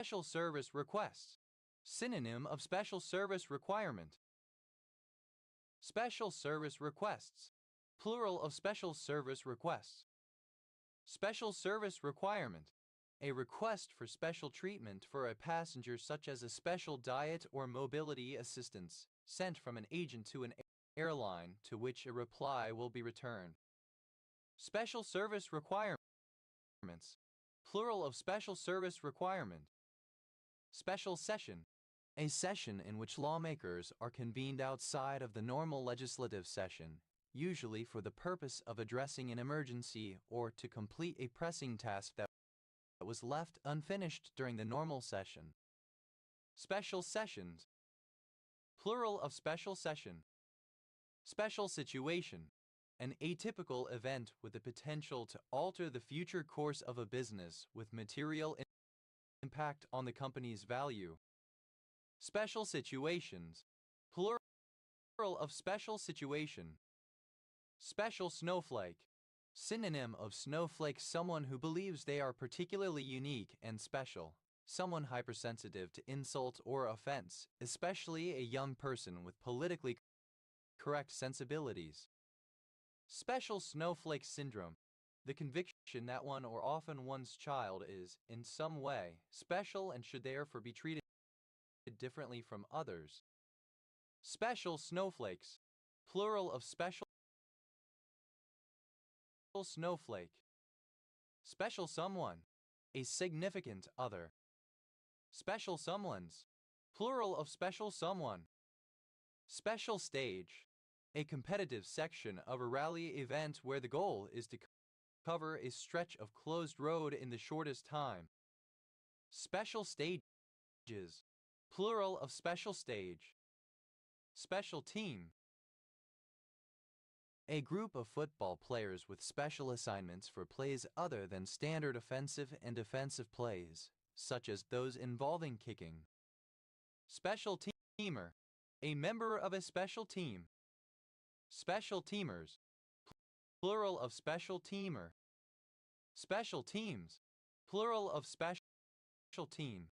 Special service requests. Synonym of special service requirement. Special service requests. Plural of special service requests. Special service requirement. A request for special treatment for a passenger, such as a special diet or mobility assistance, sent from an agent to an airline, to which a reply will be returned. Special service requirements. Plural of special service requirement. Special session. A session in which lawmakers are convened outside of the normal legislative session, usually for the purpose of addressing an emergency or to complete a pressing task that was left unfinished during the normal session. Special sessions. Plural of special session. Special situation. An atypical event with the potential to alter the future course of a business with material impact on the company's value. Special situations. Plural of special situation. Special snowflake. Synonym of snowflake, someone who believes they are particularly unique and special, someone hypersensitive to insult or offense, especially a young person with politically correct sensibilities. Special snowflake syndrome. The conviction that one or often one's child is, in some way, special and should therefore be treated differently from others. Special snowflakes. Plural of special snowflake. Special someone. A significant other. Special someones. Plural of special someone. Special stage. A competitive section of a rally event where the goal is to cover a stretch of closed road in the shortest time. Special stages. Plural of special stage. Special team. A group of football players with special assignments for plays other than standard offensive and defensive plays, such as those involving kicking. Special teamer. A member of a special team. Special teamers. Plural of special teamer. Special teams. Plural of special team.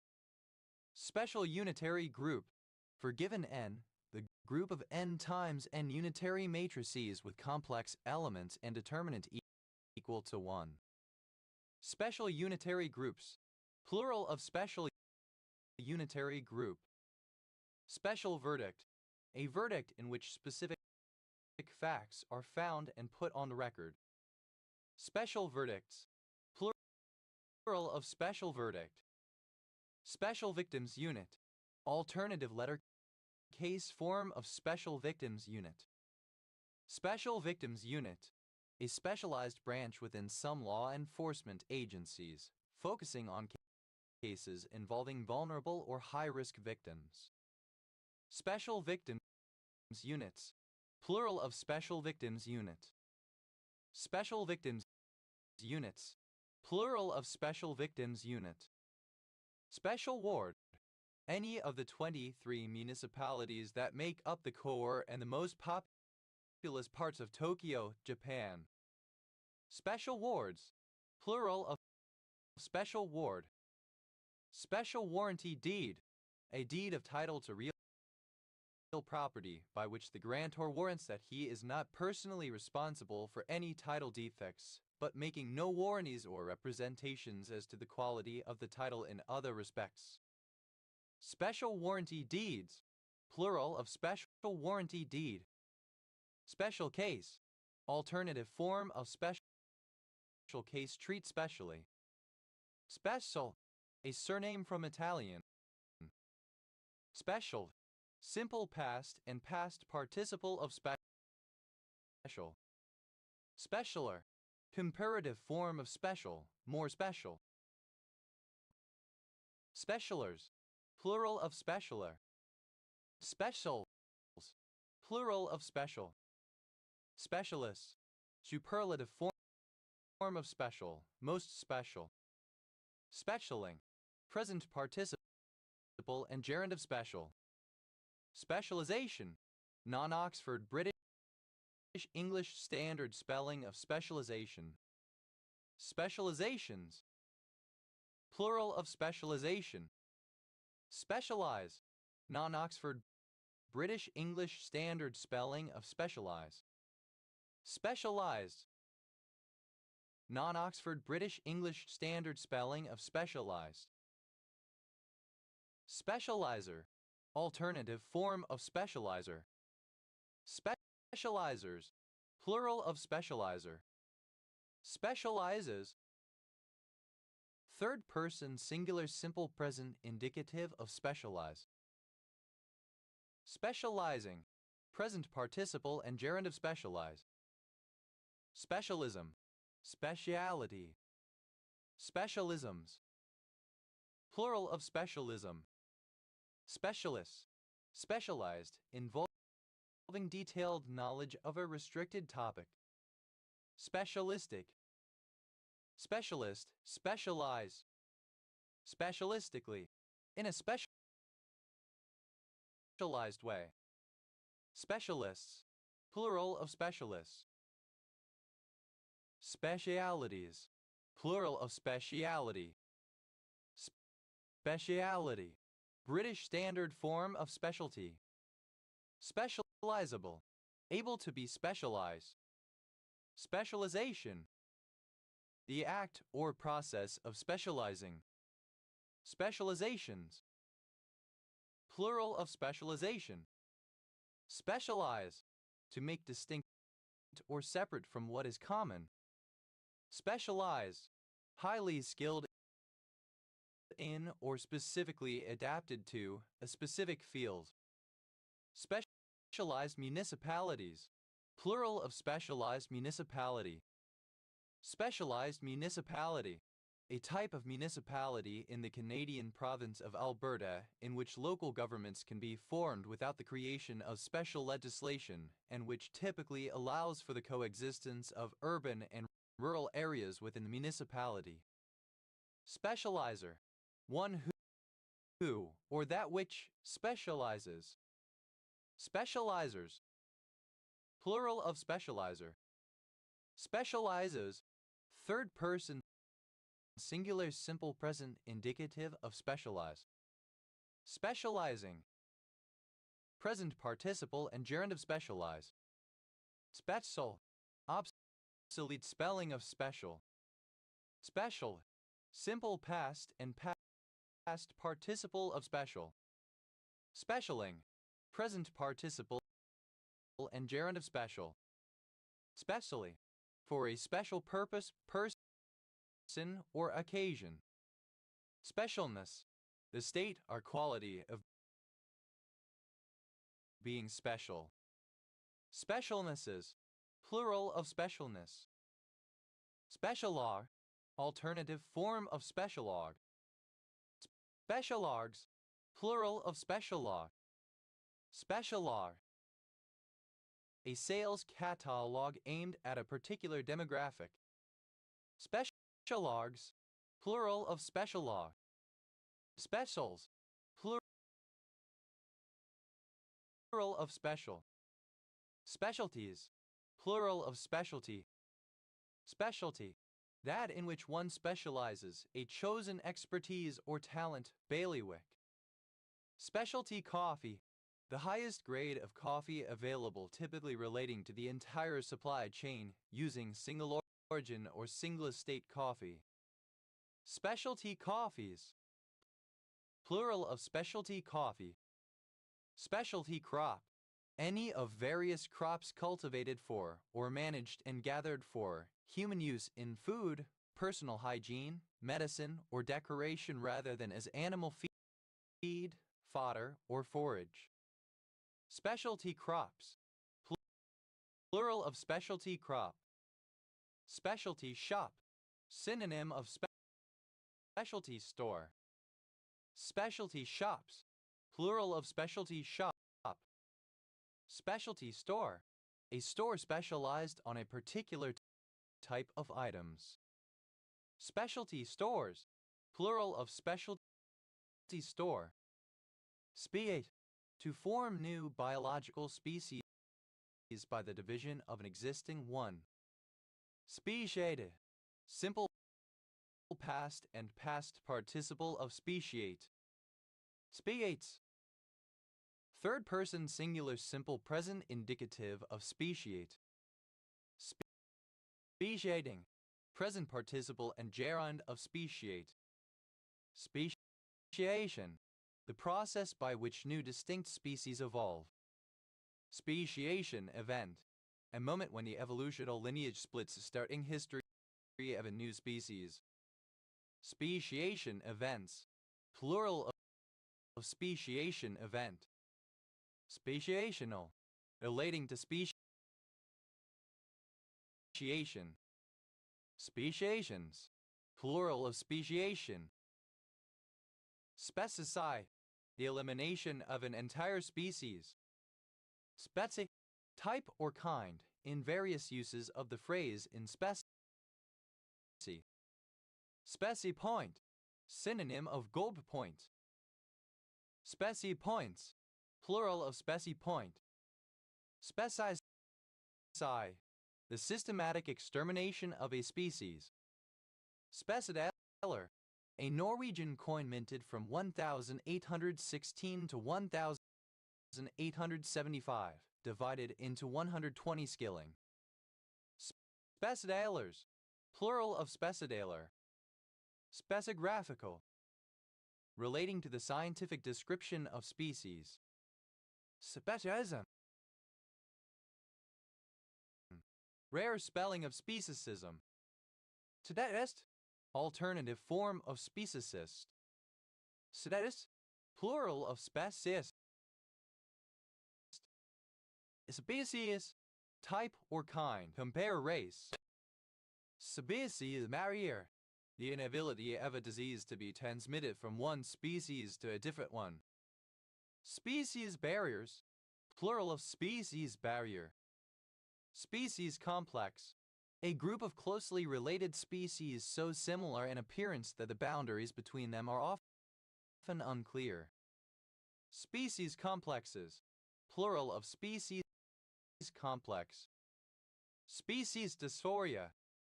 Special unitary group. For given n, the group of n times n unitary matrices with complex elements and determinant equal to 1. Special unitary groups. Plural of special unitary group. Special verdict. A verdict in which specific facts are found and put on record. Special verdicts. Plural of special verdict. Special victims unit. Alternative letter case form of special victims unit. Special victims unit. A specialized branch within some law enforcement agencies, focusing on cases involving vulnerable or high-risk victims. Special victims units. Plural of special victims unit. Special victims units. Plural of special victims unit. Special ward. Any of the 23 municipalities that make up the core and the most populous parts of Tokyo, Japan. Special wards. Plural of special ward. Special warranty deed. A deed of title to real property by which the grantor warrants that he is not personally responsible for any title defects, but making no warranties or representations as to the quality of the title in other respects. Special warranty deeds. Plural of special warranty deed. Special case. Alternative form of special case, treat specially. Special. A surname from Italian. Special. Simple past and past participle of special. Specialer. Comparative form of special, more special. Specialers. Plural of specialer. Specials. Plural of special. Specialists. Superlative form of special, most special. Specialing. Present participle and gerund of special. Specialization. Non-Oxford British English standard spelling of specialization. Specializations. Plural of specialization. Specialize. Non-Oxford British English Standard spelling of specialize. Specialized. Non-Oxford British English Standard spelling of specialized. Specializer. Alternative form of specializer. Specializers. Plural of specializer. Specializes. Third person singular simple present indicative of specialize. Specializing. Present participle and gerund of specialize. Specialism. Speciality. Specialisms. Plural of specialism. Specialists. Specialized, involving detailed knowledge of a restricted topic. Specialistic. Specialist, specialize. Specialistically, in a specialized way. Specialists, plural of specialists. Specialities, plural of speciality. Speciality, British Standard form of specialty. Specializable, able to be specialized. Specialization, the act or process of specializing. Specializations, plural of specialization. Specialize, to make distinct or separate from what is common. Specialize, highly skilled in or specifically adapted to a specific field. Specialized municipalities, plural of specialized municipality. Specialized municipality, a type of municipality in the Canadian province of Alberta in which local governments can be formed without the creation of special legislation and which typically allows for the coexistence of urban and rural areas within the municipality. Specializer, one who or that which specializes. Specializers, plural of specializer. Specializes, third person singular simple present indicative of specialize. Specializing, present participle and gerund of specialize. Special, obsolete spelling of special. Special, simple past and past participle of special. Specialing, present participle and gerund of special. Specially, for a special purpose, person or occasion. Specialness, the state or quality of being special. Specialnesses, plural of specialness. Specialar, alternative form of specialog. Specialargs, plural of specialar. Specialar, a sales catalog aimed at a particular demographic. Specialargs, plural of specialog. Specials, plural of special. Specialties, plural of specialty. Specialty, that in which one specializes, a chosen expertise or talent, bailiwick. Specialty coffee, the highest grade of coffee available, typically relating to the entire supply chain using single origin or single estate coffee. Specialty coffees, plural of specialty coffee. Specialty crop, any of various crops cultivated for or managed and gathered for human use in food, personal hygiene, medicine, or decoration rather than as animal feed, fodder, or forage. Specialty crops, plural of specialty crop. Specialty shop, synonym of specialty store. Specialty shops, plural of specialty shop. Specialty store, a store specialized on a particular type of items. Specialty stores, plural of specialty store. Species, to form new biological species by the division of an existing one. Speciated, simple past and past participle of speciate. Speciates. Third person singular simple present indicative of speciate. Speciating. Present participle and gerund of speciate. Speciation. The process by which new distinct species evolve. Speciation event. A moment when the evolutional lineage splits, starting history of a new species. Speciation events. Plural of speciation event. Speciational. Relating to speciation. Speciations. Plural of speciation. Specicity. The elimination of an entire species. Specie. Type or kind, in various uses of the phrase in specie. Specie point. Synonym of gold point. Specie points. Plural of specie point. Specicide. The systematic extermination of a species. Specidaler. A Norwegian coin minted from 1816 to 1875, divided into 120 skilling. Specidalers. Plural of specidaler. Speciographical. Relating to the scientific description of species. Speciesism. Rare spelling of speciesism. Sedetist. Alternative form of speciesist. Sedetist. Plural of species. Species. Type or kind. Compare race. Species barrier. The inability of a disease to be transmitted from one species to a different one. Species barriers. Plural of species barrier. Species complex. A group of closely related species so similar in appearance that the boundaries between them are often unclear. Species complexes. Plural of species complex. Species dysphoria.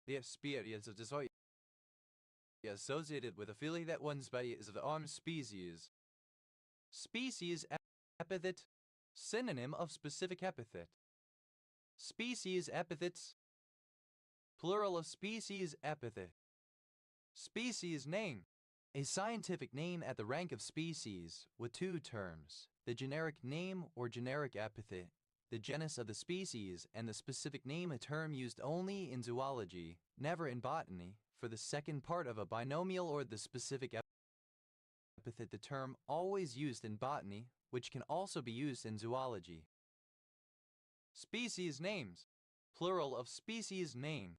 The experience of dysphoria associated with a feeling that one's body is of the armed species. Species epithet. Synonym of specific epithet. Species epithets. Plural of species epithet. Species name. A scientific name at the rank of species, with two terms, the generic name or generic epithet, the genus of the species, and the specific name, a term used only in zoology, never in botany, for the second part of a binomial, or the specific epithet, the term always used in botany, which can also be used in zoology. Species names. Plural of species name.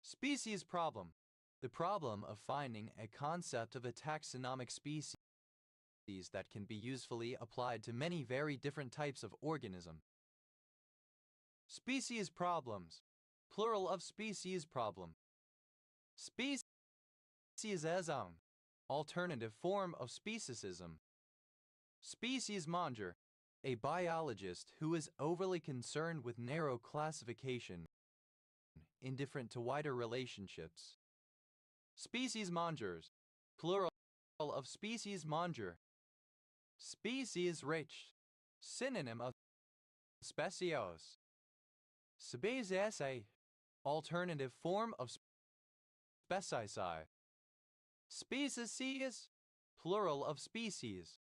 Species problem. The problem of finding a concept of a taxonomic species that can be usefully applied to many very different types of organism. Species problems. Plural of species problem. Speciesism. Alternative form of speciesism. Speciesmonger. A biologist who is overly concerned with narrow classification, indifferent to wider relationships. Speciesmongers. Plural of speciesmonger. Species rich. Synonym of specios. Species. Alternative form of speciesi. Species. Plural of species.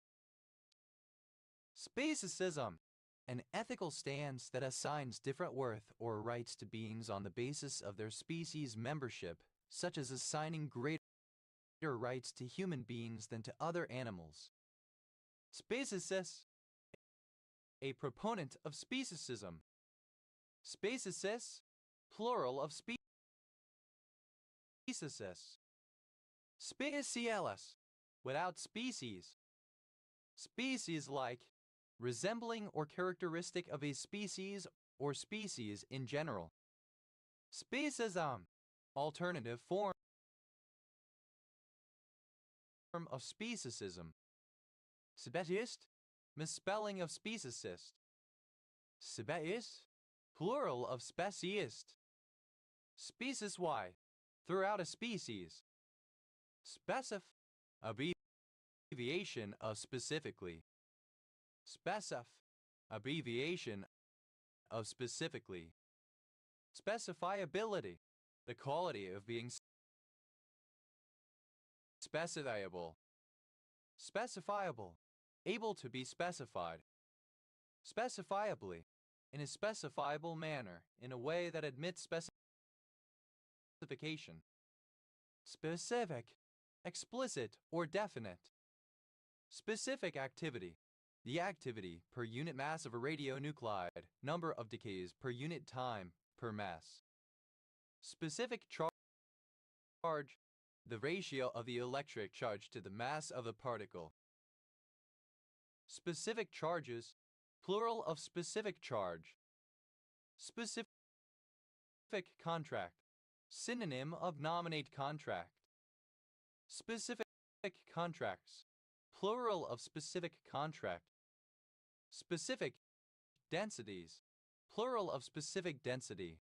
Speciesism. An ethical stance that assigns different worth or rights to beings on the basis of their species membership, such as assigning greater rights to human beings than to other animals. Speciesist. A proponent of speciesism. Speciesist. Plural of speciesists. Specialis. Without species. Species-like. Resembling or characteristic of a species or species in general. Speciesism. Alternative form of speciesism. Speciest. Misspelling of speciesist. Species. Plural of speciest. Species y. Throughout a species. Specif. Abbreviation of specifically. Specif. Abbreviation of specifically. Specifiability. The quality of being specifiable. Specifiable. Able to be specified. Specifiably. In a specifiable manner, in a way that admits specification. Specific. Explicit or definite. Specific activity. The activity per unit mass of a radionuclide, number of decays per unit time per mass. Specific charge. The ratio of the electric charge to the mass of a particle. Specific charges. Plural of specific charge. Specific contract. Synonym of nominate contract. Specific contracts. Plural of specific contract. Specific densities. Plural of specific density.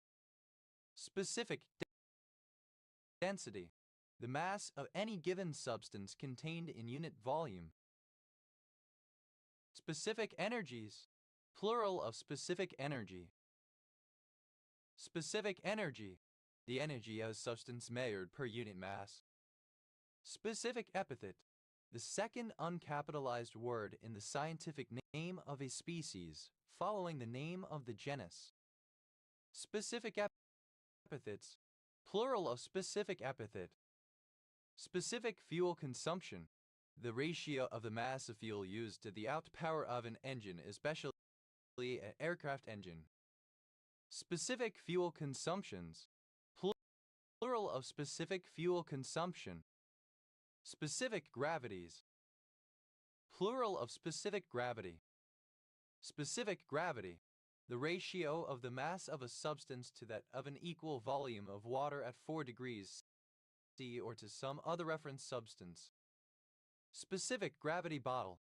Specific density. The mass of any given substance contained in unit volume. Specific energies. Plural of specific energy. Specific energy. The energy of a substance measured per unit mass. Specific epithet. The second uncapitalized word in the scientific name of a species, following the name of the genus. Specific epithets. Plural of specific epithet. Specific fuel consumption. The ratio of the mass of fuel used to the outpower of an engine, especially an aircraft engine. Specific fuel consumptions. Plural of specific fuel consumption. Specific gravities. Plural of specific gravity. Specific gravity. The ratio of the mass of a substance to that of an equal volume of water at 4 degrees C or to some other reference substance. Specific gravity bottle.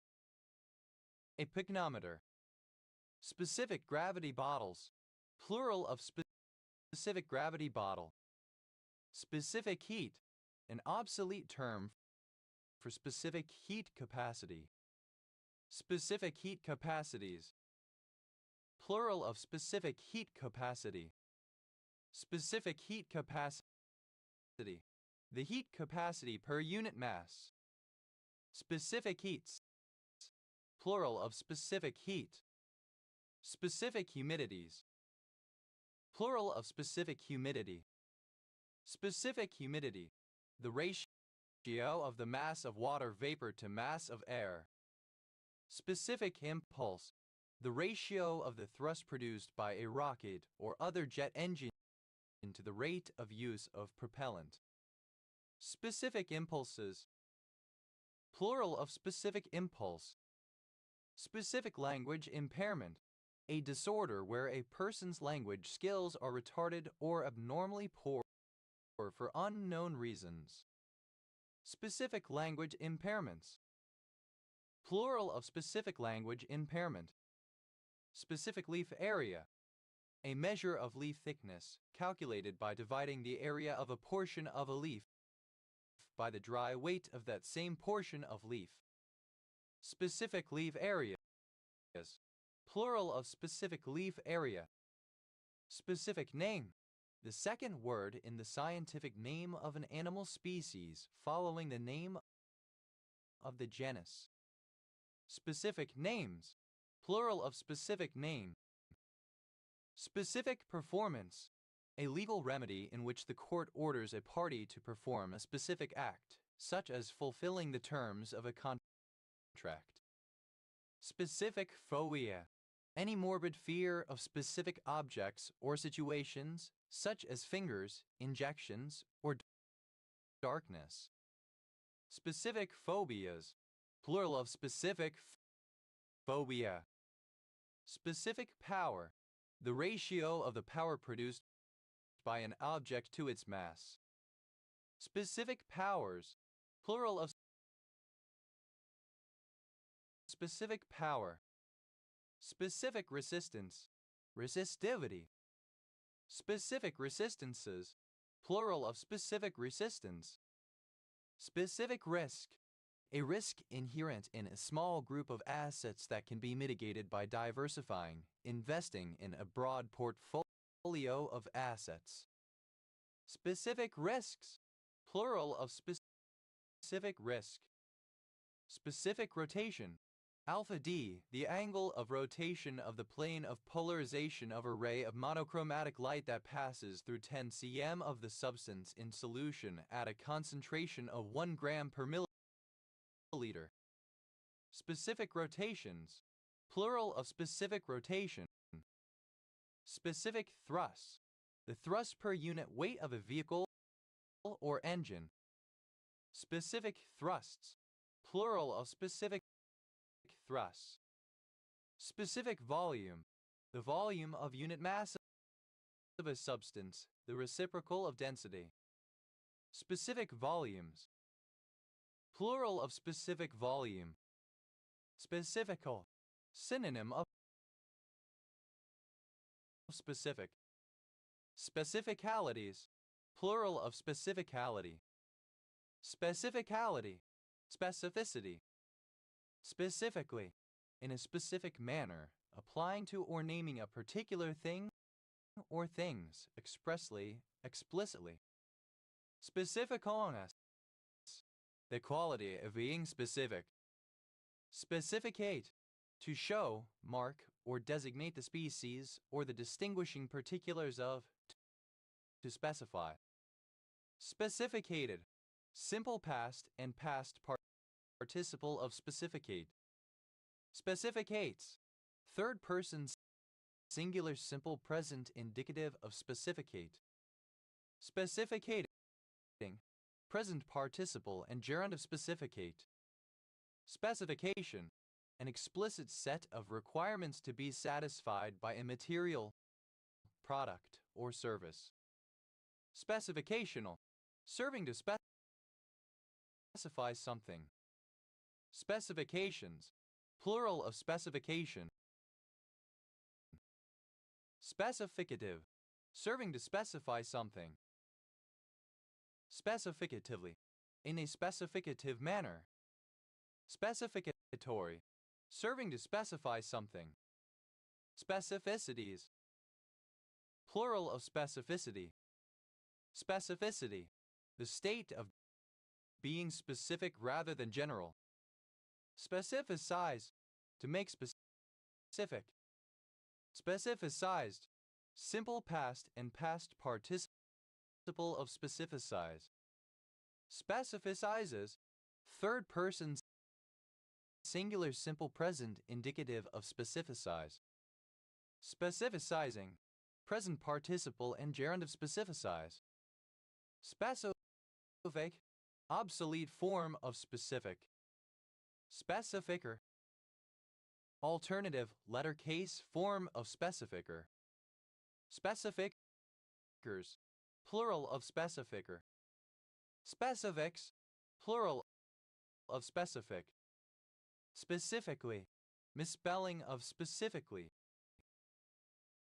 A pycnometer. Specific gravity bottles. Plural of specific gravity bottle. Specific heat. An obsolete term for specific heat capacity. Specific heat capacities. Plural of specific heat capacity. Specific heat capacity. The heat capacity per unit mass. Specific heats. Plural of specific heat. Specific humidities. Plural of specific humidity. Specific humidity. The ratio of the mass of water vapor to mass of air. Specific impulse. The ratio of the thrust produced by a rocket or other jet engine to the rate of use of propellant. Specific impulses. Plural of specific impulse. Specific language impairment. A disorder where a person's language skills are retarded or abnormally poor for unknown reasons. Specific language impairments. Plural of specific language impairment. Specific leaf area. A measure of leaf thickness, calculated by dividing the area of a portion of a leaf by the dry weight of that same portion of leaf. Specific leaf areas. Plural of specific leaf area. Specific name. The second word in the scientific name of an animal species following the name of the genus. Specific names. Plural of specific name. Specific performance. A legal remedy in which the court orders a party to perform a specific act, such as fulfilling the terms of a contract. Specific phobia. Any morbid fear of specific objects or situations, such as fingers, injections, or darkness. Specific phobias. Plural of specific phobia. Specific power. The ratio of the power produced by an object to its mass. Specific powers. Plural of specific power. Specific resistance. Resistivity. Specific resistances. Plural of specific resistance. Specific risk. A risk inherent in a small group of assets that can be mitigated by diversifying, investing in a broad portfolio of assets. Specific risks. Plural of specific risk. Specific rotation. Alpha d, the angle of rotation of the plane of polarization of a ray of monochromatic light that passes through 10 cm of the substance in solution at a concentration of 1 gram per milliliter. Specific rotations. Plural of specific rotation. Specific thrusts. The thrust per unit weight of a vehicle or engine. Specific thrusts. Plural of specific thrusts. Specific volume. The volume of unit mass of a substance, the reciprocal of density. Specific volumes. Plural of specific volume. Specifical. Synonym of specific. Specificalities. Plural of specificality. Specificality. Specificity. Specifically. In a specific manner, applying to or naming a particular thing or things expressly, explicitly. Specificalness. The quality of being specific. Specificate. To show, mark, or designate the species or the distinguishing particulars of. To specify. Specificated. Simple past and past participle of specificate. Specificates. Third person singular simple present indicative of specificate. Specificating. Present participle and gerund of specificate. Specification. An explicit set of requirements to be satisfied by a material, product, or service. Specificational. Serving to specify something. Specifications. Plural of specification. Specificative. Serving to specify something. Specificatively. In a specificative manner. Specificatory. Serving to specify something. Specificities. Plural of specificity. Specificity. The state of being specific rather than general. Specificize. To make specific. Specificized. Simple past and past participle of specificize. Specificizes. Third person singular simple present indicative of specificize. Specificizing. Present participle and gerund of specificize. Specific. Obsolete form of specific. Specificer. Alternative letter case form of specificer. Specificers. Plural of specificer. Specifics. Plural of specific. Specifically. Misspelling of specifically.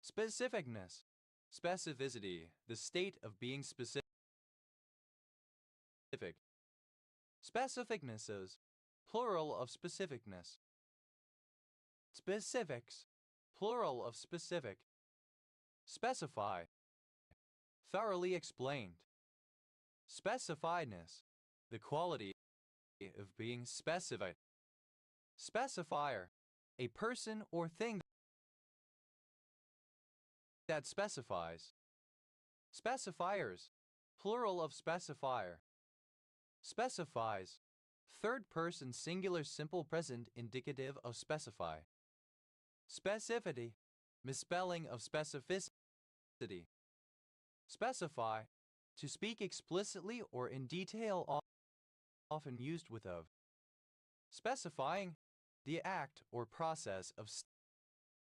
Specificness. Specificity. The state of being specific. Specificnesses. Plural of specificness. Specifics. Plural of specific. Specify. Thoroughly explained. Specifiedness. The quality of being specified. Specifier. A person or thing that specifies. Specifiers. Plural of specifier. Specifies. Third person singular simple present indicative of specify. Specificity. Misspelling of specificity. Specify. To speak explicitly or in detail, often used with of. Specifying. The act or process of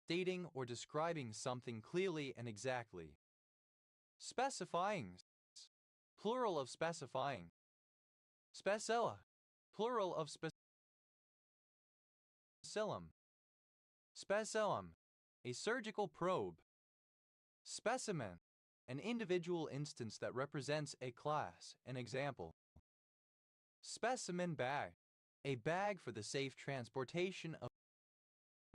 stating or describing something clearly and exactly. Specifying. Plural of specifying. Specilla. Plural of specillum. Specillum. A surgical probe. Specimen. An individual instance that represents a class, an example. Specimen bag. A bag for the safe transportation of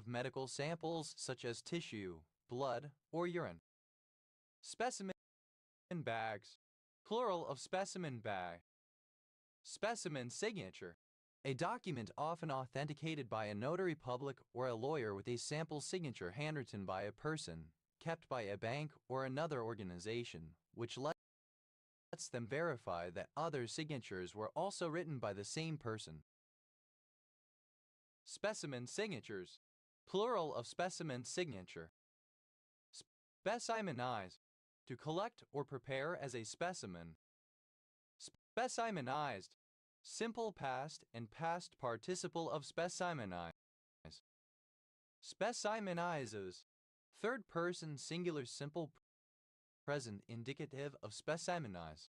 medical samples such as tissue, blood, or urine. Specimen bags. Plural of specimen bag. Specimen signature. A document often authenticated by a notary public or a lawyer with a sample signature handwritten by a person, kept by a bank or another organization, which lets them verify that other signatures were also written by the same person. Specimen signatures. Plural of specimen signature. Specimenize. To collect or prepare as a specimen. Specimenized. Simple past and past participle of specimenize. Specimenizes. Third person singular simple present indicative of specimenize.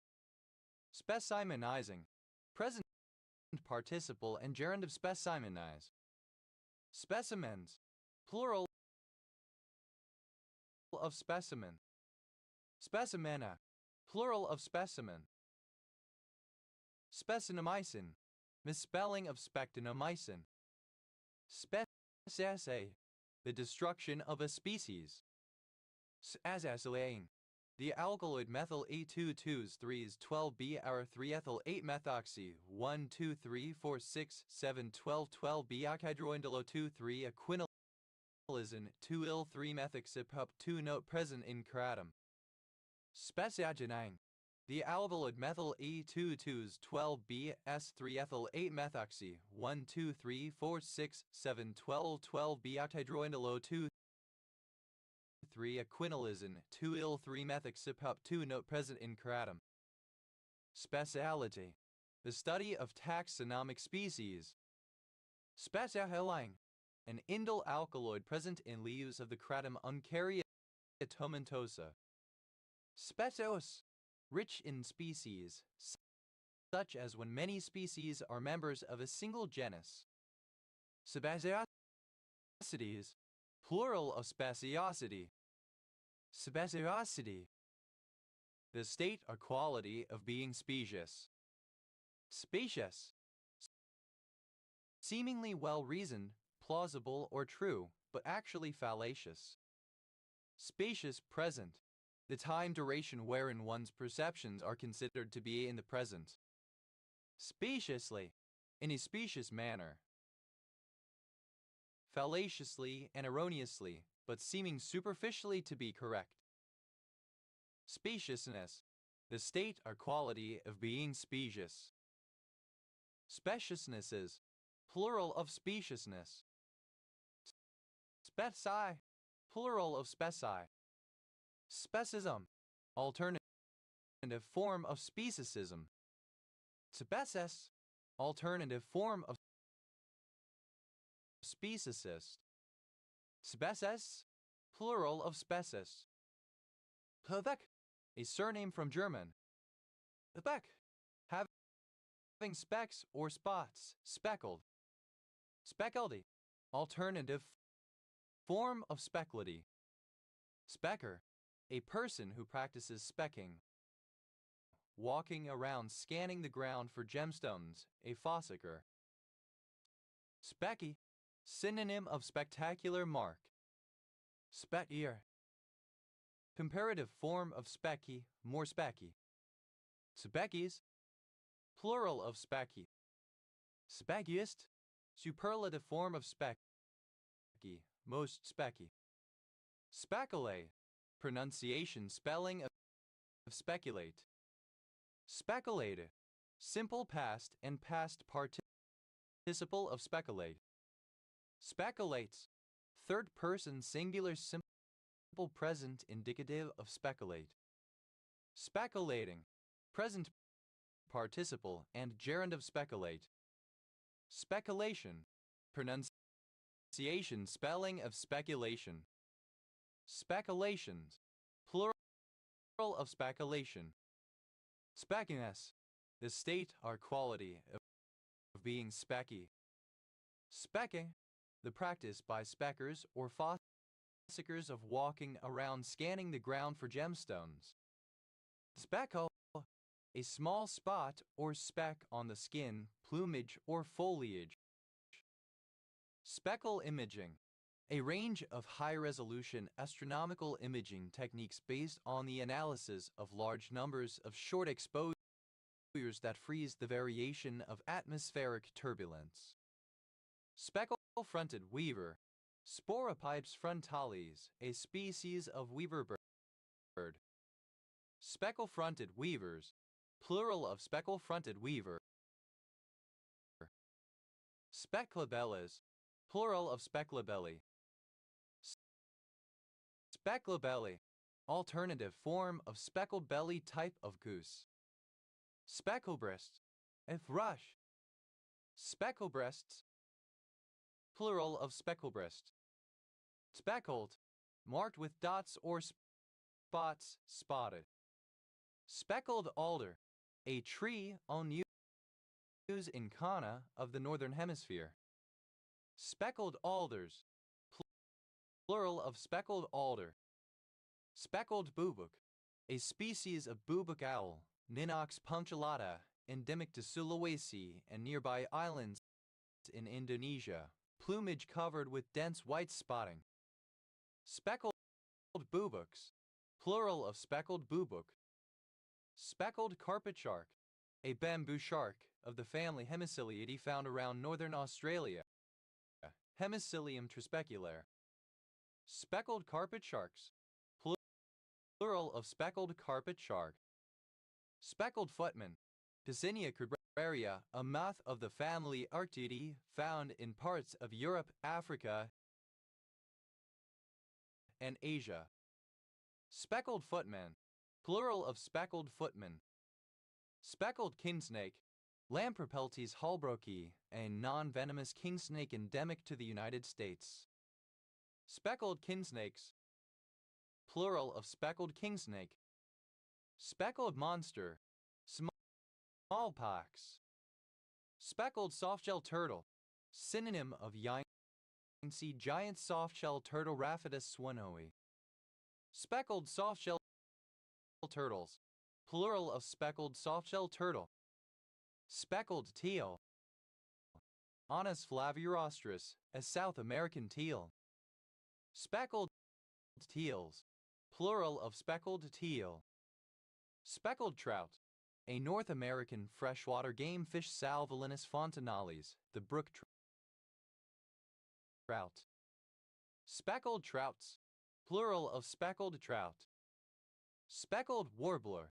Specimenizing. Present participle and gerund of specimenize. Specimens. Plural of specimen. Specimena. Plural of specimen. Specinomycin. Misspelling of spectinomycin. Speciaceae. The destruction of a species. Azaceain. The alkaloid methyl A2 3s 12B hour 3 ethyl 8 methoxy 1 2 3 4 6 7 12 12B oxhydroindylo 2 3 equinolizin 2 il 3 methoxypup 2 note present in kratom. Speciagenine. The alkaloid methyl A2 12B S3 ethyl 8 methoxy 1 2 3 4 6 7 12 12B oxhydroindylo 2 3 equinolizin 2 il 3 methoxypup 2 note present in kratom. Speciality. The study of taxonomic species. Speciaheline. An indole alkaloid present in leaves of the kratom Uncaria tomentosa. Speciose. Rich in species, such as when many species are members of a single genus. Speciosities. Plural of speciosity. Speciosity. The state or quality of being specious. Spacious. Seemingly well-reasoned, plausible, or true, but actually fallacious. Spacious present. The time duration wherein one's perceptions are considered to be in the present. Speciously. In a specious manner. Fallaciously and erroneously, but seeming superficially to be correct. Spaciousness. The state or quality of being specious. Speciousnesses. Plural of speciousness. Speci. Plural of speci. Specism. Alternative form of speciesism. Species. Alternative form of speciesist. Species. Plural of species. Pevek. A surname from German. Beck. Having specks or spots. Speckled. Speckledy. Alternative form of speckledy. Specker. A person who practices specking. Walking around scanning the ground for gemstones, a fossicker. Specky. Synonym of spectacular mark. Speckier. Comparative form of specky, more specky. Speckies. Plural of specky. Speckiest. Superlative form of specky, most specky. Speculate. Pronunciation spelling of speculate. Speculate. Simple past and past participle of speculate. Speculates. Third person singular simple present indicative of speculate. Speculating. Present participle and gerund of speculate. Speculation. Pronunciation spelling of speculation. Speculations. Plural of speculation. Speckiness. The state or quality of being specky. Specking. The practice by speckers or fossickers of walking around scanning the ground for gemstones. Speckle. a small spot or speck on the skin, plumage, or foliage. Speckle imaging, a range of high-resolution astronomical imaging techniques based on the analysis of large numbers of short exposures that freeze the variation of atmospheric turbulence. Speckle-fronted weaver, Sporopipes frontalis, a species of weaver bird. Speckle-fronted weavers, plural of speckle-fronted weaver. Specklabellas, plural of specklabelly. Specklabelly, alternative form of speckled belly type of goose. Specklebreast, a thrush. Specklebreasts, plural of specklebreast. Speckled, marked with dots or spots, spotted. Speckled alder, a tree on use in Kana of the Northern Hemisphere. Speckled alders, plural of speckled alder. Speckled bubuk, a species of bubuk owl, Ninox punctata, endemic to Sulawesi and nearby islands in Indonesia, plumage covered with dense white spotting. Speckled bubuks, plural of speckled bubuk. Speckled carpet shark, a bamboo shark of the family Hemiciliidae found around northern Australia. Hemicillium trispeculaire. Speckled carpet sharks, plural of speckled carpet shark. Speckled footman, Picinia cubraria, a moth of the family Arctiidae found in parts of Europe, Africa, and Asia. Speckled footman, plural of speckled footman. Speckled kingsnake, Lampropeltes holbrooki, a non-venomous kingsnake endemic to the United States. Speckled kingsnakes, plural of speckled kingsnake. Speckled monster, smallpox. Speckled softshell turtle, synonym of Yangtze giant softshell turtle Raphidas swannoi. Speckled softshell turtles, plural of speckled softshell turtle. Speckled teal, Anas flavirostris, a South American teal. Speckled teals, plural of speckled teal. Speckled trout, a North American freshwater game fish Salvelinus fontinalis, the brook trout. Speckled trouts, plural of speckled trout. Speckled warbler,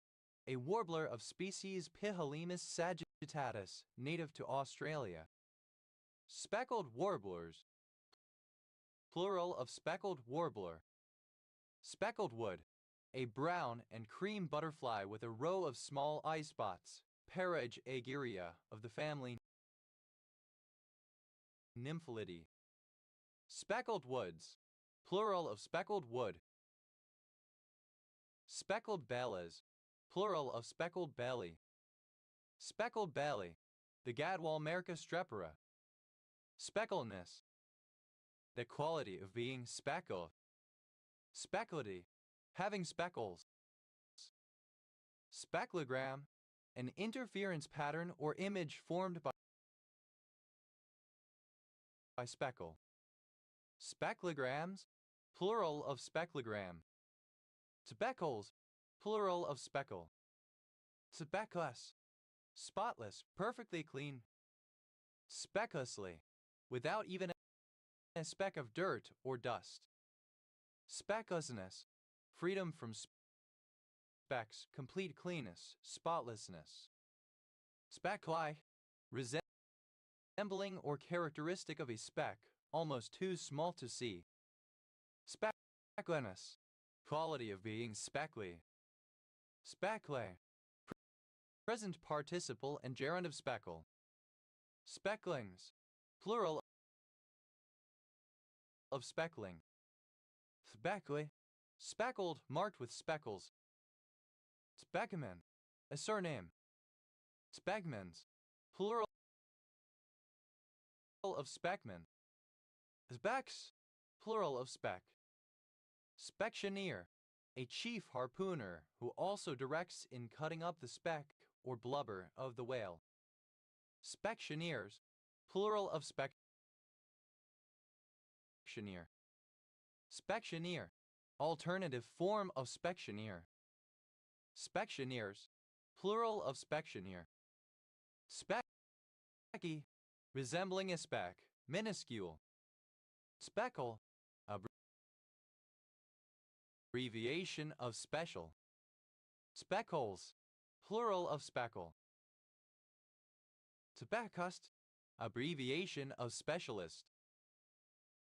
a warbler of species Pihellemus sagittatus, native to Australia. Speckled warblers, plural of speckled warbler. Speckled wood, a brown and cream butterfly with a row of small eye spots, Parage aegirea of the family Nymphalidae. Speckled woods, plural of speckled wood. Speckled bellas, plural of speckled belly. Speckled belly, the Gadwall America strepera. Speckleness, the quality of being speckled. Speckledy, having speckles. Specklogram, an interference pattern or image formed by speckle. Specklograms, plural of specklogram. Speckles, plural of speckle. Speckless, spotless, perfectly clean. Specklessly, without even a speck of dirt or dust. Specklessness, freedom from specks, complete cleanness, spotlessness. Speck-like, resembling or characteristic of a speck, almost too small to see. Speckliness, quality of being speckly. Speckle, present participle and gerund of speckle. Specklings, plural of speckling. Speckly, speckled, marked with speckles. Speckaman, a surname. Spegmans, plural of speckman. Specks, plural of speck. Spectioneer, a chief harpooner who also directs in cutting up the speck or blubber of the whale. Specksioneers, plural of specksioneer. Specksioneer, alternative form of specksioneer. Specksioneers, plural of specksioneer. Specky, resembling a speck, minuscule. Speckle, abbreviation of special. Speckles, plural of speckle. Speckust, abbreviation of specialist.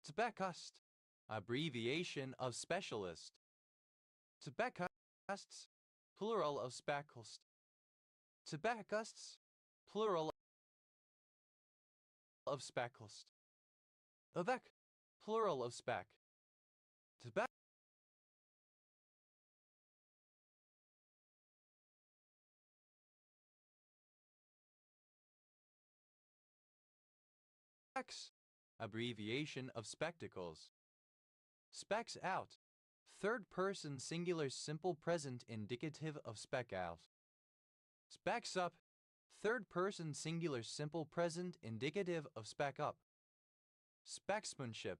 Speckust, abbreviation of specialist. Speckusts, plural of speckles. Speckusts, plural of speckles. Avec, plural of speck. Specs, abbreviation of spectacles. Specs out, third person singular simple present indicative of speck out. Specs up, third person singular simple present indicative of spec up. Specksmanship,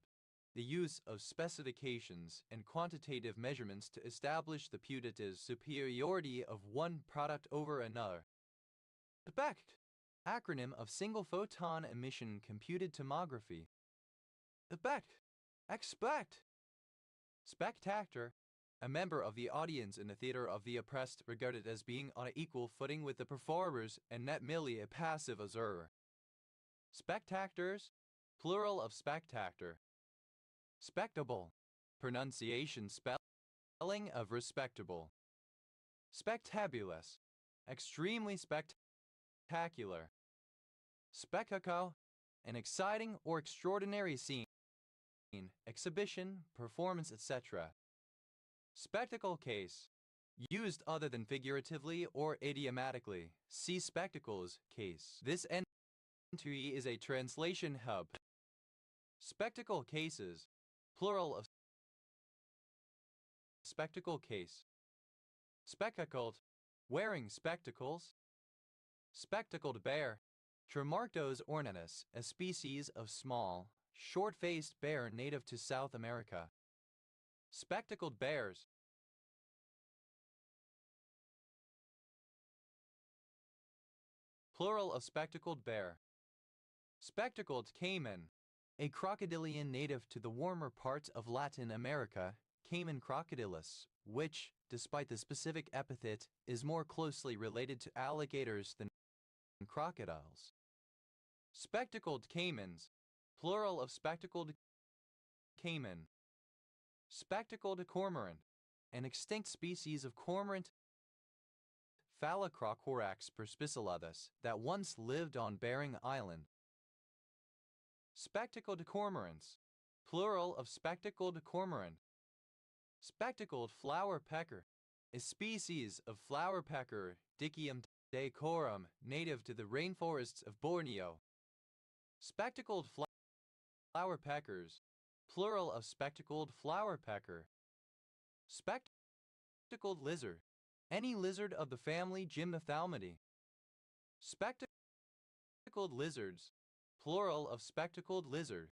the use of specifications and quantitative measurements to establish the putative superiority of one product over another. SPECT, acronym of single photon emission computed tomography. Expect. Spectator, a member of the audience in the theater of the oppressed, regarded as being on an equal footing with the performers and not merely a passive observer. Spectators, plural of spectator. Spectable, pronunciation spelling of respectable. Spectabulous, extremely spectacular. Spectacle, an exciting or extraordinary scene, exhibition, performance, etc. Spectacle case, used other than figuratively or idiomatically. See spectacles case. This entry is a translation hub. Spectacle cases, plural of spectacle case. Spectacled, wearing spectacles. Spectacled bear, Tremarctos ornatus, a species of small, short-faced bear native to South America. Spectacled bears. Plural of spectacled bear. Spectacled caiman, a crocodilian native to the warmer parts of Latin America, Caiman crocodilus, which, despite the specific epithet, is more closely related to alligators than crocodiles. Spectacled caimans, plural of spectacled caiman. Spectacled cormorant, an extinct species of cormorant, Phalacrocorax perspicillatus, that once lived on Bering Island. Spectacled cormorants, plural of spectacled cormorant. Spectacled flower pecker, a species of flower pecker, Dicium decorum, native to the rainforests of Borneo. Spectacled flower peckers, plural of spectacled flower pecker. Spectacled lizard, any lizard of the family Gymnophthalmidae. Spectacled lizards, plural of spectacled lizard.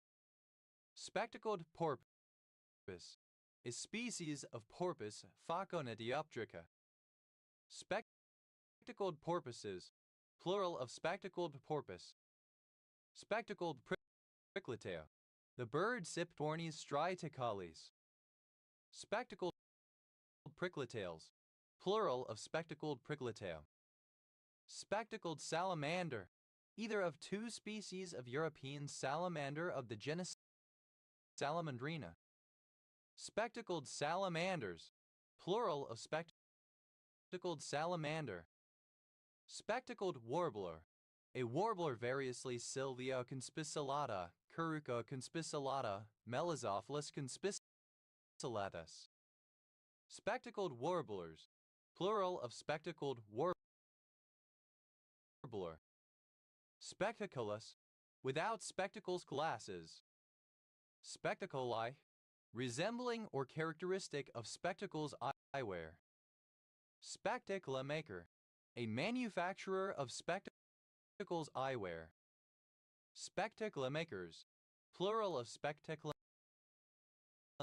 Spectacled porpoise, a species of porpoise Phaconodioptrica. Spectacled porpoises, plural of spectacled porpoise. Spectacled prickleteo, the bird Siptornis striaticalis. Spectacled prickletales, plural of spectacled prickleteo. Spectacled salamander, either of two species of European salamander of the genus Salamandrina. Spectacled salamanders, plural of spectacled salamander. Spectacled warbler, a warbler variously Sylvia conspicillata, Curuca conspicillata, Melizophilus conspicillatus. Spectacled warblers, plural of spectacled warbler. Spectaculus, without spectacles glasses. Spectaculi, resembling or characteristic of spectacles eyewear. Spectacle maker, a manufacturer of spectacles eyewear. Spectacle makers, plural of spectacle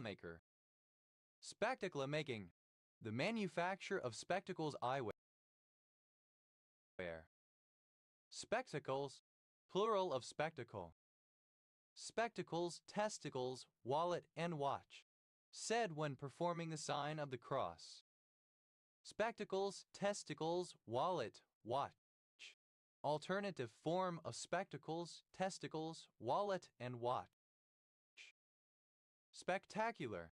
maker. Spectacle making, the manufacture of spectacles eyewear. Spectacles, plural of spectacle. Spectacles, testicles, wallet, and watch. Said when performing the sign of the cross. Spectacles, testicles, wallet, watch. Alternative form of spectacles, testicles, wallet, and watch. Spectacular,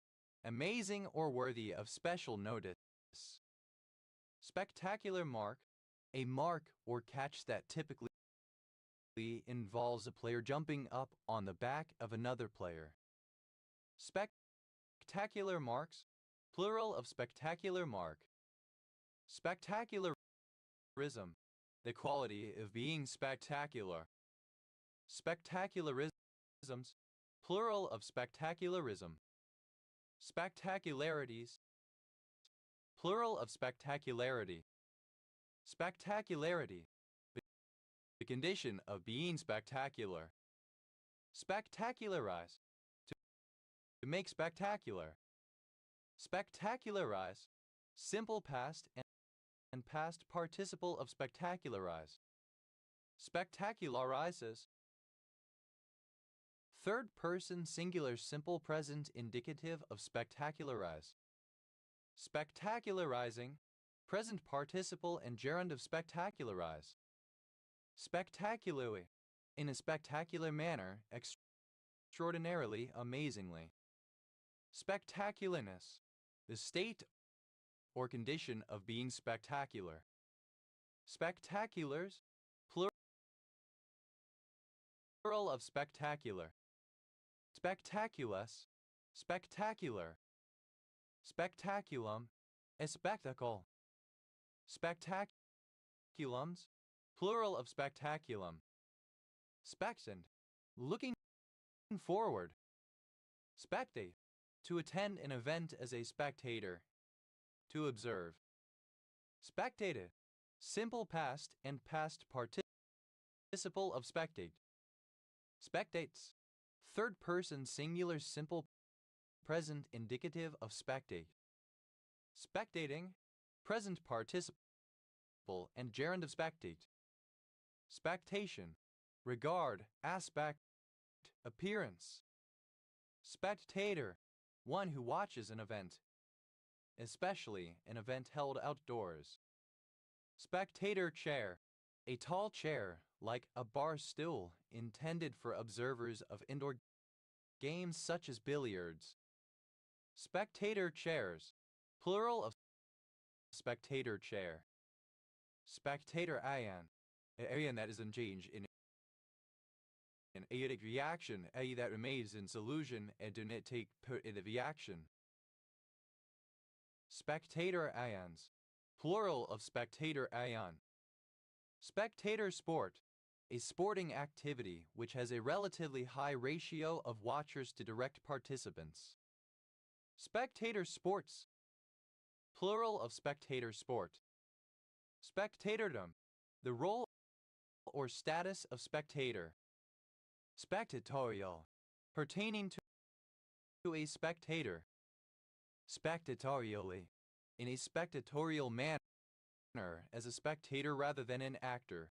amazing or worthy of special notice. Spectacular mark, a mark or catch that typically involves a player jumping up on the back of another player. Spectacular marks, plural of spectacular mark. Spectacularism, the quality of being spectacular. Spectacularisms, plural of spectacularism. Spectacularities, plural of spectacularity. Spectacularity, the condition of being spectacular. Spectacularize, to make spectacular. Spectacularize, simple past and past participle of spectacularize. Spectacularizes, third person singular simple present indicative of spectacularize. Spectacularizing, present participle and gerund of spectacularize. Spectacularly, in a spectacular manner, extraordinarily, amazingly. Spectacularness, the state or condition of being spectacular. Spectaculars, plural of spectacular. Spectaculous, spectacular. Spectaculum, a spectacle. Spectaculums, plural of spectaculum. Spectant, looking forward. Spectate, to attend an event as a spectator. To observe. Spectated, simple past and past participle of spectate. Spectates, third person singular simple present indicative of spectate. Spectating, present participle and gerund of spectate. Spectation, regard, aspect, appearance. Spectator, one who watches an event, especially an event held outdoors. Spectator chair, a tall chair like a bar stool intended for observers of indoor games such as billiards. Spectator chairs, plural of spectator chair. Spectator ion, an ion that is engaged in an aerotic reaction, a that remains in solution and do not take part in the reaction. Spectator ions, plural of spectator ion. Spectator sport, a sporting activity which has a relatively high ratio of watchers to direct participants. Spectator sports, plural of spectator sport. Spectatordom, the role or status of spectator. Spectatorial, pertaining to a spectator. Spectatorially, in a spectatorial manner, as a spectator rather than an actor.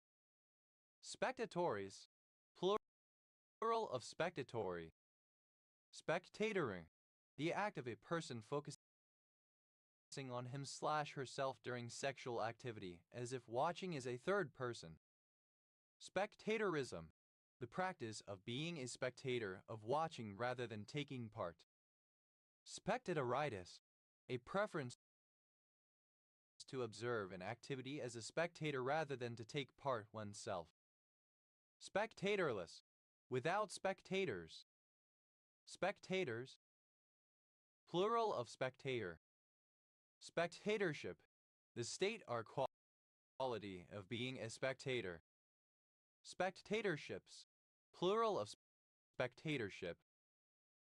Spectatories, plural of spectatory. Spectatoring, the act of a person focusing on him/herself during sexual activity, as if watching is a third person. Spectatorism, the practice of being a spectator, of watching rather than taking part. Spectatoritis, a preference to observe an activity as a spectator rather than to take part oneself. Spectatorless, without spectators. Spectators, plural of spectator. Spectatorship, the state or quality of being a spectator. Spectatorships, plural of spectatorship.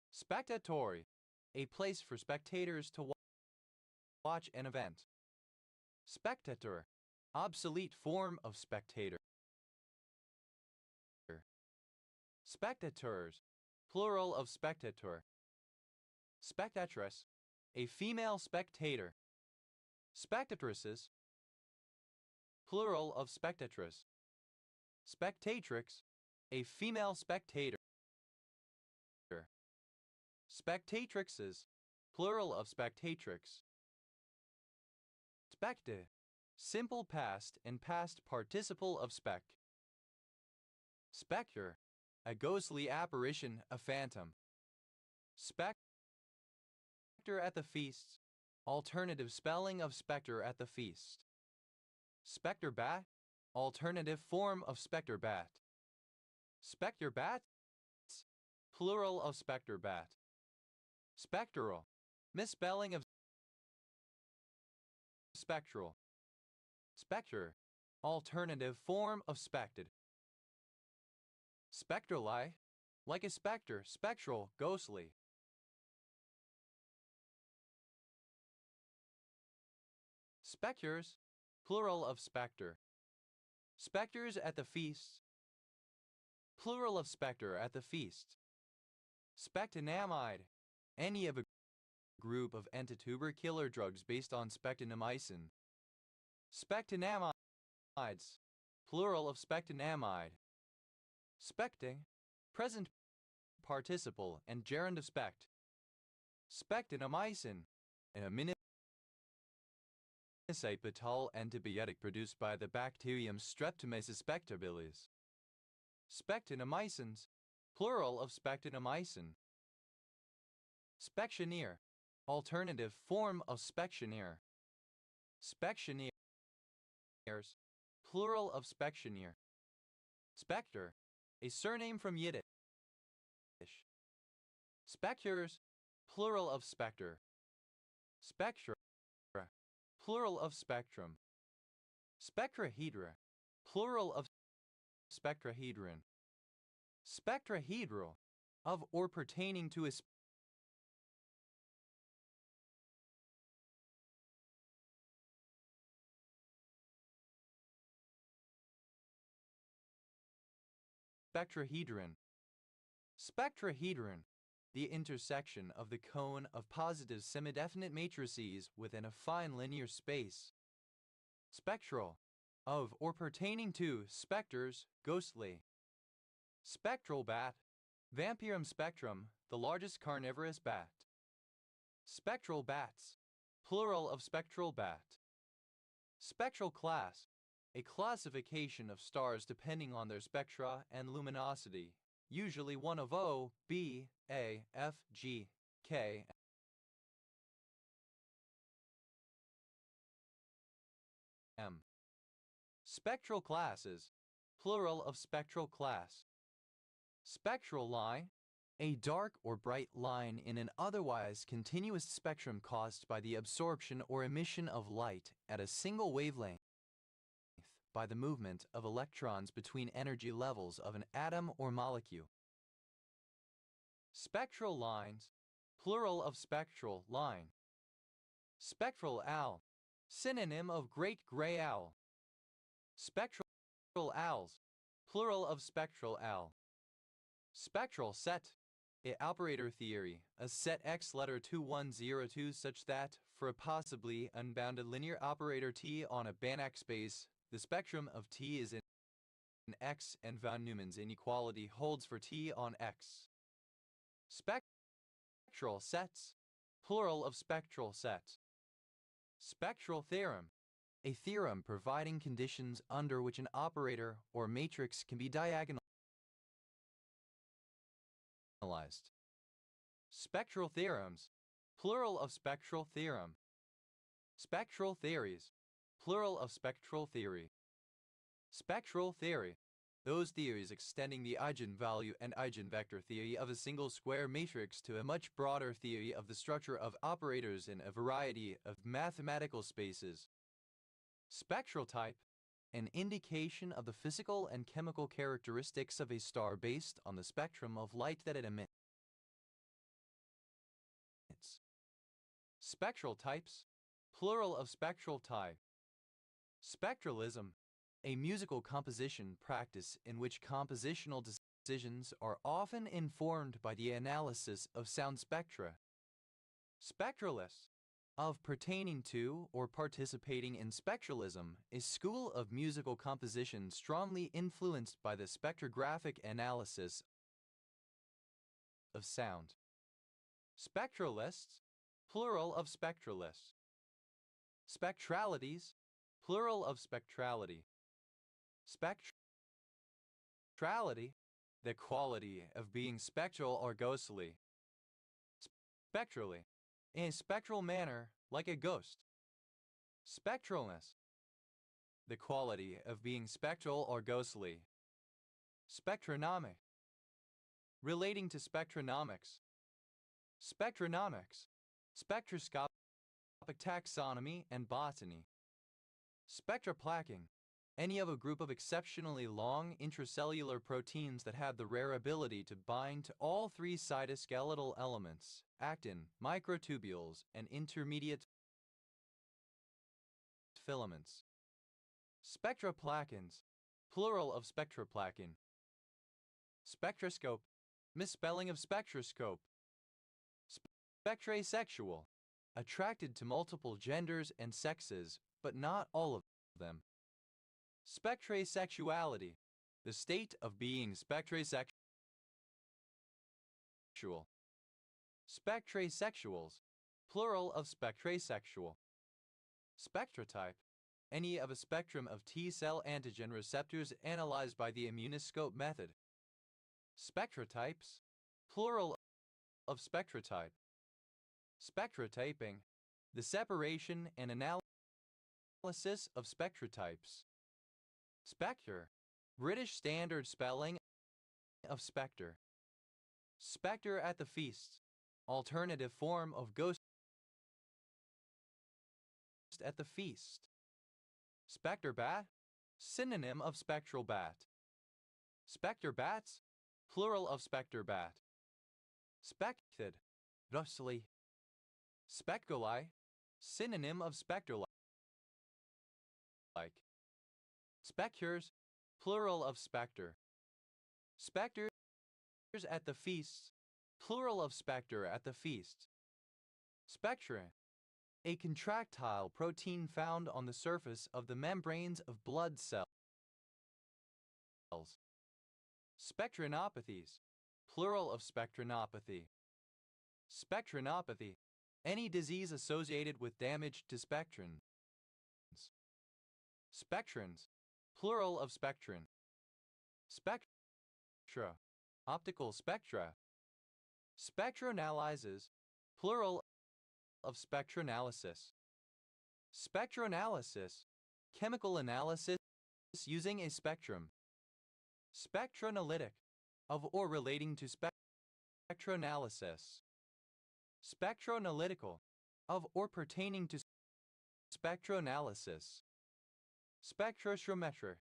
Spectatory, a place for spectators to watch an event. Spectator, Obsolete form of spectator. Spectateurs, plural of spectator. Spectatress, a female spectator. Spectatresses, plural of spectatress. Spectatrix, a female spectator. Spectatrixes, plural of spectatrix. Specte, simple past and past participle of spec. Spectre, a ghostly apparition, a phantom. Spectre at the feasts, alternative spelling of spectre at the feast. Spectre bat, alternative form of spectre bat. Spectre bats, plural of spectre bat. Spectral, misspelling of spectral. Spectre, alternative form of spected. Spectrali, like a spectre, spectral, ghostly. Spectres, plural of spectre. Spectres at the feasts, plural of spectre at the feast. Spectinamide, any of a group of antituber killer drugs based on spectinamycin. Spectinamides, plural of spectinamide. Specting, present participle and gerund of spect. Spectinamycin, an aminocytol antibiotic produced by the bacterium Streptomyces spectabilis. Spectinamycins, plural of spectinamycin. Spectioneer, alternative form of spectioneer. Spectioneers, plural of spectioneer. Spectre, a surname from Yiddish. Specters, plural of spectre. Spectra, plural of spectrum. Spectrahedra, plural of spectrahedron. Spectrahedral, of or pertaining to a spectrahedron. Spectrahedron, the intersection of the cone of positive semidefinite matrices within a fine linear space. Spectral, of or pertaining to specters, ghostly. Spectral bat, Vampirum spectrum, the largest carnivorous bat. Spectral bats, plural of spectral bat. Spectral class, a classification of stars depending on their spectra and luminosity, usually one of O, B, A, F, G, K, M. Spectral classes, plural of spectral class. Spectral line, a dark or bright line in an otherwise continuous spectrum caused by the absorption or emission of light at a single wavelength by the movement of electrons between energy levels of an atom or molecule. Spectral lines, plural of spectral line. Spectral owl, synonym of great gray owl. Spectral owls, plural of spectral owl. Spectral set, a operator theory, a set X letter 2102 such that, for a possibly unbounded linear operator T on a Banach space, the spectrum of T is in X and von Neumann's inequality holds for T on X. Spectral sets, plural of spectral set. Spectral theorem, a theorem providing conditions under which an operator or matrix can be diagonalized. Spectral theorems, plural of spectral theorem. Spectral theories, plural of spectral theory. Spectral theory, those theories extending the eigenvalue and eigenvector theory of a single square matrix to a much broader theory of the structure of operators in a variety of mathematical spaces. Spectral type, an indication of the physical and chemical characteristics of a star based on the spectrum of light that it emits. Spectral types, plural of spectral type. Spectralism, a musical composition practice in which compositional decisions are often informed by the analysis of sound spectra. Spectralists, of pertaining to or participating in spectralism, a school of musical composition strongly influenced by the spectrographic analysis of sound. Spectralists, plural of spectralists. Spectralities, plural of spectrality. Spectrality, the quality of being spectral or ghostly. Spectrally, in a spectral manner, like a ghost. Spectralness, the quality of being spectral or ghostly. Spectronomic, relating to spectronomics. Spectronomics, spectroscopic taxonomy and botany. Spectroplaking, any of a group of exceptionally long intracellular proteins that have the rare ability to bind to all three cytoskeletal elements, actin, microtubules, and intermediate filaments. Spectroplakins, plural of spectroplakin. Spectroscope, misspelling of spectroscope. Spectrasexual, attracted to multiple genders and sexes, but not all of them. Spectrasexuality, the state of being spectrasexual. Spectrasexuals, plural of spectrasexual. Spectrotype, any of a spectrum of T-cell antigen receptors analyzed by the immunoscope method. Spectrotypes, plural of spectrotype. Spectrotyping, the separation and analysis of spectrotypes. Spectre, British Standard spelling of spectre. Spectre at the feast, alternative form of ghost at the feast. Spectre bat, synonym of spectral bat. Spectre bats, plural of spectre bat. Spectid, roughly. Speculi, synonym of spectre-like. Spectres, plural of spectre. Spectres at the feasts, plural of spectre at the feast. Spectrin, a contractile protein found on the surface of the membranes of blood cells. Spectrinopathies, plural of spectrinopathy. Spectrinopathy, any disease associated with damage to spectrins. Spectrins, plural of spectrin. Spectra, optical spectra. Spectroanalyses, plural of spectroanalysis. Spectroanalysis, chemical analysis using a spectrum. Spectroanalytic, of or relating to spectroanalysis. Spectroanalytical, of or pertaining to spectroanalysis. Spectrostrometric,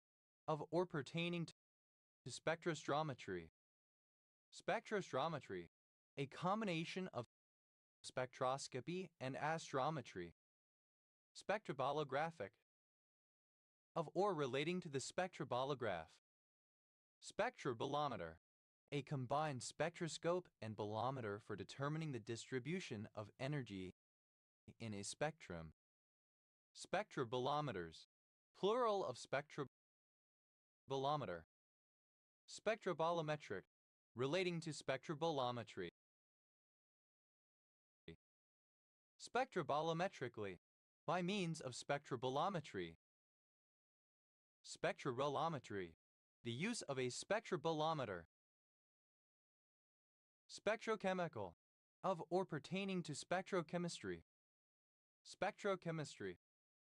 of or pertaining to spectrostrometry. Spectrostrometry, a combination of spectroscopy and astrometry. Spectrobolographic, of or relating to the spectrobolograph. Spectrobolometer, a combined spectroscope and bolometer for determining the distribution of energy in a spectrum. Spectrobolometers, plural of spectrobolometer. Spectrobolometric, relating to spectrobolometry. Spectrobolometrically, by means of spectrobolometry. Spectrobolometry, the use of a spectrobolometer. Spectrochemical, of or pertaining to spectrochemistry. Spectrochemistry,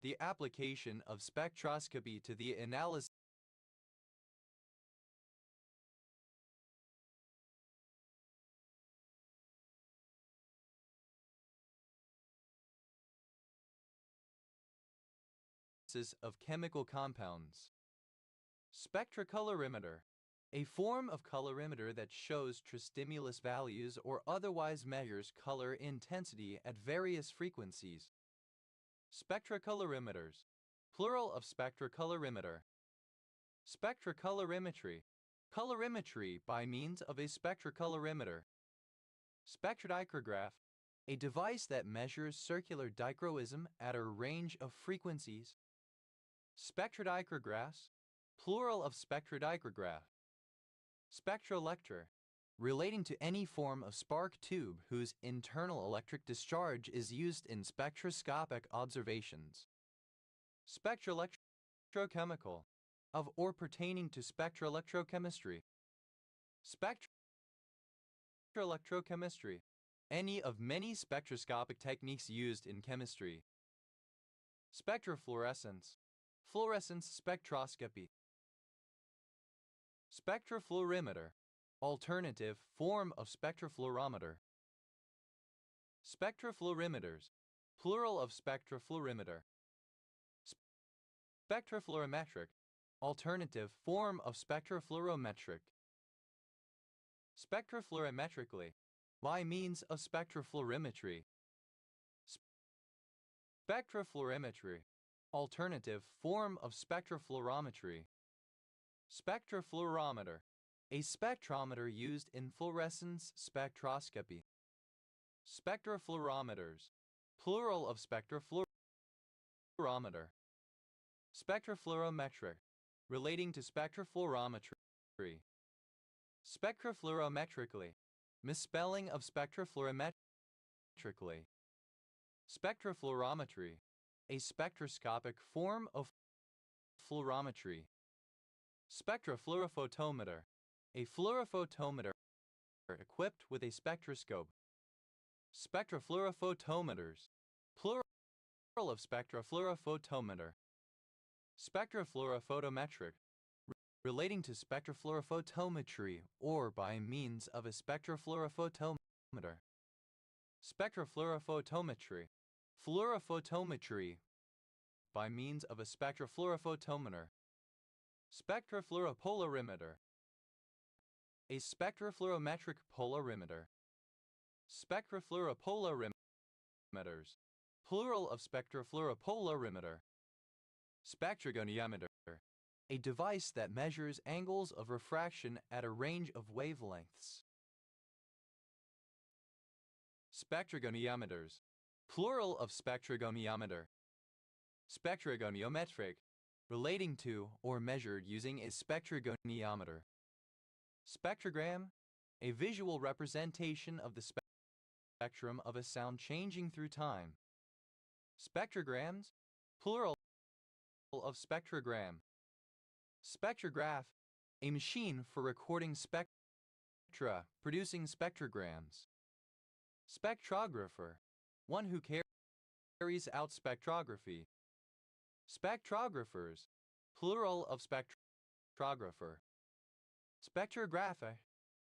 the application of spectroscopy to the analysis of chemical compounds. Spectrocolorimeter, a form of colorimeter that shows tristimulus values or otherwise measures color intensity at various frequencies. Spectrocolorimeters, plural of spectrocolorimeter. Spectrocolorimetry. Colorimetry by means of a spectrocolorimeter. Spectrodichronograph, a device that measures circular dichroism at a range of frequencies. Spectrodichrographs, plural of spectrodichronograph. Spectrolector, relating to any form of spark tube whose internal electric discharge is used in spectroscopic observations. Spectroelectrochemical, of or pertaining to spectroelectrochemistry. Spectroelectrochemistry, any of many spectroscopic techniques used in chemistry. Spectrofluorescence, fluorescence spectroscopy. Spectrofluorimeter, alternative form of spectrofluorometer. Spectrofluorimeters, plural of spectrofluorimeter. Spectrofluorometric, alternative form of spectrofluorometric. Spectrofluorometrically, by means of spectrofluorimetry. Spectrofluorimetry, alternative form of spectrofluorometry. Spectrofluorometer, a spectrometer used in fluorescence spectroscopy. Spectrofluorometers, plural of spectrofluorometer. Spectrofluorometric, relating to spectrofluorometry. Spectrofluorometrically, misspelling of spectrofluorometrically. Spectrofluorometry, a spectroscopic form of fluorometry. Spectrofluorophotometer, a fluorophotometer equipped with a spectroscope. Spectrofluorophotometers, plural of spectrofluorophotometer. Spectrofluorophotometric, relating to spectrofluorophotometry or by means of a spectrofluorophotometer. Spectrofluorophotometry, fluorophotometry, by means of a spectrofluorophotometer. Spectrofluoropolarimeter, a spectrofluorometric polarimeter. Spectrofluoropolarimeters, plural of spectrofluoropolarimeter. Spectrogoniometer, a device that measures angles of refraction at a range of wavelengths. Spectrogoniometers, plural of spectrogoniometer. Spectrogoniometric, relating to or measured using a spectrogoniometer. Spectrogram, a visual representation of the spectrum of a sound changing through time. Spectrograms, plural of spectrogram. Spectrograph, a machine for recording spectra, producing spectrograms. Spectrographer, one who carries out spectrography. Spectrographers, plural of spectrographer. Spectrographic,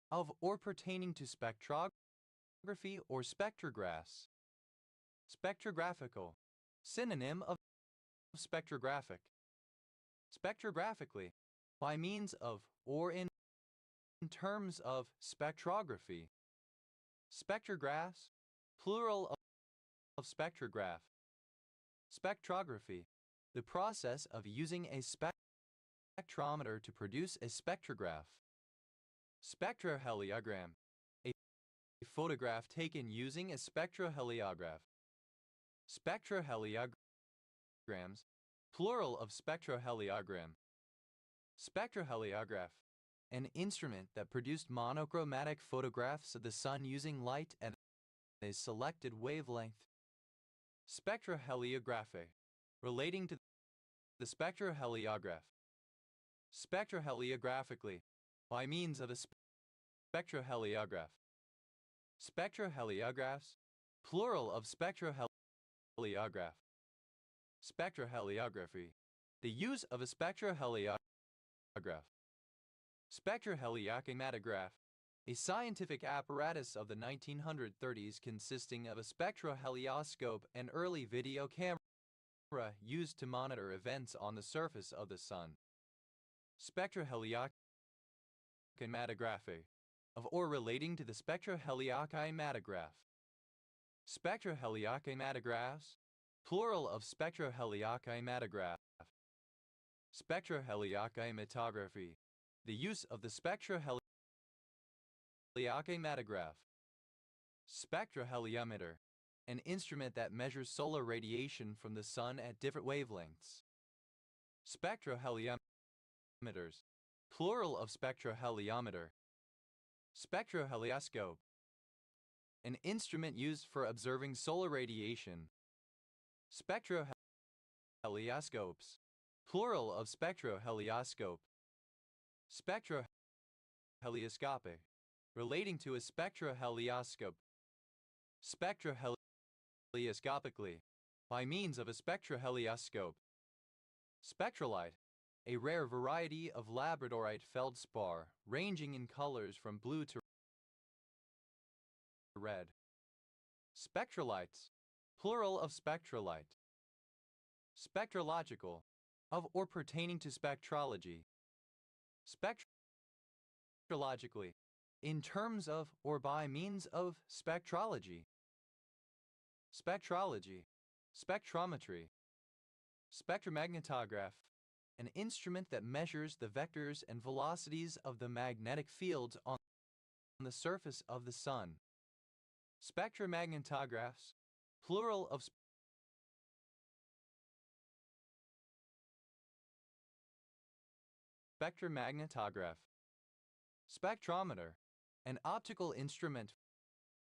of or pertaining to spectrography or spectrographs. Spectrographical, synonym of spectrographic. Spectrographically, by means of or in terms of spectrography. Spectrographs, plural of spectrograph. Spectrography, the process of using a spectrometer to produce a spectrograph. Spectroheliogram, a photograph taken using a spectroheliograph. Spectroheliograms, plural of spectroheliogram. Spectroheliograph, an instrument that produced monochromatic photographs of the sun using light at a selected wavelength. Spectroheliography, relating to the spectroheliograph. Spectroheliographically, by means of a spectroheliograph. Spectroheliographs, plural of spectroheliograph. Spectroheliography, the use of a spectroheliograph. Spectroheliokinematograph, a scientific apparatus of the 1930s consisting of a spectrohelioscope and early video camera used to monitor events on the surface of the sun. Spectroheliokinematography, of or relating to the spectroheliokinematograph. Spectroheliokinematographs, plural of spectroheliokinematograph. Spectroheliachymetography. The use of the spectroheliachymetograph. Spectroheliometer. An instrument that measures solar radiation from the sun at different wavelengths. Spectroheliometers. Plural of spectroheliometer. Spectrohelioscope. An instrument used for observing solar radiation. Spectrohelioscopes. Plural of spectrohelioscope. Spectrohelioscopic. Relating to a spectrohelioscope. Spectrohelioscopically. By means of a spectrohelioscope. Spectrolite. A rare variety of labradorite feldspar, ranging in colors from blue to red. Spectrolites. Plural of spectrolite. Spectrological. Of or pertaining to spectrology. Spectrologically. In terms of or by means of spectrology. Spectrology. Spectrometry. Spectromagnetograph. An instrument that measures the vectors and velocities of the magnetic fields on the surface of the sun. Spectromagnetographs. Plural of spectromagnetograph. Spectrometer. An optical instrument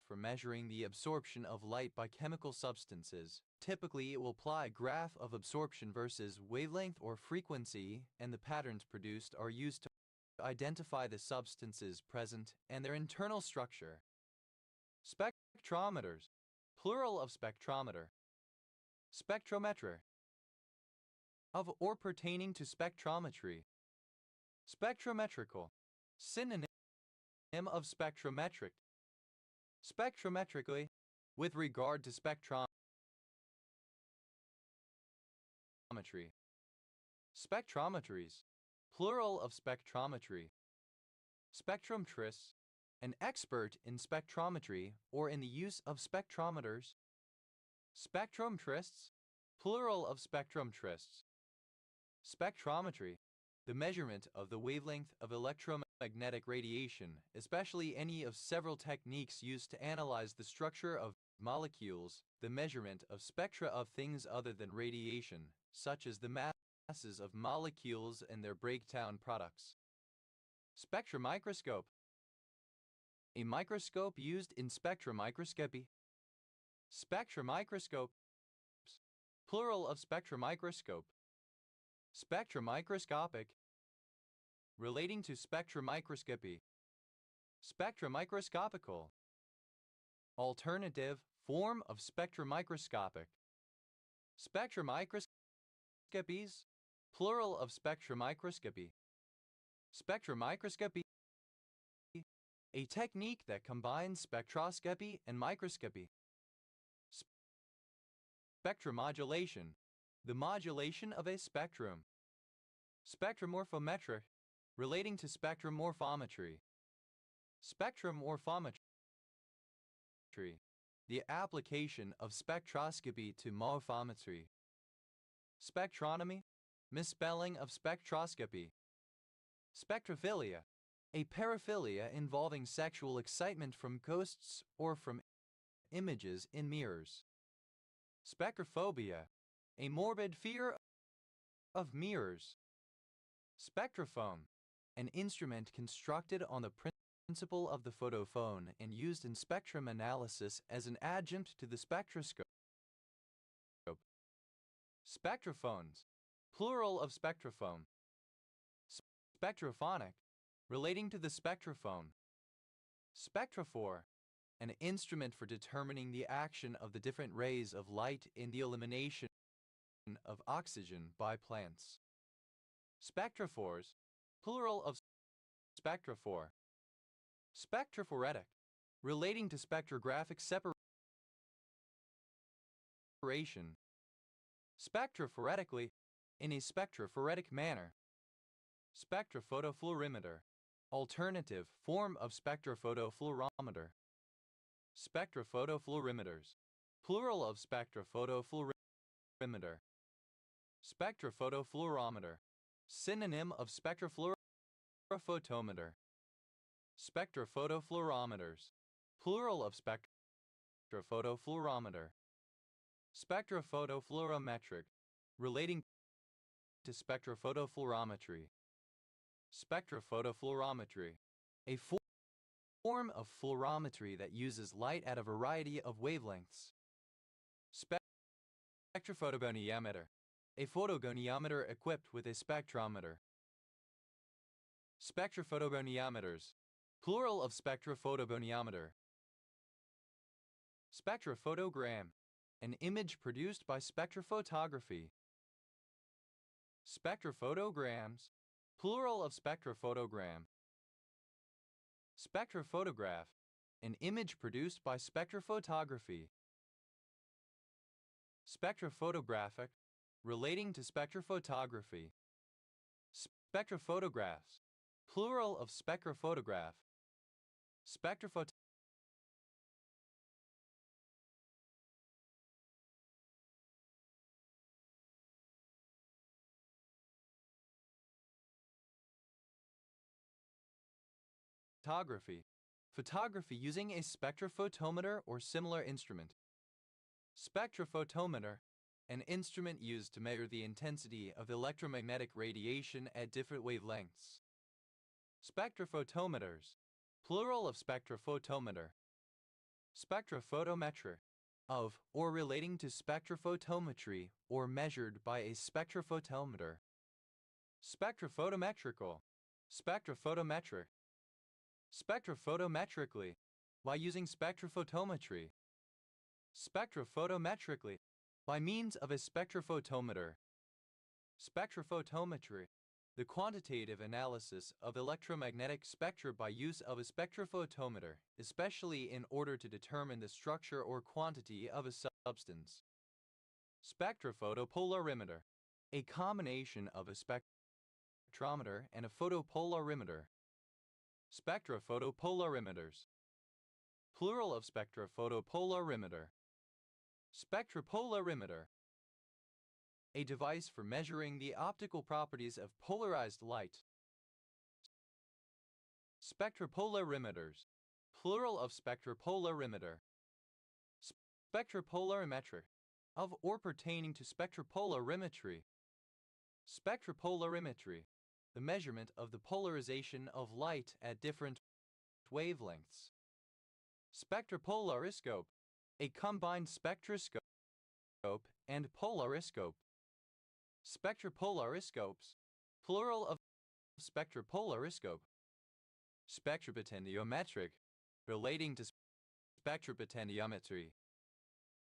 for measuring the absorption of light by chemical substances. Typically, it will apply a graph of absorption versus wavelength or frequency, and the patterns produced are used to identify the substances present and their internal structure. Spectrometers. Plural of spectrometer. Spectrometer. Of or pertaining to spectrometry. Spectrometrical. Synonym of spectrometric. Spectrometrically. With regard to spectrometry. Spectrometries. Plural of spectrometry. Spectrometrist. An expert in spectrometry or in the use of spectrometers. Spectrometrists. Plural of spectrometrists. Spectrometry. The measurement of the wavelength of electromagnetic radiation, especially any of several techniques used to analyze the structure of molecules, the measurement of spectra of things other than radiation, such as the masses of molecules and their breakdown products. Spectromicroscope. A microscope used in spectromicroscopy. Spectromicroscopes. Plural of spectromicroscope. Spectromicroscopic. Relating to spectromicroscopy. Spectromicroscopical. Alternative form of spectromicroscopic. Spectromicroscopies. Plural of spectromicroscopy. Spectromicroscopy. A technique that combines spectroscopy and microscopy. Spectromodulation. The modulation of a spectrum. Spectromorphometric. Relating to spectromorphometry. Spectromorphometry. The application of spectroscopy to morphometry. Spectronomy. Misspelling of spectroscopy. Spectrophilia. A paraphilia involving sexual excitement from ghosts or from images in mirrors. Spectrophobia. A morbid fear of mirrors. Spectrophone. An instrument constructed on the principle of the photophone and used in spectrum analysis as an adjunct to the spectroscope. Spectrophones. Plural of spectrophone. Spectrophonic. Relating to the spectrophone. Spectrophore. An instrument for determining the action of the different rays of light in the elimination of oxygen by plants. Spectrophores. Plural of spectrophore. Spectrophoretic. Relating to spectrographic separation. Spectrophoretically. In a spectrophoretic manner. Spectrophotofluorimeter. Alternative form of spectrophotofluorometer. Spectrophotofluorimeters. Plural of spectrophotofluorimeter. Spectrophotofluorometer. Synonym of spectrophotometer. Spectrophotofluorometers. Plural of spectrophotofluorometer. Spectrophotofluorometric. Relating to spectrophotofluorometry. Spectrophotofluorometry. A form of fluorometry that uses light at a variety of wavelengths. Spectrophotogoniometer. A photogoniometer equipped with a spectrometer. Spectrophotogoniometers. Plural of spectrophotogoniometer. Spectrophotogram. An image produced by spectrophotography. Spectrophotograms. Plural of spectrophotogram. Spectrophotograph. An image produced by spectrophotography. Spectrophotographic. Relating to spectrophotography. Spectrophotographs. Plural of spectrophotograph. Spectrophotography. Photography using a spectrophotometer or similar instrument. Spectrophotometer. An instrument used to measure the intensity of electromagnetic radiation at different wavelengths. Spectrophotometers. Plural of spectrophotometer. Spectrophotometer. Of or relating to spectrophotometry or measured by a spectrophotometer. Spectrophotometrical. Spectrophotometric. Spectrophotometrically. By using spectrophotometry. Spectrophotometrically. By means of a spectrophotometer. Spectrophotometry. The quantitative analysis of electromagnetic spectra by use of a spectrophotometer, especially in order to determine the structure or quantity of a substance. Spectrophotopolarimeter. A combination of a spectrometer and a photopolarimeter. Spectrophotopolarimeters. Plural of spectrophotopolarimeter. Spectropolarimeter. A device for measuring the optical properties of polarized light. Spectropolarimeters. Plural of spectropolarimeter. Spectropolarimetric. Of or pertaining to spectropolarimetry. Spectropolarimetry. The measurement of the polarization of light at different wavelengths. Spectropolariscope. A combined spectroscope and polariscope. Spectropolariscopes. Plural of spectropolariscope. Spectropotentiometric. Relating to spectropotentiometry.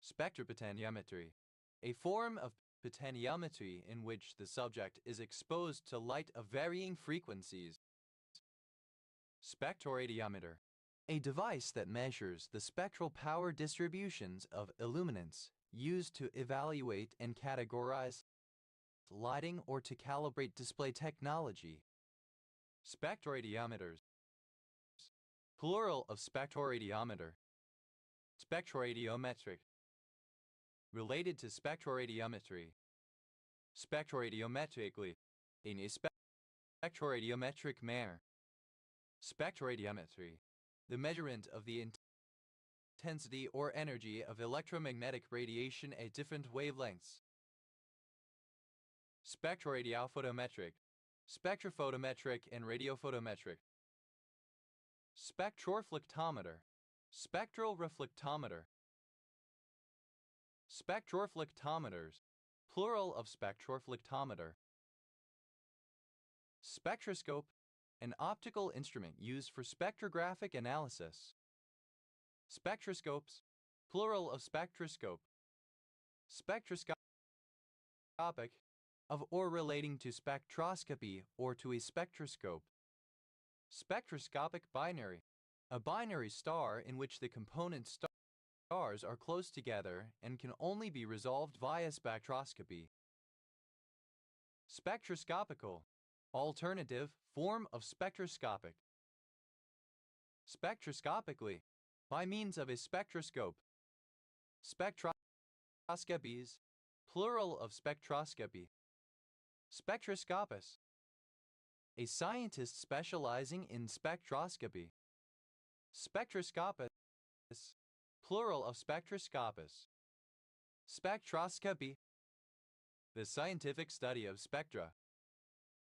Spectropotentiometry. A form of potentiometry in which the subject is exposed to light of varying frequencies. Spectroradiometer. A device that measures the spectral power distributions of illuminants used to evaluate and categorize lighting or to calibrate display technology. Spectroradiometers. Plural of spectroradiometer. Spectroradiometric. Related to spectroradiometry. Spectroradiometrically. In a spectroradiometric manner. Spectroradiometry. The measurement of the intensity or energy of electromagnetic radiation at different wavelengths. Spectroradiometric. Spectrophotometric and radiophotometric. Spectroreflectometer. Spectral reflectometer. Spectroreflectometers. Plural of spectroreflectometer. Spectroscope. An optical instrument used for spectrographic analysis. Spectroscopes. Plural of spectroscope. Spectroscopic. Of or relating to spectroscopy or to a spectroscope. Spectroscopic binary. A binary star in which the component stars are close together and can only be resolved via spectroscopy. Spectroscopical. Alternative form of spectroscopic. Spectroscopically. By means of a spectroscope. Spectroscopies. Plural of spectroscopy. Spectroscopus. a scientist specializing in spectroscopy. Spectroscopist, plural of spectroscopus. Spectroscopy, the scientific study of spectra.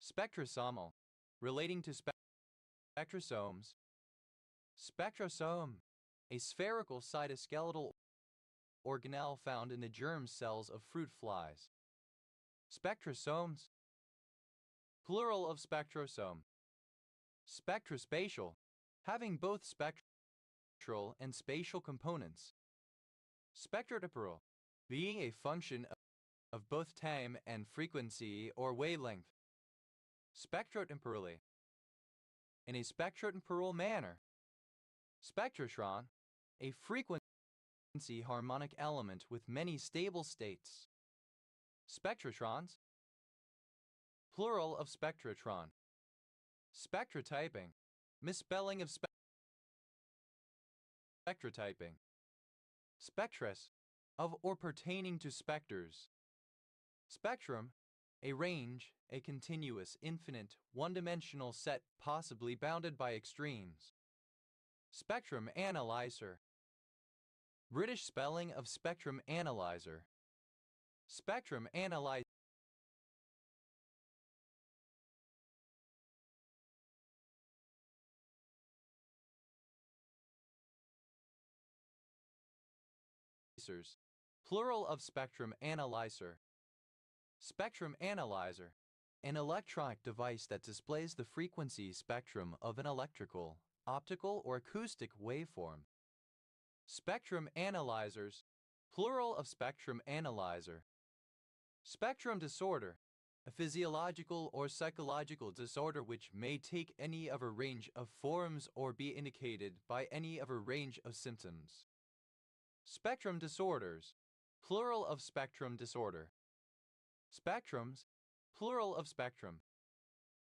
Spectrosomal, relating to spectrosomes. Spectrosome, a spherical cytoskeletal organelle found in the germ cells of fruit flies. Spectrosomes, plural of spectrosome. Spectrospatial, having both spectral and spatial components. Spectrotemporal, being a function of both time and frequency or wavelength. Spectrotemporally, in a spectrotemporal manner. Spectrotron, a frequency harmonic element with many stable states. Spectrotrons, plural of spectrotron. Spectrotyping, misspelling of spectrotyping. Spectrus, of or pertaining to specters. Spectrum, a range, a continuous, infinite, one-dimensional set possibly bounded by extremes. Spectrum analyzer. British spelling of spectrum analyzer. Spectrum analyzer. Plural of spectrum analyzer. Spectrum analyzer, an electronic device that displays the frequency spectrum of an electrical, optical, or acoustic waveform. Spectrum analyzers, plural of spectrum analyzer. Spectrum disorder, a physiological or psychological disorder which may take any of a range of forms or be indicated by any of a range of symptoms. Spectrum disorders, plural of spectrum disorder. Spectrums, plural of spectrum.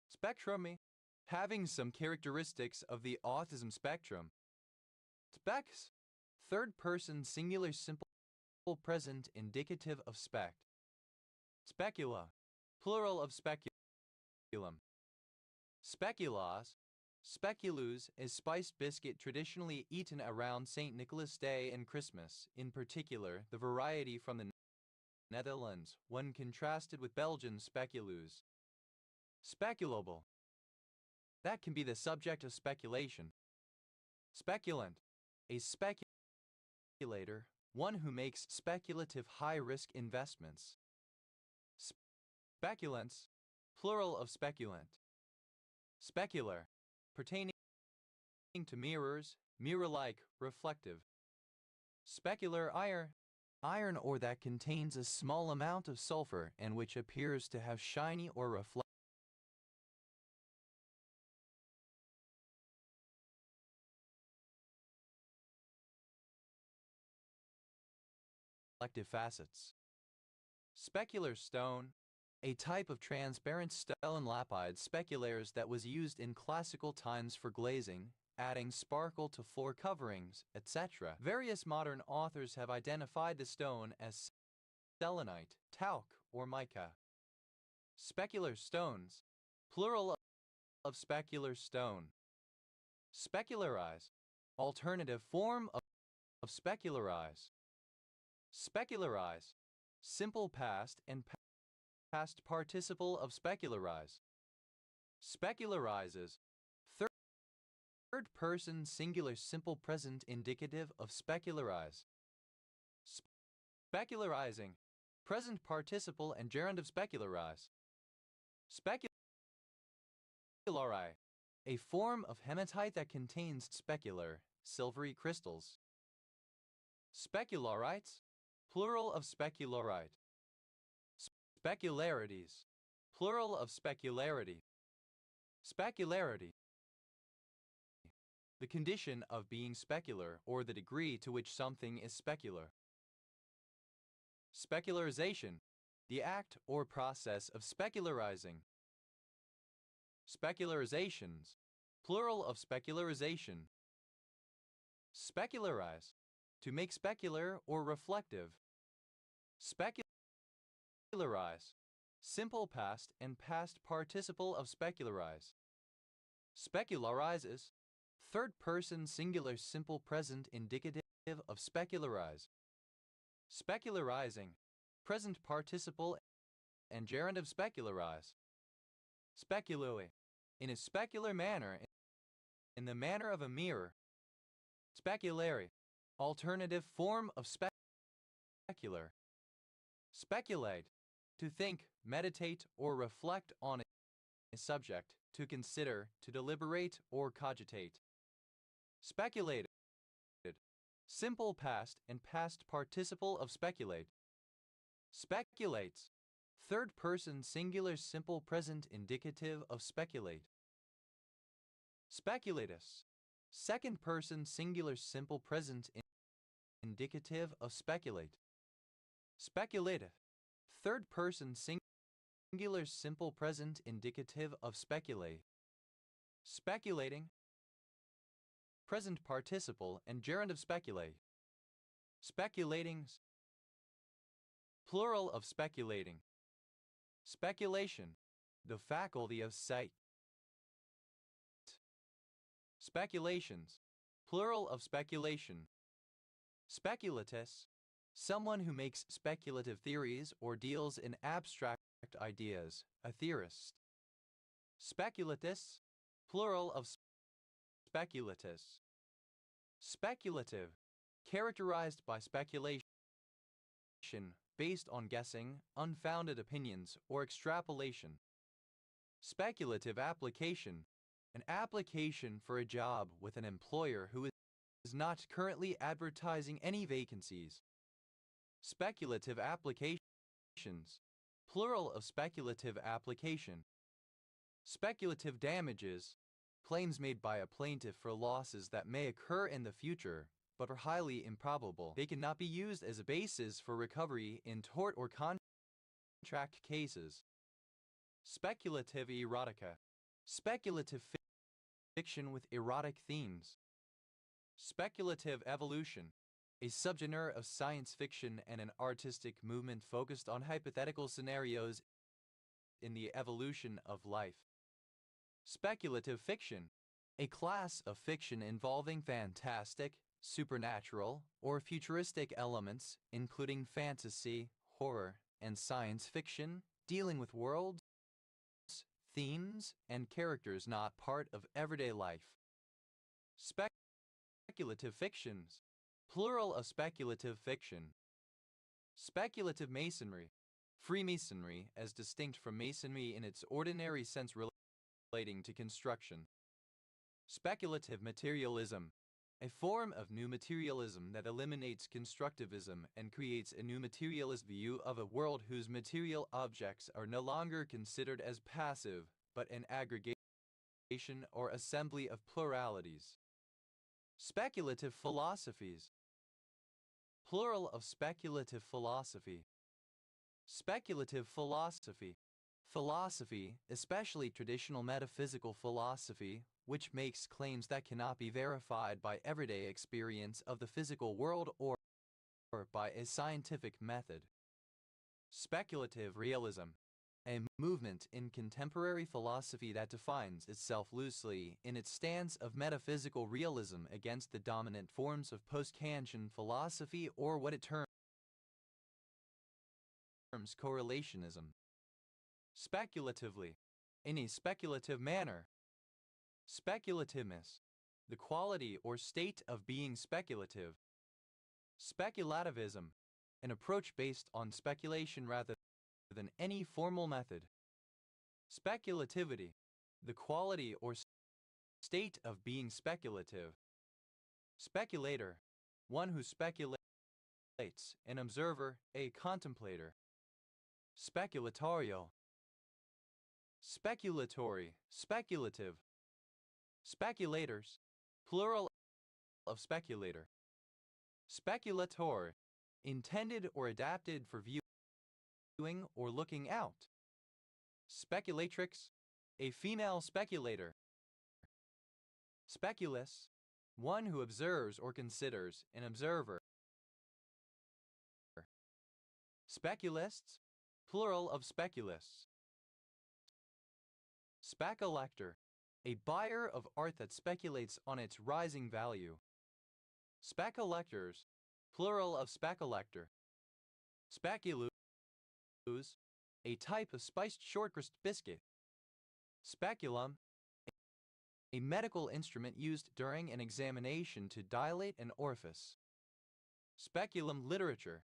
Spectrum, having some characteristics of the autism spectrum. Specs, third person singular simple present indicative of spect. Specula, plural of speculum. Speculas, speculoos is spiced biscuit traditionally eaten around St. Nicholas Day and Christmas, in particular the variety from the Netherlands, when contrasted with Belgian speculoos. Speculable, that can be the subject of speculation. Speculant, a speculator, one who makes speculative high-risk investments. Speculants, plural of speculant. Specular, pertaining to mirrors, mirror-like, reflective. Specular iron ore that contains a small amount of sulfur and which appears to have shiny or reflective facets. Specular stone, a type of transparent stone lapide speculares that was used in classical times for glazing, adding sparkle to floor coverings, etc. Various modern authors have identified the stone as selenite, talc, or mica. Specular stones, plural of specular stone. Specularize, alternative form of specularize. Specularize, simple past and past participle of specularize. Specularizes, third person singular simple present indicative of specularize. Specularizing, present participle and gerund of specularize. Speculari, a form of hematite that contains specular, silvery crystals. Specularites, plural of specularite. Specularities, plural of specularity. Specularity, the condition of being specular or the degree to which something is specular. Specularization, the act or process of specularizing. Specularizations, plural of specularization. Specularize, to make specular or reflective. Specularize, Simple past and past participle of specularize. Specularizes. Third person singular simple present indicative of specularize. Specularizing. Present participle and gerund of specularize. Specului. In a specular manner, in the manner of a mirror. Speculary. Alternative form of specular. Speculate. To think, meditate, or reflect on a subject, to consider, to deliberate, or cogitate. Speculated. Simple past and past participle of speculate. Speculates. Third person singular simple present indicative of speculate. Speculatus. Second person singular simple present indicative of speculate. Speculative. Third person singular simple present indicative of speculate. Speculating. Present participle and gerund of speculate. Speculating. Plural of speculating. Speculation. The faculty of sight. Speculations. Plural of speculation. Speculatus. Someone who makes speculative theories or deals in abstract ideas, a theorist. Speculatus. Plural of speculatus. Speculative. Characterized by speculation, based on guessing, unfounded opinions, or extrapolation. Speculative application. An application for a job with an employer who is not currently advertising any vacancies. Speculative applications. Plural of speculative application. Speculative damages. Claims made by a plaintiff for losses that may occur in the future, but are highly improbable. They cannot be used as a basis for recovery in tort or contract cases. Speculative erotica. Speculative fiction with erotic themes. Speculative evolution. A subgenre of science fiction and an artistic movement focused on hypothetical scenarios in the evolution of life. Speculative fiction. A class of fiction involving fantastic, supernatural, or futuristic elements, including fantasy, horror, and science fiction, dealing with worlds, themes, and characters not part of everyday life. Speculative fictions. Plural of speculative fiction. Speculative masonry. Freemasonry, as distinct from masonry in its ordinary sense relating to construction. Speculative materialism. A form of new materialism that eliminates constructivism and creates a new materialist view of a world whose material objects are no longer considered as passive, but an aggregation or assembly of pluralities. Speculative philosophies. Plural of speculative philosophy. Speculative philosophy. Philosophy, especially traditional metaphysical philosophy, which makes claims that cannot be verified by everyday experience of the physical world or by a scientific method. Speculative realism. A movement in contemporary philosophy that defines itself loosely in its stance of metaphysical realism against the dominant forms of post-Kantian philosophy or what it terms correlationism. Speculatively. In a speculative manner. Speculativeness. The quality or state of being speculative. Speculativism. An approach based on speculation rather than any formal method. Speculativity. The quality or state of being speculative. Speculator. One who speculates. An observer, a contemplator. Speculatorio. Speculatory, speculative. Speculators. Plural of speculator. Speculator. Intended or adapted for viewing or looking out. Speculatrix. A female speculator. Speculus. One who observes or considers, an observer. Speculists. plural of speculists. Speculector, a buyer of art that speculates on its rising value. Speculectors, plural of speculector. Speculoos, a type of spiced shortcrust biscuit. Speculum, a medical instrument used during an examination to dilate an orifice. Speculum literature,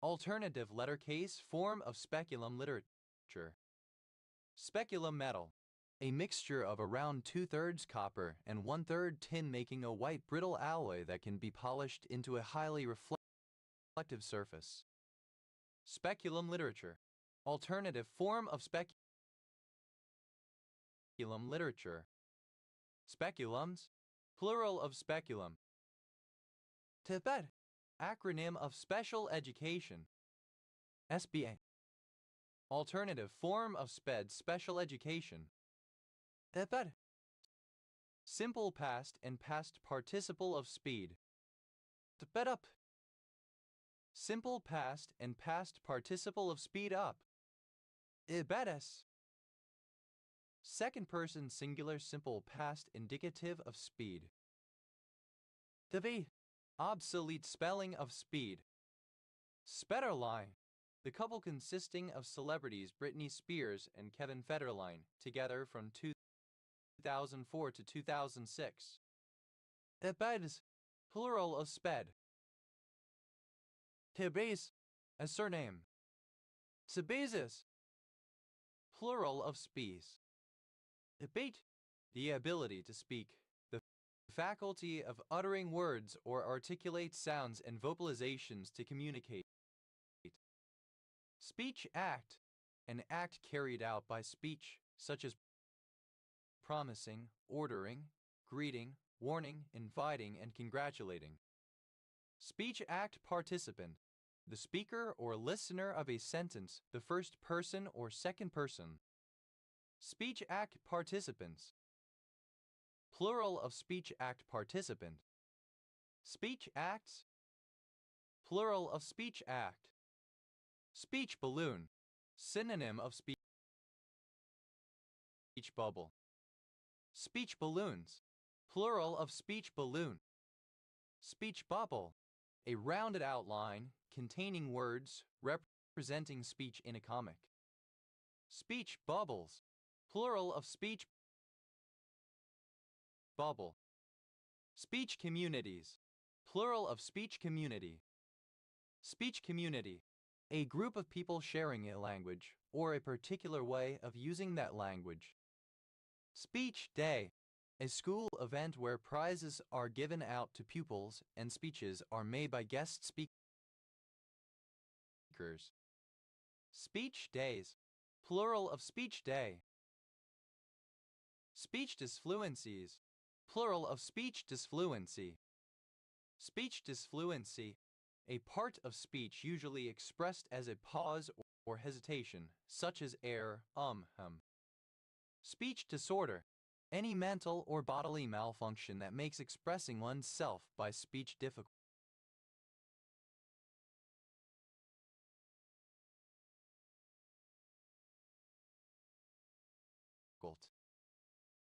alternative lettercase form of speculum literature. Speculum metal, a mixture of around 2/3 copper and 1/3 tin, making a white brittle alloy that can be polished into a highly reflective surface. Speculum literature, alternative form of speculum literature. Speculums, plural of speculum. Tibet, acronym of special education. SBA, alternative form of SPED, special education. Tibet, simple past and past participle of speed. Tibet up, simple past and past participle of speed up. Ibedes, second person singular simple past indicative of speed. Tv, obsolete spelling of speed. Spederline, the couple consisting of celebrities Britney Spears and Kevin Federline, together from 2004 to 2006. Ibedes, plural of sped. Tibes, a surname. Tibesis, plural of spees. Debate, the ability to speak, the faculty of uttering words or articulate sounds and vocalizations to communicate. Speech act, an act carried out by speech, such as promising, ordering, greeting, warning, inviting, and congratulating. Speech act participant, the speaker or listener of a sentence, the first person or second person. Speech act participants, plural of speech act participant. Speech acts, plural of speech act. Speech balloon, synonym of speech bubble. Speech balloons, plural of speech balloon. Speech bubble, a rounded outline containing words representing speech in a comic. Speech bubbles, plural of speech bubble. Speech communities, plural of speech community. Speech community, a group of people sharing a language or a particular way of using that language. Speech day, a school event where prizes are given out to pupils and speeches are made by guest speakers. Speech days, plural of speech day. Speech disfluencies, plural of speech disfluency. Speech disfluency, a part of speech usually expressed as a pause or hesitation, such as hum. Speech disorder, any mental or bodily malfunction that makes expressing oneself by speech difficult.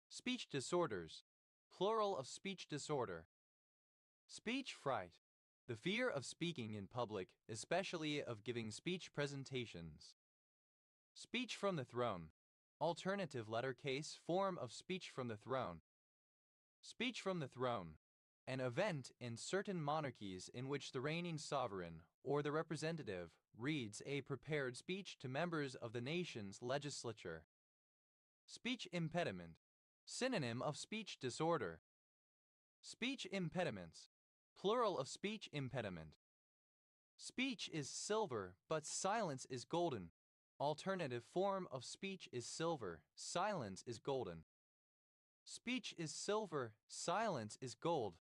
Speech disorders, plural of speech disorder. Speech fright, the fear of speaking in public, especially of giving speech presentations. Speech from the throne, alternative lettercase form of speech from the throne. Speech from the throne, an event in certain monarchies in which the reigning sovereign or the representative reads a prepared speech to members of the nation's legislature. Speech impediment, synonym of speech disorder. Speech impediments, plural of speech impediment. Speech is silver, but silence is golden. Alternative form of speech is silver, silence is golden. Speech is silver, silence is gold.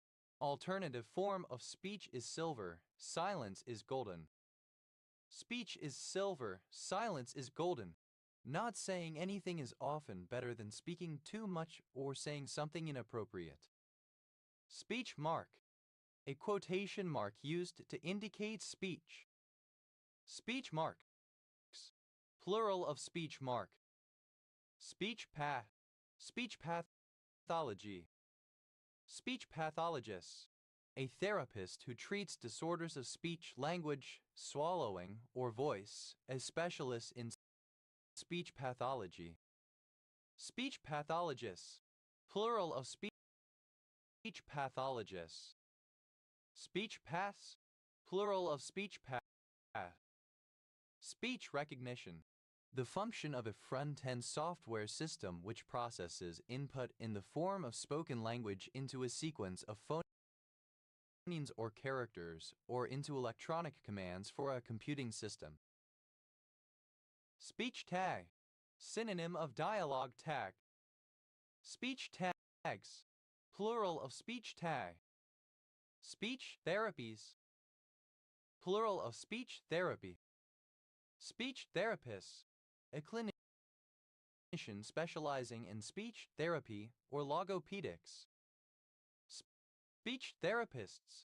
Alternative form of speech is silver, silence is golden. Speech is silver, silence is golden. Not saying anything is often better than speaking too much or saying something inappropriate. Speech mark, a quotation mark used to indicate speech. Speech marks, plural of speech mark. Speech pathology. Speech pathologists, a therapist who treats disorders of speech, language, swallowing, or voice, as specialists in speech pathology. Speech pathologists, plural of speech pathologists. Speech paths, plural of speech path. Speech recognition, the function of a front-end software system which processes input in the form of spoken language into a sequence of phonemes or characters, or into electronic commands for a computing system. Speech tag, synonym of dialogue tag. Speech tags, plural of speech tag. Speech therapies, plural of speech therapy. Speech therapists, a clinician specializing in speech therapy or logopedics. Speech therapists,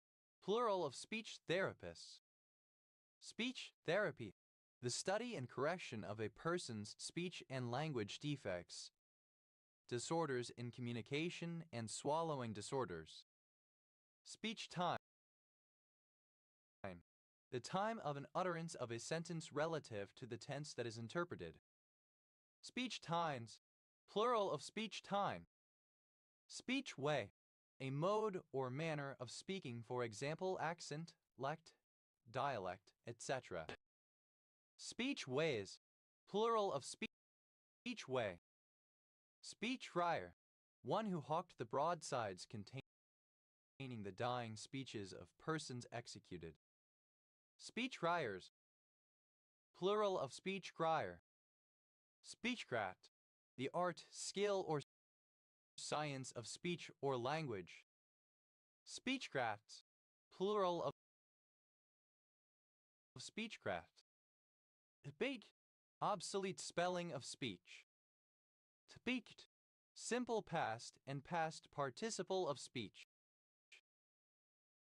plural of speech therapists. Speech therapy, the study and correction of a person's speech and language defects, disorders in communication and swallowing disorders. Speech time, the time of an utterance of a sentence relative to the tense that is interpreted. Speech times, plural of speech time. Speech way, a mode or manner of speaking, for example, accent, lect, dialect, etc. Speech ways, plural of speech way. Speech friar, one who hawked the broadsides containing the dying speeches of persons executed. Speech criers, plural of speech crier. Speechcraft, the art, skill, or science of speech or language. Speechcrafts, plural of speechcraft. Debate, obsolete spelling of speech. Speakt, simple past and past participle of speech.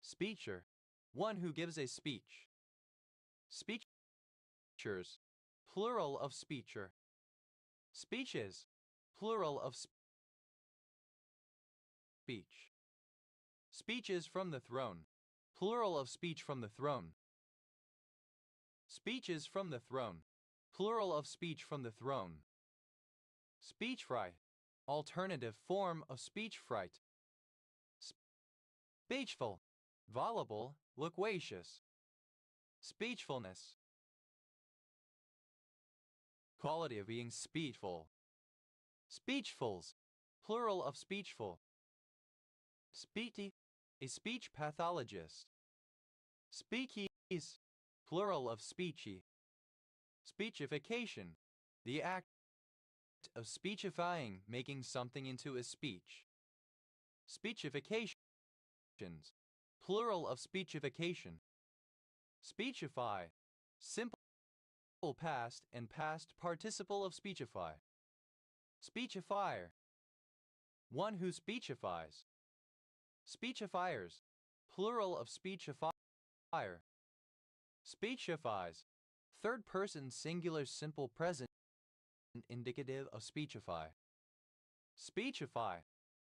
Speecher, one who gives a speech. Speechers, plural of speecher. Speeches, plural of speech. Speeches from the throne, plural of speech from the throne. Speeches from the throne, plural of speech from the throne. Speech fright, alternative form of speech fright. Speechful, voluble, loquacious. Speechfulness, quality of being speechful. Speechfuls, plural of speechful. Speety, a speech pathologist. Speakies, plural of speechy. Speechification, the act of speechifying, making something into a speech. Speechifications, plural of speechification. Speechify, simple past and past participle of speechify. Speechifier, one who speechifies. Speechifiers, plural of speechifier. Speechifies, third person singular simple present indicative of speechify. Speechify,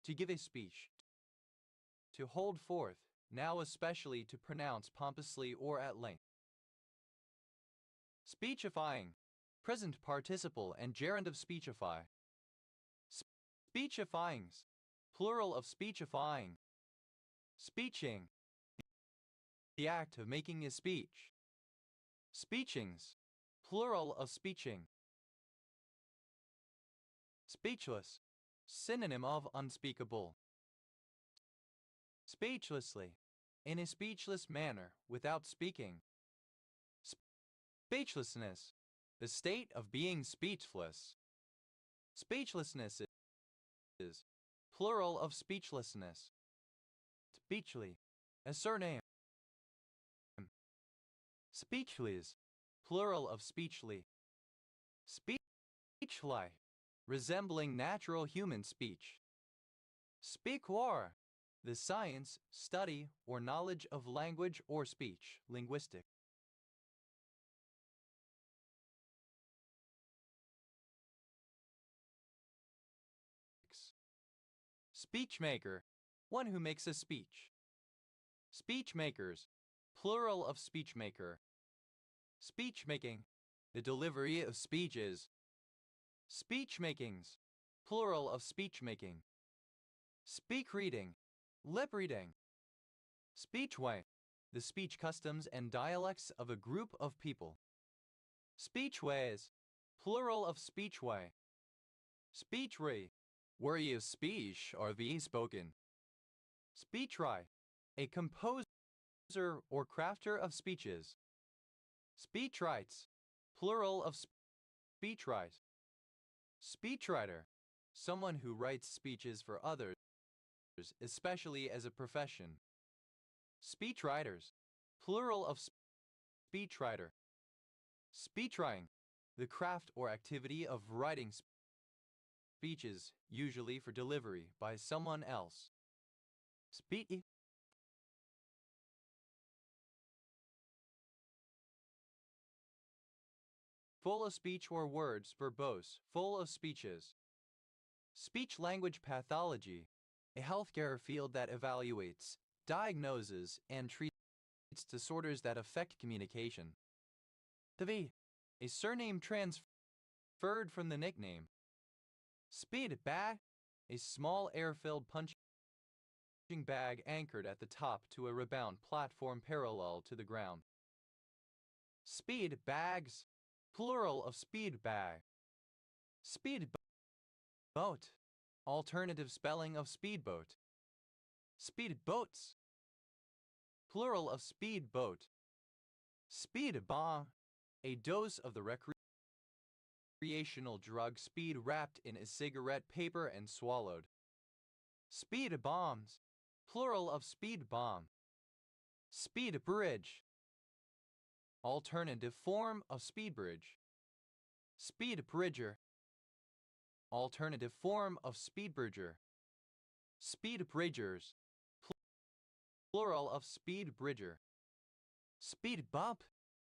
to give a speech. To hold forth, now especially to pronounce pompously or at length. Speechifying, present participle and gerund of speechify. Speechifyings, plural of speechifying. Speeching, the act of making a speech. Speechings, plural of speeching. Speechless, synonym of unspeakable. Speechlessly, in a speechless manner, without speaking. Speechlessness, the state of being speechless. Speechlessness is, plural of speechlessness. Speechly, a surname. Speechlies, plural of speechly. Speechly, resembling natural human speech. Speakwar, the science, study, or knowledge of language or speech, linguistic. Speechmaker, one who makes a speech. Speechmakers, plural of speechmaker. Speechmaking, the delivery of speeches. Speechmakings, plural of speechmaking. Speak reading, lip reading. Speechway, the speech customs and dialects of a group of people. Speechways, plural of speechway. Speechry, worry of speech or the spoken. Speechwrite, a composer or crafter of speeches. Speechwrites, plural of speechwrite. Speechwriter, someone who writes speeches for others, especially as a profession. Speechwriters, plural of speechwriter. Speechwriting, the craft or activity of writing speeches, usually for delivery by someone else. Speech. Full of speech or words, verbose, full of speeches. Speech-language pathology, a healthcare field that evaluates, diagnoses, and treats disorders that affect communication. The V, a surname transferred from the nickname. Speed bag, a small air-filled punching bag anchored at the top to a rebound platform parallel to the ground. Speed bags, plural of speed bag. Speed boat, alternative spelling of speedboat. Speed boats, plural of speed boat. Speed bomb, a dose of the recreational drug speed wrapped in a cigarette paper and swallowed. Speed bombs, plural of speed bomb. Speed bridge, alternative form of speed bridge. Speed bridger, alternative form of speed bridger. Speed bridgers, plural of speed bridger. Speed bump,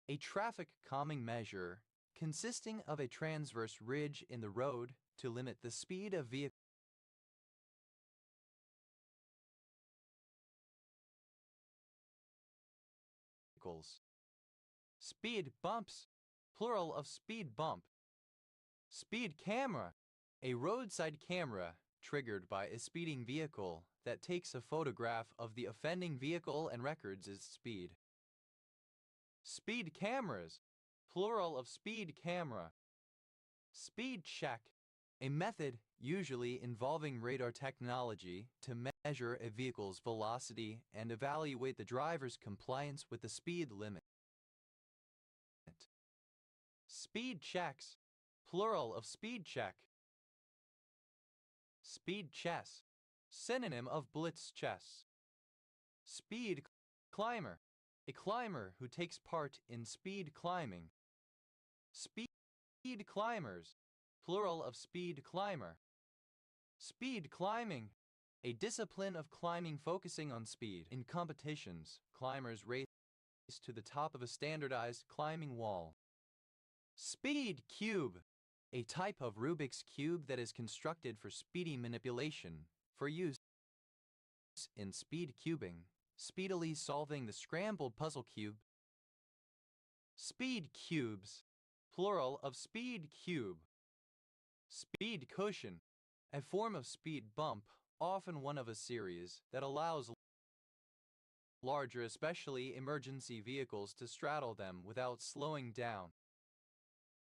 a traffic calming measure consisting of a transverse ridge in the road to limit the speed of vehicles. Speed bumps, plural of speed bump. Speed camera, a roadside camera triggered by a speeding vehicle that takes a photograph of the offending vehicle and records its speed. Speed cameras, plural of speed camera. Speed check, a method usually involving radar technology to measure a vehicle's velocity and evaluate the driver's compliance with the speed limit. Speed checks, plural of speed check. Speed chess, synonym of blitz chess. Speed climber, a climber who takes part in speed climbing. Speed climbers, plural of speed climber. Speed climbing, a discipline of climbing focusing on speed. In competitions, climbers race to the top of a standardized climbing wall. Speed cube, a type of Rubik's Cube that is constructed for speedy manipulation, for use in speed cubing, speedily solving the scrambled puzzle cube. Speed cubes, plural of speed cube. Speed cushion, a form of speed bump, often one of a series, that allows larger, especially emergency vehicles to straddle them without slowing down.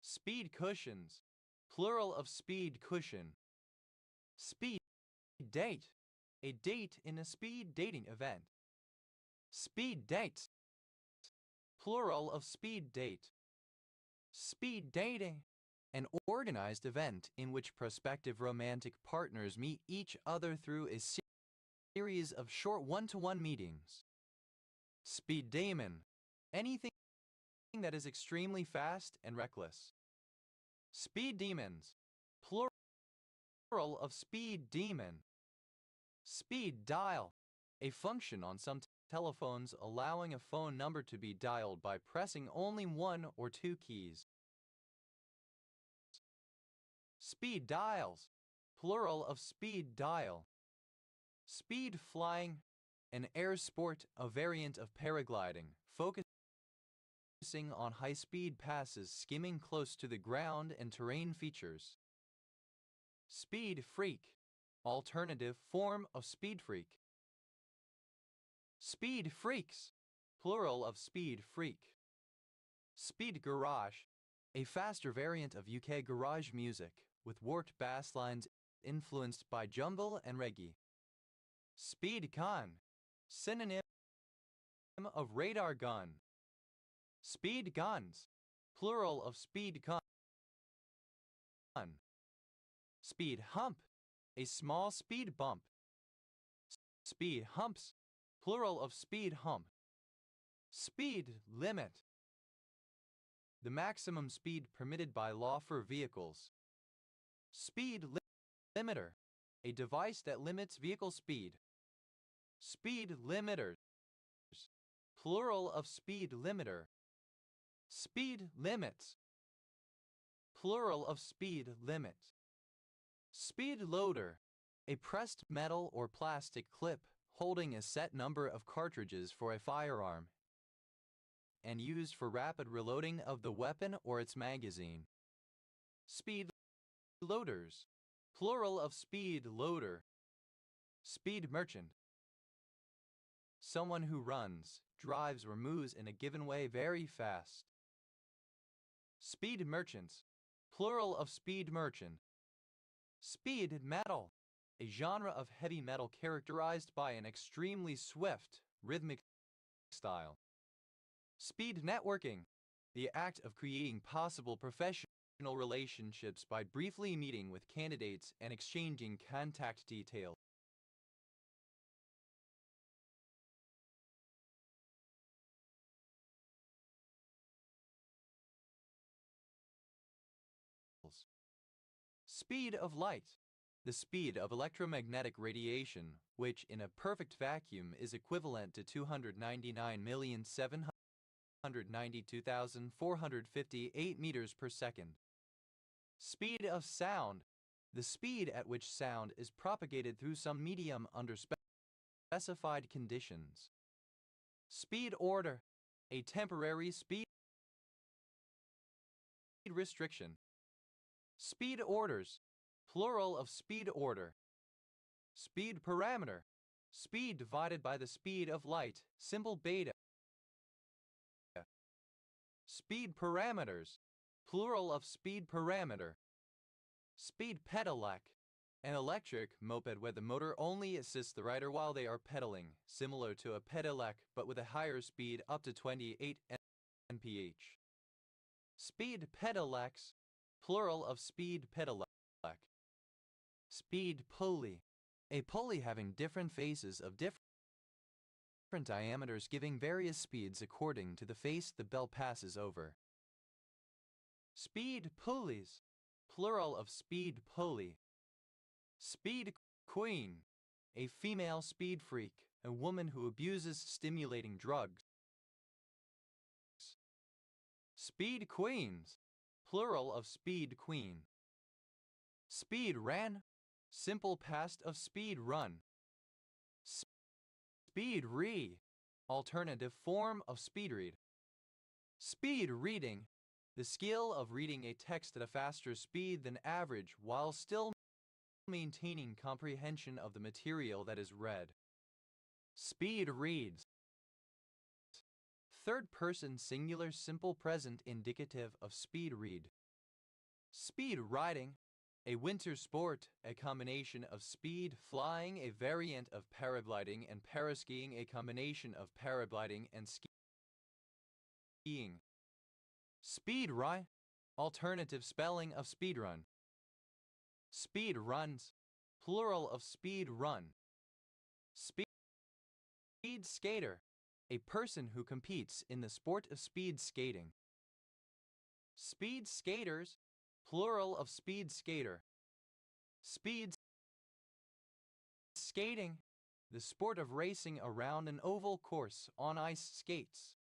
Speed cushions, plural of speed cushion. Speed date, a date in a speed dating event. Speed dates, plural of speed date. Speed dating, an organized event in which prospective romantic partners meet each other through a series of short one-to-one meetings. Speed demon, anything that is extremely fast and reckless. Speed demons, plural of speed demon. Speed dial, a function on some telephones allowing a phone number to be dialed by pressing only one or two keys. Speed dials, plural of speed dial. Speed flying, an air sport, a variant of paragliding, focusing on high-speed passes skimming close to the ground and terrain features. Speed freak, alternative form of speed freak. Speed freaks, plural of speed freak. Speed garage, a faster variant of UK garage music with warped bass lines influenced by jungle and reggae. Speed con, synonym of radar gun. Speed guns, plural of speed gun. Speed hump, a small speed bump. Speed humps, plural of speed hump. Speed limit, the maximum speed permitted by law for vehicles. Speed limiter, a device that limits vehicle speed. Speed limiters, plural of speed limiter. Speed limits, plural of speed limit. Speed loader, a pressed metal or plastic clip holding a set number of cartridges for a firearm and used for rapid reloading of the weapon or its magazine. Speed loaders, plural of speed loader. Speed merchant, someone who runs, drives, or moves in a given way very fast. Speed merchants, plural of speed merchant. Speed metal, a genre of heavy metal characterized by an extremely swift, rhythmic style. Speed networking, the act of creating possible professional relationships by briefly meeting with candidates and exchanging contact details. Speed of light, the speed of electromagnetic radiation, which in a perfect vacuum is equivalent to 299,792,458 meters per second. Speed of sound, the speed at which sound is propagated through some medium under specified conditions. Speed order, a temporary speed restriction. Speed orders, plural of speed order. Speed parameter, speed divided by the speed of light, symbol beta. Speed parameters, plural of speed parameter. Speed pedelec, an electric moped where the motor only assists the rider while they are pedaling, similar to a pedelec but with a higher speed up to 28 mph. Speed pedelecs, plural of speed pedelec. Speed pulley, a pulley having different faces of different diameters giving various speeds according to the face the bell passes over. Speed pulleys, plural of speed pulley. Speed queen, a female speed freak, a woman who abuses stimulating drugs. Speed queens, plural of speed queen. Speed ran, simple past of speed run. Speed re, alternative form of speed read. Speed reading, the skill of reading a text at a faster speed than average while still maintaining comprehension of the material that is read. Speed reads. Third person singular simple present indicative of speed read. Speed riding, a winter sport, a combination of speed flying, a variant of paragliding, and paraskiing, a combination of paragliding and skiing. Speed run, alternative spelling of speedrun. Speed runs, plural of speed run. Speed skater, a person who competes in the sport of speed skating. Speed skaters, plural of speed skater. Speed skating, the sport of racing around an oval course on ice skates.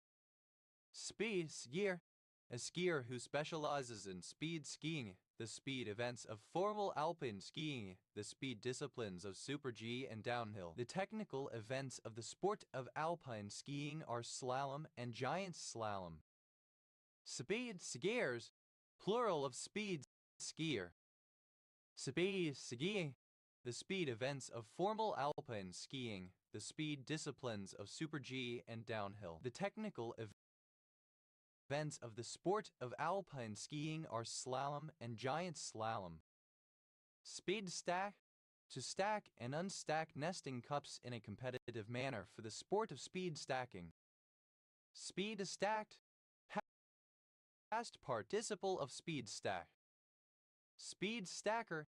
Speed skier, a skier who specializes in speed skiing, the speed events of formal alpine skiing, the speed disciplines of Super G and downhill. The technical events of the sport of alpine skiing are slalom and giant slalom. Speed skiers, plural of speed skier. Speed skiing, the speed events of formal alpine skiing, the speed disciplines of Super G and downhill. The technical events of the sport of alpine skiing are slalom and giant slalom. Speed stack, to stack and unstack nesting cups in a competitive manner for the sport of speed stacking. Speed stacked, past participle of speed stack. Speed stacker,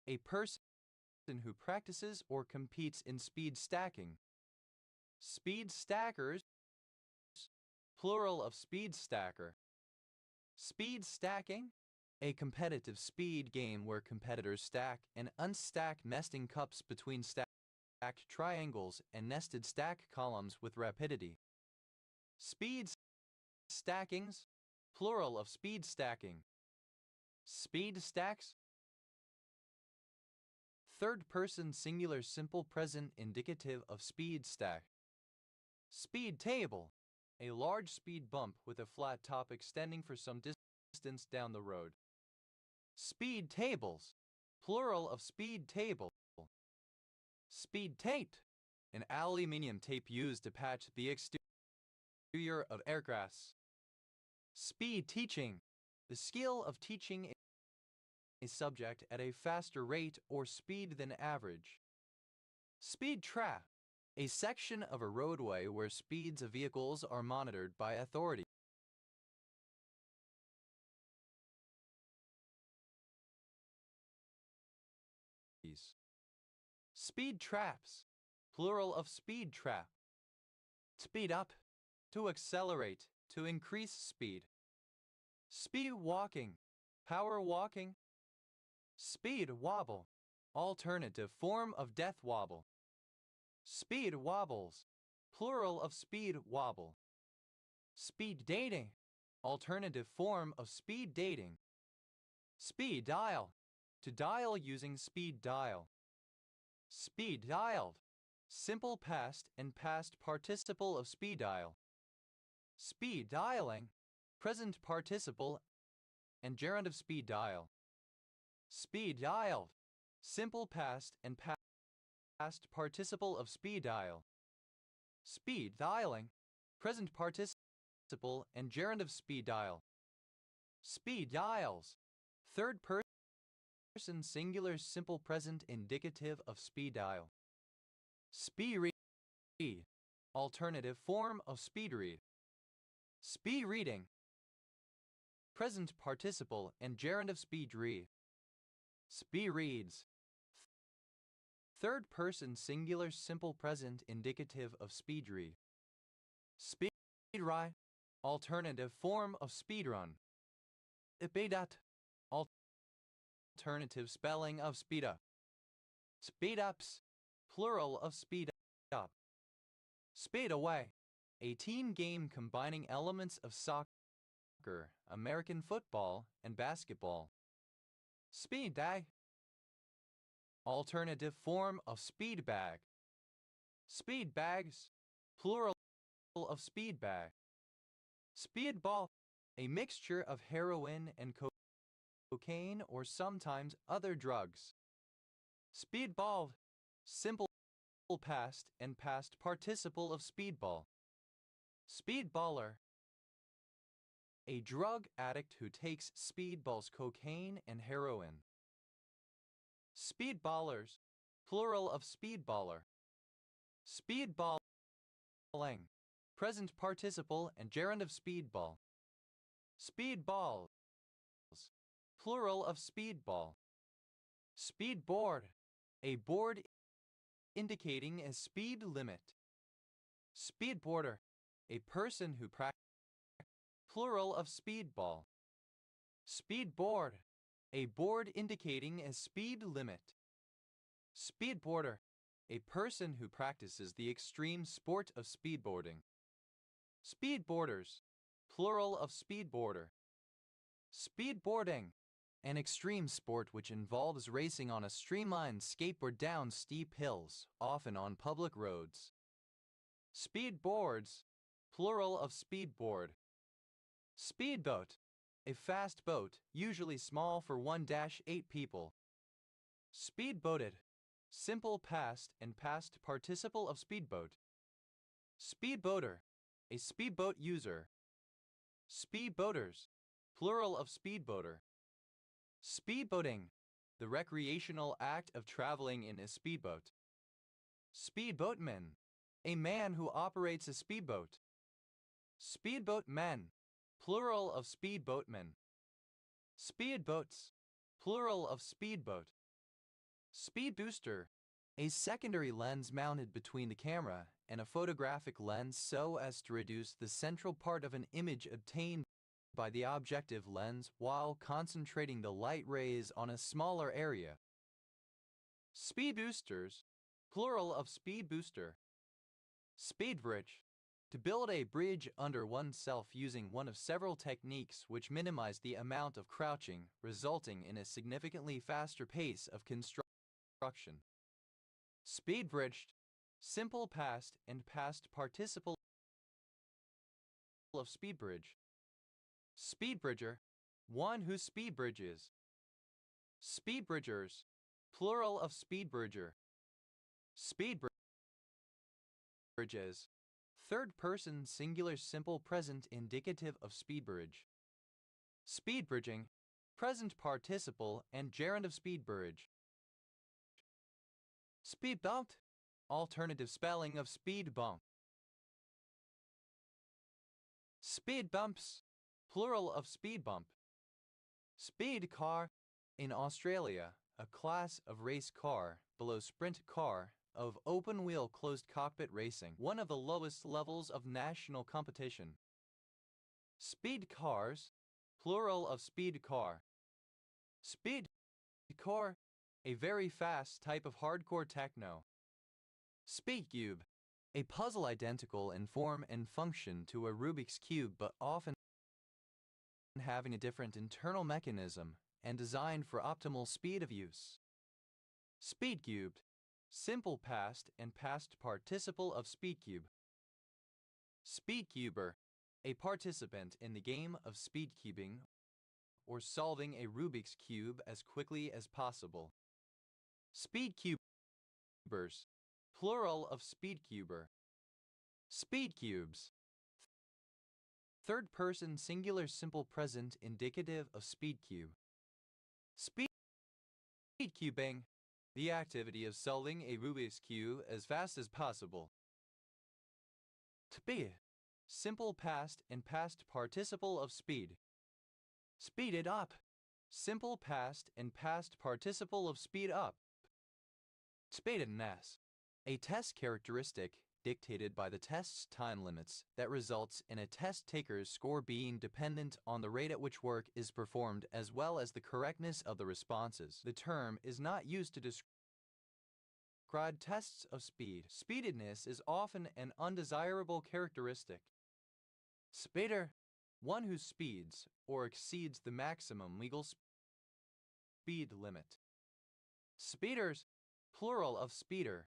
a person who practices or competes in speed stacking. Speed stackers, plural of speed stacker. Speed stacking, a competitive speed game where competitors stack and unstack nesting cups between stacked triangles and nested stack columns with rapidity. Speed stackings, plural of speed stacking. Speed stacks, third person singular simple present indicative of speed stack. Speed table, a large speed bump with a flat top extending for some distance down the road. Speed tables, plural of speed table. Speed tape, an aluminium tape used to patch the exterior of aircrafts. Speed teaching, the skill of teaching a subject at a faster rate or speed than average. Speed trap, a section of a roadway where speeds of vehicles are monitored by authorities. Speed traps, plural of speed trap. Speed up, to accelerate, to increase speed. Speed walking, power walking. Speed wobble, alternative form of death wobble. Speed wobbles, plural of speed wobble. Speed dating, alternative form of speed dating. Speed dial, to dial using speed dial. Speed dialed, simple past and past participle of speed dial. Speed dialing, present participle and gerund of speed dial. Speed dialed, simple past and past participle of speed dial. Speed dialing, present participle and gerund of speed dial. Speed dials, third person singular simple present indicative of speed dial. Speed read, alternative form of speed read. Speed reading, present participle and gerund of speed read. Speed reads, third person singular simple present indicative of speed read. Speed ride, alternative form of speed run. Ipedat, alternative spelling of speed up. Speed ups, plural of speed up. Speed away, a team game combining elements of soccer, American football, and basketball. Speed bag, alternative form of speed bag. Speed bags, plural of speed bag. Speedball, a mixture of heroin and cocaine or sometimes other drugs. Speedball, simple past and past participle of speedball. Speedballer, a drug addict who takes speedballs, cocaine and heroin. Speedballers, plural of speedballer. Speedballing, present participle and gerund of speedball. Speedballs, plural of speedball. Speedboard, a board indicating a speed limit. Speedboarder, a person who practices, plural of speedball. Speedboard, a board indicating a speed limit. Speedboarder, a person who practices the extreme sport of speedboarding. Speedboarders, plural of speedboarder. Speedboarding, an extreme sport which involves racing on a streamlined skateboard down steep hills, often on public roads. Speedboards, plural of speedboard. Speedboat, a fast boat, usually small for 1-8 people. Speedboated, simple past and past participle of speedboat. Speedboater, a speedboat user. Speedboaters, plural of speedboater. Speedboating, the recreational act of traveling in a speedboat. Speedboatman, a man who operates a speedboat. Speedboatmen, plural of speedboatmen. Speedboats, plural of speedboat. Speed booster, a secondary lens mounted between the camera and a photographic lens so as to reduce the central part of an image obtained by the objective lens while concentrating the light rays on a smaller area. Speed boosters, plural of speed booster. Speed bridge, to build a bridge under oneself using one of several techniques which minimize the amount of crouching, resulting in a significantly faster pace of construction. Speed bridged, simple past and past participle of speed bridge. Speed bridger, one who speed bridges. Speed bridgers, plural of speed bridger. Speed bridges, third person singular simple present indicative of speed bridge. Speed bridging, present participle and gerund of speed bridge. Speed bumped, alternative spelling of speed bump. Speed bumps, plural of speed bump. Speed car, in Australia, a class of race car, below sprint car, of open-wheel closed cockpit racing, one of the lowest levels of national competition. Speed cars, plural of speed car. Speed core, a very fast type of hardcore techno. Speedcube, a puzzle identical in form and function to a Rubik's Cube but often having a different internal mechanism and designed for optimal speed of use. Speedcubed, simple past and past participle of speedcube. Speedcuber, a participant in the game of speedcubing or solving a Rubik's Cube as quickly as possible. Speedcubers, plural of speedcuber. Speedcubes, third person singular simple present indicative of speedcube. Speedcubing, the activity of solving a Rubik's Cube as fast as possible. To be, simple past and past participle of speed. Speed it up, simple past and past participle of speed up. Speededness, a test characteristic dictated by the test's time limits that results in a test taker's score being dependent on the rate at which work is performed as well as the correctness of the responses. The term is not used to describe tests of speed. Speededness is often an undesirable characteristic. Speeder, one who speeds or exceeds the maximum legal speed limit. Speeders, plural of speeder.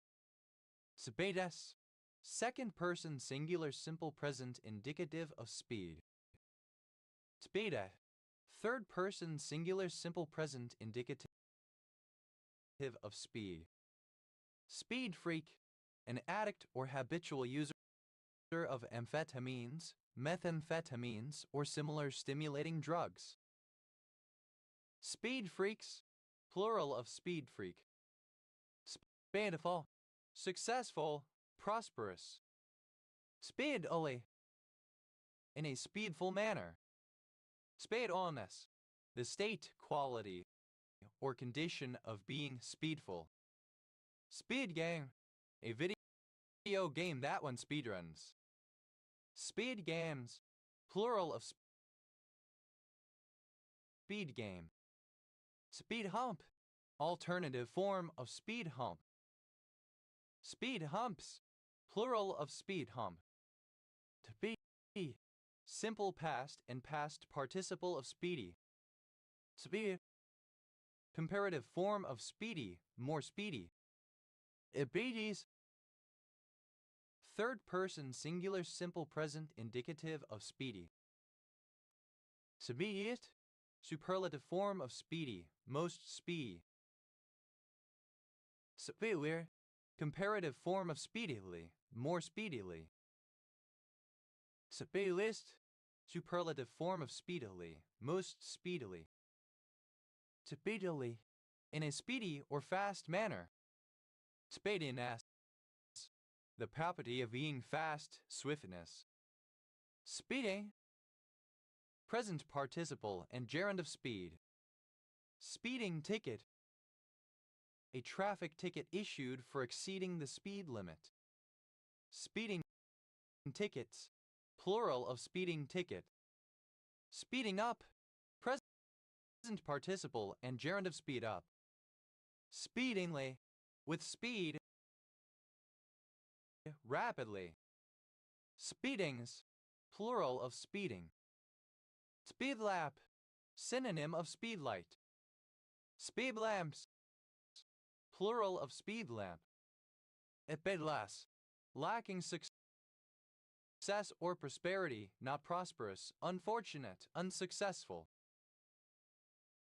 Speedes, second person singular simple present indicative of speed. Speede, third person singular simple present indicative of speed. Speed freak, an addict or habitual user of amphetamines, methamphetamines, or similar stimulating drugs. Speed freaks, plural of speed freak. Speedful, successful, prosperous. Speedily, in a speedful manner. Speedoness, the state, quality, or condition of being speedful. Speed game, a video game that one speedruns. Speed games, plural of speed game. Speed hump, alternative form of speed hump. Speed humps, plural of speed hump. To be, simple past and past participle of speedy. Speed, comparative form of speedy, more speedy. Speedies. Third person singular simple present indicative of speedy. Speediest, superlative form of speedy, most speedy. Superior, comparative form of speedily, more speedily. Speediest, superlative form of speedily, most speedily. Speedily, in a speedy or fast manner. Speediness, the property of being fast, swiftness. Speeding, present participle and gerund of speed. Speeding ticket, a traffic ticket issued for exceeding the speed limit. Speeding tickets, plural of speeding ticket. Speeding up, present participle and gerund of speed up. Speedingly, with speed, rapidly. Speedings, plural of speeding. Speed lap, synonym of speed light. Speed lamps, plural of speed lamp. Epidlas, lacking success or prosperity, not prosperous, unfortunate, unsuccessful.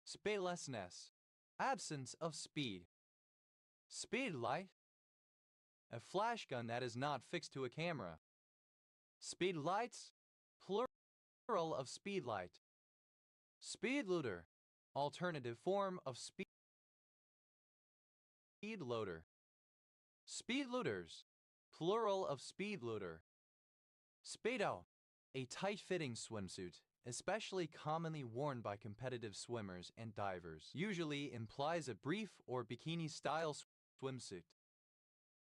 Speedlessness, absence of speed. Speed light, a flash gun that is not fixed to a camera. Speed lights, plural of speed light. Speed looter, alternative form of speed loader. Speed looters, plural of speed looter. Speedo, a tight-fitting swimsuit, especially commonly worn by competitive swimmers and divers, usually implies a brief or bikini-style swimsuit.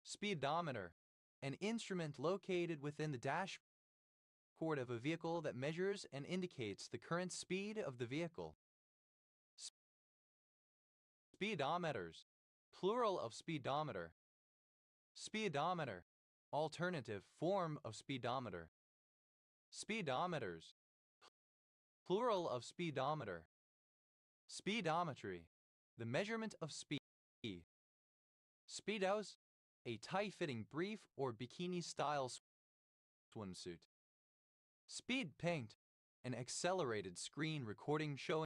Speedometer, an instrument located within the dashboard of a vehicle that measures and indicates the current speed of the vehicle. Speedometers, plural of speedometer. Speedometer, alternative form of speedometer. Speedometers, plural of speedometer. Speedometry, the measurement of speed. Speedos, a tight-fitting brief or bikini-style swimsuit. Speed paint, an accelerated screen recording showing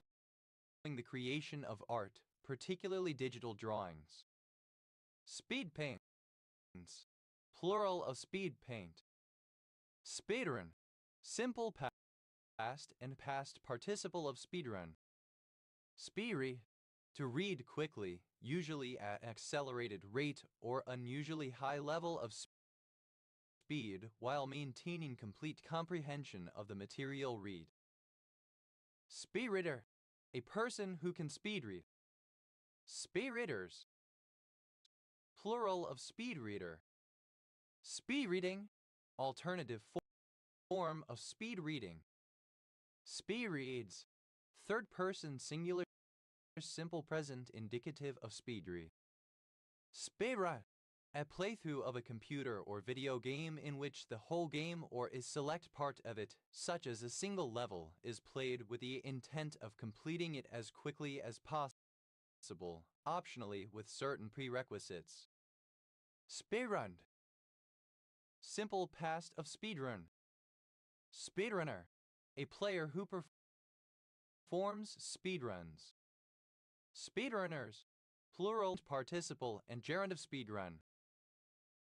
the creation of art, particularly digital drawings. Speed paints, plural of speed paint. Speedrun, simple past and past participle of speedrun. Speedy, to read quickly, usually at accelerated rate or unusually high level of speed while maintaining complete comprehension of the material read. Speedreader, a person who can speed read. Speedreaders, plural of speed reader. Speed reading, alternative form of speed reading. Speed reads, third person singular simple present indicative of speed read. Speedrun, a playthrough of a computer or video game in which the whole game or a select part of it, such as a single level, is played with the intent of completing it as quickly as possible, optionally with certain prerequisites. Speedrun, simple past of speedrun. Speedrunner, a player who performs speedruns. Speedrunners, plural participle and gerund of speedrun.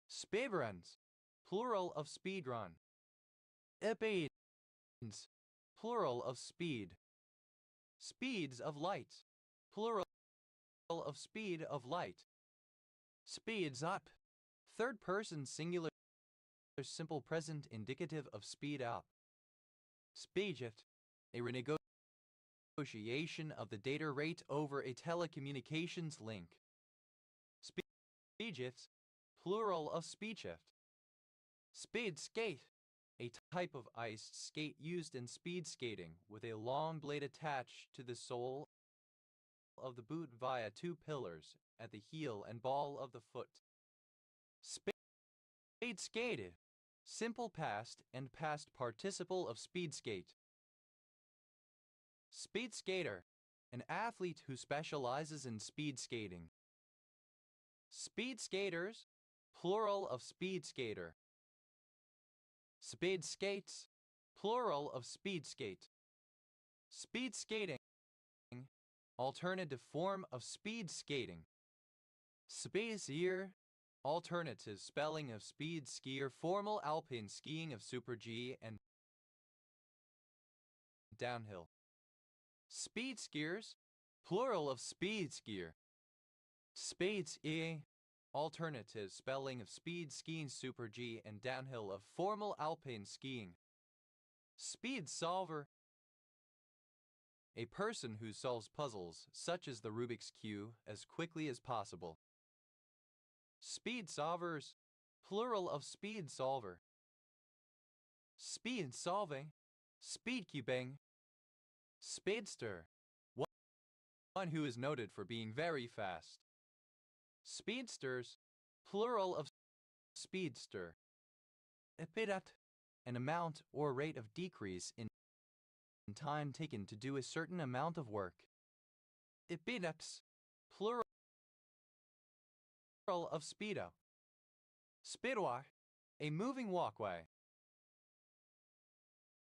Speedruns, plural of speedrun. Speeds, plural of speed. Speeds of light, plural of speed of light. Speeds up, third person singular simple present indicative of speed up. Speedshift, a renegotiation of the data rate over a telecommunications link. Speedshifts, plural of speedshift. Speed skate, a type of iced skate used in speed skating with a long blade attached to the sole of the boot via two pillars at the heel and ball of the foot. Speed skated, simple past and past participle of speed skate. Speed skater, an athlete who specializes in speed skating. Speed skaters, plural of speed skater. Speed skates, plural of speed skate. Speed skating, alternative form of speed skating. Speed skier, alternative spelling of speed skier, formal alpine skiing of Super G and downhill. Speed skiers, plural of speed skier. Speed skiing, alternative spelling of speed skiing Super G and downhill of formal alpine skiing. Speed solver, a person who solves puzzles such as the Rubik's Cube as quickly as possible. Speed solvers, plural of speed solver. Speed solving, speed cubing. Speedster, one who is noted for being very fast. Speedsters, plural of speedster. Epidat, an amount or rate of decrease in time taken to do a certain amount of work. Epidats, plural of speedo. Speedwalk, a moving walkway.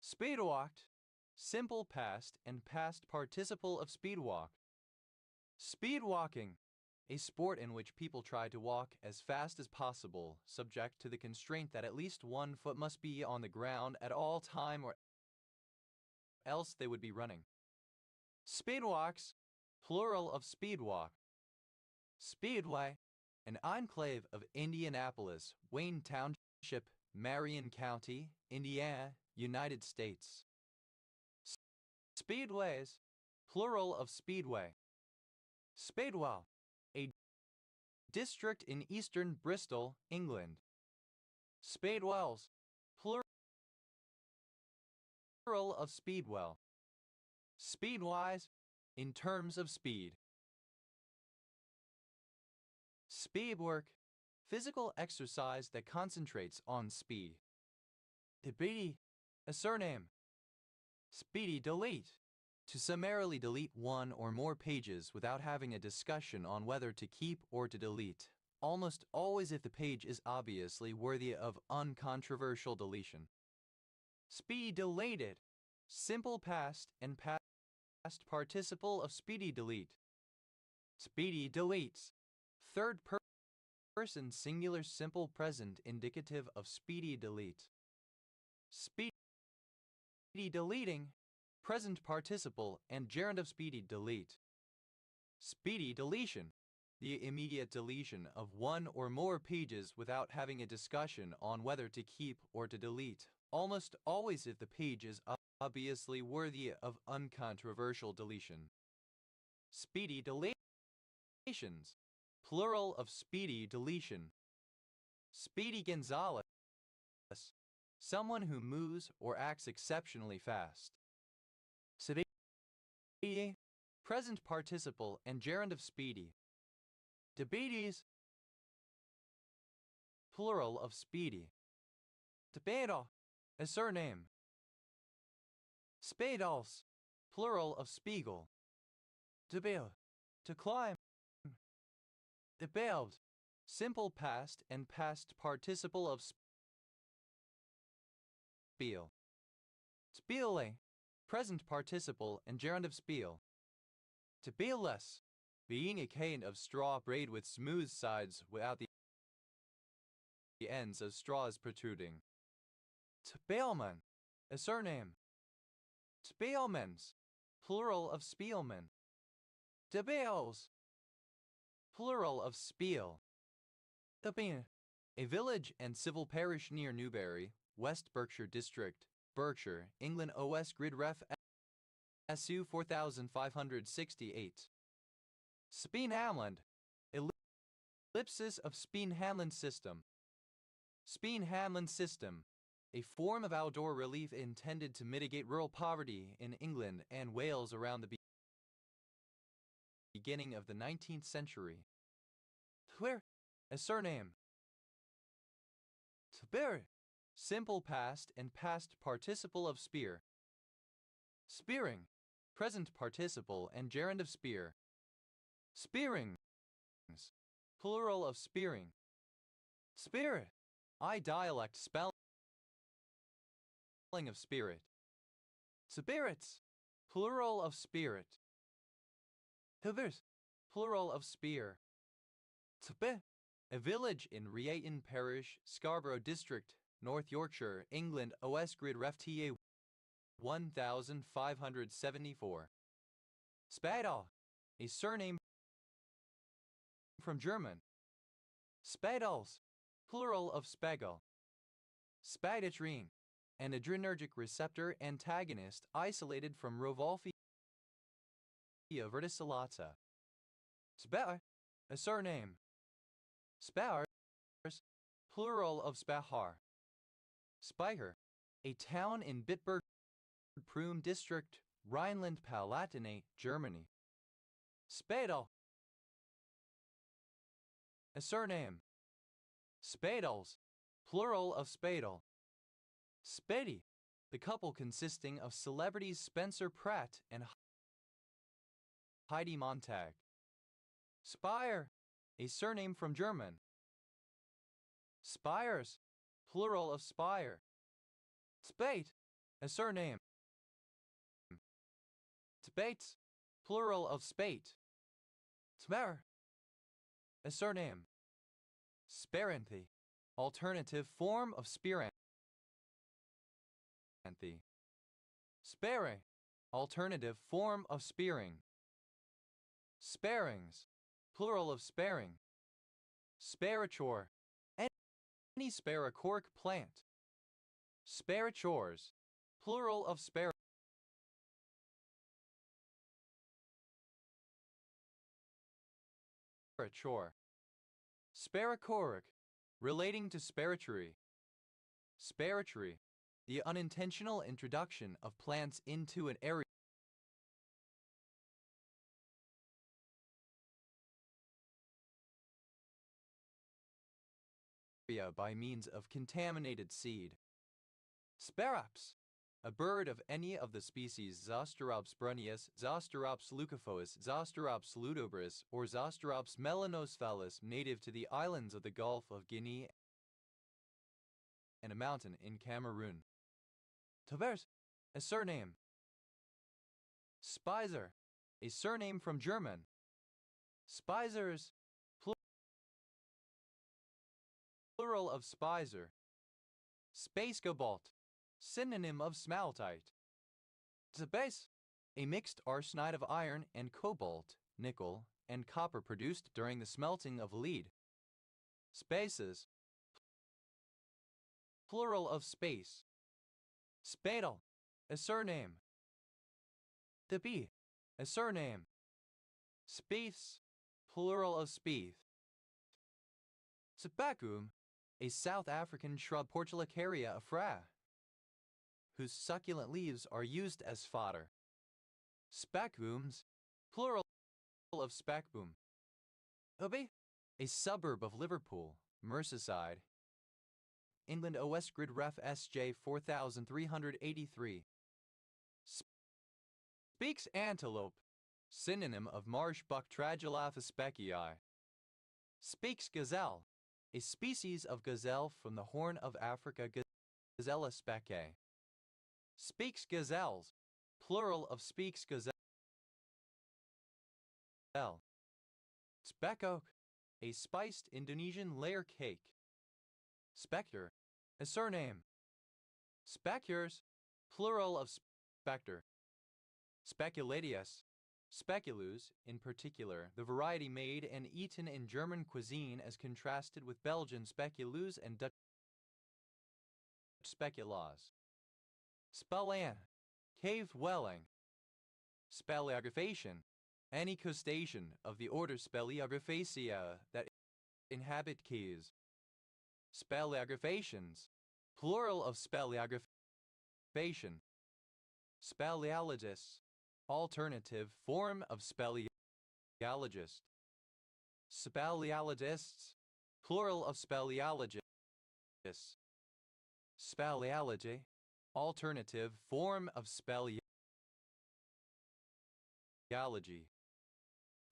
Speedwalked, simple past and past participle of speedwalk. Speedwalking, a sport in which people try to walk as fast as possible, subject to the constraint that at least one foot must be on the ground at all time or else they would be running. Speedwalks, plural of speedwalk. Speedway, an enclave of Indianapolis, Wayne Township, Marion County, Indiana, United States. Speedways, plural of speedway. Speedwell, a district in eastern Bristol, England. Speedwells, plural of speedwell. Speedwise, in terms of speed. Speed work, physical exercise that concentrates on speed. Speedy, a surname. Speedy delete, to summarily delete one or more pages without having a discussion on whether to keep or to delete, almost always if the page is obviously worthy of uncontroversial deletion. Speedy deleted, simple past and past participle of speedy delete. Speedy deletes, third person singular simple present indicative of speedy delete. Speedy deleting, present participle and gerund of speedy delete. Speedy deletion, the immediate deletion of one or more pages without having a discussion on whether to keep or to delete, almost always if the page is obviously worthy of uncontroversial deletion. Speedy deletions, plural of speedy deletion. Speedy Gonzales, someone who moves or acts exceptionally fast. Speedy, present participle and gerund of speedy. Diabetes, plural of speedy. Debedo, a surname. Spadals, plural of spiegel. Debil, to climb. Debeled, simple past and past participle of spiel. Spiele, present participle and gerund of spiel. To be less, being a cane of straw braid with smooth sides without the ends of straws protruding. To bailman, a surname. Spielmans, plural of spielman. De Bales, plural of spiel. The Bean, a village and civil parish near Newbury, West Berkshire District, Berkshire, England. OS Grid Ref SU 4568. Speen-Hamland, ellipsis of Speen-Hamland system. Speen-Hamland system, a form of outdoor relief intended to mitigate rural poverty in England and Wales around the beginning of the 19th century. Twer, a surname. Tber, simple past and past participle of spear. Spearing, present participle and gerund of spear. Spearings, plural of spearing. Spirit, I dialect spelling of spirit. Spirits, plural of spirit. Hivers, plural of spear. Tbe, a village in Riayton Parish, Scarborough District, North Yorkshire, England, OS Grid Ref TA 1574. Spadal, a surname from German. Spadals, plural of spagal. Spaditrin, an adrenergic receptor antagonist isolated from Rovalphia verticillata. Spa, a surname. Spars, plural of Spahar. Speicher, a town in Bitburg, Prüm District, Rhineland-Palatinate, Germany. Spadal, a surname. Spadals, plural of spadal. Spady, the couple consisting of celebrities Spencer Pratt and Heidi Montag. Spire, a surname from German. Spires, plural of spire. Spate, a surname. Spates, plural of spate. Smer, a surname. Speranthy, alternative form of spiranthy. Spare, alternative form of spearing. Sparings, plural of sparing. Sparature, any sparacork plant. Sparatures, plural of spar. Sparature. Sparacoric, relating to sparatory. Sparatory, the unintentional introduction of plants into an area by means of contaminated seed. Sparaps, a bird of any of the species Zosterops brunnius, Zosterops leucophilus, Zosterops ludobris, or Zosterops melanocephalus, native to the islands of the Gulf of Guinea and a mountain in Cameroon. Tavers, a surname. Spicer, a surname from German. Spizers, plural of spicer. Space cobalt, synonym of smaltite. Space, a mixed arsenide of iron and cobalt, nickel, and copper produced during the smelting of lead. Spaces, plural of space. Spadal, a surname. Debi, a surname. Spieths, plural of spieth. Tobacum, a South African shrub Portulacaria afra, whose succulent leaves are used as fodder. Spacbooms, plural of spacboom. Obi, a suburb of Liverpool, Merseyside, England. OS Grid Ref SJ 4383. Speaks antelope, synonym of marsh buck Tragelaphus speckii. Speaks gazelle, a species of gazelle from the Horn of Africa. Gazella speccae. Speaks gazelles, plural of speaks gazelle. Spekok, a spiced Indonesian layer cake. Spectre, a surname. Specures, plural of spectre. Speculatius, speculus, in particular, the variety made and eaten in German cuisine as contrasted with Belgian speculus and Dutch speculas. Spellan, cave dwelling. Speleographation, any crustacean of the order Speleographaceae that inhabit caves. Speleographations, plural of speleographation. Speleologists, alternative form of speleologist. Speleologists, plural of speleologists. Speleology, alternative form of speleology. Speleology.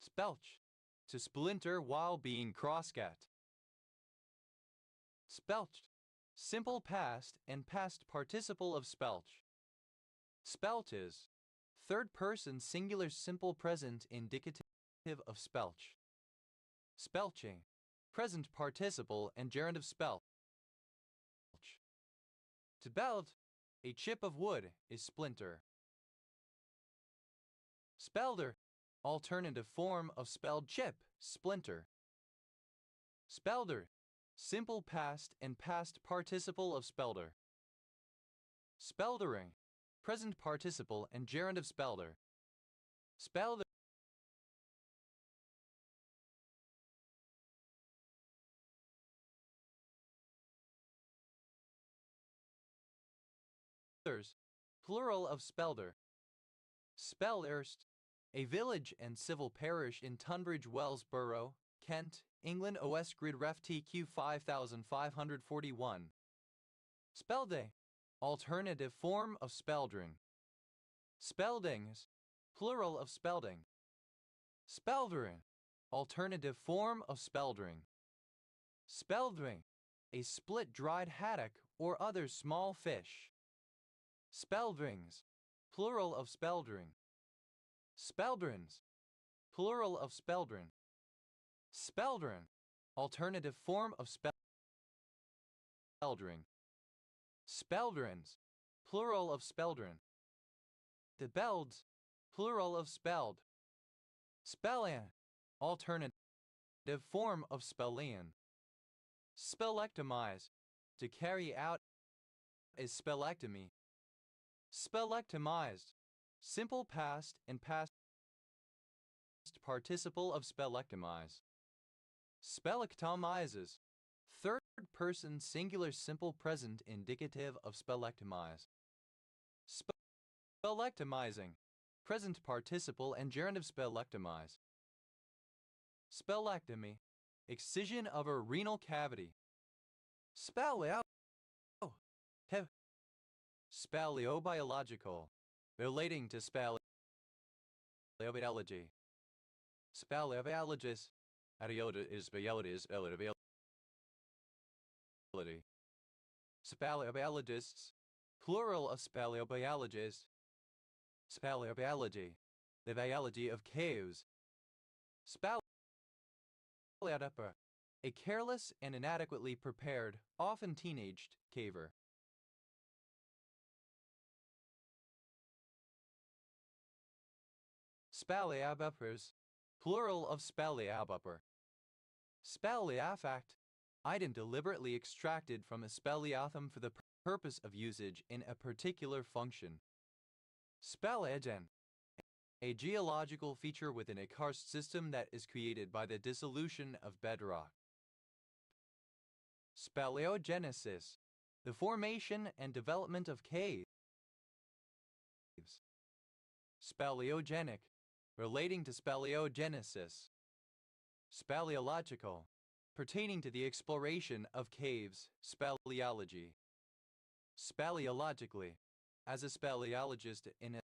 Spelch, to splinter while being crosscut. Spelched, simple past and past participle of spelch. Spelt is third person singular simple present indicative of spelch. Spelching, present participle and gerund of spelch. To belt, a chip of wood is splinter. Spelder, alternative form of spelled chip, splinter. Spelder, simple past and past participle of spelder. Speldering, present participle and gerund of spelder. Spelders, plural of spelder. Speldhurst, a village and civil parish in Tunbridge Wells Borough, Kent, England. OS Grid Ref TQ 5541. Spelday, alternative form of speldering. Speldings, plural of spelding. Speldering, alternative form of speldering. Speldring, a split dried haddock or other small fish. Speldrings, plural of speldring. Speldrins, plural of speldrin. Speldrin, alternative form of speldring. Speldrins, plural of speldrin. The Belds, plural of spelled. Spellian, alternative form of spellian. Spellectomize, to carry out is spellectomy. Spellectomized, simple past and past participle of spellectomize. Spellectomizes, third person singular simple present indicative of spellectomize. Spellectomizing, present participle and gerund of spellectomize. Spellectomy, excision of a renal cavity. Speleo, speleobiological, relating to speleobiology. Speleobiologist, ariota is speleobiology. Speleobiologists, plural of speleobiologists. Speleobiology, the biology of caves. Speleodaper, a careless and inadequately prepared, often teenaged, caver. Speleobupers, plural of speleobuper. Speleofact, item deliberately extracted from a speleothum for the purpose of usage in a particular function. Speleogen, a geological feature within a karst system that is created by the dissolution of bedrock. Speleogenesis, the formation and development of caves. Speleogenic, relating to speleogenesis. Speleological, pertaining to the exploration of caves, speleology. Speleologically, as a speleologist in a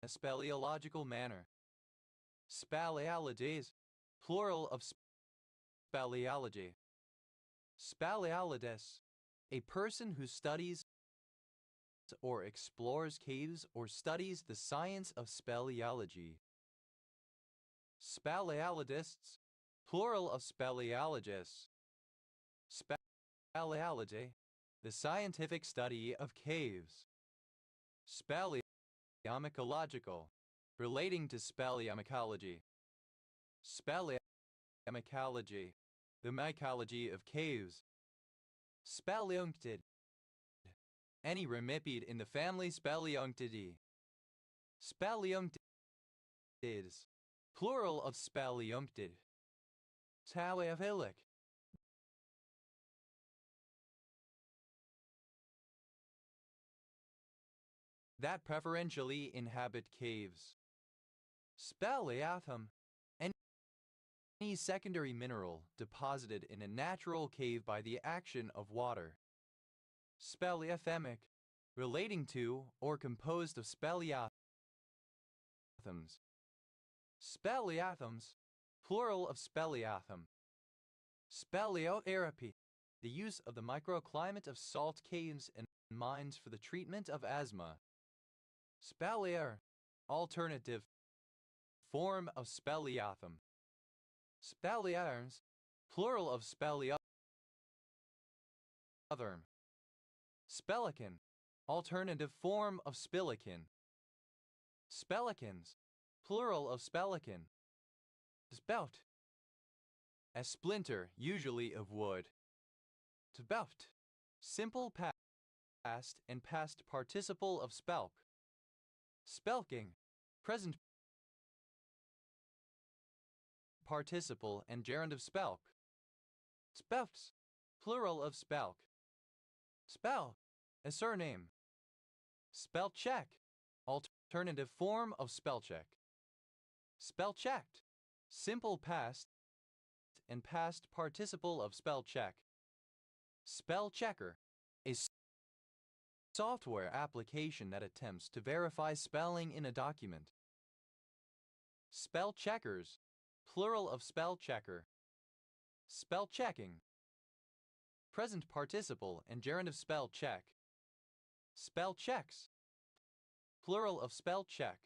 speleological manner. Speleologies, plural of speleology. Speleologists, a person who studies or explores caves or studies the science of speleology. Speleologists, plural of speleologists. Speleology, the scientific study of caves. Speleomycological, relating to speleomycology. Speleomycology, the mycology of caves. Speleonctid, any remipede in the family Speleonctidae. Speleonctids, plural of speleonctid. Taleophilic, that preferentially inhabit caves. Speleothum, any secondary mineral deposited in a natural cave by the action of water. Speleothemic, relating to or composed of speleothms. Speleothems, plural of speleothem. Speleotherapy, the use of the microclimate of salt caves and mines for the treatment of asthma. Speleer, alternative form of speleothem. Speleothems, plural of speleotherm. Spelican, alternative form of spilican. Spelicans, plural of spelican. Spout, a splinter, usually of wood. Tbout, simple past and past participle of spelk. Spelking, present participle and gerund of spelk. Spouts, plural of spelk. Spell, a surname. Spell check, alternative form of spell check. Spell checked, simple past and past participle of spell check. Spell checker, a software application that attempts to verify spelling in a document. Spell checkers, plural of spell checker. Spell checking, present participle and gerund of spell check. Spell checks, plural of spell check.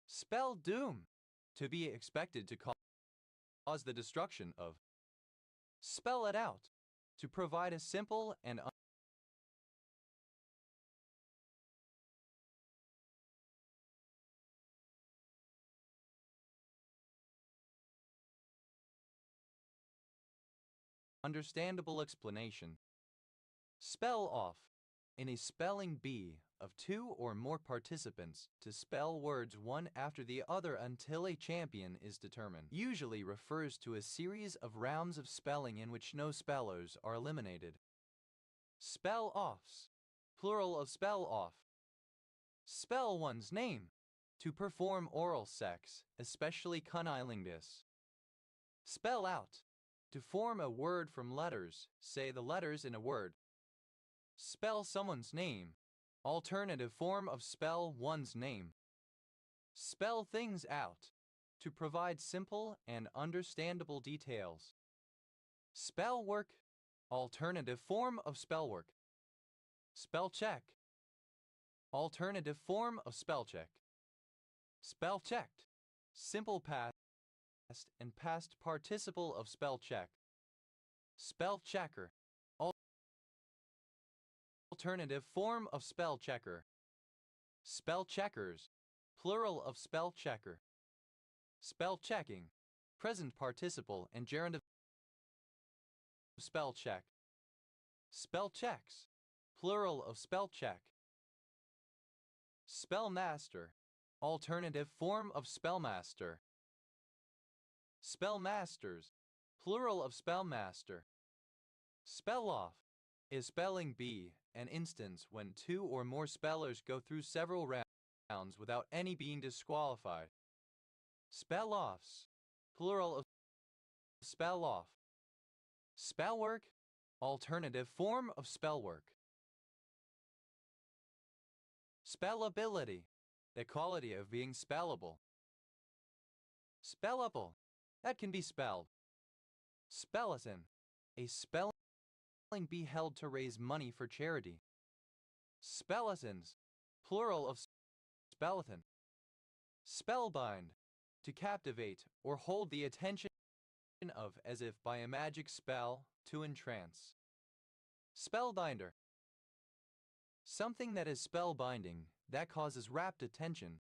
Spell doom, to be expected to cause the destruction of. Spell it out, to provide a simple and understandable explanation. Spell off, in a spelling bee of two or more participants to spell words one after the other until a champion is determined. Usually refers to a series of rounds of spelling in which no spellers are eliminated. Spell offs, plural of spell off. Spell one's name, to perform oral sex, especially cunnilingus. Spell out, to form a word from letters, say the letters in a word. Spell someone's name, alternative form of spell one's name. Spell things out, to provide simple and understandable details. Spell work, alternative form of spell work. Spell check, alternative form of spell check. Spell checked, simple past and past participle of spell check. Spell checker, alternative form of spell checker. Spell checkers, plural of spell checker. Spell checking, present participle and gerund of spell check. Spell checks, plural of spell check. Spellmaster, alternative form of spellmaster. Spellmasters, plural of spellmaster. Spell off, is spelling bee, an instance when two or more spellers go through several rounds without any being disqualified. Spell offs, plural of spell off. Spell work, alternative form of spell work. Spellability, the quality of being spellable. Spellable, that can be spelled. Spellison, a spelling bee held to raise money for charity. Spellisons, plural of spellithan. Spellbind, to captivate or hold the attention of as if by a magic spell, to entrance. Spellbinder, something that is spellbinding, that causes rapt attention.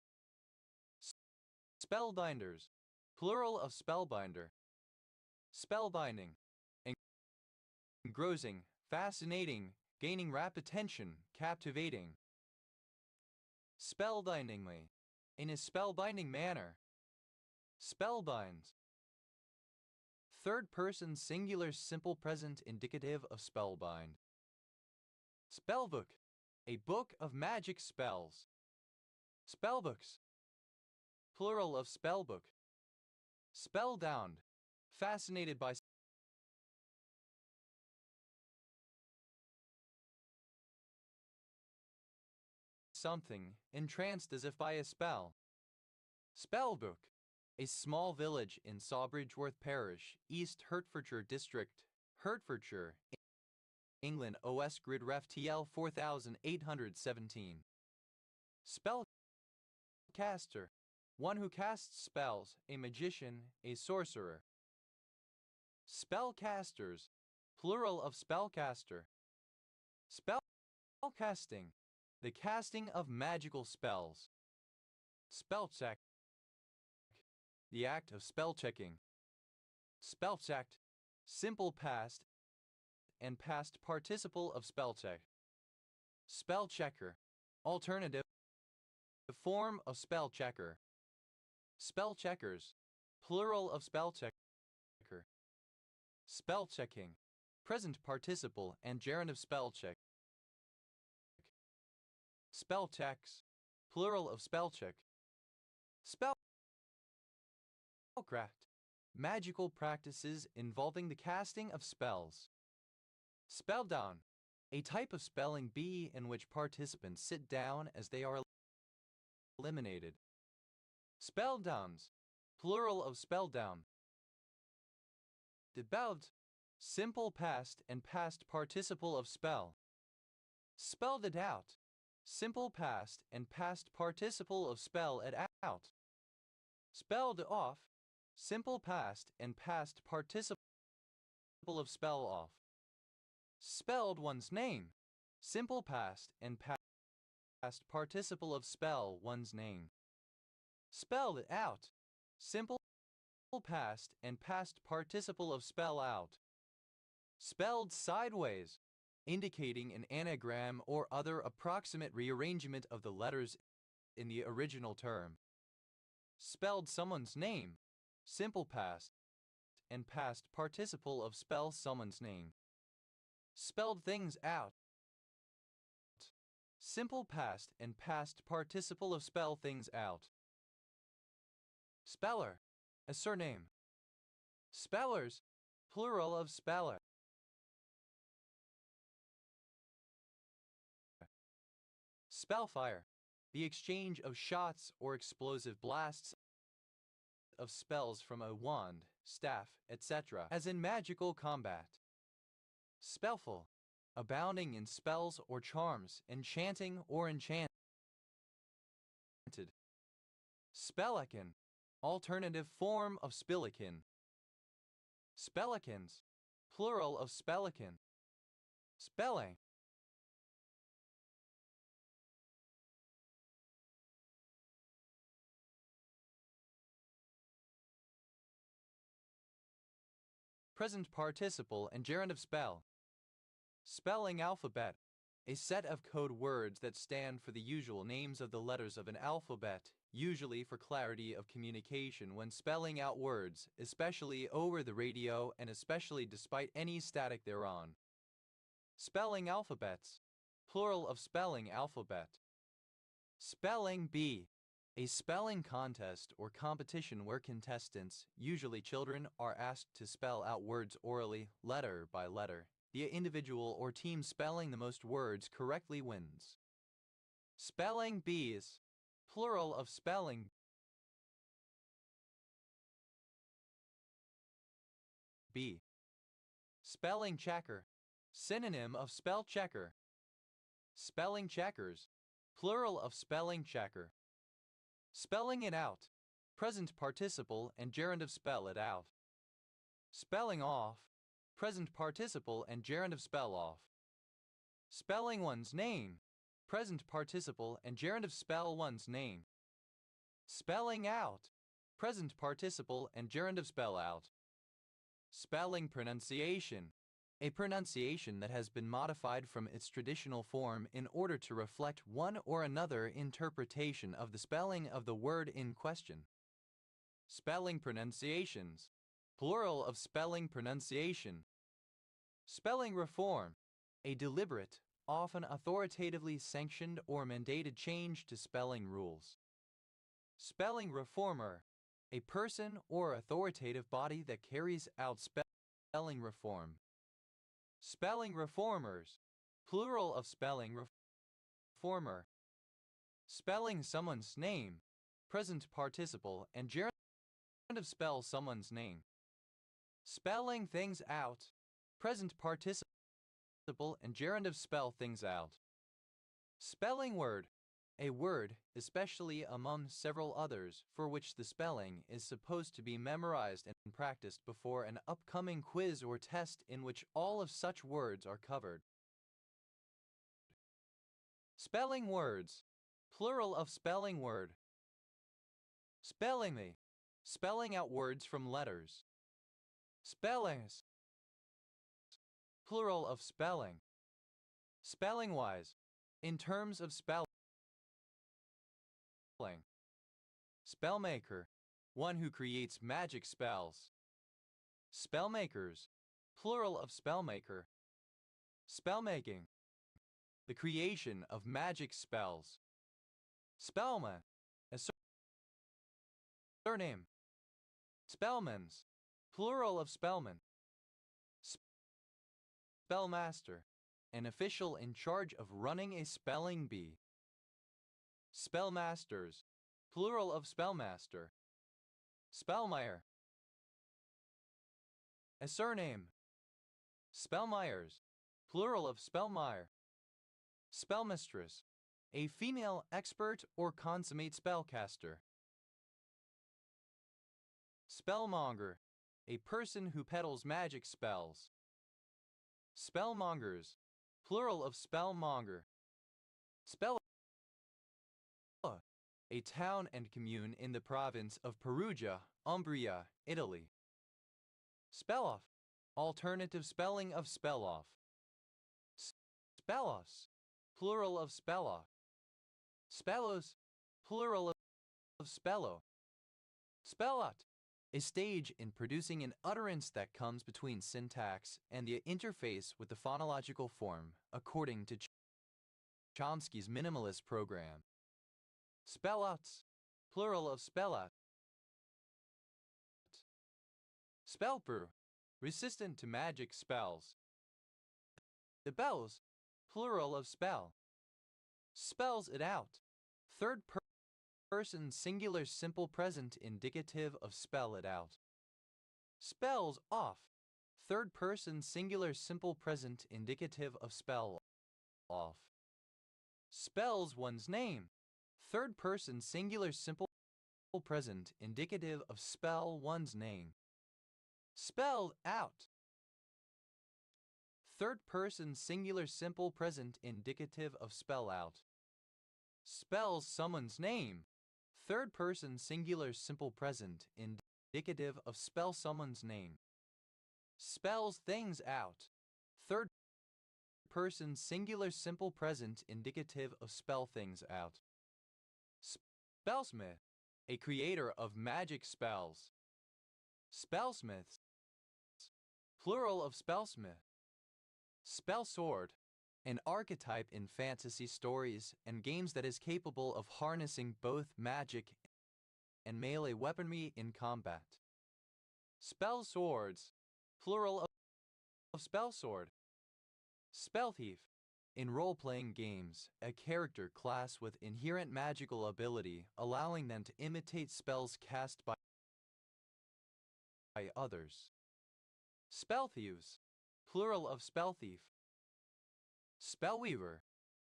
Spellbinders, plural of spellbinder. Spellbinding, engrossing, fascinating, gaining rapt attention, captivating. Spellbindingly, in a spellbinding manner. Spellbinds, third person singular simple present indicative of spellbind. Spellbook, a book of magic spells. Spellbooks, plural of spellbook. Spellbound, fascinated by something, entranced as if by a spell. Spellbook, a small village in Sawbridgeworth Parish, East Hertfordshire District, Hertfordshire, England. OS Grid Ref TL 4817. Spellcaster, one who casts spells, a magician, a sorcerer. Spellcasters, plural of spellcaster. Spellcasting, the casting of magical spells. Spellcheck, the act of spellchecking. Spellchecked, simple past and past participle of spellcheck. Spellchecker, alternative form of spellchecker. Spellcheckers, plural of spellchecker. Spellchecking, present participle and gerund of spellcheck. Spellchecks, plural of spellcheck. Spellcraft, magical practices involving the casting of spells. Spelldown, a type of spelling bee in which participants sit down as they are eliminated. Spelldowns, plural of spelldown. Debeld, simple past and past participle of spell. Spelled it out, simple past and past participle of spell it out. Spelled off, simple past and past participle of spell off. Spelled one's name, simple past and past participle of spell one's name. Spelled it out, simple past and past participle of spell out. Spelled sideways, indicating an anagram or other approximate rearrangement of the letters in the original term. Spelled someone's name, simple past and past participle of spell someone's name. Spelled things out, simple past and past participle of spell things out. Speller, a surname. Spellers, plural of speller. Spellfire, the exchange of shots or explosive blasts of spells from a wand, staff, etc., as in magical combat. Spellful, abounding in spells or charms, enchanting or enchanted. Spellican, alternative form of spillikin. Spellikins, plural of spellikin. Spelling, present participle and gerund of spell. Spelling alphabet, a set of code words that stand for the usual names of the letters of an alphabet, usually for clarity of communication when spelling out words, especially over the radio and especially despite any static thereon. Spelling alphabets, plural of spelling alphabet. Spelling bee, a spelling contest or competition where contestants, usually children, are asked to spell out words orally, letter by letter. The individual or team spelling the most words correctly wins. Spelling bees, plural of spelling. Bee. Spelling checker, synonym of spell checker. Spelling checkers, plural of spelling checker. Spelling it out, present participle and gerund of spell it out. Spelling off, present participle and gerund of spell off. Spelling one's name, present participle and gerund of spell one's name. Spelling out, present participle and gerund of spell out. Spelling pronunciation, a pronunciation that has been modified from its traditional form in order to reflect one or another interpretation of the spelling of the word in question. Spelling pronunciations, plural of spelling pronunciation. Spelling reform, a deliberate, often authoritatively sanctioned or mandated change to spelling rules. Spelling reformer, a person or authoritative body that carries out spelling reform. Spelling reformers, plural of spelling reformer. Spelling someone's name, present participle and gerund of spell someone's name. Spelling things out. Present participle and gerund of spell things out. Spelling word. A word, especially among several others, for which the spelling is supposed to be memorized and practiced before an upcoming quiz or test in which all of such words are covered. Spelling words. Plural of spelling word. Spelling me. Spelling out words from letters. Spellings. Plural of spelling. Spelling-wise. In terms of spelling. Spellmaker. One who creates magic spells. Spellmakers. Plural of spellmaker. Spellmaking. The creation of magic spells. Spellman. A surname. Spellmans. Plural of spellman. Spellmaster. An official in charge of running a spelling bee. Spellmasters. Plural of spellmaster. Spellmeyer. A surname. Spellmeyers. Plural of spellmeyer. Spellmistress. A female expert or consummate spellcaster. Spellmonger. A person who peddles magic spells. Spellmongers. Plural of spellmonger. Spell. A town and commune in the province of Perugia, Umbria, Italy. Spell-off. Alternative spelling of spell-off. Spellos. Plural of spell-off. Spellos. Plural of spello. Spellot. A stage in producing an utterance that comes between syntax and the interface with the phonological form, according to Chomsky's minimalist program. Spellots. Plural of spellot. Spellproof. Resistant to magic spells. The bells. Plural of spell. Spells it out. Third person singular simple present indicative of spell it out. Spells off. Third person singular simple present indicative of spell off. Spells one's name. Third person singular simple present indicative of spell one's name. Spelled out. Third person singular simple present indicative of spell out. Spells someone's name. Third person singular simple present indicative of spell someone's name. Spells things out. Third person singular simple present indicative of spell things out. Spellsmith. A creator of magic spells. Spellsmiths. Plural of spellsmith. Spellsword. An archetype in fantasy stories and games that is capable of harnessing both magic and melee weaponry in combat. Spellswords. Plural of spellsword. Spellthief. In role-playing games, a character class with inherent magical ability, allowing them to imitate spells cast by others. Spellthieves. Plural of spellthief. Spellweaver.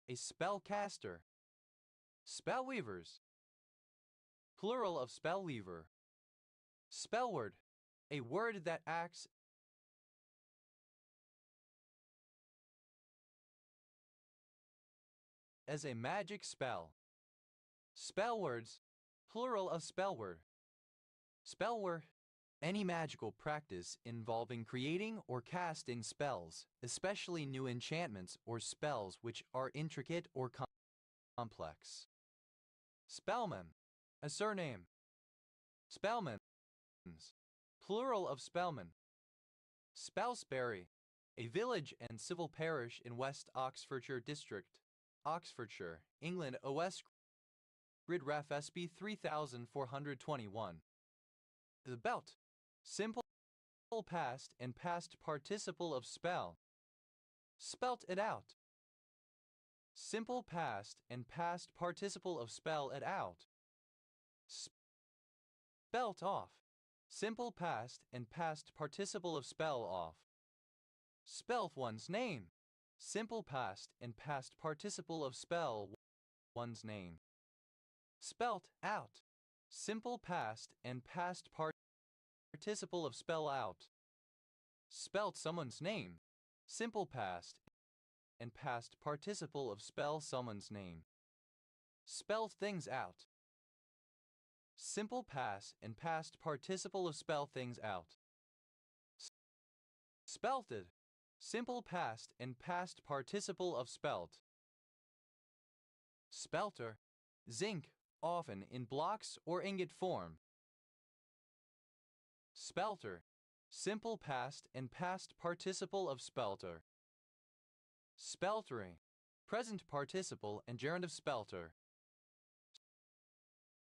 A spellcaster. Spellweavers. Plural of spellweaver. Spellword. A word that acts as a magic spell. Spellwords. Plural of spellword. Spellword. Any magical practice involving creating or casting spells, especially new enchantments or spells which are intricate or complex. Spellman. A surname. Spellmans. Plural of spellman. Spelsbury. A village and civil parish in West Oxfordshire District, Oxfordshire, England. OS Grid Ref SB 3421. The belt. Simple past and past participle of spell. Spelt it out. Simple past and past participle of spell it out. Spelt off. Simple past and past participle of spell off. Spell one's name. Simple past and past participle of spell one's name. Spelt out. Simple past and past participle of spell out. Spelt someone's name. Simple past and past participle of spell someone's name. Spell things out. Simple past and past participle of spell things out. Spelted. Simple past and past participle of spelt. Spelter. Zinc, often in blocks or ingot form. Spelter. Simple past and past participle of spelter. Speltering. Present participle and gerund of spelter.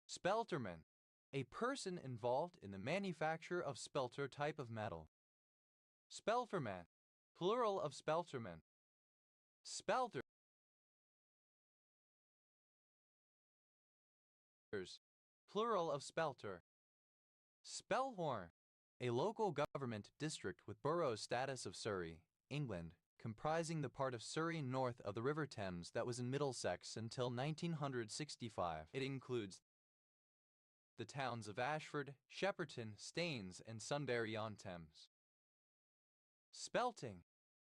Spelterman. A person involved in the manufacture of spelter type of metal. Spelterman. Plural of spelterman. Spelters. Plural of spelter. Spellhorn. A local government district with borough status of Surrey, England, comprising the part of Surrey north of the River Thames that was in Middlesex until 1965. It includes the towns of Ashford, Shepperton, Staines, and Sunbury-on-Thames. Spelting.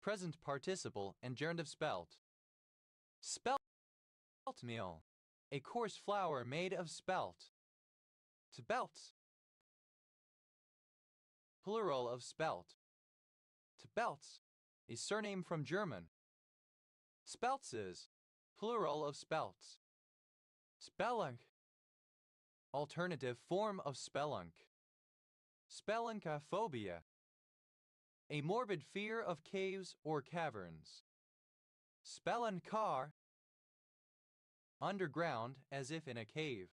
Present participle and gerund of spelt. Spelt meal. A coarse flour made of spelt. Tebelt. Plural of spelt. Tebelts. A surname from German. Speltzes. Plural of spelts. Spelunk. Alternative form of spelunk. Spelunkophobia. A morbid fear of caves or caverns. Spelunkar. Underground, as if in a cave.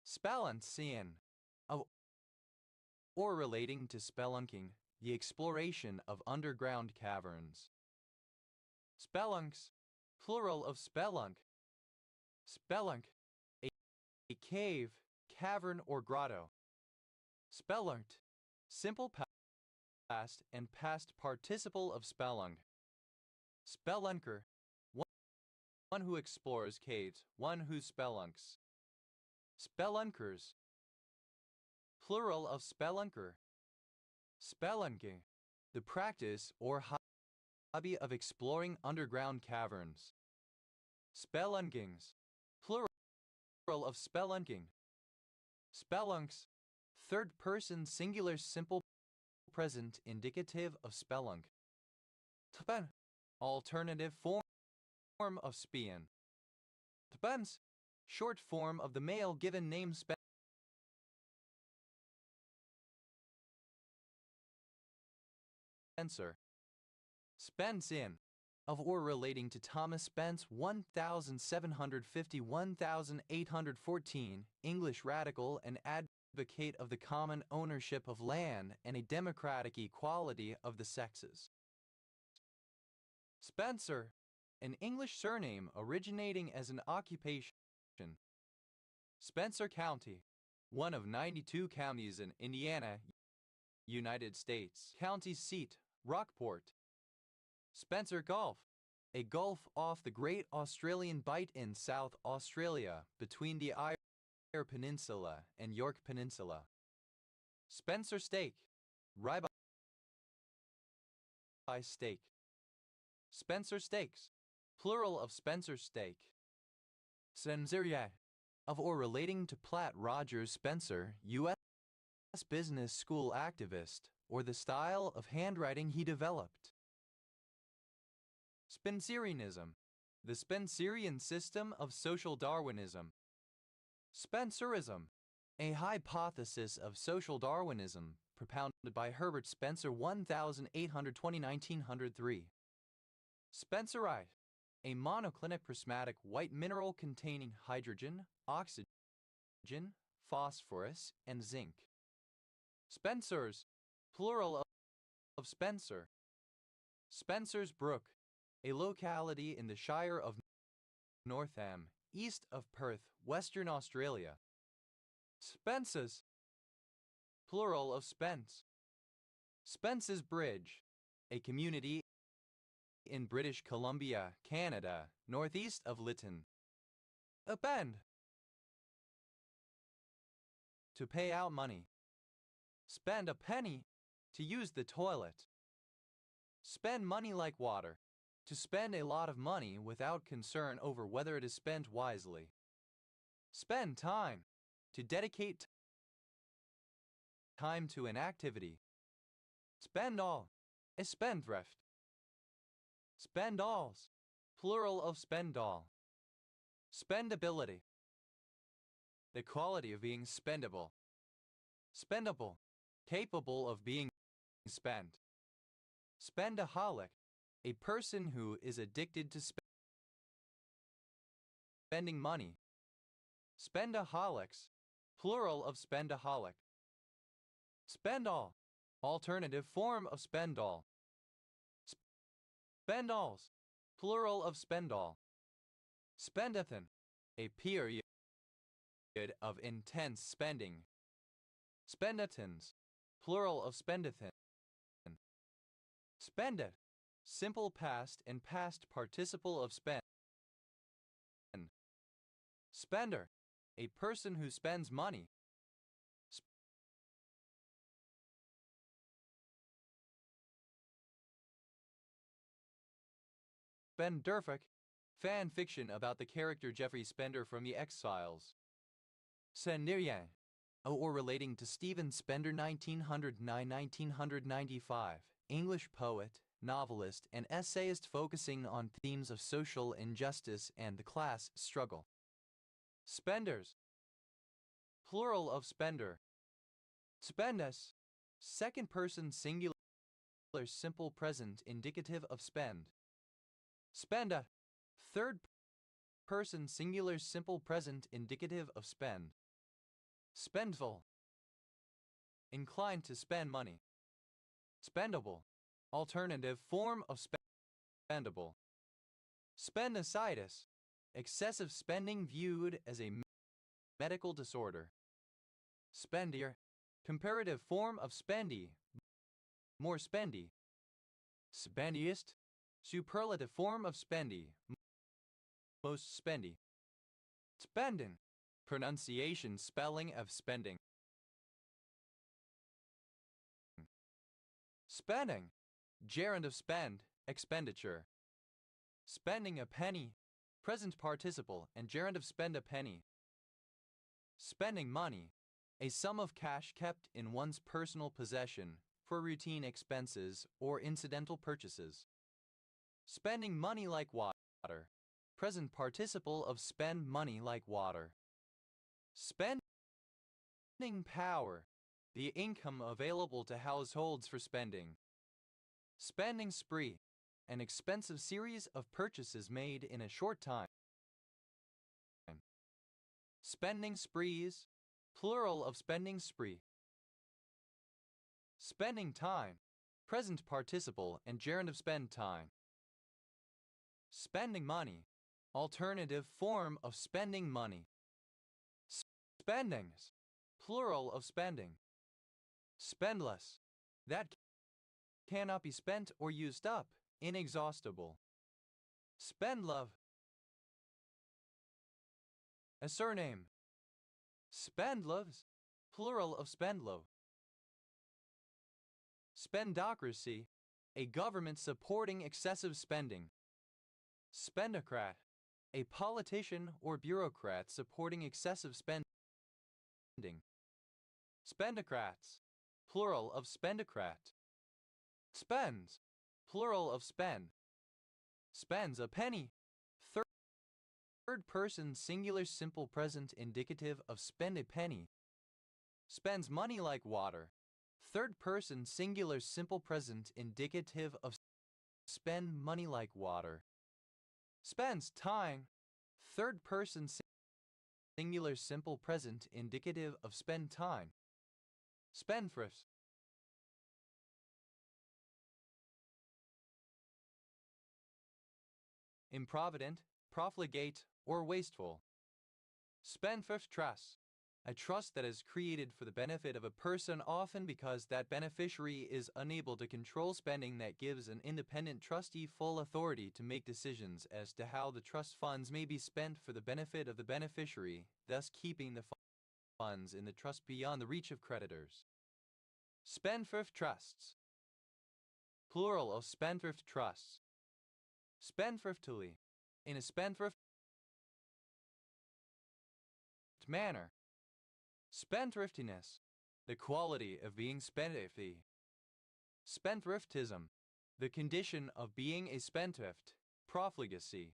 Speluncean. Of or relating to spelunking, the exploration of underground caverns. Spelunks. Plural of spelunk. Spelunk. A cave, cavern, or grotto. Spelunked. Simple past and past participle of spelunk. Spelunker. One who explores caves, one who spelunks. Spelunkers. Plural of spelunker. Spelunking. The practice or hobby of exploring underground caverns. Spelunkings. Plural of spelunking. Spelunks. Third person singular simple present indicative of spelunk. Tpen. Alternative form of spion. Tpens. Short form of the male given name Spencer. Spence in. Of or relating to Thomas Spence 1750-1814, English radical and advocate of the common ownership of land and a democratic equality of the sexes. Spencer. An English surname originating as an occupation. Spencer County. One of 92 counties in Indiana, United States. County seat, Rockport. Spencer Gulf. A gulf off the Great Australian Bight in South Australia, between the Eyre Peninsula and York Peninsula. Spencer Steak. Ribeye steak. Spencer Steaks. Plural of Spencer Steak. Spenceria. Of or relating to Platt Rogers Spencer, U.S. business school activist, or the style of handwriting he developed. Spencerianism. The Spencerian system of social Darwinism. Spencerism. A hypothesis of social Darwinism, propounded by Herbert Spencer 1820-1903. Spencerite. A monoclinic prismatic white mineral containing hydrogen, oxygen, phosphorus, and zinc. Spencers. Plural of Spencer. Spencer's Brook. A locality in the Shire of Northam, east of Perth, Western Australia. Spences. plural of Spence. Spence's Bridge, a community in British Columbia, Canada, northeast of Lytton. Append. To pay out money. Spend a penny to use the toilet. Spend money like water. To spend a lot of money without concern over whether it is spent wisely. Spend time. To dedicate time to an activity. Spend all. A spendthrift. Spend-alls, plural of spend-all. Spendability. The quality of being spendable. Spendable, capable of being spent. Spendaholic, a person who is addicted to spending money. Spendaholics, plural of spendaholic. Spend-all, alternative form of spend-all. Spend-alls, plural of spend-all. Spendathin, a period of intense spending. Spendatins, plural of spendathin. Spendit, simple past and past participle of spend. Spender, a person who spends money. Spendurfic, fan fiction about the character Jeffrey Spender from The X-Files. Sendirian, or relating to Stephen Spender 1909-1995, English poet, novelist, and essayist focusing on themes of social injustice and the class struggle. Spenders, plural of spender. Spendes, second person singular simple present indicative of spend. Spenda, third person singular simple present indicative of spend. Spendful, inclined to spend money. Spendable, alternative form of spendable. Spendicitis, excessive spending viewed as a medical disorder. Spendier, comparative form of spendy, more spendy. Spendiest, superlative form of spendy, most spendy. Spendin, pronunciation spelling of spending. Spending, gerund of spend, expenditure. Spending a penny, present participle and gerund of spend a penny. Spending money, a sum of cash kept in one's personal possession for routine expenses or incidental purchases. Spending money like water, present participle of spend money like water. Spending power, the income available to households for spending. Spending spree, an expensive series of purchases made in a short time. Spending sprees, plural of spending spree. Spending time, present participle and gerund of spend time. Spending money, alternative form of spending money. Spendings, plural of spending. Spendless, that cannot be spent or used up, inexhaustible. Spendlove, a surname. Spendloves, plural of spendlove. Spendocracy, a government supporting excessive spending. Spendocrat, a politician or bureaucrat supporting excessive spending. Spendocrats, plural of spendocrat. Spends, plural of spend. Spends a penny. Third person singular simple present indicative of spend a penny. Spends money like water. Third person singular simple present indicative of spend money like water. Spends time. Third person singular simple present indicative of spend time. Spendthrifts. Improvident, profligate, or wasteful. Spendthrift trust, A trust that is created for the benefit of a person, often because that beneficiary is unable to control spending, that gives an independent trustee full authority to make decisions as to how the trust funds may be spent for the benefit of the beneficiary, thus keeping the funds in the trust beyond the reach of creditors. Spendthrift trusts. Plural of spendthrift trusts. Spendthriftily. In a spendthrift manner. Spendthriftiness. The quality of being spendthrifty. Spendthriftism. The condition of being a spendthrift. Profligacy.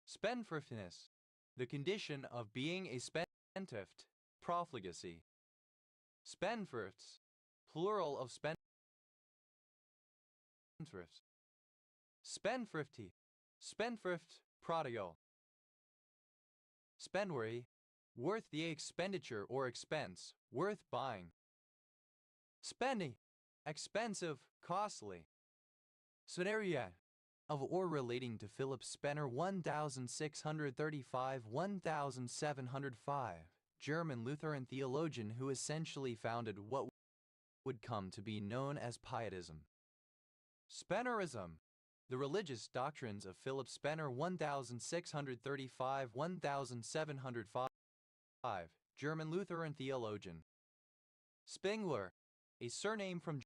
Spendthriftiness. The condition of being a spendthrift. Profligacy. Spendthrifts. Plural of spendthrifts. Spendthrifty. Spendthrift, prodigal. Spendworthy. Worth the expenditure or expense, worth buying. Spendy. Expensive, costly. Scenario. Of or relating to Philip Spener 1635-1705, German Lutheran theologian who essentially founded what would come to be known as Pietism. Spenerism. The religious doctrines of Philip Spener 1635-1705, German Lutheran theologian. Spengler. A surname from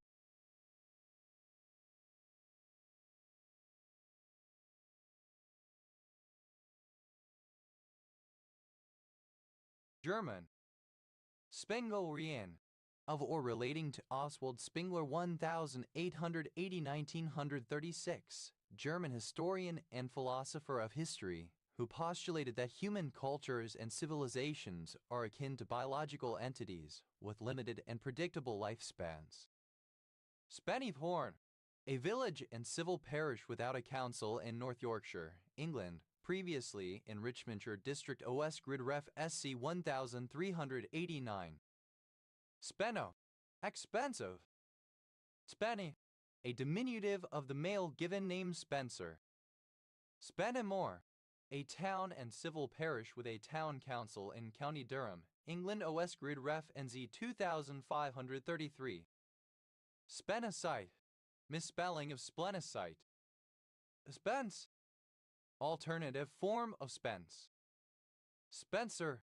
German. Spengerian. Of or relating to Oswald Spengler 1880-1936, German historian and philosopher of history, who postulated that human cultures and civilizations are akin to biological entities with limited and predictable lifespans. Spennythorne. A village and civil parish without a council in North Yorkshire, England, previously in Richmondshire District OS Grid Ref SC 1389. Spenno. Expensive. Spenny. A diminutive of the male given name Spencer. Spennymoor. A town and civil parish with a town council in County Durham, England OS Grid Ref NZ 2533. Spenacite. Misspelling of splenicite. Spence. Alternative form of Spence. Spencer.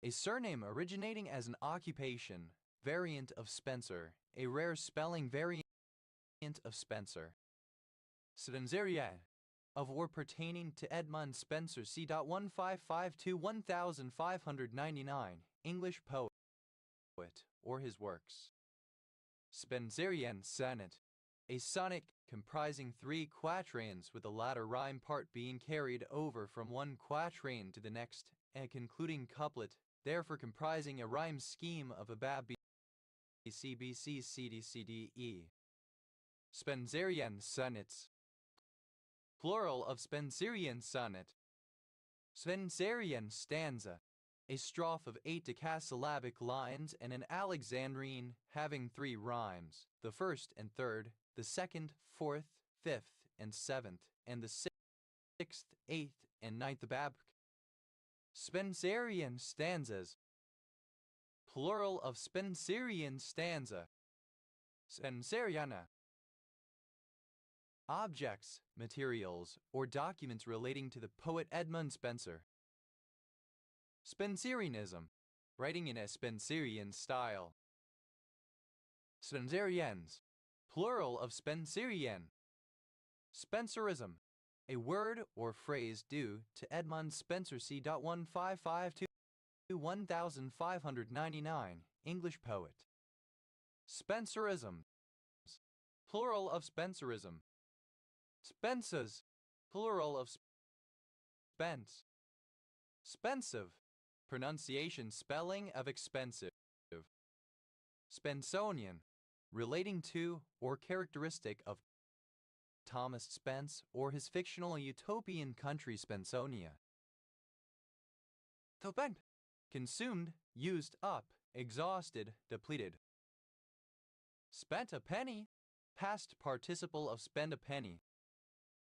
A surname originating as an occupation, variant of Spencer, a rare spelling variant of Spencer. Spenserian. Of or pertaining to Edmund Spenser c.1552-1599, English poet, or his works. Spenserian sonnet. A sonnet comprising 3 quatrains, with the latter rhyme part being carried over from one quatrain to the next, and a concluding couplet, therefore comprising a rhyme scheme of a bab BC CDCDE. Spenserian sonnets. Plural of Spenserian sonnet. Spenserian stanza. A strophe of 8 decasyllabic lines and an Alexandrine having 3 rhymes, the first and third, the second, fourth, fifth, and seventh, and the sixth, eighth, and ninth bab. Spenserian stanzas. Plural of Spenserian stanza. Spenseriana. Objects, materials, or documents relating to the poet Edmund Spenser. Spenserianism, writing in a Spenserian style. Spenserians, plural of Spenserian. Spencerism, a word or phrase due to Edmund Spenser c.1552-1599, English poet. Spencerism, plural of Spencerism. Spences, plural of spence. Spensive, pronunciation spelling of expensive. Spensonian, relating to or characteristic of Thomas Spence or his fictional utopian country Spensonia. Spent, consumed, used up, exhausted, depleted. Spent a penny, past participle of spend a penny.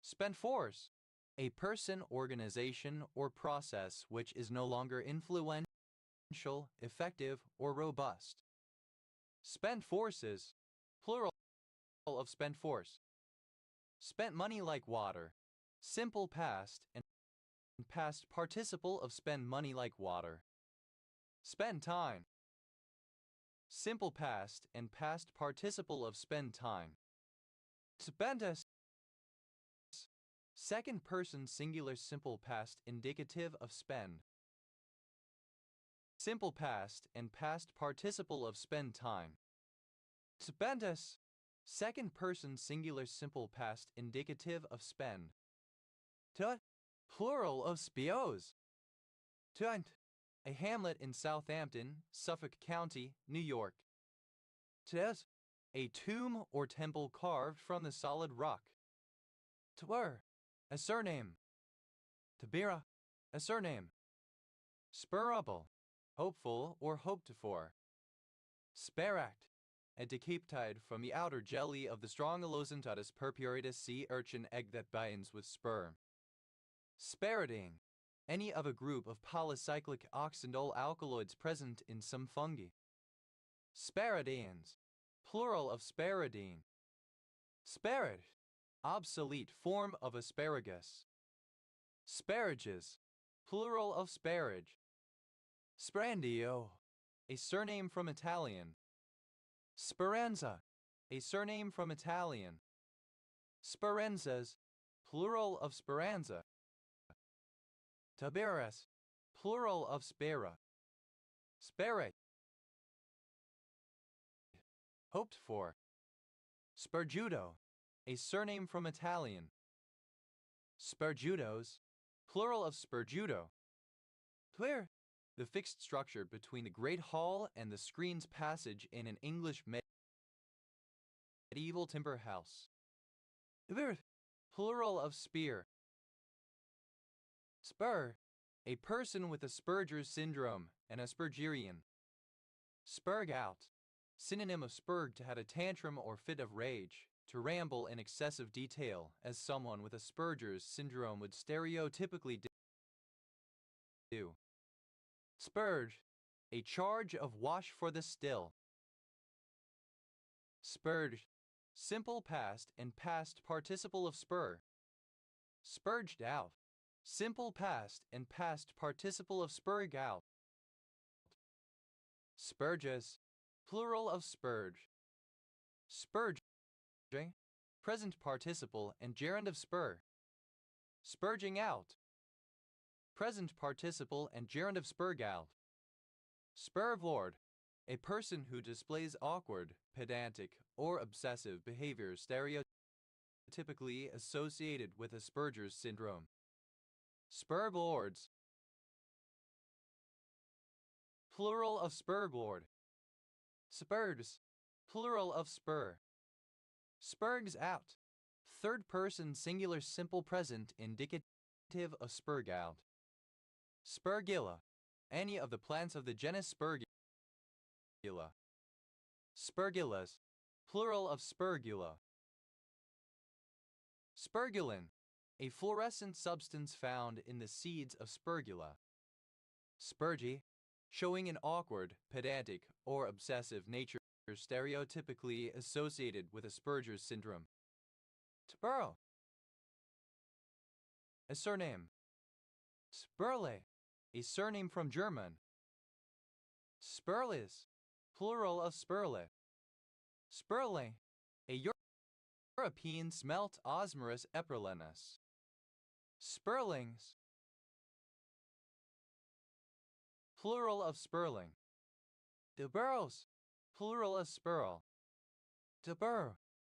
Spend force, a person, organization, or process which is no longer influential effective, or robust. Spent forces, plural of spent force. Spent money like water, simple past and past participle of spend money like water. Spend time, simple past and past participle of spend time. Spendas, second person singular simple past indicative of spend. Simple past and past participle of spend time. Spendas, second person singular simple past indicative of spend. Tut, plural of spios. Tunt, a hamlet in Southampton, Suffolk County, New York. Tes, a tomb or temple carved from the solid rock. Twur, a surname. Tabira, a surname. Spurable, hopeful or hoped for. Speract, a decaptide from the outer jelly of the strong Alosentatus purpuratus sea urchin egg that binds with sperm. Sparadine, any of a group of polycyclic oxindole alkaloids present in some fungi. Sparadines, plural of sparadine. Sparad, obsolete form of asparagus. Sparages, plural of sparage. Sprandio, a surname from Italian. Speranza, a surname from Italian. Sperenzas, plural of speranza. Taberas, plural of spera. Speret, hoped for. Sperjudo, a surname from Italian. Sperjudos, plural of sperjudo. Twir, the fixed structure between the Great Hall and the screen's passage in an English medieval timber house. Twir, plural of spear. Spur, a person with Asperger's syndrome and Aspergerian. Spurg out, synonym of spurg to have a tantrum or fit of rage, to ramble in excessive detail, as someone with Asperger's syndrome would stereotypically do. Spurge, a charge of wash for the still. Spurged, simple past and past participle of spur. Spurged out, simple past and past participle of spurg out. Spurges, plural of spurge. Spurging, present participle and gerund of spur. Spurging out, present participle and gerund of spurg out. Spurvlord, a person who displays awkward, pedantic, or obsessive behavior stereotypically associated with Asperger's syndrome. Spurglords, plural of spurglord. Spurgs, plural of spur. Spurgs out, third person singular simple present indicative of spurg out. Spurgilla, any of the plants of the genus Spurgilla. Spurgillas, plural of spurgula. Spurgulin, a fluorescent substance found in the seeds of spurgula. Spurgy, showing an awkward, pedantic, or obsessive nature stereotypically associated with Asperger's syndrome. Spurl, a surname. Spurle, a surname from German. Spurlis, plural of spurle. Spurling, a European smelt Osmerus eperlenus. Spurlings, plural of spurling. Deburros, plural of spurl. Debur,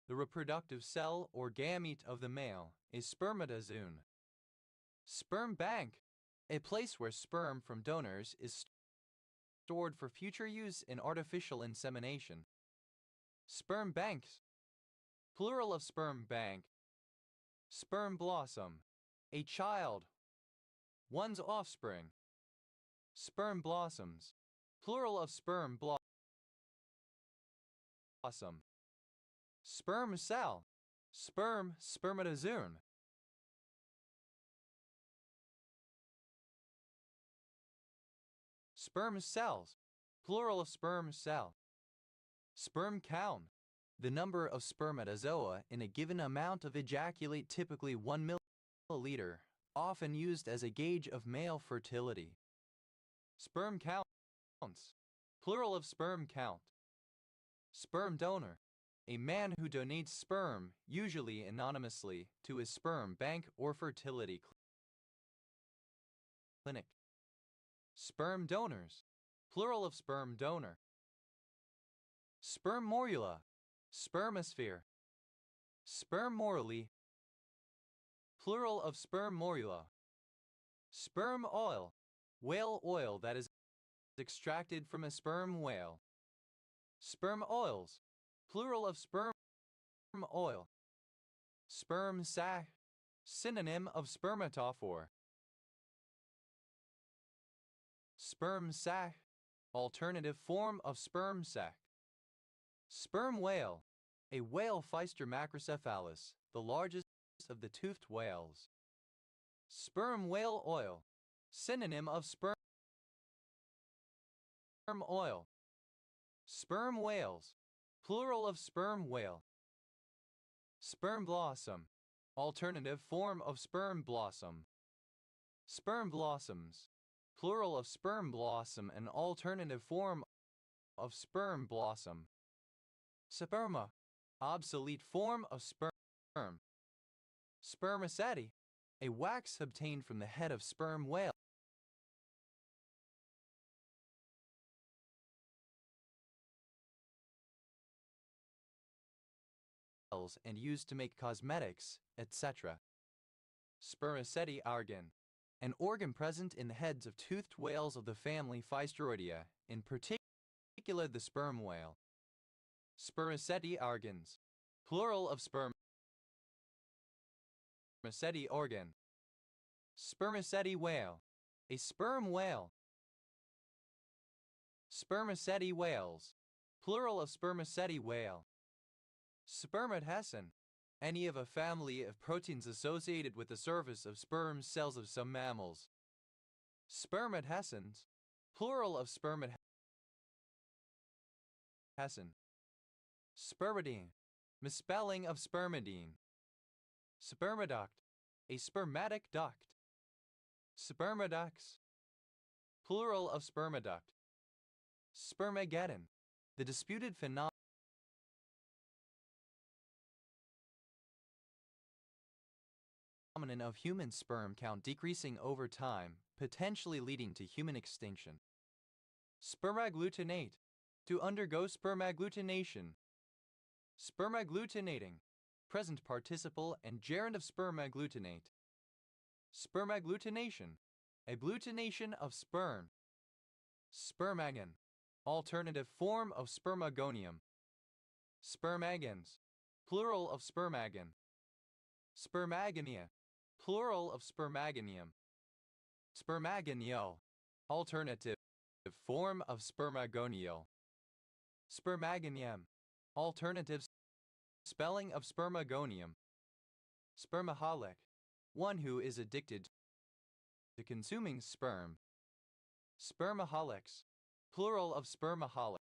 the reproductive cell or gamete of the male, is spermatozoon. Sperm bank, a place where sperm from donors is stored for future use in artificial insemination. Sperm banks, plural of sperm bank. Sperm blossom, a child, one's offspring. Sperm blossoms, plural of sperm blossom. Sperm cell, sperm spermatozoon. Sperm cells, plural of sperm cell. Sperm count, the number of spermatozoa in a given amount of ejaculate, typically 1 milliliter, often used as a gauge of male fertility. Sperm counts, plural of sperm count. Sperm donor, a man who donates sperm, usually anonymously, to his sperm bank or fertility clinic. Sperm donors, plural of sperm donor. Sperm morula, spermosphere. Sperm moruli, plural of sperm morula. Sperm oil, whale oil that is extracted from a sperm whale. Sperm oils, plural of sperm oil. Sperm sac, synonym of spermatophore. Sperm sac, alternative form of sperm sac. Sperm whale, a whale Physter macrocephalus, the largest of the toothed whales. Sperm whale oil, synonym of sperm oil. Sperm whales, plural of sperm whale. Sperm blossom, alternative form of sperm blossom. Sperm blossoms, plural of sperm blossom, an alternative form of sperm blossom. Sperma, obsolete form of sperm. Spermaceti, a wax obtained from the head of sperm whale. And used to make cosmetics, etc. Spermaceti organ, an organ present in the heads of toothed whales of the family Physteroidea, in particular the sperm whale. Spermaceti organs, plural of spermaceti organ. Spermaceti whale, a sperm whale. Spermaceti whales, plural of spermaceti whale. Spermatescent, any of a family of proteins associated with the surface of sperm cells of some mammals. Spermatescent, plural of spermatescent. Spermidine, misspelling of spermidine. Spermaduct, a spermatic duct. Spermaducts, plural of spermaduct. Spermageddon, the disputed phenomenon of human sperm count decreasing over time, potentially leading to human extinction. Spermagglutinate, to undergo spermagglutination. Spermagglutinating, present participle and gerund of spermagglutinate. Spermagglutination, agglutination of sperm. Spermagon, alternative form of spermagonium. Spermagons, plural of spermagon. Spermagonia, plural of spermagonium. Spermagonio, alternative form of spermagonial. Spermagonium, alternative spelling of spermagonium. Spermaholic, one who is addicted to consuming sperm. Spermaholics, plural of spermaholic.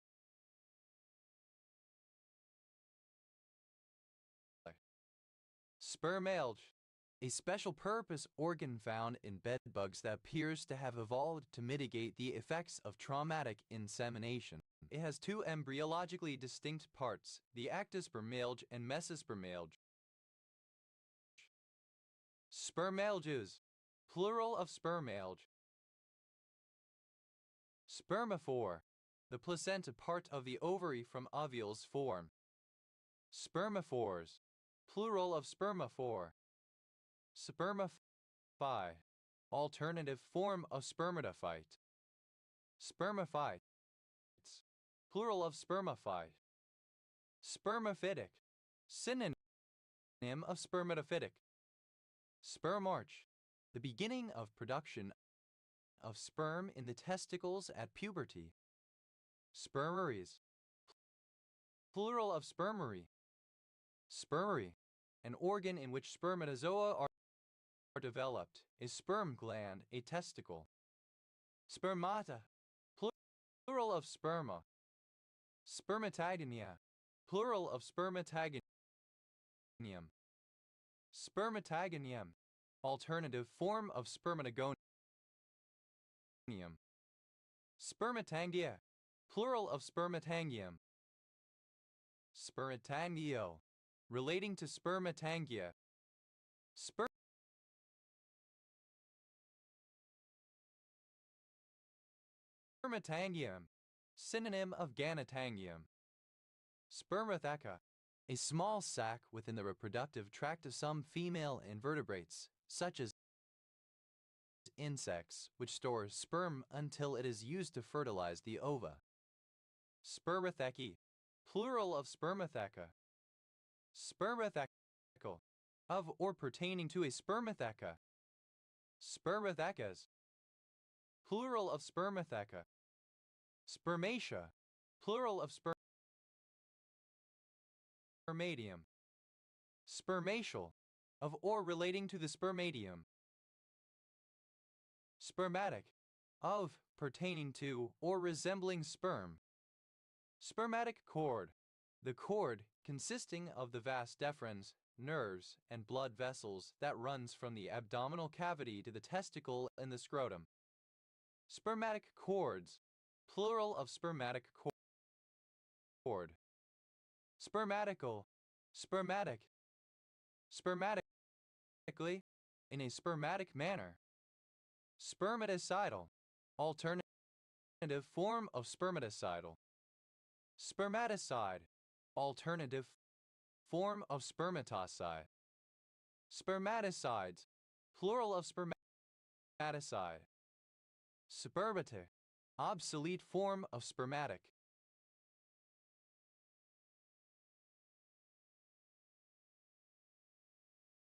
Spermalge, a special purpose organ found in bedbugs that appears to have evolved to mitigate the effects of traumatic insemination. It has two embryologically distinct parts, the actospermalge and mesospermalge. Spermalges, plural of spermalge. Spermophore, the placenta part of the ovary from ovules form. Spermophores, plural of spermophore. Spermophyte, alternative form of spermatophyte. Spermophytes, plural of spermophyte. Spermaphytic, synonym of spermatophytic. Spermarch, the beginning of production of sperm in the testicles at puberty. Spermaries, plural of spermary. Spermary, an organ in which spermatozoa are developed, is sperm gland, a testicle. Spermata, plural Plural of sperma. Spermatognia. Plural of spermatogonium. Spermatogonium. Alternative form of spermatogonium. Spermatangia. Plural of spermatangium. Spermatangio. Relating to spermatangia. Spermatangium. Synonym of ganatangium. Spermatheca. A small sac within the reproductive tract of some female invertebrates, such as insects, which stores sperm until it is used to fertilize the ova. Spermatheci. Plural of spermatheca. Spermathecal. Of or pertaining to a spermatheca. Spermathecas. Plural of spermatheca. Spermatia. Plural of spermatium. Spermatial. Of or relating to the spermatium. Spermatic. Of, pertaining to, or resembling sperm. Spermatic cord. The cord consisting of the vas deferens, nerves, and blood vessels that runs from the abdominal cavity to the testicle in the scrotum. Spermatic cords. Plural of spermatic cord. Spermatical. Spermatic. Spermatically. In a spermatic manner. Spermaticidal. Alternative form of spermaticidal. Spermaticide. Alternative form of spermatocide. Spermaticides. Plural of spermaticide. Spermatic. Obsolete form of spermatic.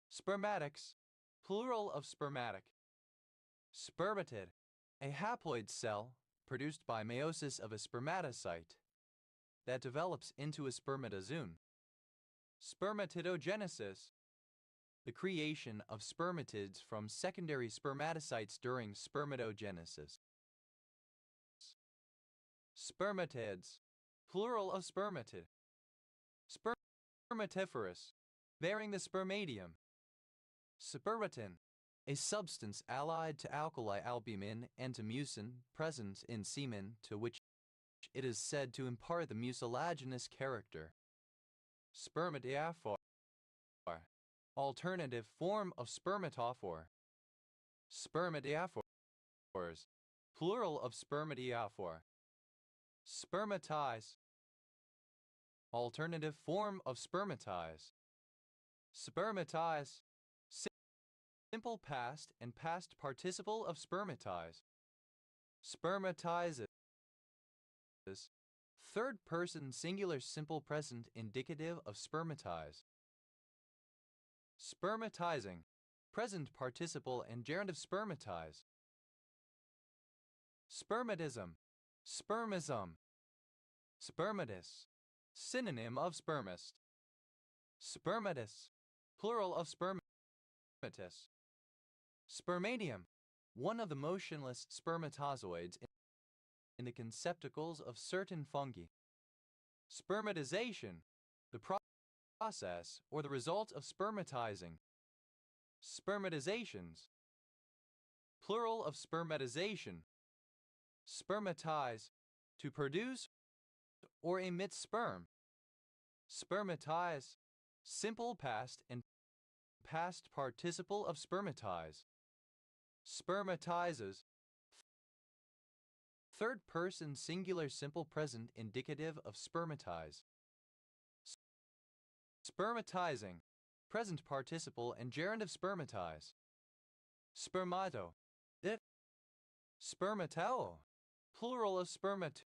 Spermatics. Plural of spermatic. Spermatid. A haploid cell produced by meiosis of a spermatocyte that develops into a spermatozoon. Spermatidogenesis. The creation of spermatids from secondary spermatocytes during spermatogenesis. Spermatids. Plural of spermatid. Spermatiferous. Bearing the spermatium. Spermatin. A substance allied to alkali albumin and to mucin present in semen to which it is said to impart the mucilaginous character. Spermatophore. Alternative form of spermatophore. Spermatophores. Plural of spermatophore. Spermatize. Alternative form of spermatize. Spermatize. Simple past and past participle of spermatize. Spermatizes. Third person singular simple present indicative of spermatize. Spermatizing. Present participle and gerund of spermatize. Spermatism. Spermism. Spermatus. Synonym of spermist. Spermatus. Plural of spermatus. Spermatium. One of the motionless spermatozoids in the conceptacles of certain fungi. Spermatization. The process or the result of spermatizing. Spermatizations. Plural of spermatization. Spermatize. To produce or emit sperm. Spermatize. Simple past and past participle of spermatize. Spermatizes. Third person singular simple present indicative of spermatize. Spermatizing. Present participle and gerund of spermatize. Spermato. It. Spermatao. Plural of spermat.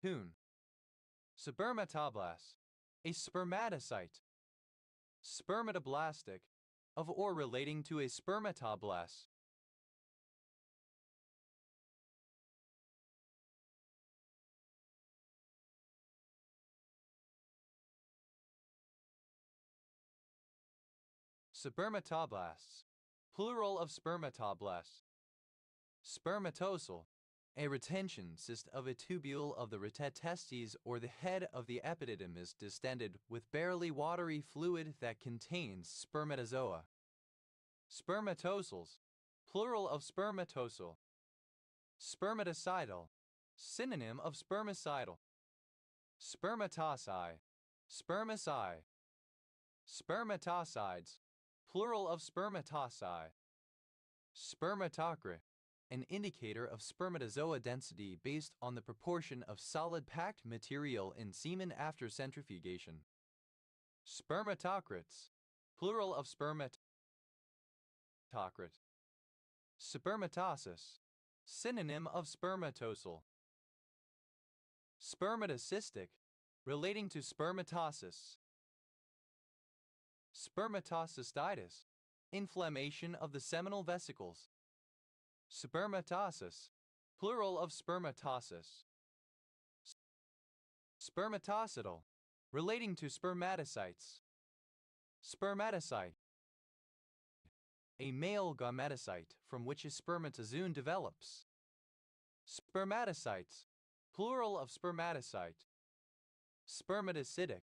Tune. Spermatoblast. A spermatocyte. Spermatoblastic. Of or relating to a spermatoblast. Spermatoblasts, plural of spermatoblasts. Spermatocele, a retention cyst of a tubule of the testes or the head of the epididymis distended with barely watery fluid that contains spermatozoa. Spermatocels, plural of spermatocele. Spermaticidal, synonym of spermicidal. Spermatoci, spermaci. Spermatocides, plural of spermatoci. Spermatocrit, an indicator of spermatozoa density based on the proportion of solid packed material in semen after centrifugation. Spermatocrits, plural of spermatocrit. Spermatocyst, synonym of spermatocele. Spermatocystic, relating to spermatocysts. Spermatocystitis, inflammation of the seminal vesicles. Spermatocyst, plural of spermatocysts. Spermatocidal, relating to spermatocytes. Spermatocyte, a male gametocyte from which a spermatozoon develops. Spermatocytes, plural of spermatocyte. Spermatocytic,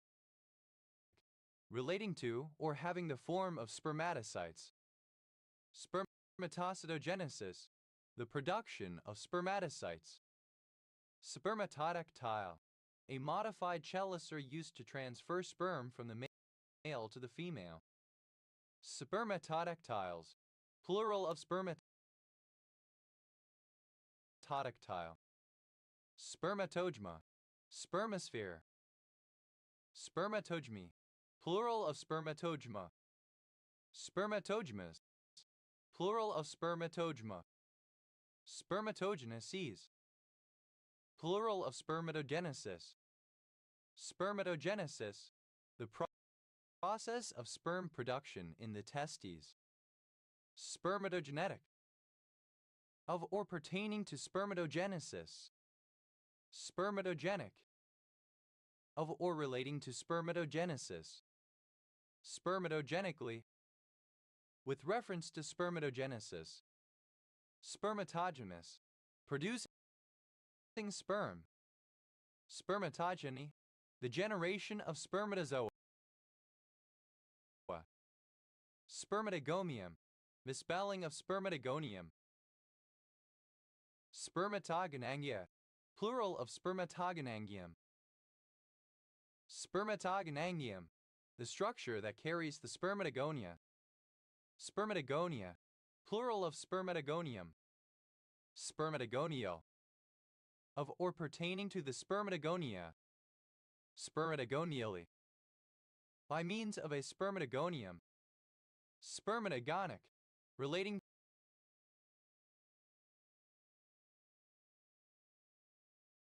relating to or having the form of spermatocytes. Spermatocytogenesis, the production of spermatocytes. Spermatodactyl, a modified chelicera used to transfer sperm from the male to the female. Spermatodactyls, plural of spermatodactyl. Spermatogma, spermosphere. Spermatogmy, plural of spermatogma. Spermatogmas, plural of spermatogma. Spermatogeneses, plural of spermatogenesis. Spermatogenesis, the process of sperm production in the testes. Spermatogenetic, of or pertaining to spermatogenesis. Spermatogenic, of or relating to spermatogenesis. Spermatogenically, with reference to spermatogenesis. Spermatogenous, producing sperm. Spermatogeny, the generation of spermatozoa. Spermatogomium, misspelling of spermatogonium. Spermatogonangia, plural of spermatogonangium. Spermatogonangium, the structure that carries the spermatogonia. Spermatogonia, plural of spermatogonium. Spermatogonial, of or pertaining to the spermatogonia. Spermatogonially, by means of a spermatogonium. Spermatogonic, relating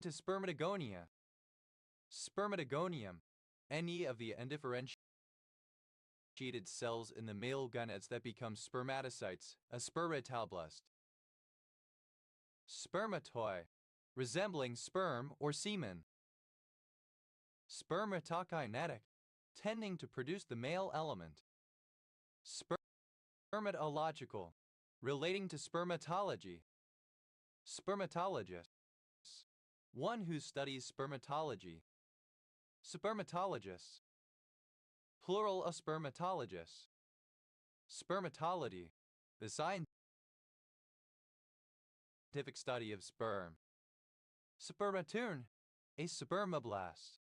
to spermatogonia. Spermatogonium, any of the undifferentiated cells in the male gonads that become spermatocytes, a spermatoblast. Spermatoi, resembling sperm or semen. Spermatokinetic, tending to produce the male element. Spermatological, relating to spermatology. Spermatologist, one who studies spermatology. Spermatologists, plural of spermatologists. Spermatology, the scientific study of sperm. Spermatoon, a spermoblast.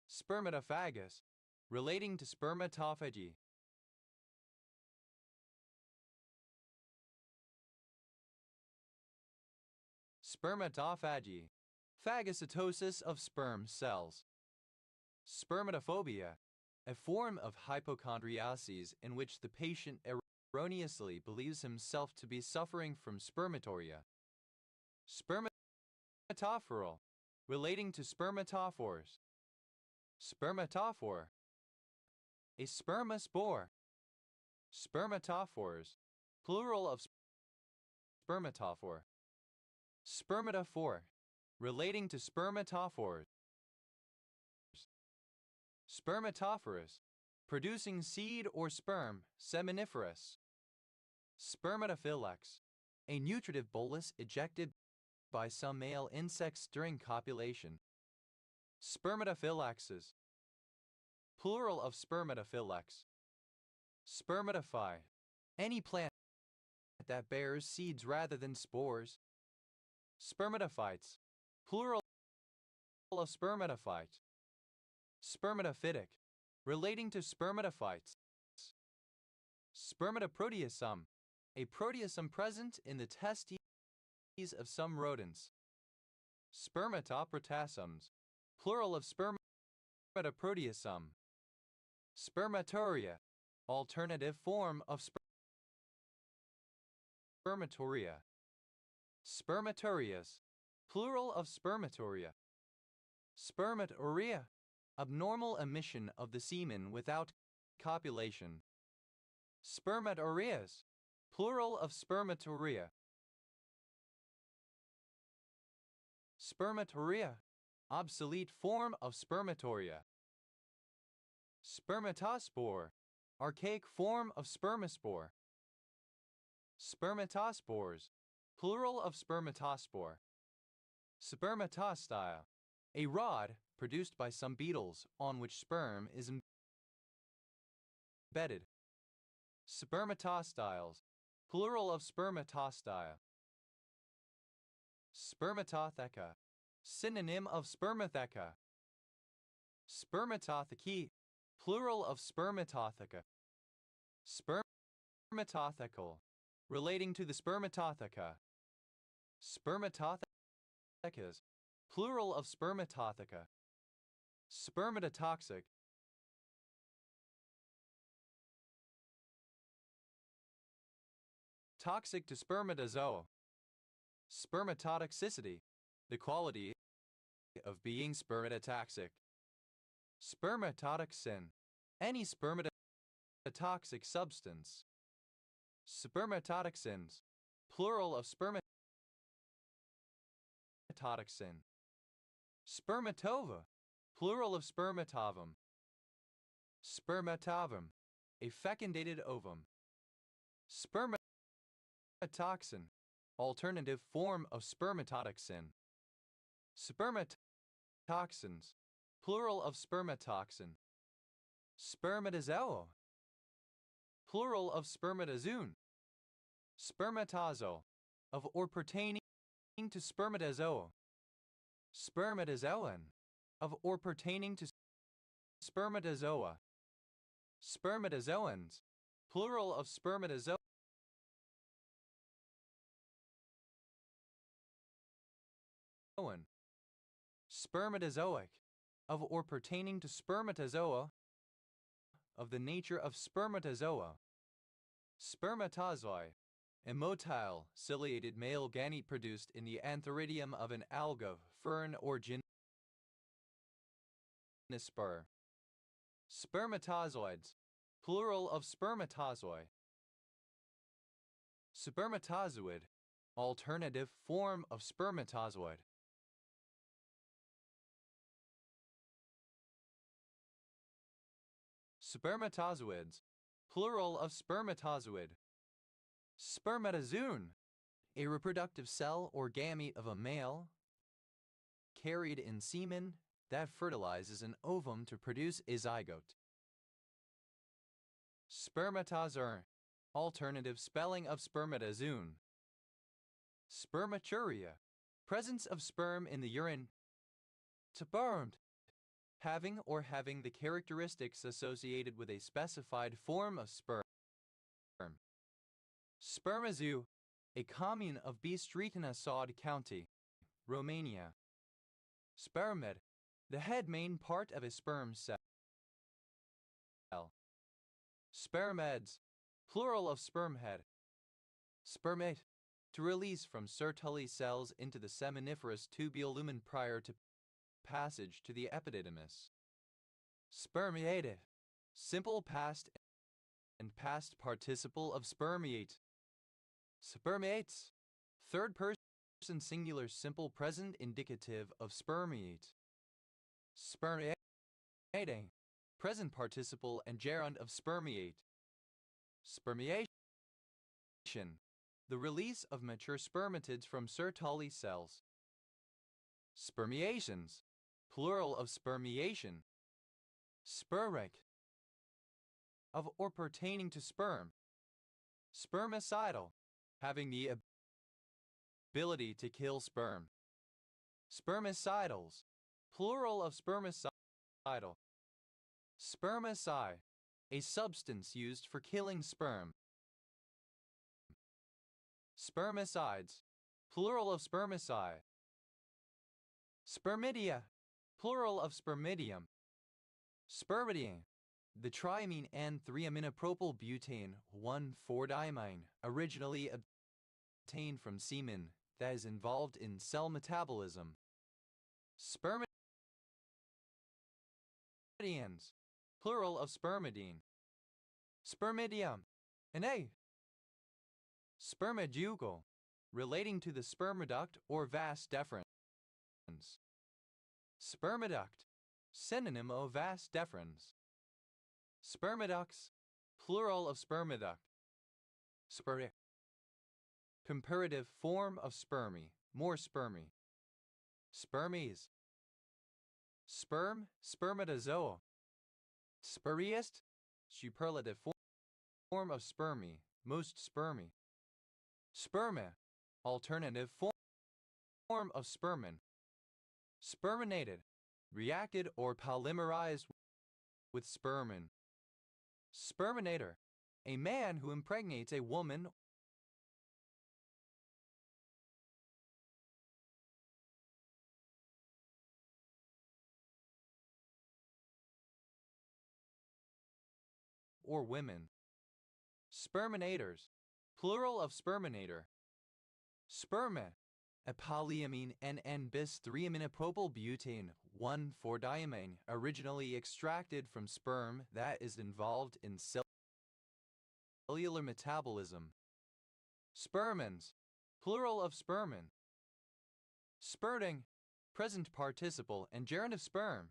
Spermatophagus, relating to spermatophagy. Spermatophagy, phagocytosis of sperm cells. Spermatophobia, a form of hypochondriasis in which the patient erroneously believes himself to be suffering from spermatoria. Spermatophoral, relating to spermatophores. Spermatophore, a spermospore. Spermatophores, plural of spermatophore. Spermatophore, relating to spermatophores. Spermatophorous, producing seed or sperm, seminiferous. Spermatophylax, a nutritive bolus ejected by some male insects during copulation. Spermatophylaxes, plural of spermatophylax. Spermatophyte, any plant that bears seeds rather than spores. Spermatophytes, plural of spermatophyte. Spermatophytic, relating to spermatophytes. Spermatoproteasome, a proteasome present in the testes of some rodents. Spermatoprotasomes, plural of spermatoproteasome. Spermatoria, alternative form of spermatoria. Spermatorias, plural of spermatoria. Spermatoria, abnormal emission of the semen without copulation. Spermatorias, plural of spermatoria. Spermatoria, obsolete form of spermatoria. Spermatospore, archaic form of spermospore. Spermatospores, plural of spermatospore. Spermatostyle, a rod produced by some beetles on which sperm is embedded. Spermatostyles, plural of spermatostyle. Spermatotheca, synonym of spermatheca. Spermatotheci, plural of spermatotheca. Spermatothecal, relating to the spermatotheca. Spermatothecas, plural of spermatotheca. Spermatotoxic, toxic to spermatozoa. Spermatotoxicity, the quality of being spermatotoxic. Spermatotoxin, any spermatotoxic substance. Spermatotoxins, plural of spermatotoxin. Spermatova, plural of spermatovum. Spermatovum, a fecundated ovum. Spermatoxin, alternative form of spermatotoxin. Spermatoxins, plural of spermatoxin. Spermatozoa, plural of spermatozoon. Spermatozoa, of or pertaining to spermatozoa. Spermatozoan, of or pertaining to spermatozoa. Spermatozoans, plural of spermatozoa. Spermatozoic, of or pertaining to spermatozoa, of the nature of spermatozoa. Spermatozoi, a motile, ciliated male ganete produced in the antheridium of an alga, fern or gymnosper. Spermatozoids, plural of spermatozoi. Spermatozoid, alternative form of spermatozoid. Spermatozoids, plural of spermatozoid. Spermatozoon, a reproductive cell or gamete of a male, carried in semen that fertilizes an ovum to produce a zygote. Spermatozoa, alternative spelling of spermatozoon. Spermaturia, presence of sperm in the urine. Spermed, having the characteristics associated with a specified form of sperm. Spermazoo, a commune of Bistrița-Sud County, Romania. Spermid, the head main part of a sperm cell. Spermeds, plural of spermhead. Spermate, to release from Sertoli cells into the seminiferous tubule lumen prior to passage to the epididymis. Spermiated, simple past and past participle of spermiate. Spermiates, third person singular simple present indicative of spermiate. Spermiating, present participle and gerund of spermiate. Spermiation. The release of mature spermatids from Sertoli cells. Spermiations. Plural of spermiation. Spermic. Of or pertaining to sperm. Spermicidal. Having the ability to kill sperm. Spermicidals. Plural of spermicidal. Spermicide. A substance used for killing sperm. Spermicides. Plural of spermicide. Spermidia. Plural of spermidium. Spermidine. The triamine N,3-aminopropyl butane 1,4-diamine, originally obtained from semen, that is involved in cell metabolism. Spermidians. Plural of spermidine. Spermidium. And A. Spermiducal. Relating to the spermiduct or vas deferens. Spermiduct. Synonym of vas deferens. Spermiducts. Plural of spermiduct. Spermic. Comparative form of spermy, more spermy. Spermies. Sperm, spermatozoa. Spuriest. Superlative form of spermy, most spermy. Sperma. Alternative form of spermin. Sperminated. Reacted or polymerized with spermin. Sperminator. A man who impregnates a woman or women. Sperminators. Plural of sperminator. Sperma. A polyamine NN-bis-3-aminopropyl butane 1,4-diamine, originally extracted from sperm that is involved in cellular metabolism. Spermins. Plural of spermin. Spurting. Present participle and gerund of sperm.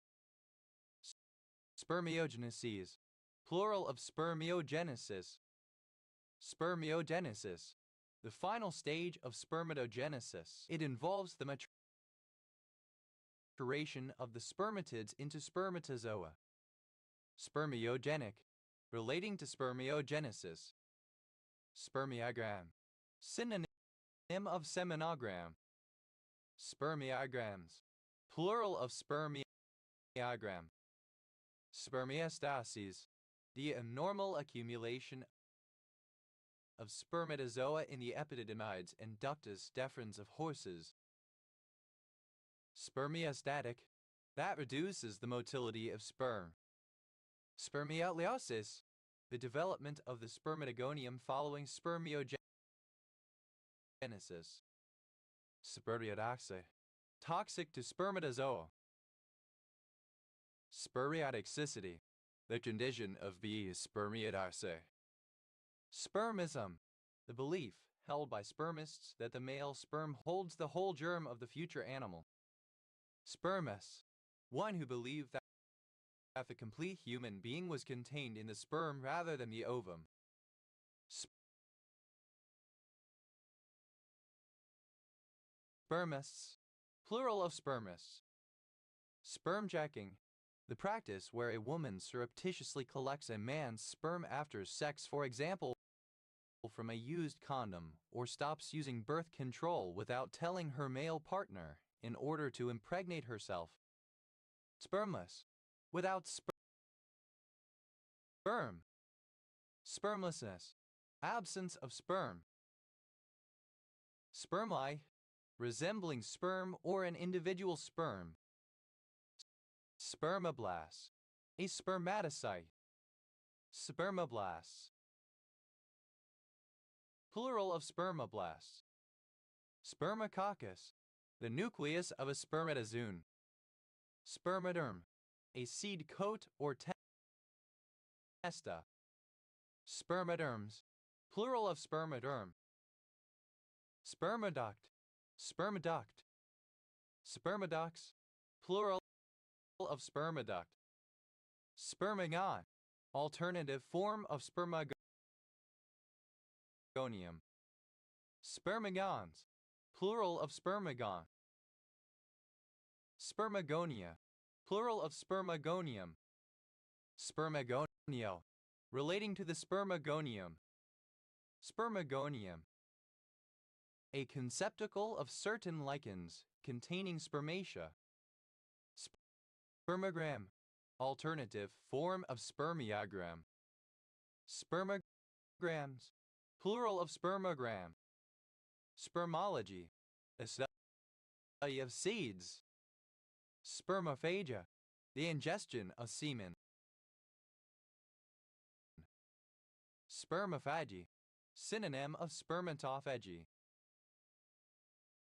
Spermiogenesis. Plural of spermiogenesis. Spermiogenesis. The final stage of spermatogenesis. It involves the maturation of the spermatids into spermatozoa. Spermiogenic. Relating to spermiogenesis. Spermiogram. Synonym of seminogram. Spermiograms. Plural of spermiogram. Spermiostasis. The abnormal accumulation of spermatozoa in the epididymides and ductus deferens of horses. Spermiostatic. That reduces the motility of sperm. Spermioleosis. The development of the spermatogonium following spermiogenesis. Spermiodoxa. Toxic to spermatozoa. Spermiotoxicity. The condition of being spermiodoxa. Spermism. The belief held by spermists that the male sperm holds the whole germ of the future animal. Spermus. One who believed that the complete human being was contained in the sperm rather than the ovum. Spermists. Plural of spermists. Spermjacking. The practice where a woman surreptitiously collects a man's sperm after sex, for example, from a used condom, or stops using birth control without telling her male partner in order to impregnate herself. Spermless. Without sperm. Spermlessness. Absence of sperm. Spermi. Resembling sperm or an individual sperm. Spermoblast. A spermatocyte. Spermoblasts. Plural of spermoblasts. Spermacoccus. The nucleus of a spermatozoon. Spermaderm. A seed coat or testa. Spermaderms. Plural of spermaderm. Spermaduct. Spermaduct. Spermaducts. Plural of spermaduct. Spermagon, alternative form of spermagonium. Spermagons, plural of spermagon. Spermagonia, plural of spermagonium. Spermagonio, relating to the spermagonium. Spermagonium, a conceptacle of certain lichens containing spermatia. Spermogram, alternative form of spermiogram. Spermograms, plural of spermogram. Spermology, a study of seeds. Spermophagia, the ingestion of semen. Spermophagy, synonym of spermatophagy.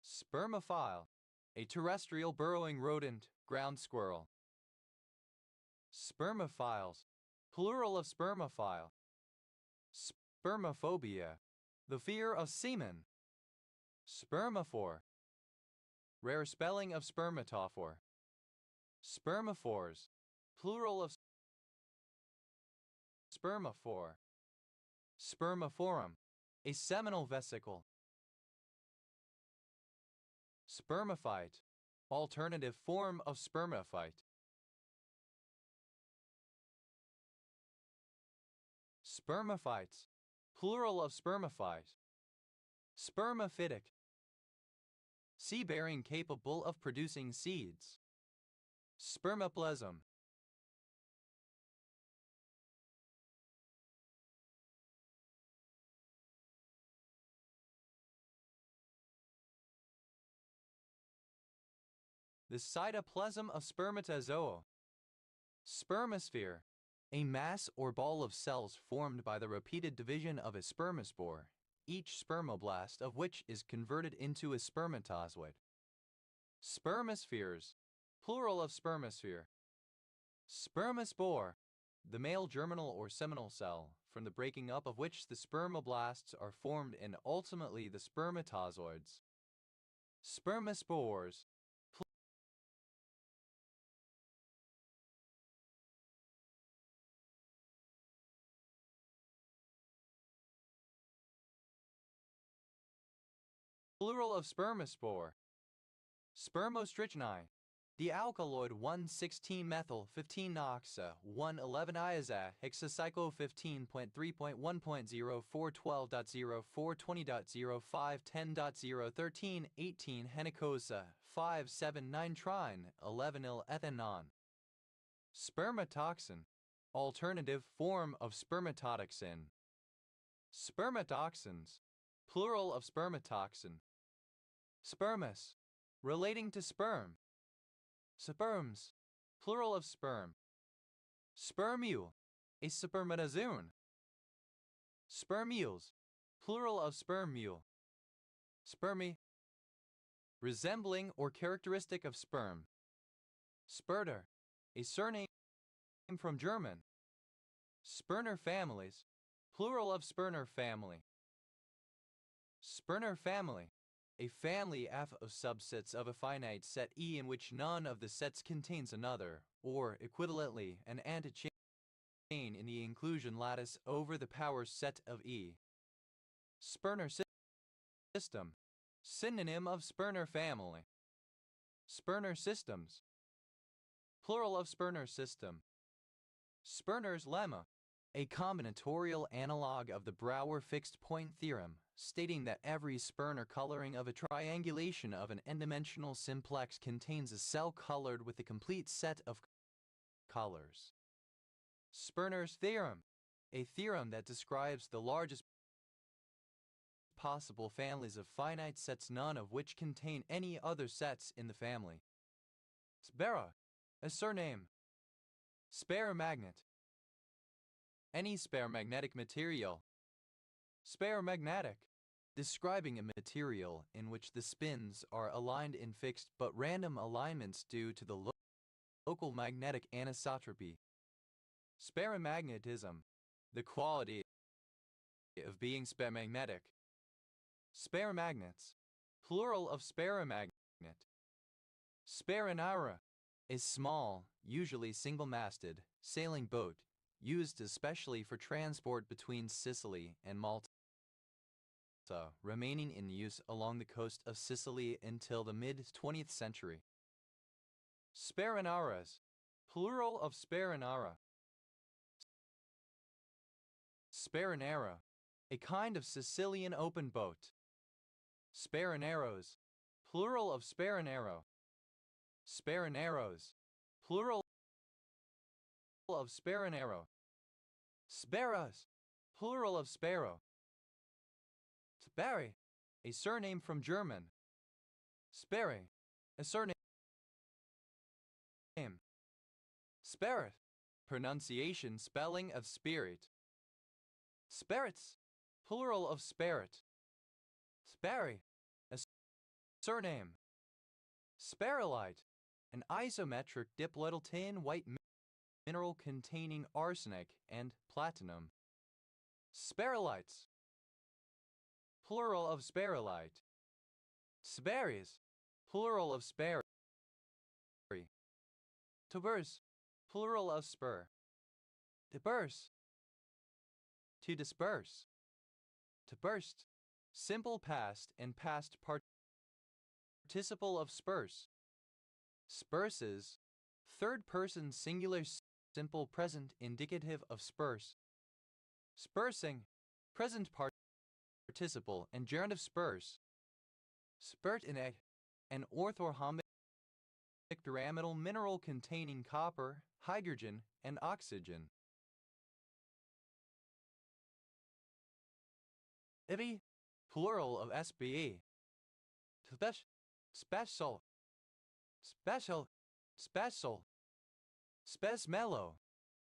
Spermophile, a terrestrial burrowing rodent, ground squirrel. Spermophiles, plural of spermophile. Spermophobia, the fear of semen. Spermophore, rare spelling of spermatophore. Spermophores, plural of spermophore. Spermophorum, a seminal vesicle. Spermophyte, alternative form of spermophyte. Spermophytes, plural of spermophyte. Spermaphytic, seed-bearing capable of producing seeds. Spermoplasm, the cytoplasm of spermatozoa. Spermosphere, a mass or ball of cells formed by the repeated division of a spermospore, each spermoblast of which is converted into a spermatozoid. Spermospheres, plural of spermosphere. Spermospore, the male germinal or seminal cell, from the breaking up of which the spermoblasts are formed and ultimately the spermatozoids. Spermospores, plural of spermospore. Spermostrychni, the alkaloid 1,16-methyl-15-noxa 1,11-iazah hexacycle 15.3.1.0420.0420.0510.013 henicosa 5,7,9-trine 11-il-ethanol. Spermatoxin, alternative form of spermatoxin. Spermatoxins, plural of spermatoxin. Spermus, relating to sperm. Sperms, plural of sperm. Spermule, a spermatozoon. Spermules, plural of spermule. Spermi, resembling or characteristic of sperm. Sperder, a surname from German. Sperner families, plural of Sperner family. Sperner family, a family F of subsets of a finite set E in which none of the sets contains another, or, equivalently, an antichain in the inclusion lattice over the power set of E. Sperner system, synonym of Sperner family. Sperner systems, plural of Sperner system. Sperner's lemma, a combinatorial analog of the Brouwer fixed point theorem, stating that every Sperner coloring of a triangulation of an n-dimensional simplex contains a cell colored with a complete set of colors. Sperner's theorem, a theorem that describes the largest possible families of finite sets, none of which contain any other sets in the family. Spera, a surname. Spermagnet, any spermagnetic material. Spermagnetic, describing a material in which the spins are aligned in fixed but random alignments due to the local magnetic anisotropy. Spermagnetism, the quality of being spermagnetic. Spermagnets, plural of spermagnet. Speronara, a small, usually single-masted, sailing boat, used especially for transport between Sicily and Malta, remaining in use along the coast of Sicily until the mid-20th century. Sparinaras, plural of sparinara. Sparinara, a kind of Sicilian open boat. Sparinaros, plural of sparinaro. Sparinaros, plural of sparinaro. Sparras, plural of sparrow. Sparre, a surname from German. Sparre, a surname. Spirit, pronunciation spelling of spirit. Spirits, plural of spirit. Sparry, a surname. Sparrolite, an isometric diploidal tin white mineral containing arsenic and platinum. Sparrolites, plural of sparrolite. Sparries, plural of sparry. Tubers, plural of spur. Disperse, to disperse. To burst, simple past and past participle of sperse. Sperses, third person singular simple present indicative of sperse. Spursing, present participle and gerund of sperse. Spurt in egg, an orthorhombic pyramidal mineral containing copper, hydrogen, and oxygen. Ibi, plural of SBE. Special. Spesmelo,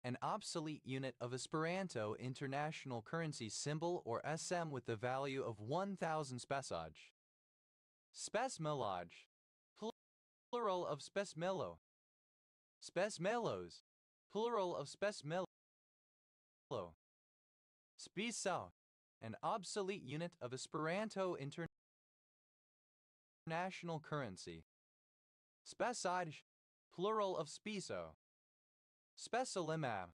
an obsolete unit of Esperanto international currency symbol or SM with the value of 1,000 spesaj. Spesmeloj, plural of spesmelo. Spesmelos, plural of spesmelo. Spisao, an obsolete unit of Esperanto international currency. Spesaj, plural of spiso. Spesolimab,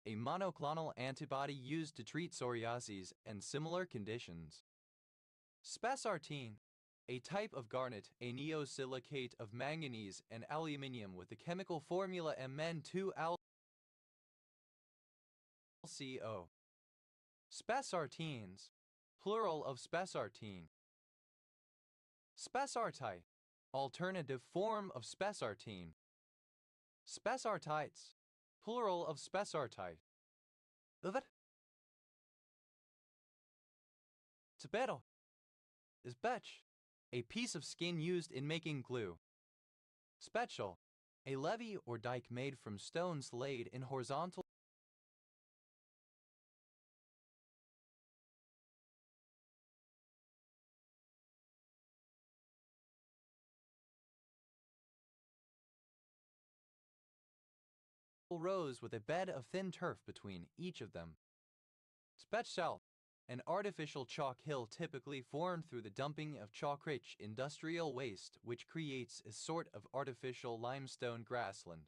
a monoclonal antibody used to treat psoriasis and similar conditions. Spessartine, a type of garnet, a neosilicate of manganese and aluminium with the chemical formula Mn2-alco. Spessartines, plural of spessartine. Spessartite, alternative form of spessartine. Spessartites, plural of spessartite. Tibetto is betch, a piece of skin used in making glue. Spetchel, a levee or dike made from stones laid in horizontal rows with a bed of thin turf between each of them. Spetchel, an artificial chalk hill typically formed through the dumping of chalk-rich industrial waste which creates a sort of artificial limestone grassland.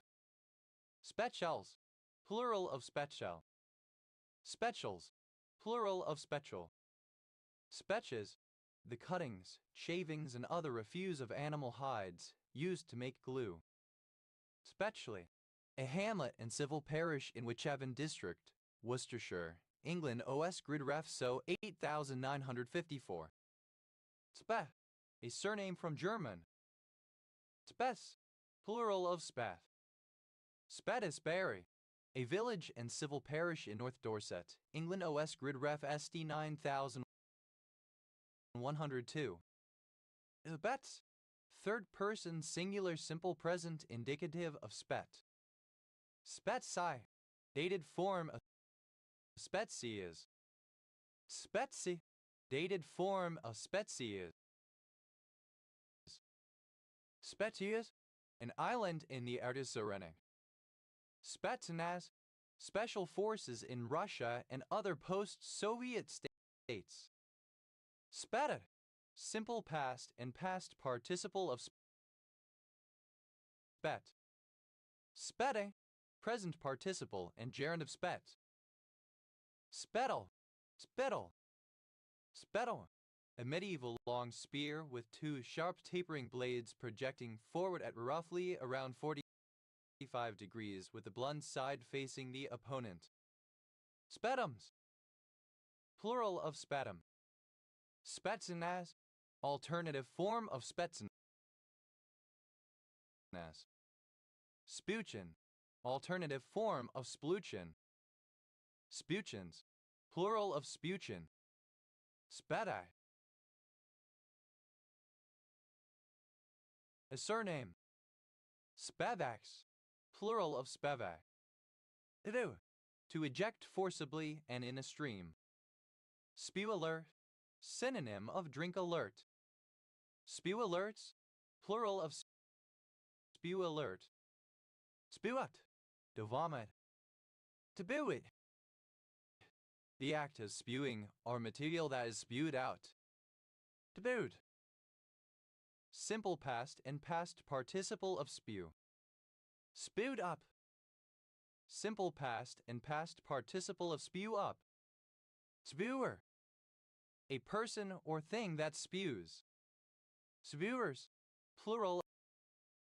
Spetchels, plural of spetchel. Spetchels, plural of spetchel. Spetches, the cuttings, shavings and other refuse of animal hides used to make glue. Spetchley, a hamlet and civil parish in Wychavon district, Worcestershire, England. OS grid ref so 8954. Speth, a surname from German. Spes, plural of spath. Spattisbury, a village and civil parish in North Dorset, England. OS grid ref SD 9102. Spets, third person singular simple present indicative of spet. Spetsai, dated form of Spetsy is. Spetsy, dated form of Spetsy is. Spetius, an island in the Ardisarenic. Spetsnaz, special forces in Russia and other post-Soviet states. Speta, simple past and past participle of spet. Spete, present participle and gerund of spet. Spettle, spettle, spettle. A medieval long spear with two sharp tapering blades projecting forward at roughly around 45 degrees with the blunt side facing the opponent. Spetums. Plural of spetum. Spetsinaz. Alternative form of Spetsinaz. Spuchen. Alternative form of Spluchen. Spuchens. Plural of Spuchen. Speti. A surname. Spevax. Plural of Spevak. Edu. To eject forcibly and in a stream. Spew alert. Synonym of drink alert. Spew alerts. Plural of spew alert. Spewat. To vomit. To bew it. The act of spewing or material that is spewed out. To bewed. Simple past and past participle of spew. Spewed up. Simple past and past participle of spew up. Spewer. A person or thing that spews. Spewers. Plural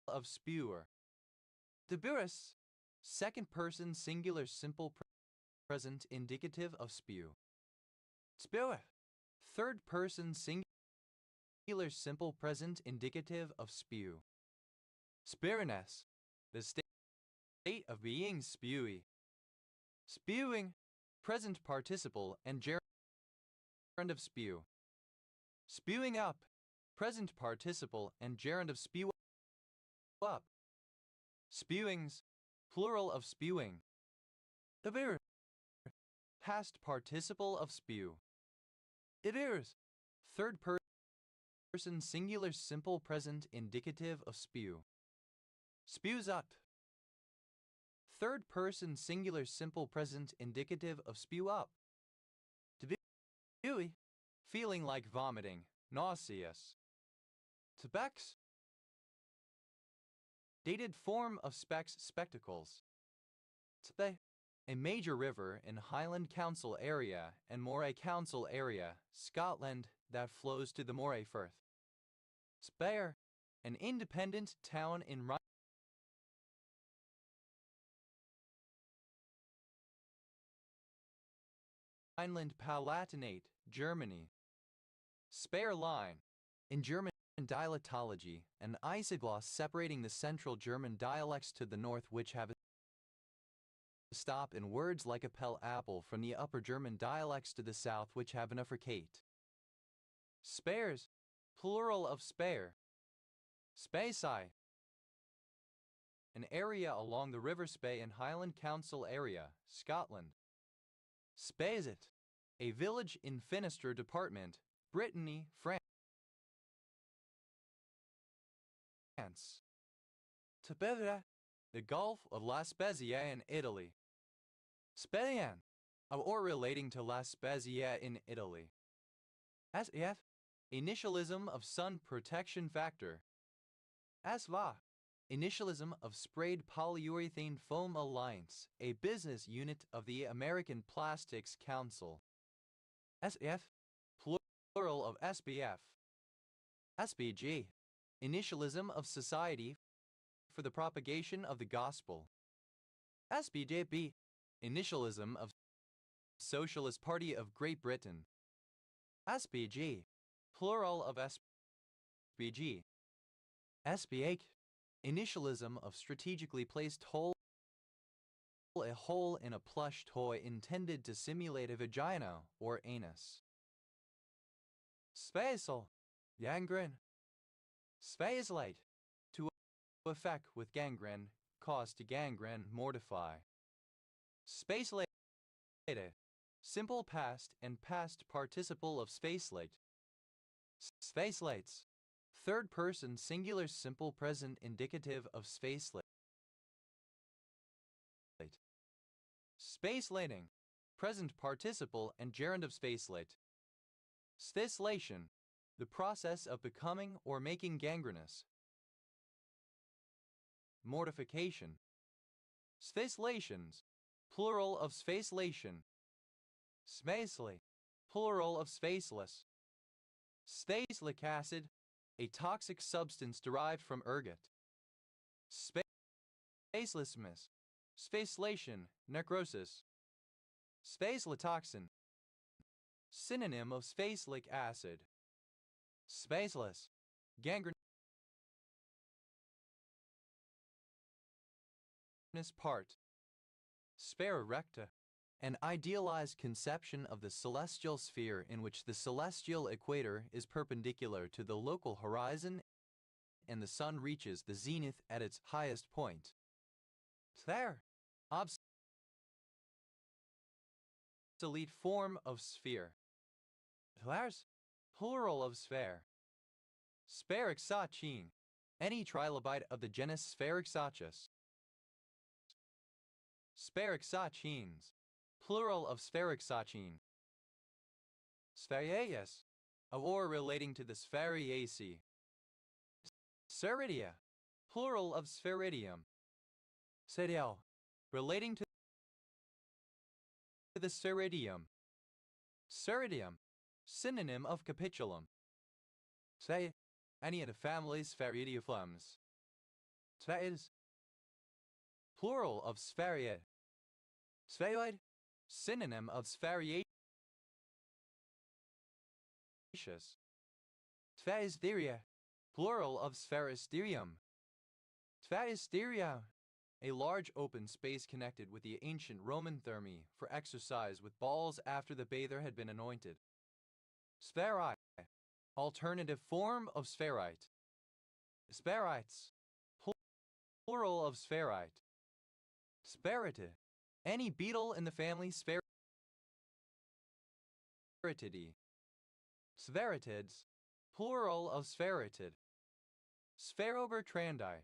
of spewer. Deburus. Second person singular simple present indicative of spew. Spewer. Third person singular simple present indicative of spew. Speriness. The state of being spewy. Spewing. Present participle and gerund of spew. Spewing up. Present participle and gerund of spew up. Spewings. Plural of spewing. Evir. Past participle of spew. Evirs. Third person singular simple present indicative of spew. Spews up. Third person singular simple present indicative of spew up. To be feeling like vomiting, nauseous. Specs. Dated form of specs spectacles. Spe. A major river in Highland Council area and Moray Council area, Scotland, that flows to the Moray Firth. Speyer. An independent town in Rhineland-Palatinate, Germany. Speyer line. In German dialectology, an isogloss separating the Central German dialects to the north which have a stop in words like Appel apple from the Upper German dialects to the south which have an affricate. Speyers. Plural of speyer. Speyside. An area along the River Spey in Highland Council area, Scotland. Speyset. A village in Finisterre Department, Brittany, France. Tebera. The Gulf of La Spezia in Italy. Spedian. Or relating to La Spezia in Italy. SEF. Initialism of sun protection factor. SVA. Initialism of Sprayed Polyurethane Foam Alliance, a business unit of the American Plastics Council. SEF. Plural of SBF. SBG. Initialism of Society for the Propagation of the Gospel. SBJP. Initialism of Socialist Party of Great Britain. SBG. Plural of SBG. SBH. Initialism of strategically placed hole, a hole in a plush toy intended to simulate a vagina or anus. Spacel. Gangrene. Spacelite. To affect with gangrene, cause to gangrene, mortify. Spacelate. Simple past and past participle of spacelate. Spacelates. Third person singular simple present indicative of spacelate. Spacelating. Present participle and gerund of spacelate. Spiclation. The process of becoming or making gangrenous. Mortification. Sphacilations, plural of sphacelation. Spacely, plural of spaceless. Spacelic acid, a toxic substance derived from ergot. Spacelessness, spacellation, necrosis. Spacetoxin, synonym of spacelic acid. Spaceless, gangrenous part. Sphaera recta, an idealized conception of the celestial sphere in which the celestial equator is perpendicular to the local horizon and the sun reaches the zenith at its highest point. Sphere, obsolete form of sphere. Spheres, plural of sphere. Sphaerixocene, any trilobite of the genus Sphaerixochus. Sphaerixocenes, plural of Sphaerixocene. Sphaereus, a war relating to the Sphaeriaceae. Sphaeridia, plural of Sphaeridium. Sphaeridial, relating to the Sphaeridium. Sphaeridium, synonym of capitulum. Sphae, any of the families Sphaeridiiflums. Sphaeis, plural of Sphaeria. Sphaeoid, synonym of Sphaeriaceus. Sphaeristheria, plural of Sphaeristherium. Sphaeristheria, a large open space connected with the ancient Roman thermae for exercise with balls after the bather had been anointed. Sphaeri, alternative form of sphaerite. Sphaerites, plural of sphaerite. Sphaeritid, any beetle in the family Sphaeritidae. Sphaeritids, plural of sphaeritid. Sphaerobertrandi,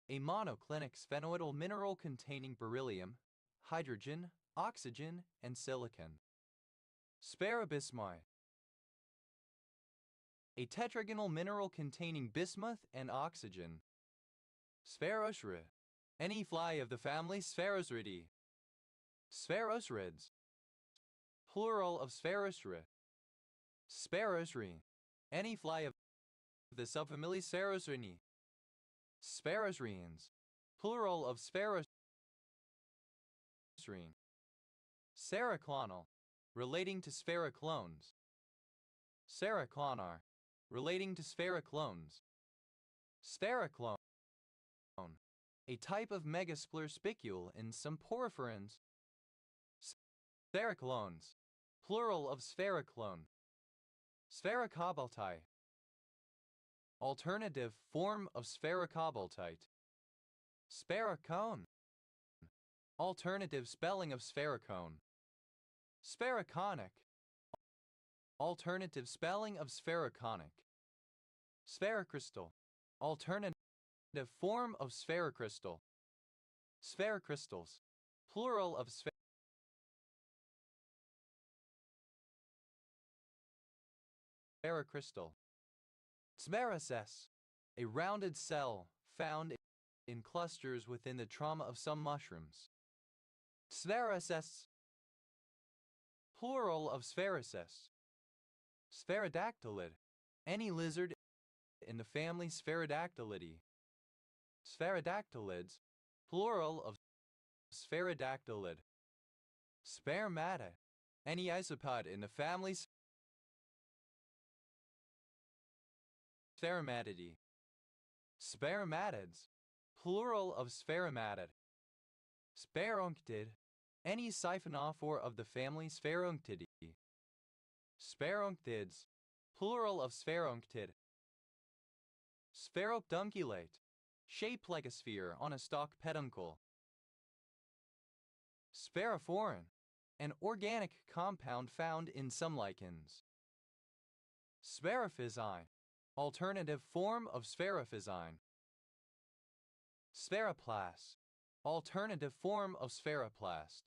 a monoclinic sphenoidal mineral containing beryllium, hydrogen, oxygen, and silicon. Sphaerobismuth, a tetragonal mineral containing bismuth and oxygen. Sphaerosria, any fly of the family Sphaerosridae. Sphaerosrids, plural of Sphaerosria. Sphaerosri, any fly of the subfamily Sphaerosrini. Sphaerosrians, plural of Sphaerosrine. Sericlonal, relating to sphericlones. Sericlonar, relating to sphericlones. Sphericlone, a type of megasphere spicule in some porphyrins. Sphericlones, plural of sphericlone. Sphaerocobalti, alternative form of sphaerocobaltite. Sphaerocone, alternative spelling of sphaerocone. Sphaeroconic, alternative spelling of sphaeroconic. Sphaerocrystal, alternative form of sphaerocrystal. Sphaerocrystals, plural of sphaerocrystal. Smericess, a rounded cell found in clusters within the trauma of some mushrooms. Sphericess, plural of sphericess. Spherodactylid, any lizard in the family Spherodactylidae. Spherodactylids, plural of spherodactylid. Spermata, any isopod in the family Spheromatidae. Spermatids, plural of spheromatid. Speronctid, any siphonophore of the family Spheronctidae. Speronctids, plural of spheronctid. Spheropedunculate, shaped like a sphere on a stalk peduncle. Sphaerophorin, an organic compound found in some lichens. Sphaerophysine, alternative form of sphaerophysine. Sphaeroplast, alternative form of sphaeroplast.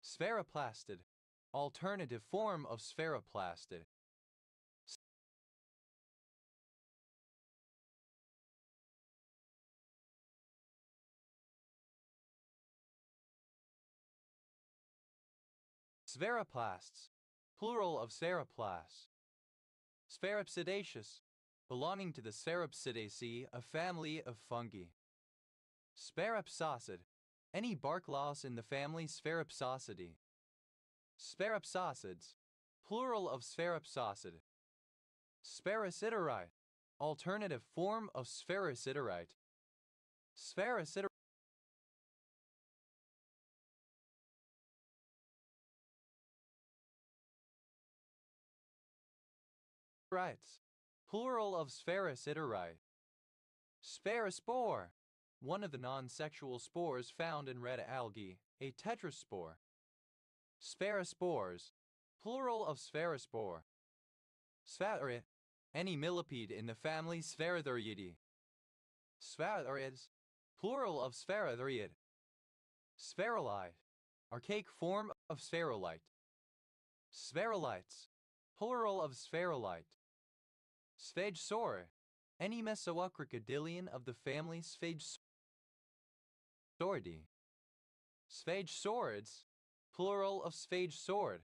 Sphaeroplastid, alternative form of sphaeroplastid. Spheroplasts, plural of spheroplast. Sphaeropsidaceous, belonging to the Sphaeropsidaceae, a family of fungi. Sphaeropsocid, any bark loss in the family Sphaeropsocidae. Sphaeropsocids, plural of Sphaeropsocid. Sphaerosiderite, alternative form of Sphaerosiderite. Sphaerosiderite, plural of Sphaerosiderite. Sphaerospore, one of the non-sexual spores found in red algae, a tetraspore. Sphaerospores, plural of sphaerospore. Sphaeroid, any millipede in the family Sphaerotheriidae. Sphaeroids, plural of sphaerotheriid. Sphaerolite, archaic form of sphaerolite. Sphaerolites, plural of sphaerolite. Sphagosaur, any mesoacrocodilian of the family Sphagosauridae. Sphagosaurids, plural of sphagosaurid.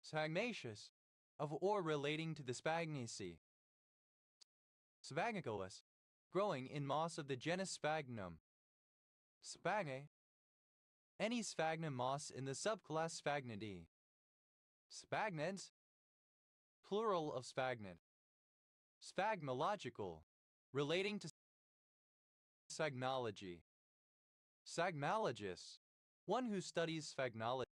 Sphagnatius, of or relating to the Sphagnacea. Sphagnolus, growing in moss of the genus Sphagnum. Sphagne, any sphagnum moss in the subclass Sphagnidae. Sphagnans, plural of sphagnid. Sphagmological, relating to sphagnology. Sphagmologist, one who studies sphagnology.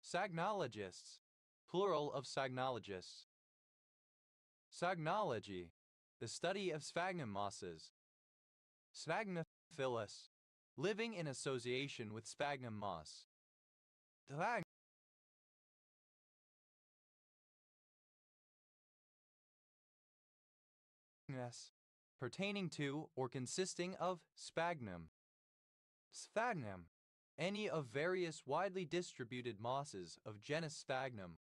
Sphagnologists, plural of sphagnologists. Sphagnology, the study of sphagnum mosses. Sphagnophilus, living in association with sphagnum moss. Sphagnus, pertaining to or consisting of sphagnum. Sphagnum, any of various widely distributed mosses of genus Sphagnum,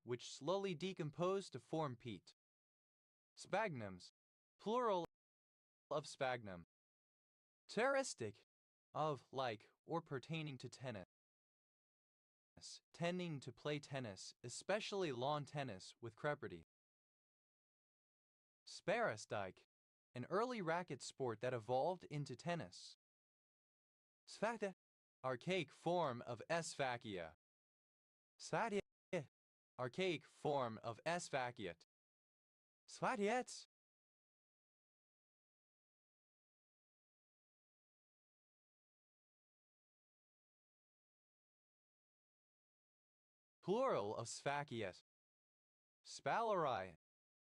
which slowly decompose to form peat. Sphagnums, plural of sphagnum. Terroristic, of, like, or pertaining to tennis. Tending to play tennis, especially lawn tennis with creparity. Sparastike, an early racket sport that evolved into tennis. Sphacta, archaic form of Sphaccia. Sphatia, archaic form of Sphaciate. Sphatiettes, plural of Sphaciate. Sphaleri,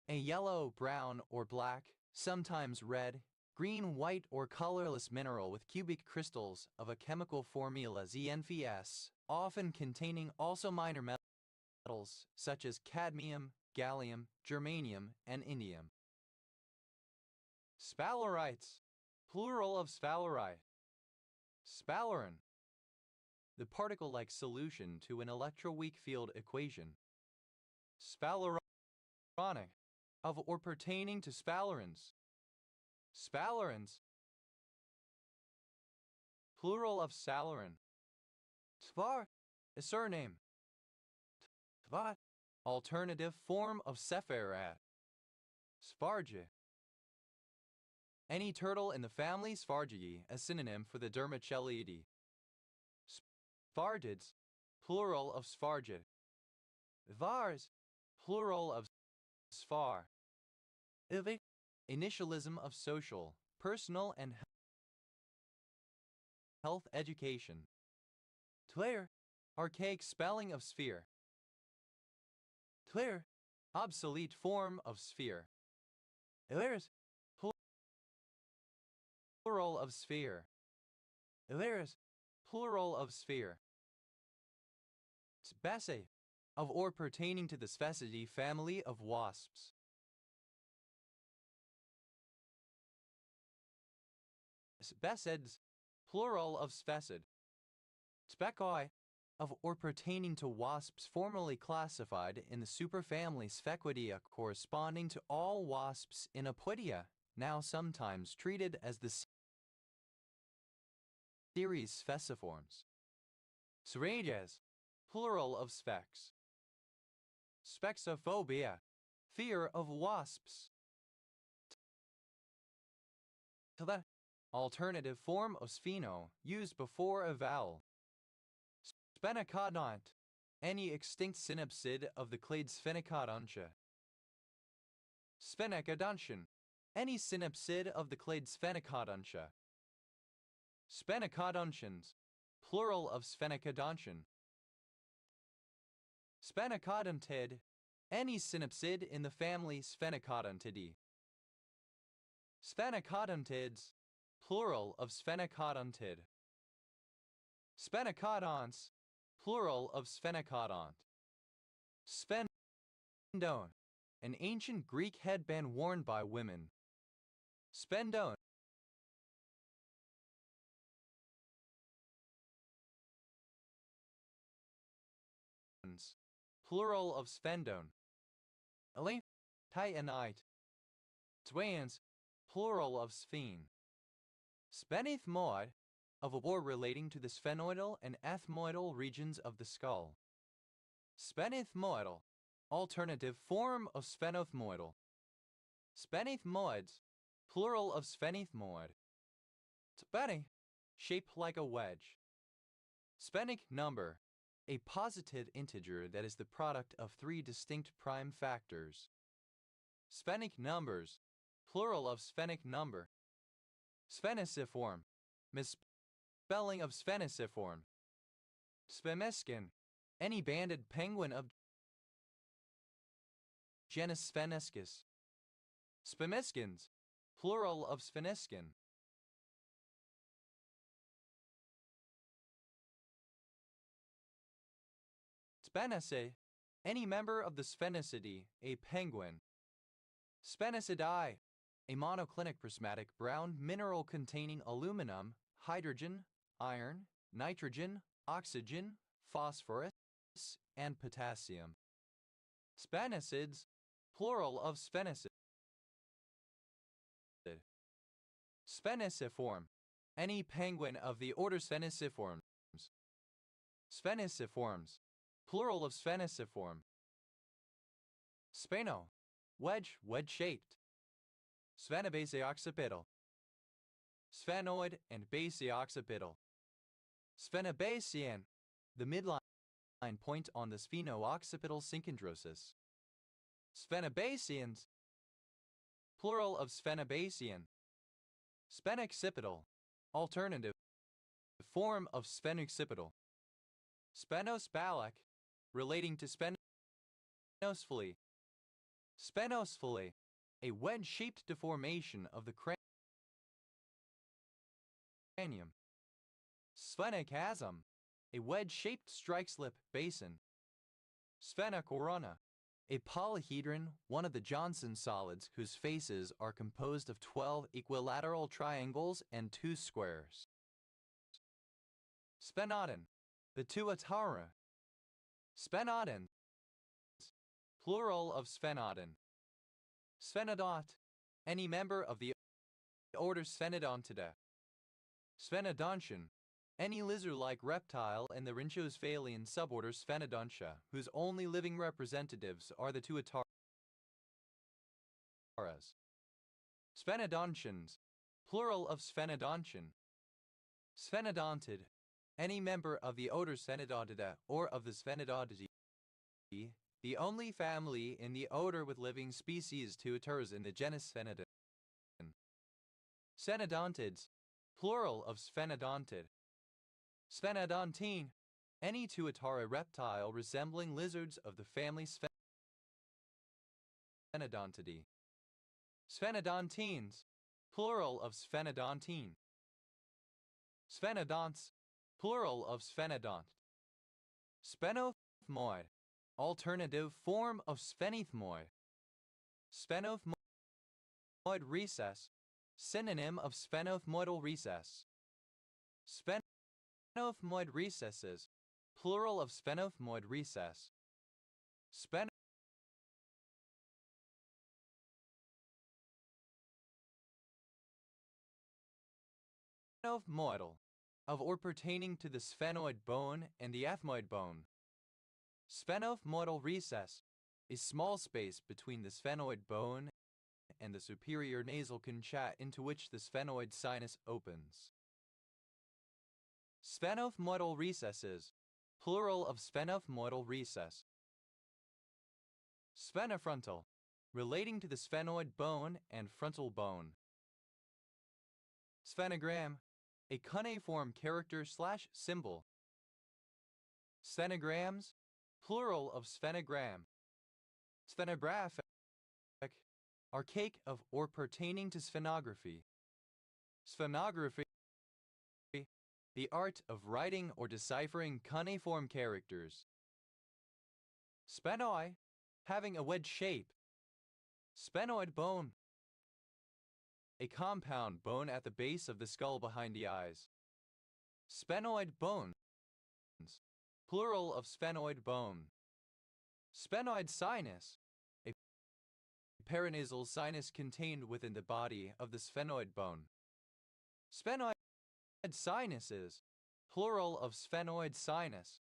a yellow, brown, or black, sometimes red, green, white, or colorless mineral with cubic crystals of a chemical formula ZnFeS, often containing also minor metals such as cadmium, gallium, germanium, and indium. Sphalerites, plural of sphalerite. Sphalerine, the particle-like solution to an electroweak field equation. Sphaleronic, of or pertaining to sphalerins. Sphalerins, plural of salarin. Spar, a surname. Tvat, alternative form of Sephirat. Sparge, any turtle in the family Sphargidae, a synonym for the Dermachellidae. Sphardids, plural of sphargid. Vars, plural of spar. Ivic, initialism of social, personal, and health education. Twer, archaic spelling of sphere. Twer, obsolete form of sphere. Ileris, plural of sphere. Ileris, plural of sphere. Specie, of or pertaining to the Sphaecidae family of wasps. Sphaecids, plural of sphaecid. Specoi, of or pertaining to wasps formerly classified in the superfamily Sphequidia corresponding to all wasps in Apoidea, now sometimes treated as the series speciforms. Sphages, plural of specs. Spexophobia, fear of wasps. The alternative form of spheno, used before a vowel. Sphenacodont, any extinct synapsid of the clade Sphenacodontia. Sphenacodontian, any synapsid of the clade Sphenacodontia. Sphenacodontians, plural of Sphenacodontian. Sphenacodontid, any synapsid in the family Sphenacodontidae. Sphenacodontids, plural of Sphenacodontid. Sphenacodonts, plural of Sphenacodont. Spendone, an ancient Greek headband worn by women. Spendone, plural of sphendone. Titanite, twans, plural of sphene. Sphenoethmoid, of a war relating to the sphenoidal and ethmoidal regions of the skull. Sphenoethmoidal, alternative form of sphenoethmoidal. Sphenoethmoids, plural of sphenoethmoid. Sphenic, shaped like a wedge. Sphenic number, a positive integer that is the product of three distinct prime factors. Sphenic numbers, plural of sphenic number. Spheniciform, misspelling of spheniciform. Spemeskin, any banded penguin of genus Spheniscus. Spemeskins, plural of spheniskin. Sphenaceae, any member of the Sphenicidae, a penguin. Sphenicidae, a monoclinic prismatic brown mineral containing aluminum, hydrogen, iron, nitrogen, oxygen, phosphorus, and potassium. Sphenicids, plural of sphenicid. Spheniciform, any penguin of the order Spheniciforms. Spheniciforms, plural of spheniciform. Spheno, wedge-shaped. Sphenobaseoccipital. Sphenoid and baseoccipital. Sphenobasean, the midline point on the spheno-occipital synchondrosis. Sphenobaseans, plural of sphenobasean. Sphenooccipital, alternative form of sphenooccipital. Sphenosphalic, relating to sphenosphily. Sphenosphily, a wedge-shaped deformation of the cranium. Sphenachasm, a wedge-shaped strike-slip basin. Sphenacorona, a polyhedron, one of the Johnson solids whose faces are composed of 12 equilateral triangles and 2 squares. Sphenodon, the tuatara. Sphenodons, plural of sphenodon. Sphenodont, any member of the order Sphenodontidae. Sphenodontian, any lizard-like reptile in the Rhynchocephalian suborder Sphenodontia, whose only living representatives are the tuataras. Sphenodontians, plural of sphenodontian. Sphenodontid, any member of the order Sphenodontidae or of the Sphenodontidae, the only family in the order with living species tuataras in the genus Sphenodon. Sphenodontids, plural of Sphenodontid. Sphenodontine, any tuatara reptile resembling lizards of the family Sphenodontidae. Spphenodontines, plural of Sphenodontine. Sphenodonts, plural of Sphenodont. Sphenoethmoid, alternative form of Sphenoethmoid. Sphenoethmoid recess, synonym of sphenoethmoidal recess. Sphenoethmoid recesses, plural of sphenoethmoid recess. Sphenoethmoidal, of or pertaining to the sphenoid bone and the ethmoid bone. Sphenoethmoidal recess, a small space between the sphenoid bone and the superior nasal concha into which the sphenoid sinus opens. Sphenoethmoidal recesses, plural of sphenoethmoidal recess. Sphenofrontal, relating to the sphenoid bone and frontal bone. Sphenogram, a cuneiform character/symbol. Sphenograms, plural of sphenogram. Sphenographic, archaic of or pertaining to sphenography. Sphenography, the art of writing or deciphering cuneiform characters. Sphenoid, having a wedge shape. Sphenoid bone, a compound bone at the base of the skull behind the eyes. Sphenoid bones, plural of sphenoid bone. Sphenoid sinus, a paranasal sinus contained within the body of the sphenoid bone. Sphenoid sinuses, plural of sphenoid sinus.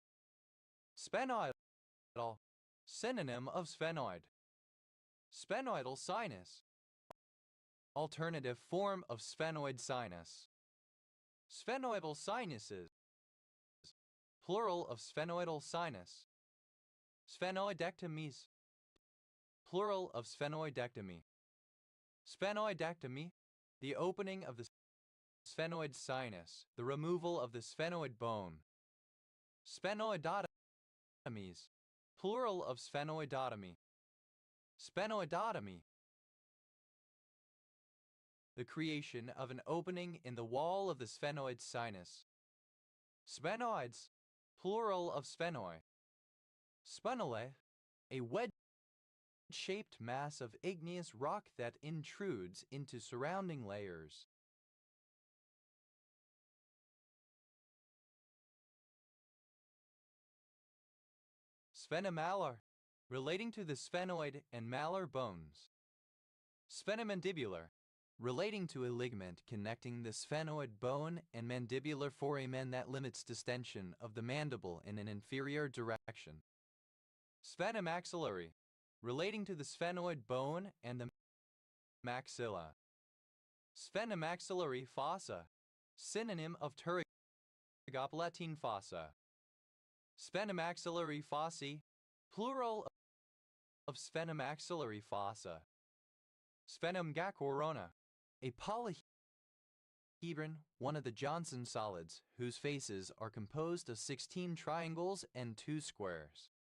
Sphenoidal, synonym of sphenoid. Sphenoidal sinus, alternative form of sphenoid sinus. Sphenoidal sinuses, plural of sphenoidal sinus. Sphenoidectomies, plural of sphenoidectomy. Sphenoidectomy, the opening of the sphenoid sinus, the removal of the sphenoid bone. Sphenoidotomies, plural of sphenoidotomy. Sphenoidotomy, the creation of an opening in the wall of the sphenoid sinus. Sphenoids, plural of sphenoi. Sphenolae, a wedge-shaped mass of igneous rock that intrudes into surrounding layers. Sphenomalar, relating to the sphenoid and malar bones. Sphenomandibular, relating to a ligament connecting the sphenoid bone and mandibular foramen that limits distension of the mandible in an inferior direction. Sphenomaxillary, relating to the sphenoid bone and the maxilla. Sphenomaxillary fossa, synonym of pterygopalatine fossa. Sphenomaxillary fossae, plural of sphenomaxillary fossa. Sphenomgacorona, a polyhedron, one of the Johnson solids, whose faces are composed of 16 triangles and 2 squares.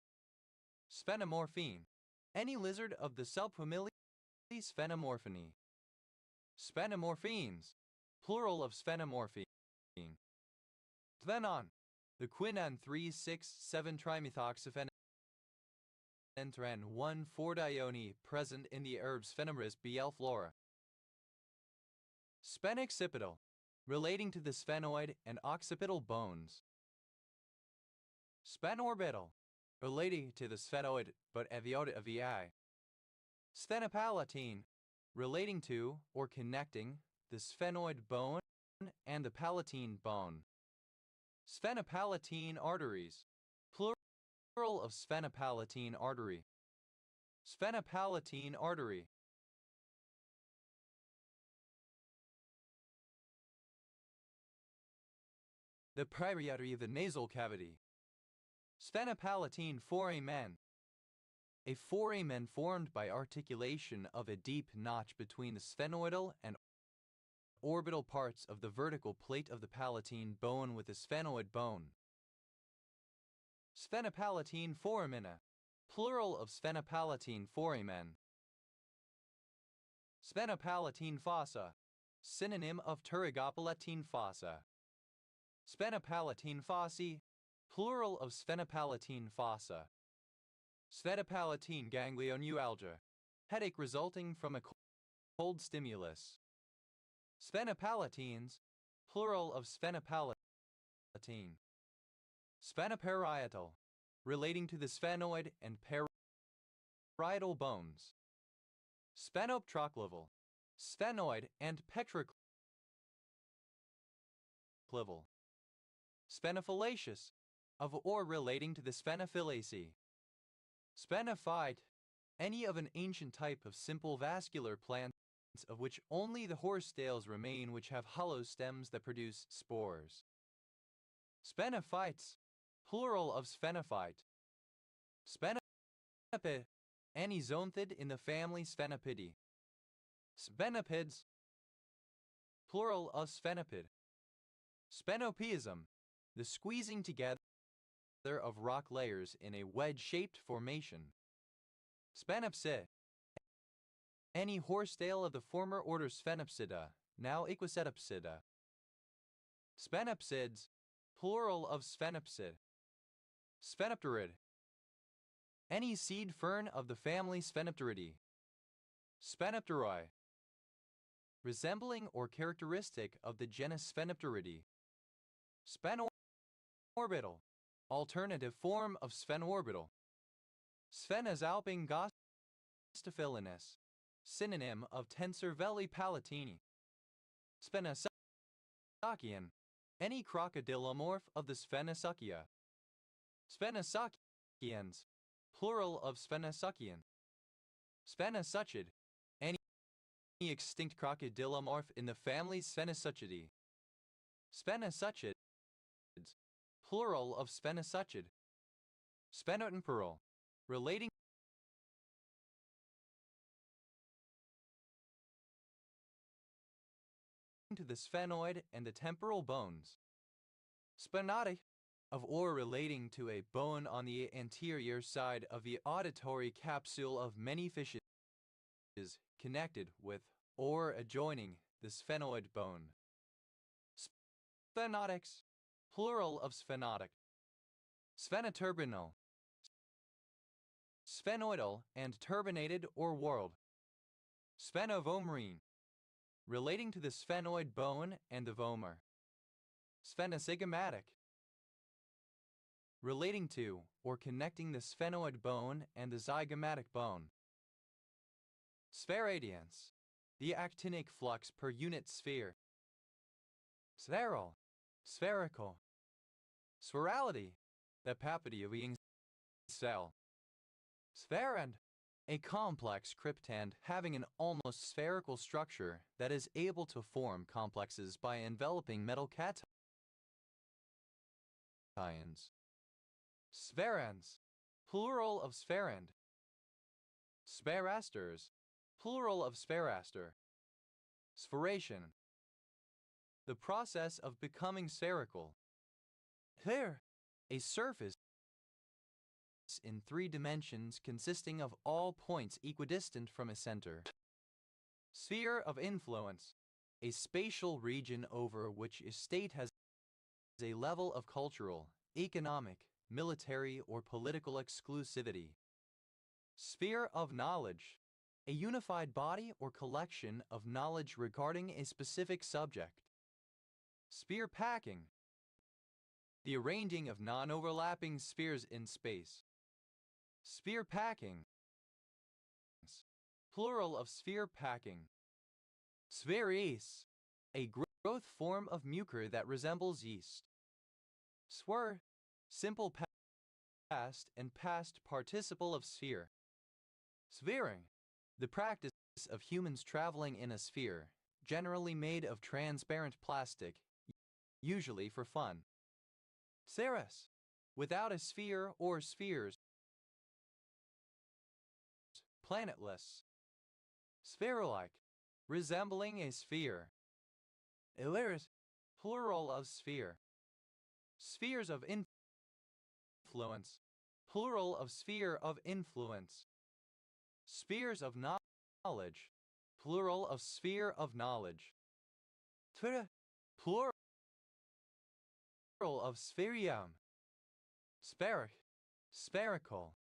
Sphenomorphine, any lizard of the subfamily Sphenomorphinae. Sphenomorphines, plural of sphenomorphine. Sphenon, the quinine 3,6,7-trimethoxyphenantran 1,4-dione present in the herb Sphenomyris bielflora. Sphenooccipital, relating to the sphenoid and occipital bones. Sphenorbital, relating to the sphenoid but avioid. Sphenopalatine, relating to or connecting the sphenoid bone and the palatine bone. Sphenopalatine arteries, plural of sphenopalatine artery. Sphenopalatine artery. The primary artery of the nasal cavity. Sphenopalatine foramen, a foramen formed by articulation of a deep notch between the sphenoidal and orbital parts of the vertical plate of the palatine bone with the sphenoid bone. Sphenopalatine foramina, plural of sphenopalatine foramen. Sphenopalatine fossa, synonym of pterygopalatine fossa. Sphenopalatine fossae, plural of sphenopalatine fossa. Sphenopalatine ganglioneuralgia, headache resulting from a cold stimulus. Sphenopalatines, plural of sphenopalatine. Sphenoparietal, relating to the sphenoid and parietal bones. Sphenoptrocleval, sphenoid and petrocleval. Sphenophyllaceous, of or relating to the Sphenophyllaceae. Sphenophyte, any of an ancient type of simple vascular plants of which only the horsetails remain, which have hollow stems that produce spores. Sphenophytes, plural of sphenophyte. Sphenopid, any zoanthid in the family Sphenopidae. Sphenopids, plural of sphenopid. Sphenopism, the squeezing together of rock layers in a wedge-shaped formation. Sphenopsid, any horsetail of the former order Sphenopsida, now Equisetopsida. Sphenopsids, plural of sphenopsid. Sphenopterid, any seed fern of the family Sphenopteridae. Sphenopteroi, resembling or characteristic of the genus Sphenopteridae. Sphenorbital, alternative form of sphenorbital. Sphenozalping gostophilinus, synonym of Tensorvelli palatini. Sphenosocian, any crocodilomorph of the Sphenoscia. Sphenosocians, plural of Sphenosocian. Sphenossuchid, any extinct crocodilomorph in the family Sphenossuchidae. Sphenossuchids, plural of Sphenossuchid. Sphenotemporal, relating to the sphenoid and the temporal bones. Sphenotic, of or relating to a bone on the anterior side of the auditory capsule of many fishes, connected with or adjoining the sphenoid bone. Sphenotics, plural of sphenotic. Sphenoturbinal, sphenoidal and turbinated or whorled. Sphenovomerine, relating to the sphenoid bone and the vomer. Sphenozygomatic, relating to or connecting the sphenoid bone and the zygomatic bone. Spheradiance, the actinic flux per unit sphere. Spheral, spherical. Spherality, the papity of being cell. Spherand, a complex cryptand having an almost spherical structure that is able to form complexes by enveloping metal cations. Spherans, plural of spherand. Spherasters, plural of spherastor. Spheration, the process of becoming spherical. Sphere, a surface in 3 dimensions consisting of all points equidistant from a center. Sphere of influence, a spatial region over which a state has a level of cultural, economic, military, or political exclusivity. Sphere of knowledge, a unified body or collection of knowledge regarding a specific subject. Sphere packing, the arranging of non-overlapping spheres in space. Sphere packing, plural of sphere packing. Spherease, a growth form of mucor that resembles yeast. Swir, simple past and past participle of sphere. Sphering, the practice of humans traveling in a sphere, generally made of transparent plastic, usually for fun. Spheres, without a sphere or spheres. Planetless. Sphere-like, resembling a sphere. Illyris, plural of sphere. Spheres of influence, plural of sphere of influence. Spheres of knowledge, plural of sphere of knowledge. Plural of spherium. Spheric, spherical.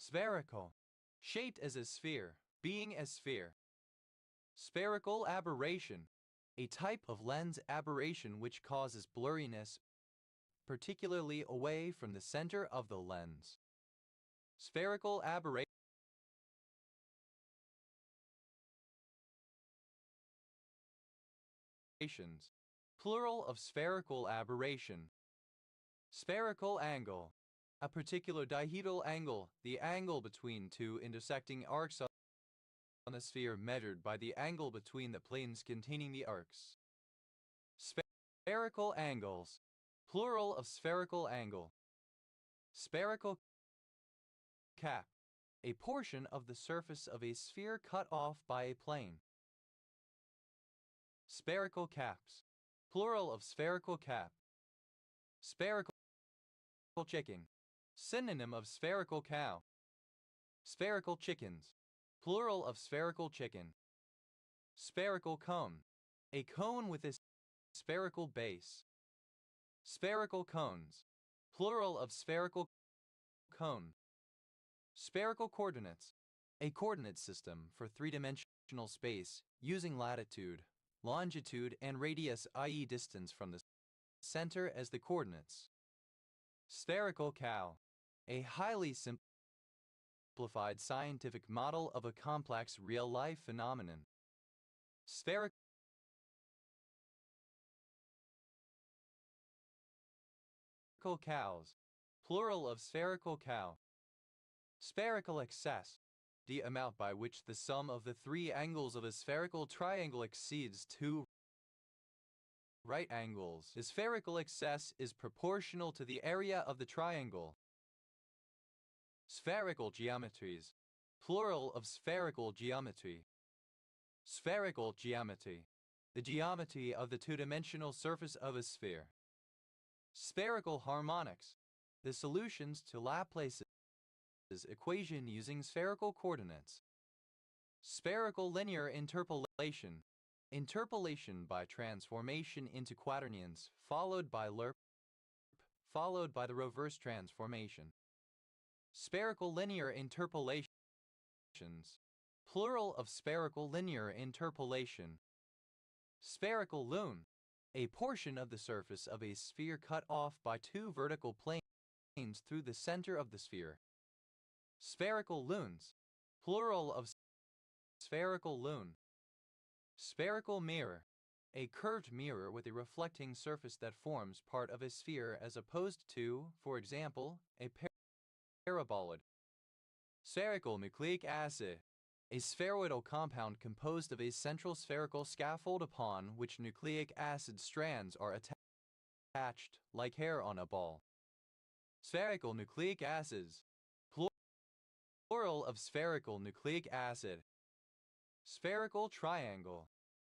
Spherical, shaped as a sphere, being a sphere. Spherical aberration, a type of lens aberration which causes blurriness, particularly away from the center of the lens. Spherical aberrations, Plural of spherical aberration. Spherical angle. A particular dihedral angle, the angle between two intersecting arcs on a sphere measured by the angle between the planes containing the arcs. Spherical angles. Plural of spherical angle. Spherical cap. A portion of the surface of a sphere cut off by a plane. Spherical caps. Plural of spherical cap. Spherical chicken. Synonym of spherical cow. Spherical chickens. Plural of spherical chicken. Spherical cone. A cone with a spherical base. Spherical cones. Plural of spherical cone. Spherical coordinates. A coordinate system for three-dimensional space using latitude, longitude, and radius, i.e. distance from the center as the coordinates. Spherical cow. A highly simplified scientific model of a complex real-life phenomenon. Spherical cows. Plural of spherical cow. Spherical excess. The amount by which the sum of the three angles of a spherical triangle exceeds two right angles. The spherical excess is proportional to the area of the triangle. Spherical geometries. Plural of spherical geometry. Spherical geometry. The geometry of the two-dimensional surface of a sphere. Spherical harmonics. The solutions to Laplace's equation using spherical coordinates. Spherical linear interpolation. Interpolation by transformation into quaternions, followed by lerp, followed by the reverse transformation. Spherical linear interpolations. Plural of spherical linear interpolation. Spherical lune. A portion of the surface of a sphere cut off by two vertical planes through the center of the sphere. Spherical lunes. Plural of spherical lune. Spherical mirror. A curved mirror with a reflecting surface that forms part of a sphere as opposed to, for example, a paraboloid. Spherical nucleic acid. A spheroidal compound composed of a central spherical scaffold upon which nucleic acid strands are attached, like hair on a ball. Spherical nucleic acids. Plural of spherical nucleic acid. Spherical triangle.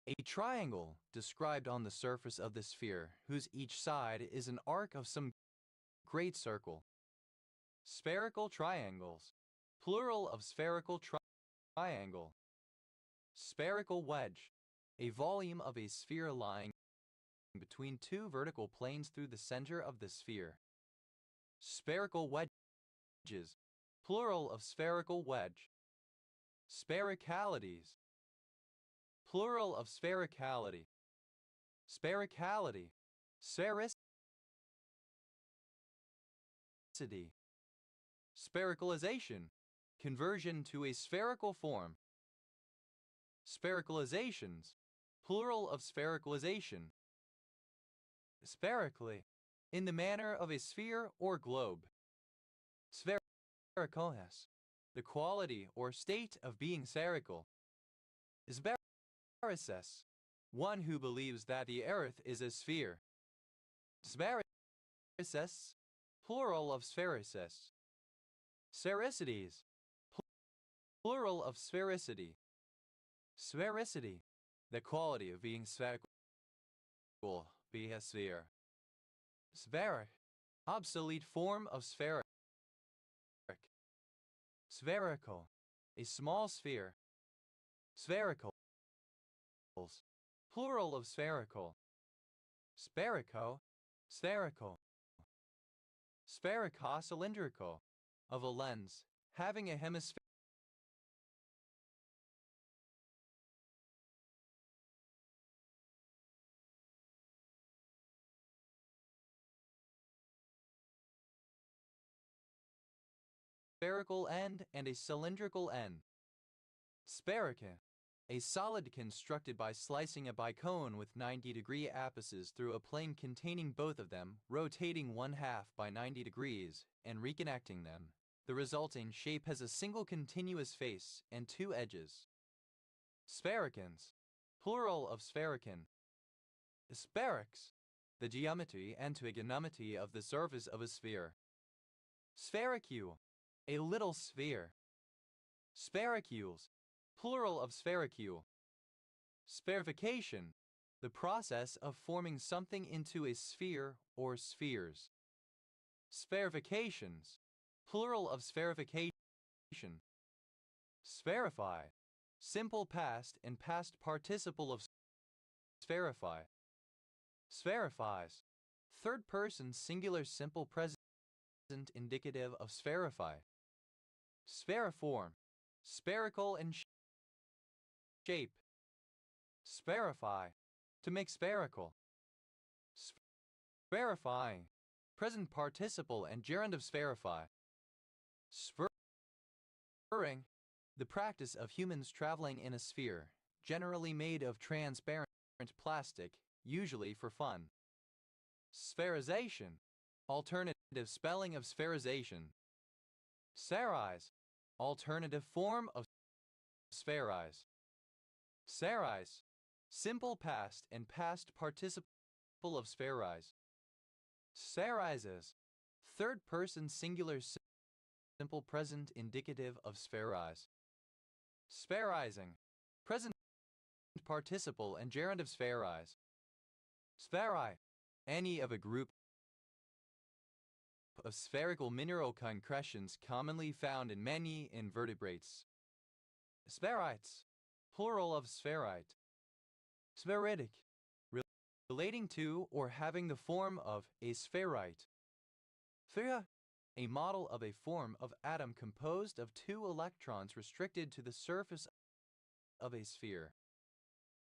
A triangle described on the surface of the sphere, whose each side is an arc of some great circle. Spherical triangles. Plural of spherical triangle. Spherical wedge. A volume of a sphere lying between two vertical planes through the center of the sphere. Spherical wedges. Plural of spherical wedge. Sphericalities. Plural of sphericality. Sphericality. Sphericity. Sphericalization. Conversion to a spherical form. Sphericalizations. Plural of sphericalization. Spherically. In the manner of a sphere or globe. Sphericalness. The quality or state of being spherical. Sphericus. One who believes that the earth is a sphere. Sphericus. Plural of sphericus. Sphericities. Plural of sphericity. Sphericity. The quality of being spherical. Be a sphere. Spheric. Obsolete form of spheric. Spherical. A small sphere. Sphericals. Plural of spherical. Spherico. Spherical. Spherico-cylindrical. Of a lens, having a hemisphere. Spherical end and a cylindrical end. Spherica. A solid constructed by slicing a bicone with 90-degree apices through a plane containing both of them, rotating 1/2 by 90 degrees, and reconnecting them. The resulting shape has a single continuous face and 2 edges. Sphericons, plural of sphericon. Spherix, the geometry and trigonometry of the surface of a sphere. Sphericule, a little sphere. Spherules, plural of sphericule. Spherification, the process of forming something into a sphere or spheres. Spherifications, plural of spherification. Spherify, simple past and past participle of spherify. Spherifies, third person singular simple present indicative of spherify. Spheriform, spherical in shape. Spherify, to make spherical. Spherifying, present participle and gerund of spherify. Spherring, the practice of humans traveling in a sphere, generally made of transparent plastic, usually for fun. Spherization, alternative spelling of spherization. Spherise, alternative form of spherize. Spherise, simple past and past participle of spherize. Spherizes, third person singular simple present indicative of spherize. Spherizing, present participle and gerund of spherize. Spheri, any of a group of spherical mineral concretions commonly found in many invertebrates. Spherites, plural of spherite. Spheritic, relating to or having the form of a spherite. Sphere, a model of a form of atom composed of 2 electrons restricted to the surface of a sphere.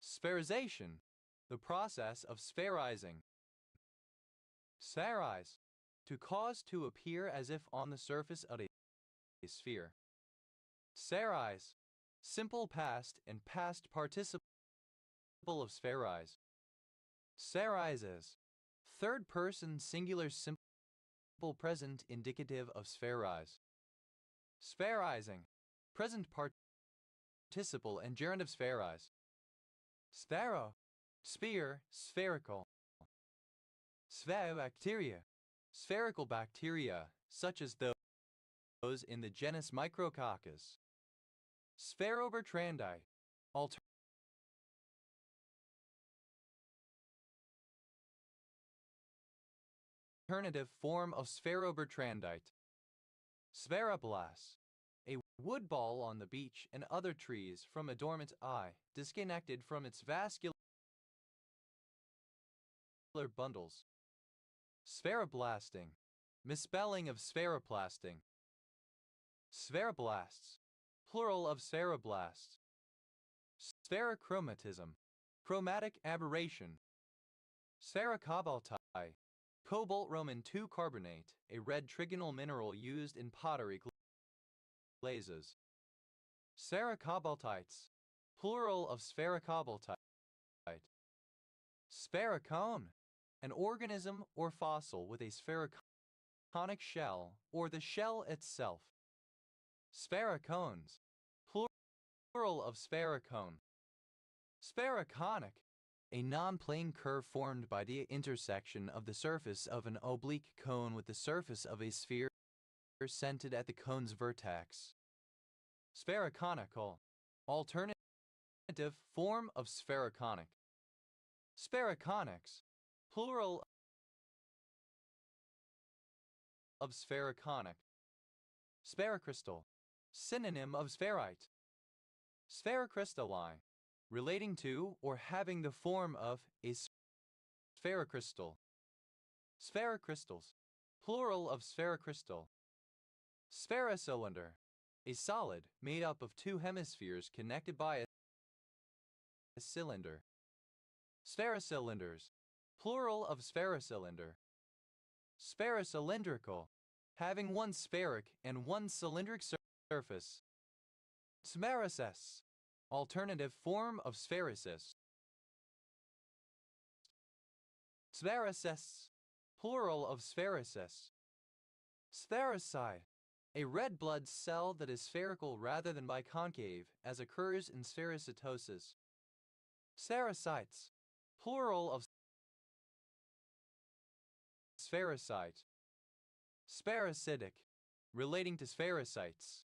Spherization, the process of spherizing. Spherize, to cause to appear as if on the surface of a sphere. Spherize, simple past and past participle of spherize. Spherizes, third person singular simple present indicative of spherize. Spherizing, present participle and gerund of spherize. Sphero, sphere, spherical. Spherobacteria, spherical bacteria, such as those in the genus Micrococcus. Spherobertrandi, alternative form of spherobertrandite. Spheroblasts, a wood ball on the beach and other trees from a dormant eye, disconnected from its vascular bundles. Spheroblasting, misspelling of spheroplasting. Spheroblasts, plural of spheroblasts. Spherochromatism, chromatic aberration. Spherocobalti, cobalt Roman II carbonate, a red trigonal mineral used in pottery glazes. Spherocobaltites, plural of spherocobaltite. Sphericone, an organism or fossil with a sphericonic shell or the shell itself. Spherocones, plural of sphericone. Sphericonic, a non-plane curve formed by the intersection of the surface of an oblique cone with the surface of a sphere centered at the cone's vertex. Sphericonical, alternative form of sphericonic. Sphericonics, plural of sphericonic. Sphericrystal, synonym of spherite. Sphericrystalline, relating to or having the form of a sphericrystal. Sphericrystals, plural of sphericrystal. Spherocylinder, a solid made up of 2 hemispheres connected by a cylinder. Spherocylinders, plural of spherocylinder. Spherocylindrical, having 1 spheric and 1 cylindric surface. Smeroces, Alternative form of spherocyst. Spherocysts, plural of spherocyst. Spherocyte, a red blood cell that is spherical rather than biconcave, as occurs in spherocytosis. Spherocytes, plural of spherocyte. Spherocytic, relating to spherocytes.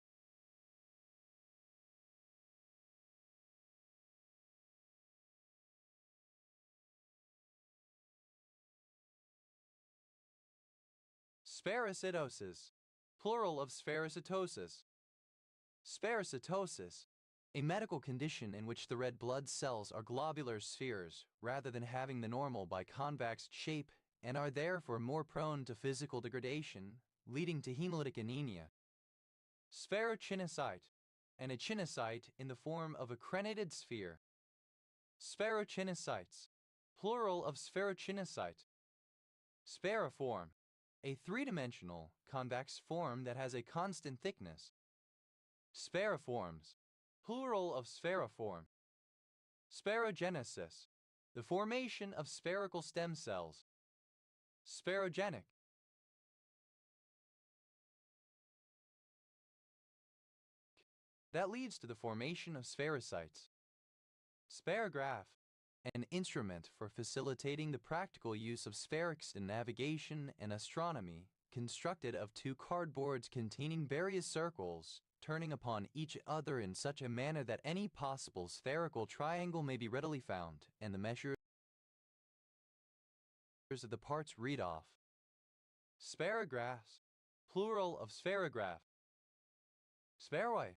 Spherocytosis, plural of spherocytosis. Spherocytosis, a medical condition in which the red blood cells are globular spheres rather than having the normal biconvex shape and are therefore more prone to physical degradation, leading to hemolytic anemia. Spherochinocyte, an echinocyte in the form of a crenated sphere. Spherochinocytes, plural of spherochinocyte. Spheroform, a three-dimensional, convex form that has a constant thickness. Spheroforms, plural of spheroform. Spherogenesis, the formation of spherical stem cells. Spherogenic, that leads to the formation of spherocytes. Spherograph, an instrument for facilitating the practical use of spherics in navigation and astronomy, constructed of two cardboards containing various circles, turning upon each other in such a manner that any possible spherical triangle may be readily found, and the measures of the parts read off. Spherographs, plural of spherograph. Spheroid,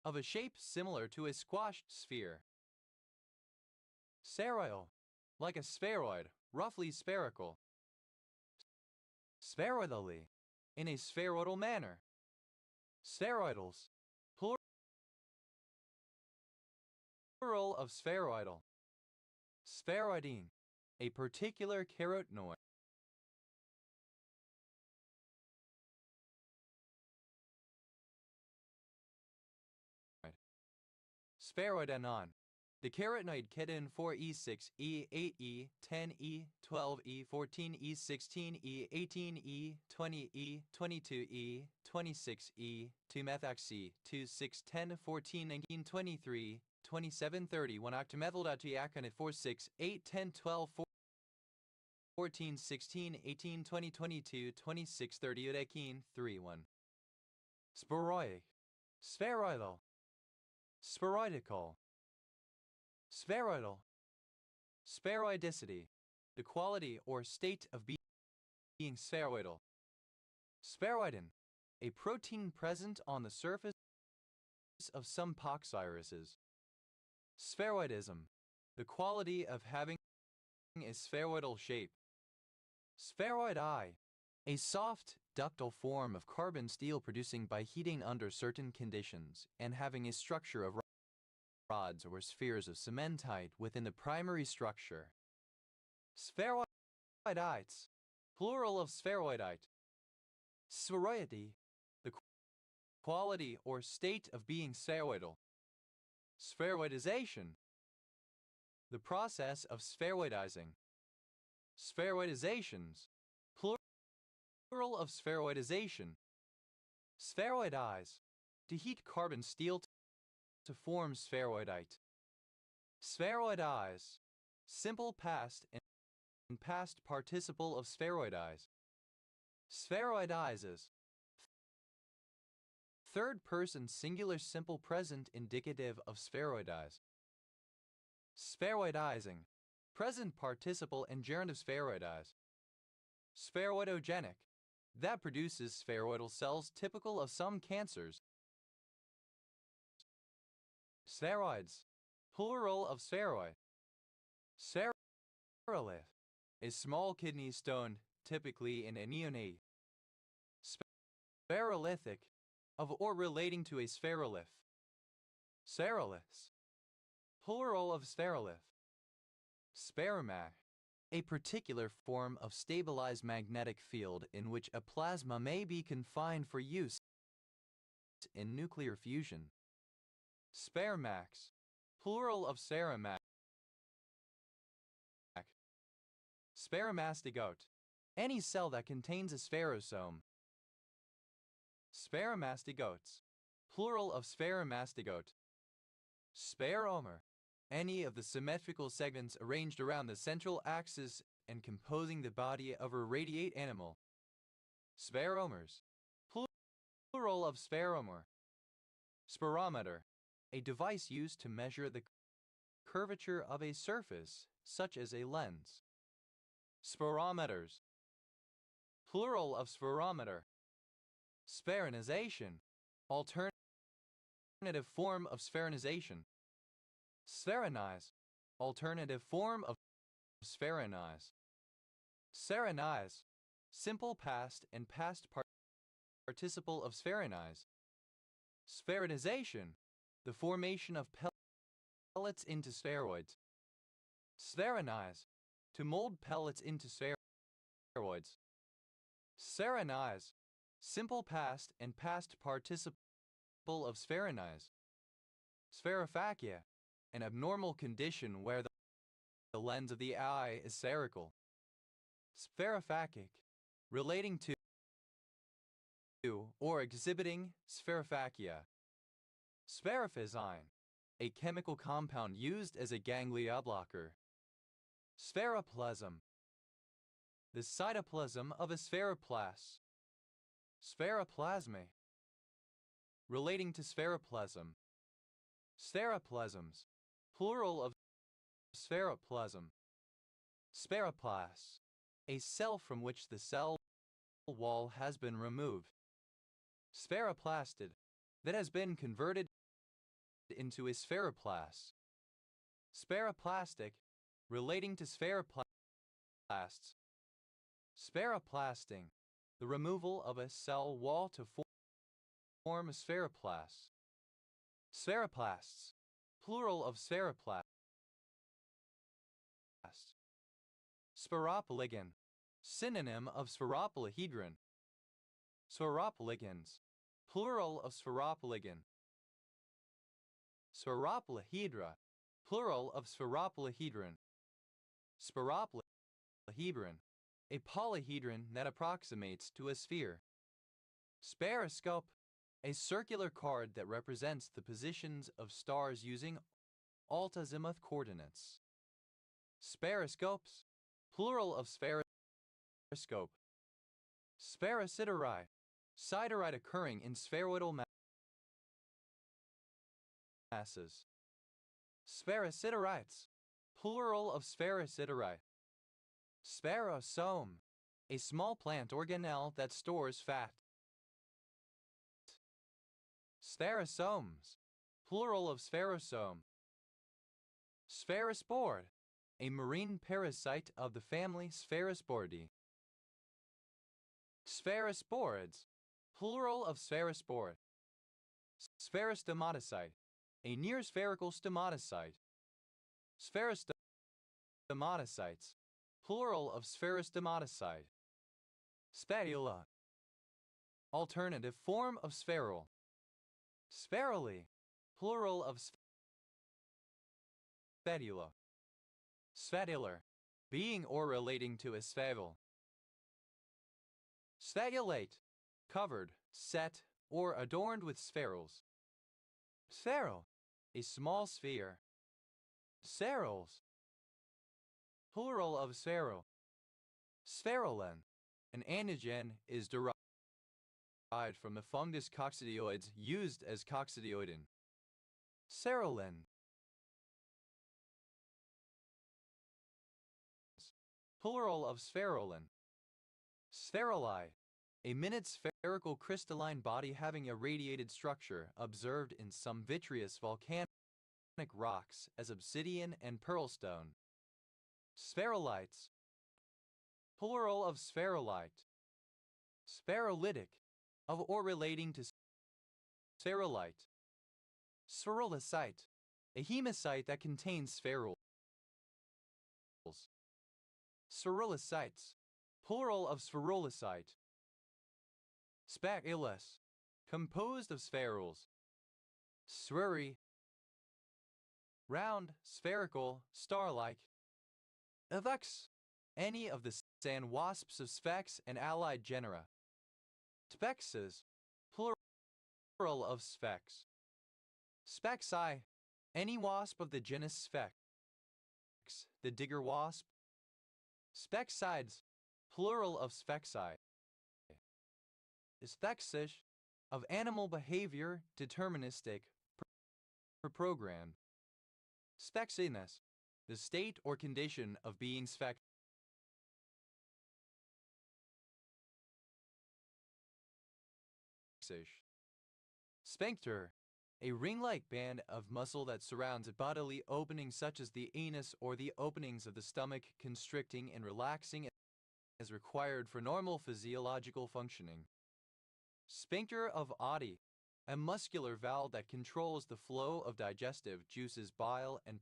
of a shape similar to a squashed sphere. Spheroidal, like a spheroid, roughly spherical. Spheroidally, in a spheroidal manner. Spheroidals, plural of spheroidal. Spheroidine, a particular carotenoid. Spheroidenon, the carotenoid kinin 4E6, E8E, 10E, 12E, 14E, 16E, 18E, 20E, 22E, 26E, 2-methoxy, 2, 6, 10, 14, 19, 23, 27, 30, 1-octamethyldiaconate 4, 6, 8, 10, 12, 14, 16, 18, 20, 22, 26, 30, udekine 3, 1. Spheroic, spheroidal, spheroidical. Spheroidal, spheroidicity, the quality or state of being spheroidal. Spheroidin, a protein present on the surface of some poxviruses. Spheroidism, the quality of having a spheroidal shape. Spheroid eye, a soft, ductile form of carbon steel producing by heating under certain conditions and having a structure of rods or spheres of cementite within the primary structure. Spheroidites, plural of spheroidite. Spheroidy, the quality or state of being spheroidal. Spheroidization, the process of spheroidizing. Spheroidizations, plural of spheroidization. Spheroidize, to heat carbon steel to form spheroidite. Spheroidize, simple past and past participle of spheroidize. Spheroidizes, third person singular simple present indicative of spheroidize. Spheroidizing, present participle and gerund of spheroidize. Spheroidogenic, that produces spheroidal cells typical of some cancers. Spheroids, plural of spheroid. Spherolith, a small kidney stone, typically in a neonate. Spherolithic, of or relating to a spherolith. Spheroliths, plural of spherolith. Spheromac, a particular form of stabilized magnetic field in which a plasma may be confined for use in nuclear fusion. Spheremax, Plural of spheromach. Spheromastigote. Any cell that contains a spherosome. Spheromastigotes. Plural of spheromastigote. Spheromer. Any of the symmetrical segments arranged around the central axis and composing the body of a radiate animal. Spheromers. Plural of spheromer. Spirometer. A device used to measure the curvature of a surface, such as a lens. Spirometers. Plural of spirometer. Spheronization. Alternative form of spheronization. Spheronize. Alternative form of spheronize. Spheronize. Simple past and past participle of spheronize. Spheronization. The formation of pellets into spheroids. Spheronize. To mold pellets into spheroids. Spheronize. Simple past and past participle of spheronize. Spherophakia. An abnormal condition where the lens of the eye is spherical. Spherophakic. Relating to or exhibiting spherophakia. Spherophysine. A chemical compound used as a ganglia blocker. Spheroplasm. The cytoplasm of a spheroplast. Spheroplasme. Relating to spheroplasm. Spheroplasms. Plural of spheroplasm. Spheroplast. A cell from which the cell wall has been removed. Spheroplastid. That has been converted into a spheroplast. Spheroplastic. Relating to spheroplasts. Spheroplasting. The removal of a cell wall to form a spheroplast. Spheroplasts. Plural of spheroplast. Spheropolygon. Synonym of spheropolyhedron. Spheropolygons. Plural of spheropolygon. Spheropolyhedra. Plural of spheropolyhedron. Spheropolyhedron. A polyhedron that approximates to a sphere. Spheroscope. A circular card that represents the positions of stars using alt-azimuth coordinates. Spheroscopes. Plural of spheroscope. Spherosiderite. Siderite occurring in spheroidal masses. Spherosiderites. Plural of spherosiderite. Spherosome. A small plant organelle that stores fat. Spherosomes. Plural of spherosome. Spherospore. A marine parasite of the family Spherosporidae. Spherosporids. Plural of spherospore. Spherostomatocyte. A near-spherical stomatocyte. Spherostomatocytes. Plural of spherostomatocyte. Spatula. Alternative form of spheral. Spherally. Plural of spatula. Sphadular. Being or relating to a sphagle. Sphagulate. Covered, set, or adorned with spherules. Spherule. A small sphere. Spherules. Plural of spherule. Spherulin. An antigen is derived from the fungus coccidioids used as coccidioidin. Spherulin. Plural of spherulin. Spheruli. A minute spherical crystalline body having a radiated structure observed in some vitreous volcanic rocks as obsidian and pearlstone. Spherulites. Plural of spherulite. Spherulitic. Of or relating to spherulite. Spherulocyte. A hemocyte that contains spherules. Spherulocytes. Plural of spherulocyte. Spatulus. Composed of spherules. Spherury. round, spherical, star-like. Avex, any of the sand wasps of Sphex and allied genera. Spexes, plural of Sphex. Spexi, any wasp of the genus Sphex. The digger wasp. Spexides, plural of Spexi. Sphexish, of animal behavior, deterministic, programmed. Spexiness, the state or condition of being sphexish. Sphincter, a ring-like band of muscle that surrounds a bodily opening such as the anus or the openings of the stomach, constricting and relaxing as required for normal physiological functioning. Sphincter of Oddi, a muscular valve that controls the flow of digestive juices, bile, and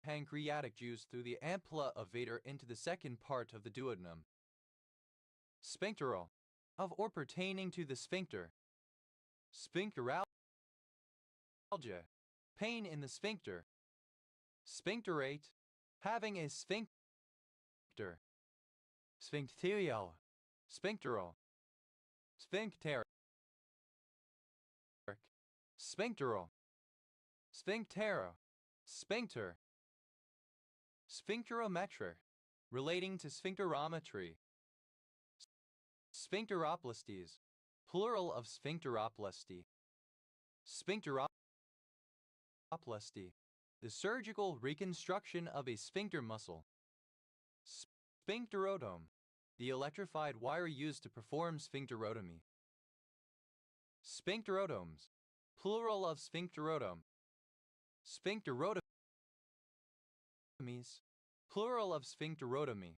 pancreatic juice through the ampulla of Vater into the second part of the duodenum. Sphincteral, of or pertaining to the sphincter. Sphincteralgia, pain in the sphincter. Sphincterate, having a sphincter. Sphincterial, sphincteral. Sphincteric, sphincteral. Sphinctero, sphincter. Sphincterometric, relating to sphincterometry. Sphincteroplasties, plural of sphincteroplasty. Sphincteroplasty, the surgical reconstruction of a sphincter muscle. Sphincterotome, the electrified wire used to perform sphincterotomy. Sphincterotomes, plural of sphincterotome. Sphincterotomies, plural of sphincterotomy.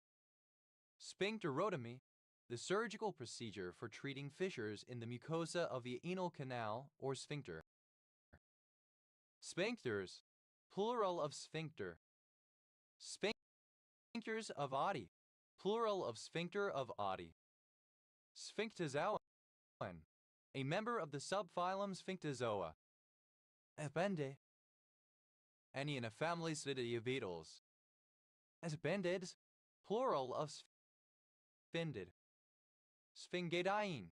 Sphincterotomy, the surgical procedure for treating fissures in the mucosa of the anal canal or sphincter. Sphincters, plural of sphincter. Sphincters of Oddi, plural of sphincter of Oddi. Sphinctozoan, a member of the subphylum Sphinctozoa. Appende, any in a family of beetles. Aspendids, plural of sphendid. Sphingidine,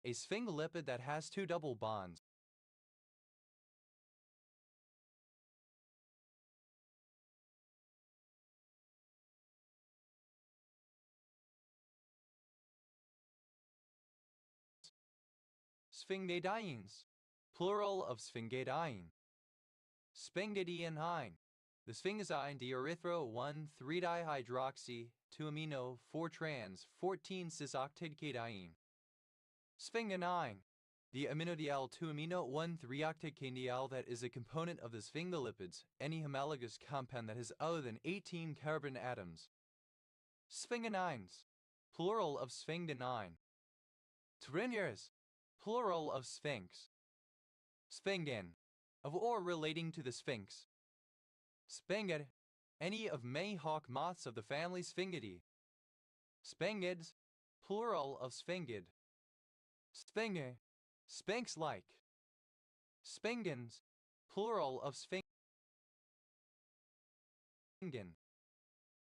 a sphingolipid that has two double bonds. Sphingidines, plural of sphingidine. Sphingidine, the sphingosine deerythro 1,3-dihydroxy 2-amino 4-trans 14-cis-octadecadiene. Sphingonine, the aminodial 2-amino 1,3-octadecadiene that is a component of the sphingolipids, any homologous compound that has other than 18 carbon atoms. Sphingonines, plural of sphingonine. Trineres, plural of sphinx. Sphingen, of or relating to the sphinx. Sphingid, any of many hawk moths of the family Sphingidae. Sphingids, plural of sphingid. Sphinge, sphinx-like. Sphingens, plural of sphingen.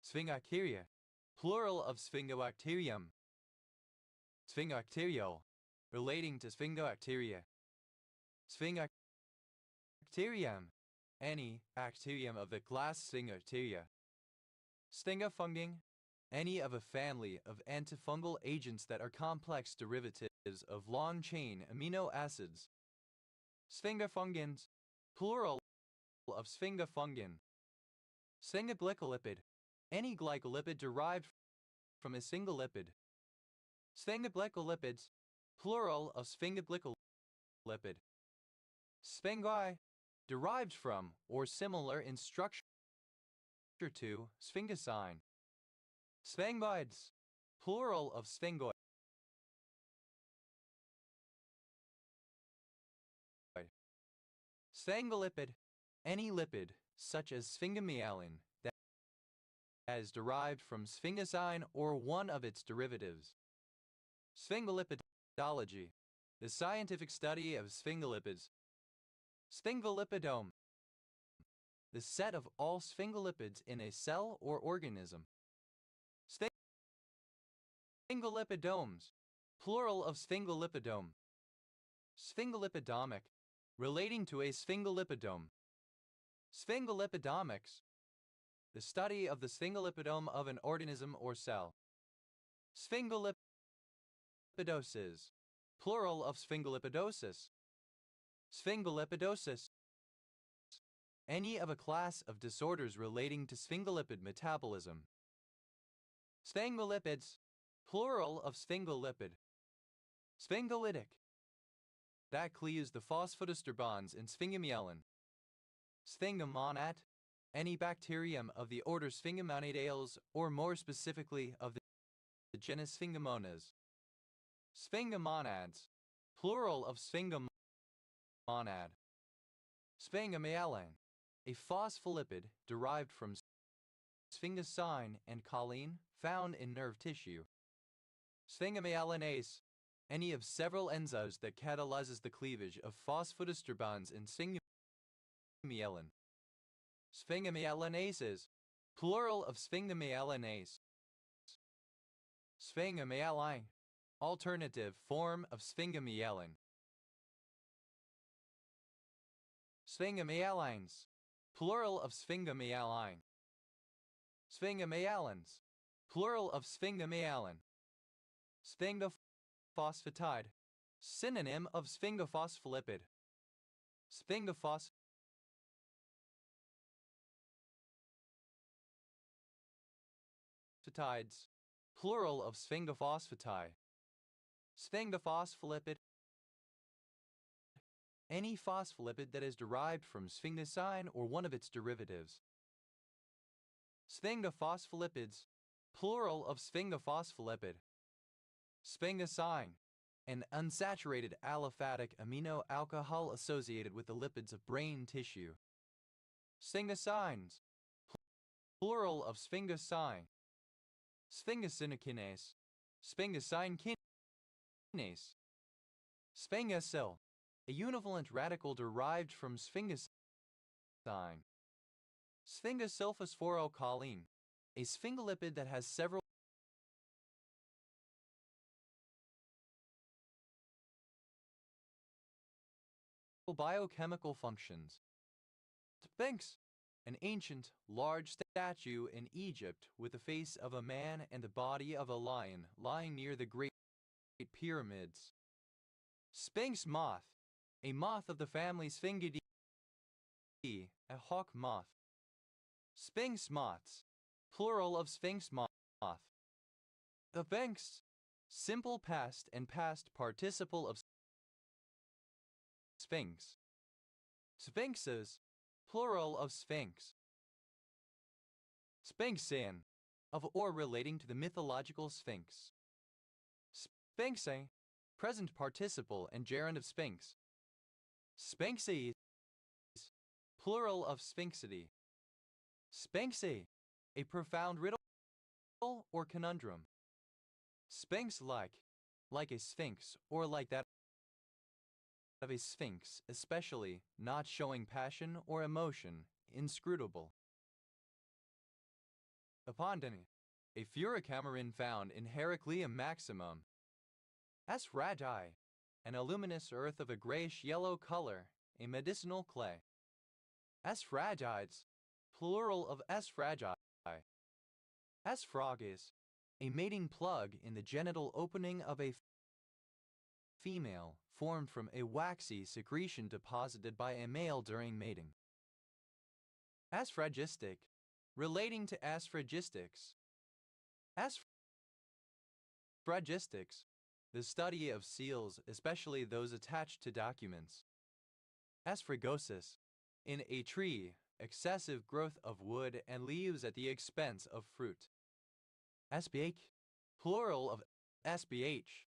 Sphingocteria, plural of sphingobacterium. Sphingocterial, relating to sphingobacteria. Sphingobacterium, any bacterium of the class Sphingobacteria. Sphingofungin, any of a family of antifungal agents that are complex derivatives of long-chain amino acids. Sphingofungins, plural of sphingofungin. Sphingoglycolipid, any glycolipid derived from a single lipid. Sphingoglycolipids, plural of sphingoglycolipid. Sphingoi, derived from or similar in structure to sphingosine. Sphingoids, plural of sphingoid. Sphingolipid, any lipid, such as sphingomyelin, that is derived from sphingosine or one of its derivatives. Sphingolipidology, the scientific study of sphingolipids. Sphingolipidome, the set of all sphingolipids in a cell or organism. Sphingolipidomes, plural of sphingolipidome. Sphingolipidomic, relating to a sphingolipidome. Sphingolipidomics, the study of the sphingolipidome of an organism or cell. Sphingolipidosis, plural of sphingolipidosis. Sphingolipidosis, any of a class of disorders relating to sphingolipid metabolism. Sphingolipids, plural of sphingolipid. Sphingolitic, that cleaves the phosphodiester bonds in sphingomyelin. Sphingomonad, any bacterium of the order Sphingomonidae, or more specifically of the genus Sphingomonas. Sphingomonads, plural of sphingomonad. Sphingomyelin, a phospholipid derived from sphingosine and choline found in nerve tissue. Sphingomyelinase, any of several enzymes that catalyzes the cleavage of phosphodiester bonds in sphingomyelin. Sphingomyelinases, plural of sphingomyelinase. Sphingomyelin, alternative form of sphingomyelin. Sphingomyelins, plural of sphingomyelin. Sphingomyelins, plural of sphingomyelin. Sphingophosphatide, synonym of sphingophospholipid. Sphingosphatides, plural of sphingophosphatide. Sphingophospholipid, any phospholipid that is derived from sphingosine or one of its derivatives. Sphingophospholipids, plural of sphingophospholipid. Sphingosine, an unsaturated aliphatic amino alcohol associated with the lipids of brain tissue. Sphingosines, plural of sphingosine. Sphingosinokinase, sphingosine kinase. Sphingosyl, a univalent radical derived from sphingosine. Sphingosylphosphorylcholine, a sphingolipid that has several biochemical functions. Sphinx, an ancient, large statue in Egypt with the face of a man and the body of a lion lying near the Great Pyramids. Sphinx moth, a moth of the family Sphingidae, a hawk moth. Sphinx moths, plural of sphinx moth. The sphinx, simple past and past participle of sphinx. Sphinxes, plural of sphinx. Sphinxian, of or relating to the mythological sphinx. Sphinxe, present participle and gerund of sphinx. Sphinxes, plural of sphinxidae. Sphinxy, a profound riddle or conundrum. Sphinx-like a sphinx or like that of a sphinx, especially not showing passion or emotion, inscrutable. Apondine, a furicamarin found in Heracleum maximum. Asphragi, an aluminous earth of a grayish-yellow color, a medicinal clay. Asphagides, plural of asphagi. Asphragis, a mating plug in the genital opening of a female, formed from a waxy secretion deposited by a male during mating. Asphagistic, relating to asphagistics. Asphagistics, the study of seals, especially those attached to documents. Asphagosis, in a tree, excessive growth of wood and leaves at the expense of fruit. Aspiate, plural of SBH.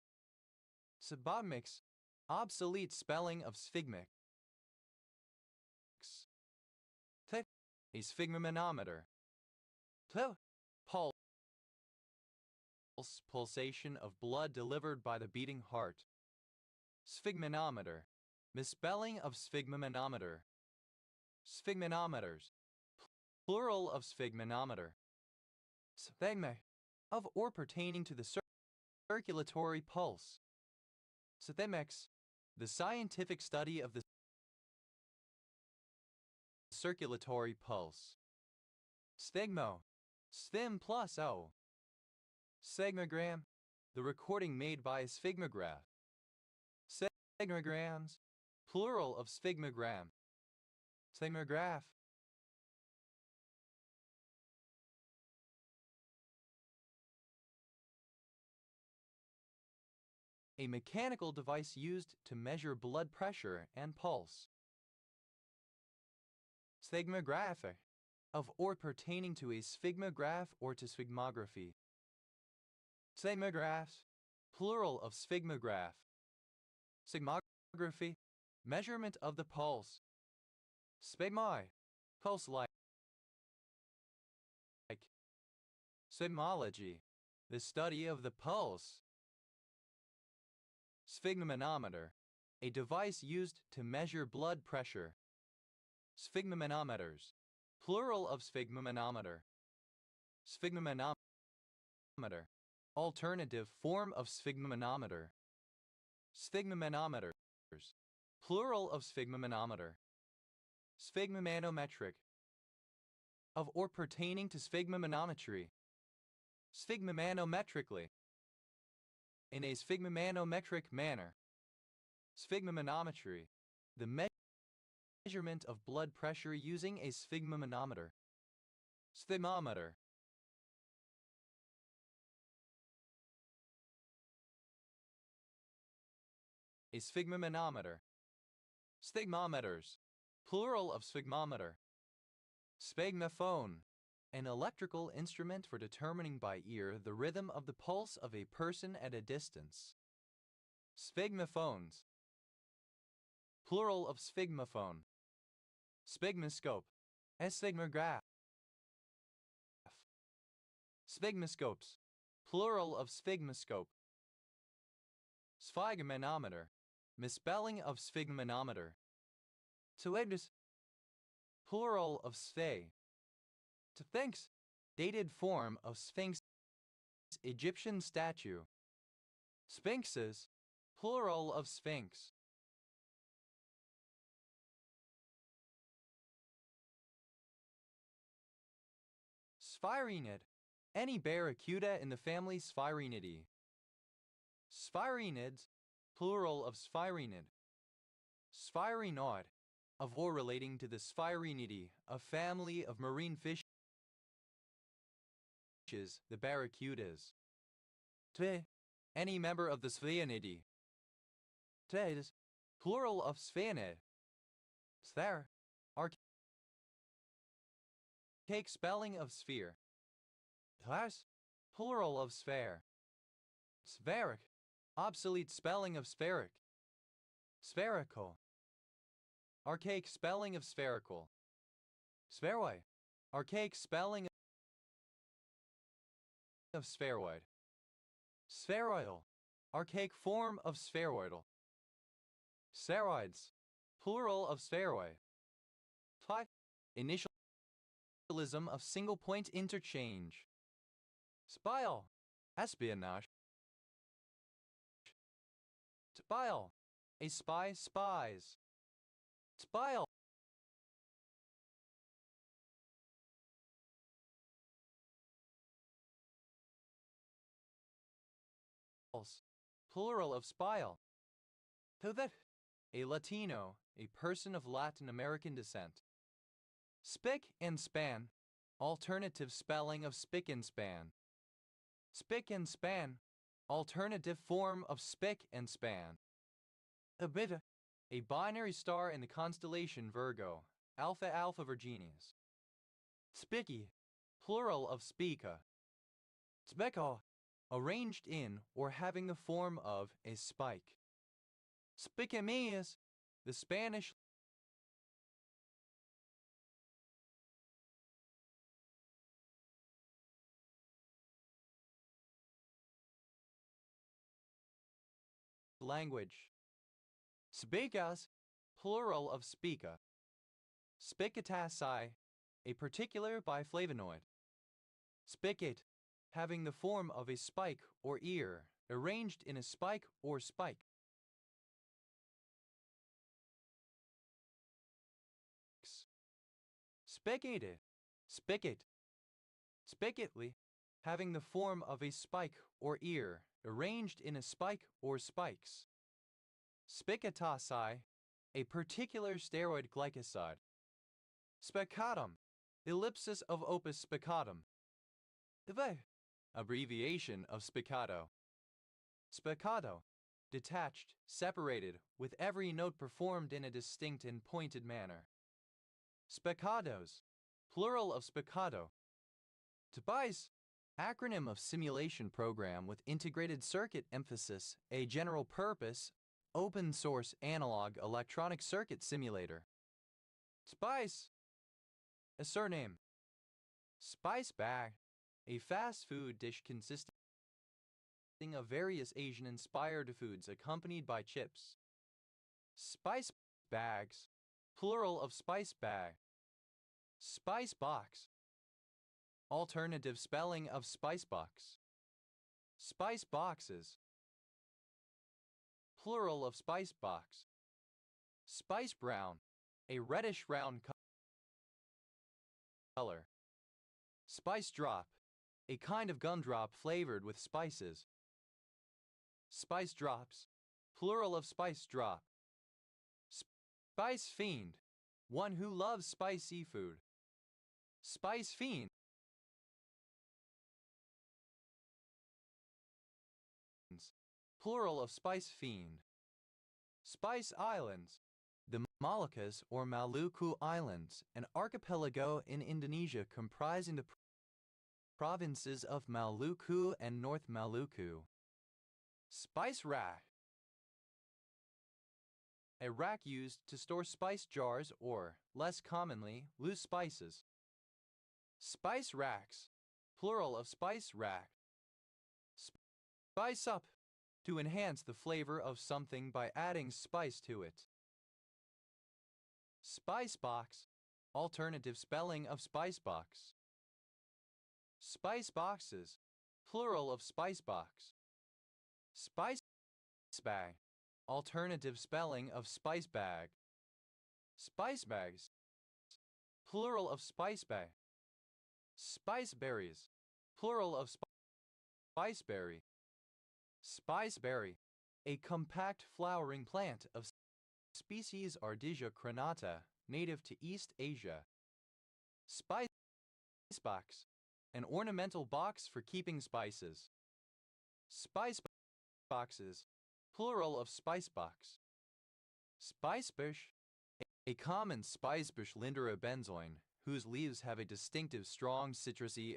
Sphygmix, obsolete spelling of sphygmix. Th, a sphygmomanometer. Pulse, pulsation of blood delivered by the beating heart. Sphygmanometer, misspelling of sphygmomanometer. Sphygmanometers, plural of sphygmanometer. Sphygma, of or pertaining to the circulatory pulse. Sphygmex, the scientific study of the circulatory pulse. Sphygmo, sphm plus o. Sphygmogram, the recording made by a sphygmograph. Sphygmograms, plural of sphygmogram. Sphygmograph. A mechanical device used to measure blood pressure and pulse. Sphygmograph, of or pertaining to a sphygmograph or to sphygmography. Sphygmographs, plural of sphygmograph. Sphygmography, measurement of the pulse. Sphygmoi, pulse-like. Sphygmology, the study of the pulse. Sphygmomanometer, a device used to measure blood pressure. Sphygmomanometers, plural of sphygmomanometer. Sphygmomanometer, alternative form of sphygmomanometer. Sphygmomanometers, plural of sphygmomanometer. Sphygmomanometric, of or pertaining to sphygmomanometry. Sphygmomanometrically, in a sphygmomanometric manner. Sphygmomanometry, the measurement of blood pressure using a sphygmomanometer. Sphygmometer. A sphygmomanometer. Sphygmometers, plural of sphygmometer. Sphygmophone, an electrical instrument for determining by ear the rhythm of the pulse of a person at a distance. Sphygmophones, plural of sphygmophone. Sphygmoscope, a sphygmograph. Sphygmoscopes, plural of sphygmoscope. Sphygmomanometer, misspelling of sphygmomanometer. Sphinx, plural of sphe. Sphinx, dated form of Sphinx, Egyptian statue. Sphinxes, plural of sphinx. Sphyrenid, any barracuda in the family Sphyraenidae. Sphyraenids, plural of Sphyrenid. Sphyraenoid, of or relating to the Sphyraenidae, a family of marine fishes, the barracudas. Tve, any member of the Sphaeonidae. Tves, plural of Sphaenid. Sphere, archaic spelling of sphere. Thas, plural of sphere. Spheric, obsolete spelling of spheric. Spherical, archaic spelling of spherical. Spheroi, archaic spelling of spheroid. Spheroidal, archaic form of spheroidal. Spheroids, plural of spheroi. Phi, initialism of single point interchange. Spile, espionage. Spile, a spy spies. Spile, plural of spile. So that, a Latino, a person of Latin American descent. Spick and span, alternative spelling of spick and span. Spick and span, alternative form of spick and span. Abita, a binary star in the constellation Virgo, Alpha Alpha Virginis. Spicky, plural of spica. Spica, arranged in or having the form of a spike. Spicameus, the Spanish language. Spicas, plural of spica. Spicataci, a particular biflavonoid. Spicate, having the form of a spike or ear, arranged in a spike or spikes. Spicate, spicate, spicately, having the form of a spike or ear, arranged in a spike or spikes. Spicatacea, a particular steroid glycoside. Spicatum, ellipsis of opus spicatum. The abbreviation of spiccato. Spiccato, detached, separated, with every note performed in a distinct and pointed manner. Spiccatos, plural of spiccato. TBICE, acronym of Simulation Program with Integrated Circuit Emphasis, a general purpose, open source analog electronic circuit simulator. TBICE, a surname. Spice bag, a fast food dish consisting of various Asian-inspired foods accompanied by chips. Spice bags, plural of spice bag. Spice box, alternative spelling of spice box. Spice boxes, plural of spice box. Spice brown, a reddish round color. Spice drop, a kind of gumdrop flavored with spices. Spice drops, plural of spice drop. Spice fiend, one who loves spicy food. Spice fiend, plural of spice fiend. Spice islands, the Moluccas or Maluku Islands, an archipelago in Indonesia comprising the provinces of Maluku and North Maluku. Spice rack, a rack used to store spice jars or, less commonly, loose spices. Spice racks, plural of spice rack. Spice up, to enhance the flavor of something by adding spice to it. Spice box, alternative spelling of spice box. Spice boxes, plural of spice box. Spice bag, alternative spelling of spice bag. Spice bags, plural of spice bag. Spice berries, plural of spiceberry. Spiceberry, a compact flowering plant of species Ardisia crenata, native to East Asia. Spice box, an ornamental box for keeping spices. Spice boxes, plural of spice box. Spicebush, a common spicebush Lindera benzoin, whose leaves have a distinctive strong citrusy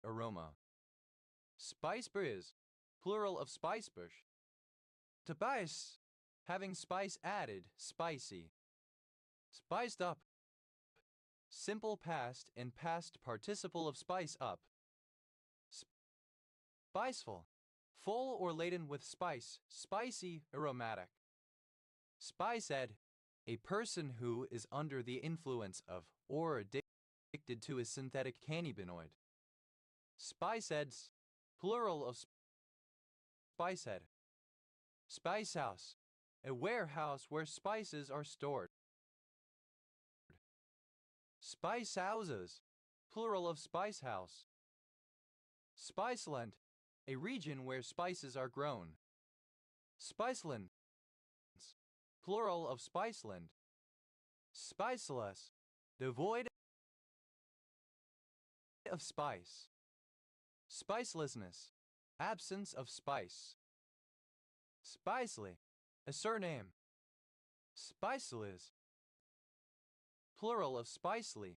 aroma. Spiceberries, plural of spicebush. Tabice, having spice added, spicy. Spiced up, simple past and past participle of spice up. Spiceful, full or laden with spice, spicy, aromatic. Spiced, a person who is under the influence of or addicted to a synthetic cannabinoid. Spiceds, plural of spicehead. Spice house, a warehouse where spices are stored. Spice houses, plural of spice house. Spiceland, a region where spices are grown. Spicelands, plural of spiceland. Spiceless, devoid of spice. Spicelessness, absence of spice. Spicely, a surname. Spiceless, plural of spicely.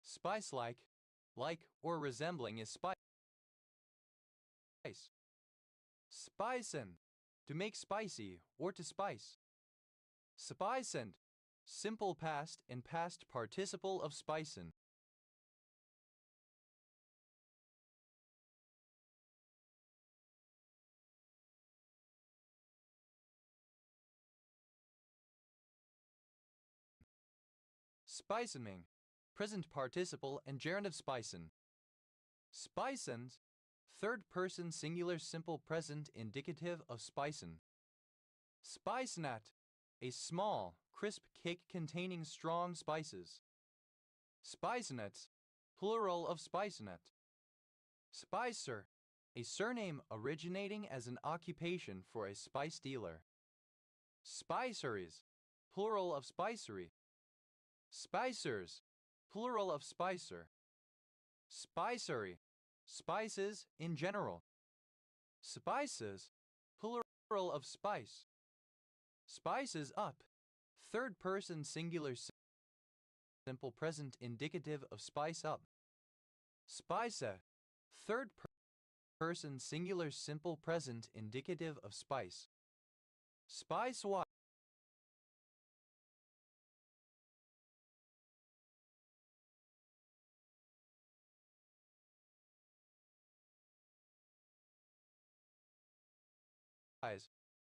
Spice-like, like or resembling is spice. Spicen, to make spicy or to spice. Spicent, simple past and past participle of spicen. Speisenming, present participle and gerund of speisen. Speisens, third person singular simple present indicative of speisen. Speisenat, a small, crisp cake containing strong spices. Speisenets, plural of speisenet. Spicer, a surname originating as an occupation for a spice dealer. Spiceries, plural of spicery. Spicers, plural of spicer. Spicery, spices in general. Spices, plural of spice. Spices up, third person singular simple present indicative of spice up. Spice, third person singular simple present indicative of spice. Spice wise,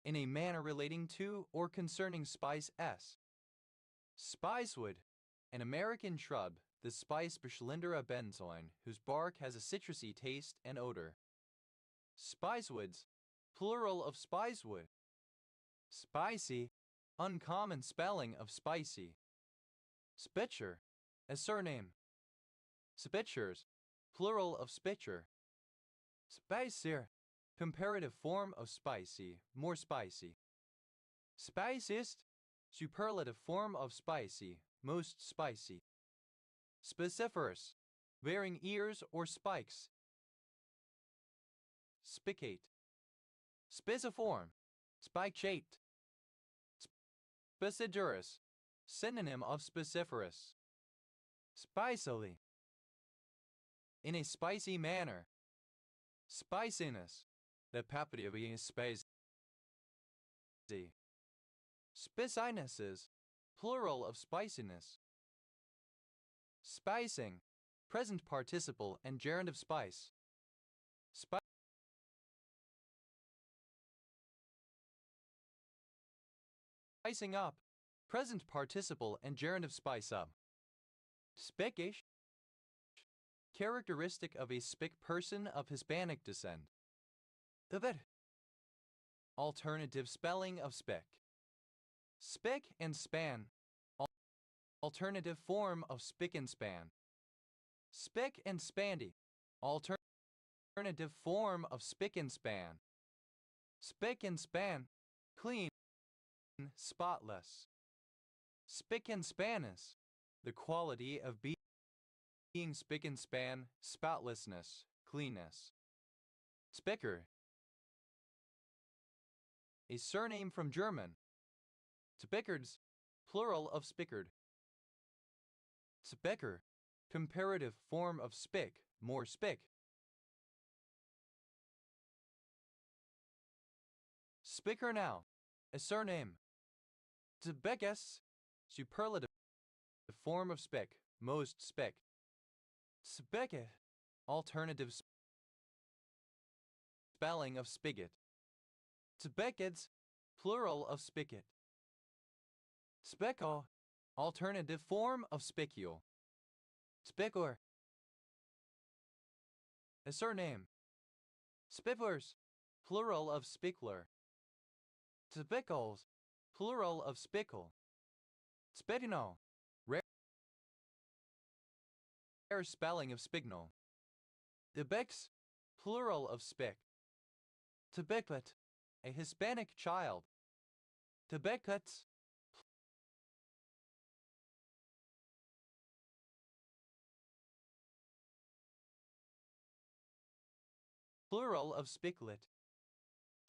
in a manner relating to or concerning spice s. Spicewood, an American shrub, the spice Beschlindera benzoin, whose bark has a citrusy taste and odor. Spicewoods, plural of spicewood. Spicy, uncommon spelling of spicy. Spitzer, a surname. Spitzers, plural of spitzer. Spicier, comparative form of spicy, more spicy. Spiciest, superlative form of spicy, most spicy. Spiciferous, bearing ears or spikes. Spicate. Spiciform, spike-shaped. Spicidurous, synonym of spiciferous. Spicily, in a spicy manner. Spiciness, the property of being spicy. Spicinesses, plural of spiciness. Spicing, present participle and gerund of spice. Spicing up, present participle and gerund of spice up. Spickish, characteristic of a Spic person of Hispanic descent. That, alternative spelling of spic. Spic and span, alternative form of spick and span. Spick and spandy, alternative form of spick and span. Spick and span, clean, spotless. Spick and spaness, the quality of being spick and span, spotlessness, cleanness. Spicker, a surname from German. Spickards, plural of spickered. Spicker, comparative form of spick, more spick. Spicker now, a surname. Spickes, superlative form of spick, most spick. Spigot, alternative spelling of spigot. Spigots, plural of spigot. Speckle, alternative form of spicule. Spickler, a surname. Spifflers, plural of spickler. Spickles, plural of spickle. Spitino, rare spelling of spignal. Tibix, plural of spick. Tibiclet, a Hispanic child. Tibiclets, plural of spiclet.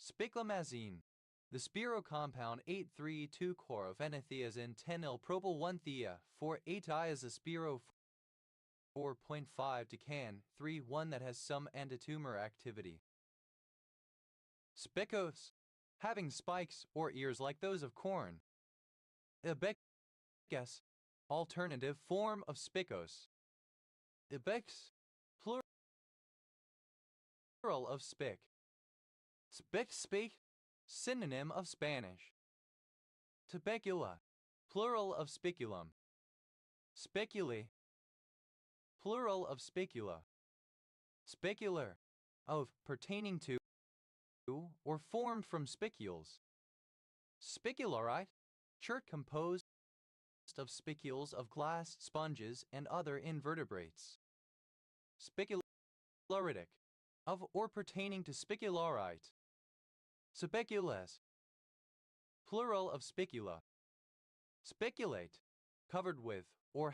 Spiclamazine, the spiro compound 8,3,2-chlorophenothiazine 10-L-propyl-1-thea 4-8-diazospiro 4.5 decan 3,1 that has some antitumor activity. Spicose, having spikes or ears like those of corn. Ibex, alternative form of spicose. Ibex, plural of spic. Spic, synonym of Spanish. Tubecula, plural of spiculum. Spiculae, plural of spicula. Spicular, of, pertaining to, or formed from spicules. Spicularite, shirt composed of spicules of glass, sponges, and other invertebrates. Spicularitic, of or pertaining to spicularite. Spicules, plural of spicula. Spiculate, covered with, or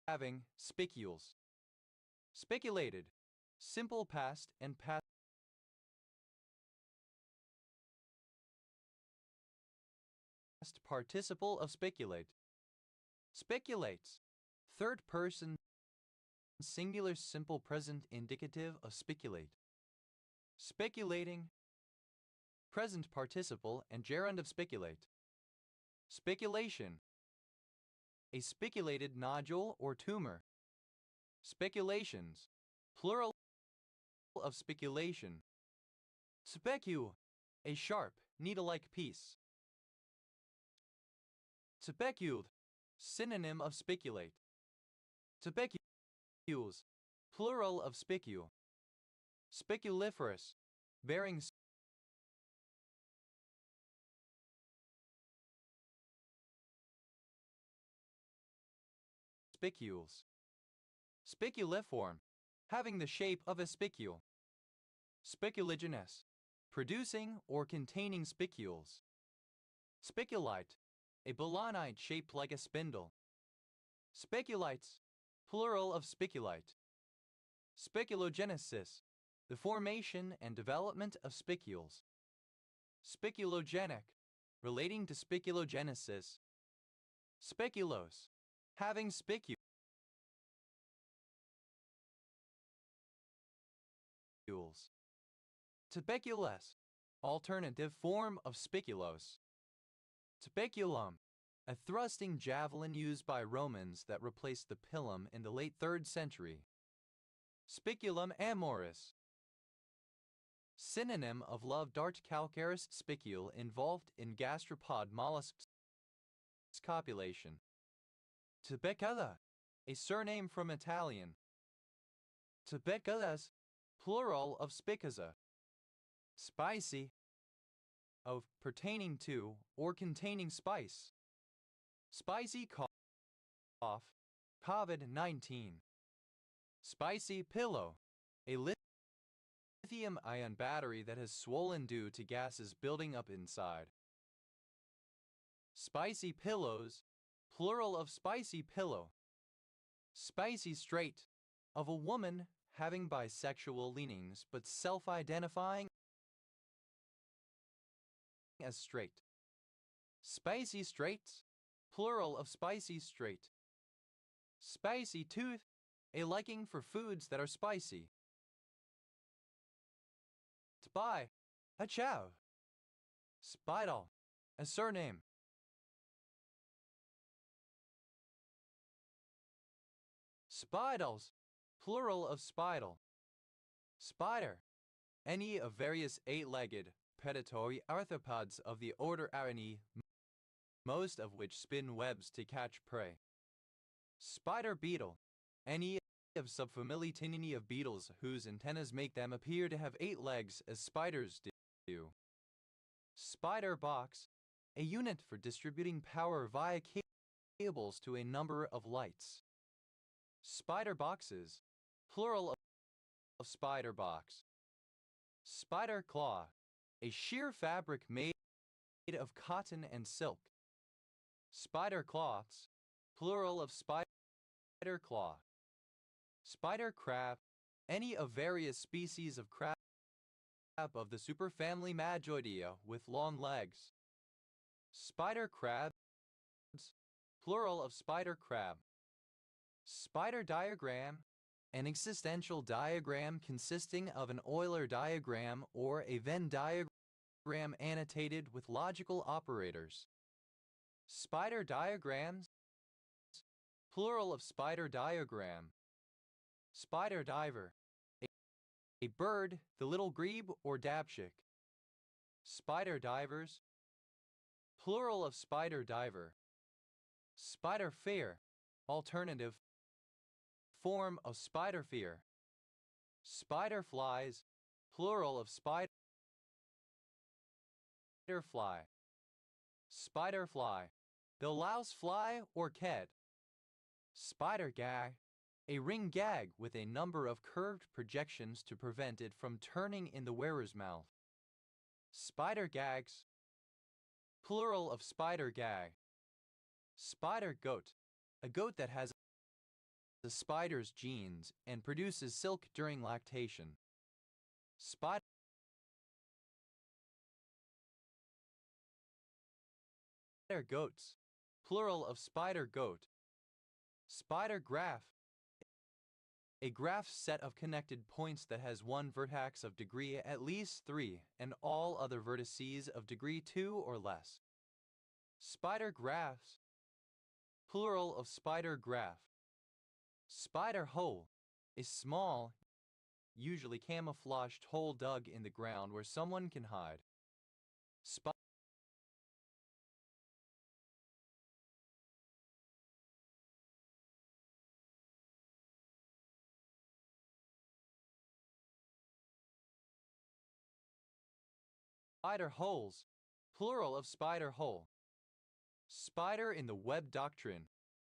having, spicules. Spiculated, simple past and past participle of spiculate. Spiculates, third person singular simple present indicative of spiculate. Spiculating, present participle and gerund of spiculate. Spiculation, a spiculated nodule or tumor. Speculations, plural of speculation. Specule, a sharp, needle-like piece. Speculed, synonym of speculate. Spicules, plural of spicule. Spiculiferous, bearing spicules. Spiculiform, having the shape of a spicule. Spiculigenous, producing or containing spicules. Spiculite, a belanite shaped like a spindle. Spiculites, plural of spiculite. Spiculogenesis, the formation and development of spicules. Spiculogenic, relating to spiculogenesis. Speculos, having spicules. Tuberculous, alternative form of spiculos. Tuberculum, a thrusting javelin used by Romans that replaced the pilum in the late 3rd century. Spiculum amoris, synonym of love dart. Calcareous spicule involved in gastropod mollusks copulation. Tubecula, a surname from Italian. Tubeculas, plural of spicaza. Spicy, of, pertaining to, or containing spice. Spicy cough, COVID-19. Spicy pillow, a lithium-ion battery that has swollen due to gases building up inside. Spicy pillows, plural of spicy pillow. Spicy straight, of a woman having bisexual leanings but self-identifying as straight. Spicy straights, plural of spicy straight. Spicy tooth, a liking for foods that are spicy. Spy, a chow. Spidal, a surname. Spidals, plural of spidal. Spider, any of various 8-legged, predatory arthropods of the order Araneae, most of which spin webs to catch prey. Spider beetle, any of subfamily Tinini of beetles whose antennas make them appear to have 8 legs as spiders do. Spider box, a unit for distributing power via cables to a number of lights. Spider boxes, plural of spider box. Spider claw, a sheer fabric made of cotton and silk. Spider cloths, plural of spider claw. Spider crab, any of various species of crab of the superfamily Magoidea with long legs. Spider crabs, plural of spider crab. Spider diagram, an existential diagram consisting of an Euler diagram or a Venn diagram annotated with logical operators. Spider diagrams, plural of spider diagram. Spider diver, a bird, the little grebe or dabchick. Spider divers, plural of spider diver. Spider fear, alternative form of spider fear. Spider flies, plural of spider fly. Spider fly, the louse fly or ked. Spider gag, a ring gag with a number of curved projections to prevent it from turning in the wearer's mouth. Spider gags, plural of spider gag. Spider goat, a goat that has the spider's genes and produces silk during lactation. Spider goats, plural of spider goat. Spider graph, a graph set of connected points that has one vertex of degree at least 3 and all other vertices of degree 2 or less. Spider graphs, plural of spider graph. Spider hole, a small, usually camouflaged hole dug in the ground where someone can hide. Spider holes, plural of spider hole. Spider in the web doctrine,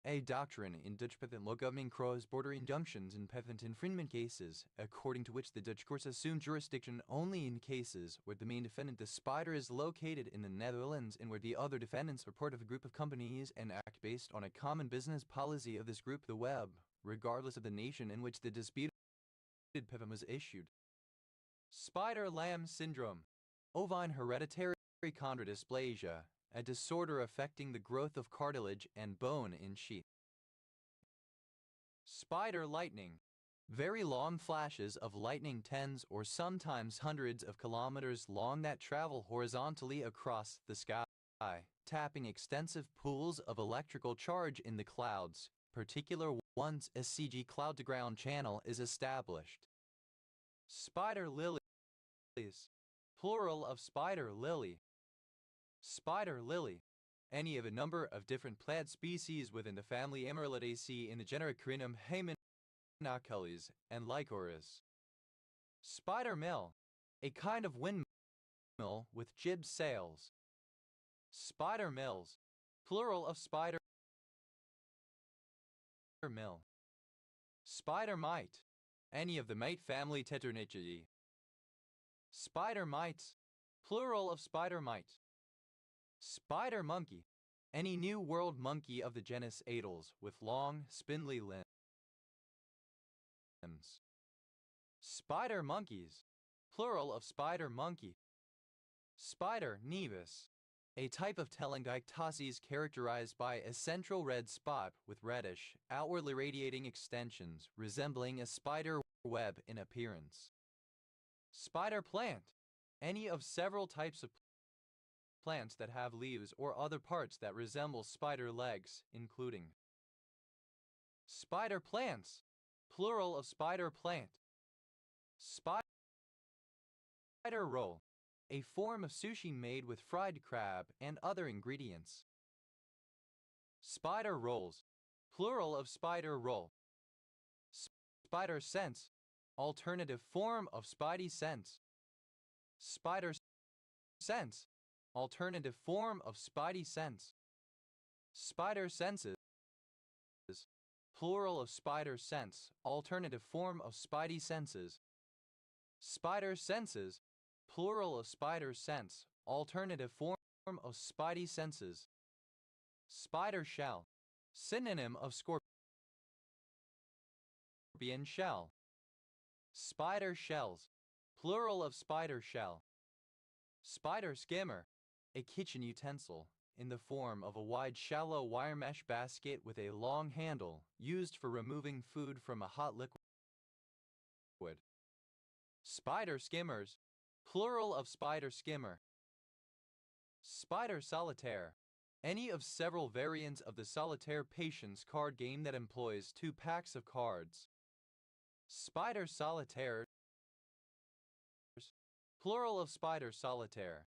a doctrine in Dutch patent law governing cross-border injunctions in patent infringement cases, according to which the Dutch courts assume jurisdiction only in cases where the main defendant, the spider, is located in the Netherlands and where the other defendants are part of a group of companies and act based on a common business policy of this group, the web, regardless of the nation in which the disputed patent was issued. Spider lamb syndrome, ovine hereditary chondrodysplasia, a disorder affecting the growth of cartilage and bone in sheath. Spider lightning, very long flashes of lightning tens or sometimes hundreds of kilometers long that travel horizontally across the sky, tapping extensive pools of electrical charge in the clouds, particular once a CG cloud-to-ground channel is established. Spider lilies, plural of spider lily. Spider lily, any of a number of different plant species within the family Amaryllidaceae in the genera Crinum, Hymenocallis, and Lycoris. Spider mill, a kind of windmill with jib sails. Spider mills, plural of spider mill. Spider mite, any of the mite family Tetronychidae. Spider mites, plural of spider mite. Spider monkey, any New World monkey of the genus Adels with long, spindly limbs. Spider monkeys, plural of spider monkey. Spider nevus, a type of telangiectoses characterized by a central red spot with reddish, outwardly radiating extensions resembling a spider web in appearance. Spider plant, any of several types of plants that have leaves or other parts that resemble spider legs, including spider plants, plural of spider plant. Spider roll, a form of sushi made with fried crab and other ingredients. Spider rolls, plural of spider roll. Spider sense, alternative form of spidey sense. Spider sense, alternative form of spidey sense. Spider senses, plural of spider sense, alternative form of spidey senses. Spider senses, plural of spider sense, alternative form of spidey senses. Spider shell, synonym of scorpion shell. Spider shells, plural of spider shell. Spider skimmer, a kitchen utensil, in the form of a wide shallow wire mesh basket with a long handle, used for removing food from a hot liquid. Spider skimmers, plural of spider skimmer. Spider solitaire, any of several variants of the solitaire patience card game that employs 2 packs of cards. Spider solitaires, plural of spider solitaire.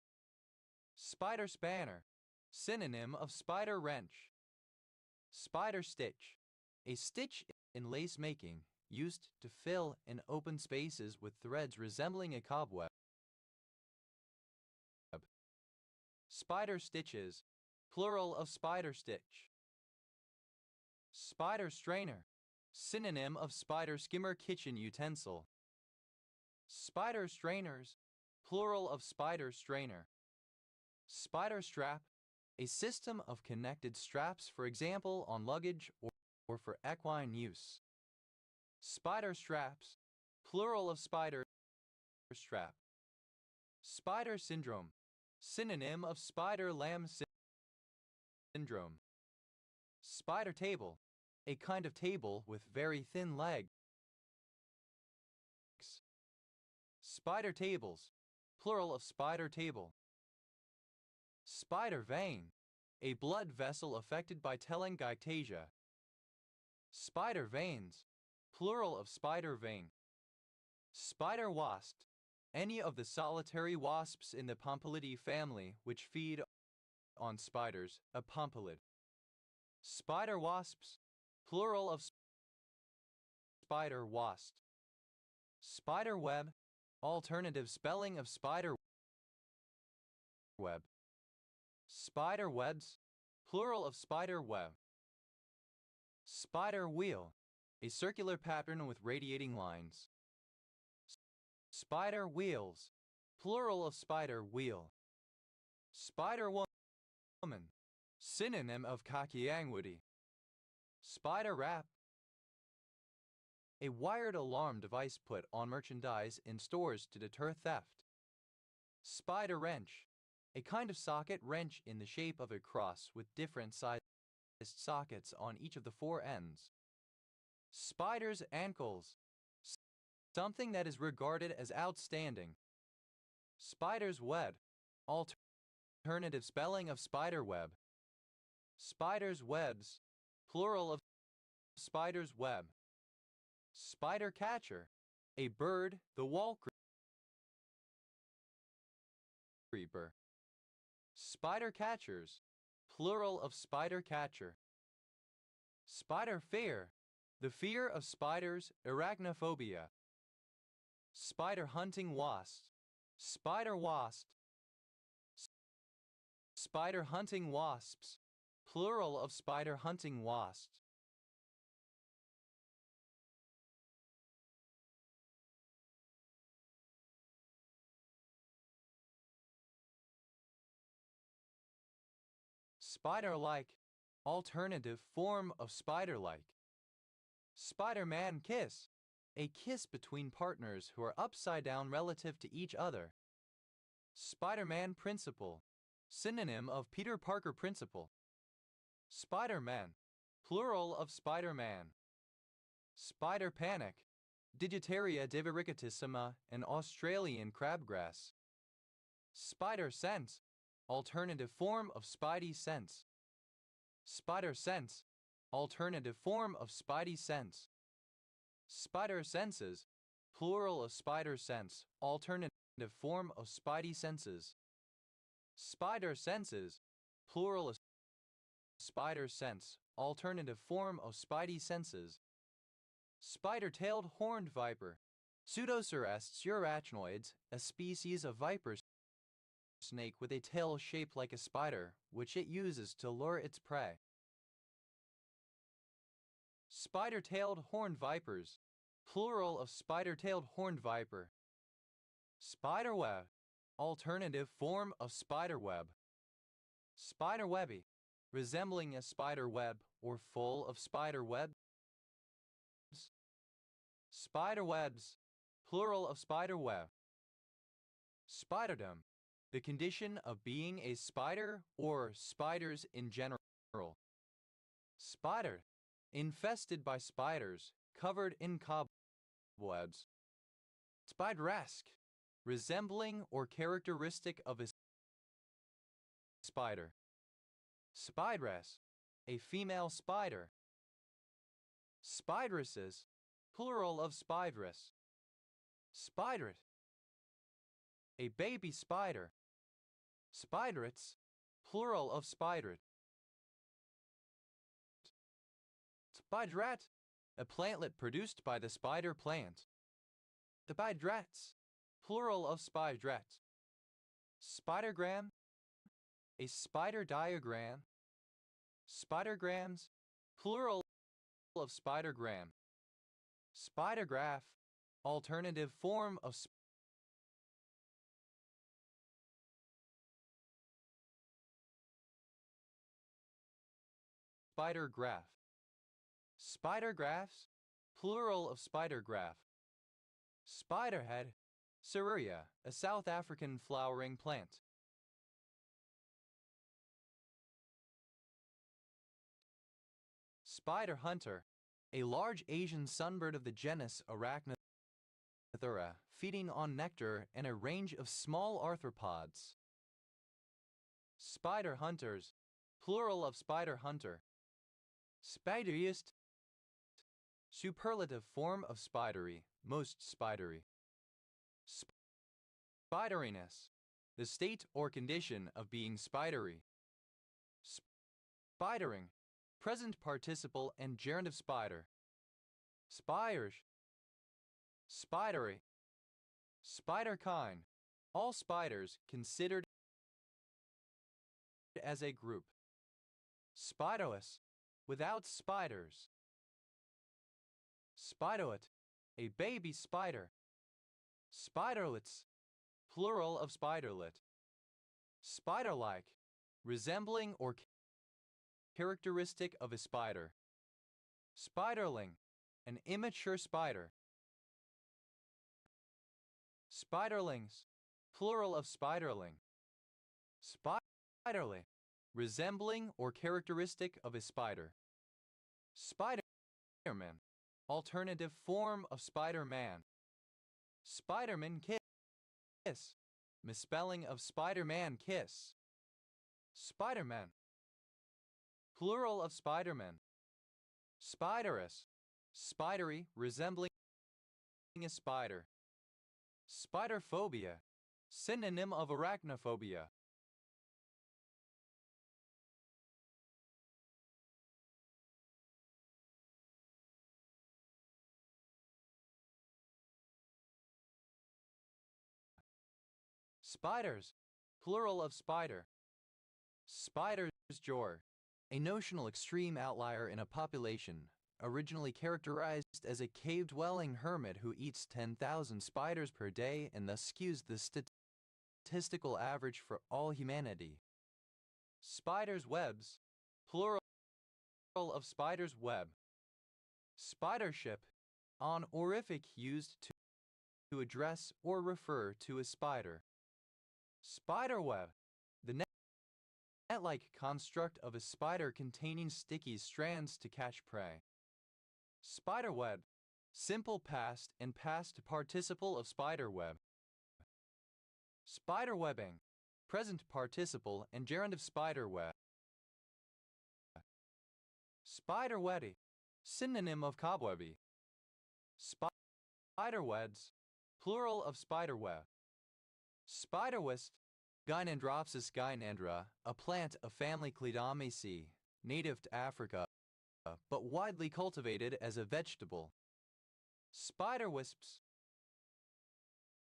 Spider spanner, synonym of spider wrench. Spider stitch. A stitch in lace making used to fill in open spaces with threads resembling a cobweb. Spider stitches. Plural of spider stitch. Spider strainer. Synonym of spider skimmer kitchen utensil. Spider strainers. Plural of spider strainer. Spider strap. A system of connected straps, for example on luggage or for equine use. Spider straps. Plural of spider strap. Spider syndrome. Synonym of spider lamb syndrome. Spider table. A kind of table with very thin legs. Spider tables. Plural of spider table. Spider vein. A blood vessel affected by telangiectasia. Spider veins. Plural of spider vein. Spider wasp. Any of the solitary wasps in the Pompilidae family which feed on spiders, a pompilid. Spider wasps. Plural of spider wasp. Spider web. Alternative spelling of spider web. Spider webs. Plural of spider web. Spider wheel. A circular pattern with radiating lines. Spider wheels. Plural of spider wheel. Spider woman. Synonym of kakiangwudi. Spider wrap. A wired alarm device put on merchandise in stores to deter theft. Spider wrench. A kind of socket wrench in the shape of a cross with different sized sockets on each of the four ends. Spider's ankles. Something that is regarded as outstanding. Spider's web. Alternative spelling of spider web. Spider's webs. Plural of spider's web. Spider catcher. A bird, the wall creeper. Spider catchers. Plural of spider catcher. Spider fear. The fear of spiders, arachnophobia. Spider hunting wasp. Spider wasp. Spider hunting wasps. Plural of spider hunting wasps. Spider-like. Alternative form of spider-like. Spider-Man kiss. A kiss between partners who are upside down relative to each other. Spider-Man principle. Synonym of Peter Parker principle. Spider-Man. Plural of Spider-Man. Spider panic. Digitaria divaricatissima, an Australian crabgrass. Spider sense. Alternative form of spidey sense. Spider sense. Alternative form of spidey sense. Spider senses. Plural of spider sense. Alternative form of spidey senses. Spider senses. Plural of spider sense. Alternative form of spidey senses. Spider-tailed horned viper. Pseudocerastes urachnoides, a species of viper snake with a tail shaped like a spider, which it uses to lure its prey. Spider-tailed horned vipers. Plural of spider-tailed horned viper. Spiderweb. Alternative form of spiderweb. Spiderwebby. Resembling a spider web or full of spider webs. Spiderwebs. Plural of spiderweb. Spiderdom. The condition of being a spider or spiders in general. Spider. Infested by spiders, covered in cobwebs. Spideresque. Resembling or characteristic of a spider. Spideress. A female spider. Spideresses. Plural of spideress. Spideret. A baby spider. Spiderets. Plural of spideret. Spideret, a plantlet produced by the spider plant. Spiderets, plural of spideret. Spidergram, a spider diagram. Spidergrams, plural of spidergram. Spidergraph, alternative form of spidergraph. Spidergraphs, plural of spidergraph. Spiderhead, Cerurea, a South African flowering plant. Spider hunter, a large Asian sunbird of the genus Arachnothrura, feeding on nectar and a range of small arthropods. Spider hunters, plural of spider hunter. Spideriest, superlative form of spidery, most spidery. Spideriness, the state or condition of being spidery. Spidering, present participle and gerund of spider. Spires, spidery. Spiderkine, all spiders considered as a group. Spiderless, without spiders. Spiderlet, a baby spider. Spiderlets, plural of spiderlet. Spider-like, resembling or characteristic of a spider. Spiderling, an immature spider. Spiderlings, plural of spiderling. Spiderly, resembling or characteristic of a spider. Spiderman, alternative form of Spider-Man. Spiderman kiss, misspelling of Spider-Man kiss. Spiderman, plural of Spiderman. Spiderous, spidery, resembling a spider. Spiderphobia, synonym of arachnophobia. Spiders, plural of spider. Spider's jaw, a notional extreme outlier in a population, originally characterized as a cave-dwelling hermit who eats 10,000 spiders per day and thus skews the statistical average for all humanity. Spider's webs, plural of spider's web. Spidership, honorific used to address or refer to a spider. Spiderweb, the net-like construct of a spider containing sticky strands to catch prey. Spiderweb, simple past and past participle of spiderweb. Spiderwebbing, present participle and gerund of spiderweb. Spiderwebby, synonym of cobwebby. Spiderwebs, plural of spiderweb. Spiderwist, Gynandropsis gynandra, a plant of family Clidomyceae, native to Africa, but widely cultivated as a vegetable. Spiderwisps,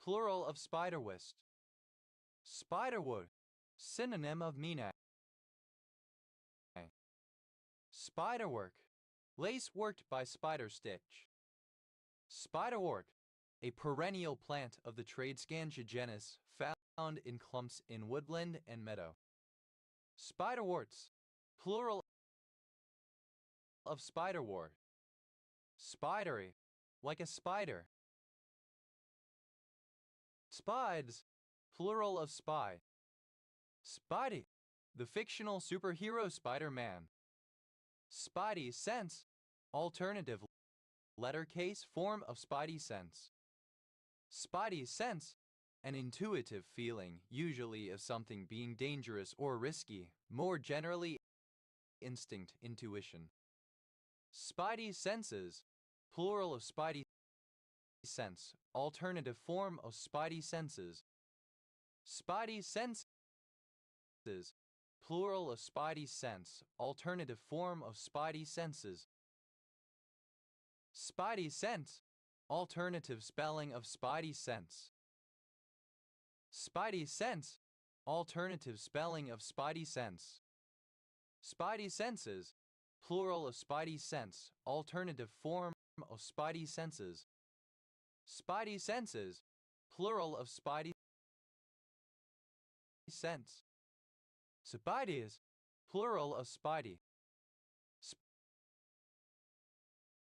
plural of spiderwist. Spiderwood, synonym of menae. Spiderwork, lace worked by spider stitch. Spiderwort, a perennial plant of the Tradescantia genus found in clumps in woodland and meadow. Spiderworts, plural of spiderwort. Spidery, like a spider. Spides, plural of spy. Spidey, the fictional superhero Spider-Man. Spidey sense, alternative letter case form of spidey sense. Spidey sense, an intuitive feeling, usually of something being dangerous or risky, more generally instinct, intuition. Spidey senses, plural of spidey sense, alternative form of spidey senses. Spidey senses, plural of spidey sense, alternative form of spidey senses. Spidey sense. Alternative spelling of spidey sense. Spidey sense. Alternative spelling of spidey sense. Spidey senses. Plural of spidey sense. Alternative form of spidey senses. Spidey senses. Plural of spidey sense. Spideys. Plural of spidey.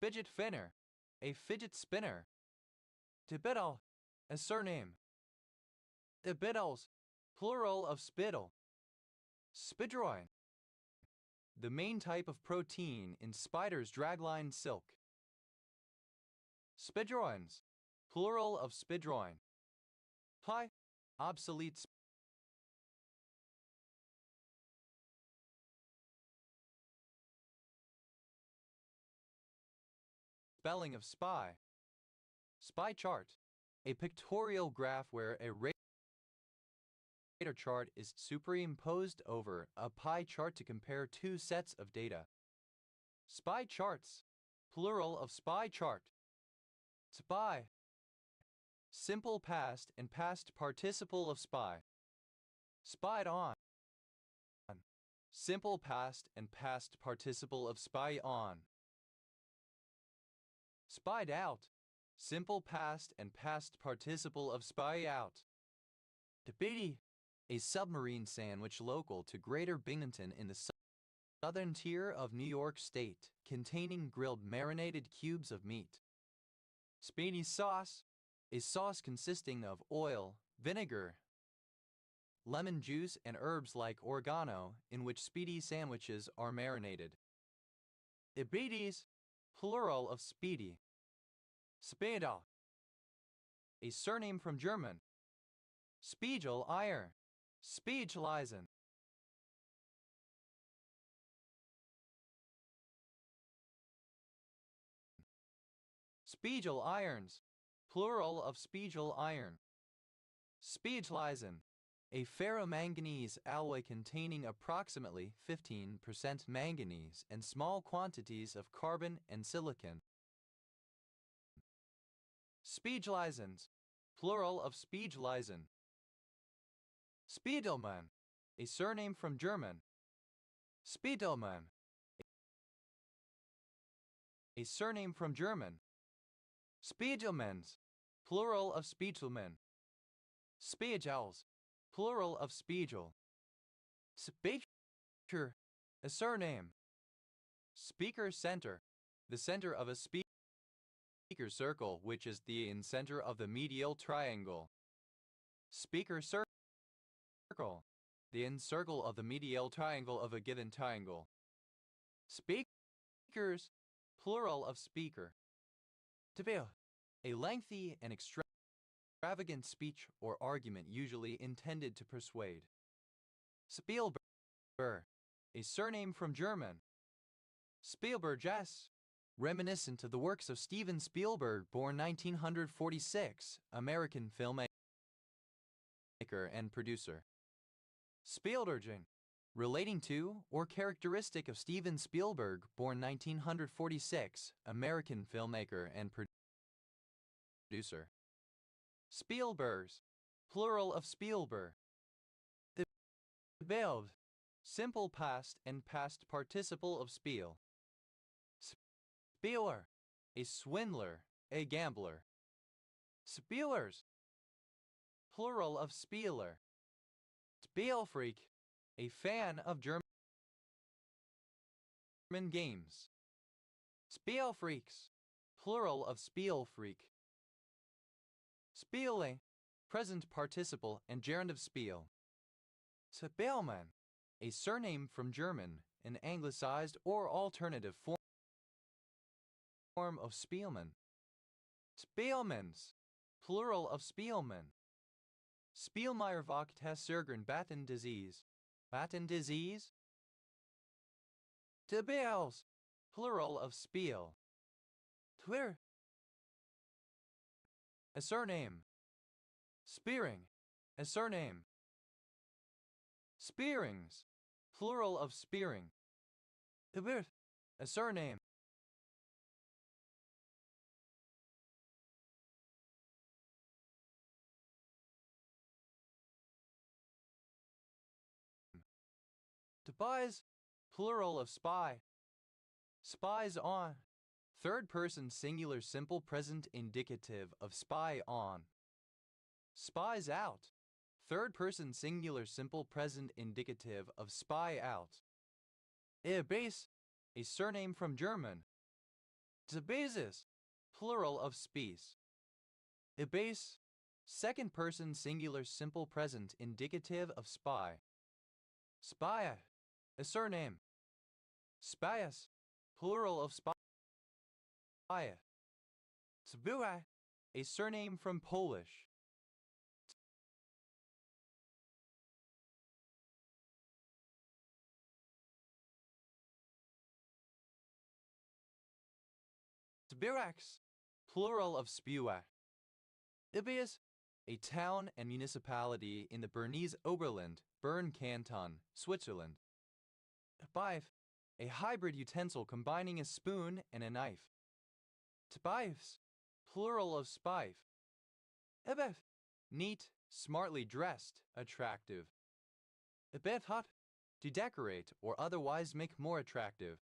Fidget finner. A fidget spinner. Spittle. A surname. Spittles. Plural of spittle. Spidroin. The main type of protein in spider's dragline silk. Spidroins. Plural of spidroin. Pi. Obsolete spelling of spy. Spy chart. A pictorial graph where a radar chart is superimposed over a pie chart to compare two sets of data. Spy charts. Plural of spy chart. Spy. Simple past and past participle of spy. Spied on. Simple past and past participle of spy on. Spied out. Simple past and past participle of spy out. Debiti. A submarine sandwich local to Greater Binghamton in the southern tier of New York State, containing grilled marinated cubes of meat. Speedy sauce. A sauce consisting of oil, vinegar, lemon juice, and herbs like oregano, in which speedy sandwiches are marinated. Ibides. Plural of speedy. Späder. A surname from German. Spiegel Eier. Speechleisen. Spiegel irons. Plural of spiegel iron. Speechleisen. A ferromanganese alloy containing approximately 15% manganese and small quantities of carbon and silicon. Speechleisens. Plural of Speechleisen. Spiegelman. A surname from German. Spiegelman. A surname from German. Spiegelmans. Plural of Spiegelman. Spiegels. Plural of Spiegel. Speaker. A surname. Speaker center. The center of a speaker circle, which is the in-center of the medial triangle. Speaker circle. The in-circle of the medial triangle of a given triangle. Speakers. Plural of speaker. Debate. A lengthy and extravagant speech or argument usually intended to persuade. Spielberg. A surname from German. Spielberg-esque. Reminiscent of the works of Steven Spielberg, born 1946, American filmmaker and producer. Spielbergen. Relating to or characteristic of Steven Spielberg, born 1946, American filmmaker and producer. Spielbergs. Plural of Spielberg. The build. Simple past and past participle of spiel. Spieler. A swindler, a gambler. Spielers. Plural of spieler. Spielfreak. A fan of German games. Spielfreaks. Plural of Spielfreak. Spiele. Present participle and gerund of spiel. Spielmann. A surname from German, an anglicized or alternative form of Spielmann. Spielmans. Plural of Spielmann. Spielmeyer-Vogt-Hess-Sjögren Batten disease. Batten disease. Debiels. Plural of spiel. Twitter. A surname. Spearing. A surname. Spearings. Plural of spearing. A surname. Spies, plural of spy. Spies on. Third person singular simple present indicative of spy on. Spies out. Third person singular simple present indicative of spy out. Base, a surname from German. Basis, plural of spies. Base, second person singular simple present indicative of spy. Spy, a surname. Spias, plural of spy. Zbua, a surname from Polish. Zbirax, plural of Spua. Ibius, a town and municipality in the Bernese Oberland, Bern Canton, Switzerland. Bife, a hybrid utensil combining a spoon and a knife. Tbifes, plural of spife. Ebef, neat, smartly dressed, attractive. Ebefhat, to decorate or otherwise make more attractive.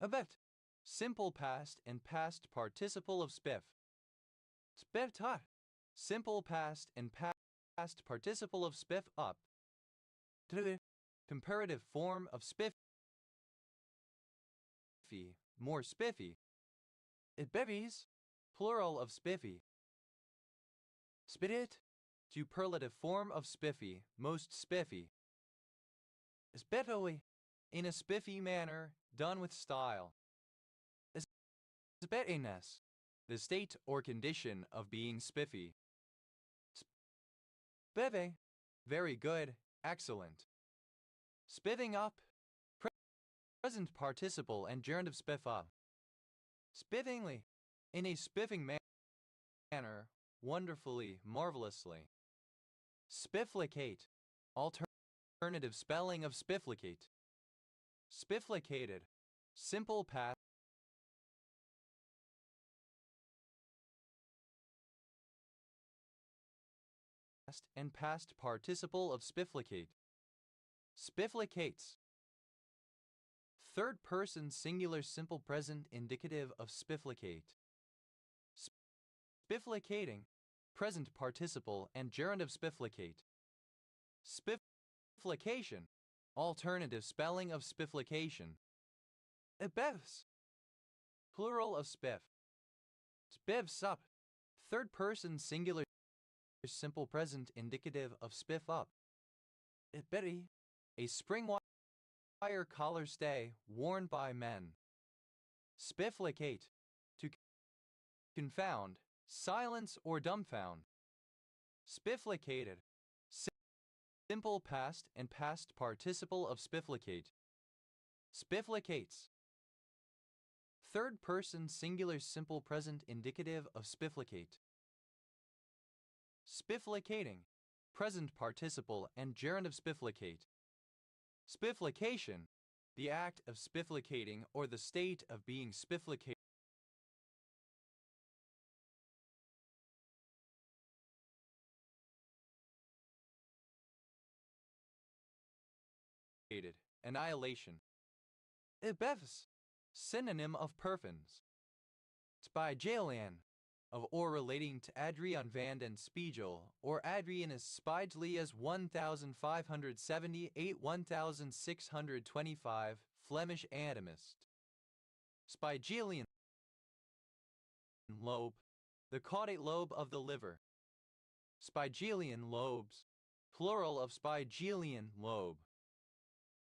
Ebeft, simple past and past participle of spiff. Speftat, simple past and past participle of spiff up. Comparative form of spiffy, more spiffy. Bevies, plural of spiffy. Spirit, superlative form of spiffy, most spiffy. Spiffily, in a spiffy manner, done with style. Spettiness, the state or condition of being spiffy. Speve, very good, excellent. Spiffing up, present participle and gerund of spiff up. Spiffingly, in a spiffing manner, wonderfully, marvelously. Spifflicate, alternative spelling of spifflicate. Spifflicated, simple past and past participle of spifflicate. Spifflicates. Third person singular simple present indicative of spifflicate. Spifflicating, present participle and gerund of spifflicate. Spifflication, alternative spelling of spifflication. Ebevs, plural of spiff. Spivs up, third person singular simple present indicative of spiff up. Iberi, a spring wire collar stay worn by men. Spifflicate, to confound, silence or dumbfound. Spifflicated, simple past and past participle of spifflicate. Spifflicates. Third person singular simple present indicative of spifflicate. Spifflicating, present participle and gerund of spifflicate. Spifflication, the act of spifflicating or the state of being spifflicated. Annihilation. Ibevs, synonym of perfens. Spigelian, of or relating to Adrian van den Spiegel or Adrianus Spigeli as 1578-1625, Flemish anatomist. Spigelian lobe, the caudate lobe of the liver. Spigelian lobes, plural of Spigelian lobe.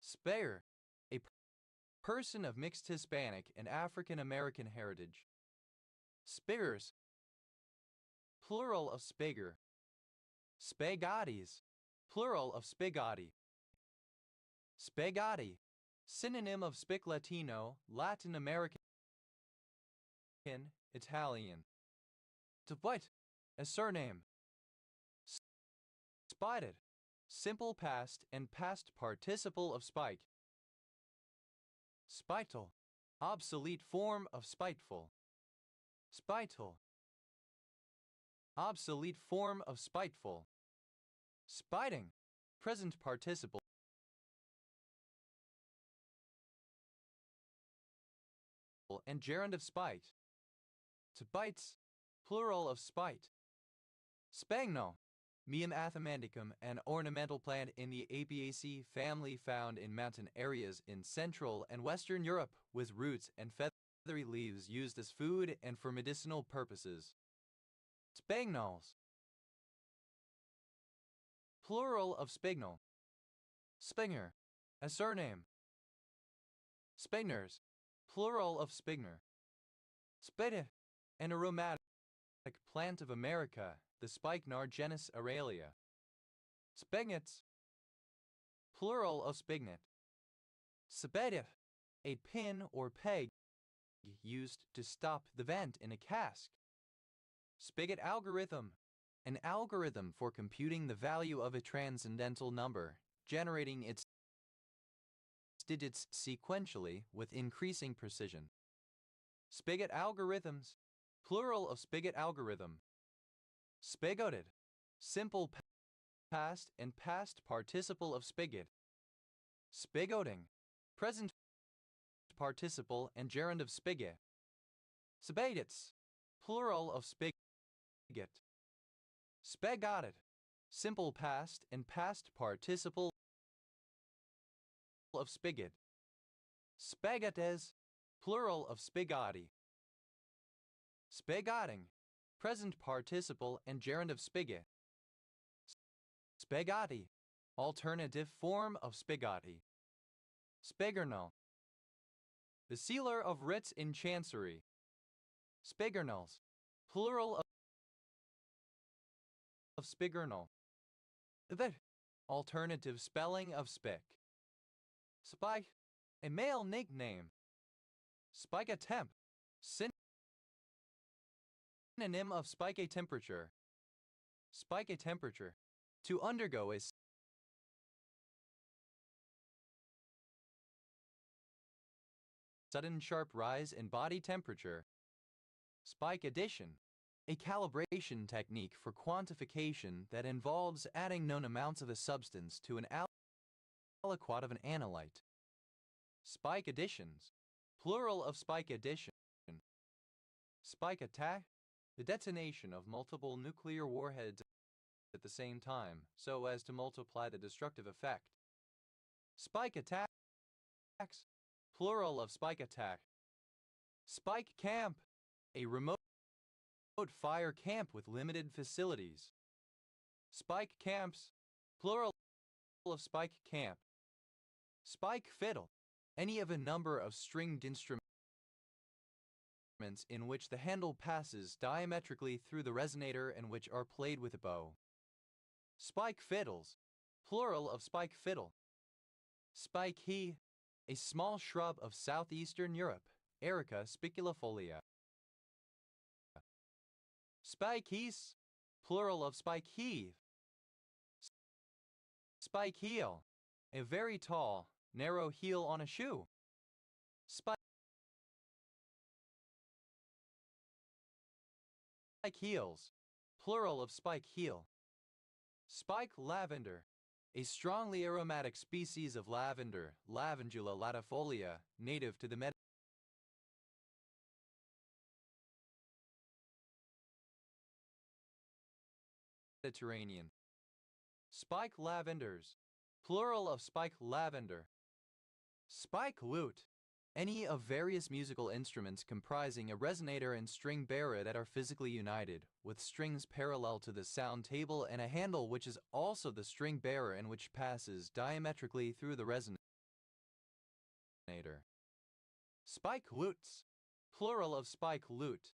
Spare, a person of mixed Hispanic and African American heritage. Spiggers, plural of spigger. Spagottis, plural of spiggotti. Spaghetti, synonym of spic Latino, Latin American, Italian. To what? A surname. Spited, simple past and past participle of spike. Spiteful, obsolete form of spiteful. Spiteful, obsolete form of spiteful. Spiting, present participle. and gerund of spite. Spites, plural of spite. Spagno, Mium athemandicum, an ornamental plant in the Apiaceae family found in mountain areas in Central and Western Europe, with roots and feathery leaves used as food and for medicinal purposes. Spagnols, plural of spignol. Spigner, a surname. Spigners, plural of spigner. Spede, an aromatic plant of America, the spikenard genus Aralia. Spignets, plural of spignut. Spigot, a pin or peg used to stop the vent in a cask. Spigot algorithm, an algorithm for computing the value of a transcendental number, generating its digits sequentially with increasing precision. Spigot algorithms, plural of spigot algorithm. Spigoted, simple past and past participle of spigot. Spigoting, present participle and gerund of spigot. Spagets, plural of spigot. Spagotted, simple past and past participle of spigot. Spagates, plural of spigati. Spagotting, present participle and gerund of spigot. Spagati, alternative form of spigati. Spigernal, the sealer of writs in chancery. Spigernals, plural of spigernal. The alternative spelling of spic. Spike, a male nickname. Spike a temp, synonym of spike a temperature. Spike a temperature, to undergo a sudden sharp rise in body temperature. Spike addition, a calibration technique for quantification that involves adding known amounts of a substance to an aliquot of an analyte. Spike additions, plural of spike addition. Spike attack, the detonation of multiple nuclear warheads at the same time so as to multiply the destructive effect. Spike attacks, plural of spike attack. Spike camp, a remote fire camp with limited facilities. Spike camps, plural of spike camp. Spike fiddle, any of a number of stringed instruments in which the handle passes diametrically through the resonator and which are played with a bow. Spike fiddles, plural of spike fiddle. Spikea, a small shrub of southeastern Europe, Erica spiculafolia. Spikeheath, plural of spikeheath. Spikeheel, a very tall, narrow heel on a shoe. Spike heels, plural of spike heel. Spike lavender, a strongly aromatic species of lavender, Lavandula latifolia, native to the Mediterranean. Spike lavenders, plural of spike lavender. Spike lute, any of various musical instruments comprising a resonator and string bearer that are physically united, with strings parallel to the sound table and a handle which is also the string bearer and which passes diametrically through the resonator. Spike lutes, plural of spike lute.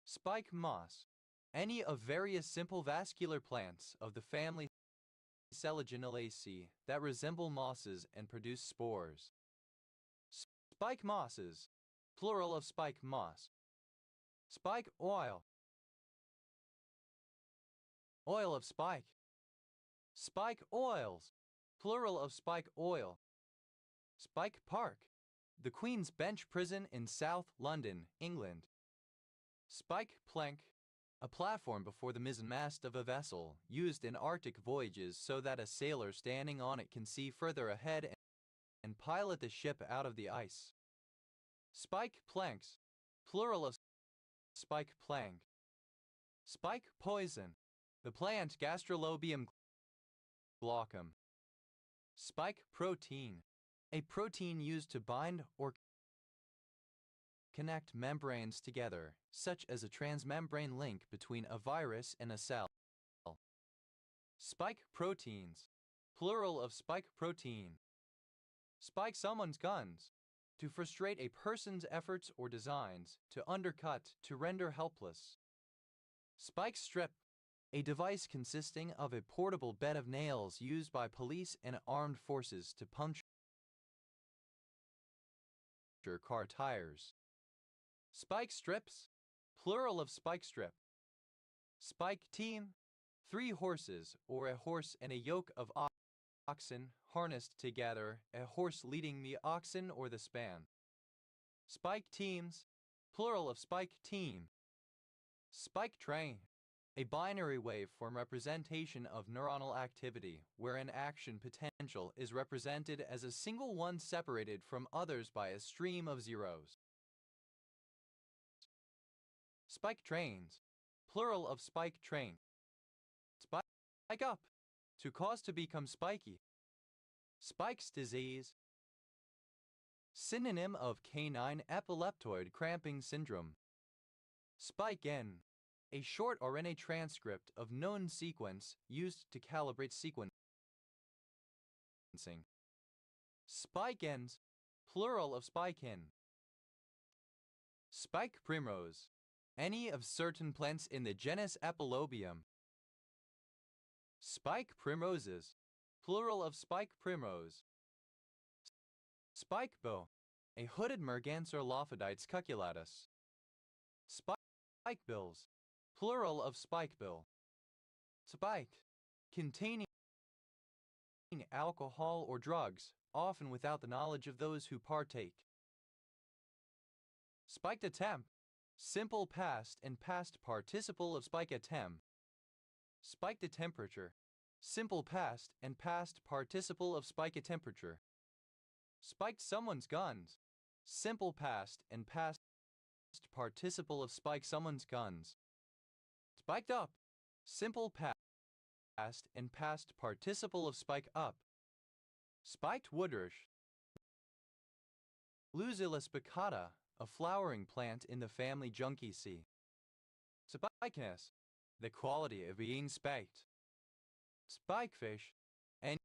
Spike moss, any of various simple vascular plants of the family Selaginellacea that resemble mosses and produce spores. Spike mosses, plural of spike moss. Spike oil, oil of spike. Spike oils, plural of spike oil. Spike Park, the Queen's Bench Prison in South London, England. Spike plank, a platform before the mizzenmast of a vessel, used in Arctic voyages so that a sailor standing on it can see further ahead and pilot the ship out of the ice. Spike planks, plural of spike plank. Spike poison, the plant Gastrolobium glaucum. Spike protein, a protein used to bind or connect membranes together, such as a transmembrane link between a virus and a cell. Spike proteins, plural of spike protein. Spike someone's guns, to frustrate a person's efforts or designs, to undercut, to render helpless. Spike strip, a device consisting of a portable bed of nails used by police and armed forces to puncture car tires. Spike strips, plural of spike strip. Spike team, 3 horses or a horse and a yoke of oxen harnessed together, a horse leading the oxen or the span. Spike teams, plural of spike team. Spike train, a binary waveform representation of neuronal activity where an action potential is represented as a single one separated from others by a stream of zeros. Spike trains, plural of spike train. Spike up, to cause to become spiky. Spike's disease, synonym of canine epileptoid cramping syndrome. Spike N, a short RNA transcript of known sequence used to calibrate sequencing. Spike Ns, plural of spike N. Spike primrose, any of certain plants in the genus Epilobium. Spike primroses, plural of spike primrose. Spike bill, a hooded Merganser Lophidites cuculatus. Spike bills, plural of spike bill. Spike, containing alcohol or drugs, often without the knowledge of those who partake. Spiked attempt, simple past and past participle of spike attempt. Spiked a temperature, simple past and past participle of spike a temperature. Spiked someone's guns, simple past and past participle of spike someone's guns. Spiked up, simple past and past participle of spike up. Spiked woodrush, Luzula spicata, a flowering plant in the family Juncaceae. Spikeness, the quality of being spiked. Spikefish, any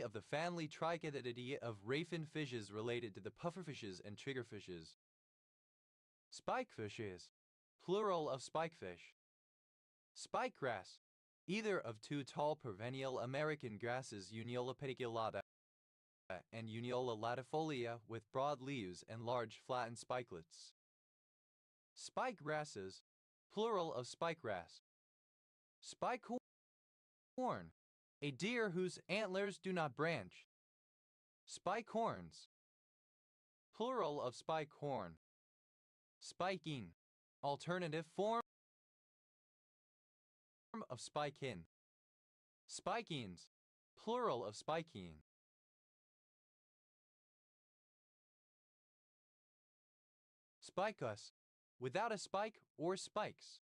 of the family Trichetidae of rafin fishes related to the pufferfishes and triggerfishes. Spikefishes, plural of spikefish. Spikegrass, either of 2 tall perennial American grasses Uniola pediculata and Uniola latifolia with broad leaves and large flattened spikelets. Spike grasses, plural of spikegrass. Spike horn, a deer whose antlers do not branch. Spike horns, plural of spike horn. Spiking, alternative form of spikin. Spikings, plural of spiking. Spicus, without a spike or spikes.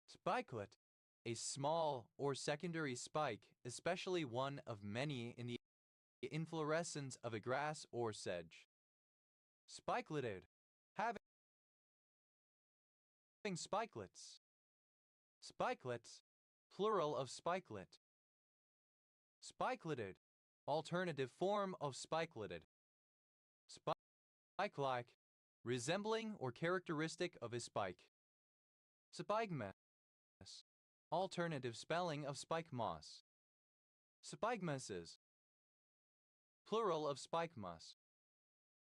Spikelet, a small or secondary spike, especially one of many in the inflorescence of a grass or sedge. Spikeletid, having spikelets. Spikelets, plural of spikelet. Spikeletid, alternative form of spikeletid. Spike-like, resembling or characteristic of a spike. Spigmus, alternative spelling of spike moss. Spigmuses, plural of spike moss.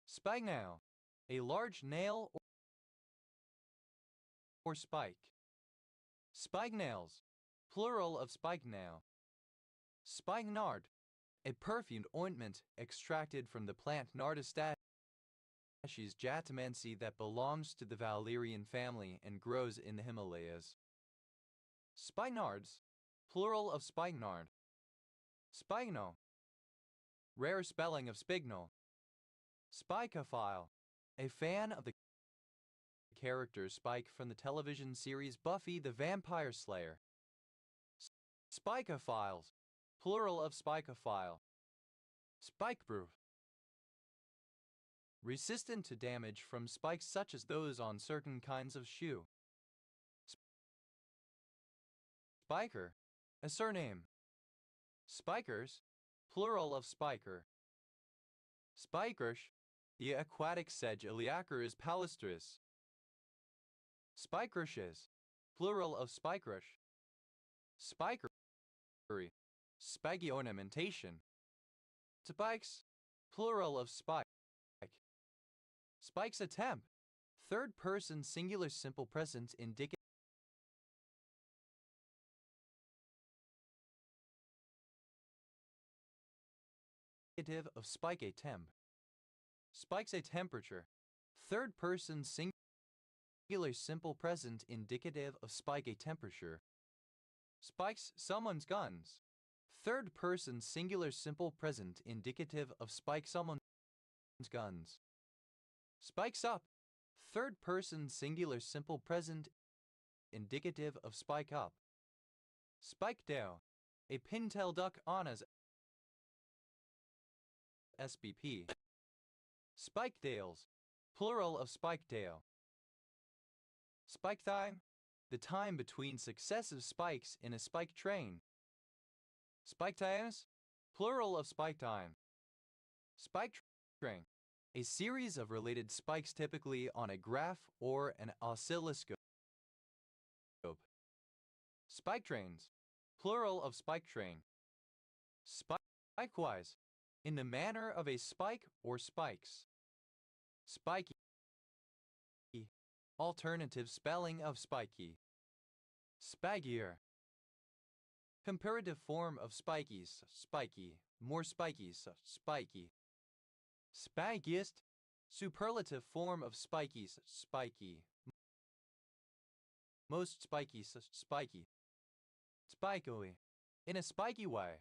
Spignail, a large nail or spike. Spignails, plural of spignail. Spikenard, a perfumed ointment extracted from the plant Nardostachys jatamansi that belongs to the valerian family and grows in the Himalayas. Spikenards, plural of spikenard. Spigno, rare spelling of spignal. Spikeophile, a fan of the character Spike from the television series Buffy the Vampire Slayer. Spikeophiles, plural of spikeophile. Spikeproof, resistant to damage from spikes such as those on certain kinds of shoe. Spiker, a surname. Spikers, plural of spiker. Spikerish, the aquatic sedge Iliacarus palustris. Spikerishes, plural of spikerish. Spikery, spiky ornamentation. Spikes, plural of spike. Spike's attempt, third person singular simple present indicative of spike a temp. Spike's a temperature, third person singular simple present indicative of spike a temperature. Spikes someone's guns, third person singular simple present indicative of spike someone's guns. Spikes up, third person singular simple present indicative of spike up. Spikedale, a pintail duck on as SBP. Spikedales, plural of spiketail. Spike time, the time between successive spikes in a spike train. Spike times, plural of spike time. Spike train, a series of related spikes typically on a graph or an oscilloscope. Spike trains, plural of spike train. Spikewise, in the manner of a spike or spikes. Spiky, alternative spelling of spiky. Spaggier, comparative form of spikies, spiky, more spikies, spiky. Spaggiest, superlative form of spikies, spiky. Most spiky, spiky. Spikery, in a spiky way.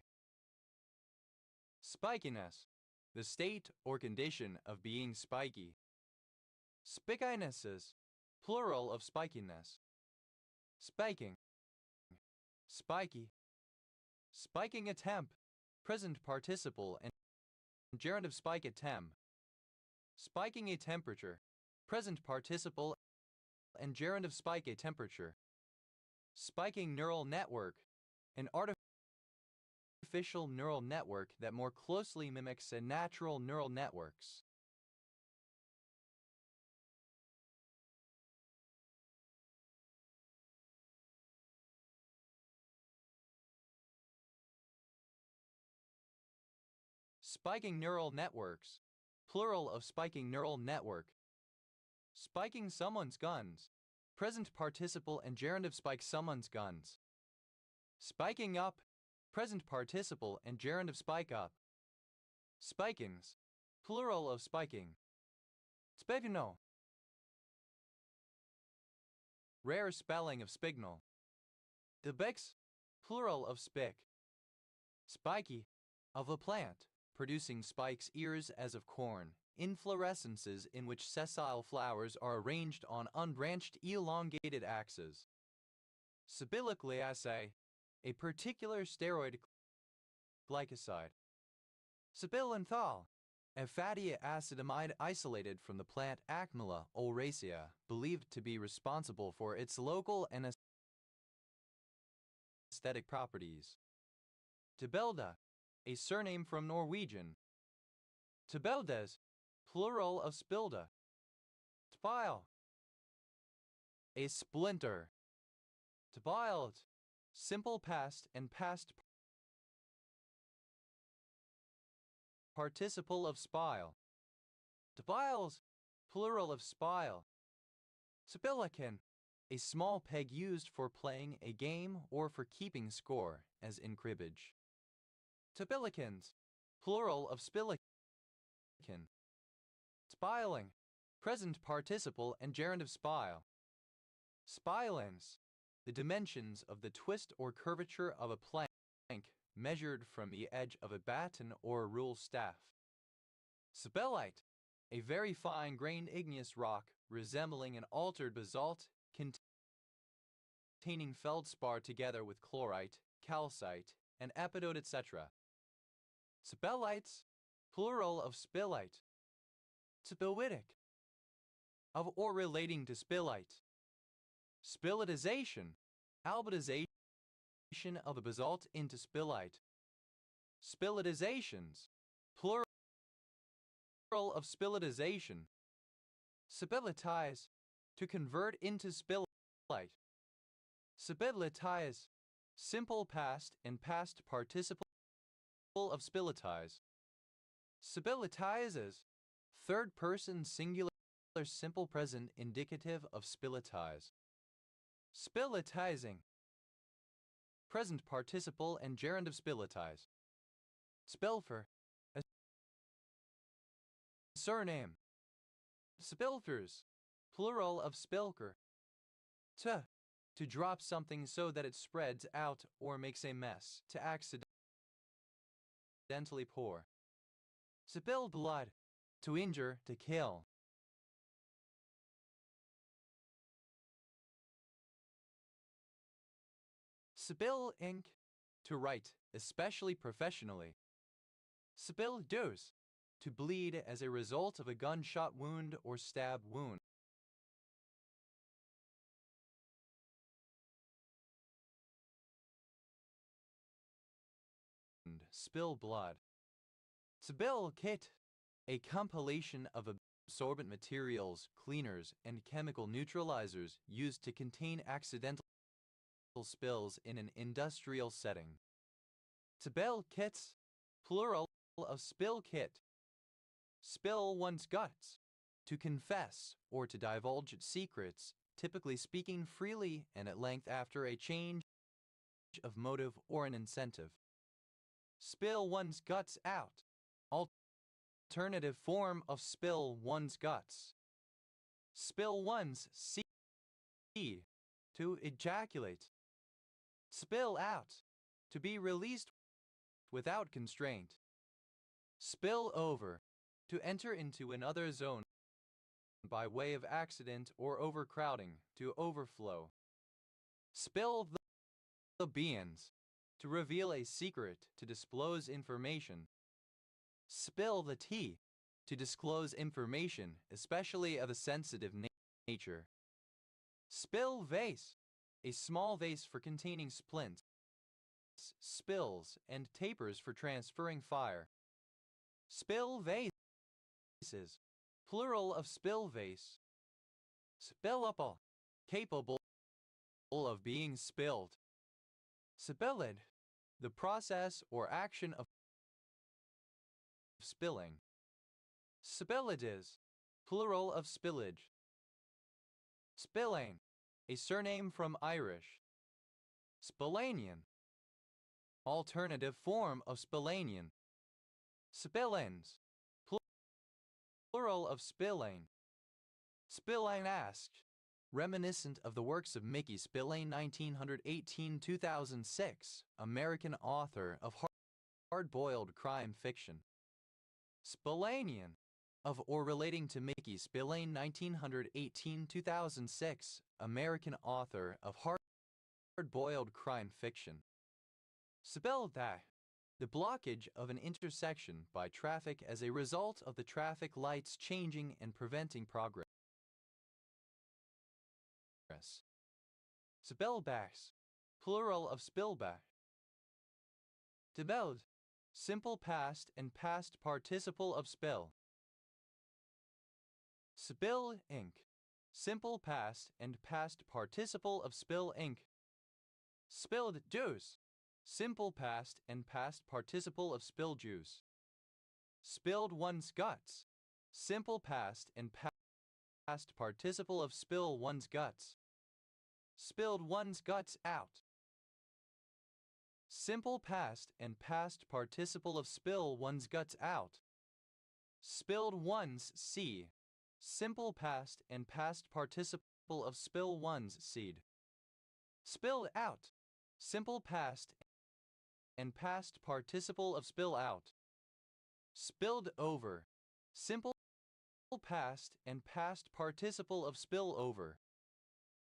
Spikiness, the state or condition of being spiky. Spikinesses, plural of spikiness. Spiking, spiky. Spiking a temp, present participle and gerundive spike a temp. Spiking a temperature, present participle and gerundive spike a temperature. Spiking neural network, an artificial neural network that more closely mimics a natural neural networks. Spiking neural networks, plural of spiking neural network. Spiking someone's guns, present participle and gerundive spike someone's guns. Spiking up, present participle and gerundive spike up. Spikings, plural of spiking. Spigno, rare spelling of spignal. Debix, plural of spick. Spiky, of a plant, producing spikes ears as of corn, inflorescences in which sessile flowers are arranged on unbranched elongated axes. Sibyllocleaceae, a particular steroid glycoside. Sibylenthal, a fatty acidamide isolated from the plant Acmella oleracea, believed to be responsible for its local and aesthetic properties. Tibelda, a surname from Norwegian. Tibeldes, plural of spilda. Spile, a splinter. Tbiled, simple past and past participle of spile. Tbiles, plural of spile. Sibilican, a small peg used for playing a game or for keeping score, as in cribbage. Tibilicans, plural of spilican. Spiling, present participle and gerundive spile. Spilins, the dimensions of the twist or curvature of a plank measured from the edge of a baton or a rule staff. Sibellite, a very fine-grained igneous rock resembling an altered basalt containing feldspar together with chlorite, calcite, and epidote, etc. Spilites, plural of spilite. Spilitic, of or relating to spilite. Spilitization, albitization of a basalt into spilite. Spilitizations, plural of spilitization. Spilitize, to convert into spilite. Spilitize, simple past and past participle of spilitize. Spilitizes, third person singular simple present indicative of spilitize. Spilitizing, present participle and gerund of spilitize. Spilfer, a surname. Spilfers, plural of spilker. To drop something so that it spreads out or makes a mess, to accidentally pour. Spill blood, to injure, to kill. Spill ink, to write, especially professionally. Spill dose, to bleed as a result of a gunshot wound or stab wound. Spill blood. Spill kit, a compilation of absorbent materials, cleaners, and chemical neutralizers used to contain accidental spills in an industrial setting. Spill kits, plural of spill kit. Spill one's guts, to confess or to divulge secrets, typically speaking freely and at length after a change of motive or an incentive. Spill one's guts out, alternative form of spill one's guts. Spill one's seed, to ejaculate. Spill out, to be released without constraint. Spill over, to enter into another zone by way of accident or overcrowding, to overflow. Spill the beans, to reveal a secret, to disclose information. Spill the tea, to disclose information, especially of a sensitive nature. Spill vase, a small vase for containing splints, spills, and tapers for transferring fire. Spill vases, plural of spill vase. Spillable, capable of being spilled. Spilled, the process or action of spilling. Spilliges, plural of spillage. Spillane, a surname from Irish. Spillanian, alternative form of Spillanian. Spillans, plural of Spillane. Spillane-esque, reminiscent of the works of Mickey Spillane, 1918-2006, American author of hard-boiled crime fiction. Spillanian, of or relating to Mickey Spillane, 1918-2006, American author of hard-boiled crime fiction. Spill that, the blockage of an intersection by traffic as a result of the traffic lights changing and preventing progress. Spillbacks, plural of spillback. Debeld, simple past and past participle of spill. Spill ink, simple past and past participle of spill ink. Spilled juice, simple past and past participle of spill juice. Spilled one's guts, simple past and past participle of spill one's guts. Spilled one's guts out. Simple past and past participle of spill one's guts out. Spilled one's seed. Simple past and past participle of spill one's seed. Spilled out. Simple past and past participle of spill out. Spilled over. Simple past and past participle of spill over.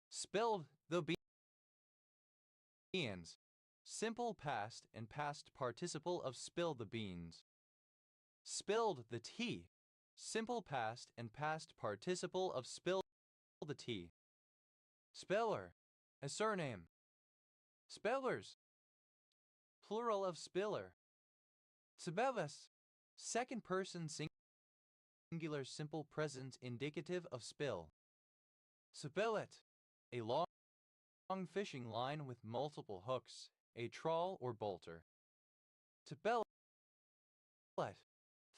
Spilled the beans. Simple past and past participle of spill the beans. Spilled the tea. Simple past and past participle of spill the tea. Spiller. A surname. Spillers. Plural of spiller. Spillis. Second person singular simple present indicative of spill. Spillet. A long fishing line with multiple hooks, a trawl or bolter. Spillet.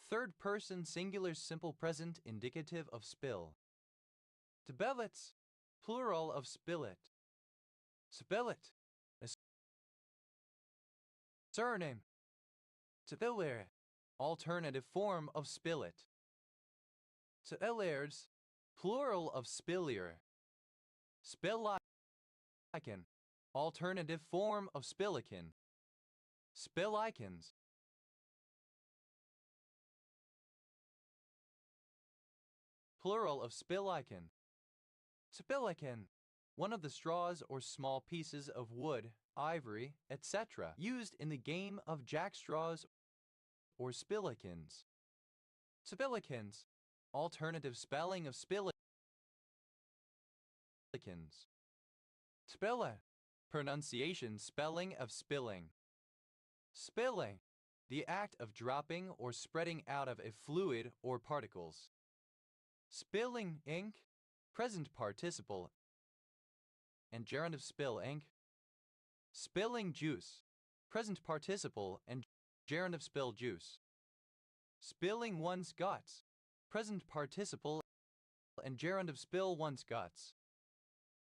Third person singular simple present indicative of spill. Spillets. Plural of spillet. Spillet. A surname. Spiller. Alternative form of spillet. Spillards. Plural of spillier. Spilliken. Alternative form of spilliken. Spillikens. Plural of spilliken. Spilliken. One of the straws or small pieces of wood, ivory, etc. used in the game of jackstraws or spillikens. Spillikens. Alternative spelling of spillikens. Spilla. Pronunciation spelling of spilling. Spilling. The act of dropping or spreading out of a fluid or particles. Spilling ink. Present participle and gerund of spill ink. Spilling juice. Present participle and gerund of spill juice. Spilling one's guts. Present participle and gerund of spill one's guts.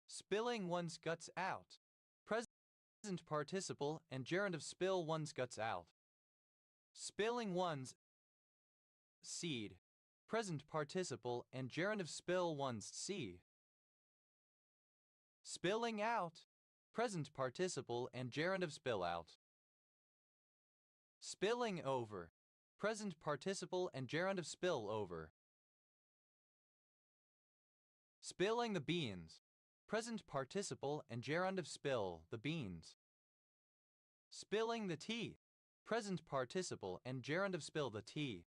Spilling one's guts out. Present participle and gerund of spill one's guts out. Spilling one's seed. Present participle and gerund of spill one's seed. Spilling out. Present participle and gerund of spill out. Spilling over. Present participle and gerund of spill over. Spilling the beans. Present participle and gerund of spill the beans. Spilling the tea. Present participle and gerund of spill the tea.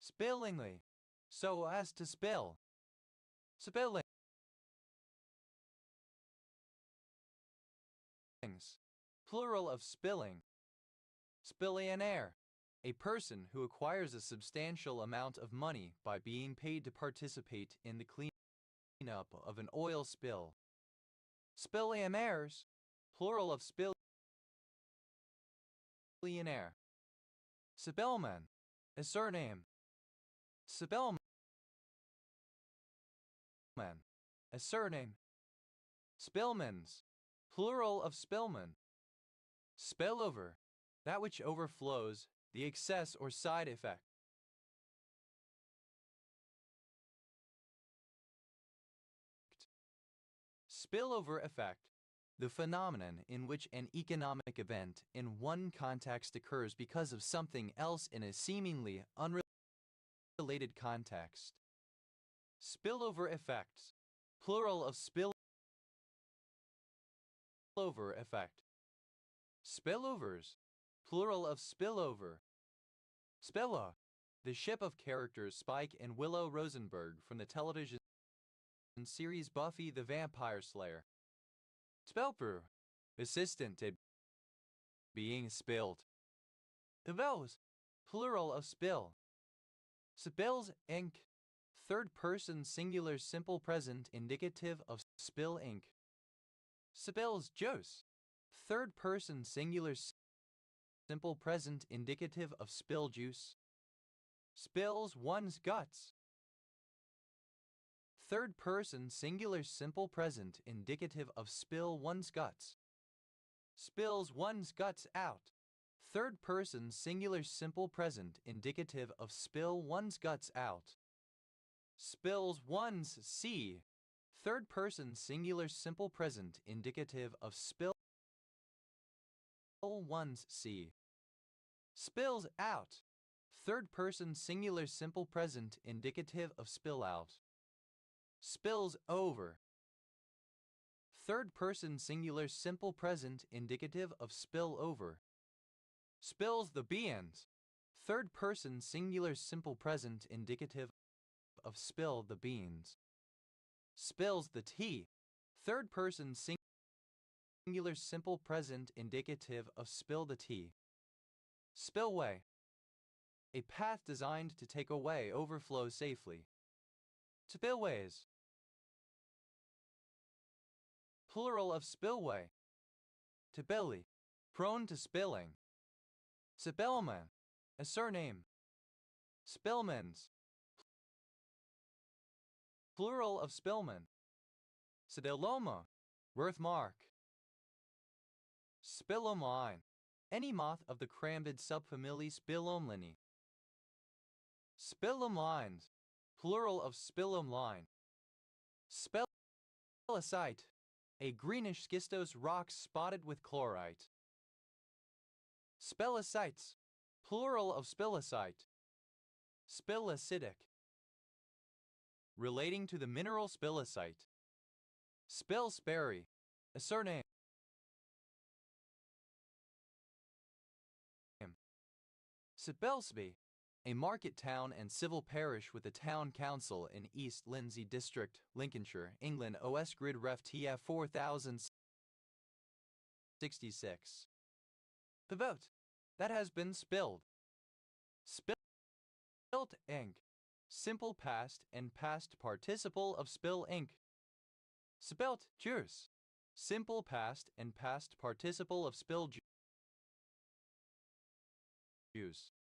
Spillingly. So as to spill. Spilling. Plural of spilling. Spillionaire. A person who acquires a substantial amount of money by being paid to participate in the cleanup of an oil spill. Spillionaires. Plural of spillionaire. Spillman. A surname. Spillman. A surname. Spillmans. Plural of spillman. Spillover. That which overflows, the excess or side effect. Spillover effect. The phenomenon in which an economic event in one context occurs because of something else in a seemingly unrelated context. Spillover effects. Plural of spillover effect. Spillovers. Plural of spillover. Spilla. The ship of characters Spike and Willow Rosenberg from the television series Buffy the Vampire Slayer. Spellbrew. Assistant at being spilled. Evose. Plural of spill. Spills ink. Third person singular simple present indicative of spill ink. Spills juice. Third person singular simple present indicative of spill juice. Spills one's guts. Third person singular simple present indicative of spill one's guts. Spills one's guts out. Third person singular simple present indicative of spill one's guts out. Spills one's sea. Third person singular simple present indicative of spill one's sea. Spills out. Third person singular simple present indicative of spill out. Spills over. Third person singular simple present indicative of spill over. Spills the beans. Third person singular simple present indicative of spill the beans. Spills the tea. Third person singular simple present indicative of spill the tea. Spillway. A path designed to take away overflow safely. Spillways. Plural of spillway. Tbilli. Prone to spilling. Spillman. A surname. Spillmans. Plural of spillman. Sidiloma. Birthmark. Spillomine. Any moth of the crambid subfamily Spillomlini. Spillomlines. Plural of spillomline. Spellicite. A greenish schistose rock spotted with chlorite. Spellicites. Plural of spillicite. Spillacitic. Relating to the mineral spillicite. Spilsbury. A surname. Spilsby. A market town and civil parish with a town council in East Lindsey District, Lincolnshire, England. OS Grid Ref TF 4066. The vote. That has been spilled. Spilt ink. Simple past and past participle of spill ink. Spilt juice. Simple past and past participle of spill juice.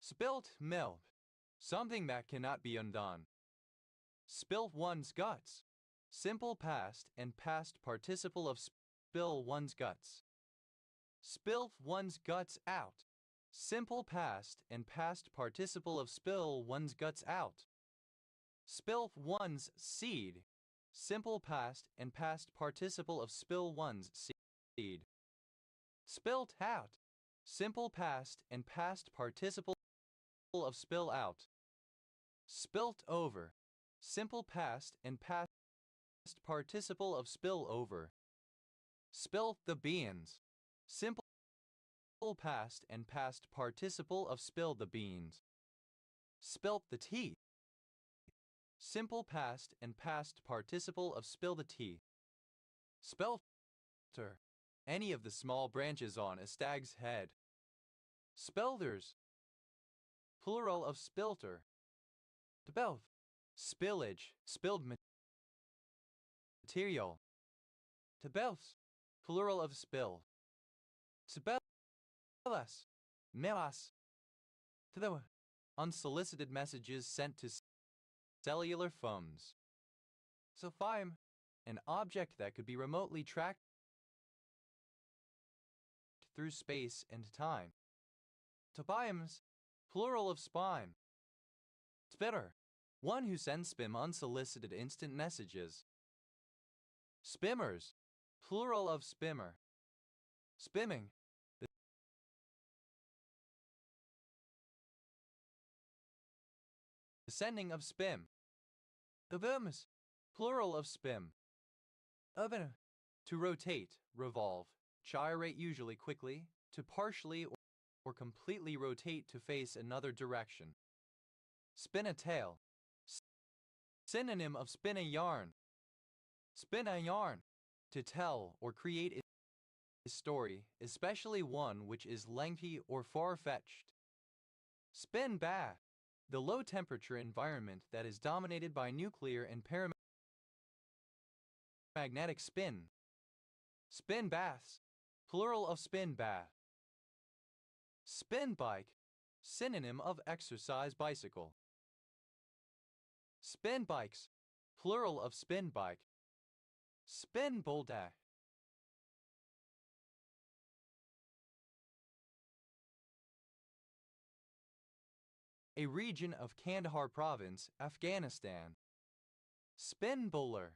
Spilt milk. Something that cannot be undone. Spill one's guts. Simple past and past participle of spill one's guts. Spill one's guts out. Simple past and past participle of spill one's guts out. Spill one's seed. Simple past and past participle of spill one's seed. Spilt out. Simple past and past participle of spill out. Spilt over. Simple past and past participle of spill over. Spilt the beans. Simple past and past participle of spill the beans. Spilt the tea. Simple past and past participle of spill the tea. Spelter. Any of the small branches on a stag's head. Spelders. Plural of spilter. Tbelth. Spillage. Spilled material. Tbelths. Plural of spill. Spellas. Melas. To the unsolicited messages sent to cellular phones. Sophium. An object that could be remotely tracked through space and time. Tobiams. Plural of spime. Spitter. One who sends spam unsolicited instant messages. Spimmers. Plural of spimmer. Spimming. The sending of spim. Ovimus. Plural of spim. Oven. To rotate, revolve, gyrate usually quickly, to partially or completely rotate to face another direction. Spin a tale. Synonym of spin a yarn. Spin a yarn. To tell or create a story, especially one which is lengthy or far-fetched. Spin bath. The low-temperature environment that is dominated by nuclear and paramagnetic spin. Spin baths. Plural of spin bath. Spin bike. Synonym of exercise bicycle. Spin bikes. Plural of spin bike. Spin bulldog. A region of Kandahar province, Afghanistan. Spin bowler.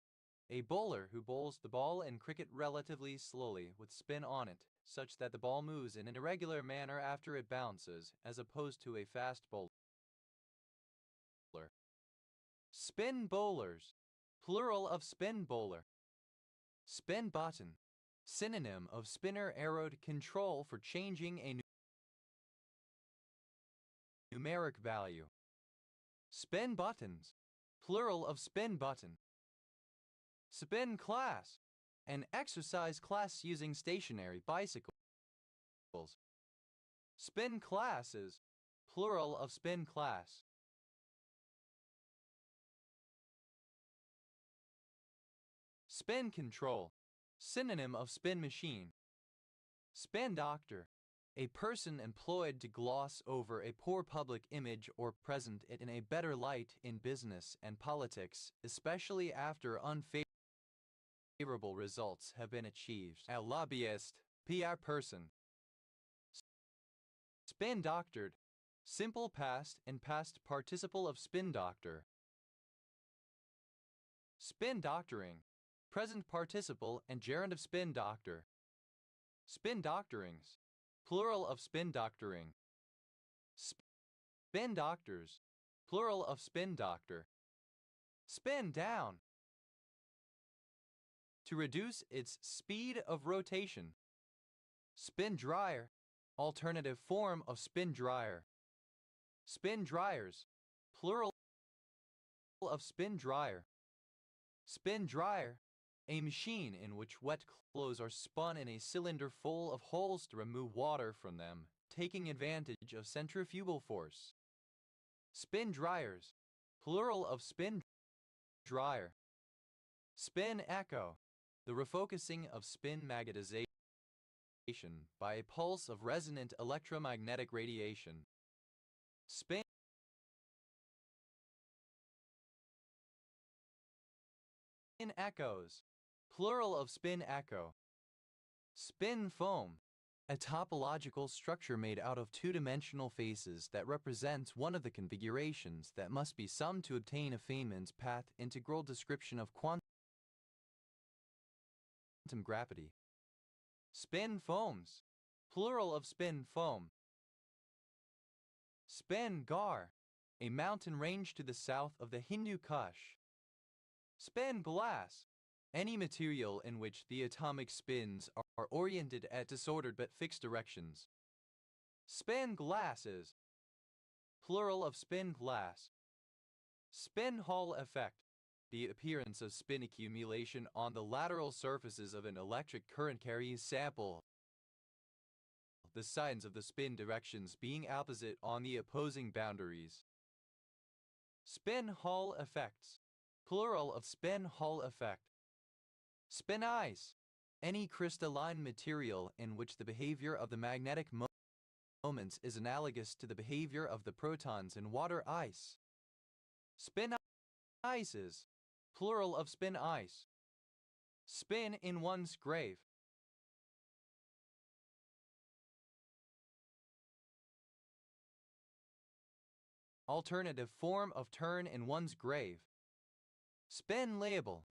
A bowler who bowls the ball in cricket relatively slowly with spin on it, such that the ball moves in an irregular manner after it bounces, as opposed to a fast bowler. Spin bowlers, plural of spin bowler. Spin button, synonym of spinner arrowed control for changing a numeric value. Spin buttons, plural of spin button. Spin class, an exercise class using stationary bicycles. Spin classes, plural of spin class. Spin control, synonym of spin machine. Spin doctor, a person employed to gloss over a poor public image or present it in a better light in business and politics, especially after unfavorable results have been achieved. A lobbyist, PR person. Spin doctored, simple past and past participle of spin doctor. Spin doctoring, present participle and gerund of spin doctor. Spin doctorings, plural of spin doctoring. Spin doctors, plural of spin doctor. Spin down, to reduce its speed of rotation. Spin dryer, alternative form of spin dryer. Spin dryers, plural of spin dryer. Spin dryer, a machine in which wet clothes are spun in a cylinder full of holes to remove water from them, taking advantage of centrifugal force. Spin dryers, plural of spin dryer. Spin echo, the refocusing of spin magnetization by a pulse of resonant electromagnetic radiation. Spin echoes, plural of spin echo. Spin foam, a topological structure made out of two-dimensional faces that represents one of the configurations that must be summed to obtain a Feynman's path integral description of quantum gravity. Spin foams, plural of spin foam. Spin Gar, a mountain range to the south of the Hindu Kush. Spin glass, any material in which the atomic spins are oriented at disordered but fixed directions. Spin glasses, plural of spin glass. Spin Hall effect, the appearance of spin accumulation on the lateral surfaces of an electric current carrying sample, the signs of the spin directions being opposite on the opposing boundaries. Spin Hall effects, plural of spin Hall effect. Spin ice, any crystalline material in which the behavior of the magnetic moments is analogous to the behavior of the protons in water ice. Spin ices, plural of spin ice. Spin in one's grave. Alternative form of turn in one's grave. Spin label,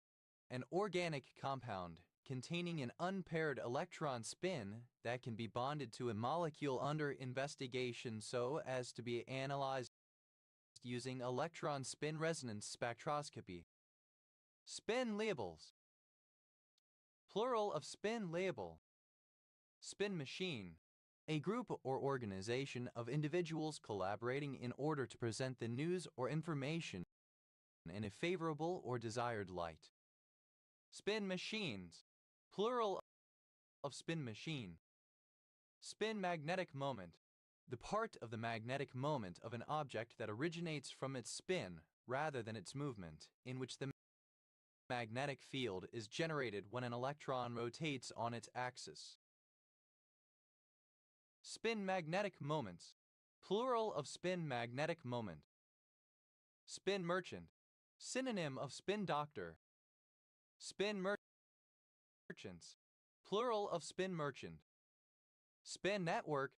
an organic compound containing an unpaired electron spin that can be bonded to a molecule under investigation so as to be analyzed using electron spin resonance spectroscopy. Spin labels, plural of spin label. Spin machine, a group or organization of individuals collaborating in order to present the news or information in a favorable or desired light. Spin machines, plural of spin machine. Spin magnetic moment, the part of the magnetic moment of an object that originates from its spin rather than its movement, in which the magnetic field is generated when an electron rotates on its axis. Spin magnetic moments, plural of spin magnetic moment. Spin merchant, synonym of spin doctor. Spin merchants, plural of spin merchant. Spin network,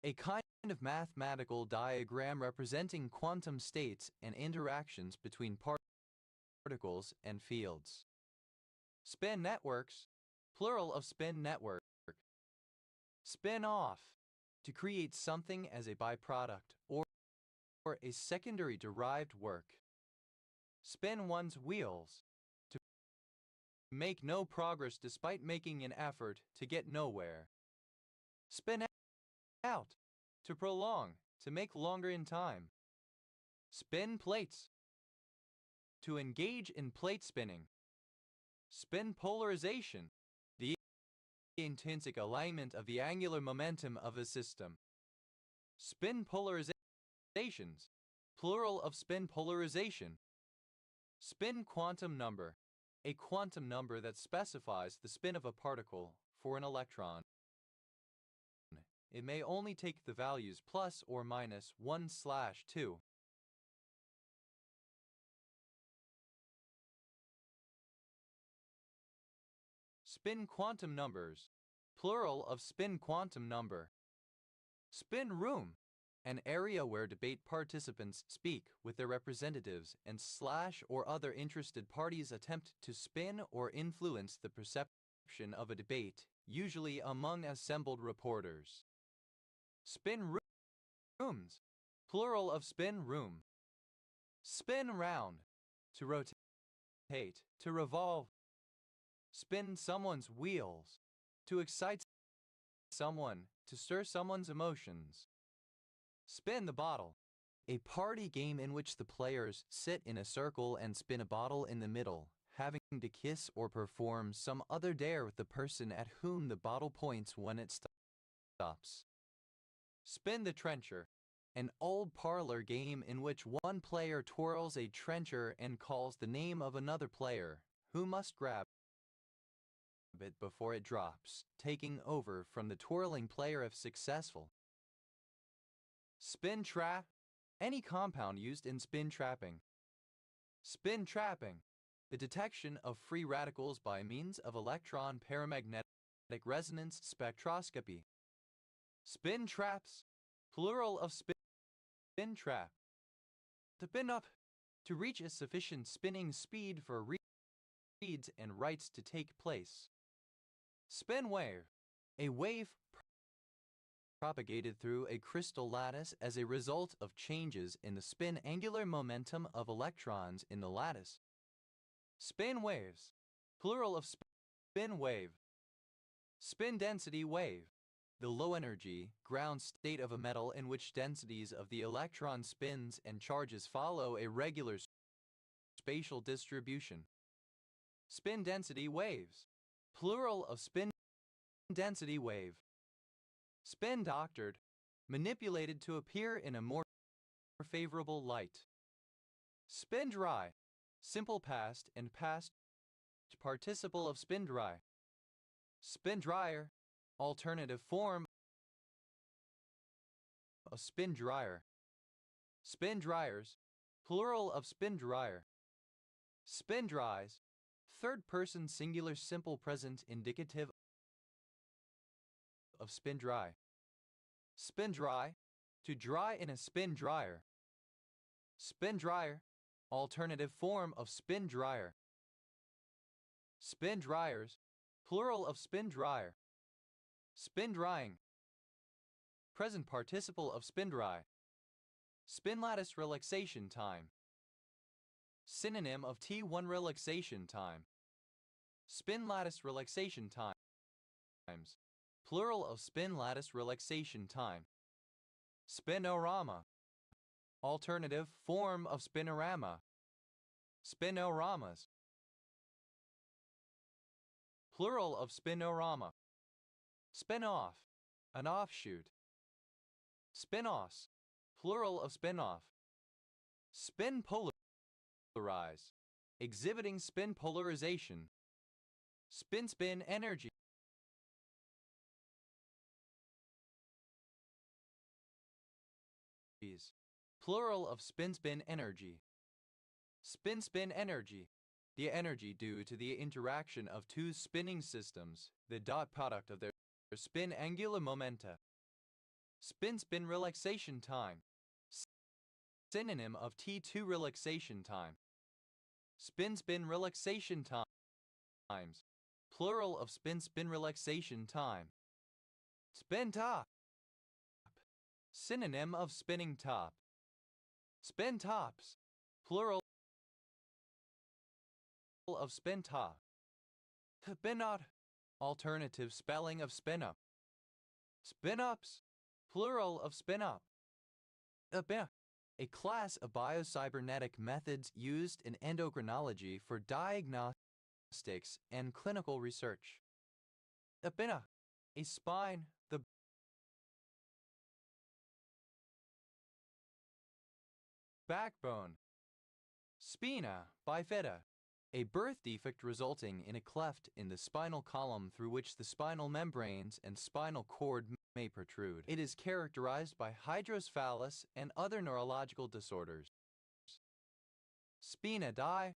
a kind of mathematical diagram representing quantum states and interactions between particles and fields. Spin networks, plural of spin network. Spin off, to create something as a byproduct or a secondary derived work. Spin one's wheels, to make no progress despite making an effort to get nowhere. Spin out, to prolong, to make longer in time. Spin plates, to engage in plate spinning. Spin polarization, the intrinsic alignment of the angular momentum of a system. Spin polarizations, plural of spin polarization. Spin quantum number, a quantum number that specifies the spin of a particle for an electron. It may only take the values plus or minus 1/2. Spin quantum numbers, plural of spin quantum number. Spin room, an area where debate participants speak with their representatives and or other interested parties attempt to spin or influence the perception of a debate, usually among assembled reporters. Spin rooms, plural of spin room. Spin round, to rotate, to revolve. Spin someone's wheels, to excite someone, to stir someone's emotions. Spin the bottle, a party game in which the players sit in a circle and spin a bottle in the middle, having to kiss or perform some other dare with the person at whom the bottle points when it stops. Spin the trencher, an old parlor game in which one player twirls a trencher and calls the name of another player, who must grab it before it drops, taking over from the twirling player if successful. Spin trap, any compound used in spin trapping. Spin trapping, the detection of free radicals by means of electron paramagnetic resonance spectroscopy. Spin traps, plural of spin trap. To pin up, to reach a sufficient spinning speed for reads and writes to take place. Spin wave, a wave propagated through a crystal lattice as a result of changes in the spin angular momentum of electrons in the lattice. Spin waves, plural of spin wave. Spin density wave, the low energy, ground state of a metal in which densities of the electron spins and charges follow a regular spatial distribution. Spin density waves, plural of spin density wave. Spin doctored, manipulated to appear in a more favorable light. Spin dry, simple past and past participle of spin dry. Spin dryer, alternative form of spin dryer. Spin dryers, plural of spin dryer. Spin dries, third person singular simple present indicative of spin dry. Spin dry, to dry in a spin dryer. Spin dryer, alternative form of spin dryer. Spin dryers, plural of spin dryer. Spin drying, present participle of spin dry. Spin lattice relaxation time. Synonym of T1 relaxation time. Spin lattice relaxation times, plural of spin lattice relaxation time. Spinorama, alternative form of spinorama. Spinoramas, plural of spinorama. Spin-off, an offshoot. Spin-offs, plural of spin-off. Spin polarize, exhibiting spin polarization. Spin energy, plural of spin energy. Spin energy, the energy due to the interaction of two spinning systems, the dot product of their spin angular momenta. Spin relaxation time, synonym of T2 relaxation time. Spin relaxation times, plural of spin relaxation time. Spin top. Synonym of spinning top. Spin tops. Plural of spin top. Spin-out. Alternative spelling of spin-up. Spin-ups. Plural of spin-up. A class of biocybernetic methods used in endocrinology for diagnostics and clinical research. A spine, the backbone. Spina bifida. A birth defect resulting in a cleft in the spinal column through which the spinal membranes and spinal cord may protrude. It is characterized by hydrocephalus and other neurological disorders. Spina die.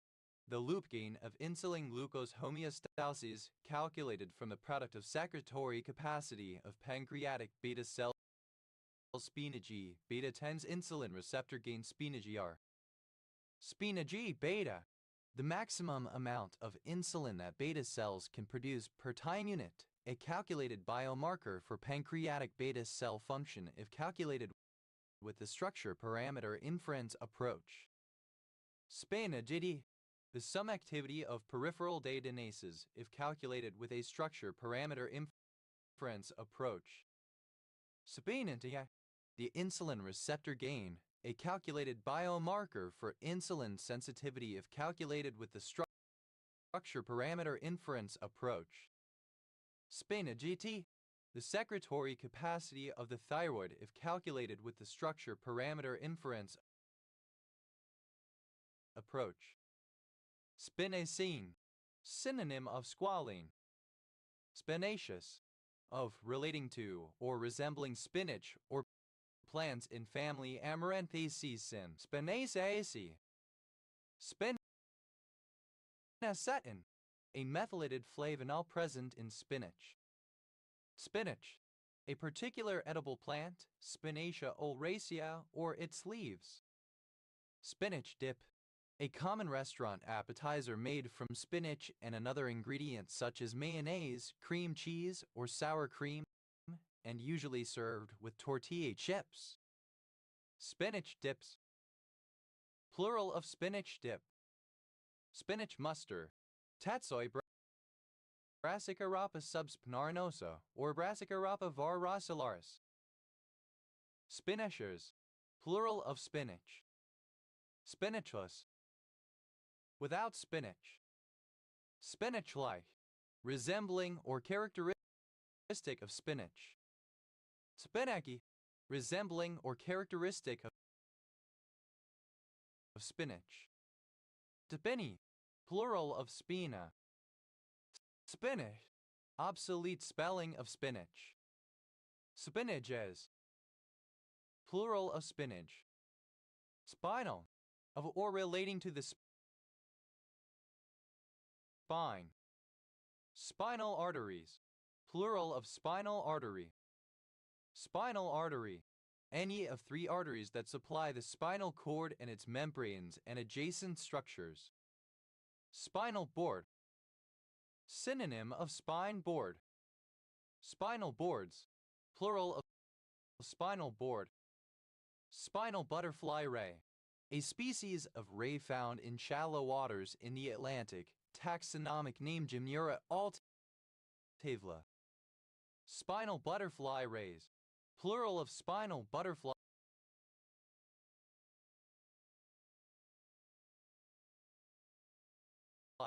The loop gain of insulin glucose homeostasis calculated from the product of secretory capacity of pancreatic beta cell spina G beta 10's insulin receptor gain spina GR. Spina G beta. The maximum amount of insulin that beta cells can produce per time unit, a calculated biomarker for pancreatic beta cell function if calculated with the structure parameter inference approach. Spina GD. The sum activity of peripheral databases if calculated with a structure parameter inference approach. Spina GI. The insulin receptor gain, a calculated biomarker for insulin sensitivity if calculated with the structure parameter inference approach. Spina GT. The secretory capacity of the thyroid if calculated with the structure parameter inference approach. Spinacine. Synonym of squalene. Spinaceous. Of relating to or resembling spinach or plants in family Amaranthaceae. Spinaceae. Spinacetin. A methylated flavanol present in spinach. Spinach. A particular edible plant, Spinacia oleracea, or its leaves. Spinach dip. A common restaurant appetizer made from spinach and another ingredient such as mayonnaise, cream cheese, or sour cream, and usually served with tortilla chips. Spinach dips. Plural of spinach dip. Spinach muster. Tatsoi Brassica subspinarinosa or Brassica varrosilaris. Spinachers. Plural of spinach. Spinachless. Without spinach. Spinach-like. Resembling or characteristic of spinach. Spinaci. Resembling or characteristic of spinach. Spini. Plural of spina. Spinach. Obsolete spelling of spinach. Spinaches. Plural of spinach. Spinal. Of or relating to the spine. Spinal arteries. Plural of spinal artery. Spinal artery. Any of three arteries that supply the spinal cord and its membranes and adjacent structures. Spinal board. Synonym of spine board. Spinal boards. Plural of spinal board. Spinal butterfly ray. A species of ray found in shallow waters in the Atlantic. Taxonomic name Gymnura altavla. Spinal butterfly rays. Plural of spinal butterfly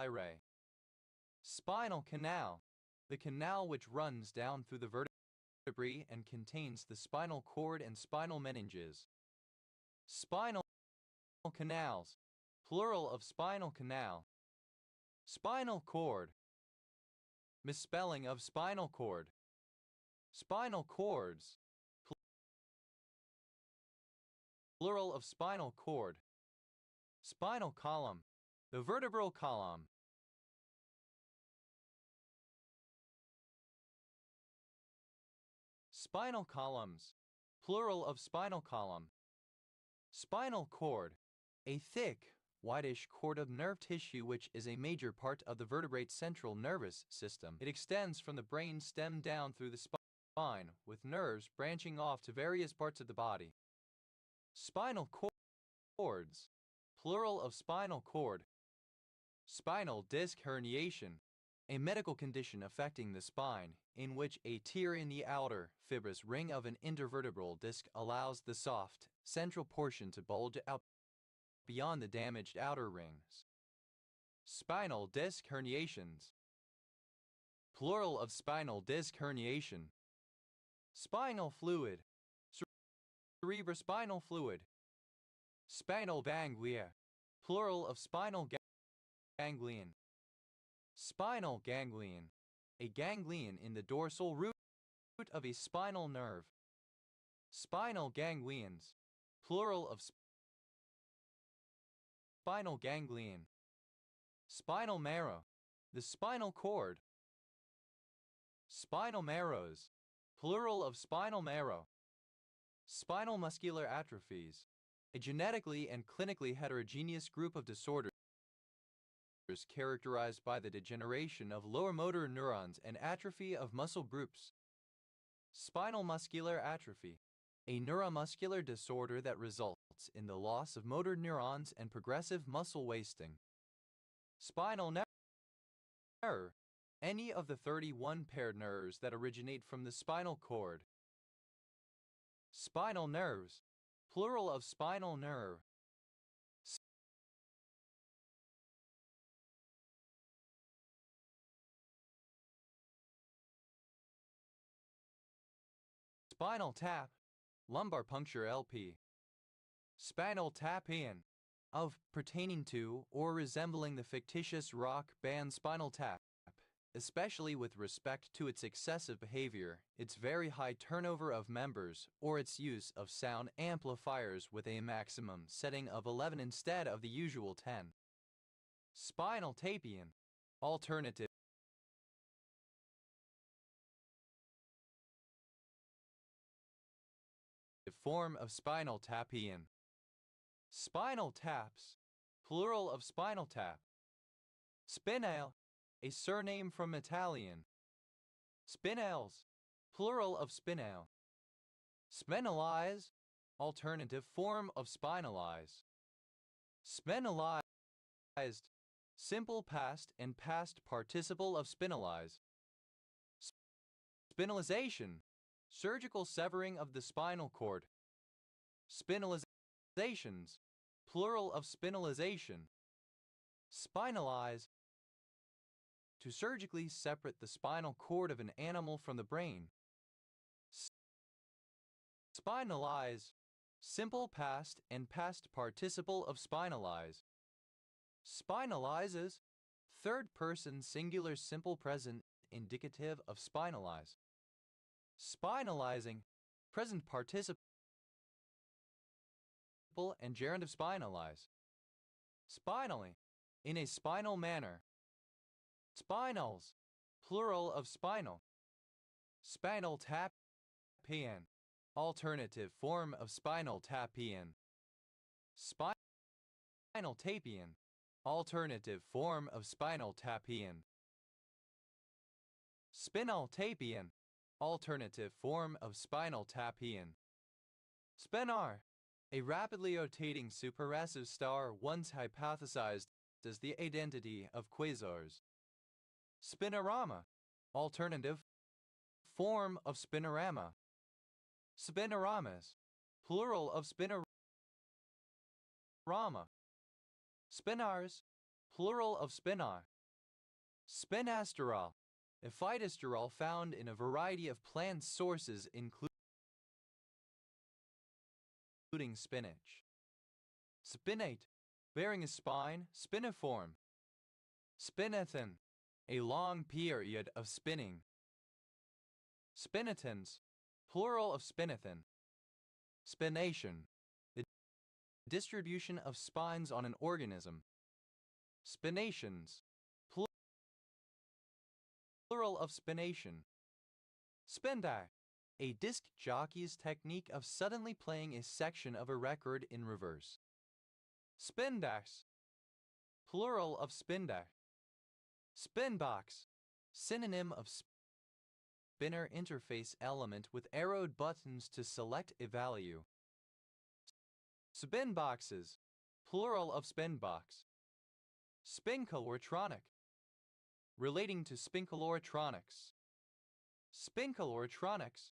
ray. Spinal canal. The canal which runs down through the vertebrae and contains the spinal cord and spinal meninges. Spinal canals. Plural of spinal canal. Spinal cord. Misspelling of spinal cord. Spinal cords. Plural of spinal cord. Spinal column. The vertebral column. Spinal columns. Plural of spinal column. Spinal cord. A thick, whitish cord of nerve tissue which is a major part of the vertebrate central nervous system. It extends from the brain stem down through the spine. spine, with nerves branching off to various parts of the body. Spinal cords, plural of spinal cord. Spinal disc herniation, a medical condition affecting the spine, in which a tear in the outer, fibrous ring of an intervertebral disc allows the soft, central portion to bulge out beyond the damaged outer rings. Spinal disc herniations, plural of spinal disc herniation. Spinal fluid, cerebrospinal fluid. Spinal ganglia, plural of spinal ganglion. Spinal ganglion, a ganglion in the dorsal root of a spinal nerve. Spinal ganglions, plural of spinal ganglion. Spinal marrow, the spinal cord. Spinal marrows, plural of spinal marrow. Spinal muscular atrophies, a genetically and clinically heterogeneous group of disorders characterized by the degeneration of lower motor neurons and atrophy of muscle groups. Spinal muscular atrophy, a neuromuscular disorder that results in the loss of motor neurons and progressive muscle wasting. Spinal nerve, any of the 31 paired nerves that originate from the spinal cord. Spinal nerves, plural of spinal nerve. Spinal tap, lumbar puncture LP. Spinal tap-in, of, pertaining to, or resembling the fictitious rock band Spinal Tap, especially with respect to its excessive behavior, its very high turnover of members, or its use of sound amplifiers with a maximum setting of 11 instead of the usual 10. Spinal tapion, alternative form of spinal tapion. Spinal taps, plural of spinal tap. Spinale, a surname from Italian. Spinels, plural of spinale. Spinalize, alternative form of spinalize. Spinalized, simple past and past participle of spinalize. Spinalization, surgical severing of the spinal cord. Spinalizations, plural of spinalization. Spinalize, to surgically separate the spinal cord of an animal from the brain. Spinalize, simple past and past participle of spinalize. Spinalizes, third person singular simple present indicative of spinalize. Spinalizing, present participle and gerund of spinalize. Spinally, in a spinal manner. Spinals, plural of spinal. Spinal tapion, alternative form of spinal tapion. Spinal tapion, alternative form of spinal tapion. Spinal tapion, alternative form of spinal tapion. Spinar, a rapidly rotating supermassive star once hypothesized as the identity of quasars. Spinorama, alternative form of spinorama. Spinoramas, plural of spinorama. Spinars, plural of spinar. Spinasterol, a phytosterol found in a variety of plant sources including spinach. Spinnate, bearing a spine, spiniform. Spinethin, a long period of spinning. Spinetins, plural of spinethin. Spination, the distribution of spines on an organism. Spinations, plural of spination. Spindac, a disc jockey's technique of suddenly playing a section of a record in reverse. Spindax, plural of spindac. Spinbox, synonym of spinner interface element with arrowed buttons to select a value. Spin boxes, plural of spin box. Spincalortronic, relating to spincalortronics. Spincalortronics,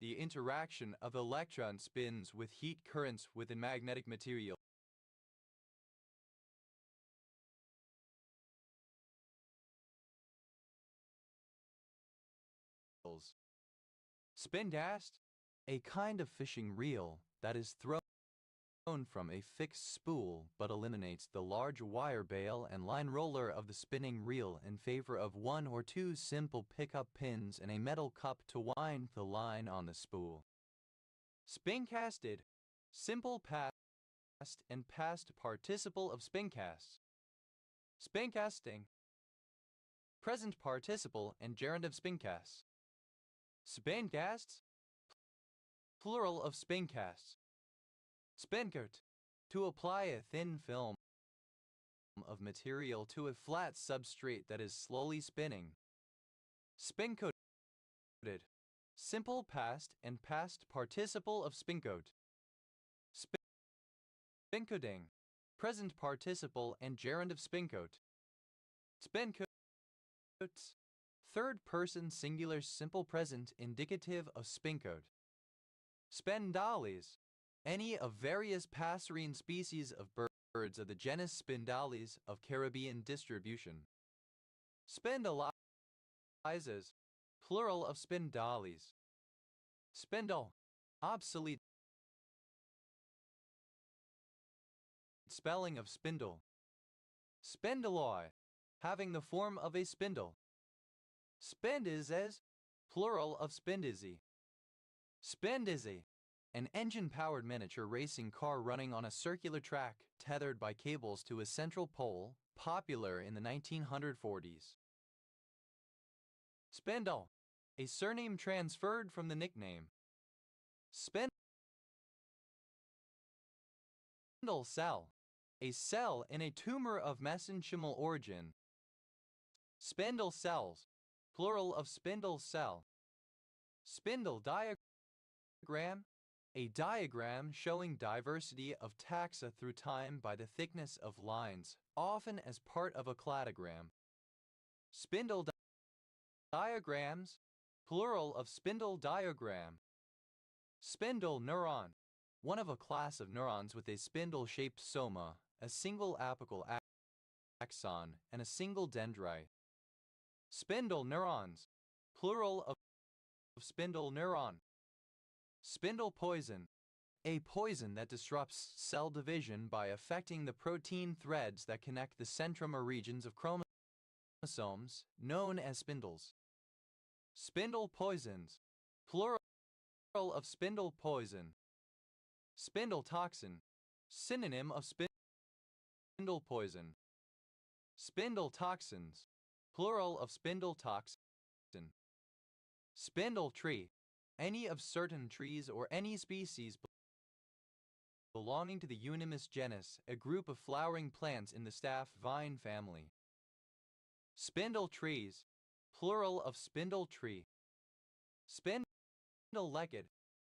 the interaction of electron spins with heat currents within magnetic material. Spindast, a kind of fishing reel that is thrown from a fixed spool but eliminates the large wire bail and line roller of the spinning reel in favor of one or two simple pickup pins and a metal cup to wind the line on the spool. Spincasted, simple past and past participle of spincast. Spincasting, present participle and gerund of spincast. Spincasts, plural of spincasts. Spincoat, to apply a thin film of material to a flat substrate that is slowly spinning. Spincoated, simple past and past participle of spincoat. Spincoating, present participle and gerund of spincoat. Spincoats, third person singular simple present indicative of spincoat. Spendales, any of various passerine species of birds of the genus Spindales of Caribbean distribution. Spindalizes, plural of spindales. Spindle, obsolete spelling of spindle. Spindaloi, having the form of a spindle. Spindizes, plural of spindizy. Spindizy, an engine-powered miniature racing car running on a circular track tethered by cables to a central pole, popular in the 1940s. Spindle, a surname transferred from the nickname. Spindle cell, a cell in a tumor of mesenchymal origin. Spindle cells, plural of spindle cell. Spindle diagram, a diagram showing diversity of taxa through time by the thickness of lines, often as part of a cladogram. Spindle diagrams, plural of spindle diagram. Spindle neuron, one of a class of neurons with a spindle-shaped soma, a single apical axon, and a single dendrite. Spindle neurons, plural of spindle neuron. Spindle poison, a poison that disrupts cell division by affecting the protein threads that connect the centromer regions of chromosomes, known as spindles. Spindle poisons, plural of spindle poison. Spindle toxin, synonym of spindle poison. Spindle toxins, plural of spindle toxin. Spindle tree, any of certain trees or any species belonging to the Euonymus genus, a group of flowering plants in the staff vine family. Spindle trees, plural of spindle tree. Spindle-legged,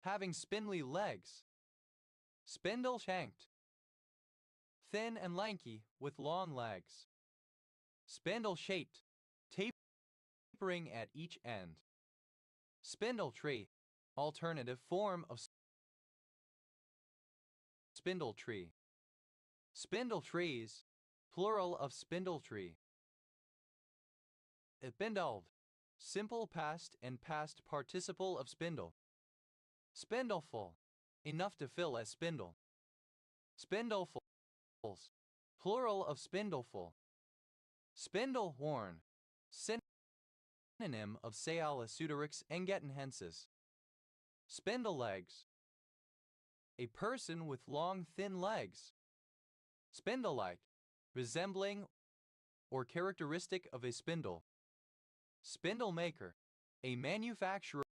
having spindly legs. Spindle-shanked, thin and lanky with long legs. Spindle-shaped, tapering at each end. Spindle tree, alternative form of spindle tree. Spindle trees, plural of spindle tree. Spindled, simple past and past participle of spindle. Spindleful, enough to fill a spindle. Spindlefuls, plural of spindleful. Spindle horn, synonym of Cealosudorix engetenhensis. Spindle legs, a person with long thin legs. Spindle-like, resembling or characteristic of a spindle. Spindle maker, a manufacturer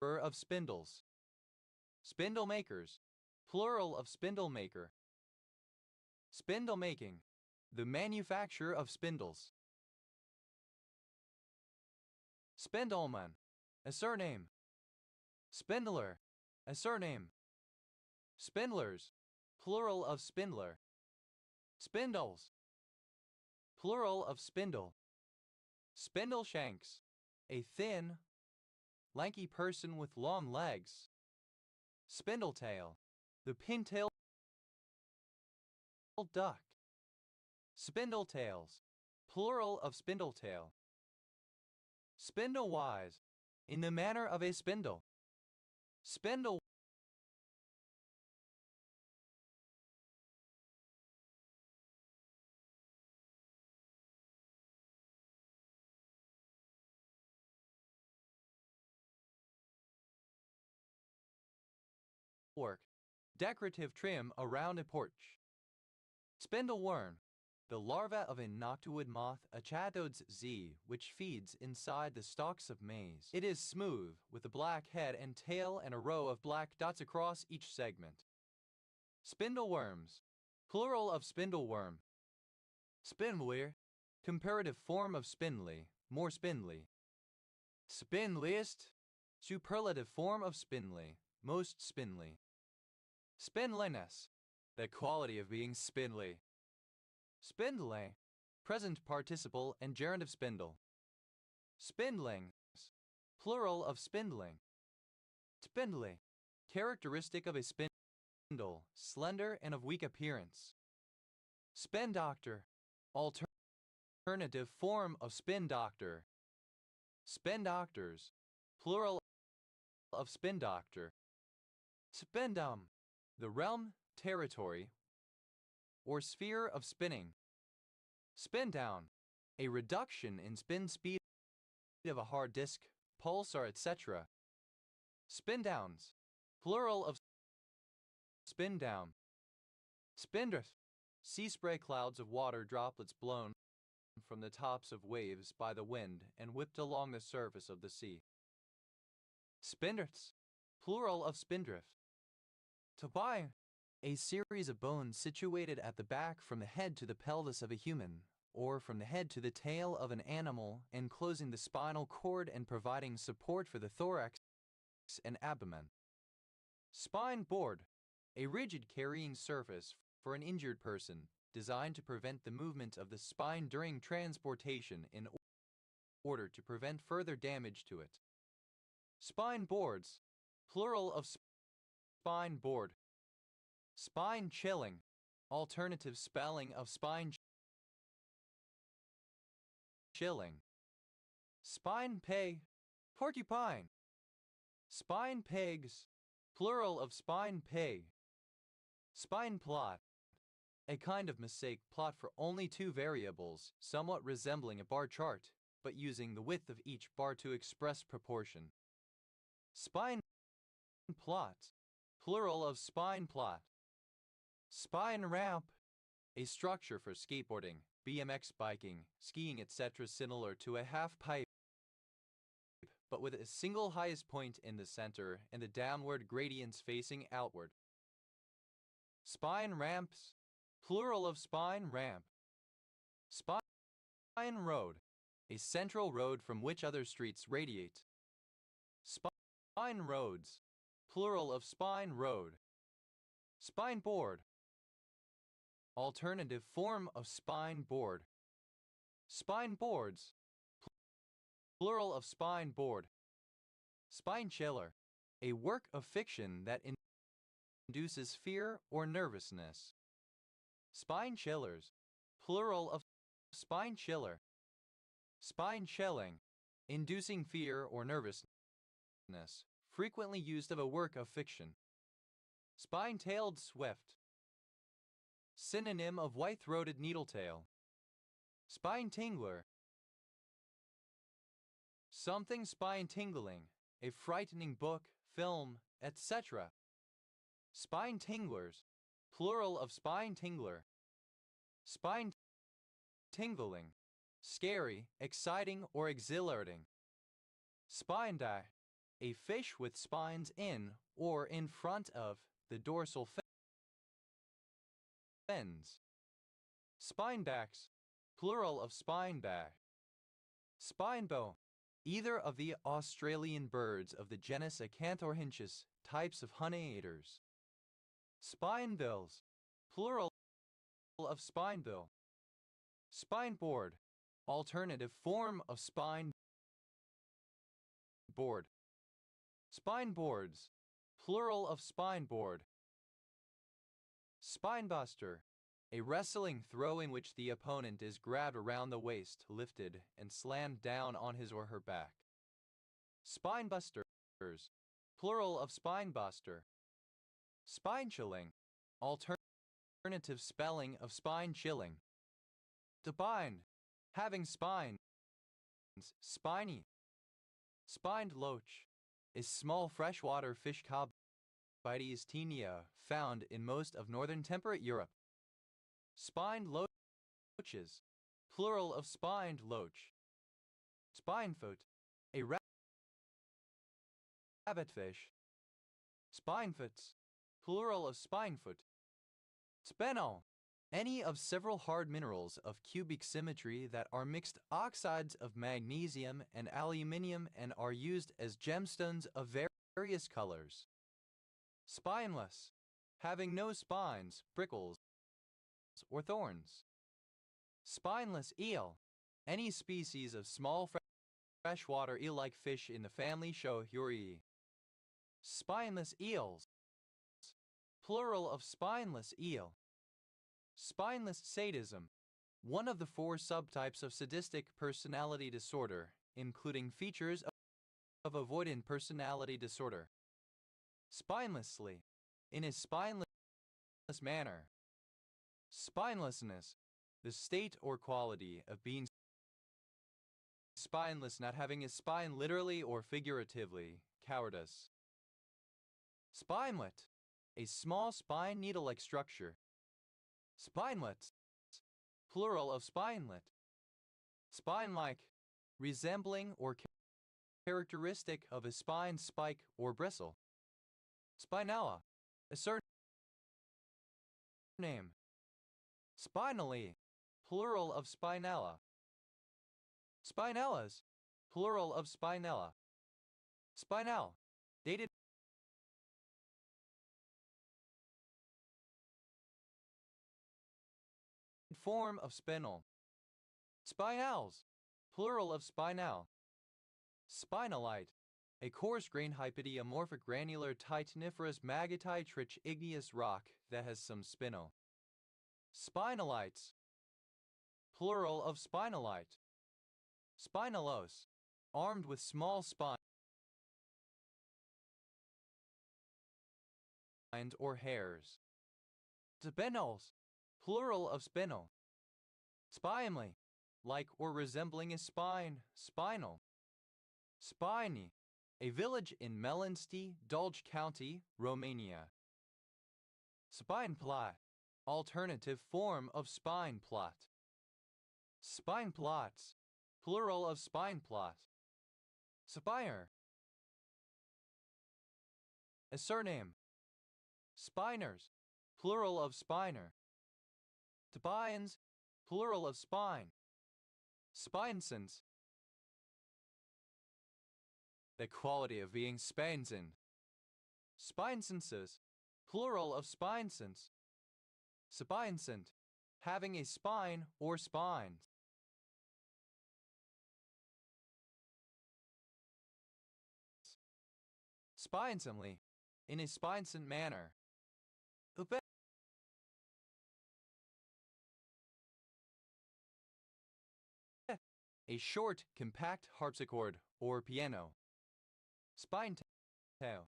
of spindles. Spindle makers, plural of spindle maker. Spindle making, the manufacture of spindles. Spindleman, a surname. Spindler, a surname. Spindlers, plural of spindler. Spindles, plural of spindle. Spindleshanks, a thin, lanky person with long legs. Spindletail, the pintail duck. Spindletails, plural of spindletail. Spindle-wise, in the manner of a spindle. Spindle work, decorative trim around a porch. Spindleworm, the larva of a noctuid moth, a Chathodes Z, which feeds inside the stalks of maize. It is smooth, with a black head and tail and a row of black dots across each segment. Spindleworms, plural of spindleworm. Spindlier, comparative form of spindly, more spindly. Spindliest, superlative form of spindly, most spindly. Spindliness, the quality of being spindly. Spindle, present participle and gerund of spindle. Spindlings, plural of spindling. Spindly, characteristic of a spindle, slender and of weak appearance. Spin doctor, alternative form of spin doctor. Spin doctors, plural of spin doctor. Spindom, the realm, territory, or sphere of spinning. Spin down, a reduction in spin speed of a hard disk, pulsar, etc. Spin downs, plural of spin down. Spindrift, sea spray, clouds of water droplets blown from the tops of waves by the wind and whipped along the surface of the sea. Spindrifts, plural of spindrift. Tobai, a series of bones situated at the back from the head to the pelvis of a human, or from the head to the tail of an animal, enclosing the spinal cord and providing support for the thorax and abdomen. Spine board, a rigid carrying surface for an injured person, designed to prevent the movement of the spine during transportation in order to prevent further damage to it. Spine boards, plural of spine board. Spine chilling, alternative spelling of spine chilling. Spine peg, porcupine. Spine pegs, plural of spine peg. Spine plot, a kind of mosaic plot for only two variables, somewhat resembling a bar chart, but using the width of each bar to express proportion. Spine plot, plural of spine plot. Spine ramp, a structure for skateboarding, BMX biking, skiing, etc., similar to a half pipe, but with a single highest point in the center and the downward gradients facing outward. Spine ramps, plural of spine ramp. Spine road, a central road from which other streets radiate. Spine roads, plural of spine road. Spine board, alternative form of spine board. Spine boards, plural of spine board. Spine chiller, a work of fiction that induces fear or nervousness. Spine chillers, plural of spine chiller. Spine chilling, inducing fear or nervousness, frequently used of a work of fiction. Spine-tailed swift, synonym of white-throated needletail. Spine tingler, something spine-tingling, a frightening book, film, etc. Spine tinglers, plural of spine tingler. Spine tingling, scary, exciting, or exhilarating. Spine die, a fish with spines in or in front of the dorsal fins. Spinebacks, plural of spineback. Spinebow, either of the Australian birds of the genus Acanthorhynchus, types of honeyeaters. Spinebills, plural of spinebill. Spineboard, alternative form of spine board. Spineboards, plural of spineboard. Spinebuster, a wrestling throw in which the opponent is grabbed around the waist, lifted, and slammed down on his or her back. Spinebusters, plural of spinebuster. Spine-chilling, alternative spelling of spine-chilling. To bind, having spines, spiny. Spined loach, a small freshwater fish Carbides taenia, found in most of northern temperate Europe. Spined loaches, plural of spined loach. Spinefoot, a rabbitfish. Spinefoots, plural of spinefoot. Spenol, any of several hard minerals of cubic symmetry that are mixed oxides of magnesium and aluminium and are used as gemstones of various colors. Spineless, having no spines, prickles, or thorns. Spineless eel, any species of small freshwater eel-like fish in the family Shohuriae. Spineless eels, plural of spineless eel. Spineless sadism, one of the 4 subtypes of sadistic personality disorder, including features of avoidant personality disorder. Spinelessly, in a spineless manner. Spinelessness, the state or quality of being spineless, not having a spine literally or figuratively, cowardice. Spinelet, a small spine needle-like structure. Spinelets, plural of spinelet. Spine-like, resembling or characteristic of a spine, spike, or bristle. Spinella, a surname. Spinally, plural of spinella. Spinellas, plural of spinella. Spinel, dated form of spinel. Spinels, plural of spinel. Spinelite, a coarse-grained hypidiomorphic granular titaniferous magnetite-rich igneous rock that has some spinel. Spinelites, plural of spinelite. Spinelose, armed with small spines or hairs. Spinols, plural of spinel. Spinely, like or resembling a spine, spinal. Spiny, a village in Melensti, Dolj County, Romania. Spineplot, alternative form of spine plot. Spine plots, plural of spine plot. Spire, a surname. Spiners, plural of spiner. Spines, plural of spine. Spinesons, the quality of being spinesen. Spinesenses, plural of spinesens. Spinescent, having a spine or spines. Spinesomely, in a spinescent manner. Ube, a short, compact harpsichord or piano. Spinetail,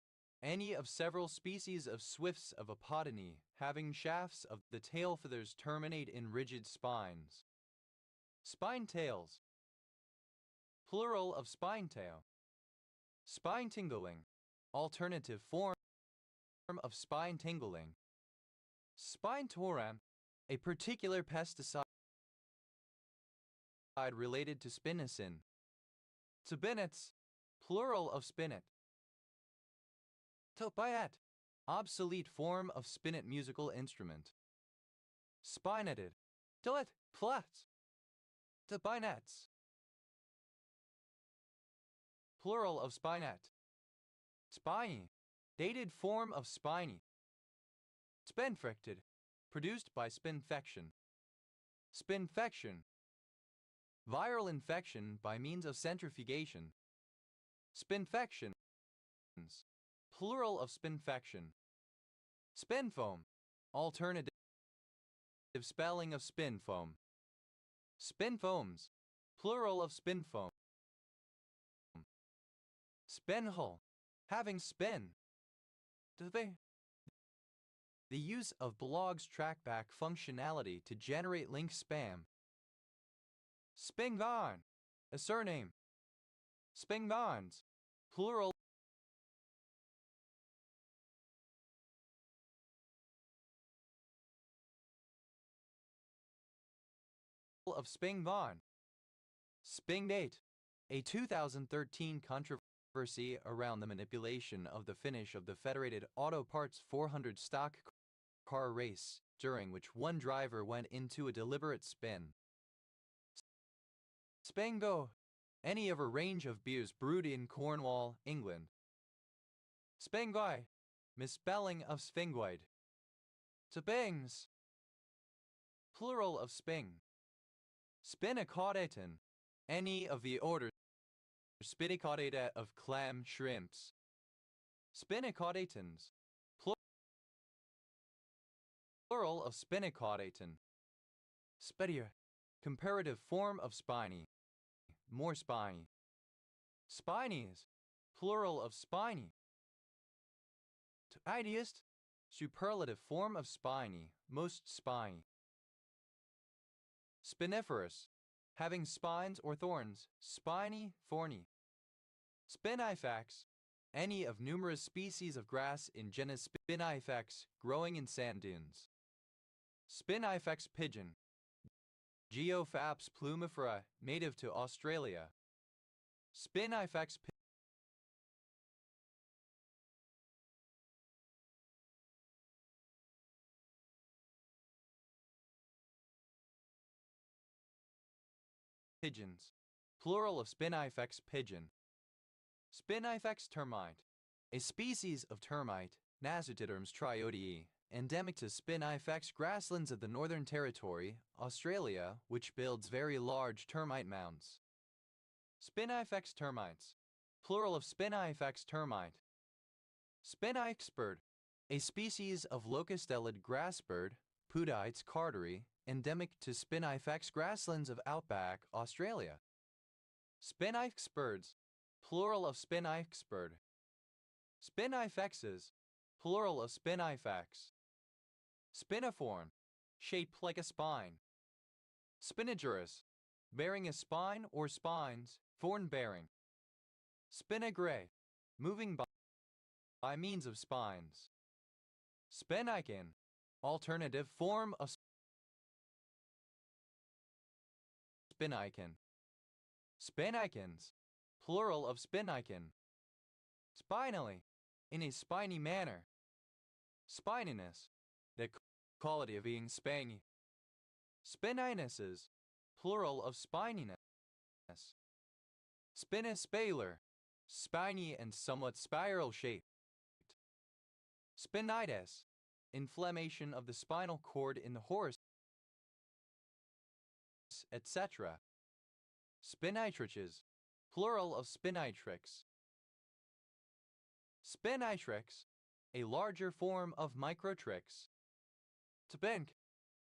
any of several species of swifts of Apodini having shafts of the tail feathers terminate in rigid spines. Spinetails, plural of spinetail. Spine tingling, alternative form of spine tingling. Spinetoram, a particular pesticide related to spinosyn. Spinets, plural of spinet. Topiet, obsolete form of spinet musical instrument. Spineted, tillet, plats. Topinets, plural of spinet. Spiny, dated form of spiny. Spinfected, produced by spinfection. Spinfection, viral infection by means of centrifugation. Spinfections, plural of spinfection. Spinfoam, alternative spelling of spinfoam. Spinfoams, plural of spinfoam. Spinhole, having spin. The use of blog's trackback functionality to generate link spam. Spingarn, a surname. Spingarns, plural of Spingarn. Spingdate, a 2013 controversy around the manipulation of the finish of the Federated Auto Parts 400 stock car race, during which one driver went into a deliberate spin. Spango, any of a range of beers brewed in Cornwall, England. Spangui, misspelling of sphingoid. Spings, plural of sping. Spinacaudatan, any of the orders Spinacaudata of clam shrimps. Spinacaudatans, plural of spinacaudatan. Spedier, comparative form of spiny, more spiny. Spinies, plural of spiny. Ideast, superlative form of spiny, most spiny. Spiniferous, having spines or thorns, spiny, thorny. Spinifex, any of numerous species of grass in genus Spinifex growing in sand dunes. Spinifex pigeon, Geophaps plumifera, native to Australia. Spinifex pigeons, plural of Spinifex pigeon. Spinifex termite, a species of termite, Nasutiderms triodii, endemic to Spinifex grasslands of the Northern Territory, Australia, which builds very large termite mounds. Spinifex termites, plural of Spinifex termite. Spinifexbird, a species of locustelid grassbird, Pudites carteri, endemic to Spinifex grasslands of outback, Australia. Spinifexbirds, plural of Spinifexbird. Spinifexes, plural of Spinifex. Spiniform, shaped like a spine. Spinagerous, bearing a spine or spines, thorn-bearing. Spinagre, moving by means of spines. Spinicin, alternative form of spinicin. Spinicins, plural of spinicin. Spinally, in a spiny manner. Spininess, the quality of being spangy. Spininuses, plural of spininess. Spinispaler, spiny and somewhat spiral-shaped. Spinitis, inflammation of the spinal cord in the horse, etc. Spinitriches, plural of spinitrix. Spinitrix, a larger form of microtrix. Spink,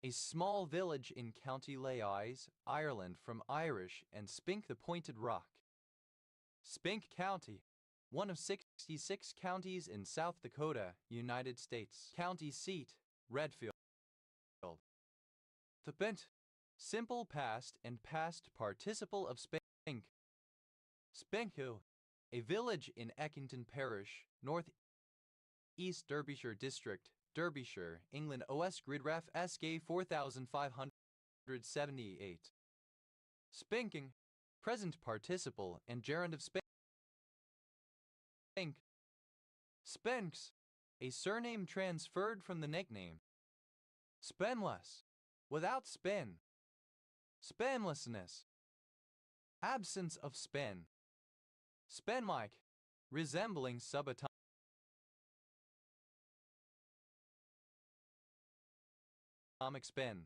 a small village in County Leys, Ireland from Irish and Spink the Pointed Rock. Spink County, one of 66 counties in South Dakota, United States. County seat, Redfield. Spint, simple past and past participle of Spink. Spinku, a village in Eckington Parish, North East Derbyshire District, Derbyshire, England. OS Grid Ref SK 4578. Spinking, present participle and gerund of spink. Spinks, a surname transferred from the nickname. Spinless, without spin. Spinlessness, absence of spin. Spin-like, resembling subatomic spin.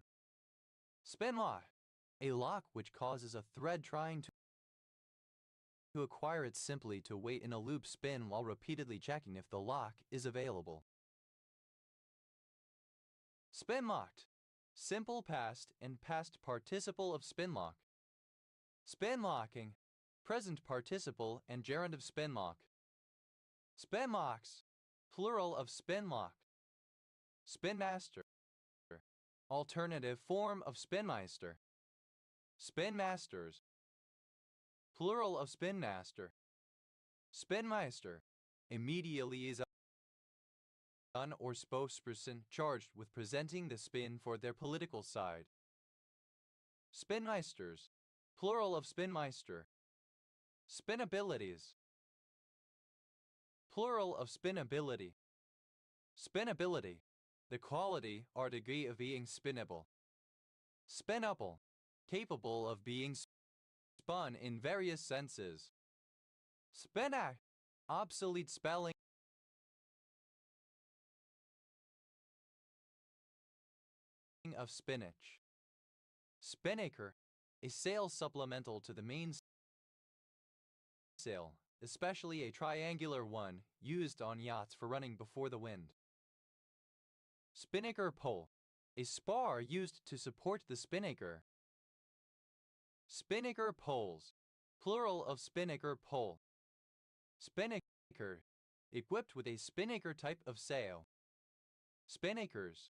Spin lock, a lock which causes a thread trying to acquire it simply to wait in a loop spin while repeatedly checking if the lock is available. Spin locked, simple past and past participle of spin lock. Spin locking, present participle and gerund of spin lock. Spin locks, plural of spin lock. Spin master, alternative form of spinmeister. Spin masters, plural of spin master. Spinmeister, a media liaison or spokesperson charged with presenting the spin for their political side. Spinmeisters, plural of spinmeister. Spinabilities, plural of spinability. Spinability, the quality or degree of being spinnable. Spinable, capable of being spun in various senses. Spinac, obsolete spelling of spinach. Spinnaker, a sail supplemental to the main sail, especially a triangular one used on yachts for running before the wind. Spinnaker pole, a spar used to support the spinnaker. Spinnaker poles, plural of spinnaker pole. Spinnaker, equipped with a spinnaker type of sail. Spinnakers,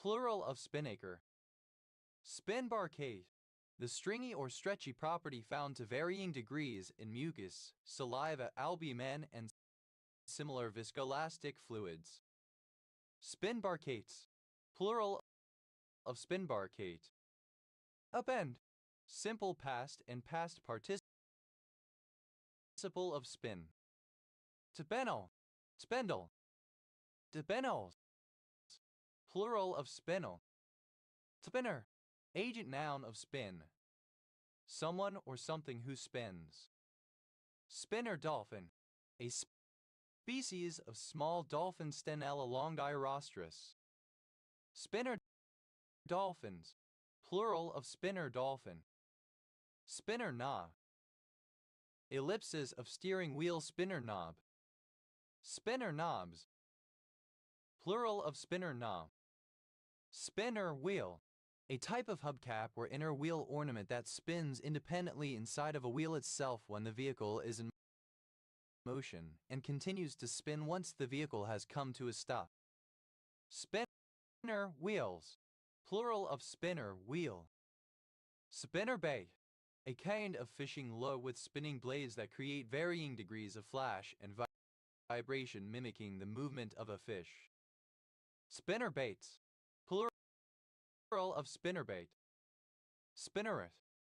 plural of spinnaker. Spinbarcade, the stringy or stretchy property found to varying degrees in mucus, saliva, albumen, and similar viscoelastic fluids. Spinbarcates, plural of spinbarcate. Upend, simple past and past participle of spin. Tebeno, spindle. Tebenos, plural of spindle. Spinner, agent noun of spin. Someone or something who spins. Spinner dolphin, a species of small dolphin Stenella longirostris. Spinner dolphins, plural of spinner dolphin. Spinner knob, ellipses of steering wheel spinner knob. Spinner knobs, plural of spinner knob. Spinner wheel, a type of hubcap or inner wheel ornament that spins independently inside of a wheel itself when the vehicle is in motion and continues to spin once the vehicle has come to a stop. Spinner wheels, plural of spinner wheel. Spinner bait, a kind of fishing lure with spinning blades that create varying degrees of flash and vibration mimicking the movement of a fish. Spinner baits, plural of spinnerbait. Spinneret,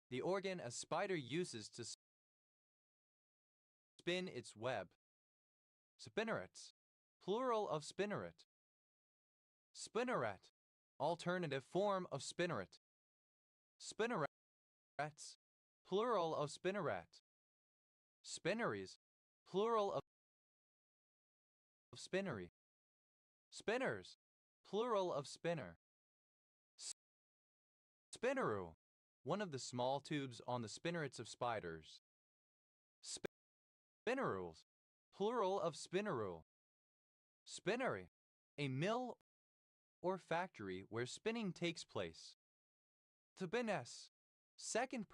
the organ a spider uses to spin its web. Spinnerets, plural of spinneret. Spinneret, alternative form of spinneret. Spinnerets, plural of spinneret. Spinneries, plural of spinnery. Spinners, plural of spinner. Spinneroo, one of the small tubes on the spinnerets of spiders. Spinneroos, plural of spinneroo. Spinnery, a mill or factory where spinning takes place. Tebines, second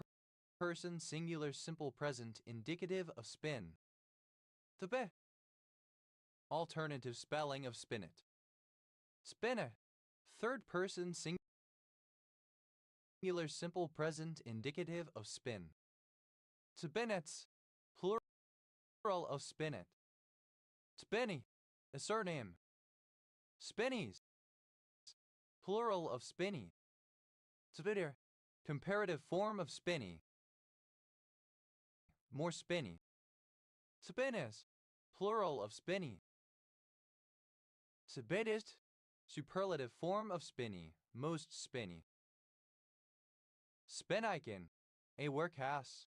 person singular simple present indicative of spin. Tebe, alternative spelling of spinnet. Spinne, third person singular simple present indicative of spin. Tebinets, plural of spinnet. Spinny, a surname. Spinnies, plural of spinny. Tebidder, comparative form of spinny. More spinny. Spinnis, plural of spinny. Tebedist, superlative form of spinny, most spinny. Spinniken, a workhouse.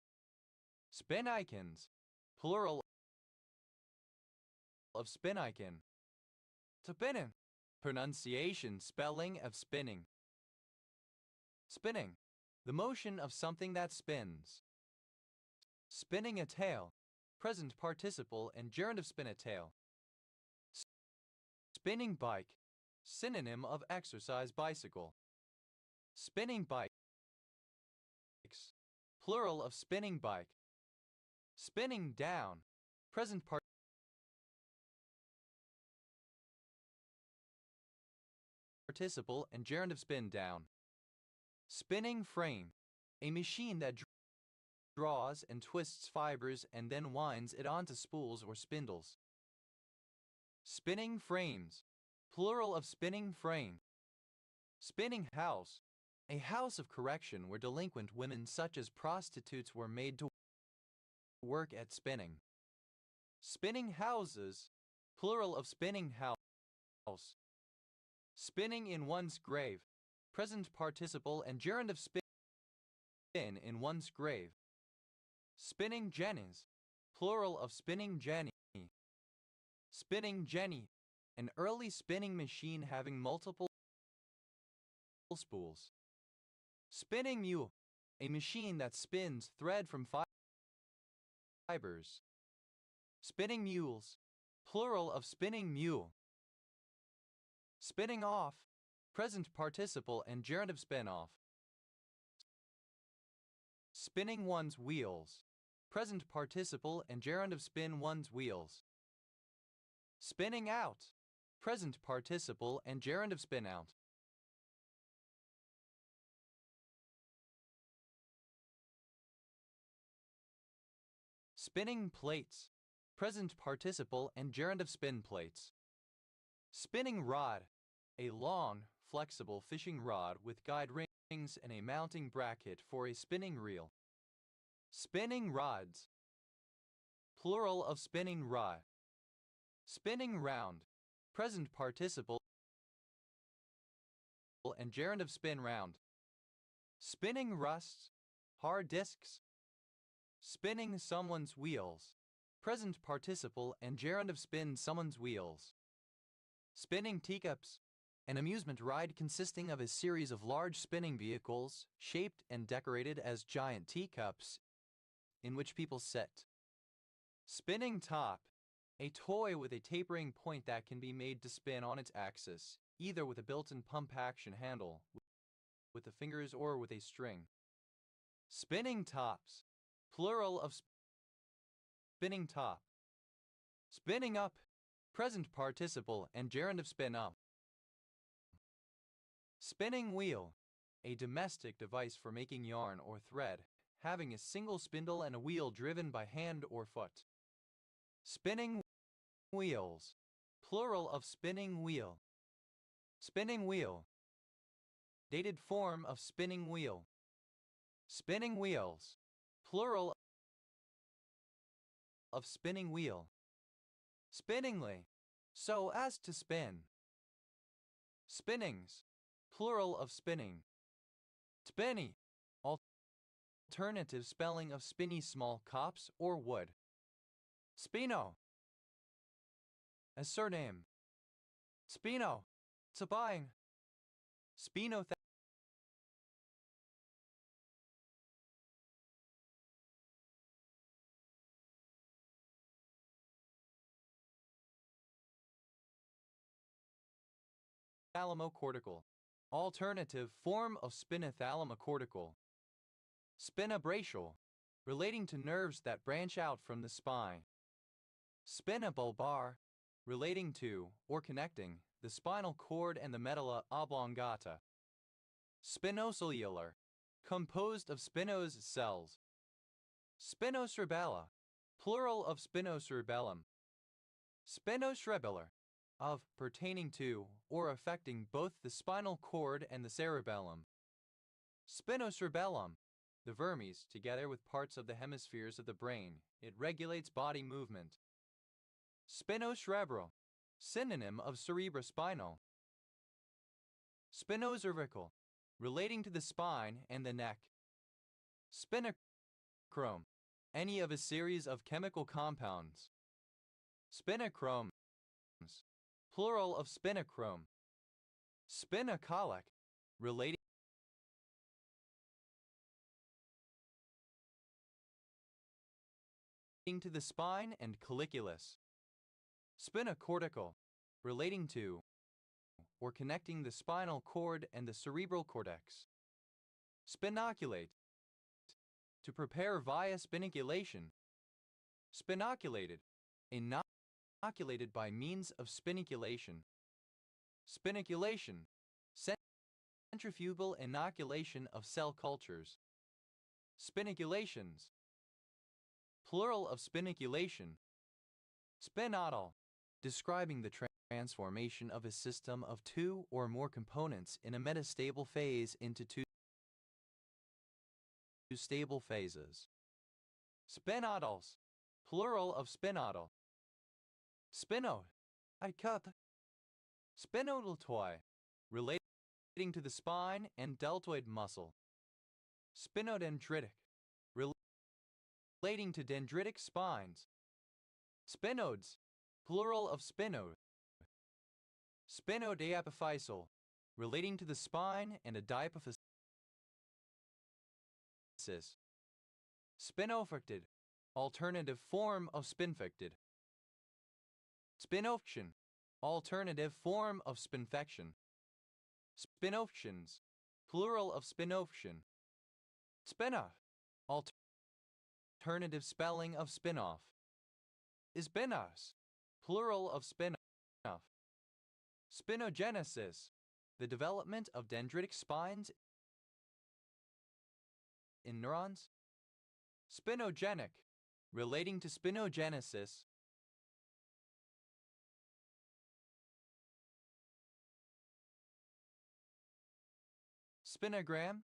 Spinnikens, plural of spinniken. Topinen, pronunciation spelling of spinning. Spinning, the motion of something that spins. Spinning a tail, present participle and gerund of spin a tail. Spinning bike, synonym of exercise bicycle. Spinning bikes, plural of spinning bike. Spinning down, present participle and gerund of spin down. Spinning frame, a machine that draws and twists fibers and then winds it onto spools or spindles. Spinning frames, plural of spinning frame. Spinning house, a house of correction where delinquent women such as prostitutes were made to work at spinning. Spinning houses, plural of spinning house. Spinning in one's grave, present participle and gerund of spin in one's grave. Spinning jennies, plural of spinning jenny. Spinning jenny, an early spinning machine having multiple spools. Spinning mule, a machine that spins thread from fibers. Spinning mules, plural of spinning mule. Spinning off, present participle and gerund of spin off. Spinning one's wheels, present participle and gerund of spin one's wheels. Spinning out, present participle and gerund of spin out. Spinning plates, present participle and gerund of spin plates. Spinning rod, a long, flexible fishing rod with guide rings and a mounting bracket for a spinning reel. Spinning rods, plural of spinning rod. Spinning round, present participle and gerund of spin round. Spinning rusts, hard disks. Spinning someone's wheels, present participle and gerund of spin someone's wheels. Spinning teacups, an amusement ride consisting of a series of large spinning vehicles, shaped and decorated as giant teacups, in which people sit. Spinning top, a toy with a tapering point that can be made to spin on its axis, either with a built-in pump action handle, with the fingers or with a string. Spinning tops, plural of spinning top. Spinning up, present participle and gerund of spin up. Spinning wheel, a domestic device for making yarn or thread, having a single spindle and a wheel driven by hand or foot. Spinning wheels, plural of spinning wheel. Spinning wheel, dated form of spinning wheel. Spinning wheels, plural of spinning wheel. Spinningly, so as to spin. Spinnings, plural of spinning. Spinny, alternative spelling of spinny small copse or wood. Spino, a surname. Spino, to buying. Spino thalamocortical, alternative form of spinothalamicortical. Spinobrachial, relating to nerves that branch out from the spine. Spinobulbar, relating to or connecting the spinal cord and the medulla oblongata. Spinocellular, composed of spinose cells. Spinocerebella, plural of spinocerebellum. Spinocerebellar, of, pertaining to, or affecting both the spinal cord and the cerebellum. Spinocerebellum, the vermis, together with parts of the hemispheres of the brain. It regulates body movement. Spinocerebral, synonym of cerebrospinal. Spinocervical, relating to the spine and the neck. Spinachrome, any of a series of chemical compounds. Spinochromes, plural of spinachrome. Spinacolic, relating to the spine and colliculus. Spinocortical, relating to or connecting the spinal cord and the cerebral cortex. Spinoculate, to prepare via spinaculation. Spinoculated, inoculated by means of spinaculation. Spinaculation, centrifugal inoculation of cell cultures. Spinaculations, plural of spinaculation. Spinodal, describing the transformation of a system of two or more components in a metastable phase into two stable phases. Spinodals, plural of spinodal. Spinode, I cut. Spinodal toy, relating to the spine and deltoid muscle. Spinodendritic, relating to dendritic spines. Spinodes, plural of spinode. Spinodiapophyseal, relating to the spine and a diapophysis. Spinofected, alternative form of spinfected. Spinofection, alternative form of spinfection. Spinofections, plural of spinofection. Spinoff, alternative spelling of spinoff. Spinos, plural of spinoff. Spinogenesis, the development of dendritic spines in neurons. Spinogenic, relating to spinogenesis. Spinogram,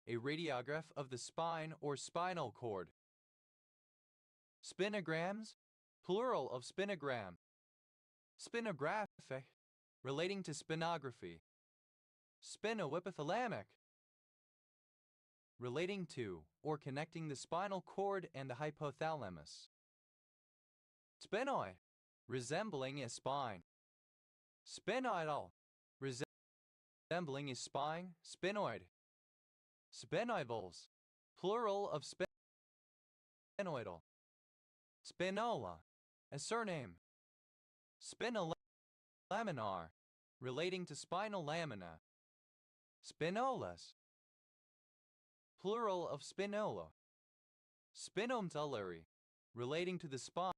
a radiograph of the spine or spinal cord. Spinograms, plural of spinogram. Spinographic, relating to spinography. Spinohypothalamic, relating to or connecting the spinal cord and the hypothalamus. Spinoi, resembling a spine. Spinoidal, resembling a spine. Spinoid. Spinoibles, plural of spinoidal. Spinola, a surname. Spinolaminar, relating to spinal lamina. Spinolas, plural of spinola. Spinomedullary, relating to the spine.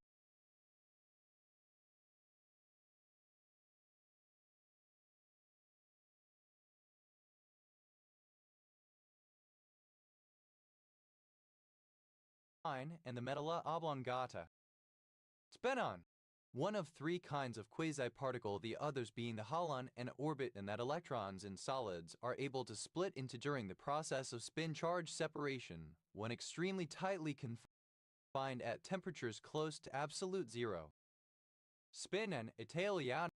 And the medulla oblongata. Spinon, one of three kinds of quasi-particle, the others being the halon and orbit, and that electrons in solids are able to split into during the process of spin-charge separation when extremely tightly confined at temperatures close to absolute zero. Spinon Italiano,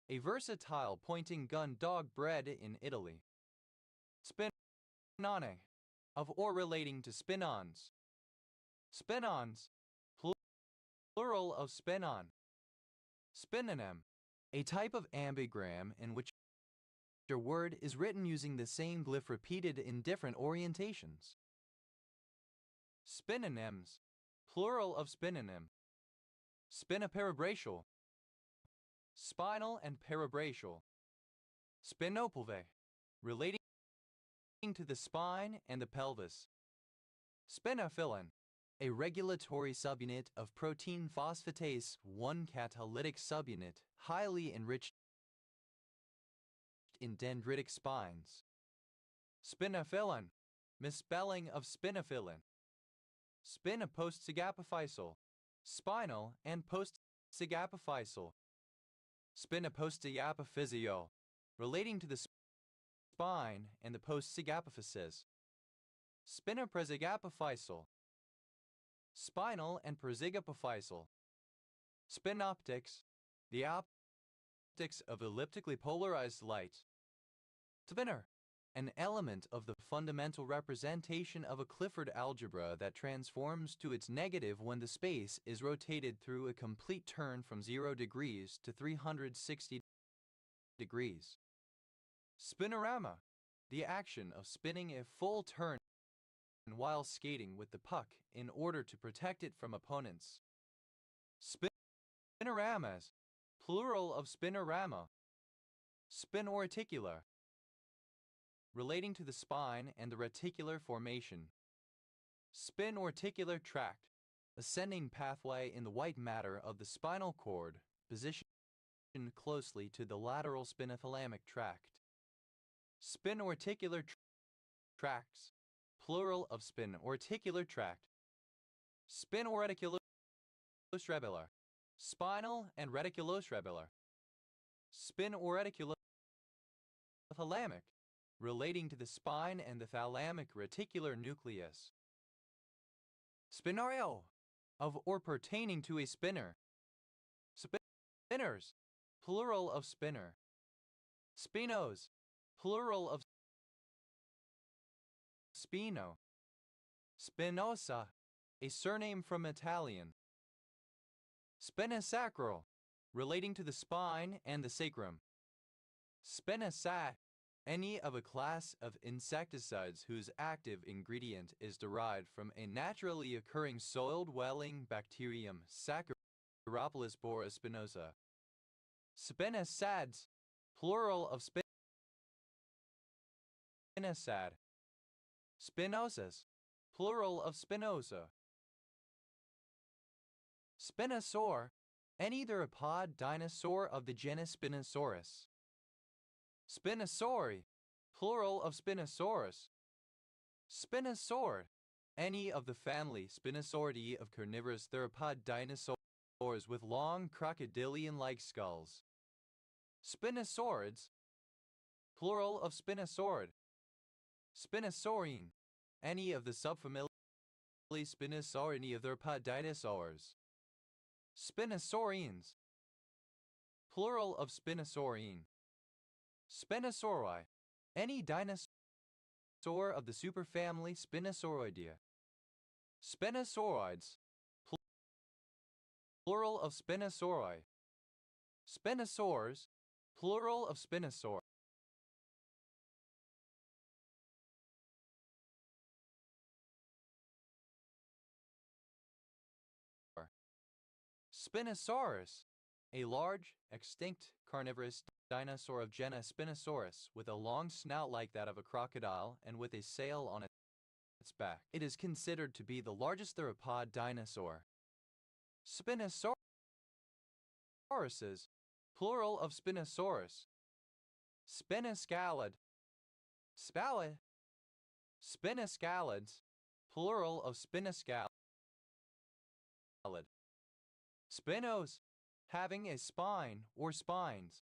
a versatile pointing gun dog bred in Italy. Spinone, of or relating to spinons. Spinons, plural of spinon. Spinonym, a type of ambigram in which a word is written using the same glyph repeated in different orientations. Spinonyms, plural of spinonym. Spinoparabrachial, spinal and parabrachial. Spinopelvic, relating to the spine and the pelvis. Spinophyllin, a regulatory subunit of protein phosphatase 1 catalytic subunit, highly enriched in dendritic spines. Spinophyllin, misspelling of spinophyllin. Spinopostsigapophyseal, spinal and postsigapophyseal. Spinopostiapophyseal, relating to the spine and the postsigapophyses. Spinopresigapophyseal, spinal and presigapophyseal. Spinoptics, the optics of elliptically polarized light. Spinner, an element of the fundamental representation of a Clifford algebra that transforms to its negative when the space is rotated through a complete turn from 0 degrees to 360 degrees. Spinorama, the action of spinning a full turn while skating with the puck in order to protect it from opponents. Spinoramas, plural of spinorama. Spinorticular, relating to the spine and the reticular formation. Spinorticular tract, ascending pathway in the white matter of the spinal cord, positioned closely to the lateral spinothalamic tract. Spinorticular tracts, plural of spinorticular tract. Spinoreticulocerebellar, spinal and reticulocerebellar. Spinoreticulothalamic, relating to the spine and the thalamic reticular nucleus. Spinario, of or pertaining to a spinner. Spinners, plural of spinner. Spinos, plural of spino. Spinosa, a surname from Italian. Spinosacral, relating to the spine and the sacrum. Spinosad, any of a class of insecticides whose active ingredient is derived from a naturally occurring soil-dwelling bacterium, Saccharophillospora spinosa. Spinosads, plural of spinosad. Spinosas, plural of spinosa. Spinosaur, any theropod dinosaur of the genus Spinosaurus. Spinosauri, plural of Spinosaurus. Spinosaurid, any of the family Spinosauridae of carnivorous theropod dinosaurs with long crocodilian-like skulls. Spinosaurids, plural of Spinosaurid. Spinosaurine, any of the subfamily Spinosauridae of theropod dinosaurs. Spinosaurines, plural of Spinosaurine. Spinosauri, any dinosaur of the superfamily Spinosauridea. Spinosauroids, plural of Spinosauri. Spinosaurs, plural of Spinosaur. Spinosaurus, a large, extinct carnivorous dinosaur of genus Spinosaurus with a long snout like that of a crocodile and with a sail on its back. It is considered to be the largest theropod dinosaur. Spinosauruses, plural of Spinosaurus. Spinoscalid, Spinoscalids, plural of Spinoscalid. Spinos, having a spine or spines.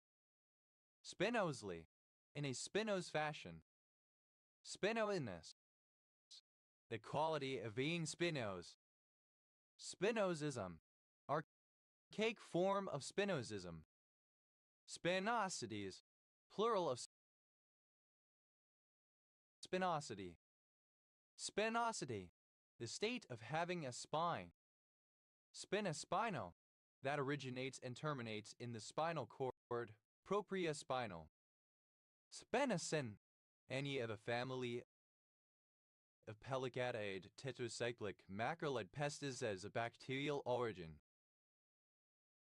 Spinosely, in a spinos fashion. Spinoidness, the quality of being spinos. Spinozism, archaic form of Spinozism. Spinosities, plural of spinosity. Spinosity, the state of having a spine. Spinospinal, that originates and terminates in the spinal cord, propriospinal. Spinosyn, any of a family of pelicataid tetracyclic macrolide pestis as a bacterial origin.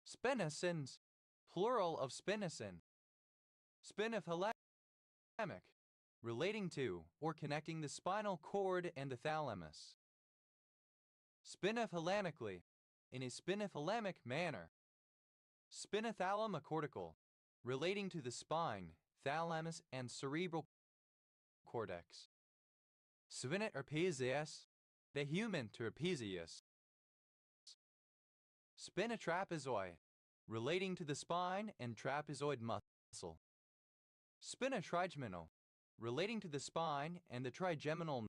Spinosyns, plural of spinosyn. Spinothalamic, relating to or connecting the spinal cord and the thalamus. Spinothalanically, in a spinothalamic manner. Spinothalamocortical, relating to the spine, thalamus, and cerebral cortex. Spinotrapezius, the human trapezius. Spinotrapezoi, relating to the spine and trapezoid muscle. Spinotrigeminal, relating to the spine and the trigeminal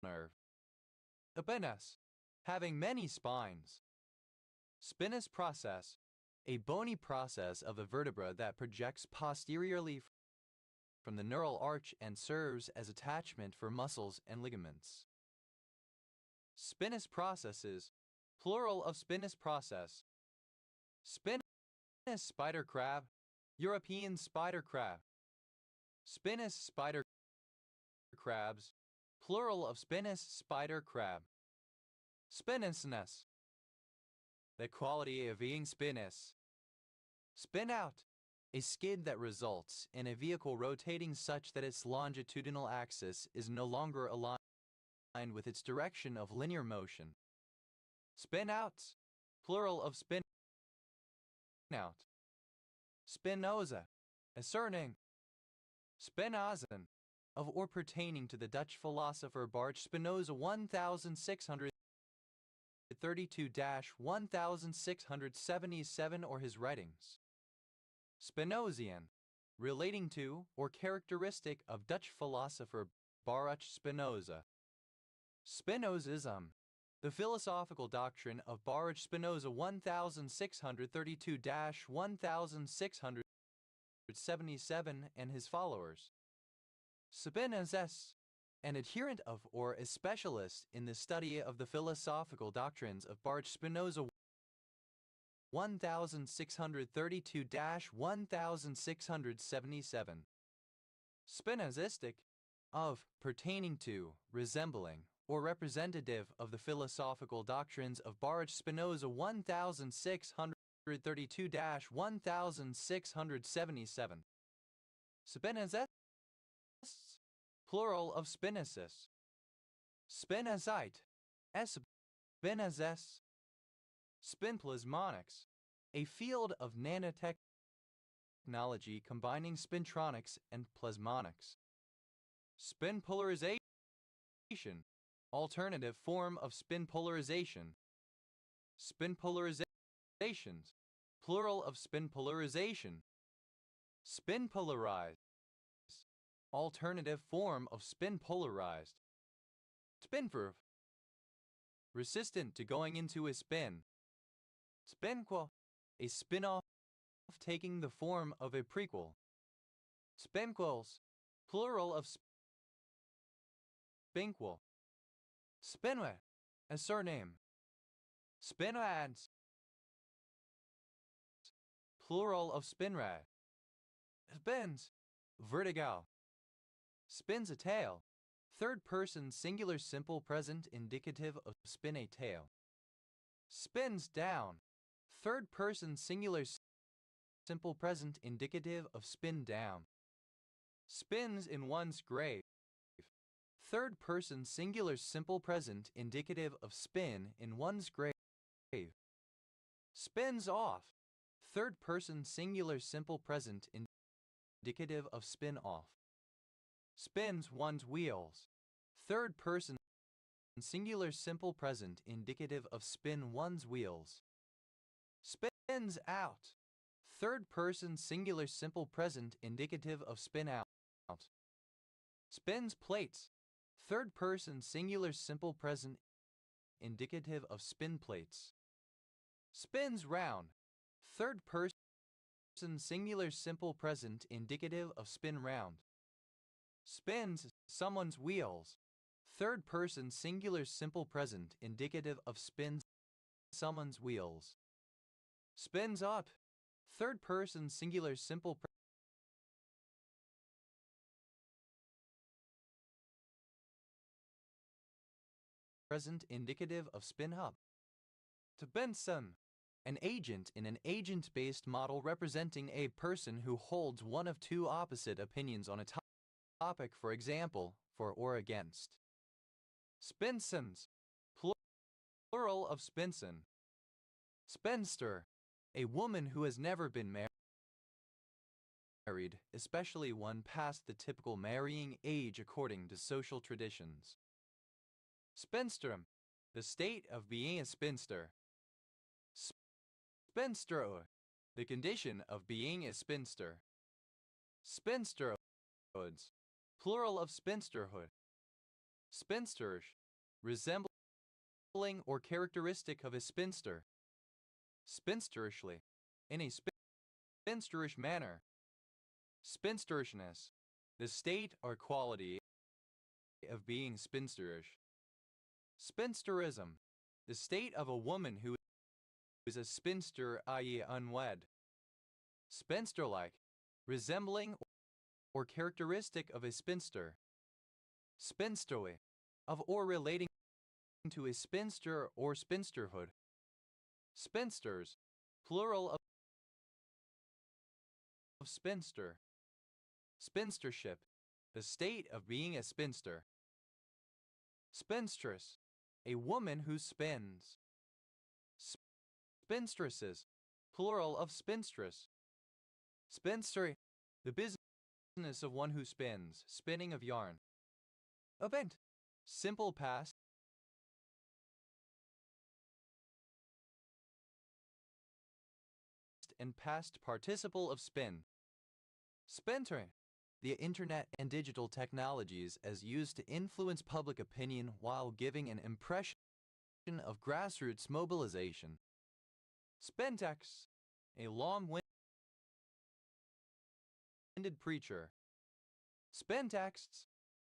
nerve. Epinas, having many spines. Spinous process, a bony process of the vertebra that projects posteriorly from the neural arch and serves as attachment for muscles and ligaments. Spinous processes, plural of spinous process. Spinous spider crab, European spider crab. Spinous spider crabs, plural of spinous spider crab. Spinousness, the quality of being spinous. Spin out, a skid that results in a vehicle rotating such that its longitudinal axis is no longer aligned with its direction of linear motion. Spin out, plural of spin out. Spinoza, a surname. Spinozen, of or pertaining to the Dutch philosopher Baruch Spinoza 1632-1677 or his writings. Spinozian, relating to or characteristic of Dutch philosopher Baruch Spinoza. Spinozism, the philosophical doctrine of Baruch Spinoza 1632-1677 and his followers. Spinozes, an adherent of or a specialist in the study of the philosophical doctrines of Baruch Spinoza 1632-1677. Spinozistic, of, pertaining to, resembling, or representative of the philosophical doctrines of Baruch Spinoza 1632-1677. Spinozists, plural of spinosis. Spinozite, spinozes. Spinplasmonics, a field of nanotechnology combining spintronics and plasmonics. Spin polarization, alternative form of spin polarization. Spin polarizations, plural of spin polarization. Spin polarized, alternative form of spin polarized. Spinverve, resistant to going into a spin. Spinquel, a spin-off taking the form of a prequel. Spinquels, plural of spinquel. Spinway, a surname. Spinrads, plural of spinrad. Spins, vertigo. Spins a tail, third person singular simple present indicative of spin a tail. Spins down, third person singular simple present indicative of spin down. Spins in one's grave, third person singular simple present indicative of spin in one's grave. Spins off, third person singular simple present indicative of spin off. Spins one's wheels, third person singular simple present indicative of spin one's wheels. Spins out, third person singular simple present indicative of spin out. Spins plates, third person singular simple present indicative of spin plates. Spins round, third person singular simple present indicative of spin round. Spins someone's wheels, third person singular simple present indicative of spins someone's wheels. Spins up, third person singular simple present indicative of spin up. To Benson, an agent in an agent-based model representing a person who holds one of two opposite opinions on a topic, for example, for or against. Spinsons, plural of spinson. Spinster, a woman who has never been married, especially one past the typical marrying age according to social traditions. Spinstrum, the state of being a spinster. Spinsterhood, the condition of being a spinster. Spinsterhoods, plural of spinsterhood. Spinsterish, resembling or characteristic of a spinster. Spinsterishly, in a spinsterish manner. Spinsterishness, the state or quality of being spinsterish. Spinsterism, the state of a woman who is a spinster, i.e. unwed. Spinster-like, resembling or characteristic of a spinster. Spinsterly, of or relating to a spinster or spinsterhood. Spinsters, plural of spinster. Spinstership, the state of being a spinster. Spinstress, a woman who spins. Spinstresses, plural of spinstress. Spinster, the business of one who spins, spinning of yarn. Event, simple past and past participle of spin. Spinter, the internet and digital technologies as used to influence public opinion while giving an impression of grassroots mobilization. Spintex, a long-winded preacher. Spintexts,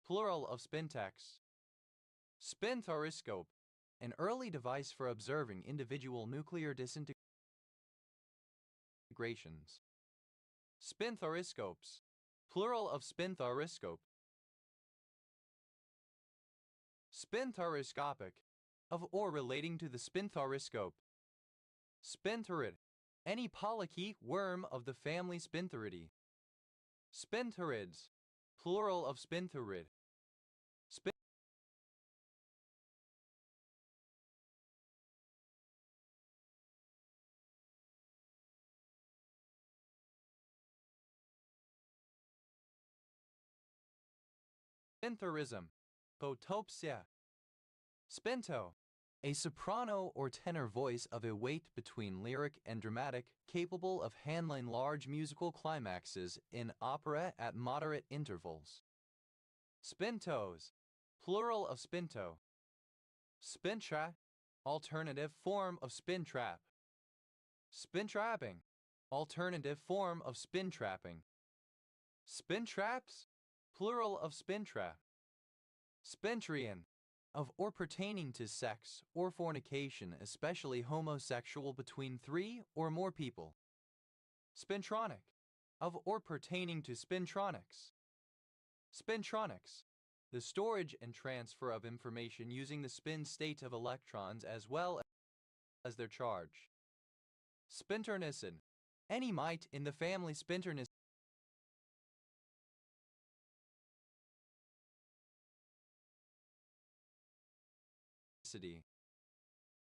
plural of spintex. Spinthariscope, an early device for observing individual nuclear disintegrations. Spinthariscopes, plural of spinthariscope. Spinthariscopic, of or relating to the spinthariscope. Spintherid, any polychaete worm of the family Spintheridae. Spintherids, plural of spintherid. Spintherism, Photopsia. Spinto, a soprano or tenor voice of a weight between lyric and dramatic, capable of handling large musical climaxes in opera at moderate intervals. Spintos, plural of spinto. Spintrap, alternative form of spintrap. Spintrapping, alternative form of spintrapping. Spintraps, plural of spintrap. Spintrian, of or pertaining to sex or fornication, especially homosexual between 3 or more people. Spintronic, of or pertaining to spintronics. Spintronics, the storage and transfer of information using the spin state of electrons as well as their charge. Spinternicin, any mite in the family Spinternicin.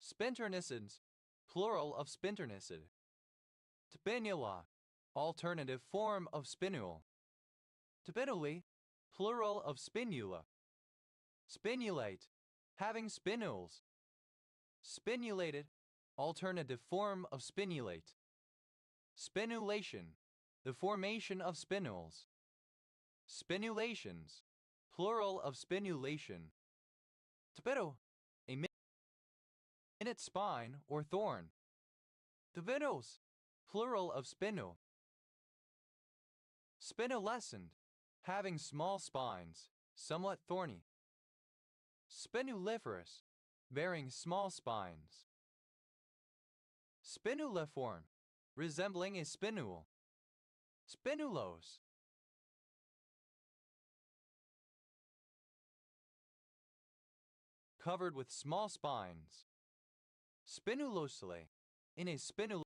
Spinternicins, plural of spinternicid. Spinula, alternative form of spinule. Spinuli, plural of spinula. Spinulate, having spinules. Spinulated, alternative form of spinulate. Spinulation, the formation of spinules. Spinulations, plural of spinulation. Spittle, a minute spine or thorn. Spinels, plural of spinel. Spinolescent, having small spines, somewhat thorny. Spinuliferous, bearing small spines. Spinuliform, resembling a spinule. Spinulose, covered with small spines. Spinulosally, in a spinulose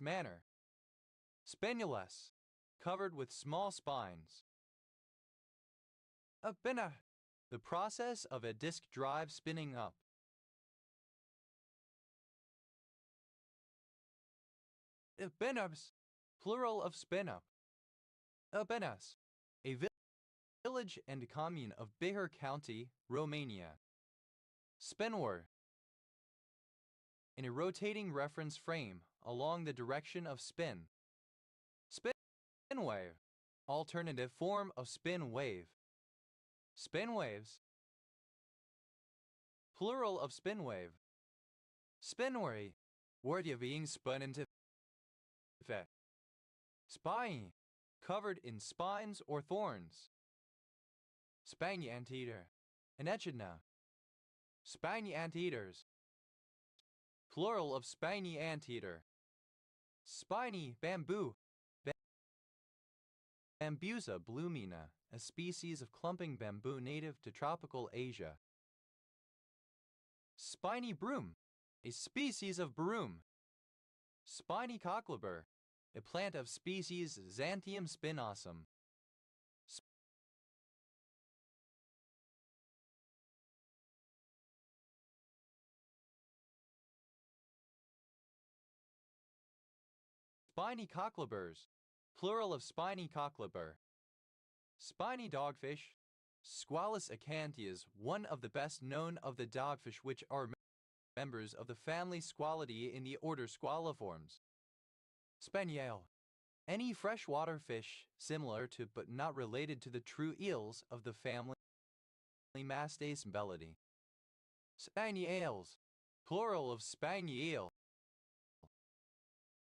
manner. Spinulus, covered with small spines. Abina, the process of a disk drive spinning up. Abinubs, plural of spin up. Abinas, a village and commune of Bihar County, Romania. Spinwar, in a rotating reference frame along the direction of spin. Spin wave, alternative form of spin wave. Spin waves, plural of spin wave. Spinwary, Word of being spun into fe. Spine, covered in spines or thorns. Spiny anteater. An echidna. Spiny anteaters. Plural of spiny anteater. Spiny bamboo. Bambusa bloomina, a species of clumping bamboo native to tropical Asia. Spiny broom, a species of broom. Spiny cockleburr, a plant of species Xanthium spinosum. Spiny cockleburrs, plural of spiny cockleburr. Spiny dogfish, Squalus acanthias, one of the best known of the dogfish which are members of the family Squalidae in the order Squaliformes. Spaniel, any freshwater fish similar to but not related to the true eels of the family Mastacemellidae. Spaniels, plural of spiny eel.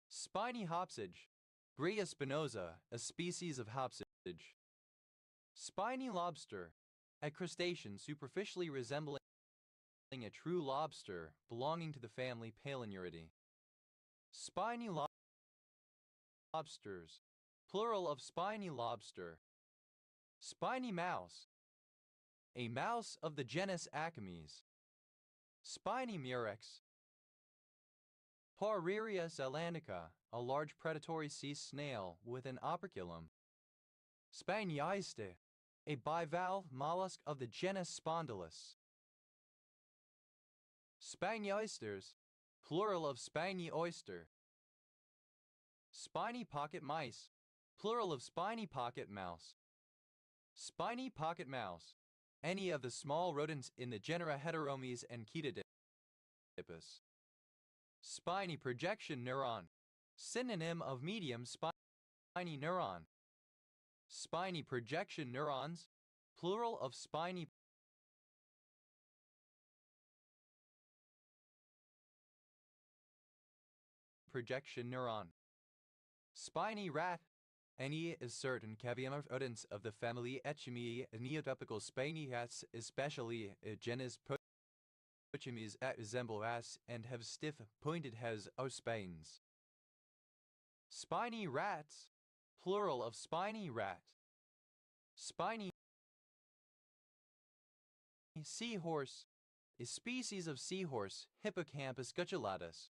Spiny hopsage, Brea spinosa, a species of hopsage. Spiny lobster, a crustacean superficially resembling a true lobster belonging to the family Palaeonuridae. Spiny lobsters, plural of spiny lobster. Spiny mouse, a mouse of the genus Acames. Spiny murex. Poriria zelanica, a large predatory sea snail with an operculum. Spanyaiste, a bivalve mollusk of the genus Spondylus. Spanyoysters, plural of spiny oyster. Spiny pocket mice, plural of spiny pocket mouse. Spiny pocket mouse, any of the small rodents in the genera Heteromes and Chaetodipus. Spiny projection neuron, synonym of medium spiny neuron. Spiny projection neurons, plural of spiny projection neuron. Spiny rat, any is certain caviar rodents of the family Echimea, neotropical spiny rats, especially genus Pochemes that resemble rats and have stiff, pointed heads or spines. Spiny rats, plural of spiny rat. Spiny seahorse, a species of seahorse, Hippocampus gutulatus.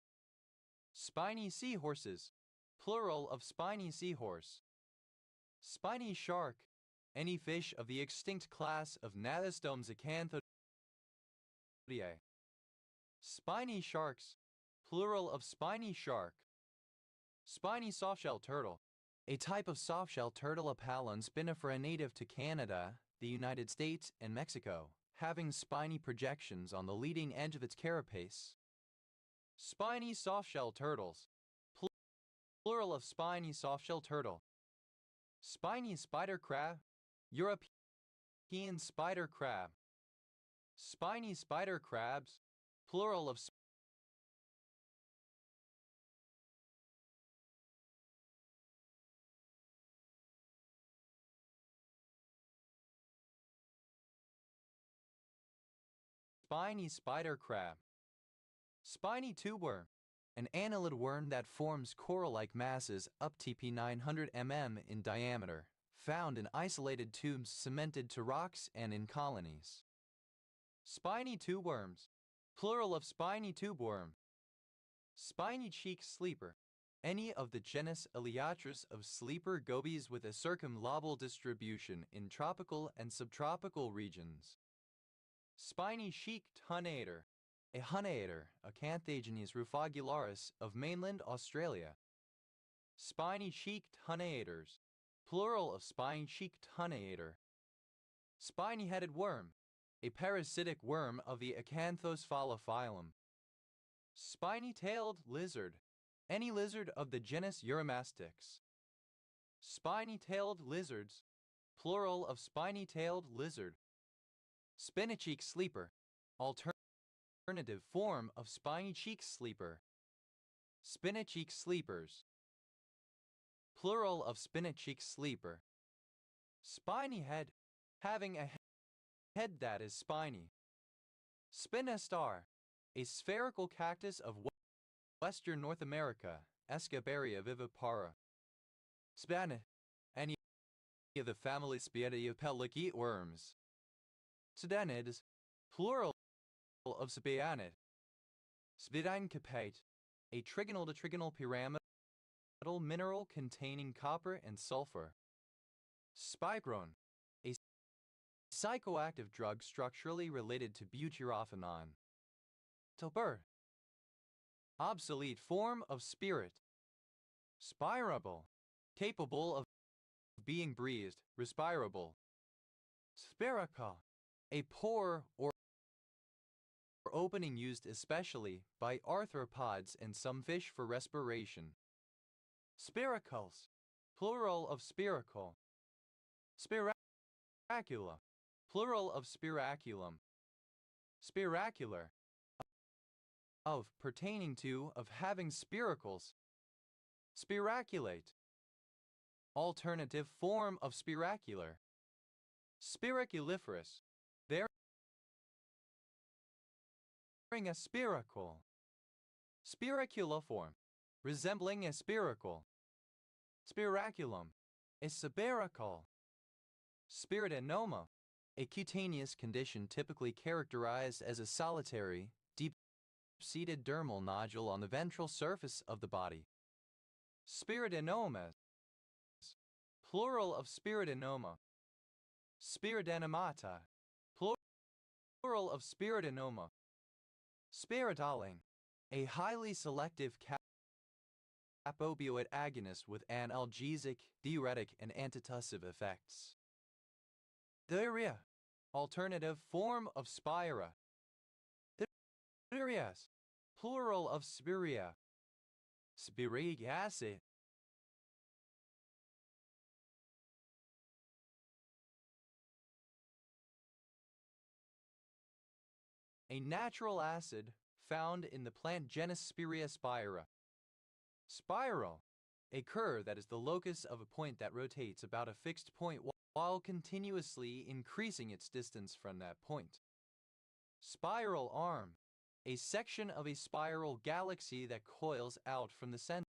Spiny seahorses, plural of spiny seahorse. Spiny shark, any fish of the extinct class of Nathostomes acanthodiae. Spiny sharks, plural of spiny shark. Spiny softshell turtle, a type of softshell turtle Apallon spinifera native to Canada, the United States, and Mexico, having spiny projections on the leading edge of its carapace. Spiny softshell turtles, plural of spiny softshell turtle. Spiny spider crab, European spider crab. Spiny spider crabs, plural of spiny spider crab. Spiny tubeworm, an annelid worm that forms coral-like masses up to 900 mm in diameter, found in isolated tubes cemented to rocks and in colonies. Spiny tubeworms, plural of spiny tubeworm. Spiny cheek sleeper, any of the genus Eleotris of sleeper gobies with a circumlobal distribution in tropical and subtropical regions. Spiny cheeked hunator, a hunator, Acanthagenes rufagularis of mainland Australia. Spiny cheeked hunators, plural of spiny-cheeked hunator. Spiny-headed worm, a parasitic worm of the Acanthosphala phylum. Spiny-tailed lizard, any lizard of the genus Eurymastix. Spiny-tailed lizards, plural of spiny-tailed lizard. Spiny-cheek sleeper, alternative form of spiny-cheek sleeper. Spinacheek sleepers. Plural of spinacheek sleeper. Spiny head, having a head that is spiny. Spinostar, a spherical cactus of western North America, Escobaria vivipara. Spana, any of the family Spiadeopellic eatworms. Sedanids, plural of spianid. Spidincapate, a trigonal to trigonal pyramidal mineral containing copper and sulfur. Spicrone, a psychoactive drug structurally related to butyrophenone. Tilbur, obsolete form of spirit. Spirable, capable of being breathed, respirable. Spiraca, a pore or opening used especially by arthropods and some fish for respiration. Spiracles, plural of spiracle. Spiracula, plural of spiraculum. Spiracular, of, pertaining to, of having spiracles. Spiraculate, alternative form of spiracular. Spiraculiferous, bearing a spiracle. Spiraculiform, resembling a spiracle. Spiraculum, a spiracle. Spiridenoma, a cutaneous condition typically characterized as a solitary, deep-seated dermal nodule on the ventral surface of the body. Spiridinomas, plural of spiridenoma. Spiridenomata, plural of spiridinoma. Spiridoling, a highly selective opioid agonist with analgesic, diuretic, and antitussive effects. Diarrhea, alternative form of spira. Diarrheas, plural of spirea. Spiric acid, a natural acid found in the plant genus Spirea spira. Spiral, a curve that is the locus of a point that rotates about a fixed point while continuously increasing its distance from that point. Spiral arm, a section of a spiral galaxy that coils out from the center.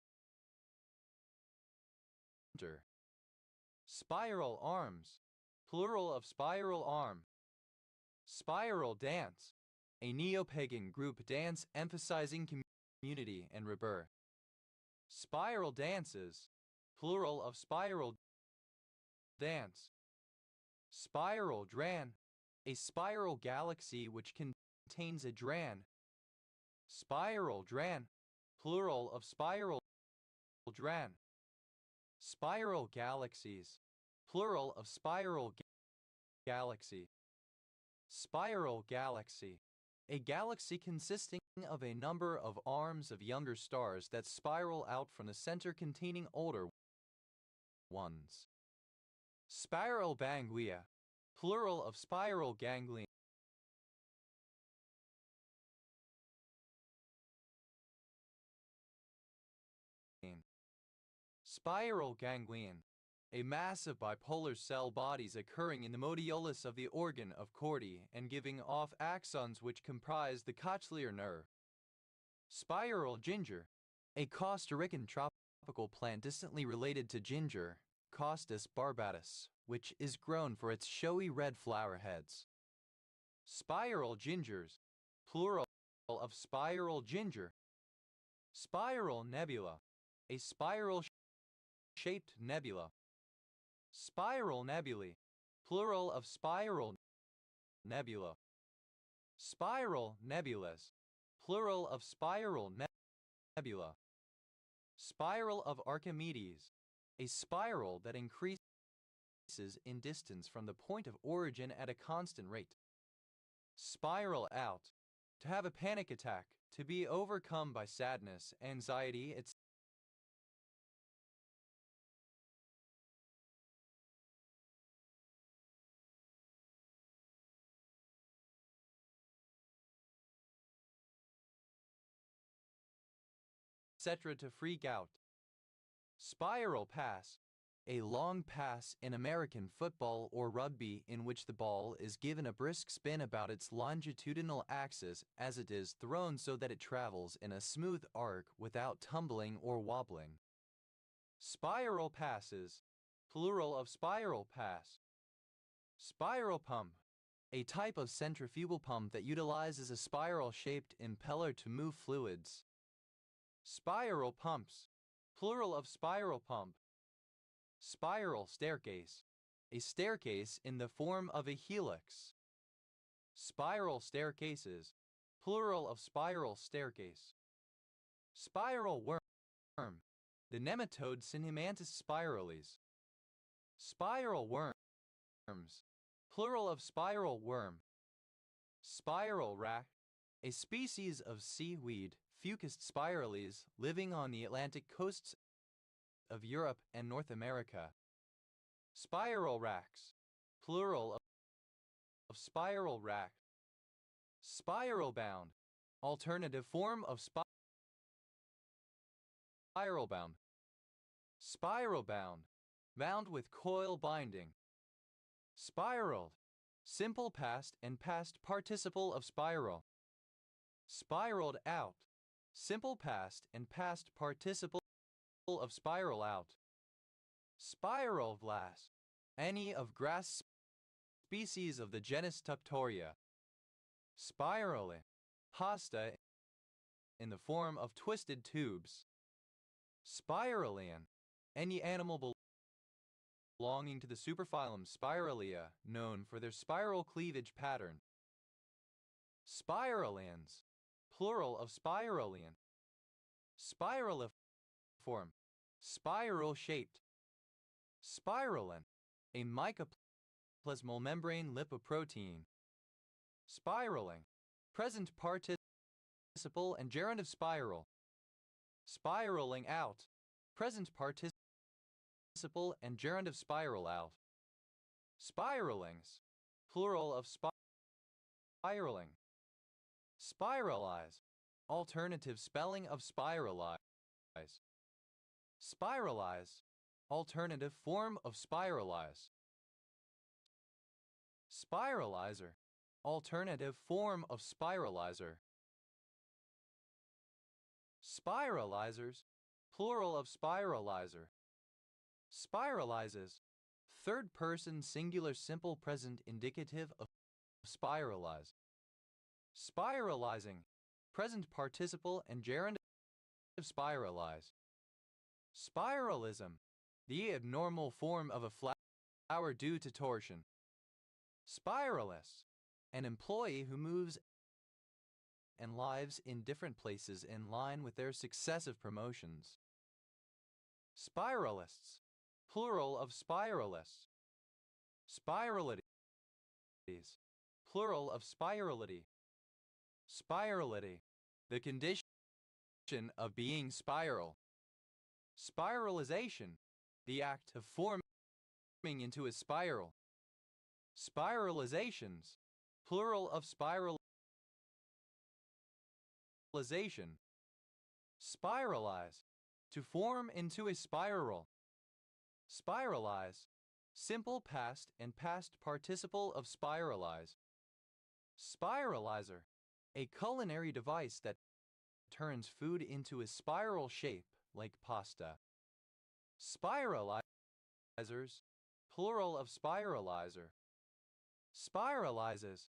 Spiral arms, plural of spiral arm. Spiral dance, a neo-pagan group dance emphasizing community and rebirth. Spiral dances, plural of spiral dance. Spiral dran, a spiral galaxy which contains a dran. Spiral dran, plural of spiral dran. Spiral galaxies, plural of spiral galaxy. Spiral galaxy, a galaxy consisting of a number of arms of younger stars that spiral out from the center containing older ones. Spiral ganglia, plural of spiral ganglion. Spiral ganglion, a mass of bipolar cell bodies occurring in the modiolus of the organ of Corti and giving off axons which comprise the cochlear nerve. Spiral ginger, a Costa Rican tropical plant distantly related to ginger, Costus barbatus, which is grown for its showy red flower heads. Spiral gingers, plural of spiral ginger. Spiral nebula, a spiral-shaped nebula. Spiral nebulae, plural of spiral nebula. Spiral nebulas, plural of spiral nebula. Spiral of Archimedes, a spiral that increases in distance from the point of origin at a constant rate. Spiral out, to have a panic attack, to be overcome by sadness, anxiety, etc. etc. to freak out. Spiral pass. A long pass in American football or rugby in which the ball is given a brisk spin about its longitudinal axis as it is thrown so that it travels in a smooth arc without tumbling or wobbling. Spiral passes. Plural of spiral pass. Spiral pump. A type of centrifugal pump that utilizes a spiral-shaped impeller to move fluids. Spiral pumps. Plural of spiral pump. Spiral staircase. A staircase in the form of a helix. Spiral staircases. Plural of spiral staircase. Spiral worm. The nematode Cinemantis spiralis. Spiral worms. Plural of spiral worm. Spiral rack. A species of seaweed, Fucus spiralis, living on the Atlantic coasts of Europe and North America. Spiral racks. Plural of spiral rack. Spiral bound. Alternative form of spiral bound. Spiral bound. Bound with coil binding. Spiraled. Simple past and past participle of spiral. Spiraled out. Simple past and past participle of spiral out. Spiral glass. Any of grass species of the genus Tuctoria. Spirally. Hosta in the form of twisted tubes. Spiralian. Any animal belonging to the superphylum Spiralia, known for their spiral cleavage pattern. Spiralians. Plural of spiralian. Spiraliform. Spiral-shaped. Spiralin. A mycoplasmal membrane lipoprotein. Spiraling. Present participle and gerund of spiral. Spiraling out. Present participle and gerund of spiral out. Spiralings. Plural of spiraling. Spiralize. Alternative spelling of spiralize. Spiralize. Alternative form of spiralize. Spiralizer. Alternative form of spiralizer. Spiralizers. Plural of spiralizer. Spiralizes. Third person singular simple present indicative of spiralize. Spiralizing. Present participle and gerund of spiralize. Spiralism. The abnormal form of a flower due to torsion. Spiralis. An employee who moves and lives in different places in line with their successive promotions. Spiralists. Plural of spiralists. Spiralities. Plural of spirality. Spirality. The condition of being spiral. Spiralization. The act of forming into a spiral. Spiralizations. Plural of spiralization. Spiralize. To form into a spiral. Spiralize. Simple past and past participle of spiralize. Spiralizer. A culinary device that turns food into a spiral shape like pasta. Spiralizers. Plural of spiralizer. Spiralizes.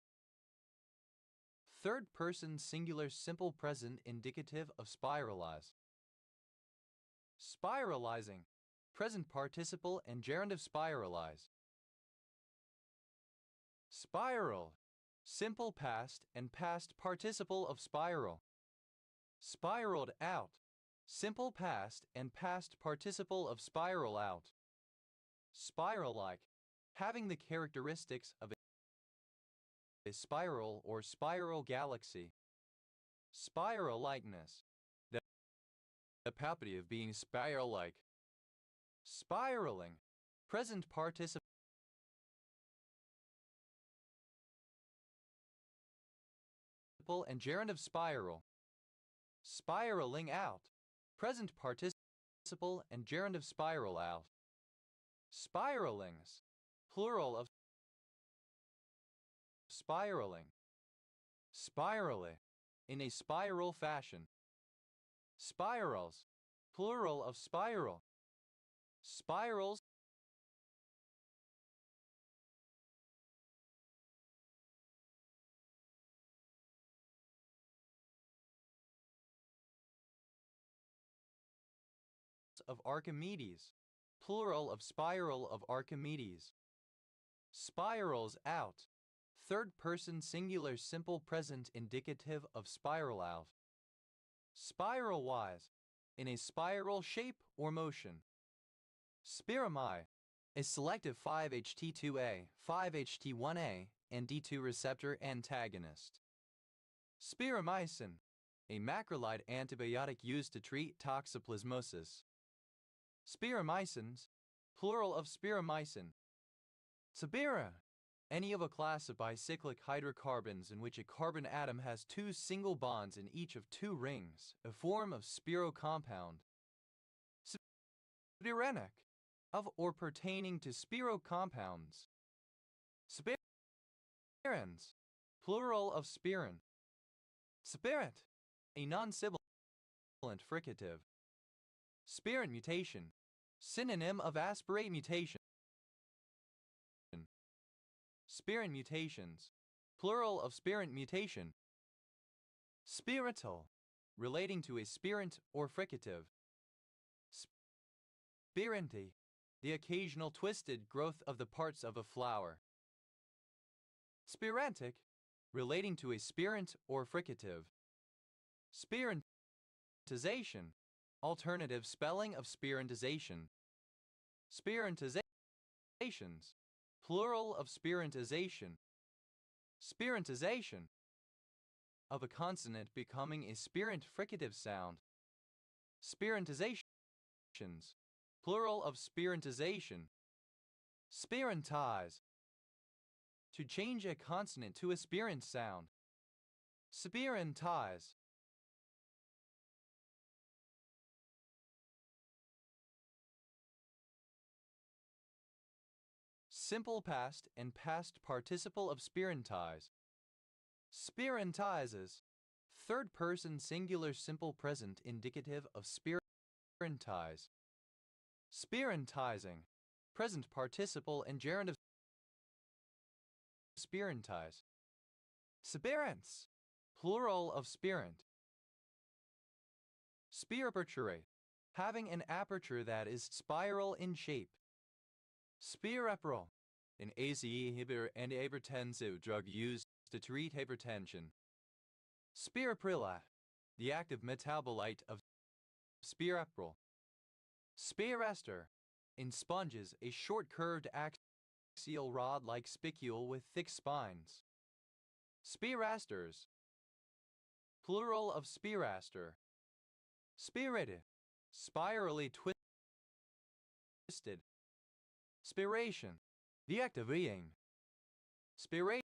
Third person singular simple present indicative of spiralize. Spiralizing. Present participle and gerund of spiralize. Spiral. Simple past and past participle of spiral. Spiraled out. Simple past and past participle of spiral out. Spiral-like. Having the characteristics of a spiral or spiral galaxy. Spiral-likeness. The property of being spiral-like. Spiraling. Present participle and gerund of spiral. Spiraling out. present participle and gerund of spiral out. Spiralings, plural of spiraling. Spirally, in a spiral fashion. Spirals, plural of spiral. Spirals of Archimedes, plural of spiral of Archimedes. Spirals out, third person singular simple present indicative of spiral out. Spiral-wise, in a spiral shape or motion. Spirami, a selective 5-HT2A, 5-HT1A, and D2 receptor antagonist. Spiramycin, a macrolide antibiotic used to treat toxoplasmosis. Spiramycins, plural of spiramycin. Spira, any of a class of bicyclic hydrocarbons in which a carbon atom has two single bonds in each of two rings, a form of spiro compound. Spirenic, of or pertaining to spiro compounds. Spirins, plural of spirin. Spirit, a non-sibilant fricative. Spirant mutation, synonym of aspirate mutation. Spirant mutations, plural of spirant mutation. Spirital, relating to a spirant or fricative. Spiranty, the occasional twisted growth of the parts of a flower. Spirantic, relating to a spirant or fricative. Spirantization, alternative spelling of spirantization. Spirantizations, plural of spirantization. Spirantization, of a consonant becoming a spirant fricative sound. Spirantizations, plural of spirantization. Spirantize, to change a consonant to a spirant sound. Spirantize. Simple past and past participle of spirantize. Spirantizes, third person singular simple present indicative of spirantize. Spirantizing, present participle and gerund of spirantize. Spirants, plural of spirant. Spiraperture, having an aperture that is spiral in shape. Spirepril, an ACE inhibitor and hypertensive drug used to treat hypertension. Spiraprila, the active metabolite of spirepril. Spirester, in sponges, a short curved axial rod-like spicule with thick spines. Spirasters, plural of spiraster. Spirited, spirally twisted. Spiration, the act of eating. Spirations,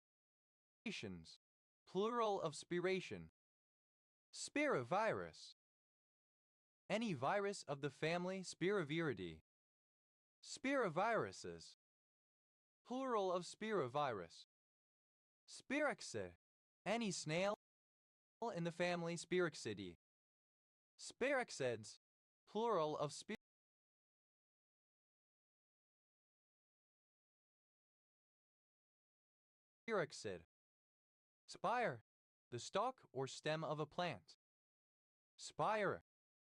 plural of spiration. Spiravirus, any virus of the family Spiraviridae. Spiraviruses, plural of spiravirus. Spiraxe, any snail in the family Spiraxidae. Spiraxids, plural of Spiraxid. Spire, the stalk or stem of a plant. Spire,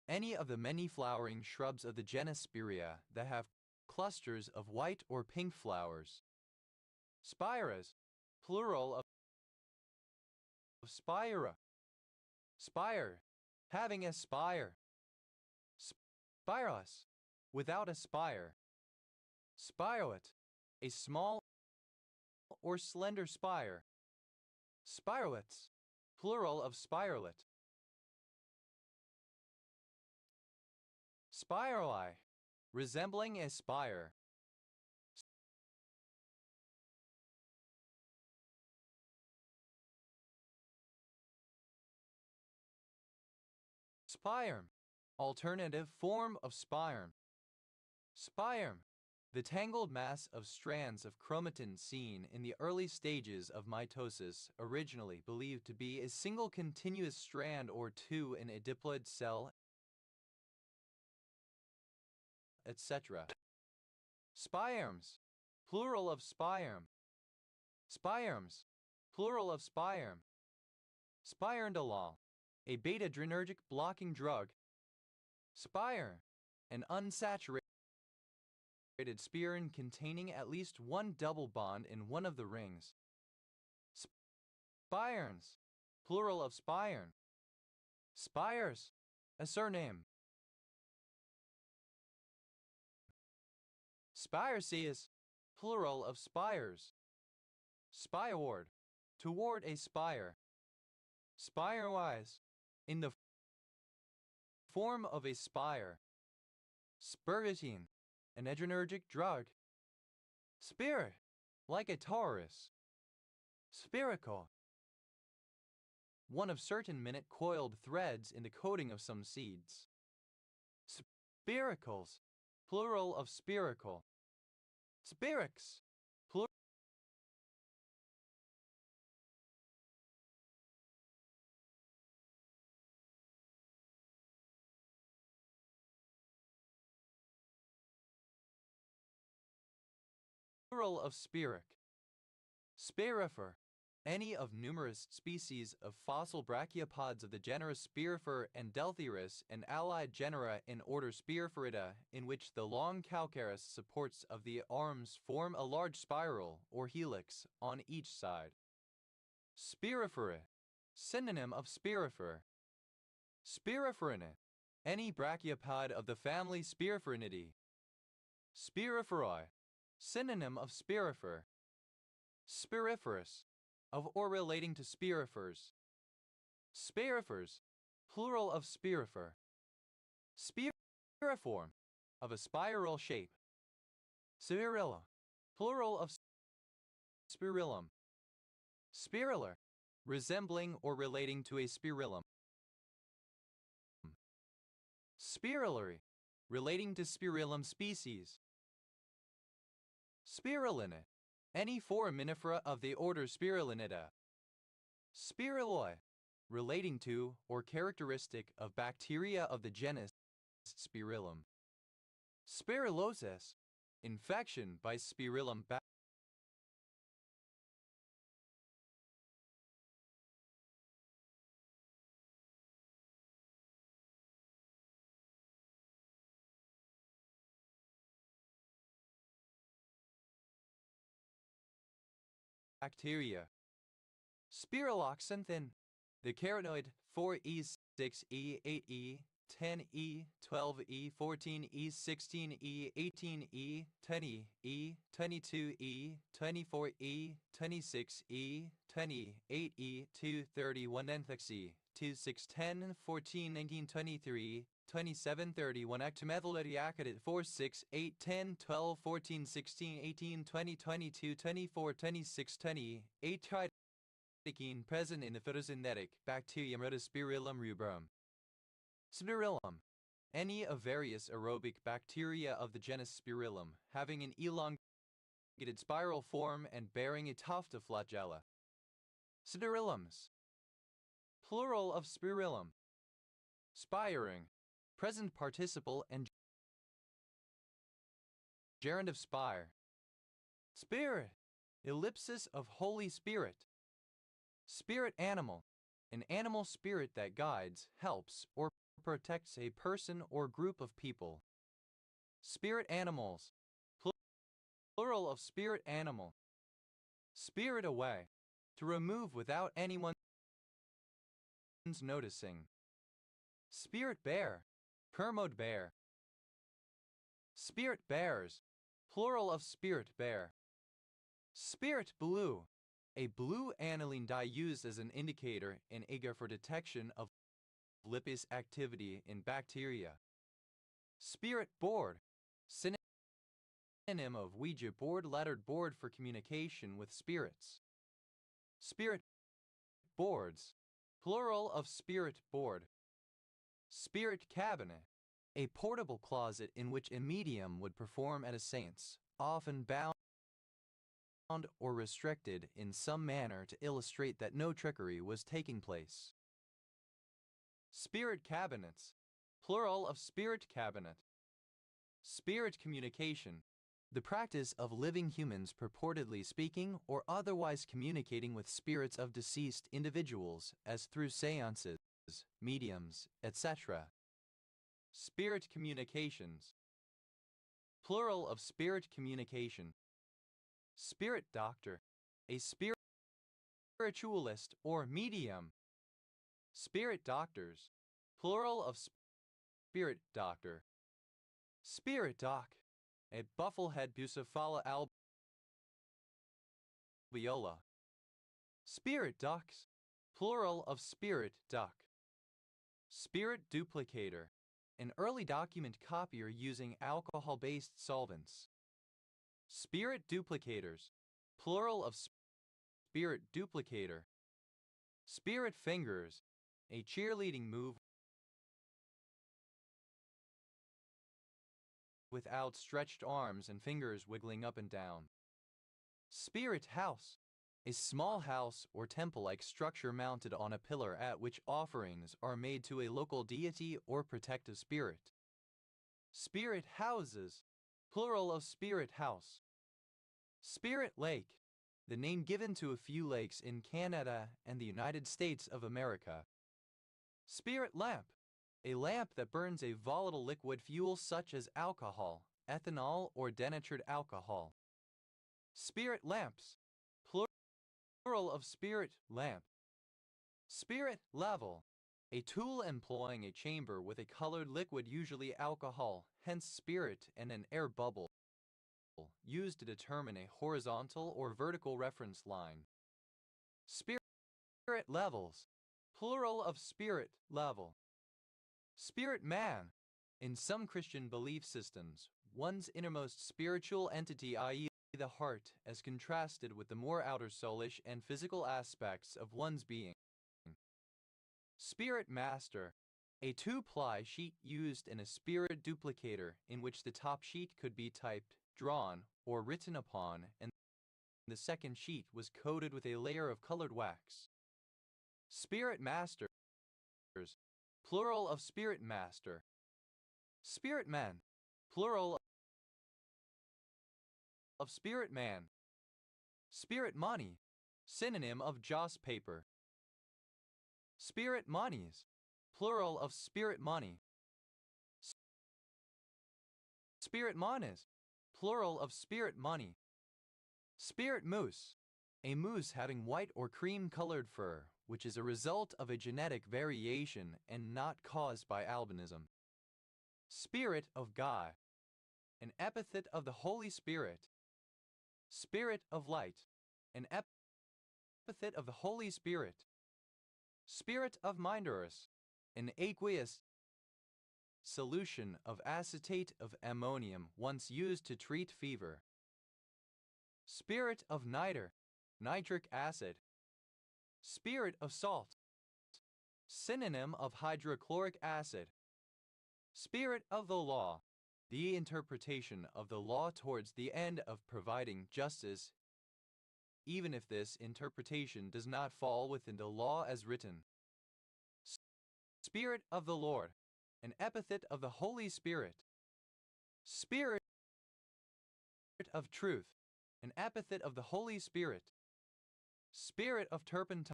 any of the many flowering shrubs of the genus Spirea that have clusters of white or pink flowers. Spiras, plural of spira. Spire, having a spire. Spiros, without a spire. Spiroet, a small or slender spire. Spirolets, plural of spirolet. Spirali, resembling a spire. Spirem, Alternative form of spirem. Spirem, the tangled mass of strands of chromatin seen in the early stages of mitosis, originally believed to be a single continuous strand or two in a diploid cell, etc. Spirems, plural of spirem. Spirems, plural of spirem. Spironolol, a beta-adrenergic blocking drug. Spire, an unsaturated spirin containing at least one double bond in one of the rings. Spirens, plural of spirn. Spires, a surname. Spireseus, plural of spires. Spireward, toward a spire. Spirewise, in the form of a spire. Spiritine, an adrenergic drug. Spirit, like a Taurus. Spiracle, one of certain minute coiled threads in the coating of some seeds. Spiracles, plural of spiracle. Spirix, plural of spiric. Spirifer, any of numerous species of fossil brachiopods of the genera Spirifer and Delthyrus and allied genera in order Spiriferida, in which the long calcareous supports of the arms form a large spiral or helix on each side. Spirifera, synonym of Spirifer. Spiriferina, any brachiopod of the family Spiriferinidae. Spiriferoi, synonym of Spirifer. Spiriferous, of or relating to spirifers. Spirifers, plural of spirifer. Spiriform, of a spiral shape. Spirilla, plural of spirillum. Spiraler, resembling or relating to a spirillum. Spirillary, relating to spirillum species. Spirulina, any foraminifera of the order Spirulinida. Spirilloi, relating to or characteristic of bacteria of the genus Spirillum. Spirillosis, infection by Spirillum bacteria. Spiroxanthin, the carotenoid 4E6E, 8E, 10E, 12E, 14E, 16E, 18E, 10E, 22E, 24E, 26E, 10E, 8E, 231 N6E, 2610, 14, 19, 23, 27, 31 actimethyladiacid 4, 6, 8, 10, 12, 14, 16, 18, 20, 22, 24, 26, 10E, 8 present in the photosynthetic bacterium Rhodospirillum rubrum. Spirillum, any of various aerobic bacteria of the genus Spirillum, having an elongated spiral form and bearing a tuft of flagella. Spirillums, plural of spirillum. Spiring, present participle and gerund of spire. Spirit, ellipsis of Holy Spirit. Spirit animal, an animal spirit that guides, helps, or protects a person or group of people. Spirit animals, plural of spirit animal. Spirit away, to remove without anyone's noticing. Spirit bear, Kermode bear. Spirit bears, plural of spirit bear. Spirit blue, a blue aniline dye used as an indicator in agar for detection of lipase activity in bacteria. Spirit board, synonym of Ouija board, lettered board for communication with spirits. Spirit boards, plural of spirit board. Spirit cabinet. A portable closet in which a medium would perform at a seance, often bound or restricted in some manner to illustrate that no trickery was taking place. Spirit cabinets. Plural of spirit cabinet. Spirit communication. The practice of living humans purportedly speaking or otherwise communicating with spirits of deceased individuals as through seances, mediums, etc. Spirit communications. Plural of spirit communication. Spirit doctor. A spiritualist or medium. Spirit doctors. Plural of spirit doctor. Spirit doc. A Bufflehead Bucephala alveola. Spirit ducks. Plural of spirit duck. Spirit duplicator. An early document copier using alcohol-based solvents. Spirit duplicators. Plural of spirit duplicator. Spirit fingers. A cheerleading move with outstretched arms and fingers wiggling up and down. Spirit house. A small house or temple-like structure mounted on a pillar at which offerings are made to a local deity or protective spirit. Spirit houses. Plural of spirit house. Spirit lake. The name given to a few lakes in Canada and the United States of America. Spirit lamp. A lamp that burns a volatile liquid fuel such as alcohol, ethanol, or denatured alcohol. Spirit lamps. Plural of spirit lamp. Spirit level. A tool employing a chamber with a colored liquid, usually alcohol, hence spirit, and an air bubble, used to determine a horizontal or vertical reference line. Spirit levels. Plural of spirit level. Spirit man. In some Christian belief systems, one's innermost spiritual entity, i.e. the heart, as contrasted with the more outer soulish and physical aspects of one's being. Spirit master. A two-ply sheet used in a spirit duplicator in which the top sheet could be typed, drawn, or written upon, and the second sheet was coated with a layer of colored wax. Spirit masters. Plural of spirit master. Spirit man. Plural of spirit man. Spirit money. Synonym of joss paper. Spirit monies. Plural of spirit money. Spirit mones. Plural of spirit money. Spirit moose. A moose having white or cream-colored fur, which is a result of a genetic variation and not caused by albinism. Spirit of God. An epithet of the Holy Spirit. Spirit of light. An epithet of the Holy Spirit. Spirit of Minderus. An aqueous solution of acetate of ammonium once used to treat fever. Spirit of niter. Nitric acid. Spirit of salt. Synonym of hydrochloric acid. Spirit of the law. The interpretation of the law towards the end of providing justice, even if this interpretation does not fall within the law as written. Spirit of the Lord. An epithet of the Holy Spirit. Spirit of truth. An epithet of the Holy Spirit. Spirit of turpentine.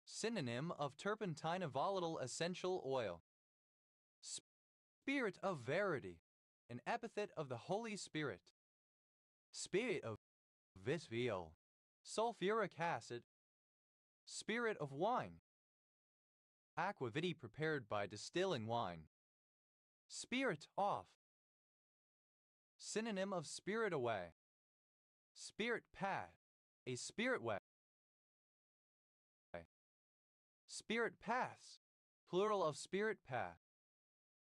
Synonym of turpentine, a volatile essential oil. Spirit of verity. An epithet of the Holy Spirit. Spirit of vitriol. Sulfuric acid. Spirit of wine. Aquavit prepared by distilling wine. Spirit off. Synonym of spirit away. Spirit path. A spirit way. Spirit paths. Plural of spirit path.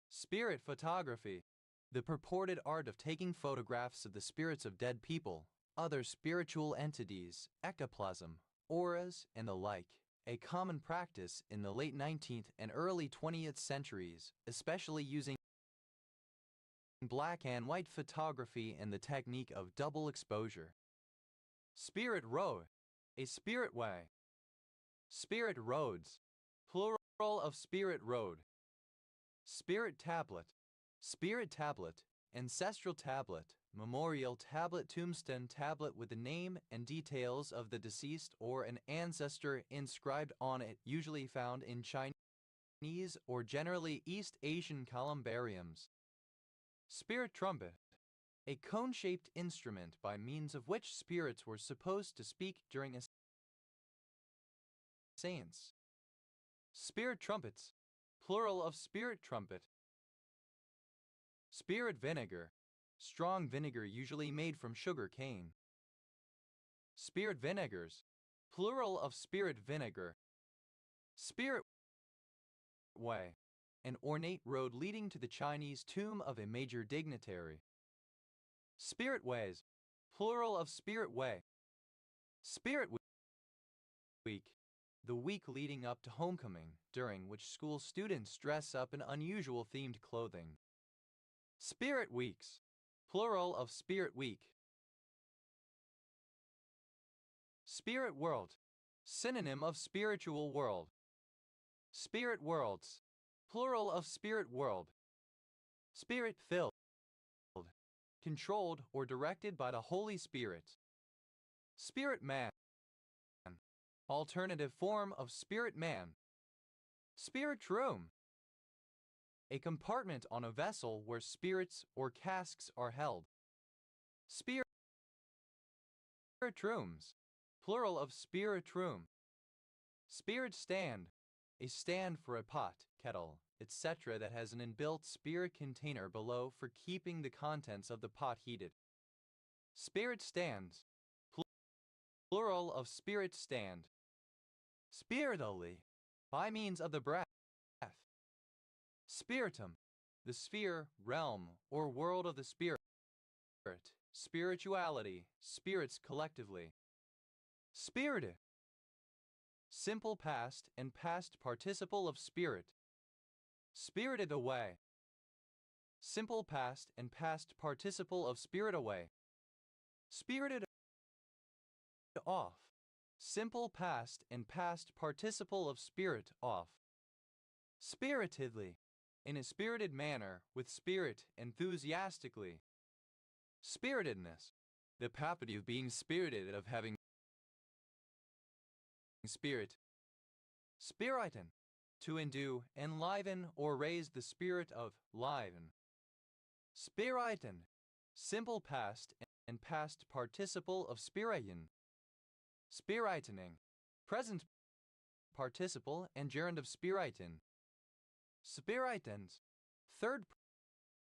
Spirit photography. The purported art of taking photographs of the spirits of dead people, other spiritual entities, ectoplasm, auras, and the like, a common practice in the late 19th and early 20th centuries, especially using black and white photography and the technique of double exposure. Spirit road, a spirit way. Spirit roads, plural of spirit road. Spirit tablet, ancestral tablet, memorial tablet, tombstone tablet with the name and details of the deceased or an ancestor inscribed on it, usually found in Chinese or generally East Asian columbariums. Spirit trumpet, a cone-shaped instrument by means of which spirits were supposed to speak during a seance. Spirit trumpets, plural of spirit trumpet. Spirit vinegar, strong vinegar usually made from sugar cane. Spirit vinegars, plural of spirit vinegar. Spirit way, an ornate road leading to the Chinese tomb of a major dignitary. Spirit ways, plural of spirit way. Spirit week, the week leading up to homecoming, during which school students dress up in unusual themed clothing. Spirit weeks, plural of spirit week. Spirit world, synonym of spiritual world. Spirit worlds, plural of spirit world. Spirit filled, controlled or directed by the Holy Spirit. Spirit man, alternative form of spirit man. Spirit room, a compartment on a vessel where spirits or casks are held. Spirit rooms, plural of spirit room. Spirit stand, a stand for a pot, kettle, etc. that has an inbuilt spirit container below for keeping the contents of the pot heated. Spirit stands, plural of spirit stand. Spiritally, by means of the breath. Spiritum, the sphere, realm, or world of the spirit. Spirituality, spirits collectively. Spirited, simple past and past participle of spirit. Spirited away, simple past and past participle of spirit away. Spirited off, simple past and past participle of spirit off. Spiritedly, in a spirited manner, with spirit, enthusiastically. Spiritedness, the property of being spirited, of having spirit. Spiriton, to endue, enliven, or raise the spirit of, liven. Spiriton, simple past and past participle of spiriton. Spiritoning, present participle and gerund of spiriton. Spiritons, third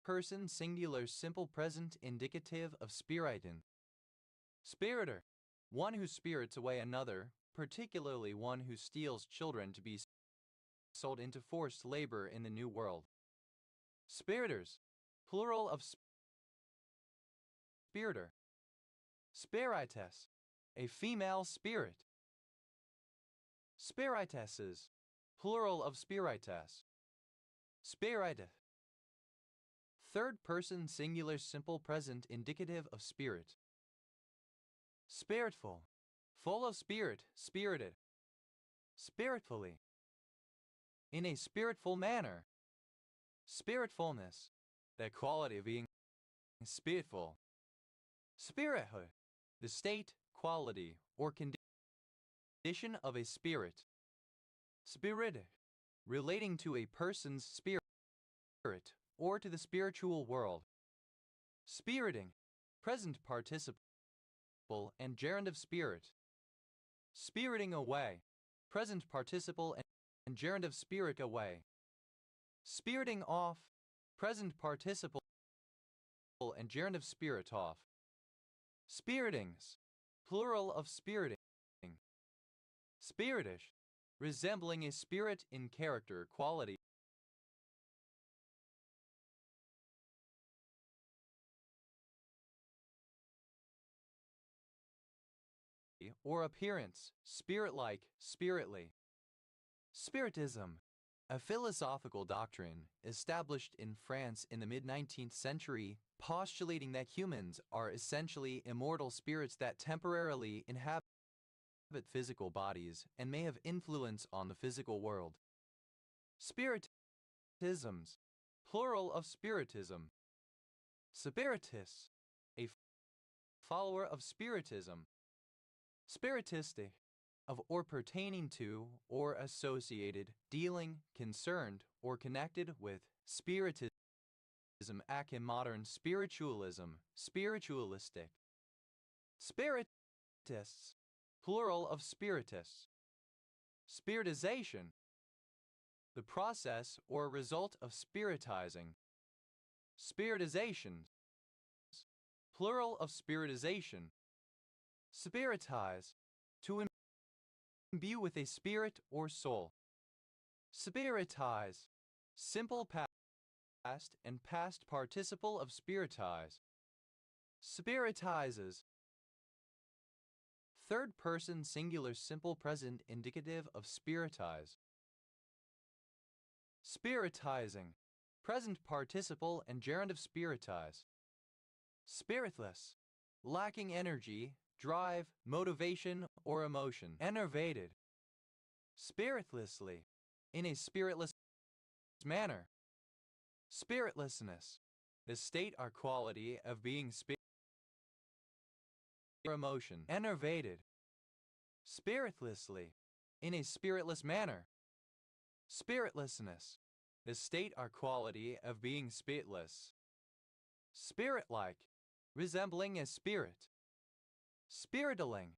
person singular simple present indicative of spiriton. Spiriter, one who spirits away another, particularly one who steals children to be sold into forced labor in the New World. Spiriters, plural of spiriter. Spirites, a female spirit. Spiritesses, plural of spirites. Spirita, third person singular simple present indicative of spirit. Spiritful, full of spirit, spirited. Spiritfully, in a spiritful manner. Spiritfulness, the quality of being spiritful. Spirithood, the state, quality, or condition of a spirit. Spiritic, relating to a person's spirit or to the spiritual world. Spiriting, present participle and gerund of spirit. Spiriting away, present participle and gerund of spirit away. Spiriting off, present participle and gerund of spirit off. Spiritings, plural of spiriting. Spiritish, resembling a spirit in character, quality, or appearance, spirit-like, spiritly. Spiritism, a philosophical doctrine established in France in the mid-19th century, postulating that humans are essentially immortal spirits that temporarily inhabit physical bodies and may have influence on the physical world. Spiritisms, plural of spiritism. Spiritus, a follower of spiritism. Spiritistic, of or pertaining to or associated, dealing, concerned, or connected with spiritism. Ac in modern spiritualism, spiritualistic. Spiritists, plural of spiritists. Spiritization, the process or result of spiritizing. Spiritizations, plural of spiritization. Spiritize, to imbue with a spirit or soul. Spiritize, simple past and past participle of spiritize. Spiritizes, third person singular simple present indicative of spiritize. Spiritizing, present participle and gerund of spiritize. Spiritless, lacking energy, drive, motivation, or emotion. Enervated, spiritlessly, in a spiritless manner. Spiritlessness, the state or quality of being emotion. Enervated, spiritlessly, in a spiritless manner. Spiritlessness, the state or quality of being spiritless. Spirit-like, resembling a spirit. Spiritling,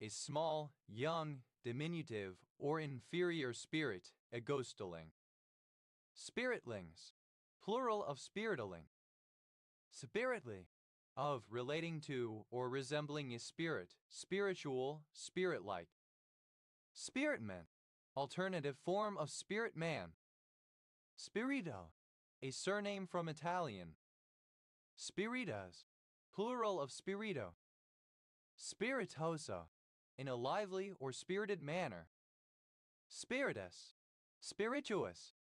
a small, young, diminutive, or inferior spirit, a ghostling. Spiritlings, plural of spiritling. Spiritly, of relating to or resembling a spirit, spiritual, spirit-like. Spiritman, alternative form of spirit man. Spirito, a surname from Italian. Spiritas, plural of spirito. Spiritoso, in a lively or spirited manner. Spiritus, spirituous.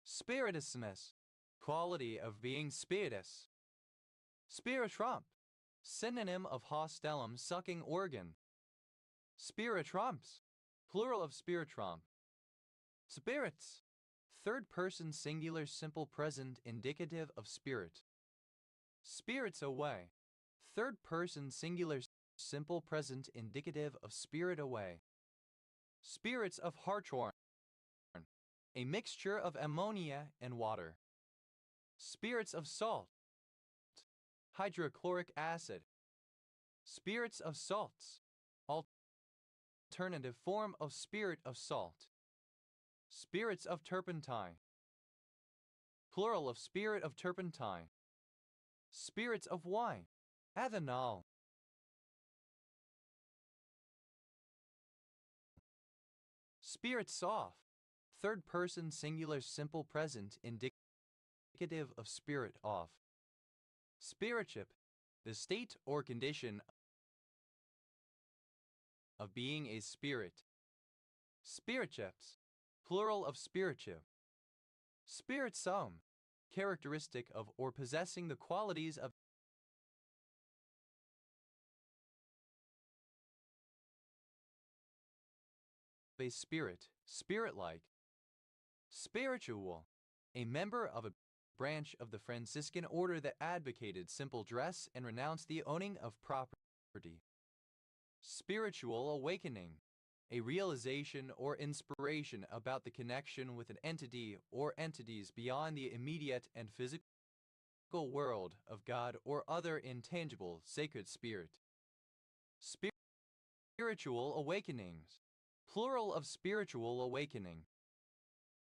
Spiritousness, quality of being spiritus. Spiritrump, synonym of hostellum sucking organ. Spiritrumps, plural of spiritrump. Spirits, third person singular simple present indicative of spirit. Spirits away, third person singular simple present indicative of spirit away. Spirits of hartshorn, a mixture of ammonia and water. Spirits of salt, hydrochloric acid. Spirits of salts, alternative form of spirit of salt. Spirits of turpentine, plural of spirit of turpentine. Spirits of wine, ethanol. Spirit soft, third person singular simple present indicative of spirit off. Spiritship, the state or condition of being a spirit. Spiritships, plural of spiritship. Spiritsome, characteristic of or possessing the qualities of a spirit, spirit-like. Spiritual, a member of a branch of the Franciscan order that advocated simple dress and renounced the owning of property. Spiritual awakening, a realization or inspiration about the connection with an entity or entities beyond the immediate and physical world of God or other intangible sacred spirit. Spiritual awakenings, plural of spiritual awakening.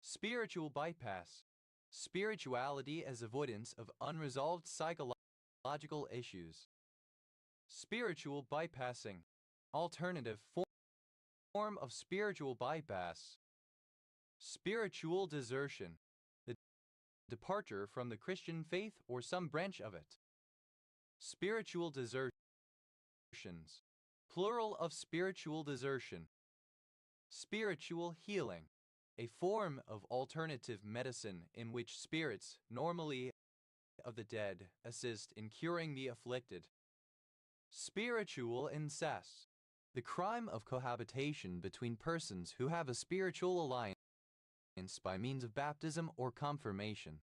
Spiritual bypass, spirituality as avoidance of unresolved psychological issues. Spiritual bypassing, alternative form of spiritual bypass. Spiritual desertion, the departure from the Christian faith or some branch of it. Spiritual desertions, plural of spiritual desertion. Spiritual healing, a form of alternative medicine in which spirits, normally of the dead, assist in curing the afflicted. Spiritual incest, the crime of cohabitation between persons who have a spiritual alliance by means of baptism or confirmation.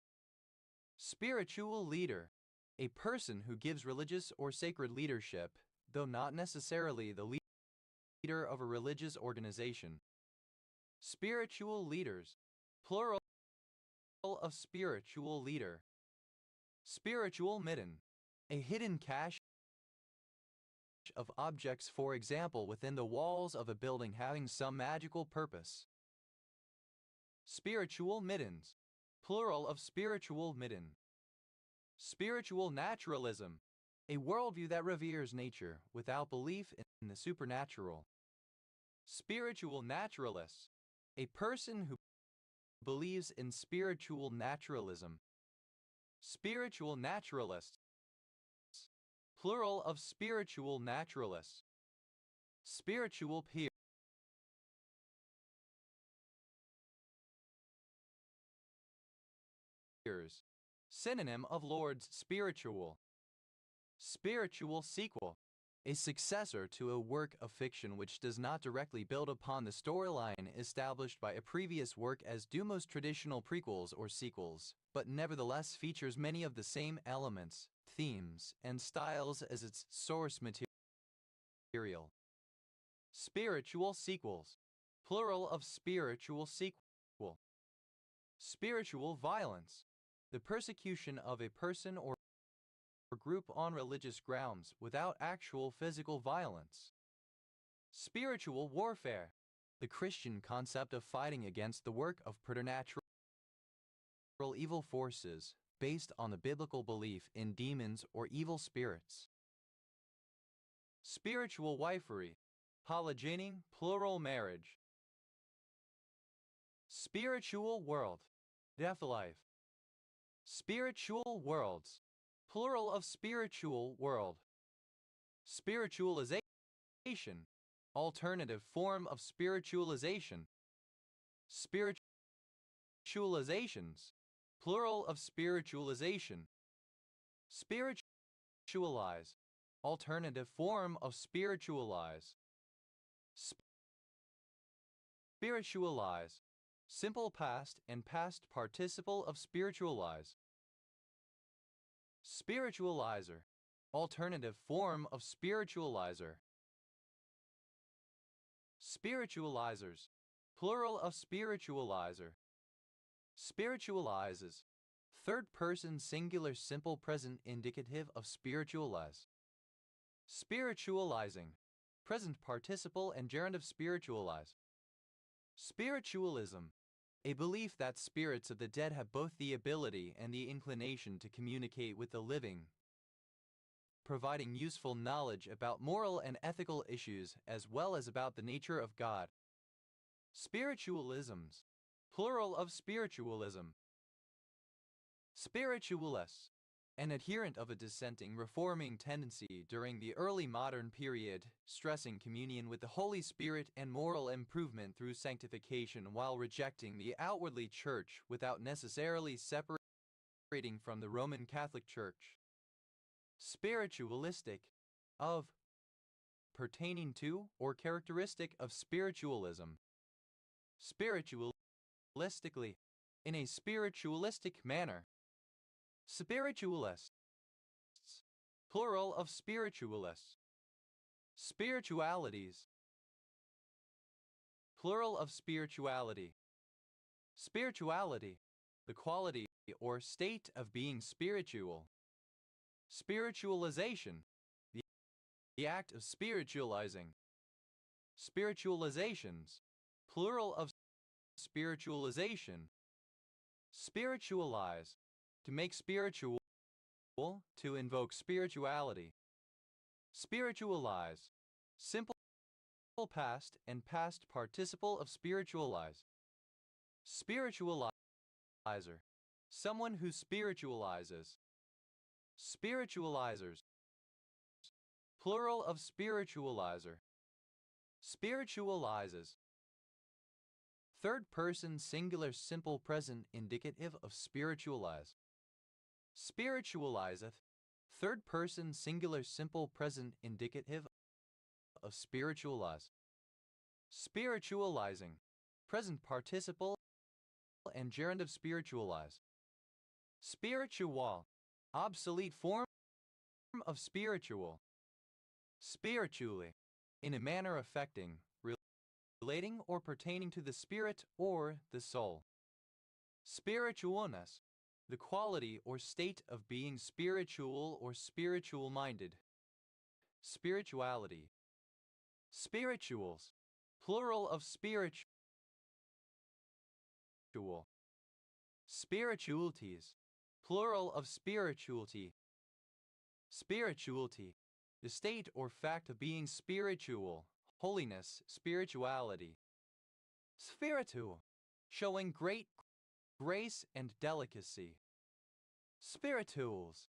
Spiritual leader, a person who gives religious or sacred leadership, though not necessarily the leader of a religious organization. Spiritual leaders, plural of spiritual leader. Spiritual midden, a hidden cache of objects, for example within the walls of a building having some magical purpose. Spiritual middens, plural of spiritual midden. Spiritual naturalism, a worldview that reveres nature without belief in the supernatural. Spiritual naturalist, a person who believes in spiritual naturalism. Spiritual naturalists, plural of spiritual naturalists. Spiritual peers, synonym of Lord's spiritual. Spiritual sequel, a successor to a work of fiction which does not directly build upon the storyline established by a previous work as do most traditional prequels or sequels, but nevertheless features many of the same elements, themes, and styles as its source material. Spiritual sequels, plural of spiritual sequel. Spiritual violence, the persecution of a person or group on religious grounds without actual physical violence. Spiritual warfare, the Christian concept of fighting against the work of preternatural evil forces based on the biblical belief in demons or evil spirits. Spiritual wifery, polygyny, plural marriage. Spiritual world, death life. Spiritual worlds, plural of spiritual world. Spiritualization, alternative form of spiritualization. Spiritualizations, plural of spiritualization. Spiritualize, alternative form of spiritualize. Spiritualize, simple past and past participle of spiritualize. Spiritualizer, alternative form of spiritualizer. Spiritualizers, plural of spiritualizer. Spiritualizes, third person singular simple present indicative of spiritualize. Spiritualizing, present participle and gerund of spiritualize. Spiritualism, a belief that spirits of the dead have both the ability and the inclination to communicate with the living, providing useful knowledge about moral and ethical issues as well as about the nature of God. Spiritualisms, plural of spiritualism. Spiritualists, an adherent of a dissenting reforming tendency during the early modern period, stressing communion with the Holy Spirit and moral improvement through sanctification while rejecting the outwardly church without necessarily separating from the Roman Catholic Church. Spiritualistic, of, pertaining to or characteristic of spiritualism. Spiritualistically, in a spiritualistic manner. Spiritualists, plural of spiritualists. Spiritualities, plural of spirituality. Spirituality, the quality or state of being spiritual. Spiritualization, the act of spiritualizing. Spiritualizations, plural of spiritualization. Spiritualize, to make spiritual, to invoke spirituality. Spiritualize, simple past and past participle of spiritualize. Spiritualizer, someone who spiritualizes. Spiritualizers, plural of spiritualizer. Spiritualizes, Third person singular simple present indicative of spiritualize. Spiritualizeth. Third person singular simple present indicative of spiritualize. Spiritualizing. Present participle and gerund of spiritualize. Spiritual. Obsolete form of spiritual. Spiritually. In a manner affecting, relating or pertaining to the spirit or the soul. Spiritualness. The quality or state of being spiritual or spiritual-minded. Spirituality. Spirituals. Plural of spiritual. Spiritualities. Plural of spirituality. Spirituality. The state or fact of being spiritual, holiness, spirituality. Spiritual. Showing great grace and delicacy. Spirituals.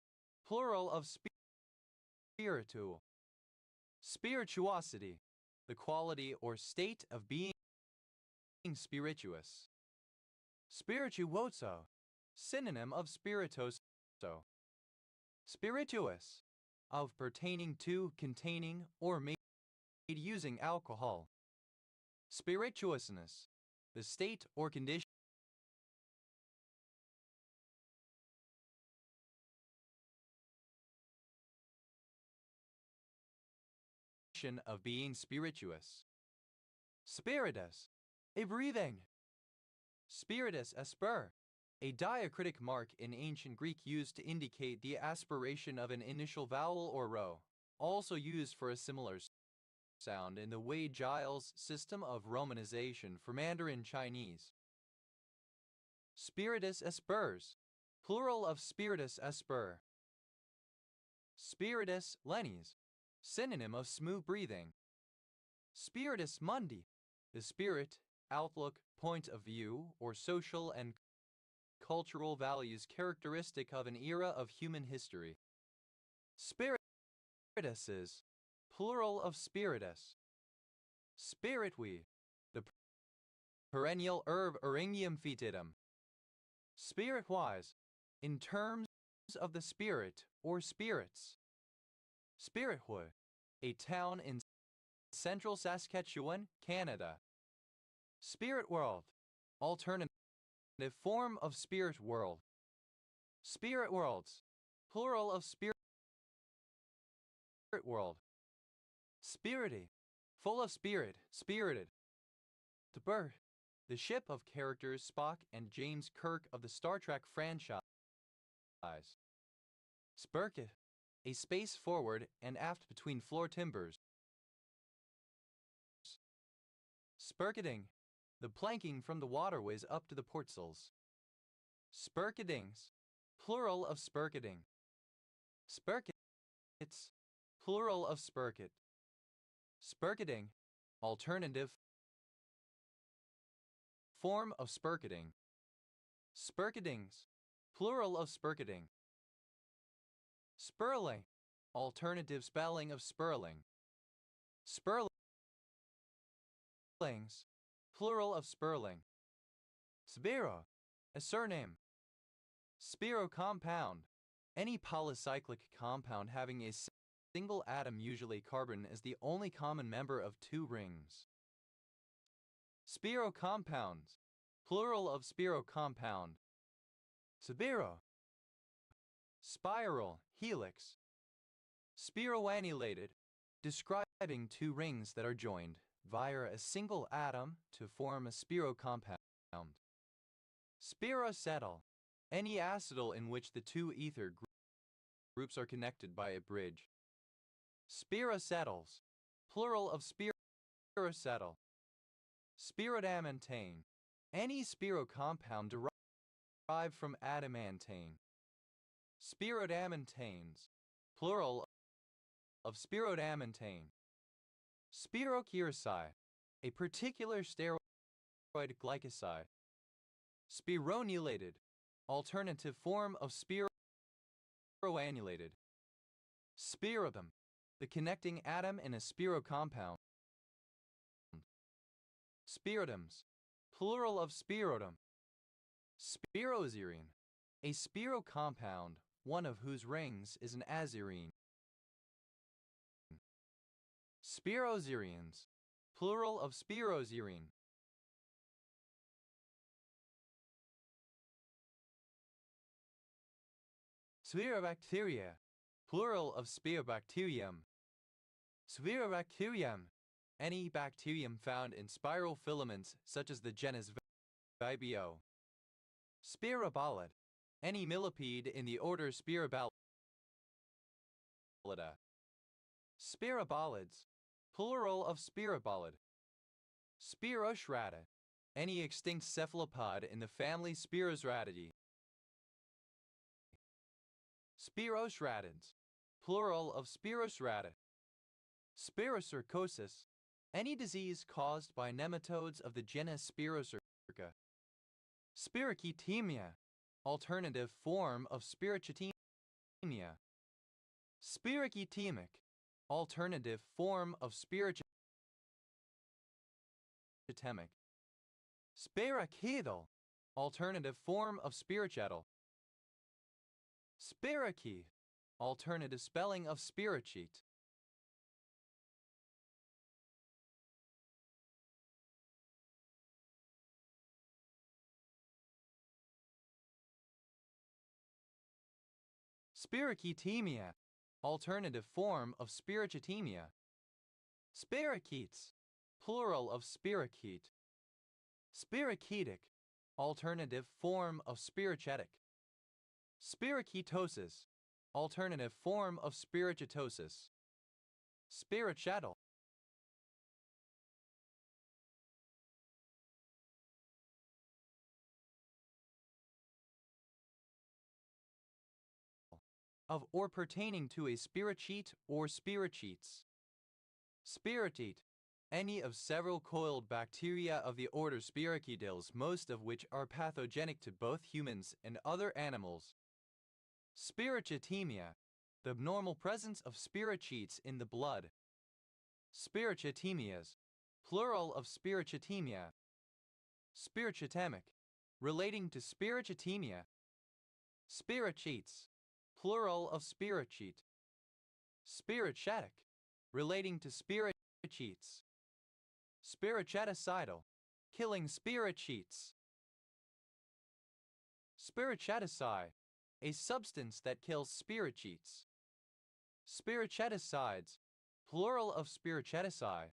Plural of spiritual. Spirituosity. The quality or state of being spirituous. Spirituoso. Synonym of spiritoso. Spirituous. Of pertaining to, containing, or made using alcohol. Spirituousness. The state or condition of being spirituous. Spiritus. A breathing. Spiritus asper. A diacritic mark in ancient Greek used to indicate the aspiration of an initial vowel or row, also used for a similar sound in the Wei Giles system of romanization for Mandarin Chinese. Spiritus aspers. Plural of spiritus asper. Spiritus lenis. Synonym of smooth breathing. Spiritus mundi. The spirit, outlook, point of view, or social and cultural values characteristic of an era of human history. Spirituses. Plural of spiritus. Spiritui. The perennial herb Eryngium fetidum. Spiritwise. In terms of the spirit or spirits. Spiritwood. A town in central Saskatchewan, Canada. Spirit world. Alternative form of spirit world. Spirit worlds. Plural of spirit world. Spirity. Full of spirit, spirited. To birth. The ship of characters Spock and James Kirk of the Star Trek franchise. Spirket. A space forward and aft between floor timbers. Spirketing. The planking from the waterways up to the portsills. Spirketings. Plural of spirketing. Spirkets. Plural of spirket. Spirketing. Alternative form of spirketing. Spirketings. Plural of spirketing. Spurling. Alternative spelling of spurling. Spurlings. Plural of spurling. Spiro. A surname. Spiro compound. Any polycyclic compound having a single atom, usually carbon, is the only common member of two rings. Spiro compounds. Plural of spiro compound. Spiro. Spiral, helix. Spiroannulated. Describing two rings that are joined via a single atom to form a spiro compound. Spirocetal. Any acetal in which the two ether groups are connected by a bridge. Spirocetals. Plural of spirocetal. Spirodamantane. Any spiro compound derived from adamantane. Spirodamantanes. Plural of spirodamantane. Spirocheiroside. A particular steroid glycoside. Spironulated. Alternative form of spiroannulated. Spiratum. The connecting atom in a spiro compound. Spiritums. plural of spirotum. Spirozirine, a spiro compound, one of whose rings is an azirine. Spirozirines, plural of spirozirine. Spirobacteria, plural of spirobacterium. Spirobacterium, any bacterium found in spiral filaments such as the genus Vibrio. Spirobolid, any millipede in the order Spirobolida. Spirobolids, plural of spirobolid. Spiroshrada, any extinct cephalopod in the family Spirosradidae. Spirosradids, plural of Spirosrada. Spirocercosis, any disease caused by nematodes of the genus Spirocerca. Spirochetemia, alternative form of spirochetemia. Spirochetemic, alternative form of spirochetemic. Spirochetal, alternative form of spirochetal. Spirochete, alternative spelling of spirochete. Spirochetemia, alternative form of spirochetemia. Spirochetes, plural of spirochete. Spirochetic, alternative form of spirochetic. Spiroketosis, alternative form of spiroketosis. Spirochettal, of or pertaining to a spirochete or spirochetes. Spirotete, any of several coiled bacteria of the order Spirochetes, most of which are pathogenic to both humans and other animals. Spirochetemia, the abnormal presence of spirochetes in the blood. Spirochetemias, plural of spirochetemia. Spirochetemic, relating to spirochetemia. Spirochetes, plural of spirochete. Spirochetic, relating to spirochetes. Spirocheticidal, killing spirochetes. Spirocheticide, a substance that kills spirochetes. Spirocheticides, plural of spirocheticide.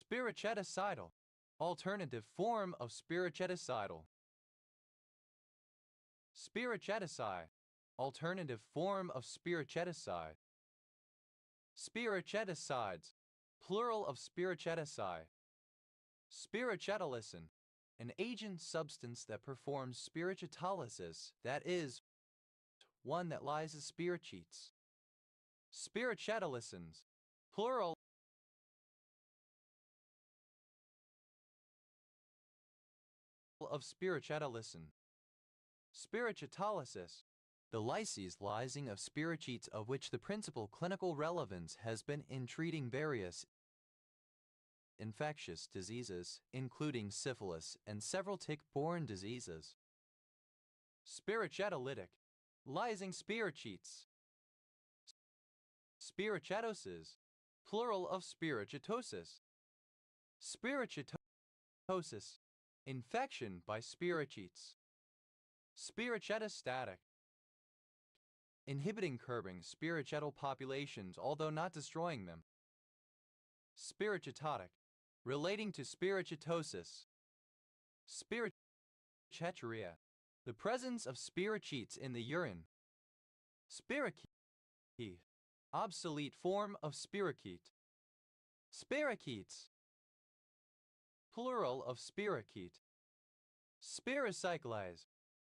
Spiroceticidal, alternative form of spiroceticidal. Spirocheticide, alternative form of spirocheticide. Spirocheticides, plural of spirocheticide. Spirocetalysin, an agent substance that performs spirocetalysis, that is, one that lyses spirochetes. Spirocetalycins, plural of spirocetalysin. Spirocetalysis, the lyses lysing of spirochetes, of which the principal clinical relevance has been in treating various infectious diseases, including syphilis and several tick-borne diseases. Spirocetalytic, lysing spirochetes. Spirochetoses, plural of spirochettosis. Spirochettosis, infection by spirochetes. Spirochetestatic, inhibiting curbing spirochetal populations although not destroying them. Spirochetotic, relating to spirochettosis. Spirocheturia, the presence of spirochetes in the urine. Spirochete, obsolete form of spirochete. Spirochetes, plural of spirochete. Spirocyclase,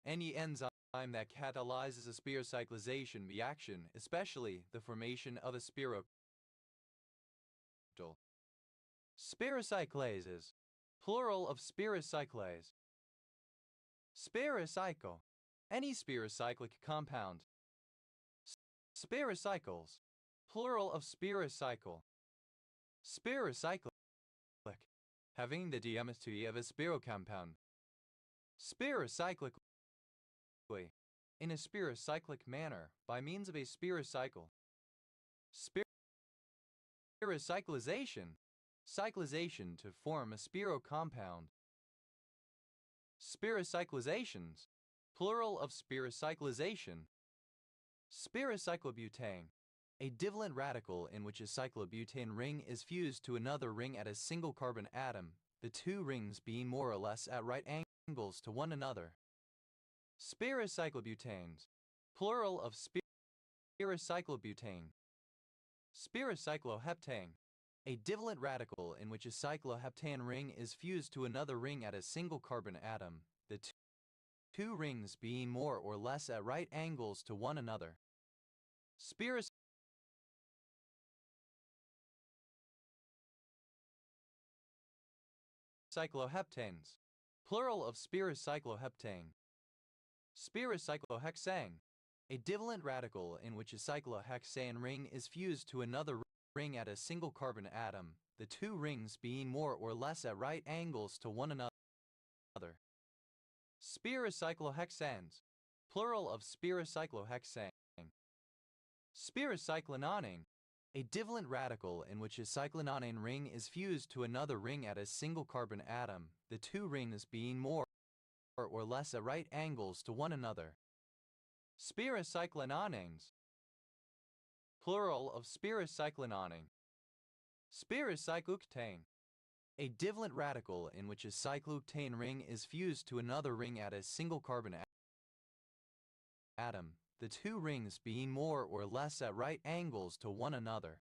any enzyme that catalyzes a spirocyclization reaction, especially the formation of a spirochetal. Spirocyclases, plural of spirocyclase. Spirocycle, any spirocyclic compound. Spirocycles, plural of spirocycle. Spirocyclic, having the diameter of a spirocompound. Spirocyclically. In a spirocyclic manner, by means of a spirocycle. Spirocyclization. Cyclization to form a spirocompound. Spirocyclizations. Plural of spirocyclization. Spirocyclobutane. A divalent radical in which a cyclobutane ring is fused to another ring at a single carbon atom, the two rings being more or less at right angles to one another. Spirocyclobutanes. Plural of spirocyclobutane. Spirocycloheptane. A divalent radical in which a cycloheptane ring is fused to another ring at a single carbon atom, the two rings being more or less at right angles to one another. Spirocycloheptanes. Plural of spirocycloheptane. Spirocyclohexane. A divalent radical in which a cyclohexane ring is fused to another ring at a single carbon atom, the two rings being more or less at right angles to one another. Spirocyclohexanes. Plural of spirocyclohexane. Spirocyclonane. A divalent radical in which a cyclonane ring is fused to another ring at a single carbon atom, the two rings being more or less at right angles to one another. Spirocyclononanes. Plural of spirocyclonane. Spirocycloctane. A divalent radical in which a cycloctane ring is fused to another ring at a single carbon atom, the two rings being more or less at right angles to one another.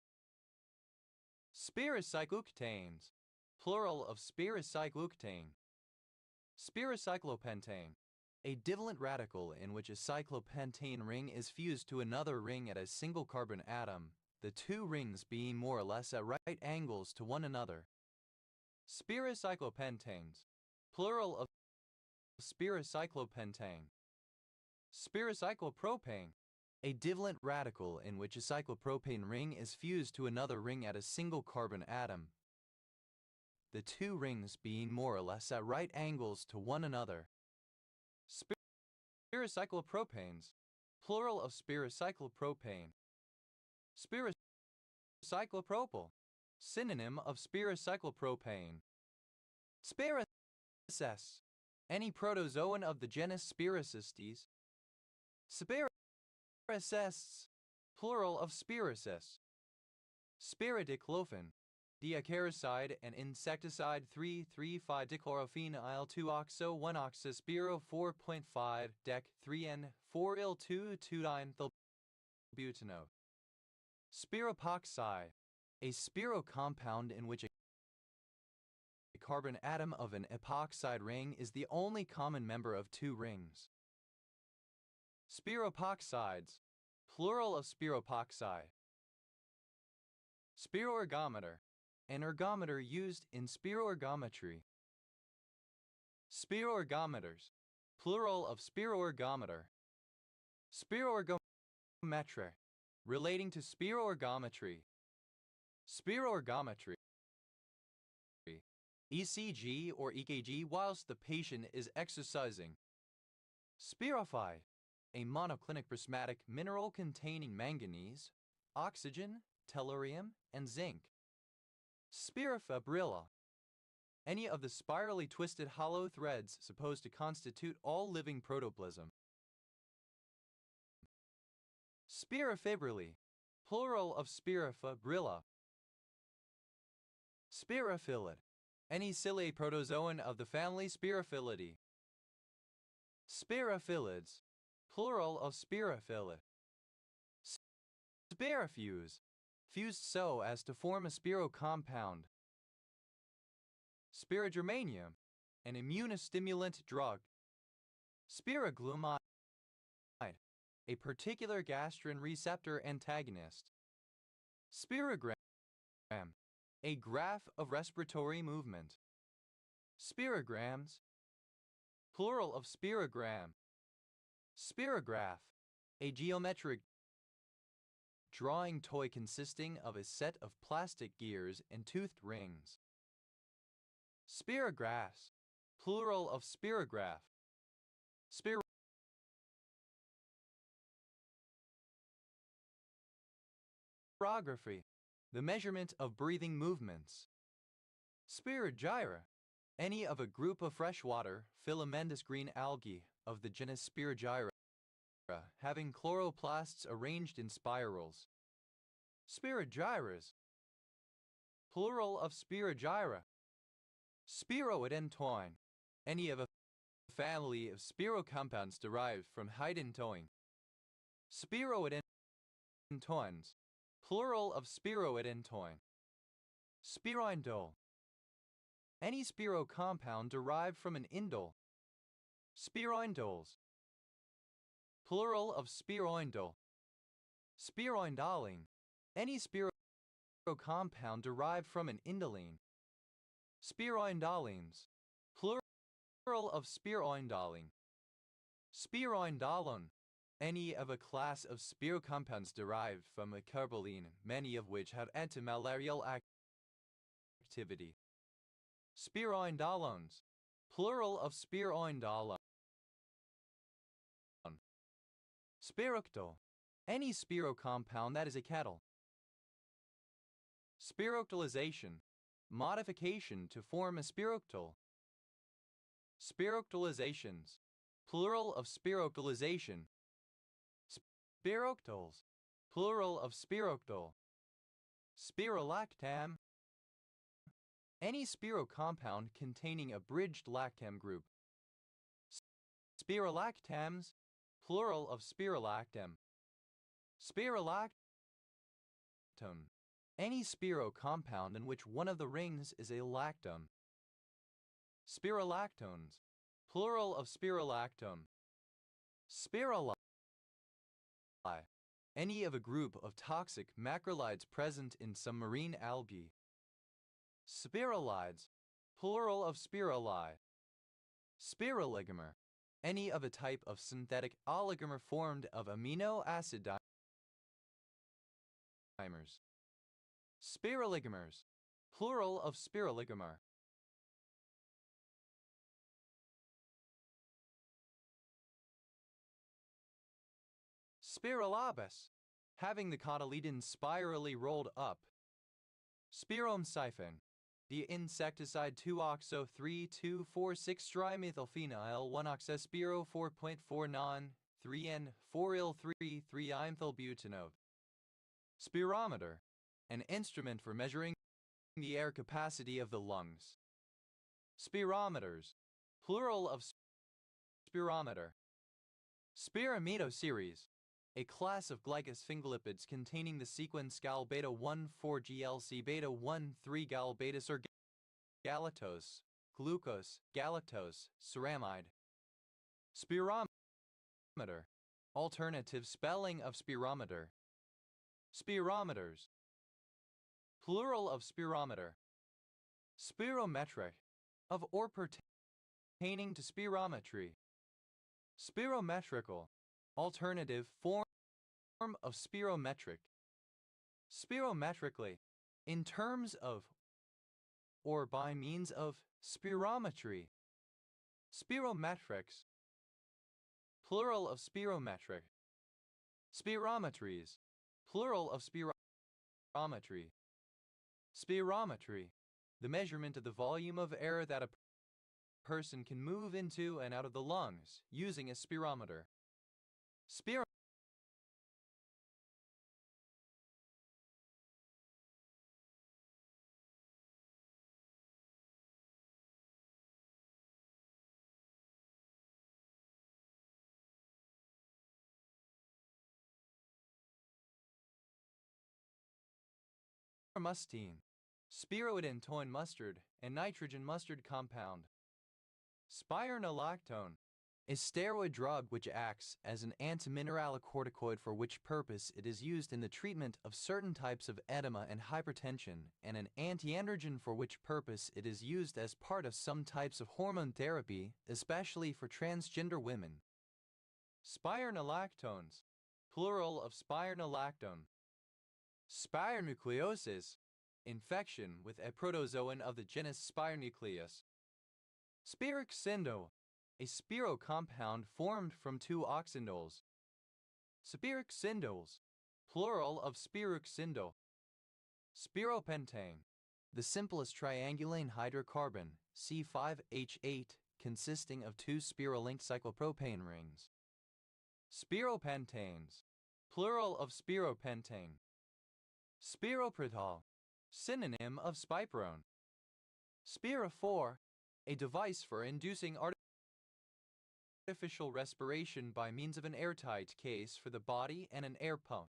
Spirocycloctanes. Plural of spirocycloctane. Spirocyclopentane. A divalent radical in which a cyclopentane ring is fused to another ring at a single carbon atom, the two rings being more or less at right angles to one another. Spirocyclopentanes. Plural of spirocyclopentane. Spirocyclopropane. A divalent radical in which a cyclopropane ring is fused to another ring at a single carbon atom, the two rings being more or less at right angles to one another. Spirocyclopropanes. Plural of spirocyclopropane. Spirocyclopropyl. Synonym of spirocyclopropane. Spirocysts. Any protozoan of the genus Spirocystes. Spirocysts. Plural of spirocysts. Spiridiclofan. Diacaricide and insecticide 3,3,5-dichlorophene-2-oxo-1-oxospiro 4.5 dec 3N 4-il-2-2-dimethyl-butano. Spiropoxide. A spirocompound in which a carbon atom of an epoxide ring is the only common member of two rings. Spiropoxides. Plural of spiropoxide. Spiroergometer. An ergometer used in spiroergometry. Spiroergometers. Plural of spiroergometer. Spiroergometric. Relating to spiroergometry. Spiroergometry. ECG or EKG whilst the patient is exercising. Spirophyte. A monoclinic prismatic mineral containing manganese, oxygen, tellurium, and zinc. Spirofibrilla. Any of the spirally twisted hollow threads supposed to constitute all living protoplasm. Spirofibrilla. Plural of Spirofibrilla. Spirophilid. Any ciliate protozoan of the family Spirophilidae. Spirophilids. Plural of spirophilid. Spirofuse. Fused so as to form a spirocompound. Spirogermanium. An immunostimulant drug. Spiroglumide. A particular gastrin receptor antagonist. Spirogram. A graph of respiratory movement. Spirograms. Plural of spirogram. Spirograph. A geometric drawing toy consisting of a set of plastic gears and toothed rings. Spiragrass, plural of spirograph. Spirography, the measurement of breathing movements. Spirogyra, any of a group of freshwater, filamentous green algae of the genus Spirogyra, having chloroplasts arranged in spirals. Spirogyras, plural of Spirogyra. Spiroidentoin, any of a family of spirocompounds derived from hydantoin. Spiroidentoins, plural of spiroidentoin. Spiroindole, any spirocompound derived from an indole. Spiroindoles, plural of spiroindole. Spiroindoline, any spirocompound derived from an indoline. Spiroindolines, plural of spiroindoline. Spiroindolone, any of a class of spirocompounds derived from a carboline, many of which have antimalarial activity. Spiroindolones, plural of spiroindolone. Spirooctol, any spirocompound that is a kettle. Spiroctolization, modification to form a spiroctol. Spiroctolizations, plural of spiroctolization. Spiroctols, plural of spiroctol. Spirolactam, any spirocompound containing a bridged lactam group. Spirolactams, plural of spirolactam. Spirolactone, any spirocompound in which one of the rings is a lactone. Spirolactones, plural of spirolactone. Spiroli, any of a group of toxic macrolides present in some marine algae. Spiralides, plural of spirali. Spiroligomer, any of a type of synthetic oligomer formed of amino acid dimers. Spiroligomers, plural of spiroligomer. Spirolobus, having the cotyledon spirally rolled up. Spiromsiphon, the insecticide 2-oxo-3,2,4,6-trimethylphenyl 1-oxespiro 4.4 3N4-il-3,3-imethylbutanol. Spirometer, an instrument for measuring the air capacity of the lungs. Spirometers, plural of spirometer. Spiramido series, a class of glycosphingolipids containing the sequence gal beta 1,4-GLC beta 1,3 gal beta or galactose, glucose, galactose, ceramide. Spirometer, alternative spelling of spirometer. Spirometers, plural of spirometer. Spirometric, of or pertaining to spirometry. Spirometrical, alternative form of spirometric. Spirometrically, in terms of or by means of spirometry. Spirometrics, plural of spirometric. Spirometries, plural of spirometry. Spirometry, the measurement of the volume of air that a person can move into and out of the lungs using a spirometer. Mustine, spiroidentoin mustard and nitrogen mustard compound. Spironolactone, a steroid drug which acts as an antimineralocorticoid for which purpose it is used in the treatment of certain types of edema and hypertension, and an antiandrogen for which purpose it is used as part of some types of hormone therapy, especially for transgender women. Spironolactones, plural of spironolactone. Spironucleosis, infection with a protozoan of the genus Spironucleus. Spiroxyndole, a spiro compound formed from two oxyndoles. Spiroxyndoles, plural of spiroxyndole. Spiropentane, the simplest triangulane hydrocarbon, C5H8, consisting of two spirolinked cyclopropane rings. Spiropentanes, plural of spiropentane. Spiroprotol, synonym of spiperone. Spirophore, a device for inducing artificial respiration by means of an airtight case for the body and an air pump.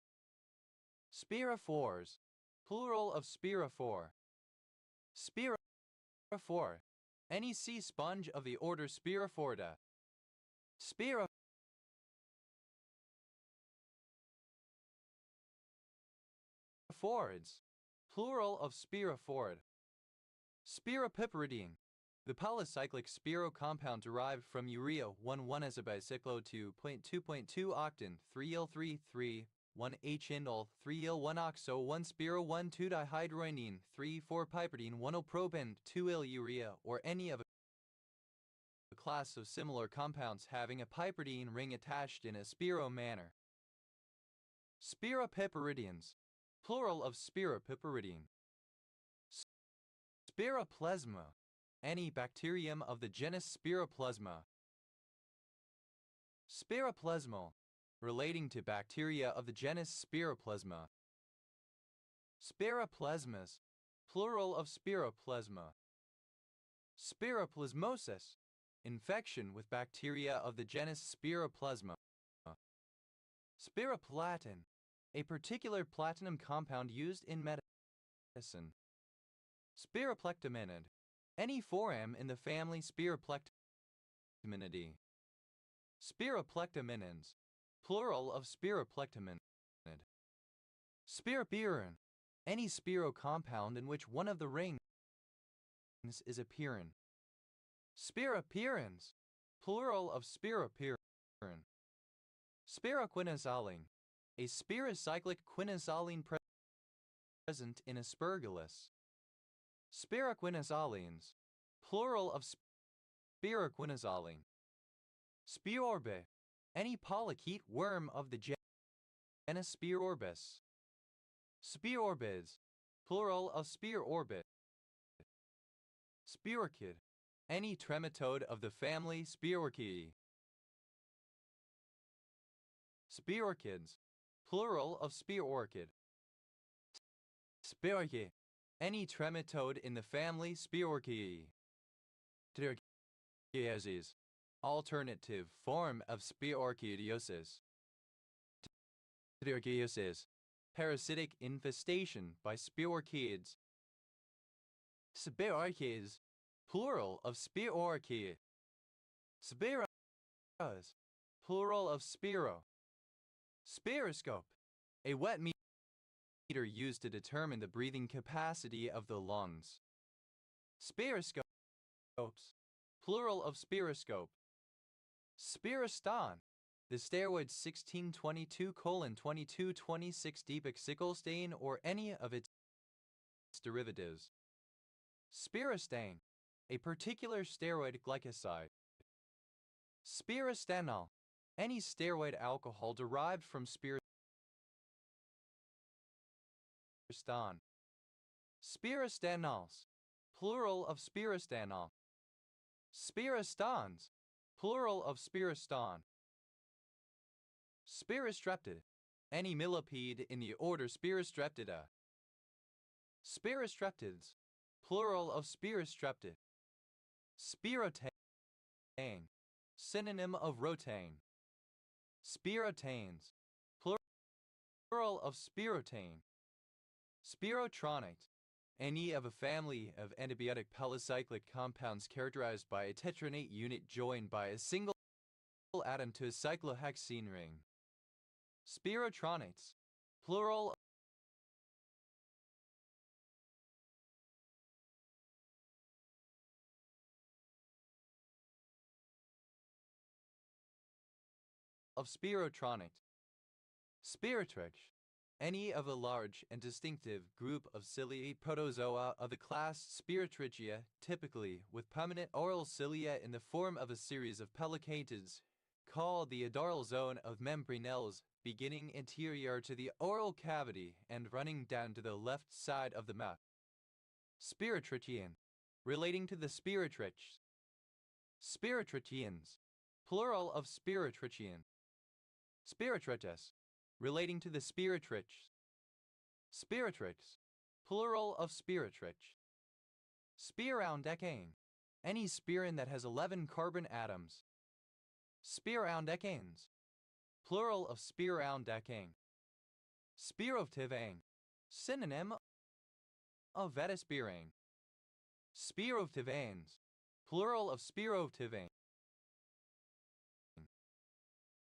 Spirophores, plural of spirophore. Spirophore, any sea sponge of the order Spirophorida. Spirophorids, plural of spirophorid. Spiropiperidine, the polycyclic spiro compound derived from urea 1,1-azabicyclo 2.2.2 octane 3-il-3-3-1-H-indole 3-il-1-oxo 1-spiro-1,2-dihydroinine 3,4-piperidine 1-il-propan 2-il-urea or any of a class of similar compounds having a piperidine ring attached in a spiro manner. Spiropiperidians, plural of spiropiperidine. Spiroplasma, any bacterium of the genus Spiroplasma. Spiroplasmal, relating to bacteria of the genus Spiroplasma. Spiroplasmas, plural of spiroplasma. Spiroplasmosis, infection with bacteria of the genus Spiroplasma. Spiroplatin, a particular platinum compound used in medicine. Spiroplectaminid, any form in the family Spiroplectaminidae. Spiroplectaminins, plural of spiroplectaminid. Spiropirin, any spiro compound in which one of the rings is a pirin. Spiropirins, plural of spiropirin. Spiroquinazoline, a spirocyclic quinazoline present in aspergillus. Spiroquinazolines, plural of spiroquinazoline. Spiorbe, any polychaete worm of the genus Spirorbis. Spiorbids, plural of spirorbit. Spiorchid, any trematode of the family Spiorchidae. Spiorchids, plural of spiorchid. Spiorchid, any trematode in the family Spiorchidae. Pterogiasis, alternative form of spiorchidiosis. Pterogiasis, parasitic infestation by spiorchids. Spiorchids, plural of spiorchid. Spiros, plural of spiro. Spiroscope, a wet meter used to determine the breathing capacity of the lungs. Spiroscopes, plural of spiroscope. Spirostan, the steroid 1622:2226-deoxycyclostain or any of its derivatives. Spirostain, a particular steroid glycoside. Spirostanol, any steroid alcohol derived from spirostan. Spirostanols, plural of spirostanol. Spirostans, plural of spirostan. Spirostreptid, any millipede in the order Spirostreptida. Spirostreptids, plural of spirostreptid. Spirotane, synonym of rotane. Spirotanes, plural of spirotane. Spirotronate, any of a family of antibiotic polycyclic compounds characterized by a tetranate unit joined by a single atom to a cyclohexene ring. Spirotronates, plural of spirotronate. Spiritrich, any of a large and distinctive group of ciliate protozoa of the class Spiratrichia, typically with permanent oral cilia in the form of a series of pellicatids, called the odoral zone of membranelles, beginning anterior to the oral cavity and running down to the left side of the mouth. Spiratrichian, relating to the spiratrix. Spiratrichians, plural of spiratrichian. Spiratritus, relating to the spiratrix. Spiratrix, plural of spiratrix. Spirandecane, any spirin that has 11 carbon atoms. Spirandecanes, plural of spirandecane. Spirotivane, synonym of vetispirane. Spirotivanes, plural of spirotivane.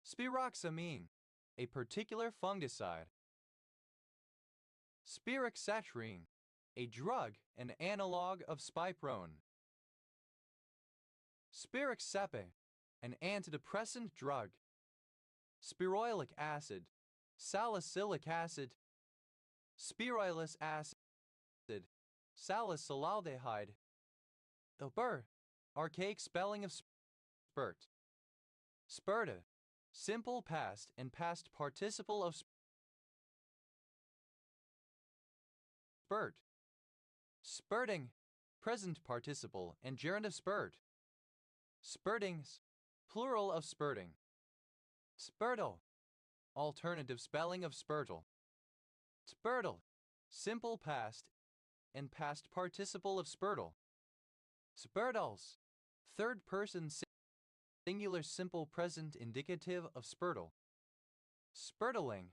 Spiroxamine, a particular fungicide. Spiroxatrine, a drug, an analog of spiprone. Spiroxepe, an antidepressant drug. Spiroilic acid, salicylic acid. Spiroilus acid, salicylaldehyde. The archaic spelling of spurt. Spurta, simple past and past participle of spurt. Spurting, present participle and gerund of spurt. Spurtings, plural of spurting. Spurtle, alternative spelling of spurtle. Spurtle, simple past and past participle of spurtle. Spurtles, third person singular simple present indicative of spurtle. Spurtling,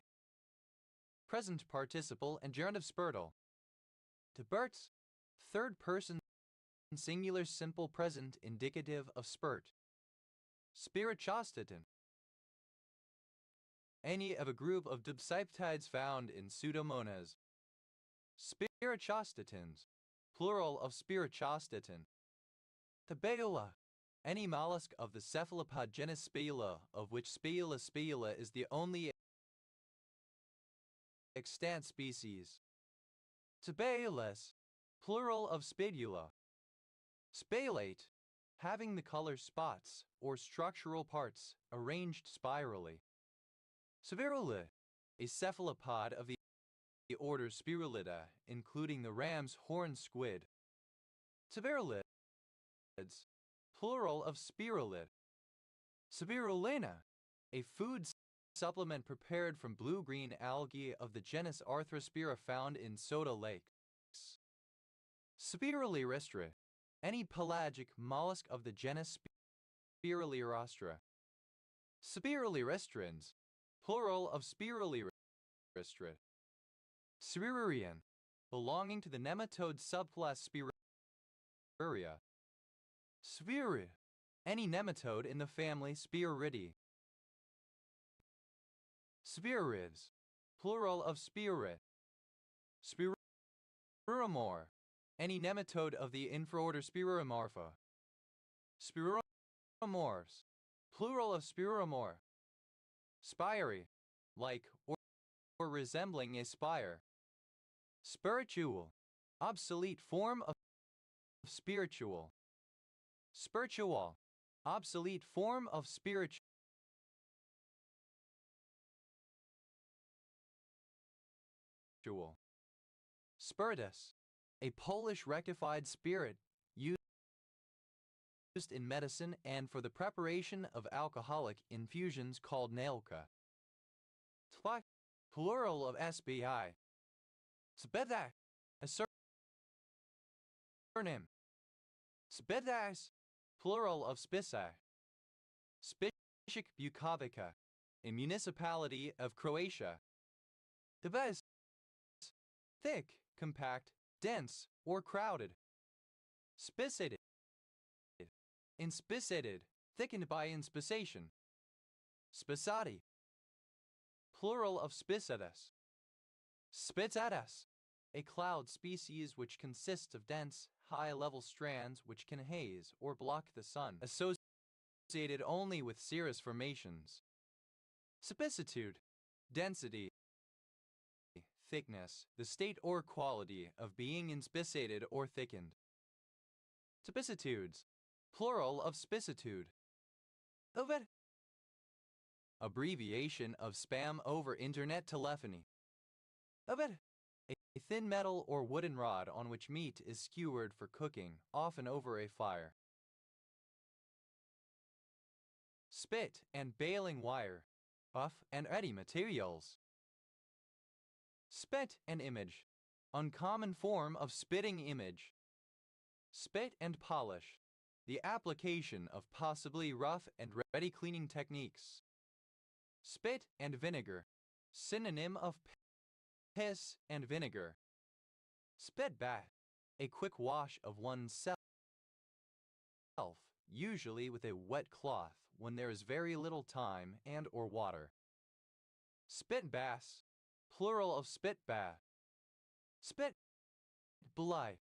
present participle and gerund of spurtle. Tuberts, third person singular simple present indicative of spurt. Spirachostatin, any of a group of dipsipeptides found in Pseudomonas. Spirachostatins, plural of spirachostatin. Tabeula, any mollusk of the cephalopod genus Speula, of which Speula speula is the only extant species. Tabeulus, plural of spidula. Spalate, having the color spots or structural parts arranged spirally. Spirula, a cephalopod of the order Spirulida, including the ram's horn squid. Spirulids, plural of spirulid. Spirulina, a food supplement prepared from blue-green algae of the genus Arthrospira found in soda lakes. Spirulirostra, any pelagic mollusk of the genus Spirulirostra. Spirulirostrans, plural of Spirulirostra. Spirurian, belonging to the nematode subclass Spiruria. Spiru, any nematode in the family Spiruridae. Spirurids, plural of spirit. Spiruromorph, any nematode of the infraorder Spiruromorpha. Spiruromorphs, plural of spiruromorph. Spiry, like or resembling a spire. Spiritual, obsolete form of spiritual. Spiritual, obsolete form of spiritual. Spiritus, a Polish rectified spirit used in medicine and for the preparation of alcoholic infusions called nailka. Twa, plural of SBI. Speda, a surname. Spedas, plural of Spisa. Spišić Bukovica, a municipality of Croatia. Debes, thick, compact, dense, or crowded. Spissated, inspissated, thickened by inspissation. Spissati, plural of spissatus. Spitsatus, a cloud species which consists of dense, high-level strands which can haze or block the sun, associated only with cirrus formations. Spicitude, density. thickness, the state or quality of being inspissated or thickened. Spicitudes, plural of spicitude. Over. Abbreviation of spam over internet telephony. Over. A thin metal or wooden rod on which meat is skewered for cooking, often over a fire. Spit and baling wire, buff and ready materials. Spit and image, uncommon form of spitting image. Spit and polish, the application of possibly rough and ready cleaning techniques. Spit and vinegar, synonym of piss and vinegar. Spit bath, a quick wash of oneself, usually with a wet cloth when there is very little time and or water. Spit baths, plural of spit bath. Spit bly,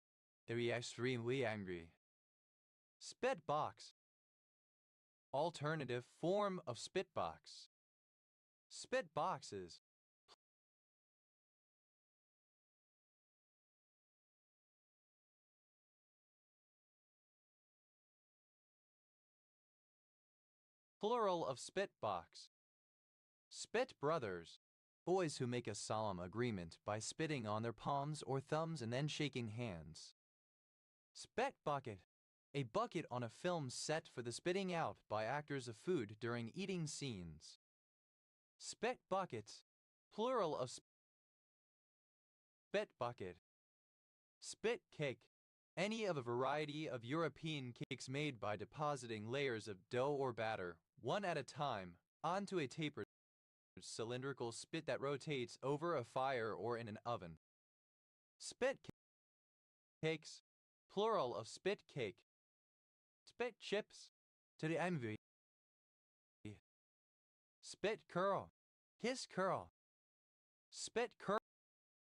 very extremely angry. Spit box, alternative form of spit box. Spit boxes, plural of spit box. Spit brothers, boys who make a solemn agreement by spitting on their palms or thumbs and then shaking hands. Spit bucket, a bucket on a film set for the spitting out by actors of food during eating scenes. Spit buckets, plural of spit bucket. Spit cake, any of a variety of European cakes made by depositing layers of dough or batter, one at a time, onto a tapered cylindrical spit that rotates over a fire or in an oven. Spit cakes, plural of spit cake. Spit chips, to the envy. Spit curl, kiss curl. Spit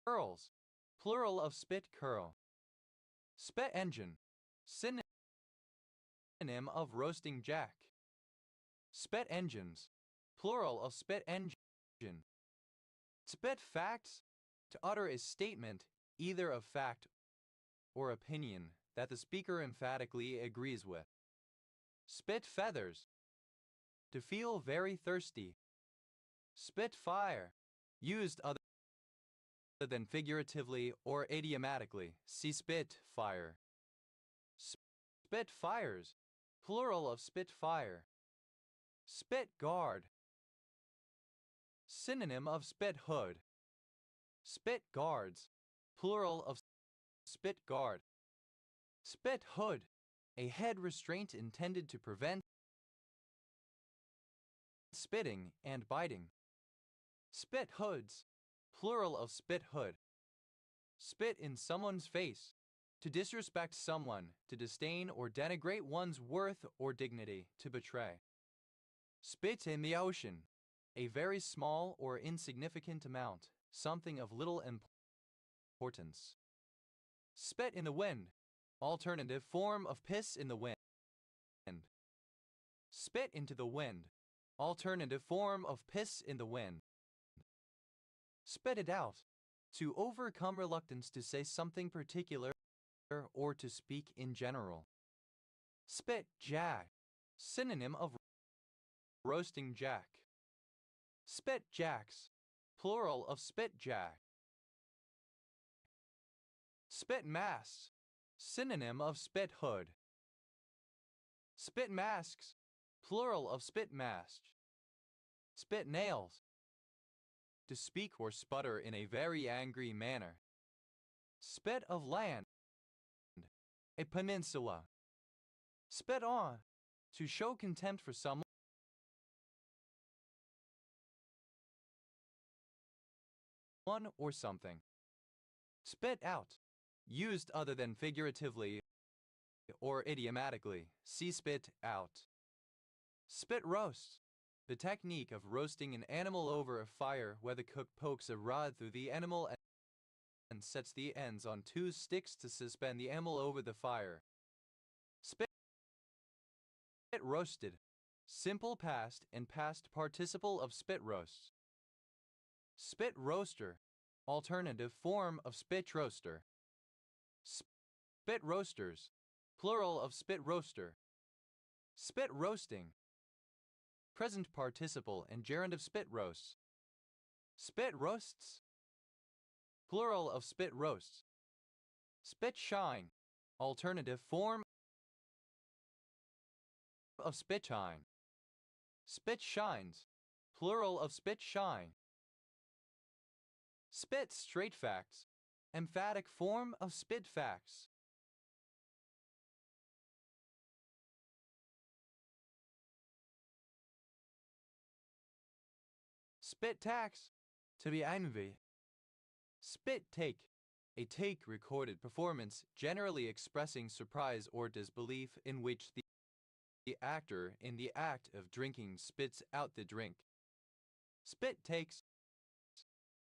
curls, plural of spit curl. Spit engine, synonym of roasting jack. Spit engines, plural of spit engine. Spit facts, to utter a statement either of fact or opinion that the speaker emphatically agrees with. Spit feathers, to feel very thirsty. Spit fire, used other than figuratively or idiomatically. See spit fire. Spit fires, plural of spit fire. Spit guard, synonym of spit hood. Spit guards, plural of spit guard. Spit hood, a head restraint intended to prevent spitting and biting. Spit hoods, plural of spit hood. Spit in someone's face, to disrespect someone, to disdain or denigrate one's worth or dignity, to betray. Spit in the ocean, a very small or insignificant amount, something of little importance. Spit in the wind, alternative form of piss in the wind. Spit into the wind, alternative form of piss in the wind. Spit it out, to overcome reluctance to say something particular or to speak in general. Spit jack, synonym of roasting jack. Spit jacks, plural of spit jack. Spit masks, synonym of spit hood. Spit masks, plural of spit mask. Spit nails, to speak or sputter in a very angry manner. Spit of land, a peninsula. Spit on, to show contempt for someone or something. Spit out, used other than figuratively or idiomatically. See spit out. Spit roast, the technique of roasting an animal over a fire where the cook pokes a rod through the animal and sets the ends on two sticks to suspend the animal over the fire. Spit roasted, simple past and past participle of spit roasts. Spit roaster, alternative form of spit roaster. Spit roasters, plural of spit roaster. Spit roasting, present participle and gerund of spit roasts. Spit roasts, plural of spit roasts. Spit shine, alternative form of spit shine. Spit shines, plural of spit shine. Spit straight facts, emphatic form of spit facts. Spit tax, to be envy. Spit take, a take recorded performance generally expressing surprise or disbelief in which the actor in the act of drinking spits out the drink. Spit takes,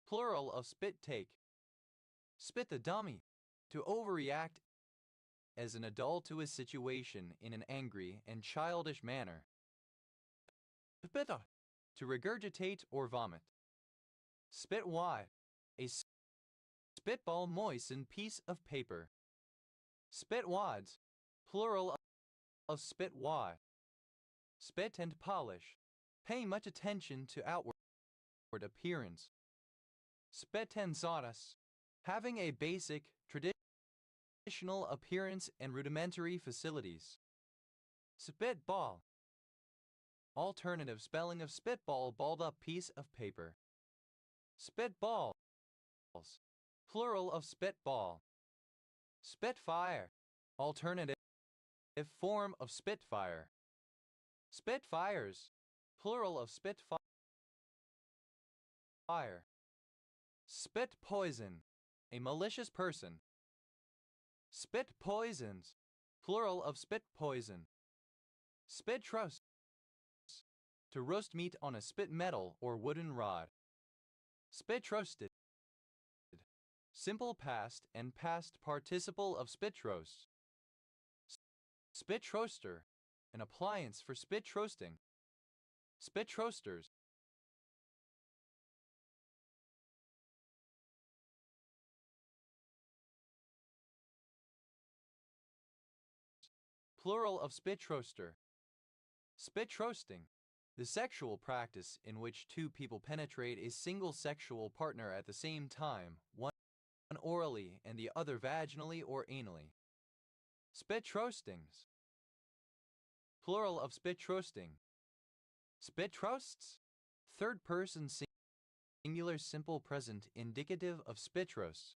plural of spit take. Spit the dummy, to overreact as an adult to a situation in an angry and childish manner. Spita, to regurgitate or vomit. Spit wad, a spitball moistened piece of paper. Spit wads, plural of spit wad. Spit and polish, pay much attention to outward appearance. Spit and sawdust, having a basic, traditional appearance and rudimentary facilities. Spitball, alternative spelling of spitball, balled up piece of paper. Spitballs, plural of spitball. Spitfire, alternative form of spitfire. Spitfires, plural of spitfire. Spit poison, a malicious person. Spit poisons, plural of spit poison. Spit roast, to roast meat on a spit metal or wooden rod. Spit roasted, simple past and past participle of spit roast. Spit roaster, an appliance for spit roasting. Spit roasters, plural of spit roaster. Spit roasting, the sexual practice in which two people penetrate a single sexual partner at the same time, one orally and the other vaginally or anally. Spit roastings, plural of spit roasting. Spit roasts, third person singular simple present indicative of spit roast.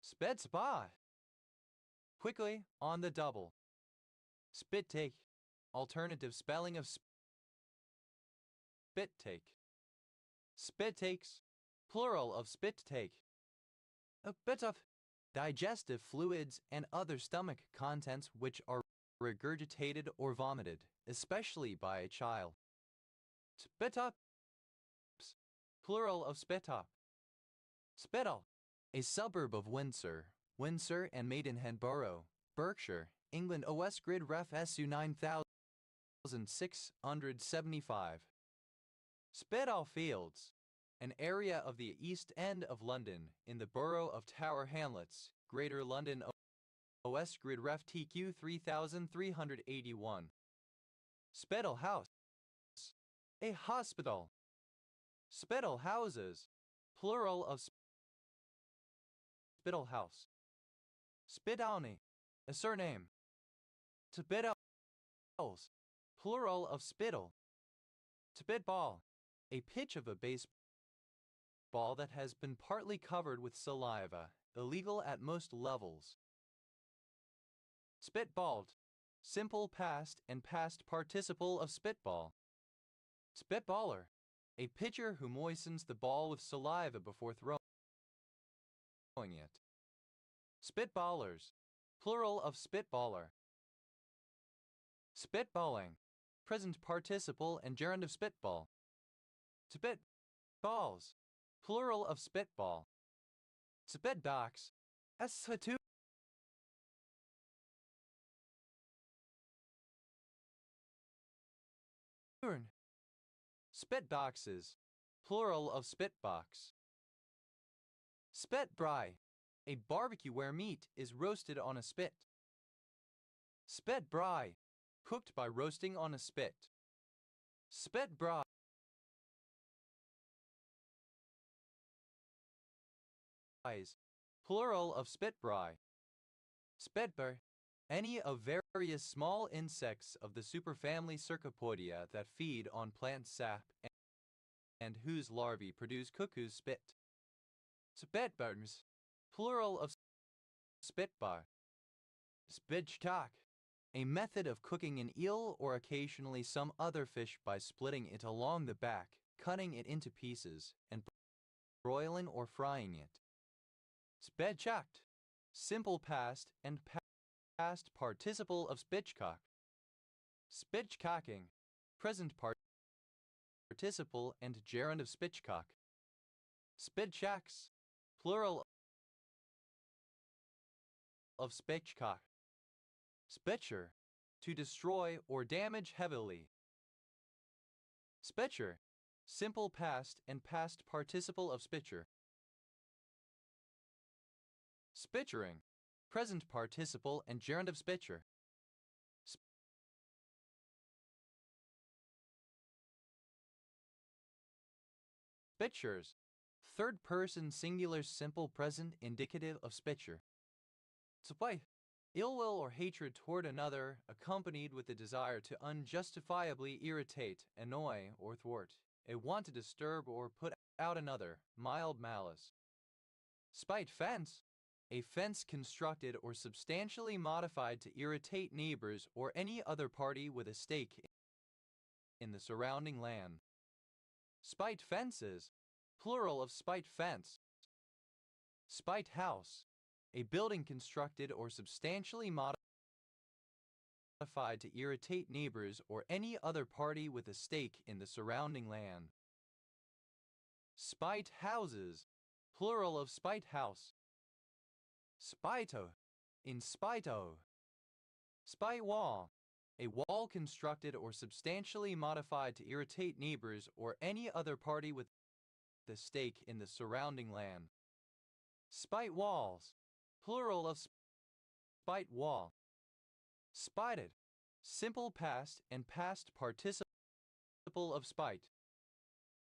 Spit spa, quickly, on the double. Spit take, alternative spelling of spit take. Spit takes, plural of spit take. A bit of digestive fluids and other stomach contents which are regurgitated or vomited, especially by a child. Spit up, plural of spit up. Spittle, a suburb of Windsor, Windsor and Maidenhead Borough, Berkshire, England. OS Grid Ref SU 9675. Spitall Fields, an area of the East End of London in the borough of Tower Hamlets, Greater London. OS Grid Ref TQ 3381. Spittle House, a hospital. Spittle houses, plural of spittle house. Spitowny, a surname. Spitballs, plural of spittle. Spitball, a pitch of a baseball that has been partly covered with saliva, illegal at most levels. Spitballed, simple past and past participle of spitball. Spitballer, a pitcher who moistens the ball with saliva before throwing it. Spitballers, plural of spitballer. Spitballing, present participle and gerund of spitball. Spitballs, plural of spitball. Spitbox, spittoon. Spitboxes, plural of spitbox. Spit braai, a barbecue where meat is roasted on a spit. Spit braai, cooked by roasting on a spit. Spit braai, plural of spit braai. Spitber, any of various small insects of the superfamily Cercopodia that feed on plant sap and whose larvae produce cuckoo's spit. Spitburs, plural of spitbar. Spitchcock, a method of cooking an eel or occasionally some other fish by splitting it along the back, cutting it into pieces, and broiling or frying it. Spitchocked, simple past and past participle of spitchcock. Spitchcocking, present participle and gerund of spitchcock. Spitchcocks, plural of spitchcock. Spitcher, to destroy or damage heavily. Spitcher, simple past and past participle of spitcher. Spitchering, present participle and gerund of spitcher. Spitchers, third person singular simple present indicative of spitcher. Spite, ill will or hatred toward another accompanied with the desire to unjustifiably irritate, annoy, or thwart, a want to disturb or put out another, mild malice. Spite fence, a fence constructed or substantially modified to irritate neighbors or any other party with a stake in the surrounding land. Spite fences, plural of spite fence. Spite house, a building constructed or substantially modified to irritate neighbors or any other party with a stake in the surrounding land. Spite houses, plural of spite house. Spito, in spito. Spite wall, a wall constructed or substantially modified to irritate neighbors or any other party with a stake in the surrounding land. Spite walls, plural of spite wall. Spited, simple past and past participle of spite.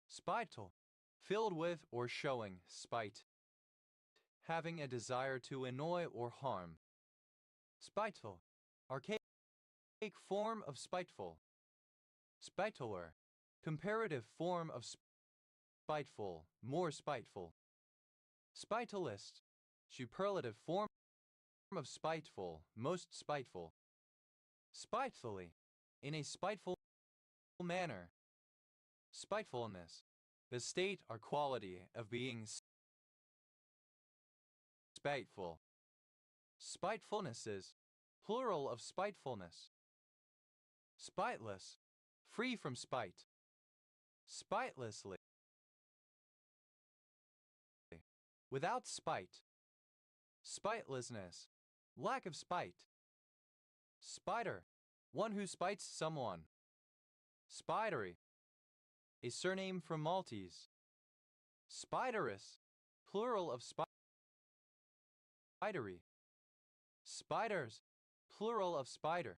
Spiteful, filled with or showing spite, having a desire to annoy or harm. Spiteful, archaic form of spiteful. Spiteler, comparative form of spiteful, more spiteful. Spitefulest, superlative form of spiteful, most spiteful. Spitefully, in a spiteful manner. Spitefulness, the state or quality of being spiteful. Spitefulnesses, plural of spitefulness. Spiteless, free from spite. Spitelessly, without spite. Spitelessness, lack of spite. Spider, one who spites someone. Spidery, a surname from Maltese. Spiderous, plural of spidery. Spiders, plural of spider.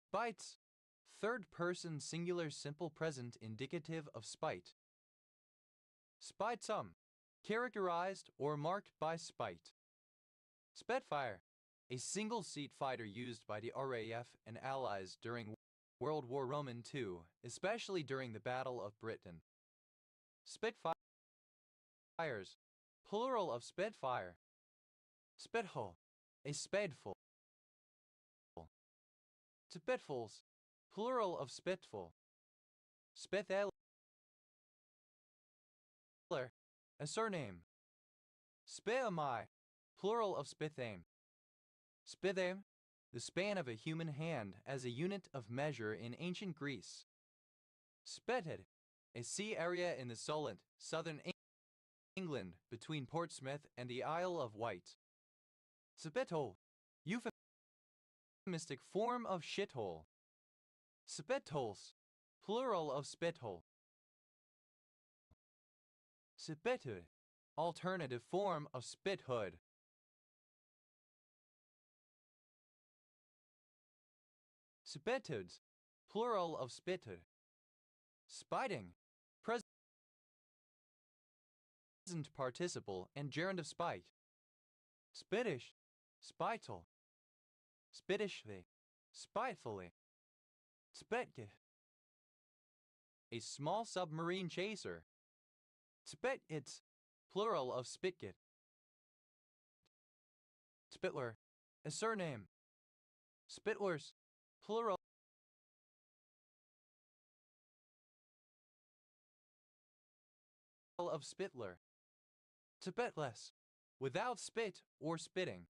Spites, third person singular simple present indicative of spite. Spitesome, characterized or marked by spite. Spitfire, a single-seat fighter used by the RAF and Allies during World War II, especially during the Battle of Britain. Spitfires, plural of spitfire. Spithole, a spadeful. Spitfuls, plural of spitful. Spithaler, a surname. Spithami, plural of spithame. Spithame, the span of a human hand as a unit of measure in ancient Greece. Spithead, a sea area in the Solent, southern England, between Portsmouth and the Isle of Wight. Spithole, euphemistic form of shithole. Spitholes, plural of spithole. Spithood, alternative form of spithood. Spithoods, plural of spithood. Spiting, present participle and gerund of spite. Spittish, spiteful. Spittishly, spitefully. Spitgit, a small submarine chaser. Spitgits, plural of spitgit. Spitler, a surname. Spitlers, plural of spitler. Spitless, without spit or spitting.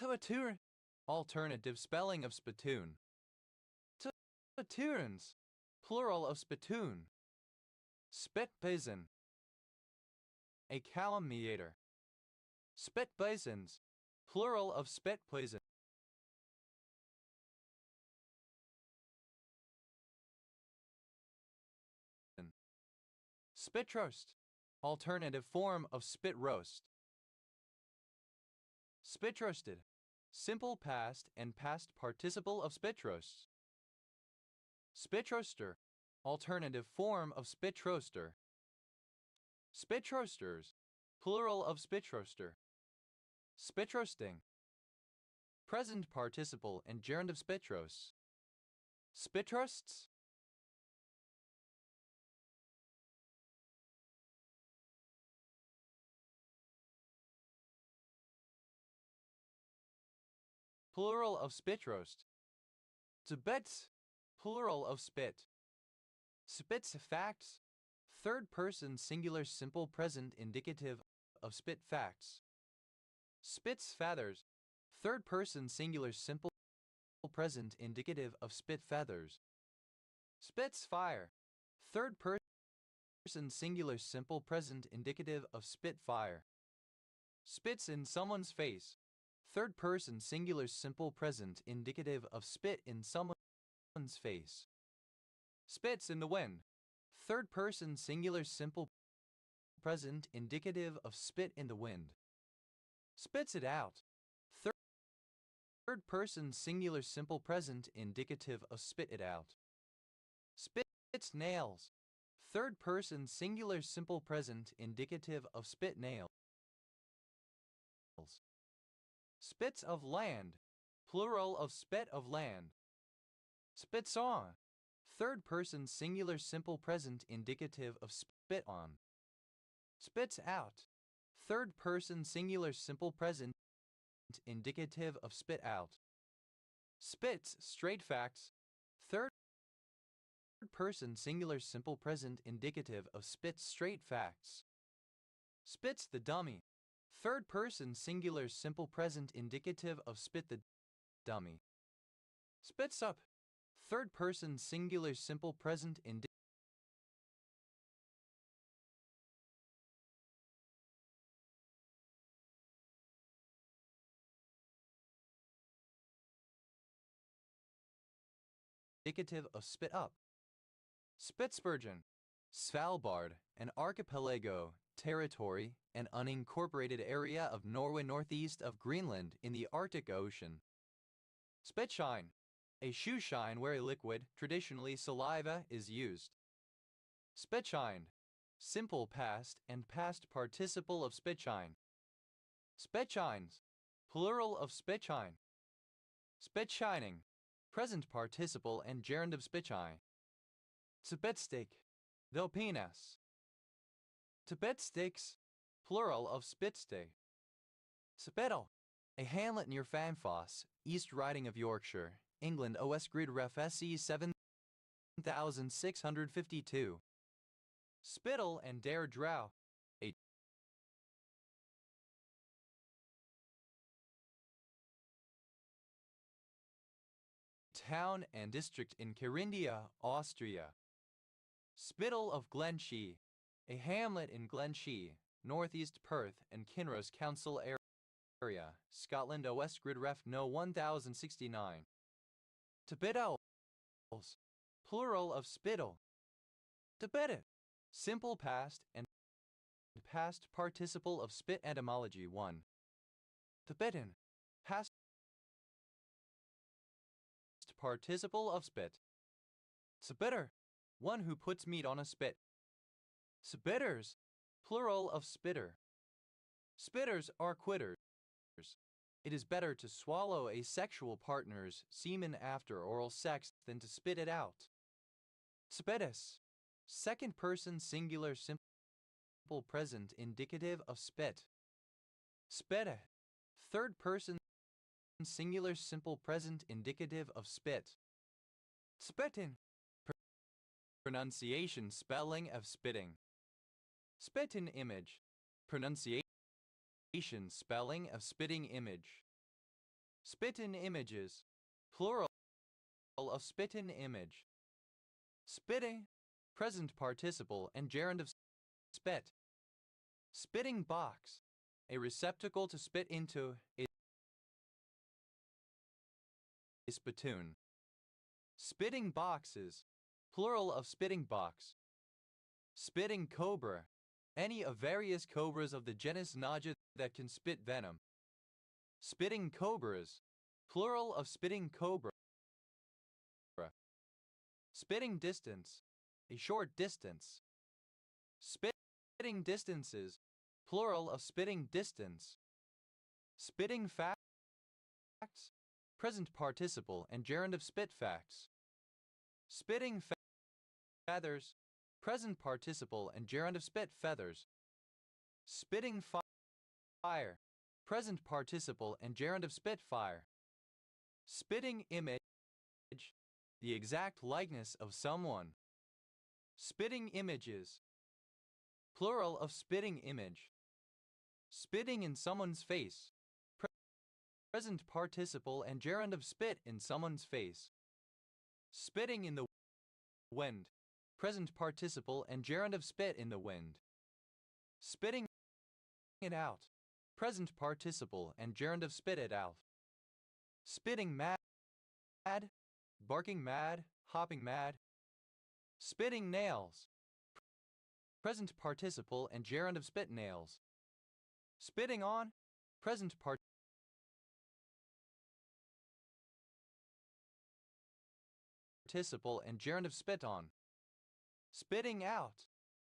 Spittoon, alternative spelling of spittoon. Spittoons, plural of spittoon. Spitbison, a calumniator. Spitbisons, plural of spitbison. Spit roast, alternative form of spit roast. Spit roasted, simple past and past participle of spit roasts. Spit roaster, alternative form of spit roaster. Spit roasters, plural of spit roaster. Spit roasting, present participle and gerund of spit roasts. Spit roasts, plural of spit roast. Spits, plural of spit. Spits facts, third person singular simple present indicative of spit facts. Spits feathers, third person singular simple present indicative of spit feathers. Spits fire, third person singular simple present indicative of spit fire. Spits in someone's face, third person singular simple present indicative of spit in someone's face. Spits in the wind, third person singular simple present indicative of spit in the wind. Spits it out, third person singular simple present indicative of spit it out. Spits nails, third person singular simple present indicative of spit nails. Spits of land, plural of spit of land. Spits on, third person singular simple present indicative of spit on. Spits out, third person singular simple present indicative of spit out. Spits straight facts, third person singular simple present indicative of spits straight facts. Spits the dummy, third person singular simple present indicative of spit the dummy. Spits up, third person singular simple present indicative of spit up. Spitsbergen, Svalbard, an archipelago, territory, and unincorporated area of Norway northeast of Greenland in the Arctic Ocean. Spitshine, a shoe shine where a liquid, traditionally saliva, is used. Spitshine, simple past and past participle of spitshine. Spitshines, plural of spitshine. Spitshining, present participle and gerund of spitshine. Spitstick, though penis. Spitsticks, plural of spitstick. Spittle, a hamlet near Fanfoss, East Riding of Yorkshire, England. OS Grid Ref SE 7652. Spittle and Dare Drow, a town and district in Carinthia, Austria. Spittle of Glenshee, a hamlet in Glenshee, northeast Perth and Kinross Council area, Scotland. OS Grid Ref No 1069. Spitals, plural of spittle. Spit. Simple past and past participle of spit. Etymology 1. Spitten, past participle of spit. Spitter, one who puts meat on a spit. Spitters, plural of spitter. Spitters are quitters. It is better to swallow a sexual partner's semen after oral sex than to spit it out. Spittus, second person singular simple present indicative of spit. Spitte, third person singular simple present indicative of spit. Spittin, pronunciation spelling of spitting. Spittin image, pronunciation spelling of spitting image. Spittin images, plural of spittin image. Spitting, present participle and gerund of spit. Spitting box, a receptacle to spit into. A spittoon. Spitting boxes, plural of spitting box. Spitting cobra, any of various cobras of the genus Naja that can spit venom. Spitting cobras, plural of spitting cobra. Spitting distance, a short distance. Spitting distances, plural of spitting distance. Spitting facts, present participle and gerund of spit facts. Spitting feathers, present participle and gerund of spit feathers. Spitting fire, present participle and gerund of spit fire. Spitting image, the exact likeness of someone. Spitting images, plural of spitting image. Spitting in someone's face, present participle and gerund of spit in someone's face. Spitting in the wind, present participle and gerund of spit in the wind. Spitting it out, present participle and gerund of spit it out. Spitting mad, barking mad, hopping mad. Spitting nails, present participle and gerund of spit nails. Spitting on, present participle and gerund of spit on. Spitting out,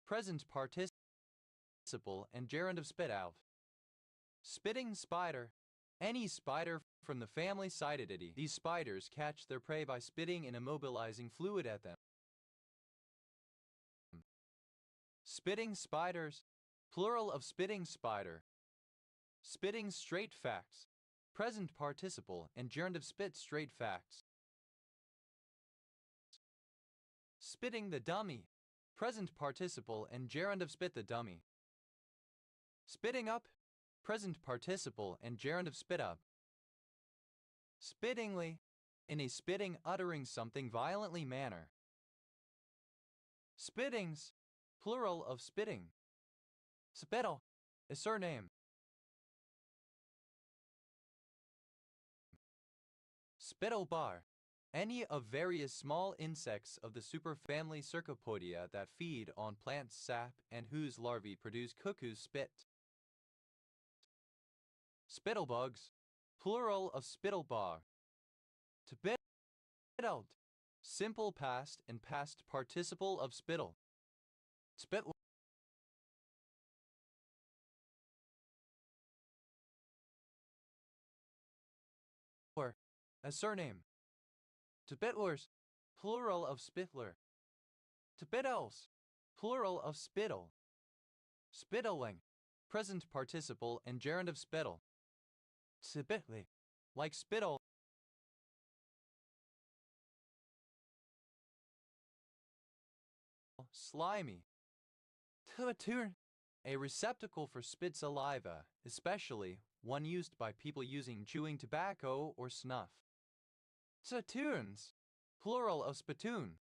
present participle and gerund of spit out. Spitting spider, any spider from the family Cytidae. These spiders catch their prey by spitting an immobilizing fluid at them. Spitting spiders, plural of spitting spider. Spitting straight facts, present participle and gerund of spit straight facts. Spitting the dummy, present participle and gerund of spit the dummy. Spitting up, present participle and gerund of spit up. Spittingly, in a spitting uttering something violently manner. Spittings, plural of spitting. Spittle, a surname. Spittle bar, any of various small insects of the superfamily Cercopodia that feed on plant sap and whose larvae produce cuckoo's spit. Spittlebugs, plural of spittlebar. Spittled, simple past and past participle of spittle. Spittle, a surname. Spittlers, plural of spittler. Spittles, plural of spittle. Spittling, present participle and gerund of spittle. Spitly, like spittle. Slimy. Turn, a receptacle for spit saliva, especially one used by people using chewing tobacco or snuff. Spittoons, plural of spittoon.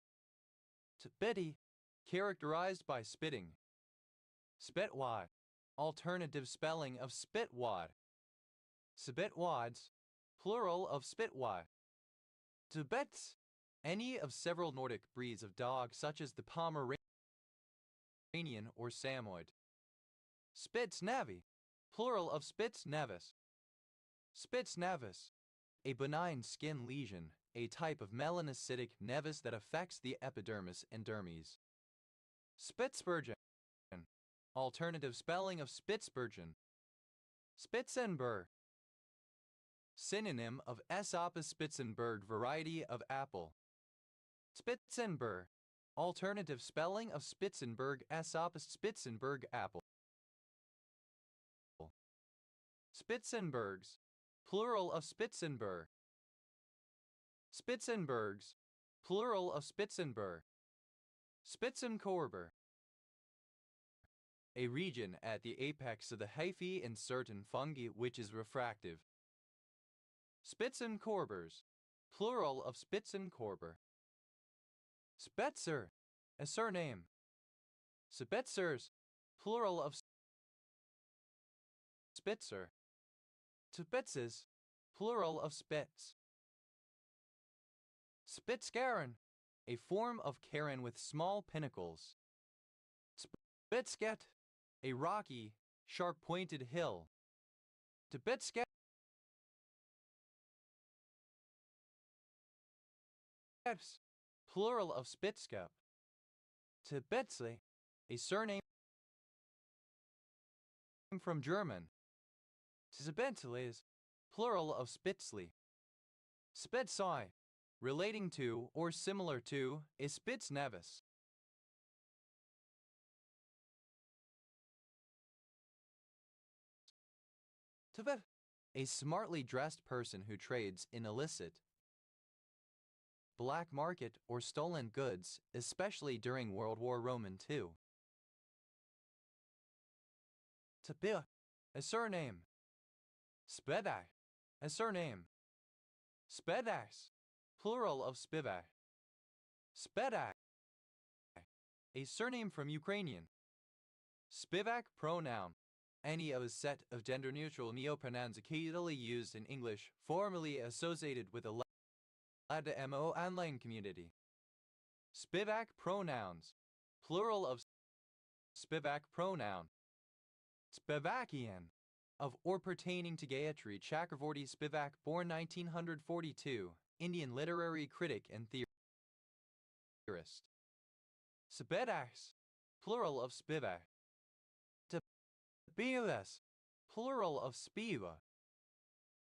Spitty, characterized by spitting. Spitwad. Alternative spelling of spitwad. Spitwads, plural of spitwad. Tibets. Any of several Nordic breeds of dog such as the Pomeranian or Samoyed. Spitznavi, plural of Spitznavis. Spitznavis. A benign skin lesion, a type of melanocytic nevus that affects the epidermis and dermis. Spitsbergen. Alternative spelling of Spitsbergen. Spitzenberg. Synonym of Aesopus Spitzenberg variety of apple. Spitzenberg. Alternative spelling of Spitzenberg Aesopus Spitzenberg apple. Spitzenbergs. Plural of Spitzenberg. Spitzenbergs. Plural of Spitzenberg. Spitzenkorber. A region at the apex of the hyphae in certain fungi which is refractive. Spitzenkorbers. Plural of Spitzenkorber. Spetzer. A surname. Spitzers. Plural of Spitzer. Spitzes. Plural of Spitz. Spitzkaren. A form of cairn with small pinnacles. Spitzket. A rocky, sharp-pointed hill. Tibetsket. Plural of Spitzkep. Tibetsli. A surname from German. Tibetslis. Plural of Spitzli. Spetsai. Relating to or similar to a Spitznavis. Tibet. A smartly dressed person who trades in illicit, black market or stolen goods, especially during World War II. Tapir. A surname. Spedak. A surname. Spedax. Plural of Spivak. Spedak. A surname from Ukrainian. Spivak pronoun. Any of a set of gender-neutral neopronouns occasionally used in English, formerly associated with the LADMO online community. Spivak pronouns. Plural of Spivak pronoun. Spivakian. Of or pertaining to Gayatri Chakravorty Spivak, born 1942, Indian literary critic and theorist. Spivax. Plural of Spivak. Spiva's. Plural of Spiva.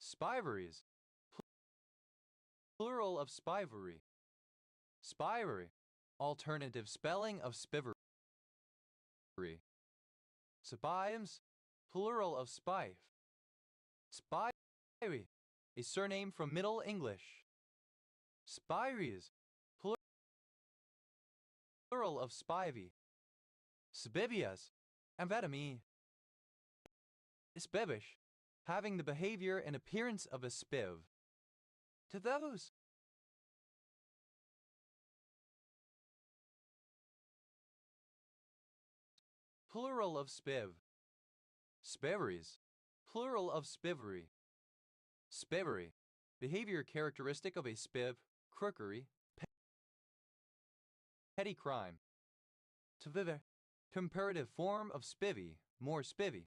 Spiveries. Plural of spivery. Spivery. Alternative spelling of spivery. Spimes. Plural of spive. Spivey. A surname from Middle English. Spiries. Plural of spivey. Spivias. Amphetamine. Spivish. Having the behavior and appearance of a spiv. To those. Plural of spiv. Spiveries. Plural of spivery. Spivery. Behavior characteristic of a spiv, crookery, petty crime. Tvive. Comparative form of spivvy, more spivvy.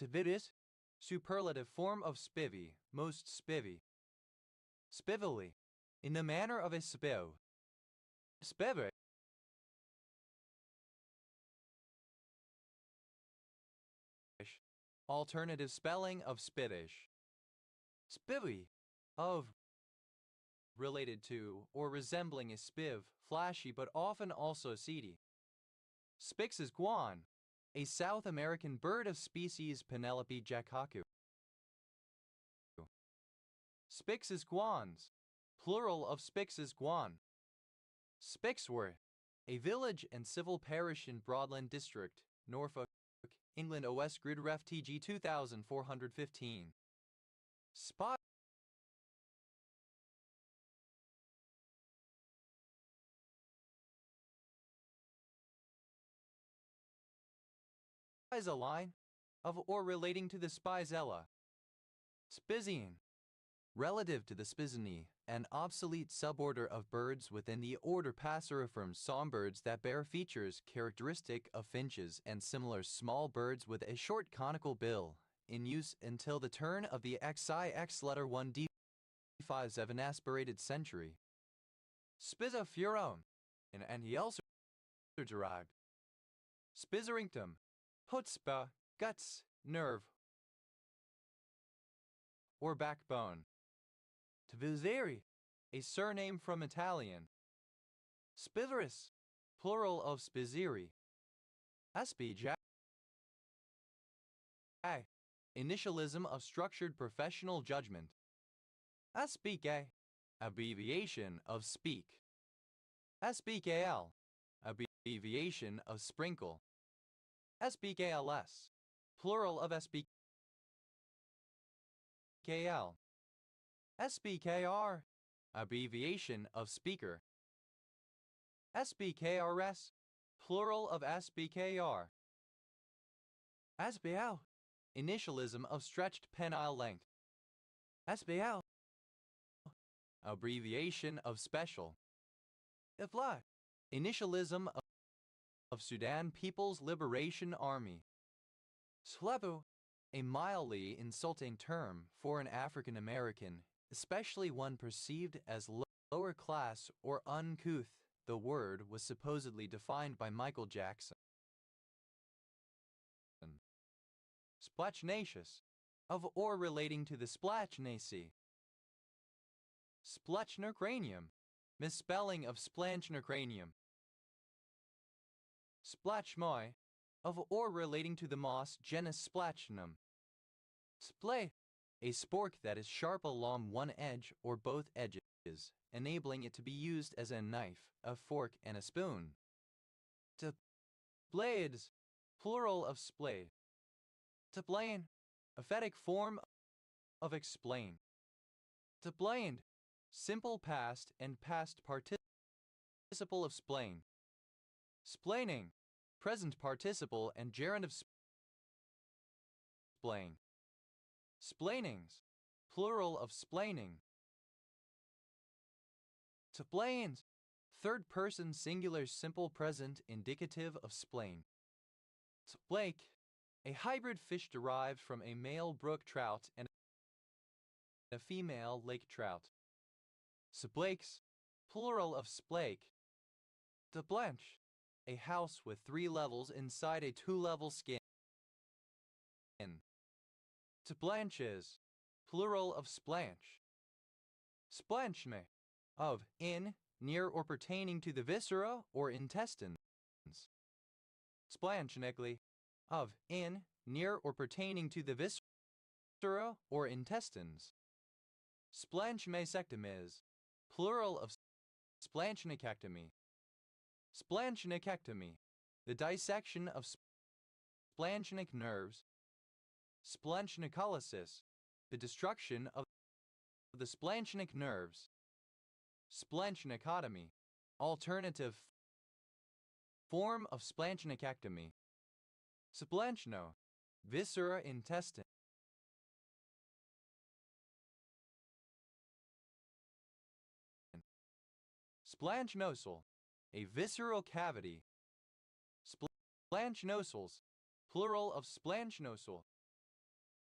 Tvidis. Superlative form of spivvy, most spivvy. Spivily. In the manner of a spiv. Spivish. Alternative spelling of spittish. Spivvy. Of. Related to or resembling a spiv, flashy but often also seedy. Spix's guan. A South American bird of species Penelope jacacu. Spix's guans. Plural of Spix's guan. Spixworth. A village and civil parish in Broadland District, Norfolk, England. OS Grid Ref TG 2415. Spot. is a line of or relating to the Spizella. Spizian. Relative to the Spizinae, an obsolete suborder of birds within the order Passeriformes, songbirds that bear features characteristic of finches and similar small birds with a short conical bill, in use until the turn of the XIX letter 1 D57 aspirated century. Spizofuron, and he also derived. Spizerinctum, chutzpah, guts, nerve, or backbone. Tvizeri, a surname from Italian. Spiverus, plural of spizeri. Aspij, initialism of structured professional judgment. Aspike, abbreviation of speak. Aspikal, abbreviation of sprinkle. Spkls, plural of spkl. SPKR, abbreviation of speaker. SPKRS, plural of SPKR. SBL, initialism of stretched penile length. SBL, abbreviation of special. IFLA, initialism of Sudan People's Liberation Army. Slebu, a mildly insulting term for an African American, especially one perceived as lower class or uncouth. The word was supposedly defined by Michael Jackson. Splatchnaceous, of or relating to the Splatchnaceae. Splatchnercranium, misspelling of Splanchnercranium. Splatchmoi, of or relating to the moss genus Splatchnum. Splay, a spork that is sharp along one edge or both edges, enabling it to be used as a knife, a fork, and a spoon. To blades, plural of splay. To blane, a phonetic form of explain. To bland, simple past and past participle of splain. Splaining, present participle and gerund of splain. Splainings, plural of splaining. To blains, third person singular simple present indicative of splain. To blake, a hybrid fish derived from a male brook trout and a female lake trout. Splakes, plural of splake. To blanch, a house with 3 levels inside a 2-level skin. To blanches, plural of splanch. Splanchme, of, in, near or pertaining to the viscera or intestines. Splanchnically, of, in, near or pertaining to the viscera or intestines. Splanchmastectomies, plural of splanchnicectomy. Splanchnicectomy, the dissection of splanchnic nerves. Splanchnicolysis, the destruction of the splanchnic nerves. Splanchnicotomy, alternative form of splanchnicectomy. Splanchno, viscera intestine. Splanchnosal, a visceral cavity. Splanchnosals, plural of splanchnosal.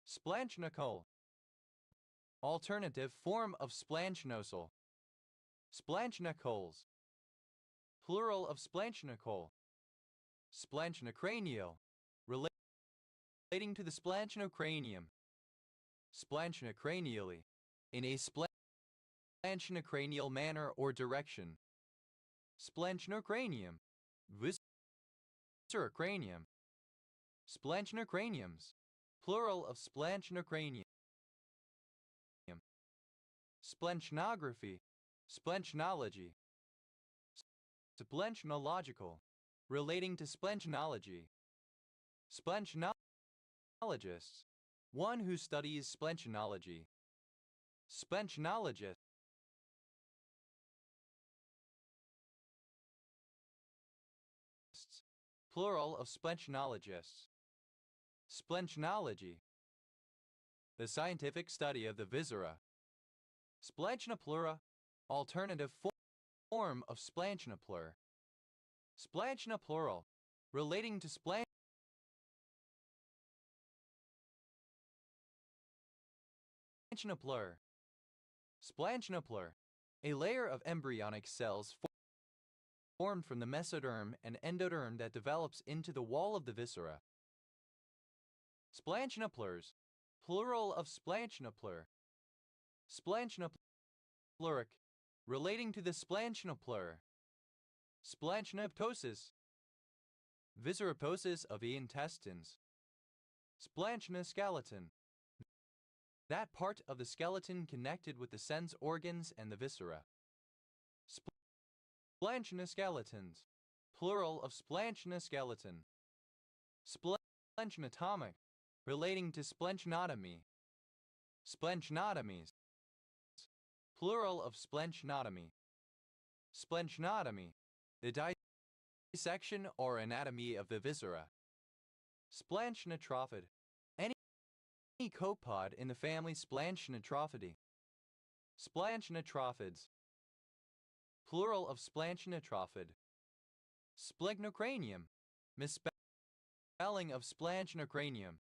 Splanchnicole, alternative form of splanchnosal. Splanchnicoles, plural of splanchnicole. Splanchnicranial, relating to the splanchnicranium. Splanchnicranially, in a splanchnicranial manner or direction. Splanchnicranium, visceracranium. Splanchnicraniums, plural of splanchnicranium. Splenchnography, splenchnology. Splenchnological, relating to splenchnology. Splenchnologists, one who studies splenchnology. Splenchnologist, plural of splenchnologists. Splanchnology. The scientific study of the viscera. Splanchnoplura. Alternative form of splanchnoplur. Splanchnopleural. Relating to splanchnoplur. Splanchnoplur. A layer of embryonic cells formed from the mesoderm and endoderm that develops into the wall of the viscera. Splanchnoplurs. Plural of splanchnoplur. Splanchnopluric. Relating to the splanchnoplur. Splanchnostosis. Visceraposis of the intestines. Splanchnoskeleton. That part of the skeleton connected with the sense organs and the viscera. Splanchnoskeletons. Plural of splanchnoskeleton. Splanchnotomic. Relating to splanchnotomy. Splanchnotomies. Plural of splanchnotomy. Splanchnotomy. The dissection or anatomy of the viscera. Splanchnotrophid. Any copod in the family Splanchnotrophidea. Splanchnotrophid. Plural of splanchnotrophid. Splanchocranium. Misspelling of splanchocranium.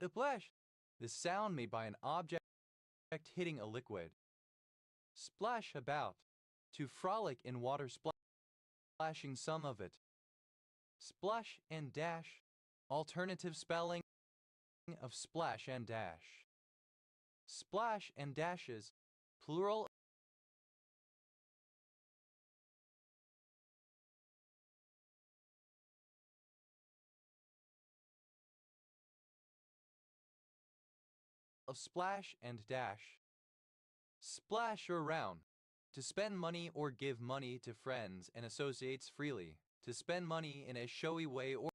The splash. The sound made by an object hitting a liquid. Splash about. To frolic in water, splashing some of it. Splash and dash. Alternative spelling of splash and dash. Splash and dashes. Plural of splash and dash. Splash around. To spend money or give money to friends and associates freely. To spend money in a showy way or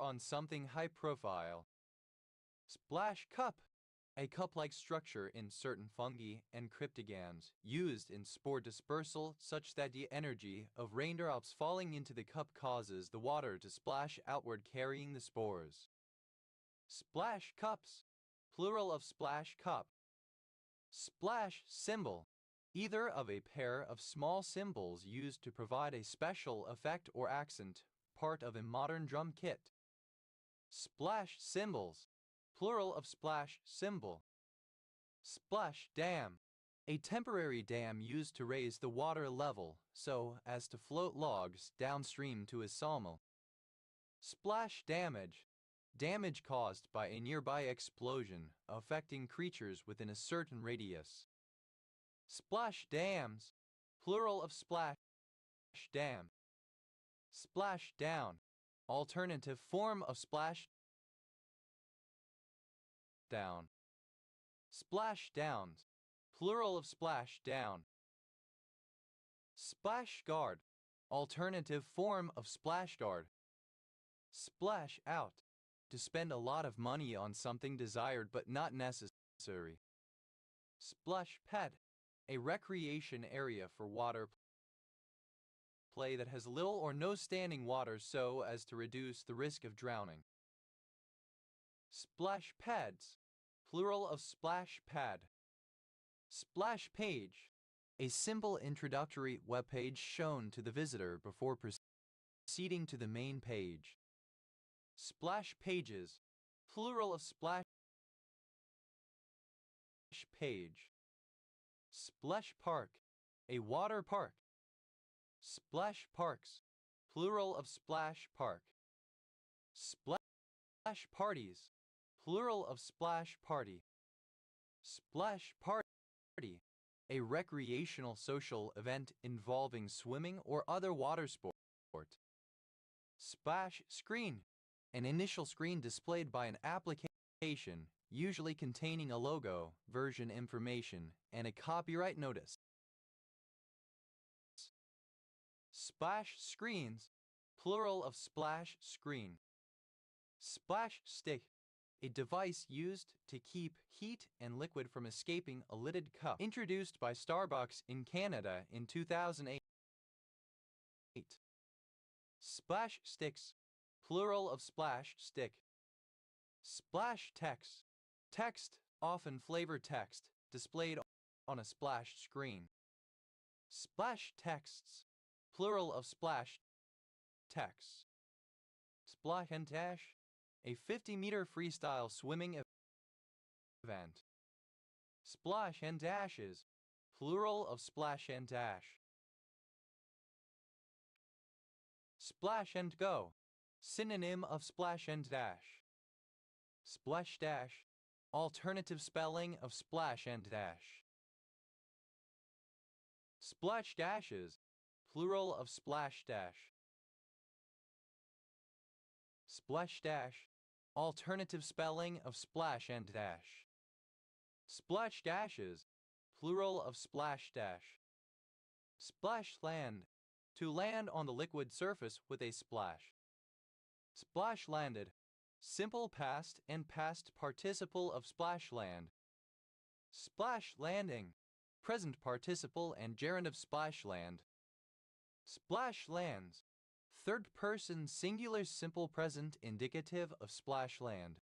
on something high profile. Splash cup. A cup-like structure in certain fungi and cryptogams, used in spore dispersal such that the energy of raindrops falling into the cup causes the water to splash outward carrying the spores. Splash cups. Plural of splash cup. Splash cymbal. Either of a pair of small cymbals used to provide a special effect or accent, part of a modern drum kit. Splash cymbals. Plural of splash cymbal. Splash dam. A temporary dam used to raise the water level so as to float logs downstream to a sawmill. Splash damage. Damage caused by a nearby explosion affecting creatures within a certain radius. Splash dams. Plural of splash dam. Splash down. Alternative form of splash down. Splash downs. Plural of splash down. Splash guard. Alternative form of splash guard. Splash out. To spend a lot of money on something desired but not necessary. Splash pad. A recreation area for water play that has little or no standing water so as to reduce the risk of drowning. Splash pads. Plural of splash pad. Splash page. A simple introductory web page shown to the visitor before proceeding to the main page. Splash pages. Plural of splash page. Splash park. A water park. Splash parks. Plural of splash park. Splash parties. Plural of splash party. Splash party. A recreational social event involving swimming or other water sport. Splash screen. An initial screen displayed by an application, usually containing a logo, version information, and a copyright notice. Splash screens. Plural of splash screen. Splash stick. a device used to keep heat and liquid from escaping a lidded cup, introduced by Starbucks in Canada in 2008. Splash sticks, plural of splash stick. Splash text, text, often flavored text, displayed on a splash screen. Splash texts, plural of splash texts. Splash and Dash, a 50-meter freestyle swimming event. Splash and Dashes, plural of splash and dash. Splash and Go, synonym of splash and dash. Splash dash, alternative spelling of splash and dash. Splash dashes, plural of splash dash. Splash dash, alternative spelling of splash and dash. Splash dashes, plural of splash dash. Splash land, to land on the liquid surface with a splash. Splash landed, simple past and past participle of splash land. Splash landing, present participle and gerund of splash land. Splash lands, third person singular simple present indicative of splash land.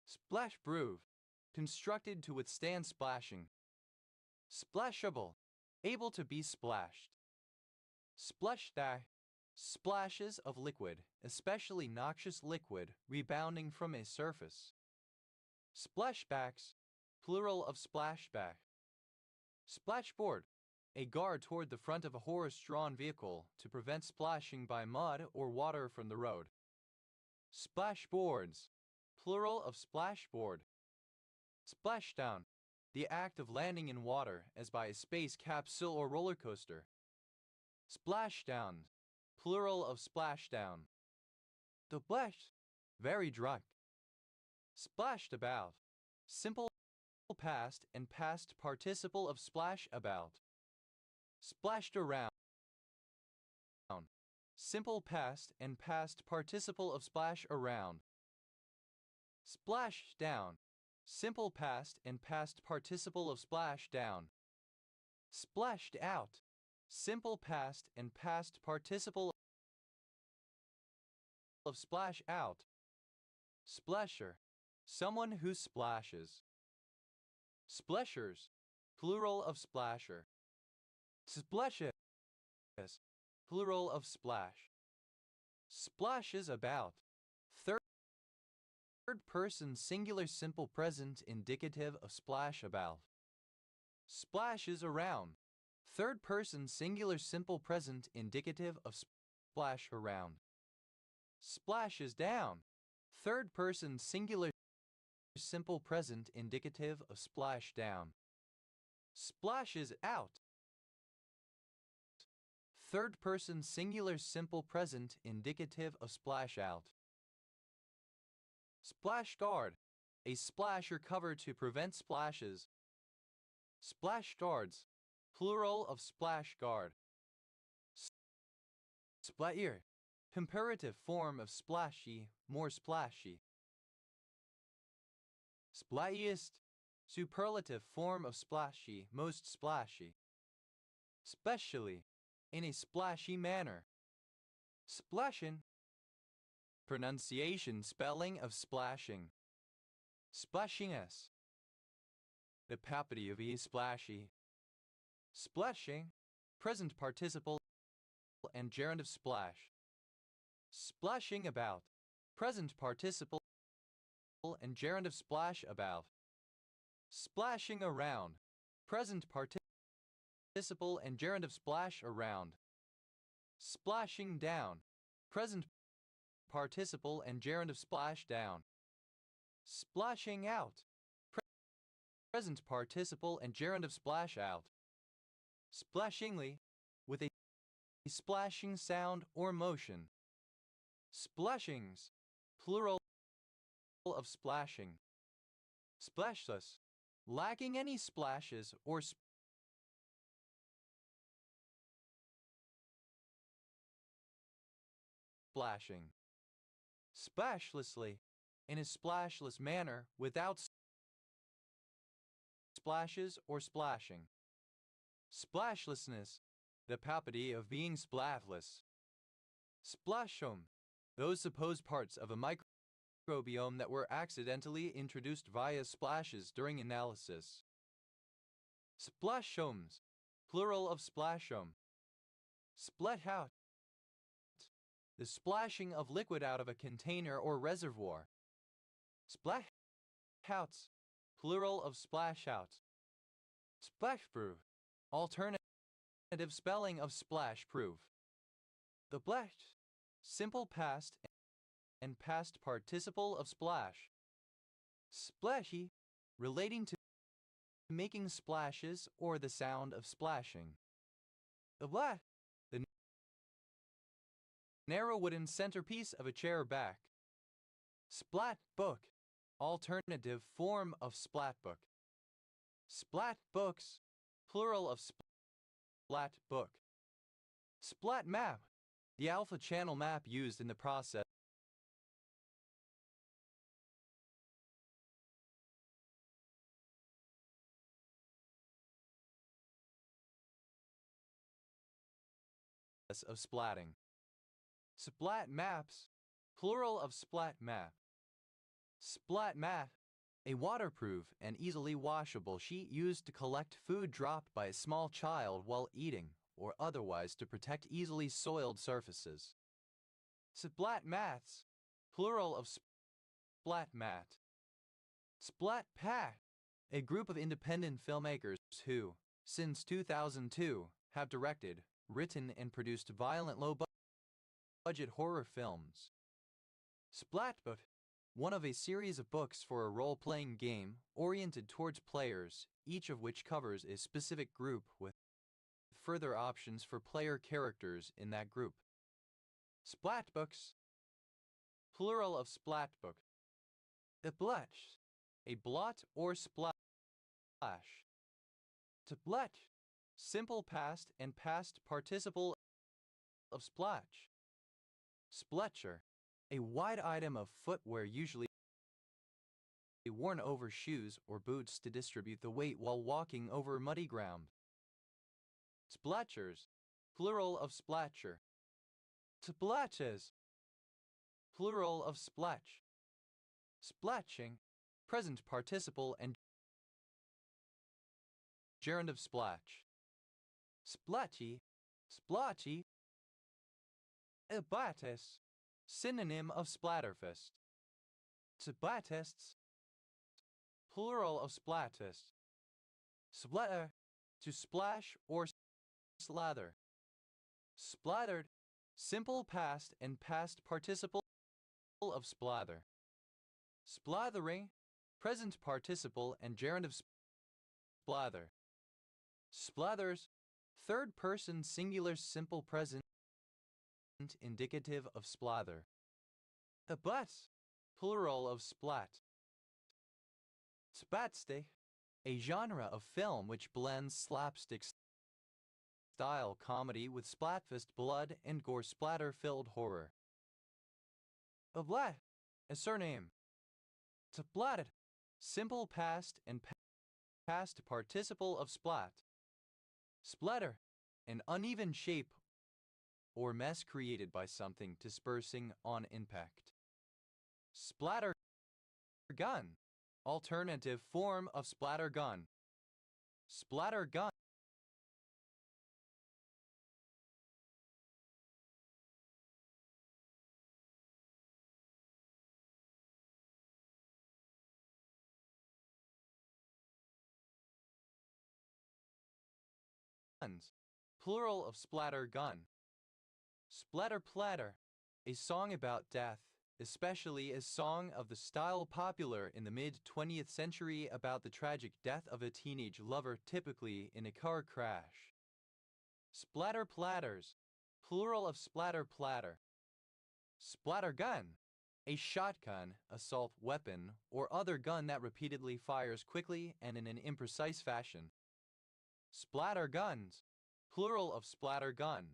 Splash proof, constructed to withstand splashing. Splashable, able to be splashed. Splash dash, splashes of liquid, especially noxious liquid, rebounding from a surface. Splashbacks, plural of splashback. Splashboard, a guard toward the front of a horse-drawn vehicle to prevent splashing by mud or water from the road. Splashboards, plural of splashboard. Splashdown, the act of landing in water as by a space capsule or roller coaster. Splashdown, plural of splashdown. The splash, very drunk. Splashed about, simple past and past participle of splash about. Splashed around, simple past and past participle of splash around. Splash down, simple past and past participle of splash down. Splashed out, simple past and past participle of splash out. Splasher, someone who splashes. Splashers, plural of splasher. Splashes, plural of splash. Splashes about, third person singular simple present indicative of splash about. Splashes around, third person singular simple present indicative of splash around. Splashes down, third person singular simple present indicative of splash down. Splashes out, third person singular simple present indicative of splash out. Splash guard, a splasher cover to prevent splashes. Splash guards, plural of splash guard. Splatter, comparative form of splashy, more splashy. Splashiest, superlative form of splashy, most splashy. Specially, in a splashy manner. Splashin', pronunciation spelling of splashing. Splashiness, the property of e splashy. Splashing, present participle and gerund of splash. Splashing about, present participle and gerund of splash about. Splashing around, present participle and gerund of splash around. Splashing down, present participle and gerund of splash down. Splashing out, present participle and gerund of splash out. Splashingly, with a splashing sound or motion. Splashings, plural of splashing. Splashless, lacking any splashes or splashing. Splashlessly, in a splashless manner without splashes or splashing. Splashlessness, the property of being splathless. Splashome, those supposed parts of a microbiome that were accidentally introduced via splashes during analysis. Splashomes, plural of splashome. Splat-out, the splashing of liquid out of a container or reservoir. Splash-outs, plural of splash-out. Splash-proof, alternative spelling of splash-proof. The blash, simple past and past participle of splash. Splashy, relating to making splashes or the sound of splashing. The black, the narrow wooden centerpiece of a chair back. Splat book, alternative form of splat book. Splat books, plural of splat book. Splat map, the alpha channel map used in the process of splatting. Splat maps, plural of splat map. Splat mat, a waterproof and easily washable sheet used to collect food dropped by a small child while eating or otherwise to protect easily soiled surfaces. Splat mats, plural of splat mat. Splat pack, a group of independent filmmakers who, since 2002, have directed, written, and produced violent low-budget horror films. Splatbook, one of a series of books for a role-playing game oriented towards players, each of which covers a specific group with further options for player characters in that group. Splatbooks, plural of splatbook. The bletch, a blot or splash. To bletch, simple past and past participle of splash. Spletcher, a wide item of footwear usually worn over shoes or boots to distribute the weight while walking over muddy ground. Splatchers, plural of splatcher. Splatches, plural of splatch. Splatching, present participle and gerund of splatch. Splatchy, splotchy. Abatis, synonym of splatterfest. Splatists, plural of splatist. Splatter, to splash or slather. Splattered, simple past and past participle of splather. Splathering, present participle and gerund of splather. Splathers, third person singular simple present indicative of splather. The butts, plural of splat. Spatstick, a genre of film which blends slapstick style comedy with splatfest blood and gore splatter-filled horror. Ablat, a surname. Splatted, simple past and past participle of splat. Splatter, an uneven shape or mess created by something dispersing on impact. Splatter gun, alternative form of splatter gun. Splatter gun. Plural of splatter gun. Splatter platter, a song about death, especially a song of the style popular in the mid-20th century about the tragic death of a teenage lover, typically in a car crash. Splatter platters, plural of splatter platter. Splatter gun, a shotgun, assault weapon, or other gun that repeatedly fires quickly and in an imprecise fashion. Splatter guns, plural of splatter gun.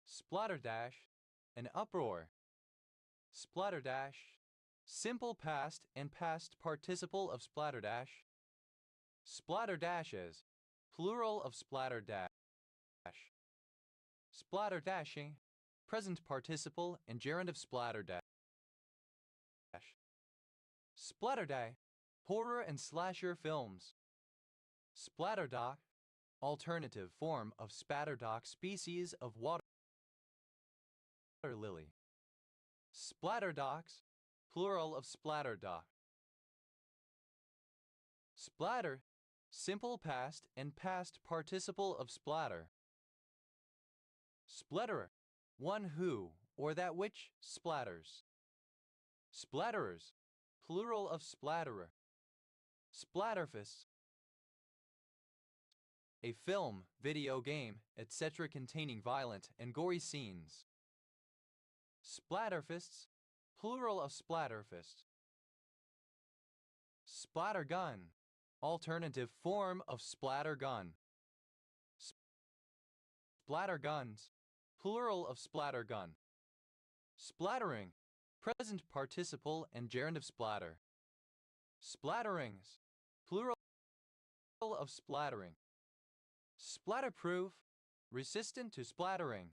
Splatterdash, an uproar. Splatterdash, Simple past and past participle of splatterdash. Splatterdashes, plural of splatterdash. Splatterdashing, present participle and gerund of splatterdash. Splatterday, horror and slasher films. Splatterdock, alternative form of spatterdock, species of water lily. Splatterdocks, plural of splatterdock. Splatter, simple past and past participle of splatter. Splatterer, one who or that which splatters. Splatterers, plural of splatterer. Splatterfest, a film, video game, etc. containing violent and gory scenes. Splatterfists, plural of splatterfist. Splattergun, alternative form of splattergun. Splatterguns, plural of splattergun. Splattering, present participle and gerund of splatter. Splatterings, plural of splattering. Splatterproof, resistant to splattering.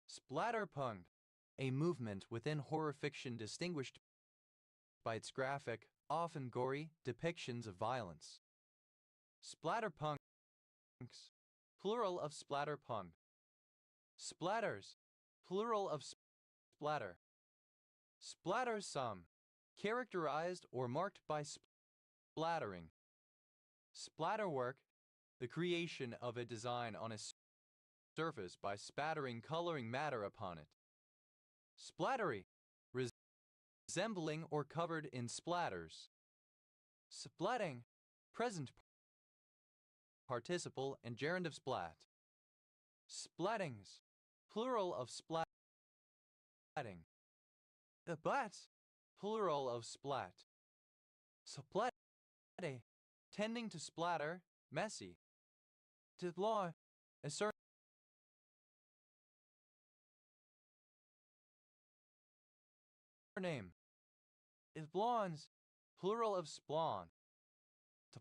Splatterpunk, a movement within horror fiction distinguished by its graphic, often gory, depictions of violence. Splatterpunks, plural of splatterpunk. Splatters, plural of splatter. Splattersome, characterized or marked by splattering. Splatterwork, the creation of a design on a surface by spattering coloring matter upon it. Splattery, resembling or covered in splatters. Splatting, present participle and gerund of splat. Splattings, plural of splatting. The blats, plural of splat. Splatte, tending to splatter, messy. To blah, a surname. Is blondes, plural of splawn. To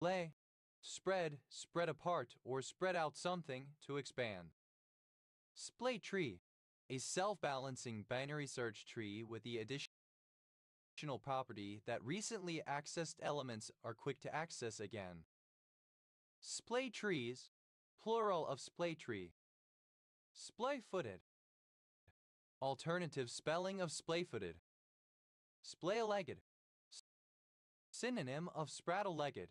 lay, spread, spread apart or spread out something, to expand. Splay tree, a self-balancing binary search tree with the additional property that recently accessed elements are quick to access again. Splay trees, plural of splay tree. Splay-footed, alternative spelling of splay-footed. Splay-legged, synonym of spraddle-legged.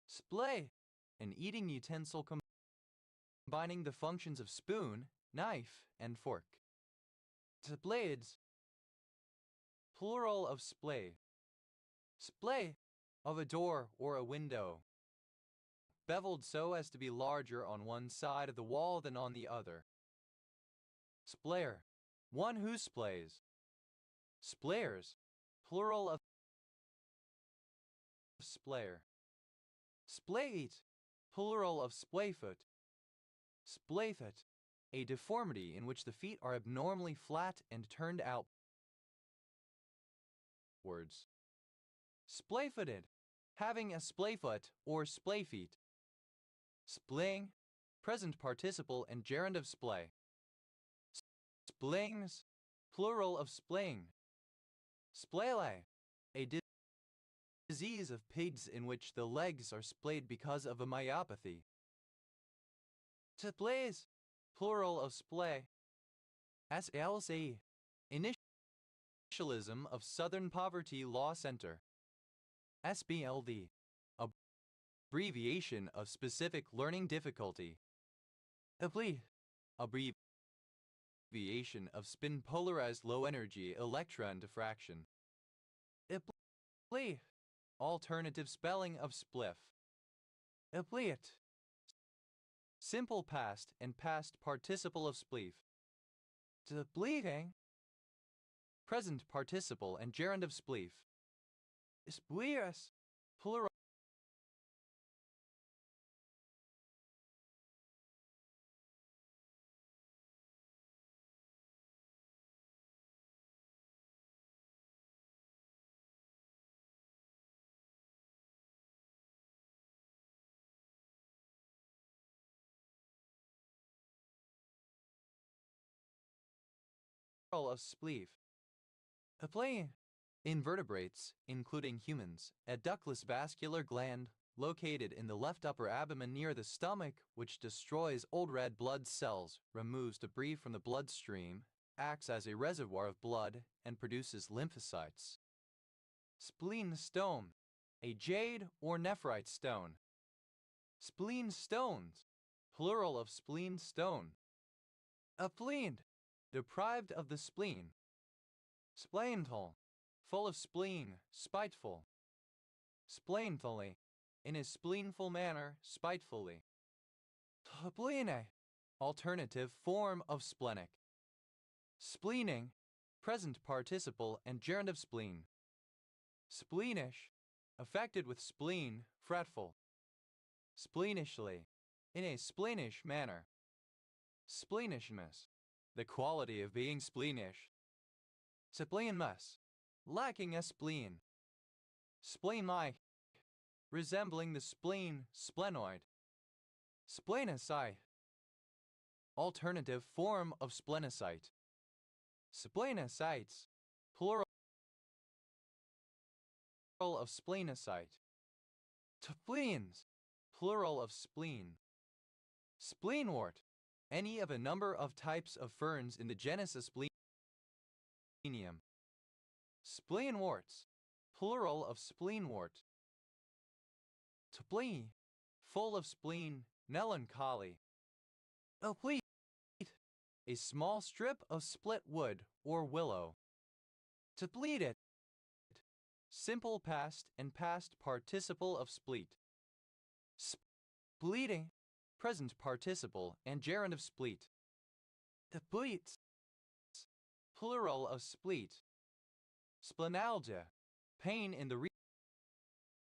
Splay, an eating utensil combining the functions of spoon, knife, and fork. Splades, plural of splay. Splay, of a door or a window. Beveled so as to be larger on one side of the wall than on the other. Splayer, one who splays. Splayers, plural of splayer. Splayfeet, plural of splayfoot. Splayfoot, a deformity in which the feet are abnormally flat and turned outwards. Splayfooted, having a splayfoot or splayfeet. Splaying, present participle and gerund of splay. Splayings, plural of splaying. Splayle, a disease of pigs in which the legs are splayed because of a myopathy. Splays, plural of splay. SLC, initialism of Southern Poverty Law Center. SBLD, abbreviation of specific learning difficulty. ABLE, abbreviation of spin polarized low energy electron diffraction. IPLE, alternative spelling of spliff. IPLEAT, simple past and past participle of spleef. To bleeding, present participle and gerund of spleef. Spleus, plural of spleef. A plane. Invertebrates, including humans, a ductless vascular gland located in the left upper abdomen near the stomach, which destroys old red blood cells, removes debris from the bloodstream, acts as a reservoir of blood, and produces lymphocytes. Spleen stone, a jade or nephrite stone. Spleen stones, plural of spleen stone. Apleaned, deprived of the spleen. Spleenful, full of spleen, spiteful. Spleenfully, in a spleenful manner, spitefully. Spleene, alternative form of splenic. Spleening, present participle and gerund of spleen. Spleenish, affected with spleen, fretful. Spleenishly, in a spleenish manner. Spleenishness, the quality of being spleenish. Spleenmus, lacking a spleen. Spleen-like, resembling the spleen, splenoid. Splenocyte, alternative form of splenocyte. Splenocytes, plural of splenocyte. Spleens, plural of spleen. Spleenwort, any of a number of types of ferns in the genus Asplenium. Spleenworts, plural of spleenwort. Spleen, full of spleen, melancholy. Oplete, a small strip of split wood or willow. To bleed it, simple past and past participle of spleet. Bleeding, present participle and gerund of spleet. The bleats, plural of spleet. Splenalgia, pain in the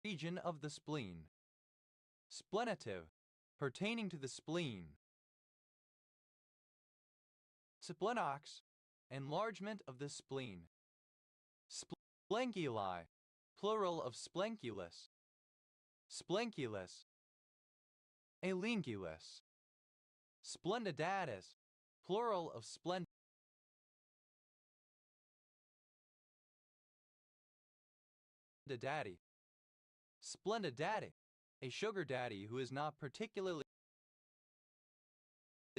region of the spleen. Splenative, pertaining to the spleen. Splenox, enlargement of the spleen. Splenculi, plural of splenculus. Splenculus, a linguus. Splendidatus, plural of splendidaddy. Splendidaddy, a sugar daddy who is not particularly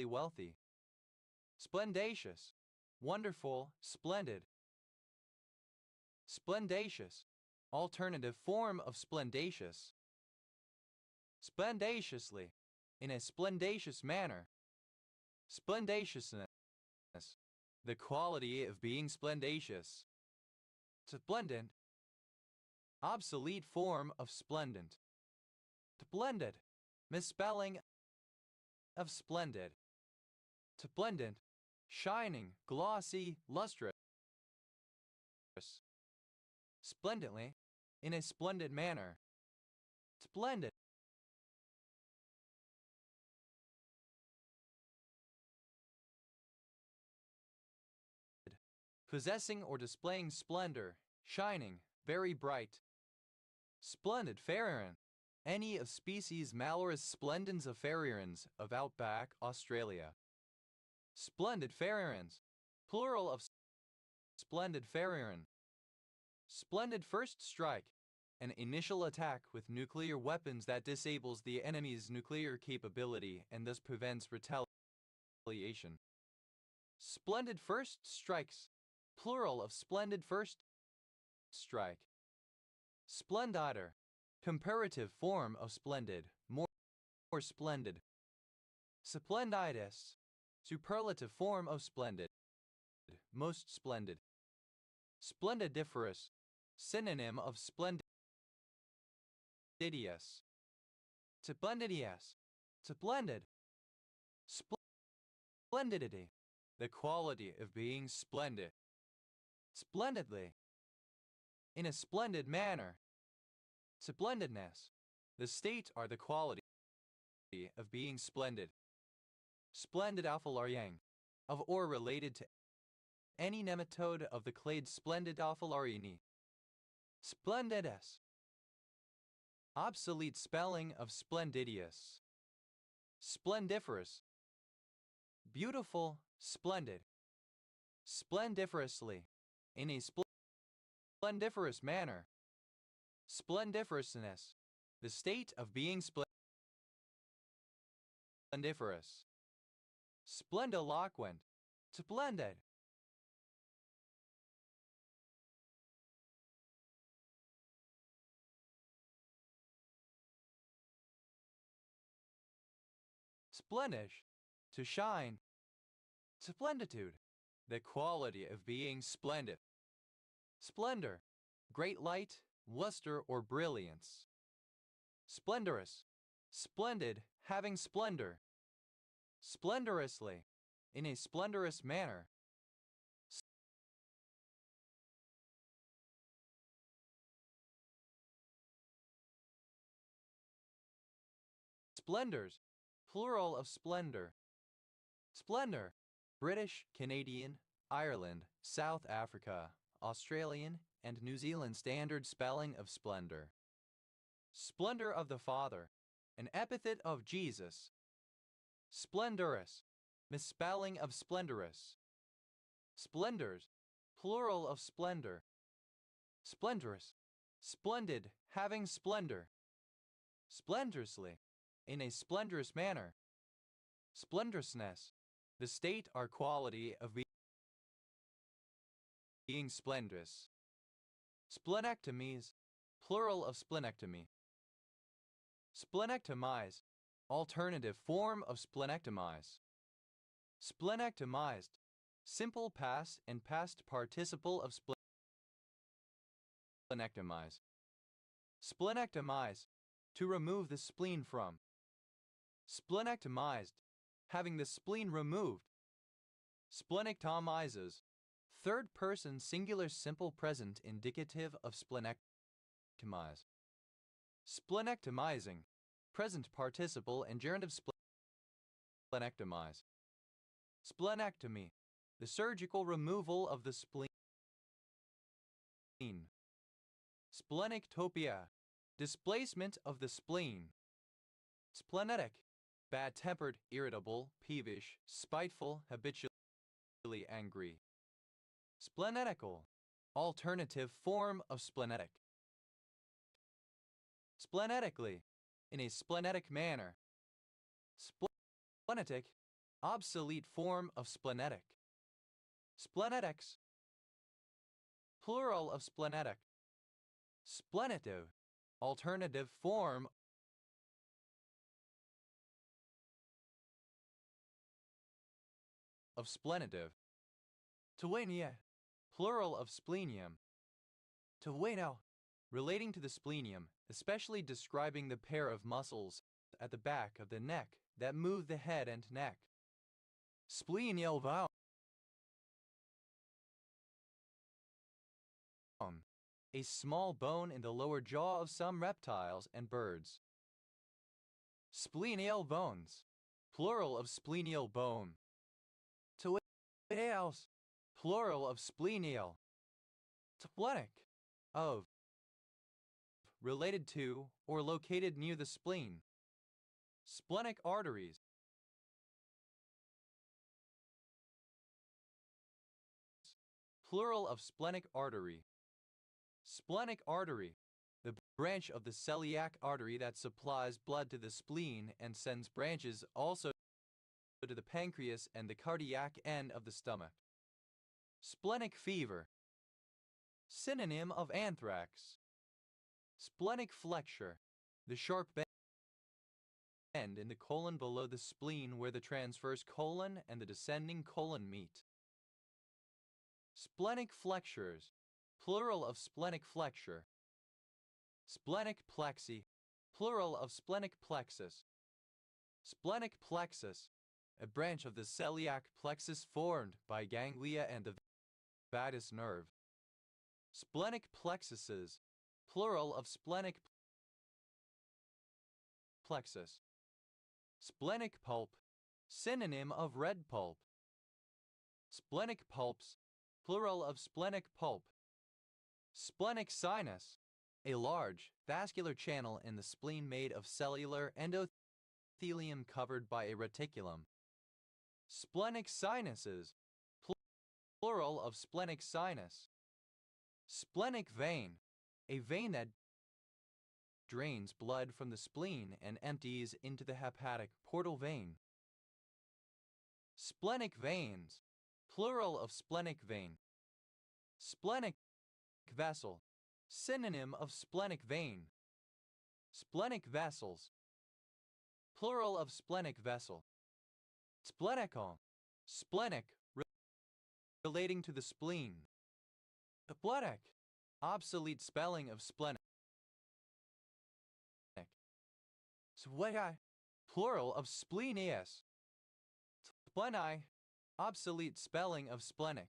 wealthy. Splendacious, wonderful, splendid. Splendacious, alternative form of splendacious. Spendaciously, in a splendacious manner. Spendaciousness, the quality of being splendacious. Splendent, obsolete form of splendent. Splendid, misspelling of splendid. Splendent, shining, glossy, lustrous. Splendidly, in a splendid manner. Splendid, possessing or displaying splendor, shining, very bright. Splendid Faireron, any of species Malloris splendens of Faireons of outback Australia. Splendid Faireons, plural of splendid Faireon. Splendid first strike, an initial attack with nuclear weapons that disables the enemy's nuclear capability and thus prevents retaliation. Splendid first strikes, plural of splendid first strike. Splenditer, comparative form of splendid, more splendid. Splenditis, superlative form of splendid, most splendid. Splendidiferous, synonym of splendidious. Splendidious, splendid. Splendidity, the quality of being splendid. Splendidly, in a splendid manner. Splendidness, the state or the quality of being splendid. Splendid Alphalaryang, of or related to any nematode of the clade Splendidophylarini. Splendidus, obsolete spelling of splendidious. Splendiferous, beautiful, splendid. splendiferously, in a splendiferous manner. Splendiferousness, the state of being splendiferous. Splendiloquent, splendid. Splendish, to shine. Splenditude, the quality of being splendid. Splendor, great light, luster, or brilliance. Splendorous, splendid, having splendor. Splendorously, in a splendorous manner. Splendors, plural of splendor. Splendor, British, Canadian, Ireland, South Africa, Australian, and New Zealand standard spelling of splendor. Splendor of the Father, an epithet of Jesus. Splendorous, misspelling of splendorous. Splendors, plural of splendor. Splendorous, splendid, having splendor. Splendorously, in a splendorous manner. Splendorousness, the state or quality of being splendorous. Splenectomies, plural of splenectomy. Splenectomize, alternative form of splenectomize. Splenectomized, simple past and past participle of splenectomize. Splenectomize, to remove the spleen from. Splenectomized, having the spleen removed. Splenectomizes, third person singular simple present indicative of splenectomize. Splenectomizing, present participle and gerund of splenectomize. Splenectomy, the surgical removal of the spleen. Splenectopia, displacement of the spleen. Splenetic, bad-tempered, irritable, peevish, spiteful, habitually angry. Splenetical, alternative form of splenetic. Splenetically, in a splenetic manner. Splenetic, obsolete form of splenetic. Splenetics, plural of splenetic. Splenitive, alternative form of splenitive. Tuenia, plural of splenium. Tueno, relating to the splenium, especially describing the pair of muscles at the back of the neck that move the head and neck. Splenial bone, a small bone in the lower jaw of some reptiles and birds. Splenial bones, plural of splenial bone. Tueals, plural of splenial. Splenic, of, related to, or located near the spleen. Splenic arteries, plural of splenic artery. Splenic artery, the branch of the celiac artery that supplies blood to the spleen and sends branches also to the pancreas and the cardiac end of the stomach. Splenic fever, synonym of anthrax. Splenic flexure, the sharp bend in the colon below the spleen where the transverse colon and the descending colon meet. Splenic flexures, plural of splenic flexure. Splenic plexi, plural of splenic plexus. Splenic plexus, a branch of the celiac plexus formed by ganglia and the vagus nerve. Splenic plexuses, plural of splenic plexus. Splenic pulp, synonym of red pulp. Splenic pulps, plural of splenic pulp. Splenic sinus, a large, vascular channel in the spleen made of cellular endothelium covered by a reticulum. Splenic sinuses, Plural of splenic sinus. Splenic vein, a vein that drains blood from the spleen and empties into the hepatic portal vein. Splenic veins, plural of splenic vein. Splenic vessel, synonym of splenic vein. Splenic vessels, plural of splenic vessel. Splenicon, splenic, relating to the spleen. Splenic, obsolete spelling of splenic. Spleni, plural of splenius. Spleni, obsolete spelling of splenic.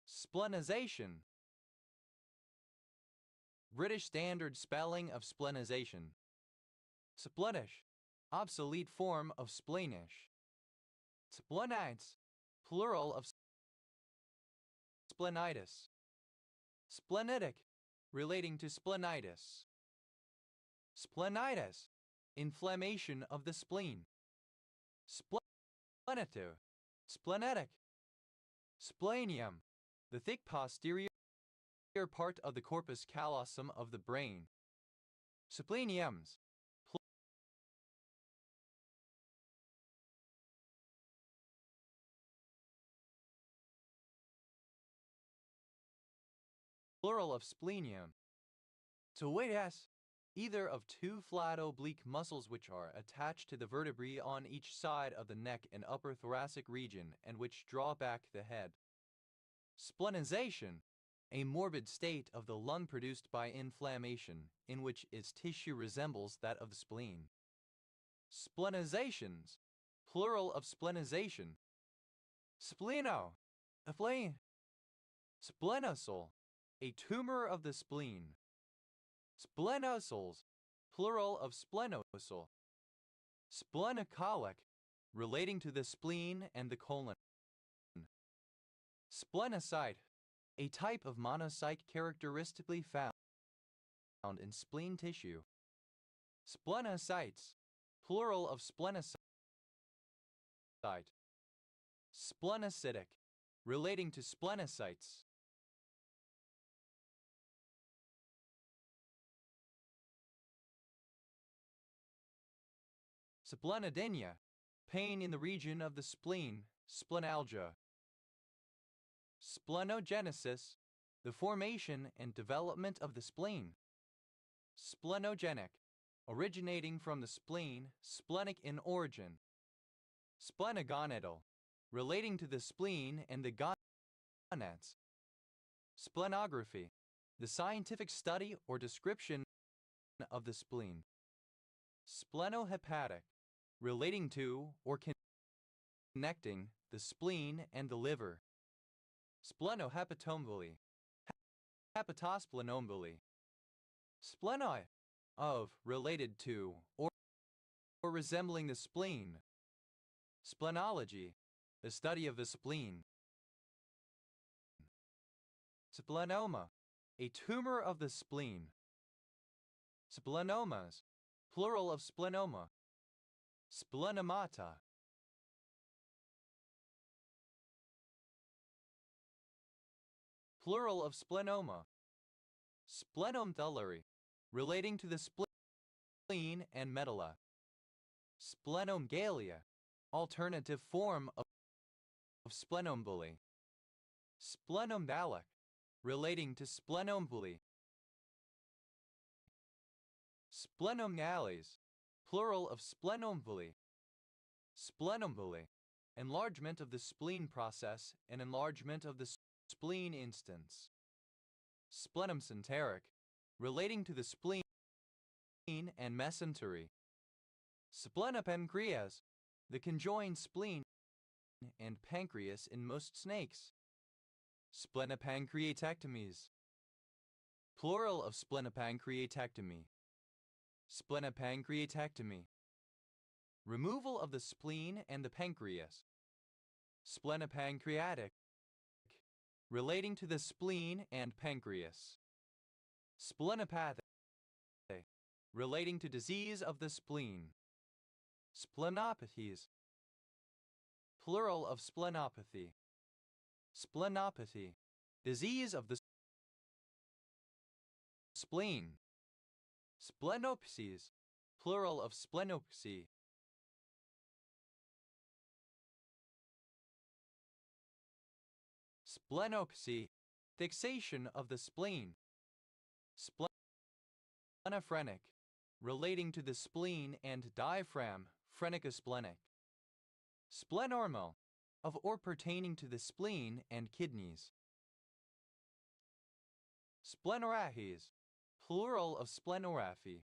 Splenization, British standard spelling of splenization. Splenish, obsolete form of spleenish. Splenites, plural of splenitis. Splenitic, relating to splenitis. Splenitis, inflammation of the spleen. Splenitive, splenetic. Splenium, the thick posterior part of the corpus callosum of the brain. Spleniums, plural of splenium. To wait s, either of two flat oblique muscles which are attached to the vertebrae on each side of the neck and upper thoracic region and which draw back the head. Splenization, a morbid state of the lung produced by inflammation, in which its tissue resembles that of the spleen. Splenizations, plural of splenization. Spleno, a spleen. Splenosal, a tumor of the spleen. Splenosals, plural of splenosal. Splenocolic, relating to the spleen and the colon. Splenocyte, a type of monocyte characteristically found in spleen tissue. Splenocytes, plural of splenocyte. Splenocytic, relating to splenocytes. Splenodynia, pain in the region of the spleen, splenalgia. Splenogenesis, the formation and development of the spleen. Splenogenic, originating from the spleen, splenic in origin. Splenogonadal, relating to the spleen and the gonads. Splenography, the scientific study or description of the spleen. Splenohepatic, relating to or connecting the spleen and the liver. Splenohepatomboli, hepatosplenomboli. Splenoid, of, related to, or resembling the spleen. Splenology, the study of the spleen. Splenoma, a tumor of the spleen. Splenomas, plural of splenoma. Splenomata. Plural of splenoma. Splenomedullary, relating to the spleen and medulla. Splenomegalia, alternative form of splenomboli. Splenombalic, relating to splenomboli. Splenomegalis, plural of splenomboli. Splenomboli, enlargement of the spleen process and enlargement of the spleen instance. Splenomesenteric, relating to the spleen and mesentery. Splenopancreas, the conjoined spleen and pancreas in most snakes. Splenopancreatectomies, plural of splenopancreatectomy. Splenopancreatectomy, removal of the spleen and the pancreas. Splenopancreatic, relating to the spleen and pancreas. Splenopathy, relating to disease of the spleen. Splenopathies, plural of splenopathy. Splenopathy. Disease of the spleen. Splenopsies. Plural of splenopsy. Splenopsy. Fixation of the spleen. Splenophrenic. Relating to the spleen and diaphragm, phrenicosplenic. Splenormal. Of or pertaining to the spleen and kidneys. Splenorrhaes. Plural of splenorrhaphy.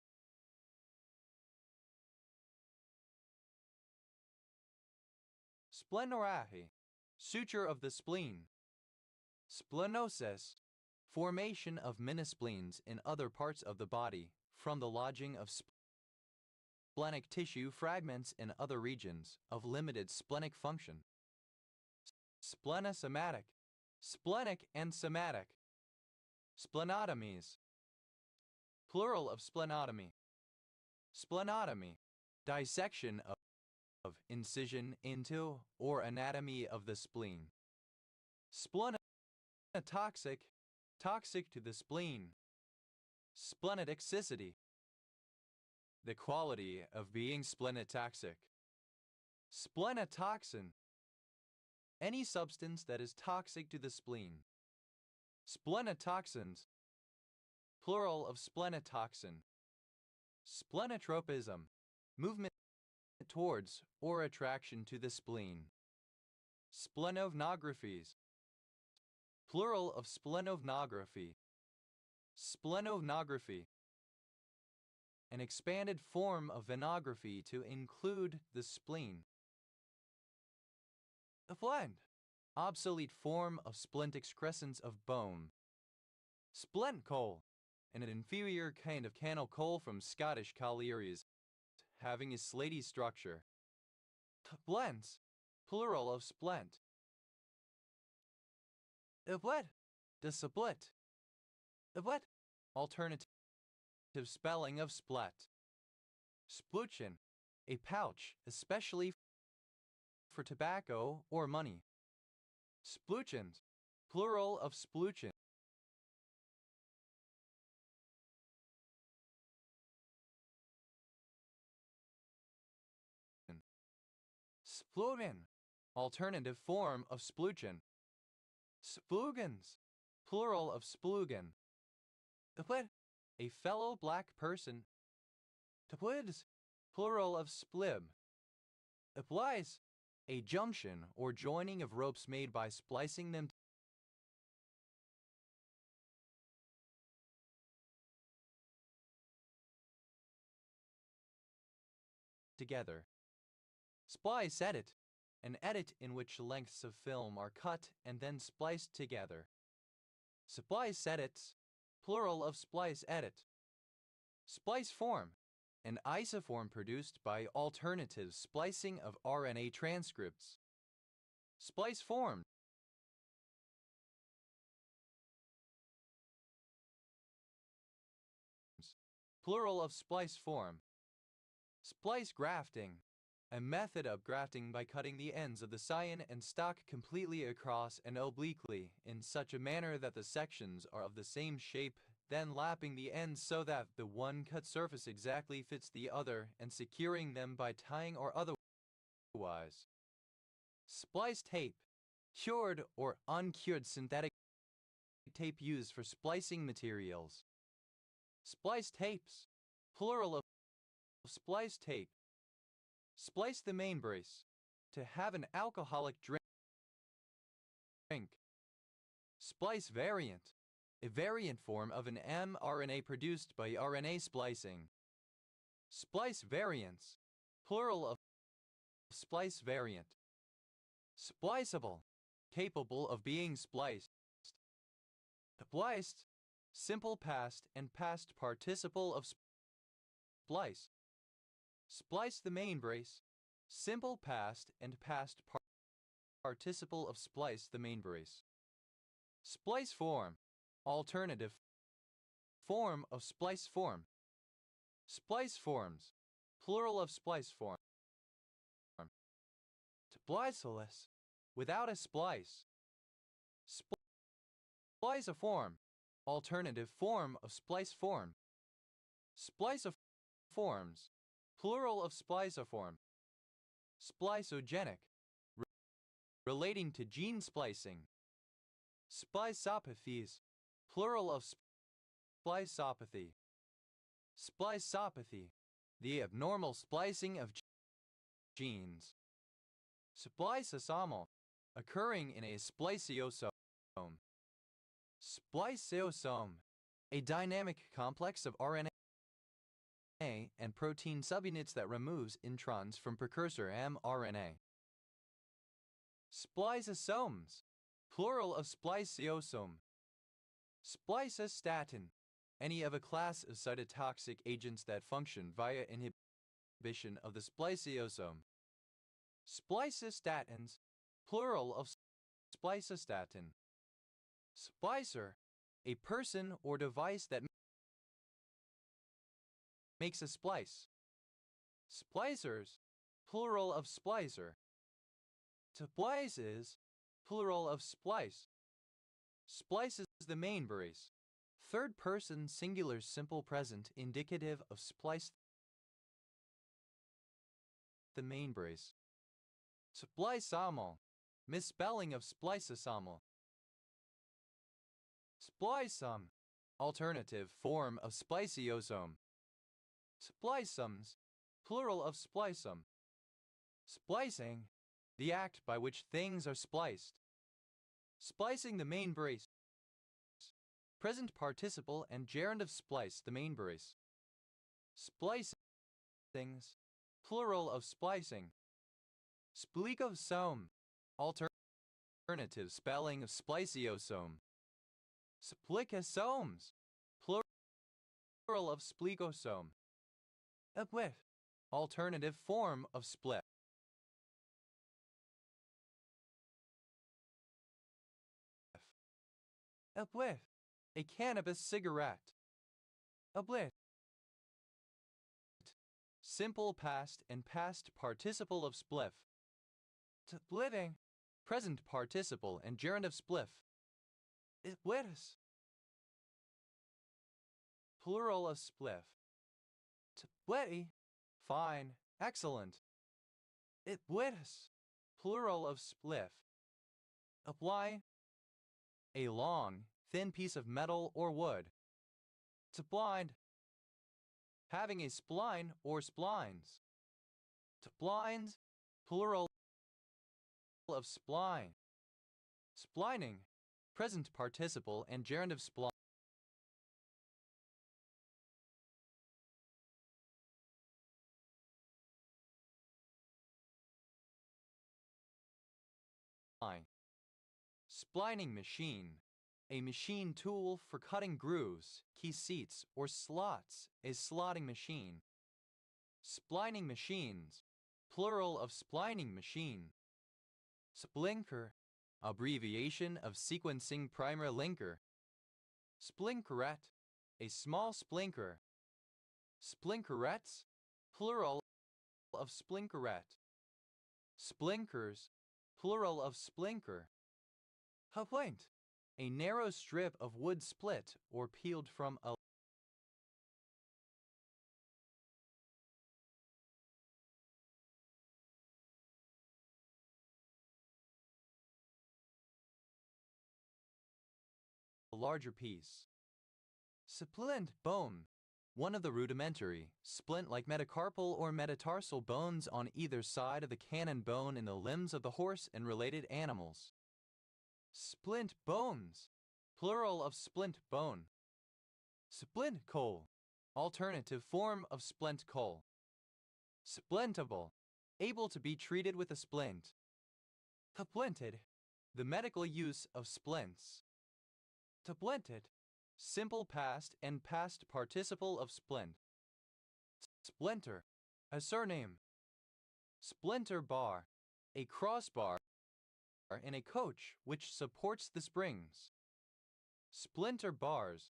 Splenorrhae. Suture of the spleen. Splenosis. Formation of minispleens in other parts of the body from the lodging of splenic tissue fragments in other regions of limited splenic function. Splenosomatic. Splenic and somatic. Splenotomies. Plural of splenotomy. Splenotomy. Dissection of incision into or anatomy of the spleen. Splenotoxic. Toxic to the spleen. Splenotoxicity. The quality of being splenotoxic. Splenotoxin. Any substance that is toxic to the spleen. Splenotoxins. Plural of splenotoxin. Splenotropism. Movement towards or attraction to the spleen. Splenophnographies. Plural of splenophnography. Splenophnography. An expanded form of venography to include the spleen. A flend. Obsolete form of splint excrescence of bone. Splent coal. An inferior kind of cannel coal from Scottish collieries, having a slaty structure. Splents. Plural of splent. Iblet. The split. Iblet. Alternative spelling of splet. Spluchen. A pouch, especially for tobacco or money. Spluchens. Plural of spluchen. Splugen. Alternative form of spluchen. Splugens. Plural of splugen. Tepwid. A fellow black person. Tepwids. Plural of splib. Applies. A junction or joining of ropes made by splicing them together. Splice edit. An edit in which lengths of film are cut and then spliced together. Splice edits. Plural of splice edit. Splice form. An isoform produced by alternative splicing of RNA transcripts. Splice form. Plural of splice form. Splice grafting. A method of grafting by cutting the ends of the scion and stalk completely across and obliquely in such a manner that the sections are of the same shape, then lapping the ends so that the one cut surface exactly fits the other and securing them by tying or otherwise. Splice tape. Cured or uncured synthetic tape used for splicing materials. Splice tapes. Plural of splice tape. Splice the main brace. To have an alcoholic drink. Splice variant. A variant form of an mRNA produced by RNA splicing. Splice variants. Plural of splice variant. Spliceable. Capable of being spliced. Spliced. Simple past and past participle of splice. Splice the main brace. Simple past and past participle of splice the main brace. Splice form. Alternative form of splice form. Splice forms. Plural of splice form. Spliceless. Without a splice. Spliceoform, alternative form of splice form. Spliceoforms, plural of spliceoform. Splicogenic, relating to gene splicing. Splicopathies, plural of splicopathy. Splicopathy, the abnormal splicing of genes. Spliceosomal, occurring in a spliceosome. Spliceosome, a dynamic complex of RNA and protein subunits that removes introns from precursor mRNA. Spliceosomes, plural of spliceosome. Spliceostatin, any of a class of cytotoxic agents that function via inhibition of the spliceosome. Spliceostatins, plural of spliceostatin. Splicer, a person or device that makes a splice. Splicers, plural of splicer. Splices, plural of splice. Splice is the main brace. Third person singular simple present indicative of splice. The main brace. Spliceomal, misspelling of spliceosomal. Splicem, alternative form of spliceosome. Spliceums, plural of splicem. Splicing, the act by which things are spliced. Splicing the main brace. Present participle and gerund of splice the main brace. Splicings, plural of splicing. Splicosome, alternative spelling of spliceosome. Splicosomes, plural of splicosome. Epwith, alternative form of split. Epwith, a cannabis cigarette. Eblit, simple past and past participle of spliff. Splitting, present participle and gerund of spliff. Splittus, plural of spliff. Splitty, fine, excellent. Splittus, plural of spliff. Apply, a long, thin piece of metal or wood. Blind, having a spline or splines. Splines, plural of spline. Splining, present participle and gerund of spline. Splining machine, a machine tool for cutting grooves, key seats, or slots, a slotting machine. Splining machines, plural of splining machine. Splinker, abbreviation of sequencing primer linker. Splinkerette, a small splinker. Splinkerettes, plural of splinkerette. Splinkers, plural of splinker. Haplint, a narrow strip of wood split or peeled from a larger piece. Splint bone, one of the rudimentary, splint-like metacarpal or metatarsal bones on either side of the cannon bone in the limbs of the horse and related animals. Splint bones, plural of splint bone. Splint coal, alternative form of splint coal. Splintable, able to be treated with a splint. Splinted, the medical use of splints. Splinted, simple past and past participle of splint. Splinter, a surname. Splinter bar, a crossbar in a coach which supports the springs. Splinter bars,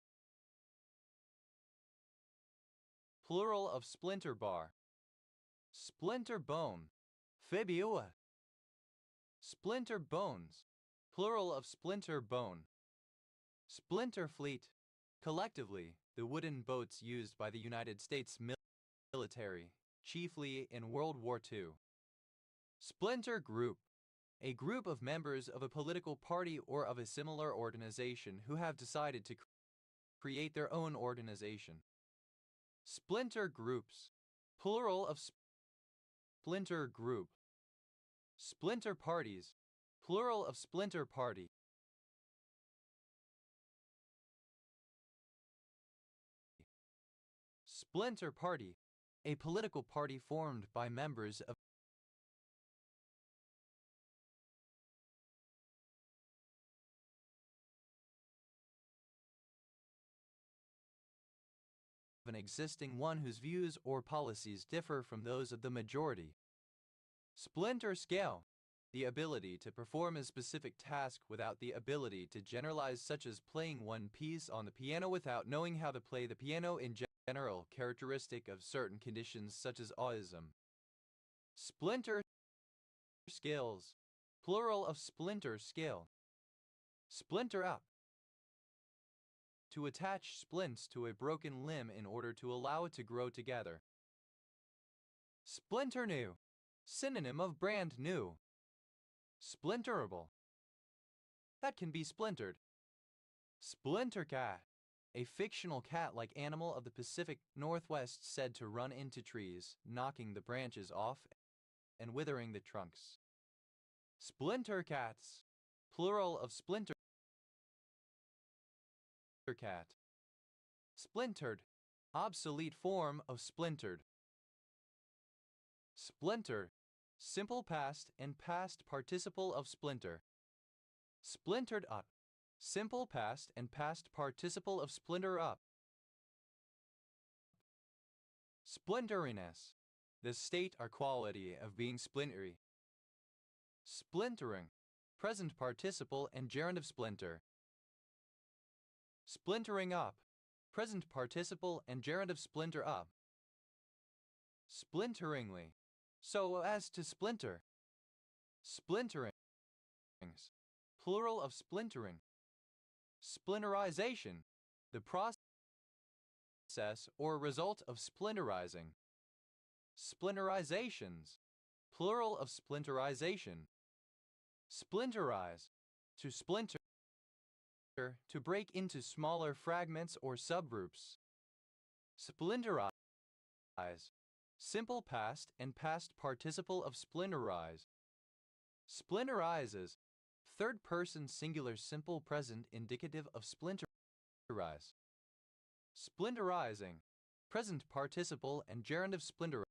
plural of splinter bar. Splinter bone, fibula. Splinter bones, plural of splinter bone. Splinter fleet, collectively, the wooden boats used by the United States military, chiefly in World War II. Splinter group, a group of members of a political party or of a similar organization who have decided to create their own organization. Splinter groups, plural of splinter group. Splinter parties, plural of splinter party. Splinter party, a political party formed by members of an existing one whose views or policies differ from those of the majority. Splinter scale, the ability to perform a specific task without the ability to generalize, such as playing one piece on the piano without knowing how to play the piano in general, characteristic of certain conditions such as autism. Splinter scales, plural of splinter scale. Splinter up, to attach splints to a broken limb in order to allow it to grow together. Splinter new, synonym of brand new. Splinterable, that can be splintered. Splinter cat, a fictional cat-like animal of the Pacific Northwest said to run into trees, knocking the branches off and withering the trunks. Splinter cats, plural of splinter cat. Splintered, obsolete form of splintered. Splinter, simple past and past participle of splinter. Splintered up, simple past and past participle of splinter up. Splinteriness, the state or quality of being splintery. Splintering, present participle and gerund of splinter. Splintering up, present participle and gerund of splinter up. Splinteringly, so as to splinter. Splinterings, plural of splintering. Splinterization, the process or result of splinterizing. Splinterizations, plural of splinterization. Splinterize, to splinter, to break into smaller fragments or subgroups. Splinterize, simple past and past participle of splinterize. Splinterizes, third person singular simple present indicative of splinterize. Splinterizing, present participle and gerund of splinterize.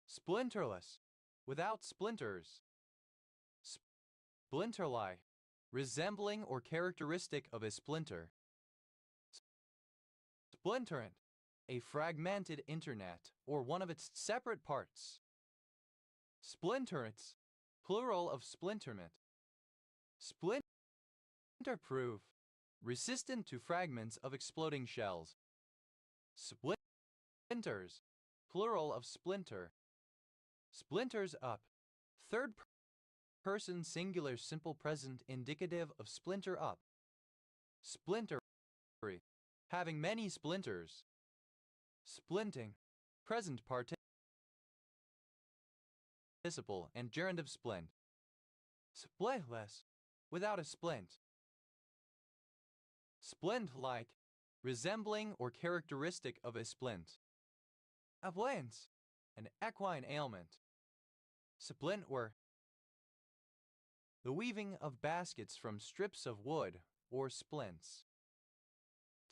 Splinterless, without splinters. Splinter-like, resembling or characteristic of a splinter. Splinterant, a fragmented internet or one of its separate parts. Splinterants, plural of splinterment. Splinter-proof, resistant to fragments of exploding shells. Splinters, plural of splinter. Splinters up, third person singular simple present indicative of splinter up. Splintery, having many splinters. Splinting, present participle and gerund of splint. Splintless, without a splint. Splint-like, resembling or characteristic of a splint. Ablance, an equine ailment. Splintware, the weaving of baskets from strips of wood or splints.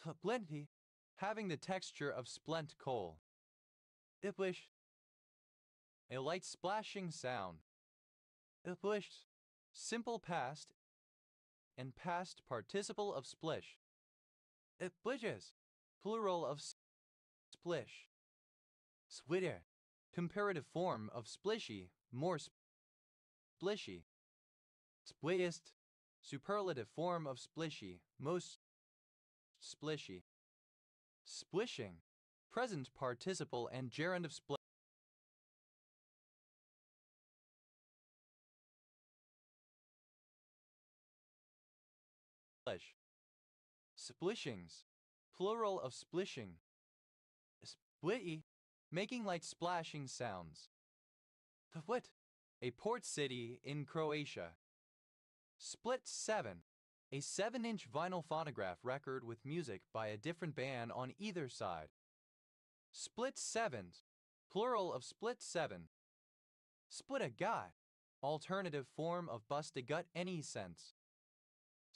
Splinty, having the texture of splint coal. Iplish, a light splashing sound. Iplish, simple past and past participle of splish. Splishes, plural of splish. Splitter, comparative form of splishy, more splishy. Splittest, superlative form of splishy, most splishy. Splishing, present participle and gerund of splish. Splishings, plural of splishing. Splitty, making like splashing sounds. Split, a port city in Croatia. Split 7, a 7-inch vinyl phonograph record with music by a different band on either side. Split sevens, plural of split 7. Split a gut, alternative form of bust a gut any sense.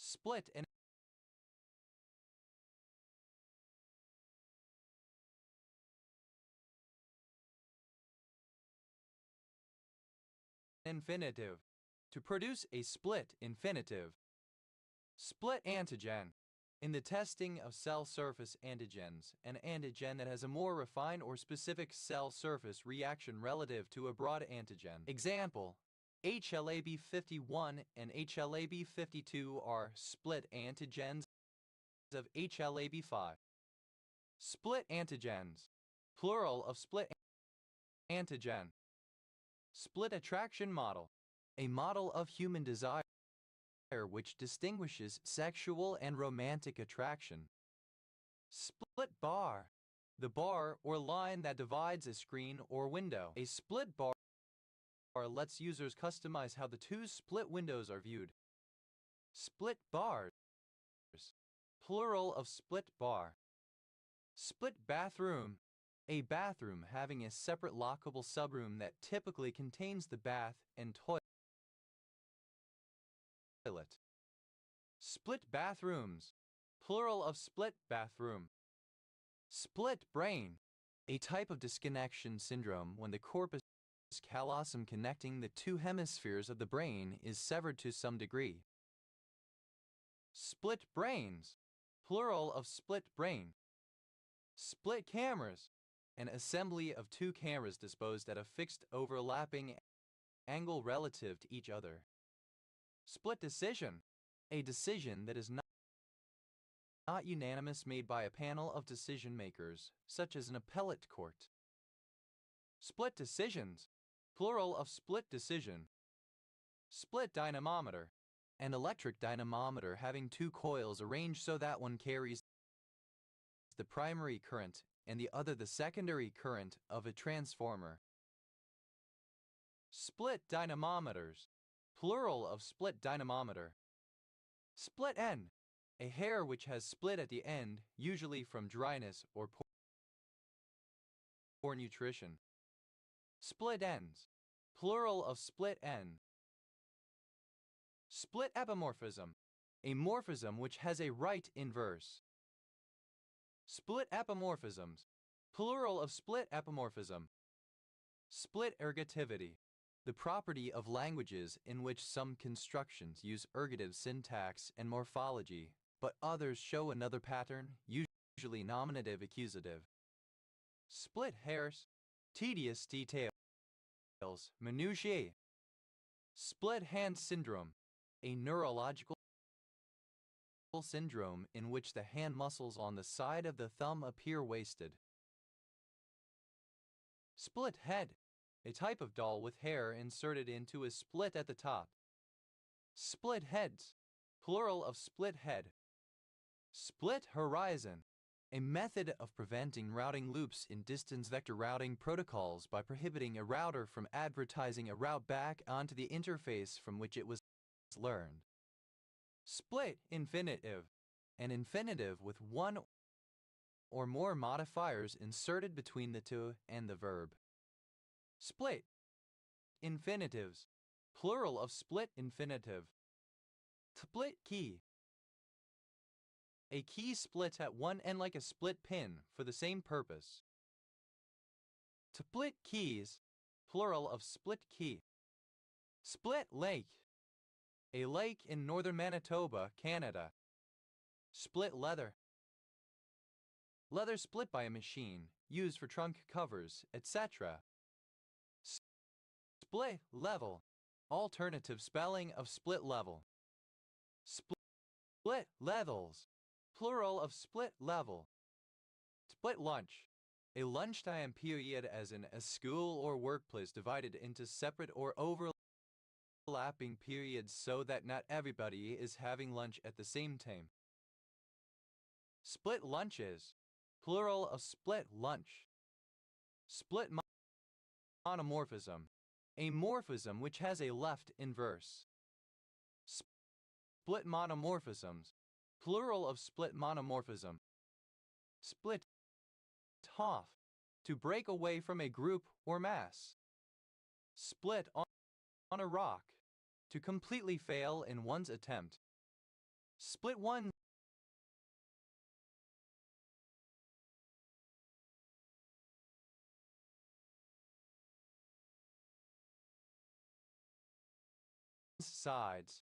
Split an infinitive, to produce a split infinitive. Split antigen. In the testing of cell surface antigens, an antigen that has a more refined or specific cell surface reaction relative to a broad antigen. Example, HLA-B51 and HLA-B52 are split antigens of HLA-B5. Split antigens, plural of split antigen. Split attraction model, a model of human desire which distinguishes sexual and romantic attraction. Split bar, the bar or line that divides a screen or window. A split bar lets users customize how the two split windows are viewed. Split bars, plural of split bar. Split bathroom, a bathroom having a separate lockable subroom that typically contains the bath and toilet. Split bathrooms, plural of split bathroom. Split brain, a type of disconnection syndrome when the corpus callosum connecting the two hemispheres of the brain is severed to some degree. Split brains, plural of split brain. Split cameras, an assembly of two cameras disposed at a fixed overlapping angle relative to each other. Split decision, a decision that is not unanimous made by a panel of decision makers, such as an appellate court. Split decisions, plural of split decision. Split dynamometer, an electric dynamometer having two coils arranged so that one carries the primary current and the other the secondary current of a transformer. Split dynamometers, plural of split dynamometer. Split end, a hair which has split at the end, usually from dryness or poor nutrition. Split ends, plural of split end. Split epimorphism, a morphism which has a right inverse. Split epimorphisms, plural of split epimorphism. Split ergativity, the property of languages in which some constructions use ergative syntax and morphology, but others show another pattern, usually nominative accusative. Split hairs, tedious details, minutiae. Split hand syndrome, a neurological syndrome in which the hand muscles on the side of the thumb appear wasted. Split head, a type of doll with hair inserted into a split at the top. Split heads, plural of split head. Split horizon, a method of preventing routing loops in distance vector routing protocols by prohibiting a router from advertising a route back onto the interface from which it was learned. Split infinitive, an infinitive with one or more modifiers inserted between the to and the verb. Split infinitives, plural of split infinitive. Split key, a key splits at one end like a split pin for the same purpose. Split keys, plural of split key. Split lake, a lake in northern Manitoba, Canada. Split leather, leather split by a machine, used for trunk covers, etc. Split level, alternative spelling of split level. Split levels, plural of split level. Split lunch, a lunchtime period as in a school or workplace divided into separate or overlapping overlapping periods so that not everybody is having lunch at the same time. Split lunches, plural of split lunch. Split monomorphism, a morphism which has a left inverse. Split monomorphisms, plural of split monomorphism. Split off, to break away from a group or mass. Split on a rock, to completely fail in one's attempt. Split one sides,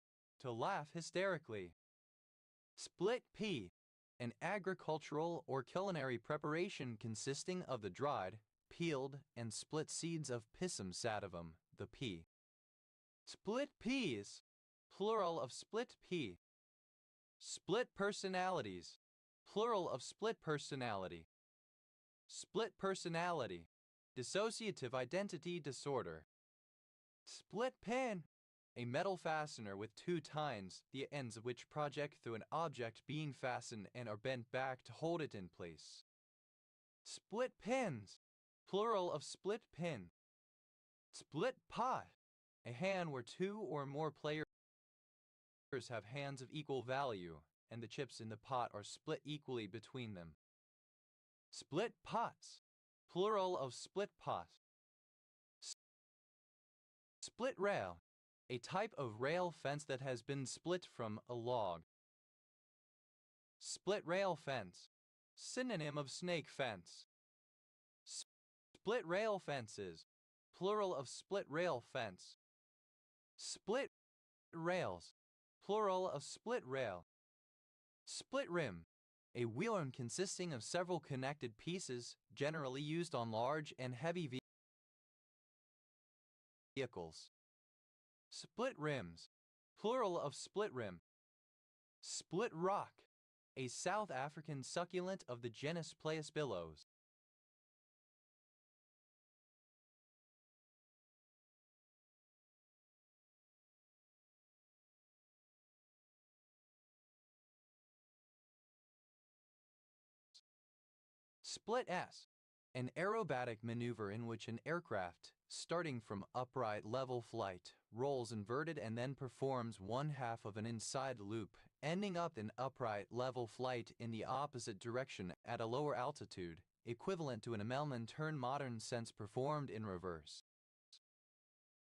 to laugh hysterically. Split pea, an agricultural or culinary preparation consisting of the dried, peeled, and split seeds of Pisum sativum, the pea. Split peas, plural of split pea. Split personalities, plural of split personality. Split personality, dissociative identity disorder. Split pin, a metal fastener with two tines, the ends of which project through an object being fastened and are bent back to hold it in place. Split pins, plural of split pin. Split pot, a hand where two or more players have hands of equal value, and the chips in the pot are split equally between them. Split pots, plural of split pot. Split rail, a type of rail fence that has been split from a log. Split rail fence, synonym of snake fence. Split rail fences, plural of split rail fence. Split rails, plural of split rail. Split rim, a wheel rim consisting of several connected pieces, generally used on large and heavy vehicles. Split rims, plural of split rim. Split rock, a South African succulent of the genus Platybilus. Split S, an aerobatic maneuver in which an aircraft, starting from upright level flight, rolls inverted and then performs one half of an inside loop, ending up in upright level flight in the opposite direction at a lower altitude, equivalent to an Immelmann turn modern sense performed in reverse.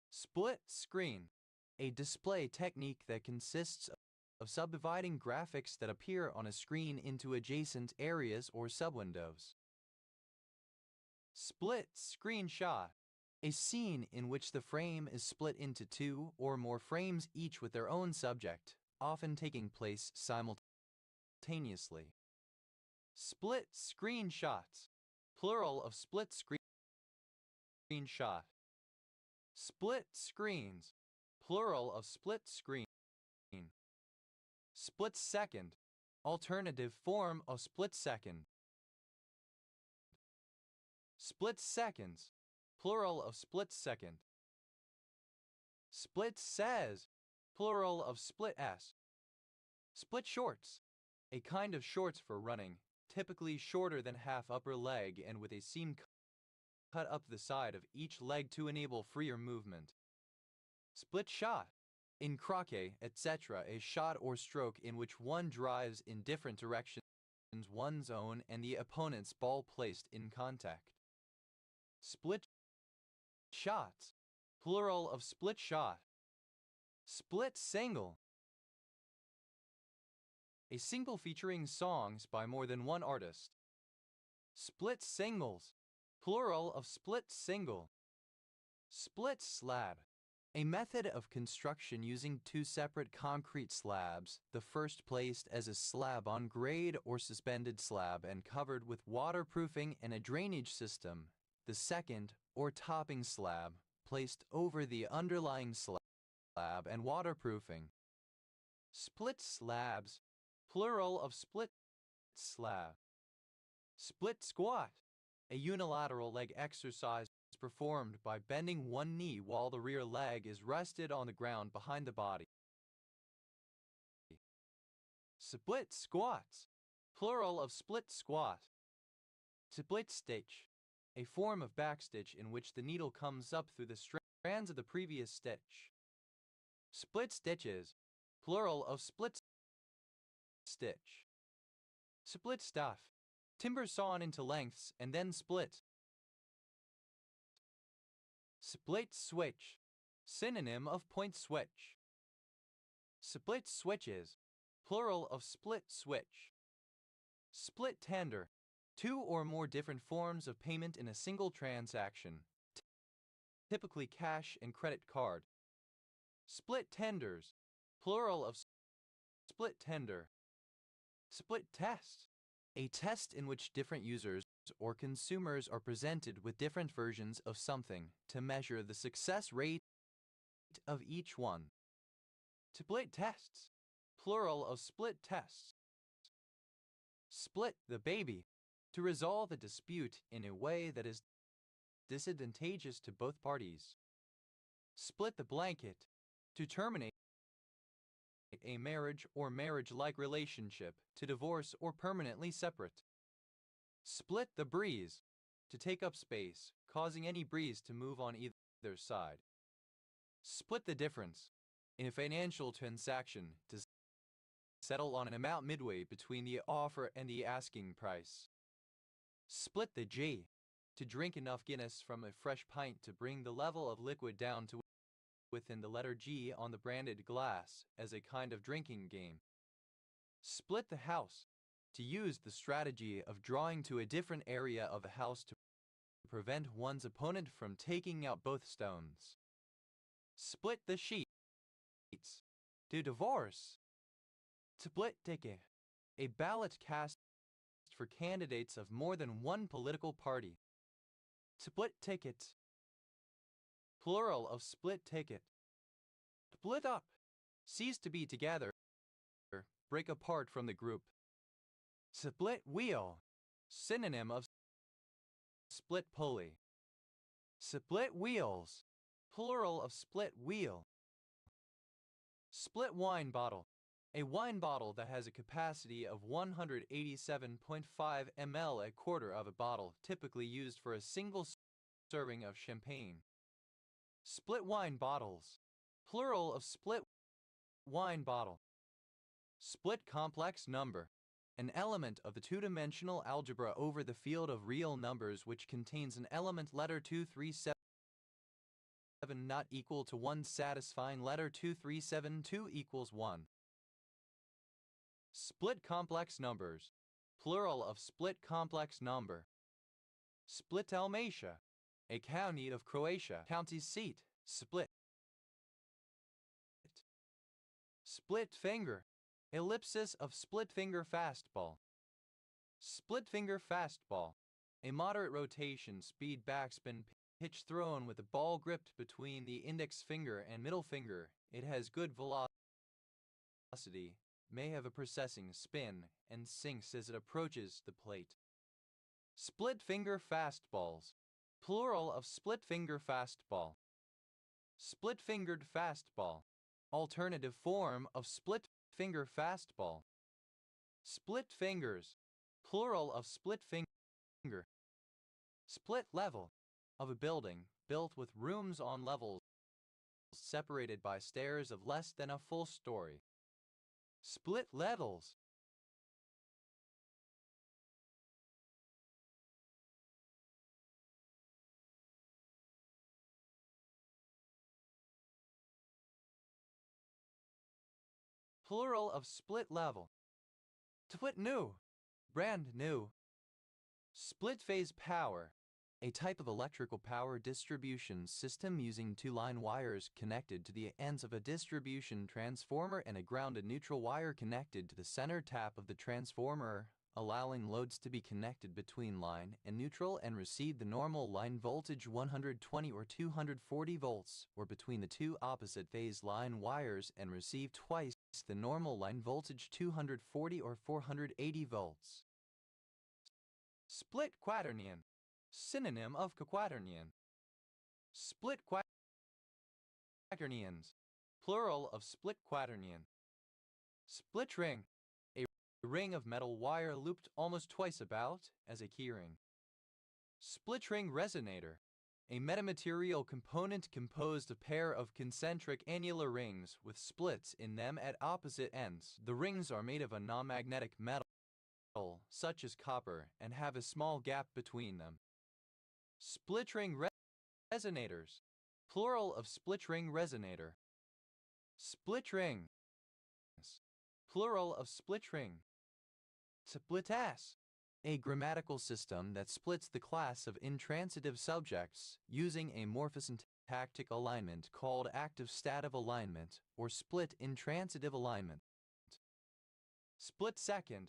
Split screen, a display technique that consists of subdividing graphics that appear on a screen into adjacent areas or subwindows. Split screenshot, a scene in which the frame is split into two or more frames each with their own subject, often taking place simultaneously. Split screenshots, plural of split screenshot. Split screens, plural of split screen. Split second, alternative form of split second. Split seconds, plural of split second. Split says, plural of split s. Split shorts, a kind of shorts for running, typically shorter than half upper leg and with a seam cut up the side of each leg to enable freer movement. Split shot, in croquet, etc., a shot or stroke in which one drives in different directions one's own and the opponent's ball placed in contact. Split shots, plural of split shot. Split single, a single featuring songs by more than one artist. Split singles, plural of split single. Split slab, a method of construction using two separate concrete slabs, the first placed as a slab on grade or suspended slab and covered with waterproofing and a drainage system, the second, or topping slab, placed over the underlying slab and waterproofing. Split slabs, plural of split slab. Split squat, a unilateral leg exercise performed by bending one knee while the rear leg is rested on the ground behind the body. Split squats, plural of split squat. Split stitch, a form of backstitch in which the needle comes up through the strands of the previous stitch. Split stitches, plural of split stitch. Split stuff, timber sawn into lengths and then split. Split switch, synonym of point switch. Split switches, plural of split switch. Split tender, two or more different forms of payment in a single transaction, typically cash and credit card. Split tenders, plural of split tender. Split test, a test in which different users or consumers are presented with different versions of something to measure the success rate of each one. Split tests, plural of split tests. Split the baby, to resolve a dispute in a way that is disadvantageous to both parties. Split the blanket, to terminate a marriage or marriage-like relationship, to divorce or permanently separate. Split the breeze, to take up space, causing any breeze to move on either side. Split the difference, in a financial transaction, to settle on an amount midway between the offer and the asking price. Split the G, to drink enough Guinness from a fresh pint to bring the level of liquid down to within the letter G on the branded glass as a kind of drinking game. Split the house, to use the strategy of drawing to a different area of a house to prevent one's opponent from taking out both stones. Split the sheets, to divorce. Split ticket, a ballot cast for candidates of more than one political party. Split ticket, plural of split ticket. Split up, cease to be together, break apart from the group. Split wheel, synonym of split pulley. Split wheels, plural of split wheel. Split wine bottle, a wine bottle that has a capacity of 187.5 ml, a quarter of a bottle, typically used for a single serving of champagne. Split wine bottles, plural of split wine bottle. Split complex number, an element of the two-dimensional algebra over the field of real numbers which contains an element letter 237 not equal to 1 satisfying letter 2372 equals 1. Split complex numbers, plural of split complex number. Split Dalmatia, a county of Croatia, county seat, Split. Split finger, ellipsis of split finger fastball. Split finger fastball, a moderate rotation speed backspin pitch thrown with the ball gripped between the index finger and middle finger. It has good velocity, may have a precessing spin, and sinks as it approaches the plate. Split finger fastballs, plural of split finger fastball. Split fingered fastball, alternative form of split finger fastball. Split fingers, plural of split finger. Split level, of a building built with rooms on levels separated by stairs of less than a full story. Split levels. Plural of split level. Split new, brand new. Split phase power, a type of electrical power distribution system using two-line wires connected to the ends of a distribution transformer and a grounded neutral wire connected to the center tap of the transformer, allowing loads to be connected between line and neutral and receive the normal line voltage 120 or 240 volts, or between the two opposite phase line wires and receive twice the normal line voltage 240 or 480 volts. Split quaternion, synonym of quaternion. Split quaternions, plural of split quaternion. Split ring, a ring of metal wire looped almost twice about as a keyring. Split ring resonator, a metamaterial component composed of a pair of concentric annular rings with splits in them at opposite ends. The rings are made of a non-magnetic metal, such as copper, and have a small gap between them. Split ring resonators, plural of split ring resonator. Split rings, plural of split ring. Splitas, a grammatical system that splits the class of intransitive subjects using a morphosyntactic alignment called active-stative alignment or split intransitive alignment. Split second,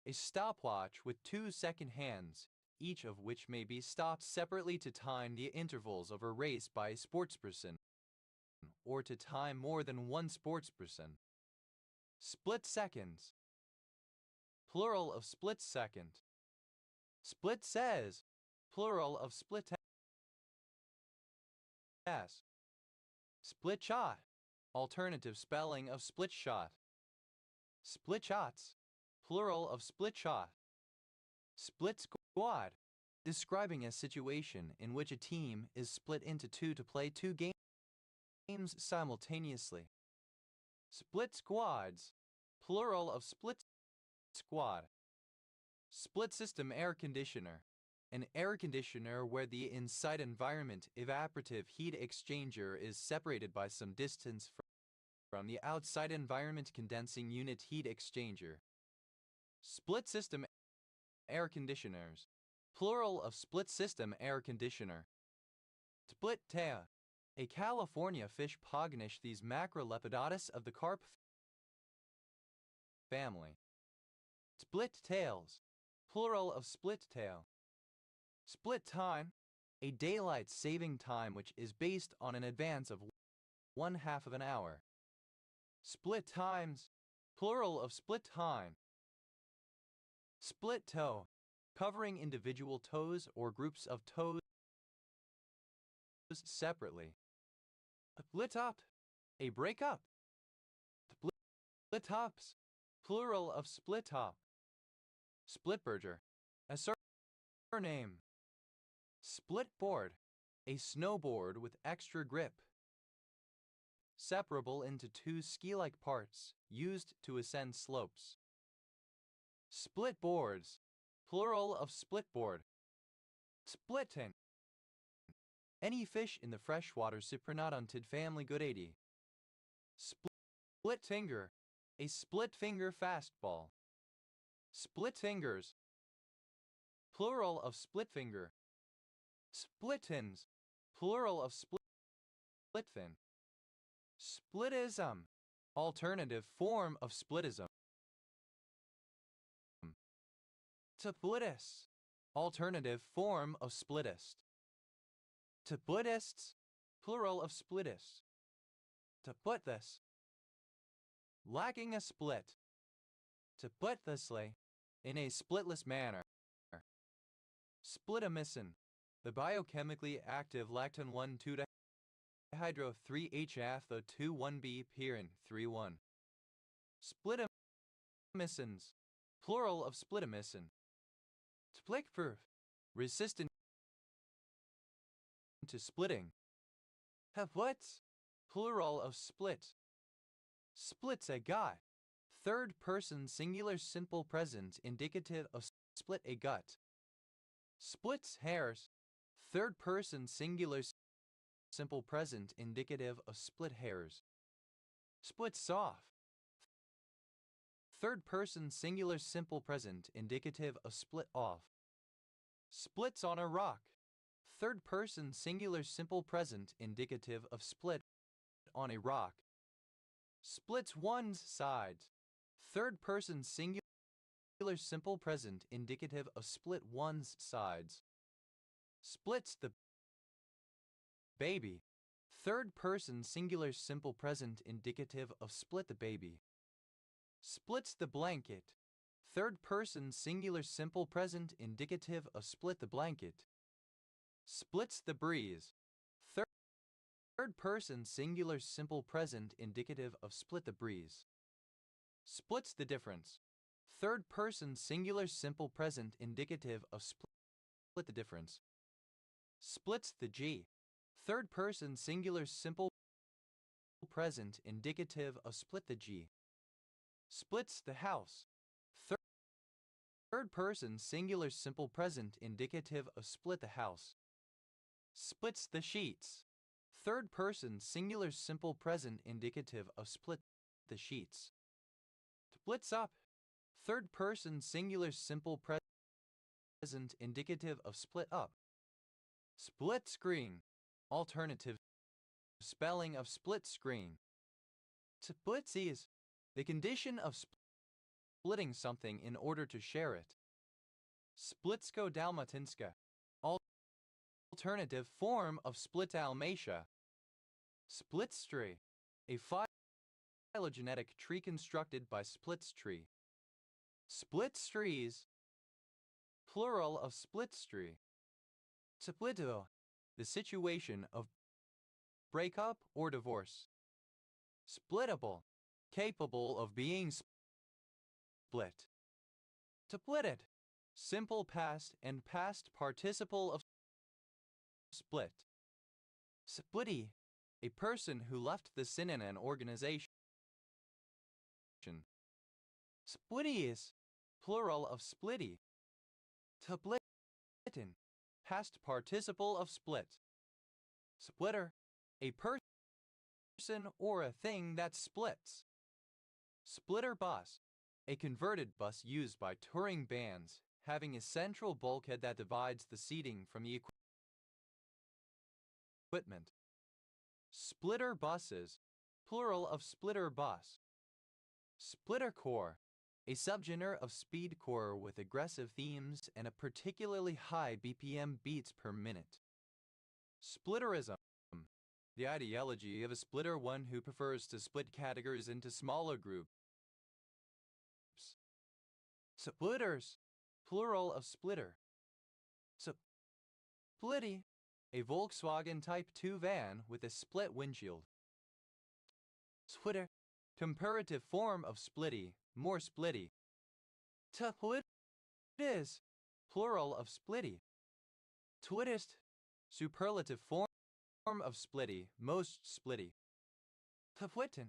a stopwatch with 2 second hands, each of which may be stopped separately to time the intervals of a race by a sportsperson or to time more than one sportsperson. Split seconds, plural of split second. Split says, plural of split s. Split shot, alternative spelling of split shot. Split shots, plural of split shot. Split squad, describing a situation in which a team is split into two to play 2 games simultaneously. Split squads, plural of split squad. Split system air conditioner, an air conditioner where the inside environment evaporative heat exchanger is separated by some distance from the outside environment condensing unit heat exchanger. Split system air conditioners, plural of split system air conditioner. Split tail, a California fish Pognichthyes macrolepidatus of the carp family. Split tails, plural of split tail. Split time, a daylight saving time which is based on an advance of 1/2 of an hour. Split times, plural of split time. Split toe, covering individual toes or groups of toes separately. Split up, a breakup. Split tops, plural of split top. Split burger, a surname. Split board, a snowboard with extra grip. Separable into 2 ski-like parts, used to ascend slopes. Split boards, plural of split board. Splitting, any fish in the freshwater Cyprinodontid family Goodeidae. Split finger, a split finger fastball. Split fingers, plural of split finger. Splittins, plural of split fin. Splitism, alternative form of splitism. Splitis, alternative form of splittist. Splitists, plural of splittist. To put this, lacking a split. To put thisly, in a splitless manner. Splitamycin, the biochemically active lactin 1,2 dihydro 3-HAFO2,1B pyrin 3,1. Splitamycins, plural of splitamycin. Splikproof, resistant to splitting. What? Plural of split. Splits a gut. Third person singular simple present indicative of split a gut. Splits hairs. Third person singular simple present indicative of split hairs. Splits off. Third person singular simple present indicative of split off. Splits on a rock. Third person singular simple present indicative of split on a rock. Splits one's sides. Third person singular simple present indicative of split one's sides. Splits the baby. Third person singular simple present indicative of split the baby. Splits the blanket. Third person singular simple present indicative of split the blanket. Splits the breeze. Third person singular simple present indicative of split the breeze. Splits the difference. Third person singular simple present indicative of split the difference. Splits the G. Third person singular simple present indicative of split the G. Splits the house. Third person singular simple present indicative of split the house. Splits the sheets. Third person singular simple present indicative of split the sheets. Splits up. Third person singular simple present indicative of split up. Split screen. Alternative spelling of split screen. Splitsy is the condition of splitting something in order to share it. Splitsko-dalmatinska. Alternative form of split-Dalmatia. Splits tree. A phylogenetic tree constructed by splits tree. Splits trees. Plural of splits tree. Splito. The situation of breakup or divorce. Splittable. Capable of being split. Splitted. Simple past and past participle of split. Splitty. A person who left the scene in an organization. Splitties. Plural of splitty. Splitten. Past participle of split. Splitter. A person or a thing that splits. Splitter bus. A converted bus used by touring bands, having a central bulkhead that divides the seating from the equipment. Splitter buses. Plural of splitter bus. Splitter core. A subgenre of speedcore with aggressive themes and a particularly high BPM beats per minute. Splitterism. The ideology of a splitter, one who prefers to split categories into smaller groups. Splitters. Plural of splitter. Splitty. A Volkswagen Type 2 van with a split windshield. Splitter. Comparative form of splitty, more splitty. Twittis. Plural of splitty. Twittist. Superlative form of splitty, most splitty. Twitten.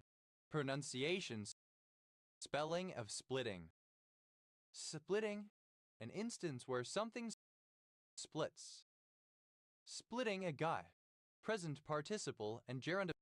Pronunciation. Spelling of splitting. Splitting. An instance where something splits. Splitting a guy. Present participle and gerund of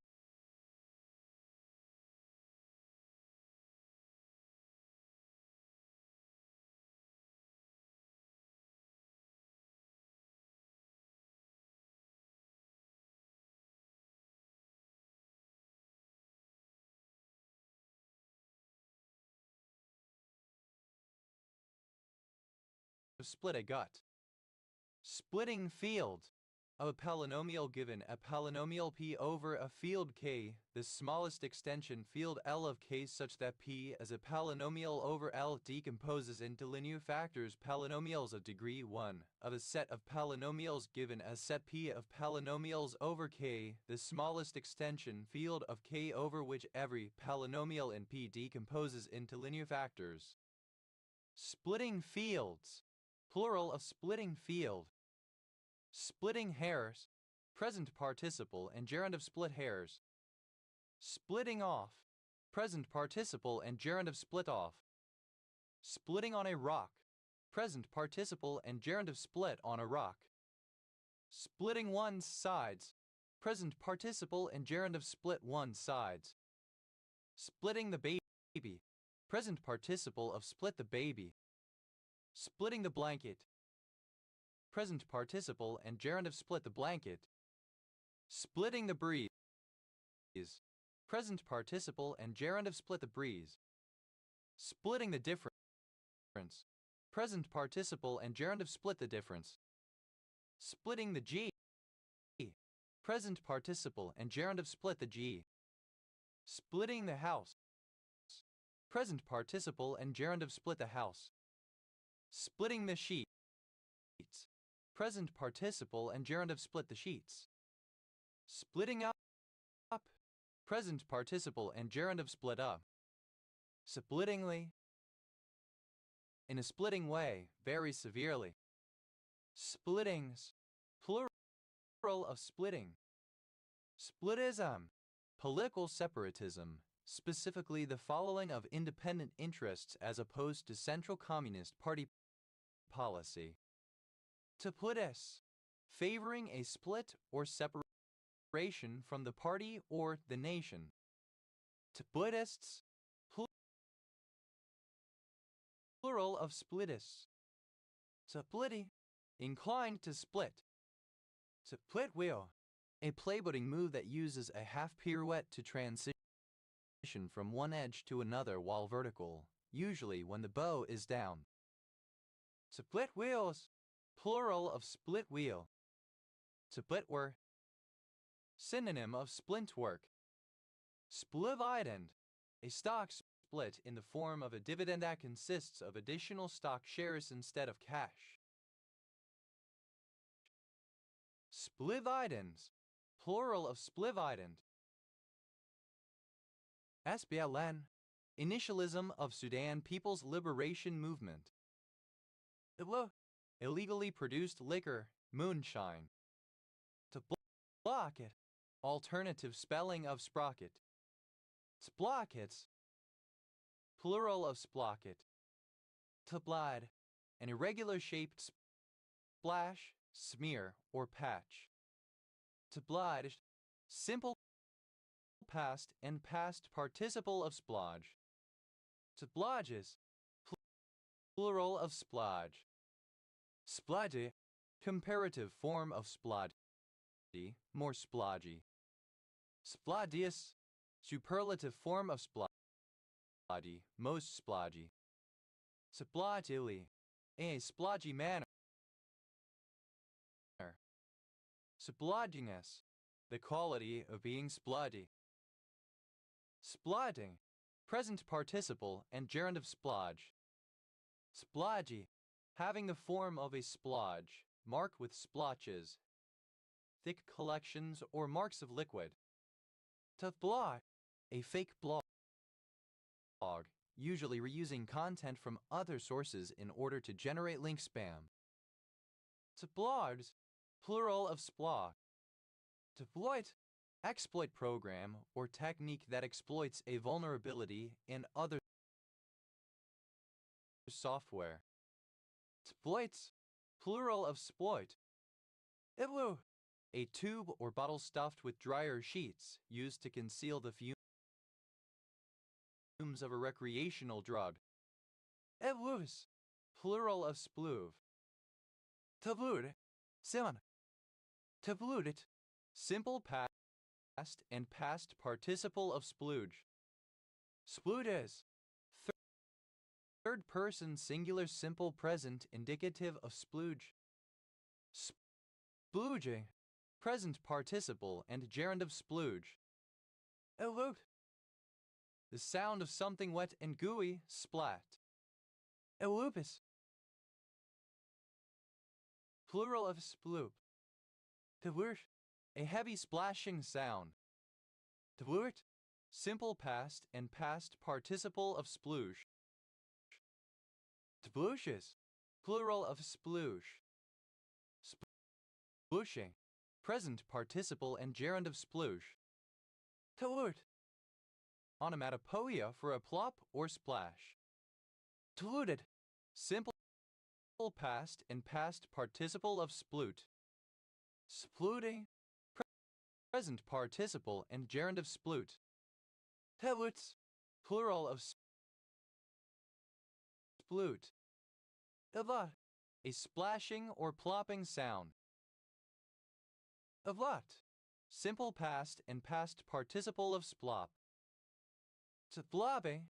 split a gut. Splitting field. A polynomial given a polynomial p over a field k, the smallest extension field L of k such that p as a polynomial over L decomposes into linear factors polynomials of degree 1 of a set of polynomials given as set p of polynomials over k, the smallest extension field of k over which every polynomial in p decomposes into linear factors. Splitting fields. Plural of splitting field. Splitting hairs. Present participle and gerund of split hairs. Splitting off. Present participle and gerund of split off. Splitting on a rock. Present participle and gerund of split on a rock. Splitting one's sides. Present participle and gerund of split one's sides. Splitting the baby. Present participle of split the baby. Splitting the blanket. Present participle and gerund of split the blanket. Splitting the breeze. Present participle and gerund of split the breeze. Splitting the difference. Present participle and gerund of split the difference. Splitting the G. Present participle and gerund of split the G. Splitting the house. Present participle and gerund of split the house. Splitting the sheets. Present participle and gerund of split the sheets. Splitting out. present participle and gerund of split up. Splittingly, in a splitting way, very severely. Splittings, plural of splitting. Splitism, political separatism, specifically the following of independent interests as opposed to Central Communist Party policy. Taplitis, favoring a split or separation from the party or the nation. Taplitists, plural of splitis. Tapliti, inclined to split. Split wheel, a playboating move that uses a half pirouette to transition from one edge to another while vertical, usually when the bow is down. Split wheels, plural of split wheel. Splitwork, synonym of splint work. Splividend, a stock split in the form of a dividend that consists of additional stock shares instead of cash. Splividens, plural of splividend. SPLN, initialism of Sudan People's Liberation Movement. ILO, illegally produced liquor, moonshine. To block it, alternative spelling of sprocket. Sprockets, plural of sprocket. To blide, an irregular shaped splash, smear, or patch. To blide, simple past and past participle of splodge. To blodges, plural of splodge. Splodgy, comparative form of splodgy, more splodgy. Splodius, superlative form of splodgy, most splodgy. Splodgily, a splodgy manner. Splodginess, the quality of being splodgy. Splodging, present participle and gerund of splodge. Splodgy, having the form of a splodge, mark with splotches, thick collections or marks of liquid. To blog, a fake blog, usually reusing content from other sources in order to generate link spam. To blogs, plural of splog. To exploit program or technique that exploits a vulnerability in other software. Sploits, plural of sploit. Igloo, a tube or bottle stuffed with dryer sheets used to conceal the fumes of a recreational drug. Evloos, plural of spluve. Tablood, simon. Tabloodit, simple past and past participle of splooge. Sploodes, third person singular simple present indicative of splooge. Splooging, present participle and gerund of splooge. Eloot, the sound of something wet and gooey, splat. Eloopus, plural of sploop. Tvurt, a heavy splashing sound. Tvurt, simple past and past participle of sploosh. Splooshes, plural of sploosh. Splooshing, present participle and gerund of sploosh. Tvurt, onomatopoeia for a plop or splash. Tluted, simple past and past participle of sploot. Splooting, present participle and gerund of sploot. Tevluts, plural of sploot. Evlat, a splashing or plopping sound. Evlat, simple past and past participle of splop. Splobbe,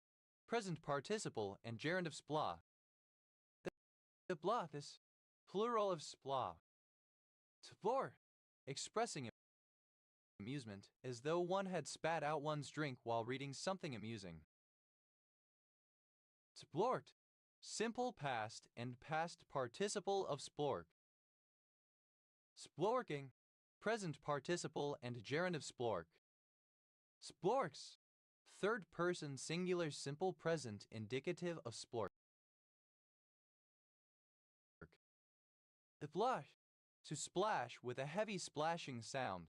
present participle and gerund of spla. The blothis, plural of spla. Tvor, expressing amusement as though one had spat out one's drink while reading something amusing. Splort, simple past and past participle of splork. Splorking, present participle and gerund of splork. Splorks. Third person singular simple present indicative of splork. The blush. To splash with a heavy splashing sound.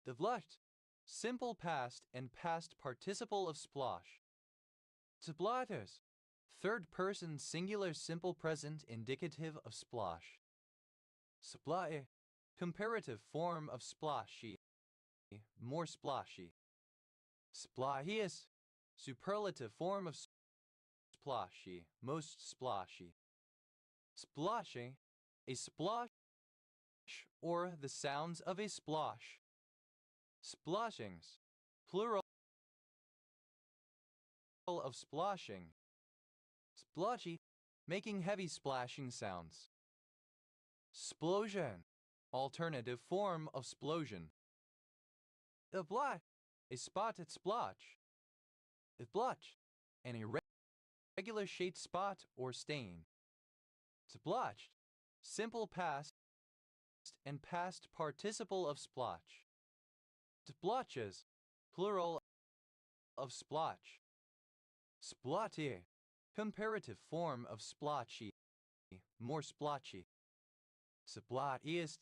The blushed. Simple past and past participle of splosh. To blatters. Third person singular simple present indicative of splosh. Splae. Comparative form of splashy. More splashy. Splahius. Superlative form of splashy. Most splashy. Splashing. A splosh or the sounds of a splosh. Splashings. Plural of splashing. Splotchy. Making heavy splashing sounds. Splosion. Alternative form of splosion. A blot. A spotted splotch. A blotch. An irregular shaped spot or stain. Splotched. Simple past and past participle of splotch. Splotches. Plural of splotch. Splotty. Comparative form of splotchy. More splotchy. Splottiest.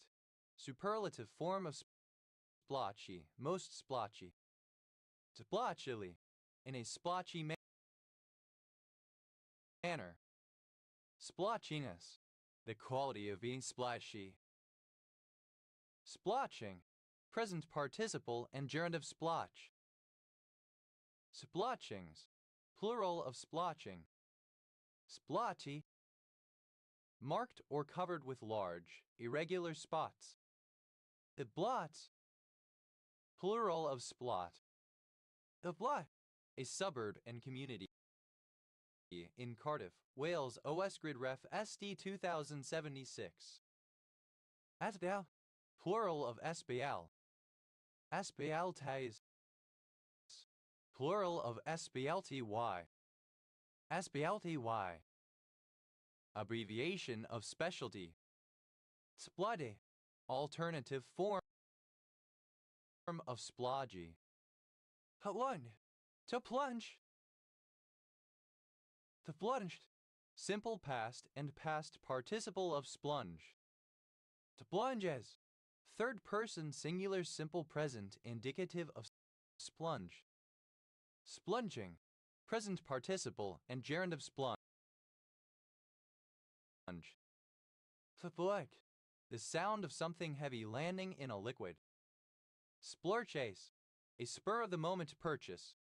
Superlative form of splotchy. Most splotchy. Splotchily. In a splotchy manner. Splotchiness. The quality of being splashy. Splotching. Present participle and gerund of splotch. Splotchings. Plural of splotching. Splotty. Marked or covered with large, irregular spots. The blots. Plural of splot. The blot. A suburb and community. In Cardiff, Wales. OS Grid Ref SD 2076. Asbal. Plural of Asbal. Asbaltes. Plural of Asbalty. Asbalty. Abbreviation of specialty. Sploddy. Alternative form of splodgy. One. To plunge. To plunged. Simple past and past participle of splunge. To plunges. Third person singular simple present indicative of splunge. Splunging. Present participle and gerund of splunge. Splurge. The sound of something heavy landing in a liquid. Splurchase. A spur of the moment purchase.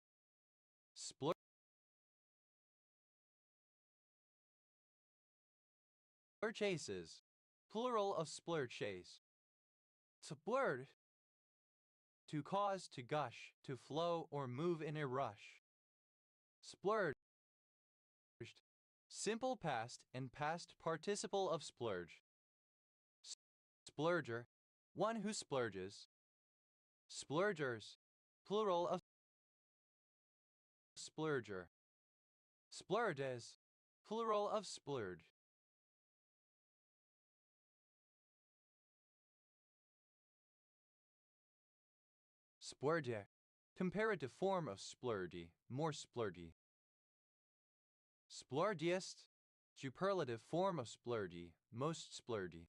Splurchases. Plural of splurchase. Splurge. To cause, to gush, to flow or move in a rush. Splurged. Simple past and past participle of splurge. Splurger. One who splurges. Splurgers. Plural of splurger. Splurges. Plural of splurge. Splurge. Comparative form of splurgy. More splurgy. Splurgiest. Superlative form of splurgy. Most splurgy.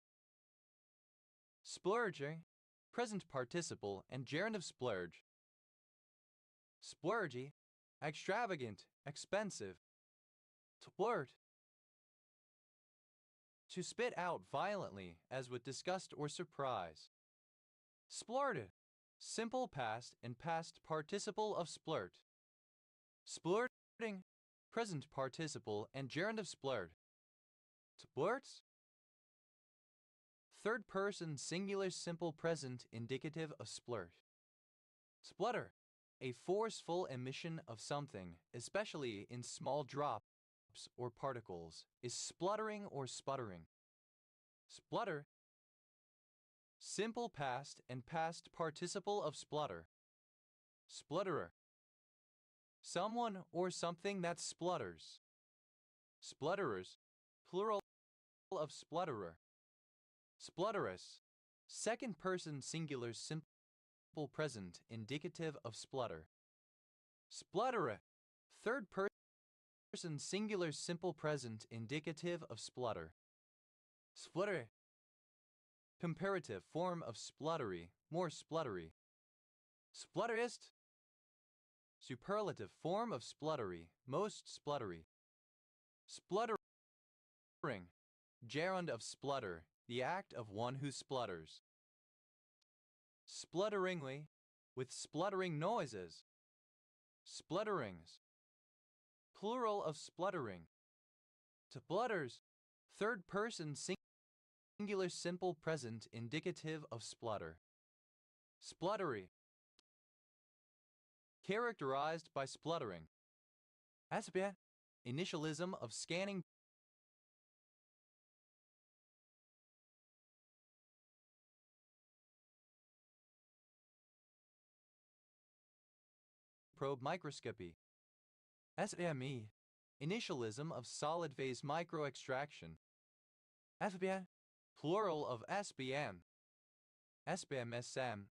Splurging. Present participle and gerund of splurge. Splurgy. Extravagant. Expensive. Splurt. To spit out violently, as with disgust or surprise. Splurted. Simple past and past participle of splurt. Splurting. Present participle and gerund of splurt. Splurts. Third person singular simple present indicative of splurt. Splutter. A forceful emission of something, especially in small drops or particles, is spluttering or sputtering. Splutter. Simple past and past participle of splutter. Splutterer. Someone or something that splutters. Splutterers. Plural of splutterer. Splutterous. Second person singular simple simple present indicative of splutter. Spluttere. Third person singular simple present indicative of splutter. Splutter. Comparative form of spluttery, more spluttery. Splutterist. Superlative form of spluttery, most spluttery. Spluttering. Gerund of splutter, the act of one who splutters. Splutteringly, with spluttering noises. Splutterings. Plural of spluttering. To splutters. Third person singular simple present indicative of splutter. Spluttery. Characterized by spluttering. Aspia. Initialism of scanning probe microscopy. SME. Initialism of solid phase microextraction. FBN. Plural of SBM. SBM-SM.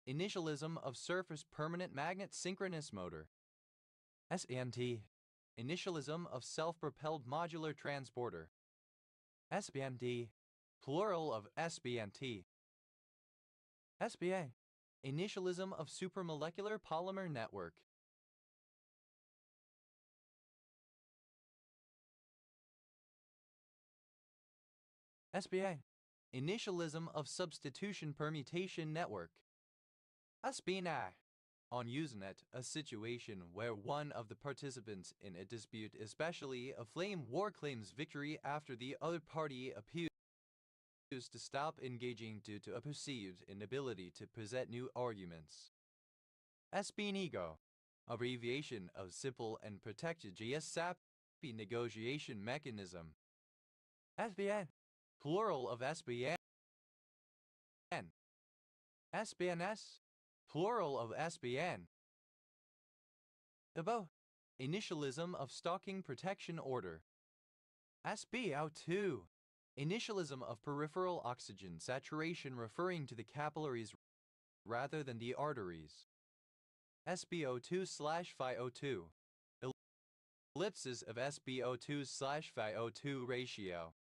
Initialism of surface permanent magnet synchronous motor. SENT. Initialism of self-propelled modular transporter. SBMD. Plural of SBNT. SBA. Initialism of supramolecular polymer network. SBA. Initialism of substitution permutation network. SBNA. On Usenet, a situation where one of the participants in a dispute, especially a flame war, claims victory after the other party appears to stop engaging due to a perceived inability to present new arguments. SBNEGO. Abbreviation of Simple and Protected GSAP negotiation mechanism. SBN. Plural of SBN. SBNS. Plural of SBN. Above. Initialism of Stalking Protection Order. SBO2. Initialism of peripheral oxygen saturation referring to the capillaries rather than the arteries. SBO2/FiO2. Ellipses of SBO2/FiO2 ratio.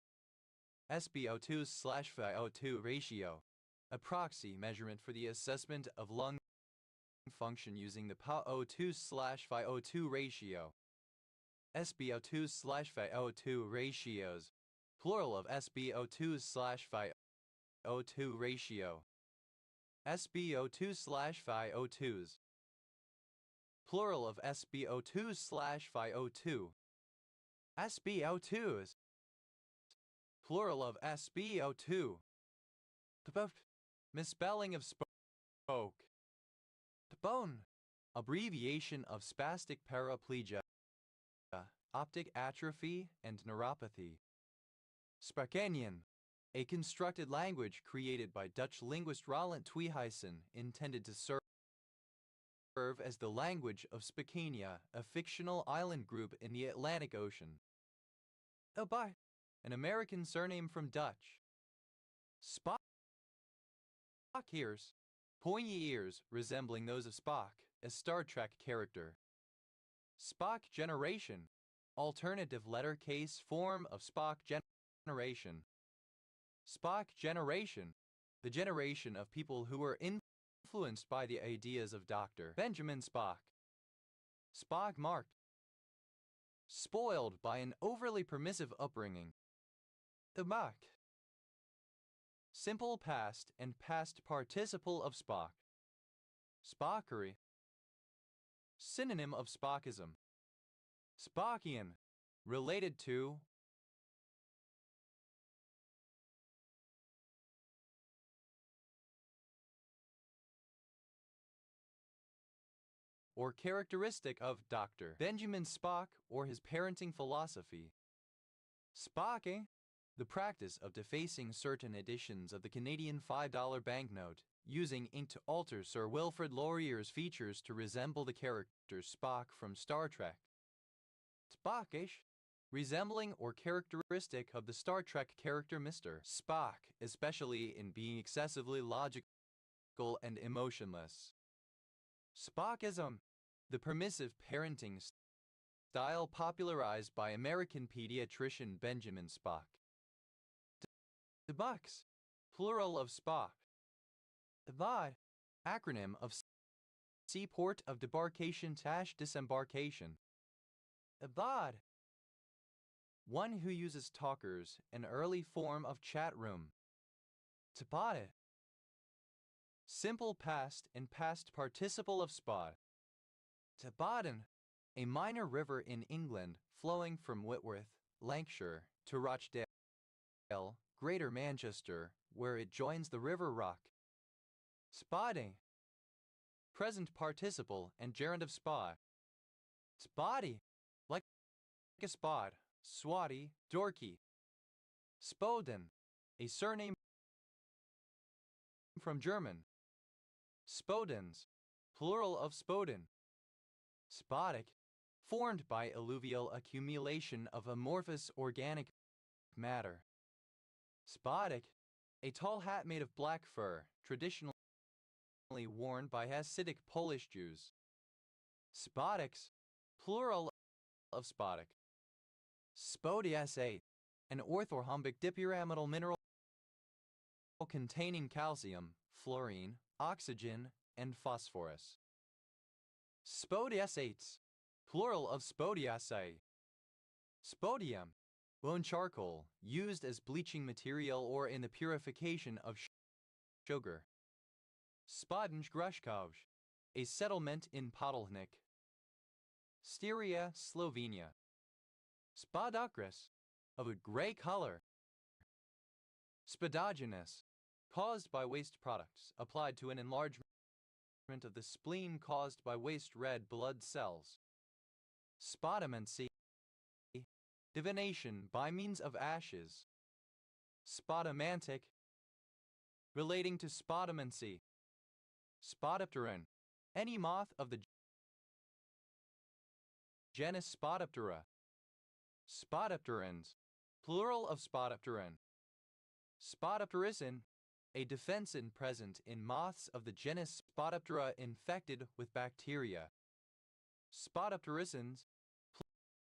SBO2/FiO2 ratio. A proxy measurement for the assessment of lung function using the PaO2/FiO2 ratio. SBO2/FiO2 ratios. Plural of SBO2/FiO2 ratio. SBO2/FiO2s. Plural of SBO2/FiO2. SBO2s. Plural of SBO2. Misspelling of spoke. Bone. Abbreviation of spastic paraplegia, optic atrophy, and neuropathy. Spakanian. A constructed language created by Dutch linguist Roland Tweehuizen intended to serve as the language of Spakania, a fictional island group in the Atlantic Ocean. By. An American surname from Dutch. Spock ears. Pointy ears resembling those of Spock, a Star Trek character. Spock generation. Alternative letter case form of Spock generation. Spock generation. The generation of people who were influenced by the ideas of Dr. Benjamin Spock. Spock marked. Spoiled by an overly permissive upbringing. The Spock. Simple past and past participle of Spock. Spockery. Synonym of Spockism. Spockian. Related to. Or characteristic of Dr. Benjamin Spock or his parenting philosophy. Spocking. The practice of defacing certain editions of the Canadian $5 banknote, using ink to alter Sir Wilfrid Laurier's features to resemble the character Spock from Star Trek. Spockish. Resembling or characteristic of the Star Trek character Mr. Spock, especially in being excessively logical practical and emotionless. Spockism, the permissive parenting style popularized by American pediatrician Benjamin Spock. Debucks, plural of Spock. Abad, acronym of Seaport of Debarkation-Disembarkation. Abad, one who uses talkers, an early form of chat room. Tabada, simple past and past participle of spot. Tabaden, a minor river in England flowing from Whitworth, Lancashire, to Rochdale, Greater Manchester, where it joins the River Rock. Spotting, present participle and gerund of spot. Spotty, like a spot, swatty, dorky. Spoden, a surname from German. Spodens, plural of spoden. Spodic, formed by alluvial accumulation of amorphous organic matter. Spodek, a tall hat made of black fur, traditionally worn by Hasidic Polish Jews. Spodeks, plural of spodek. Spodiacate, an orthorhombic dipyramidal mineral containing calcium, fluorine, oxygen, and phosphorus. Spodiacetes, plural of spodiaceae. Spodium, bone charcoal, used as bleaching material or in the purification of sugar. Spodnj Grushkov, a settlement in Podolnik. Styria, Slovenia. Spodokris, of a gray color. Spodogenous, caused by waste products, applied to an enlargement of the spleen caused by waste red blood cells. Spodomancy, divination by means of ashes. Spodomantic, relating to spodomancy. Spodopteran, any moth of the genus Spodoptera. Spodopterans, plural of Spodopteran. Spodopterissin, a defensin present in moths of the genus Spodoptera infected with bacteria. Spodopterissins,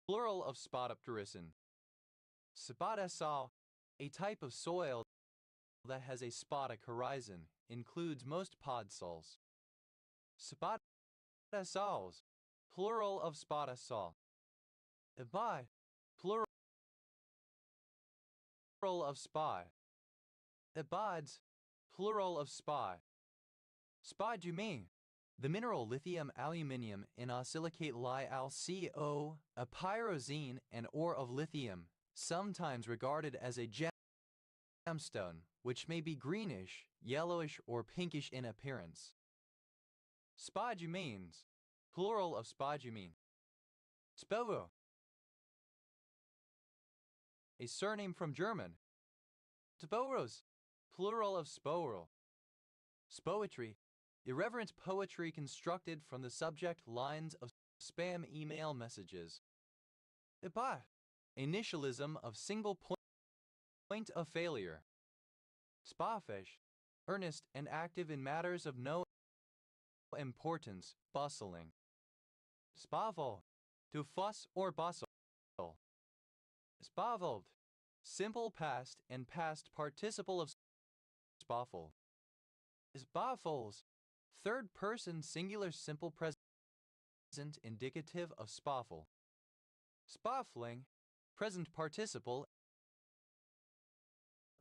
plural of Spodopterissin. Spodosol, a type of soil that has a spodic horizon, includes most podsols. Spodosols, plural of spodosol. Abai, plural of spy. Abides, plural of spy. Spodumene, the mineral lithium aluminium inosilicates Li-Al-CO, a pyrozine and ore of lithium, sometimes regarded as a gemstone, which may be greenish, yellowish, or pinkish in appearance. Spodumenes, plural of spodumene. Spovo, a surname from German. Sporos, plural of sporal. Spoetry, irreverent poetry constructed from the subject lines of spam email messages. Iba, initialism of single point of failure. Spafesh, earnest and active in matters of no importance, bustling. Spavo, to fuss or bustle. Spavold, simple past and past participle of spaffle. Spaffols, third person singular simple present indicative of spaffle. Spaffling, present participle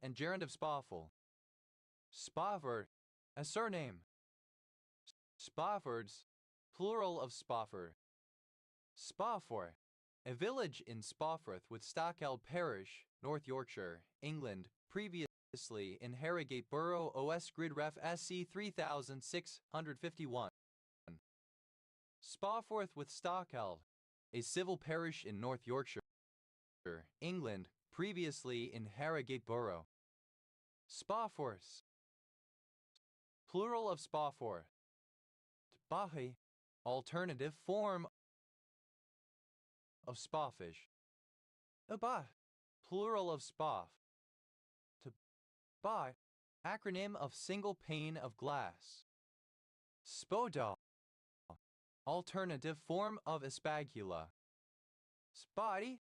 and gerund of spaffle. Spafford, a surname. Spaffords, plural of Spafford. Spaffor, a village in Spofforth with Stockwell Parish, North Yorkshire, England, previously in Harrogate Borough OS Grid Ref SC 3651. Spofforth with Stockwell, a civil parish in North Yorkshire, England, previously in Harrogate Borough. Spafforth, plural of Spafforth. Bahi, alternative form of spaffish. Abah, plural of spaff. To buy, Acronym of single pane of glass. Spodo. Alternative form of aspagula. Spotty.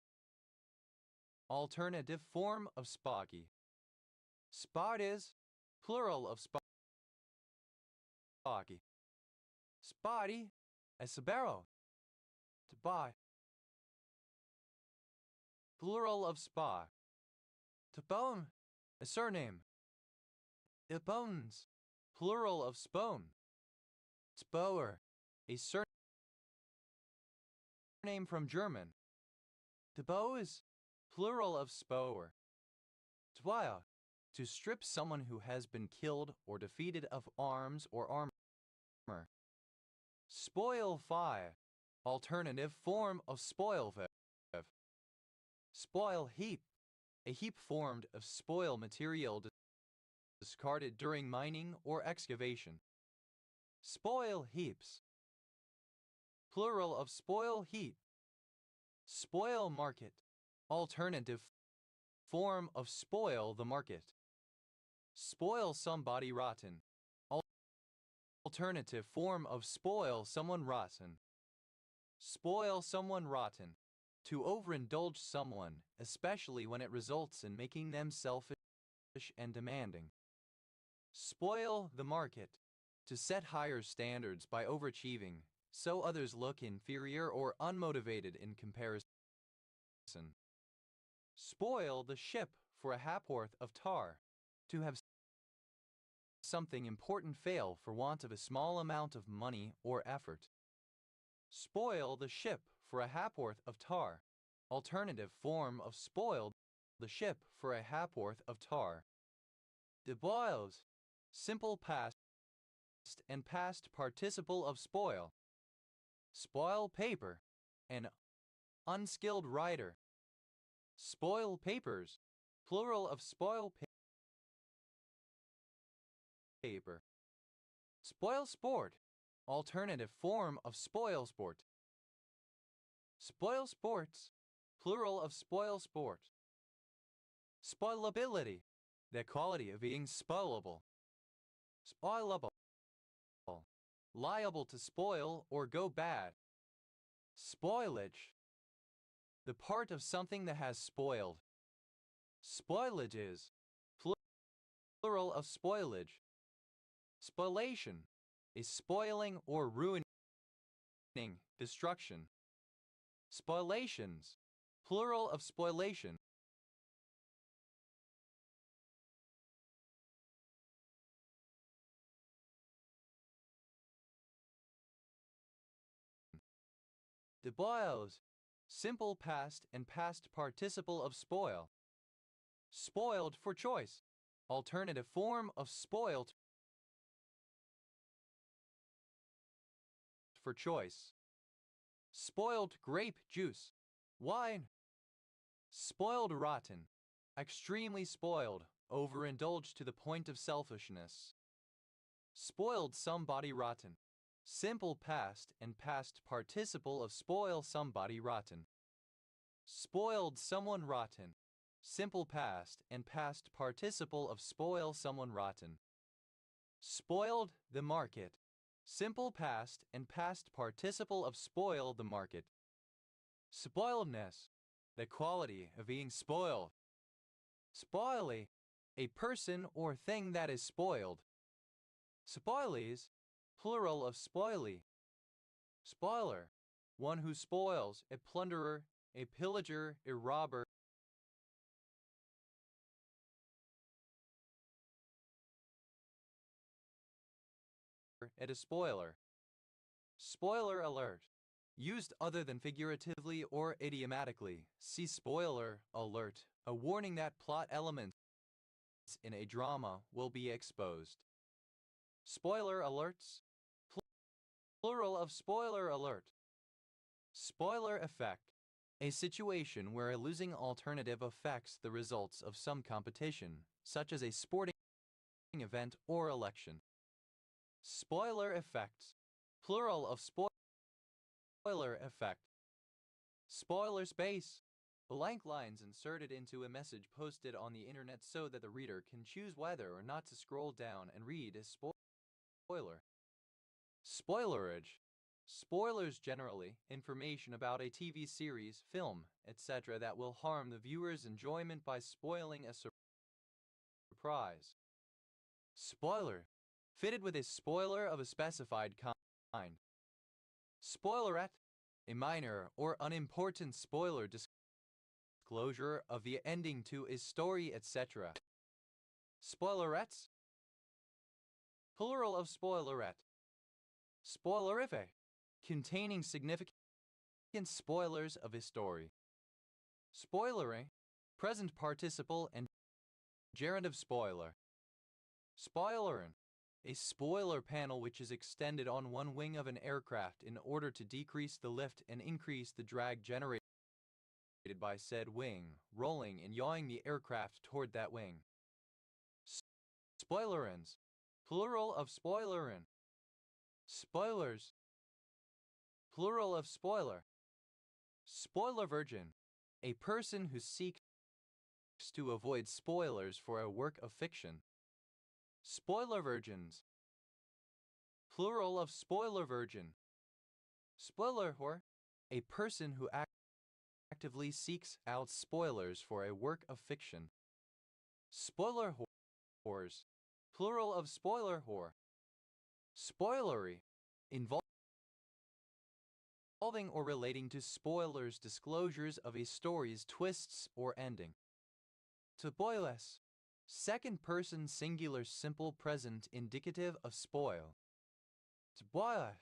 Alternative form of spoggy. Spot is plural of spoggy. Spotty, esabero. To buy. Plural of spa. To bone, a surname. The bones, plural of spone. Spoer, a surname from German. To bose, plural of spoer. Twaya, to strip someone who has been killed or defeated of arms or armor. Spoil fire, alternative form of spoil. Spoil heap, a heap formed of spoil material discarded during mining or excavation. Spoil heaps, plural of spoil heap. Spoil market, alternative form of spoil the market. Spoil somebody rotten, alternative form of spoil someone rotten. Spoil someone rotten, to overindulge someone, especially when it results in making them selfish and demanding. Spoil the market, to set higher standards by overachieving, so others look inferior or unmotivated in comparison. Spoil the ship for a ha'porth of tar, to have something important fail for want of a small amount of money or effort. Spoil the ship for a ha'porth of tar, alternative form of spoil the ship for a ha'porth of tar. Deboils, simple past and past participle of spoil. Spoil paper, an unskilled writer. Spoil papers, plural of spoil paper. Spoil sport, alternative form of spoil sport. Spoil sports, plural of spoil sport. Spoilability, the quality of being spoilable. Spoilable, liable to spoil or go bad. Spoilage, the part of something that has spoiled. Spoilages, plural of spoilage. Spoliation, a spoiling or ruining, destruction. Spoliations, plural of spoliation. Deboils, simple past and past participle of spoil. Spoiled for choice, alternative form of spoiled for choice. Spoiled grape juice, wine. Spoiled rotten, extremely spoiled, overindulged to the point of selfishness. Spoiled somebody rotten, simple past and past participle of spoil somebody rotten. Spoiled someone rotten, simple past and past participle of spoil someone rotten. Spoiled the market, simple past and past participle of spoil the market. Spoiledness, the quality of being spoiled. Spoily, a person or thing that is spoiled. Spoilies, plural of spoily. Spoiler, one who spoils, a plunderer, a pillager, a robber. At a spoiler. Spoiler alert. Used other than figuratively or idiomatically, see spoiler alert, a warning that plot elements in a drama will be exposed. Spoiler alerts, plural of spoiler alert. Spoiler effect, a situation where a losing alternative affects the results of some competition, such as a sporting event or election. Spoiler effects, plural of spoiler effect. Spoiler space, Blank lines inserted into a message posted on the internet so that the reader can choose whether or not to scroll down and read a spoiler. Spoilerage. Spoilers generally, information about a TV series, film, etc. that will harm the viewer's enjoyment by spoiling a surprise. Spoiler. Fitted with a spoiler of a specified kind. Spoilerette. A minor or unimportant spoiler disclosure of the ending to a story, etc. Spoilerettes. Plural of spoilerette. Spoilerific. Containing significant spoilers of a story. Spoilery. Present participle and gerund of spoiler. Spoilerin. A spoiler panel which is extended on one wing of an aircraft in order to decrease the lift and increase the drag generated by said wing, rolling and yawing the aircraft toward that wing. Spoilerins. Plural of spoilerin. Spoilers. Plural of spoiler. Spoiler virgin. A person who seeks to avoid spoilers for a work of fiction. Spoiler virgins. Plural of spoiler virgin. Spoiler whore. A person who actively seeks out spoilers for a work of fiction. Spoiler whores. Plural of spoiler whore. Spoilery. Involving or relating to spoilers, disclosures of a story's twists or ending. Spoilers. Second person singular simple present indicative of spoil. Spoiler.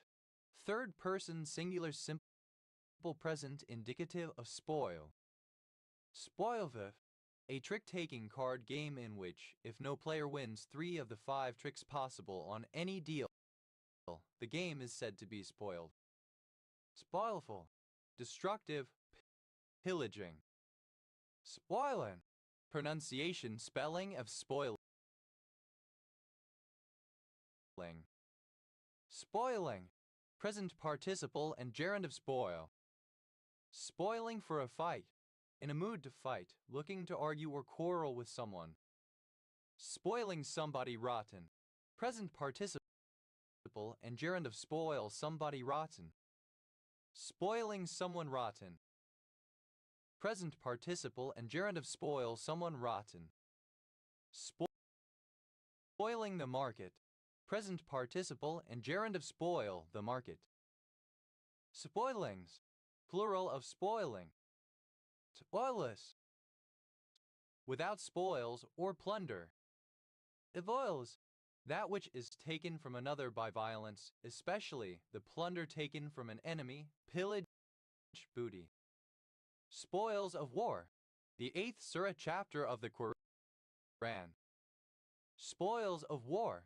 Third person singular simple present indicative of spoil. Spoilviv. A trick-taking card game in which, if no player wins 3 of the 5 tricks possible on any deal, the game is said to be spoiled. Spoilful. Destructive. Pillaging. Spoilin. Pronunciation spelling of spoiling. Spoiling. Present participle and gerund of spoil. Spoiling for a fight. In a mood to fight, looking to argue or quarrel with someone. Spoiling somebody rotten. Present participle and gerund of spoil somebody rotten. Spoiling someone rotten. Present participle and gerund of spoil someone rotten. Spoiling the market. Present participle and gerund of spoil the market. Spoilings. Plural of spoiling. Spoilless. Without spoils or plunder. Evoils. That which is taken from another by violence, especially the plunder taken from an enemy, pillage, booty. Spoils of war. The 8th surah chapter of the Quran. Spoils of war.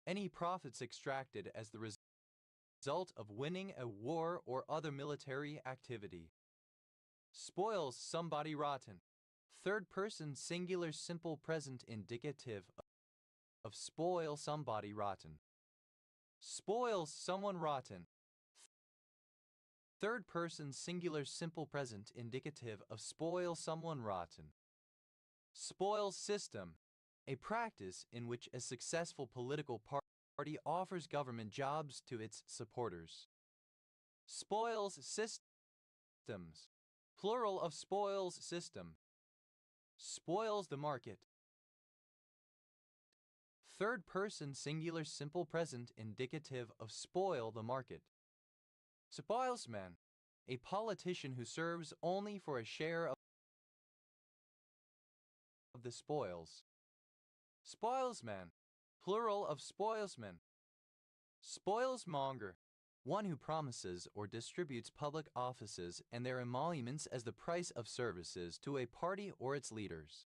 Any profits extracted as the result of winning a war or other military activity. Spoils somebody rotten. Third person singular simple present indicative of spoil somebody rotten. Spoils someone rotten. Third person singular simple present indicative of spoil someone rotten. Spoils system. A practice in which a successful political party offers government jobs to its supporters. Spoils systems. Plural of spoils system. Spoils the market. Third person singular simple present indicative of spoil the market. Spoilsman. A politician who serves only for a share of the spoils. Spoilsman. Plural of spoilsman. Spoilsmonger. One who promises or distributes public offices and their emoluments as the price of services to a party or its leaders.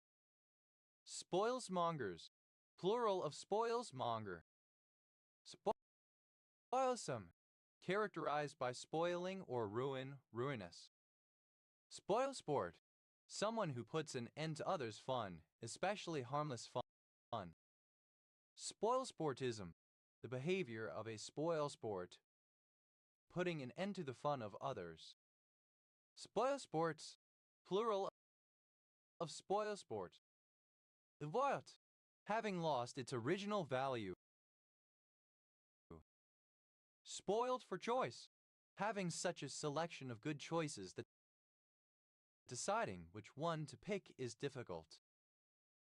Spoilsmongers. Plural of spoilsmonger. Spoilsome. Characterized by spoiling or ruin, ruinous. Spoilsport. Someone who puts an end to others' fun, especially harmless fun. Spoilsportism. The behavior of a spoilsport, putting an end to the fun of others. Spoilsports. plural of spoil sport. The vote, having lost its original value. Spoiled for choice, having such a selection of good choices that deciding which one to pick is difficult.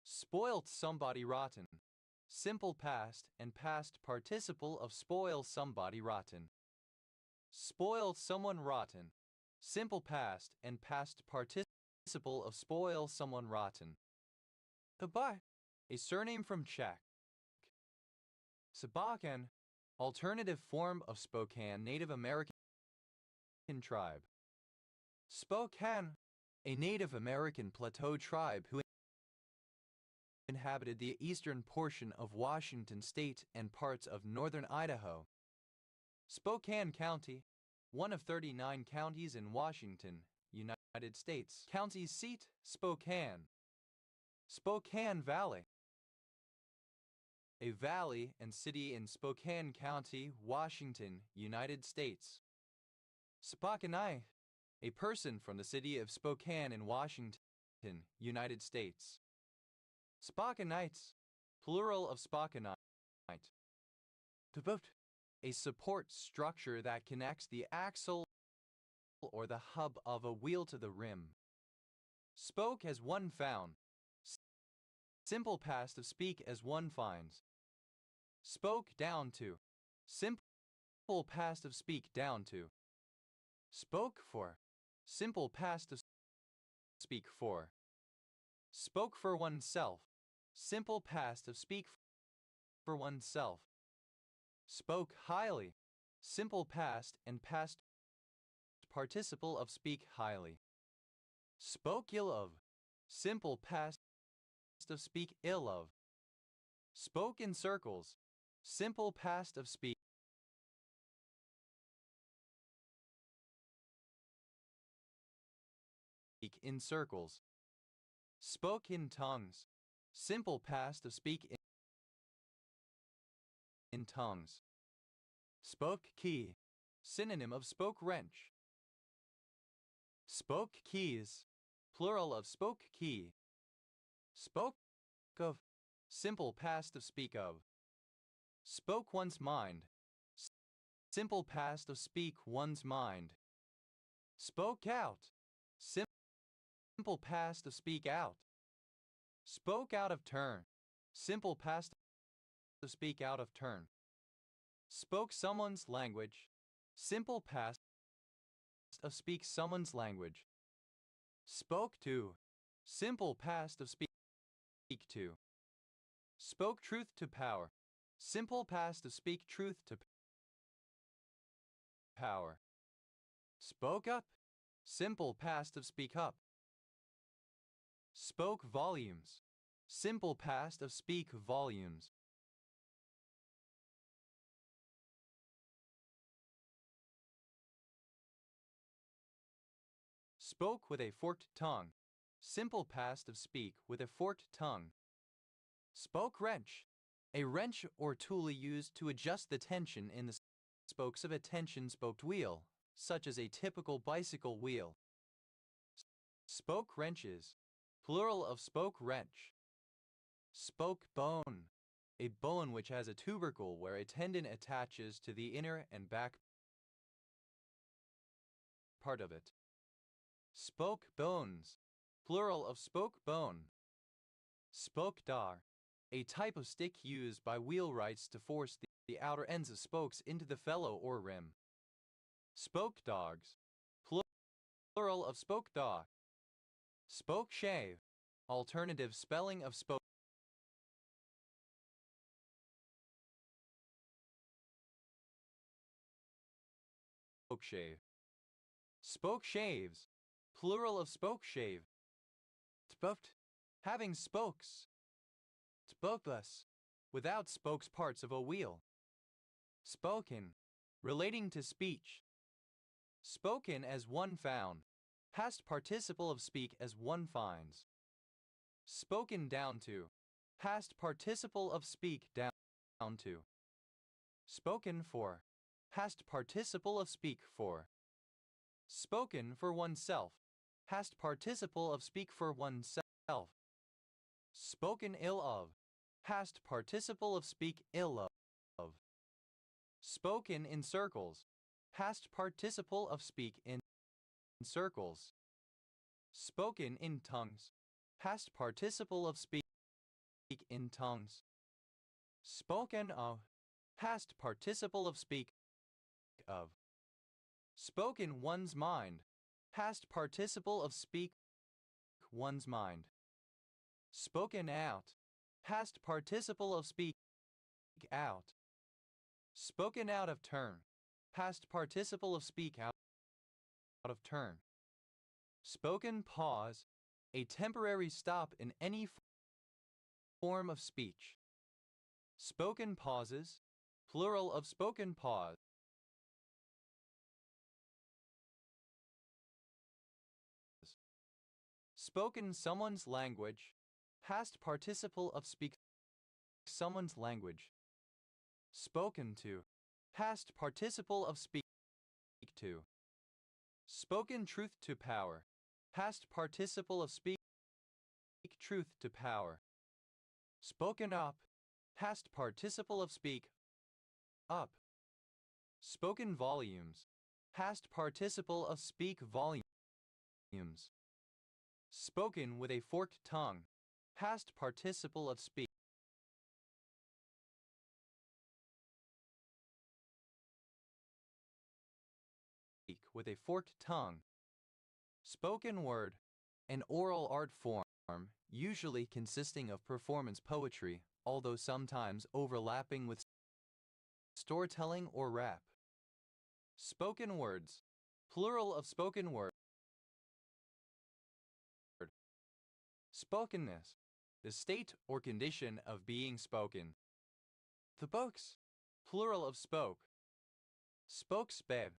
Spoilt somebody rotten. Simple past and past participle of spoil somebody rotten. Spoil someone rotten. Simple past and past participle of spoil someone rotten. Goodbye, a surname from Czech. Spokane, alternative form of Spokane Native American tribe. Spokane, a Native American plateau tribe who inhabited the eastern portion of Washington state and parts of northern Idaho. Spokane County, one of 39 counties in Washington, United States. County seat, Spokane. Spokane Valley, a valley and city in Spokane County, Washington, United States. Spokane, a person from the city of Spokane in Washington, United States. Spokanites, plural of Spokanite. To vote, a support structure that connects the axle or the hub of a wheel to the rim. Spoke as one found. Simple past of speak as one finds. Spoke down to. Simple past of speak down to. Spoke for. Simple past of speak for. Spoke for oneself. Simple past of speak for oneself. Spoke highly. Simple past and past participle of speak highly. Spoke ill of. Simple past of speak ill of. Spoke in circles. Simple past of speak in circles. Spoke in tongues. Simple past of speak in tongues. Spoke key. Synonym of spoke wrench. Spoke keys. Plural of spoke key. Spoke of. Simple past of speak of. Spoke one's mind. Simple past of speak one's mind. Spoke out. Simple past of speak out. Spoke out of turn. Simple past of speak out of turn. Spoke someone's language. Simple past of speak someone's language. Spoke to. Simple past of speak to. Spoke truth to power. Simple past of speak truth to power. Spoke up. Simple past of speak up. Spoke volumes. Simple past of speak volumes. Spoke with a forked tongue. Simple past of speak with a forked tongue. Spoke wrench. A wrench or tool used to adjust the tension in the spokes of a tension-spoked wheel, such as a typical bicycle wheel. Spoke wrenches. Plural of spoke wrench. Spoke bone. A bone which has a tubercle where a tendon attaches to the inner and back part of it. Spoke bones. Plural of spoke bone. Spoke dar. A type of stick used by wheelwrights to force the outer ends of spokes into the felloe or rim. Spoke dogs. Plural of spoke dog. Spoke shave. Alternative spelling of spoke shave. Spoke shaves. Plural of spoke shave. Spoked. Having spokes. Spokeless. Without spokes parts of a wheel. Spoken. Relating to speech. Spoken as one found. Past participle of speak as one finds. Spoken down to. Past participle of speak down to. Spoken for. Past participle of speak for. Spoken for oneself. past participle of speak for oneself. Spoken ill of, past participle of speak ill of. Spoken in circles, past participle of speak in circles. Spoken in tongues, past participle of speak in tongues. Spoken of, past participle of speak of. Spoken one's mind, past participle of speak one's mind. Spoken out, past participle of speak out. Spoken out of turn, past participle of speak out of turn. Spoken pause, a temporary stop in any form of speech. Spoken pauses, plural of spoken pause. Spoken someone's language, past participle of speak someone's language. Spoken to, past participle of speak to. Spoken truth to power, past participle of speak truth to power. Spoken up, past participle of speak up. Spoken volumes, past participle of speak volumes. Spoken with a forked tongue, past participle of speak. With a forked tongue. Spoken word, an oral art form, usually consisting of performance poetry, although sometimes overlapping with storytelling or rap. Spoken words, plural of spoken word. Spokenness, the state or condition of being spoken. The books, plural of spoke. Spokesbabe,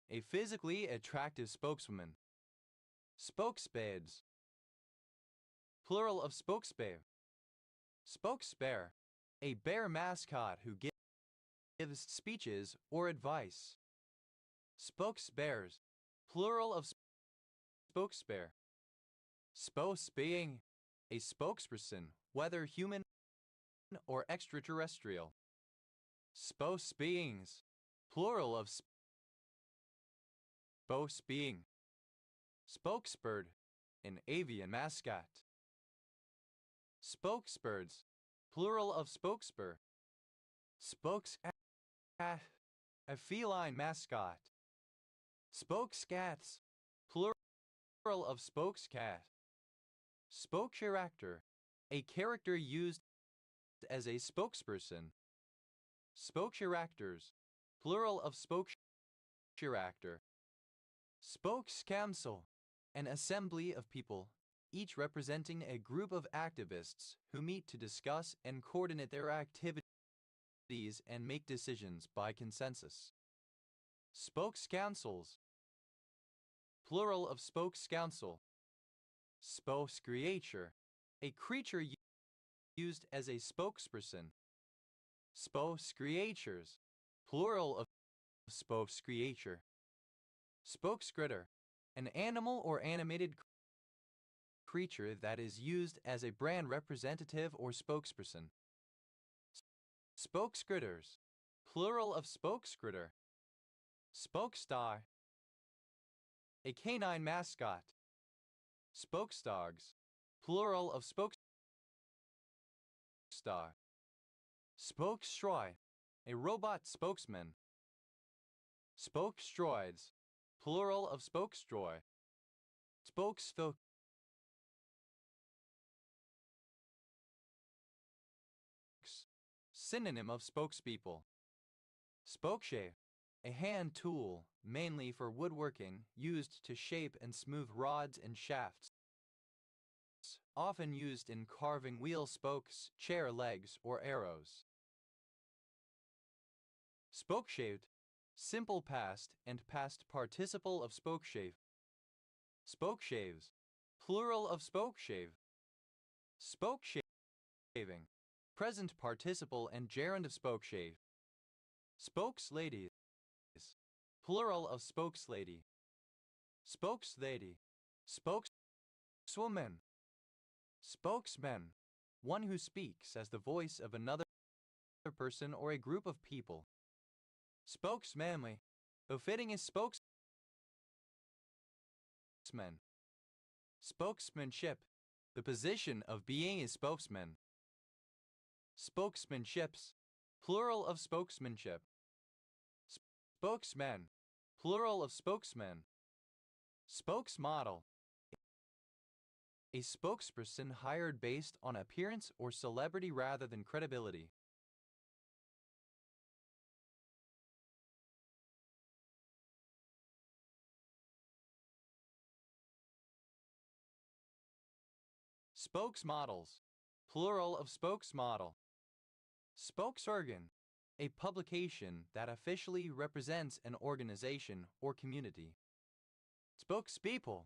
a physically attractive spokeswoman. Spokesbeds, plural of spokesbear. Spokesbear, a bear mascot who gives speeches or advice. Spokesbears, plural of spokesbear. Spokesbeing, a spokesperson, whether human or extraterrestrial. Spokesbeings, plural of spokesbeing. Spokesbird, an avian mascot. Spokesbirds, plural of spokesbird. Spokescat, a feline mascot. Spokescats, plural of spokescat. Spokecharacter, a character used as a spokesperson. Spokecharacters, plural of spokecharacter. Spokescouncil, an assembly of people, each representing a group of activists who meet to discuss and coordinate their activities and make decisions by consensus. Spokescouncils, plural of spokescouncil. Spokescreature, a creature used as a spokesperson. Spokescreatures, plural of spokescreature. Spokescritter, an animal or animated creature that is used as a brand representative or spokesperson. Spokescritters, plural of spokescritter. Spokestar, a canine mascot. Spokesdogs, plural of spokestar. Spokestroy, a robot spokesman. Spokestroids, plural of spokestroy. Spokesfolk, synonym of spokespeople. Spokeshave, a hand tool, mainly for woodworking, used to shape and smooth rods and shafts. Often used in carving wheel spokes, chair legs, or arrows. Spokeshaved, simple past and past participle of spokeshave. Spokeshaves, plural of spokeshave. Spokeshaving, present participle and gerund of spokeshave. Spokesladies, plural of spokeslady. Spokeslady, Spokeswoman. Spokesman. One who speaks as the voice of another person or a group of people. Spokesmanly. Befitting a spokesman. Spokesmanship. The position of being a spokesman. Spokesmanships. Plural of spokesmanship. Spokesman. Plural of spokesman. Spokesmodel. A spokesperson hired based on appearance or celebrity rather than credibility. Spokesmodels. Plural of spokesmodel. Spokesorgan. A publication that officially represents an organization or community. Spokespeople.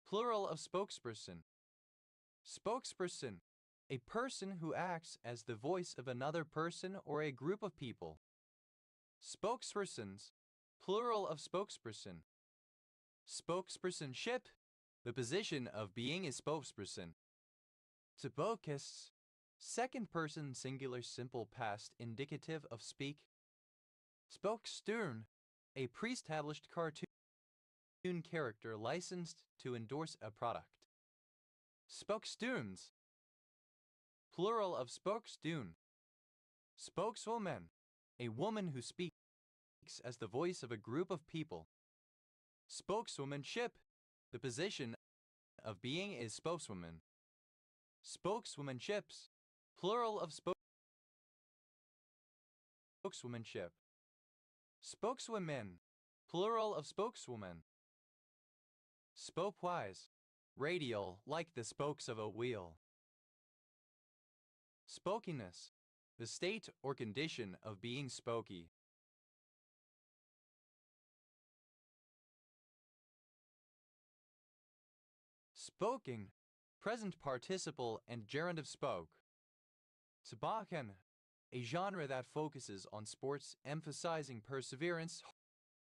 Plural of spokesperson. Spokesperson. A person who acts as the voice of another person or a group of people. Spokespersons. Plural of spokesperson. Spokespersonship. The position of being a spokesperson. Spokes. Second person singular simple past indicative of speak. Spokesturn. A pre-established cartoon character licensed to endorse a product. Spokestunes. Plural of spokestune. Spokeswoman. A woman who speaks as the voice of a group of people. Spokeswomanship. The position of being a spokeswoman. Spokeswomanships. Plural of spokeswomanship. Spokeswomen. Plural of spokeswoman. Spokewise. Radial, like the spokes of a wheel. Spokiness. The state or condition of being spokey. Spoking. Present participle and gerund of spoke. Sabakan. A genre that focuses on sports, emphasizing perseverance,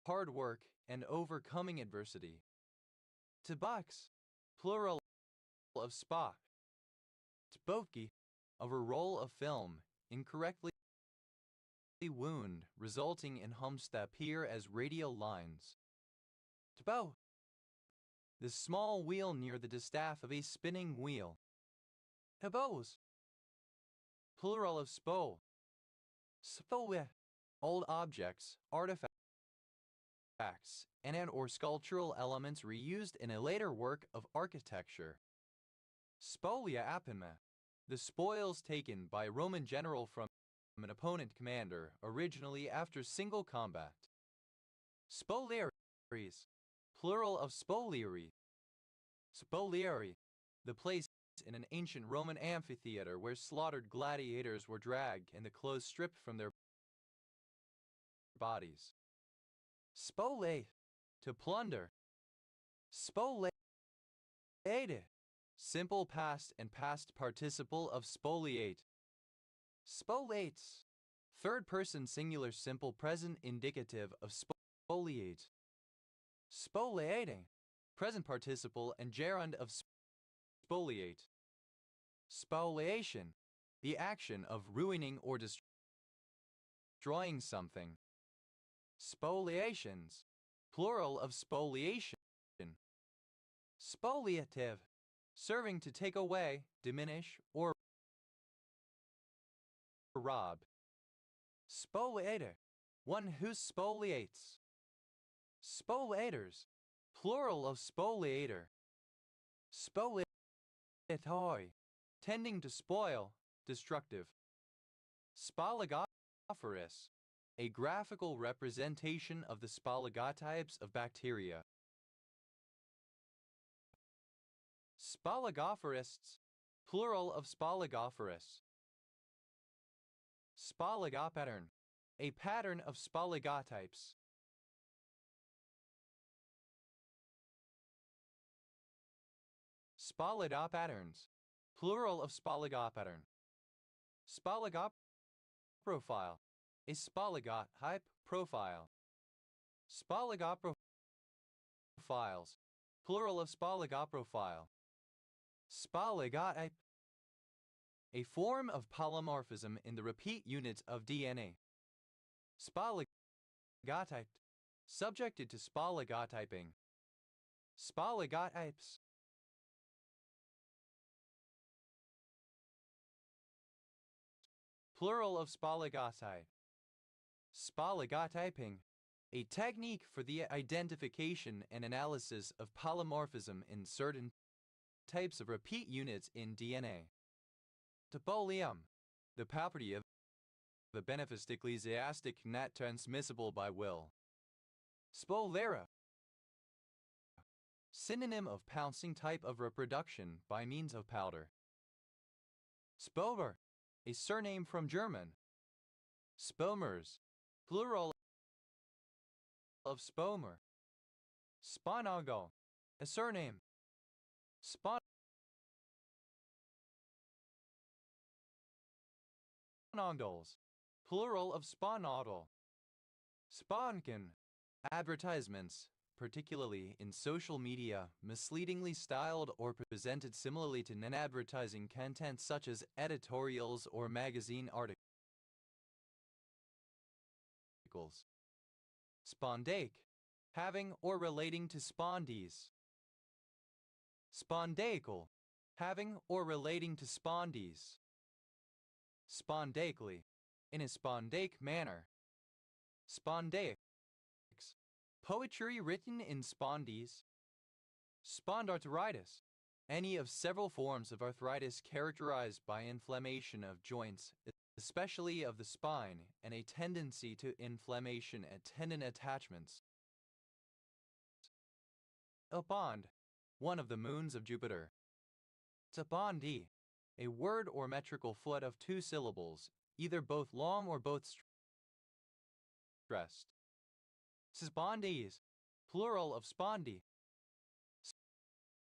hard work, and overcoming adversity. Tabaks. Plural of spa. Tbovki. Of a roll of film, incorrectly wound, resulting in humps that appear as radial lines. Tbo. The small wheel near the distaff of a spinning wheel. Tabos. Plural of spo. Spowe. Old objects, artifacts, and or sculptural elements reused in a later work of architecture. Spolia apima. The spoils taken by a Roman general from an opponent commander, originally after single combat. Spoliaries. Plural of spoliari. Spoliari. The place in an ancient Roman amphitheater where slaughtered gladiators were dragged and the clothes stripped from their bodies. Spole. To plunder. Spoleate. Simple past and past participle of spoliate. Spoliates. Third person singular simple present indicative of spoliate. Spoliating. Present participle and gerund of spoliate. Spoliation. The action of ruining or destroying something. Spoliations. Plural of spoliation. Spoliative. Serving to take away, diminish, or rob. Spoliator. One who spoliates. Spoliators. Plural of spoliator. Spoliatoi. Tending to spoil, destructive. Spoligophorus. A graphical representation of the spoligotypes of bacteria. Spoligophorists. Plural of spoligophorus. Spoligopattern. A pattern of spoligotypes. Spolidopatterns. Plural of spoligopattern. Spoligoprofile. A spoligot hype profile. Spoligoprofiles. Plural of Spaligoprofile. Spaligotype. A form of polymorphism in the repeat units of DNA. Spaligotyped. Subjected to spaligotyping. Spaligotypes. Plural of spaligotype. Spaligotyping. A technique for the identification and analysis of polymorphism in certain types of repeat units in DNA. Topolium. The property of the beneficed ecclesiastic not transmissible by will. Spolera. Synonym of pouncing type of reproduction by means of powder. Spover. A surname from German. Spomers. Plural of Spomer. Sponago. A surname. Sponongles. Plural of Sponodal. Sponkin. Advertisements, particularly in social media, misleadingly styled or presented similarly to non-advertising content such as editorials or magazine articles. Spondaic. Having or relating to spondees. Spondaical. Having or relating to spondees. Spondaically. In a spondaic manner. Spondaics. Poetry written in spondees. Spondarthritis. Any of several forms of arthritis characterized by inflammation of joints, especially of the spine, and a tendency to inflammation at tendon attachments. Opond. One of the moons of Jupiter. Topondii. A word or metrical foot of 2 syllables, either both long or both stressed. Spondees. Plural of spondi.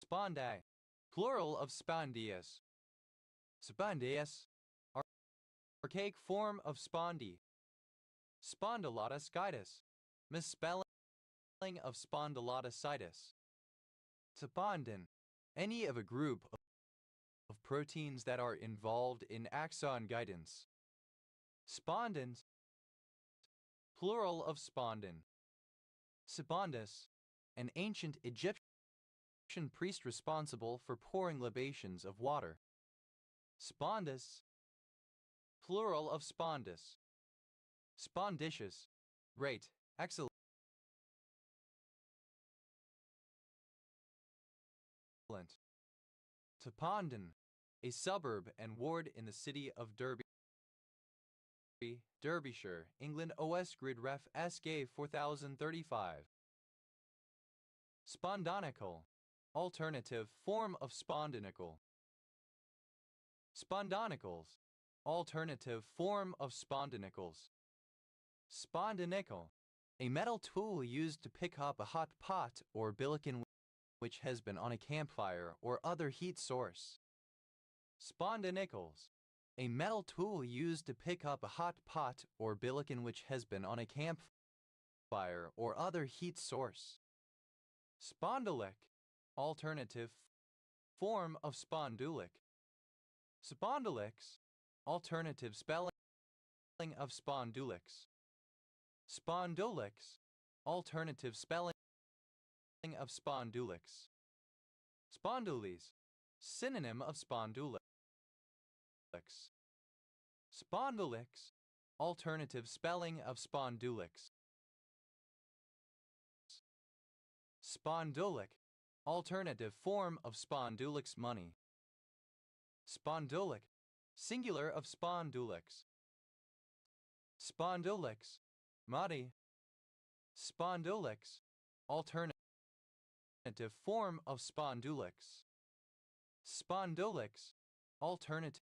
Spondae. Plural of spondeus. Spondeus. Archaic form of spondy. Spondylotoscitis. Misspelling of spondylotositis. Topondin. Any of a group of proteins that are involved in axon guidance. Spondins. Plural of spondin. Sibondus. An ancient Egyptian priest responsible for pouring libations of water. Spondus. Plural of spondus. Sponditious. Great, excellent. Topondon. A suburb and ward in the city of Derby, Derbyshire, England. OS Grid Ref SK 4035. Spondonical. Alternative form of spondinical. Spondonicals. Alternative form of spondonicals. Spondinical. A metal tool used to pick up a hot pot or billiken which has been on a campfire or other heat source. Spondonicals. A metal tool used to pick up a hot pot or billiken which has been on a campfire or other heat source. Spondulic. Alternative form of spondulic. Spondulix. Alternative spelling of spondulix. Spondulix. Alternative spelling of spondulix. Spondules. Synonym of spondulix. Spondulix. Alternative spelling of spondulix. Spondulic. Alternative form of spondulix money. Spondulic. Singular of spondulix. Spondulix. Muddy. Spondulix. Alternative form of spondulix. Spondulix. Alternative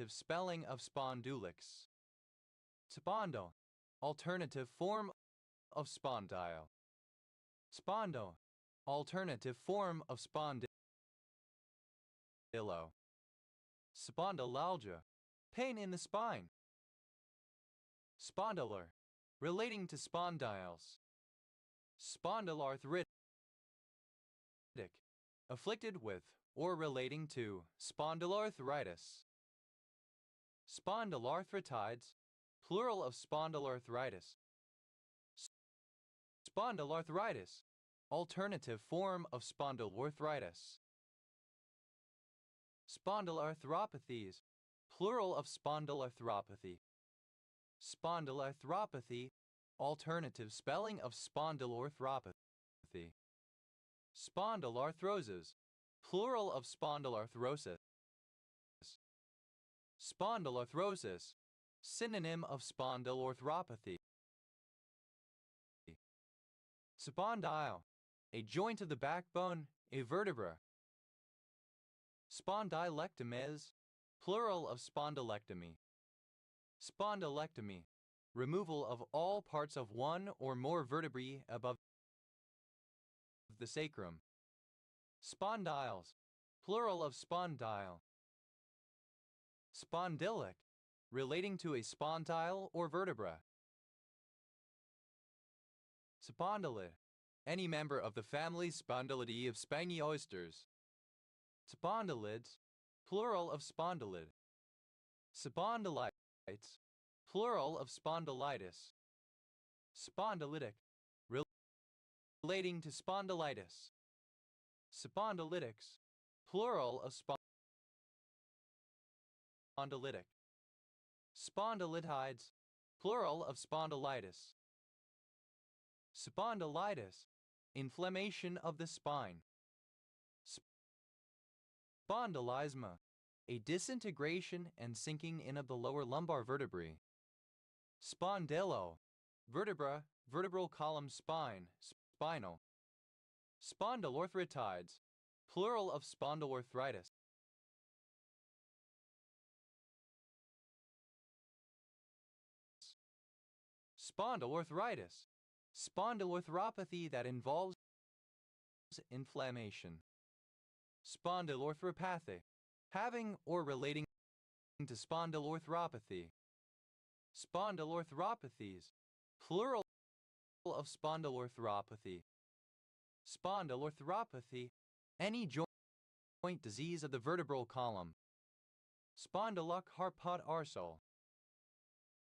spelling of spondulix. Spondo. Alternative form of spondyle. Spondo. Alternative form of spondilo. Spondylalgia. Pain in the spine. Spondylar. Relating to spondyles. Spondylarthritis. afflicted with or relating to spondyloarthritis. Spondyloarthritis, plural of spondyloarthritis. Spondyloarthritis, alternative form of spondyloarthritis. Spondyloarthropathies, plural of spondyloarthropathy. Spondyloarthropathy, alternative spelling of spondyloarthropathy. Spondyloarthrosis, plural of spondyloarthrosis. Spondyloarthrosis, synonym of spondyloarthropathy. Spondyle, a joint of the backbone, a vertebra. Spondylectomies, plural of spondylectomy. Spondylectomy, removal of all parts of one or more vertebrae above the sacrum. Spondyles, plural of spondyle. Spondylic, relating to a spondyle or vertebra. Spondylid, any member of the family Spondylidae of spiny oysters. Spondylids, plural of spondylid. Spondylites, plural of spondylitis. Spondylitic, relating to spondylitis. Spondylytics, plural of spondylitic. Spondylitides, plural of spondylitis. Spondylitis, inflammation of the spine. Spondylizma, a disintegration and sinking in of the lower lumbar vertebrae. Spondylo, vertebra, vertebral column spine, spinal. Spondyloarthritides, plural of spondyloarthritis. Spondyloarthritis, spondyloarthropathy that involves inflammation. Spondyloarthropathy, having or relating to spondyloarthropathy. Spondyloarthropathies, plural of spondyloarthropathy. Spondyloarthropathy, any joint disease of the vertebral column. Spondylocarpal,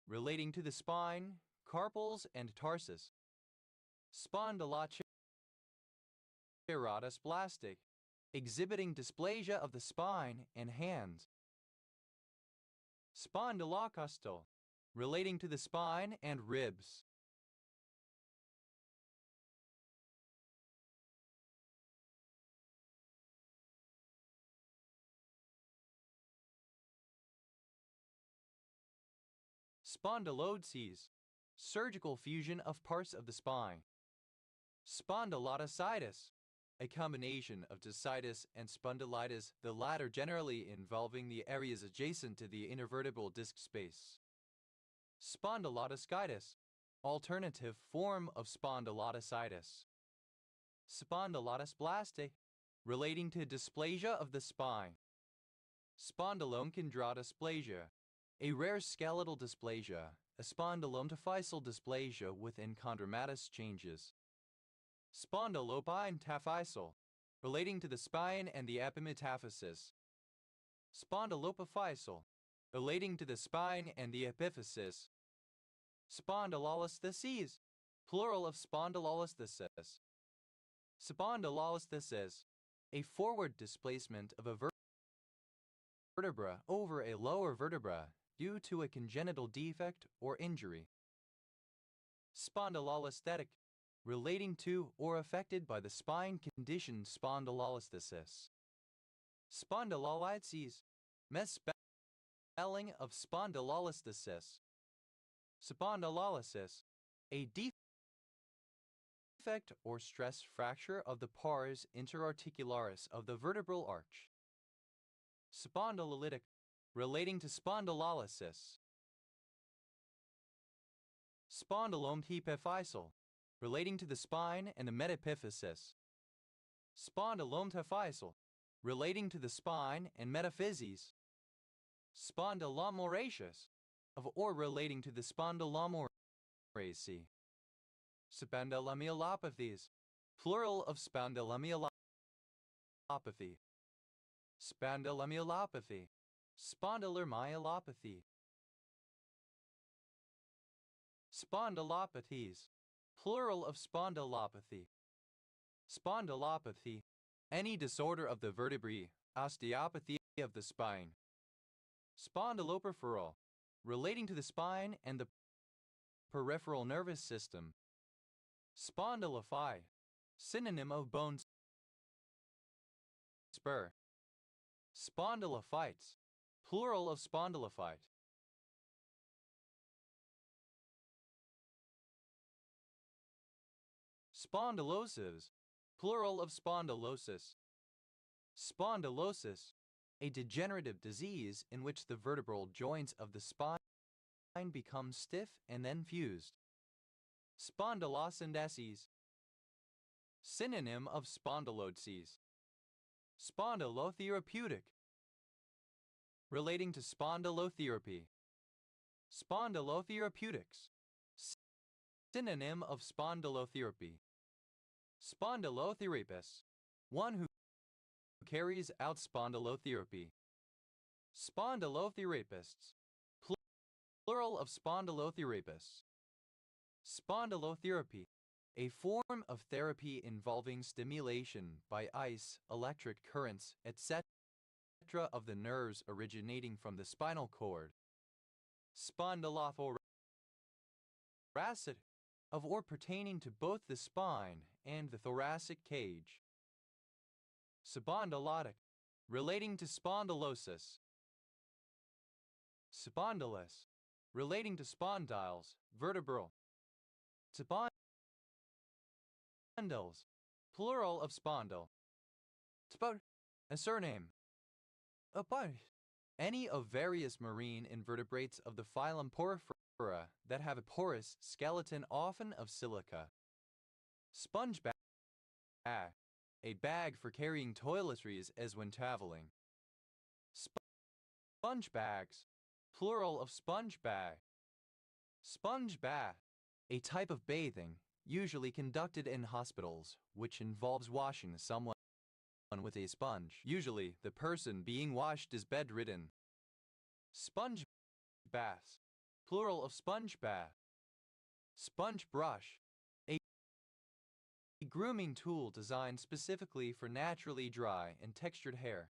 relating to the spine, carpals and tarsus. Spondylocheirodysplastic, exhibiting dysplasia of the spine and hands. Spondylocostal, relating to the spine and ribs. Spondyloses, surgical fusion of parts of the spine. Spondylotositis, a combination of discitis and spondylitis, the latter generally involving the areas adjacent to the intervertebral disc space. Spondylotoscitis, alternative form of spondylotositis. Spondylodysplastic, relating to dysplasia of the spine. Spondylochondrodysplasia, a rare skeletal dysplasia, a spondylometaphyseal dysplasia with enchondromatous changes. Spondylopintaphyseal, relating to the spine and the epimetaphysis. Spondylopophyseal, relating to the spine and the epiphysis. Spondylolistheses, plural of spondylolisthesis. Spondylolisthesis, a forward displacement of a vertebra over a lower vertebra due to a congenital defect or injury. Spondylolisthetic, relating to or affected by the spine condition spondylolisthesis. Spondylolysis, misspelling of spondylolisthesis. Spondylolysis, a defect or stress fracture of the pars interarticularis of the vertebral arch. Spondylolytic, relating to spondylolysis. Spondylometaphyseal, relating to the spine and the metaphysis. Spondylometaphyseal, relating to the spine and metaphyses. Spondylomoraceous, of or relating to the spondylomoraceae. Spondylomyelopathies, plural of spondylomyelopathy. Spondylomyelopathy, spondylomyelopathy, spondylomyelopathy, spondylopathies, plural of spondylopathy, spondylopathy, any disorder of the vertebrae, osteopathy of the spine, spondyloperipheral, relating to the spine and the peripheral nervous system, spondylophy, synonym of bone spur, spondylophytes, plural of spondylophyte, spondyloses, plural of spondylosis, spondylosis, a degenerative disease in which the vertebral joints of the spine become stiff and then fused, spondylocenteses, synonym of spondylotses, spondylotherapeutic, relating to spondylotherapy, spondylotherapeutics, synonym of spondylotherapy, spondylotherapist, one who carries out spondylotherapy, spondylotherapists, plural of spondylotherapists, spondylotherapy, a form of therapy involving stimulation by ice, electric currents, etc. of the nerves originating from the spinal cord, spondylothoracic, of or pertaining to both the spine and the thoracic cage, spondylotic, relating to spondylosis, spondylus, relating to spondyles, vertebral, spondylus, plural of spondyle, a surname, any of various marine invertebrates of the phylum Porifera that have a porous skeleton, often of silica, sponge bag, a bag for carrying toiletries as when traveling, sponge bags, plural of sponge bag, sponge bath, a type of bathing usually conducted in hospitals which involves washing someone with a sponge. Usually, the person being washed is bedridden. Sponge bath, plural of sponge bath, sponge brush, a grooming tool designed specifically for naturally dry and textured hair.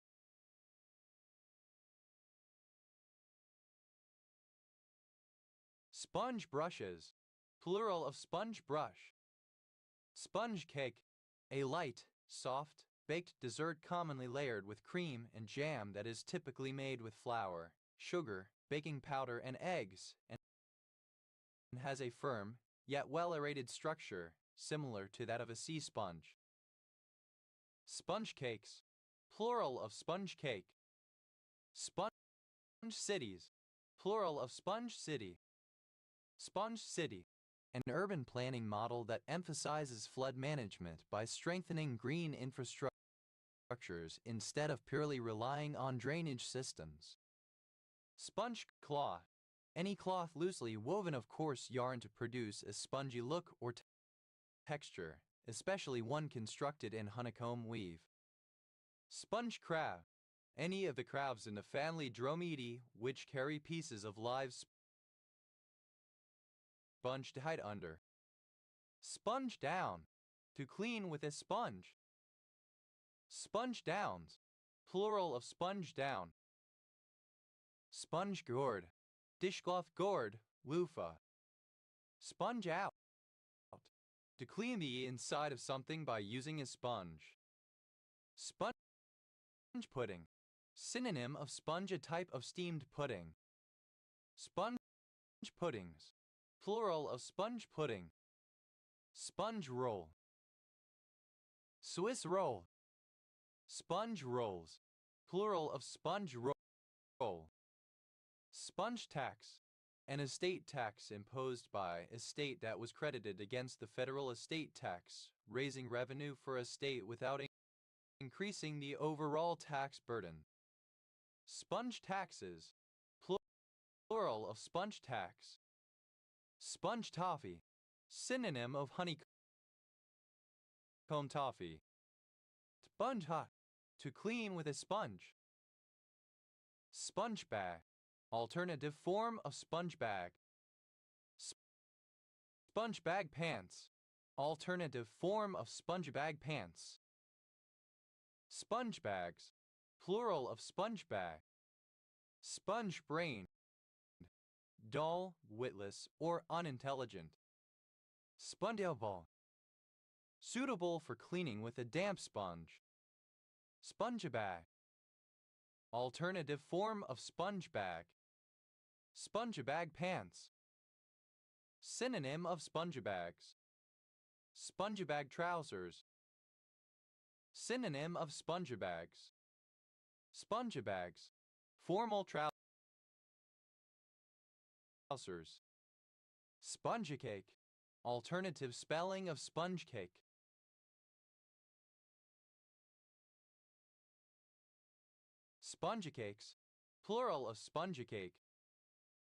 Sponge brushes, plural of sponge brush, sponge cake, a light, soft, baked dessert commonly layered with cream and jam that is typically made with flour, sugar, baking powder, and eggs, and has a firm, yet well-aerated structure, similar to that of a sea sponge. Sponge cakes, plural of sponge cake. Sponge cities, plural of sponge city. Sponge city, an urban planning model that emphasizes flood management by strengthening green infrastructures instead of purely relying on drainage systems. Sponge cloth, any cloth loosely woven of coarse yarn to produce a spongy look or texture, especially one constructed in honeycomb weave. Sponge crab, any of the crabs in the family Dromidae which carry pieces of live sponge to hide under. Sponge down, to clean with a sponge. Sponge downs, plural of sponge down. Sponge gourd, dishcloth gourd, loofah. Sponge out, to clean the inside of something by using a sponge. Sponge pudding, synonym of sponge, a type of steamed pudding. Sponge puddings, plural of sponge pudding. Sponge roll, Swiss roll. Sponge rolls, plural of sponge roll. Sponge tax, an estate tax imposed by a state that was credited against the federal estate tax, raising revenue for a state without increasing the overall tax burden. Sponge taxes, plural of sponge tax. Sponge toffee, synonym of honeycomb toffee. Sponge hot, To clean with a sponge. Sponge bag. Alternative form of sponge bag. Sponge bag pants. Alternative form of sponge bag pants. Sponge bags. Plural of sponge bag. Sponge brain. Dull, witless, or unintelligent. Spongeable. Suitable for cleaning with a damp sponge. Sponge bag. Alternative form of sponge bag. Sponge bag pants. Synonym of sponge bags. Sponge bag trousers. Synonym of sponge bags. Sponge bags. Formal trousers. Sponge cake. Alternative spelling of sponge cake. Sponge cakes. Plural of sponge cake.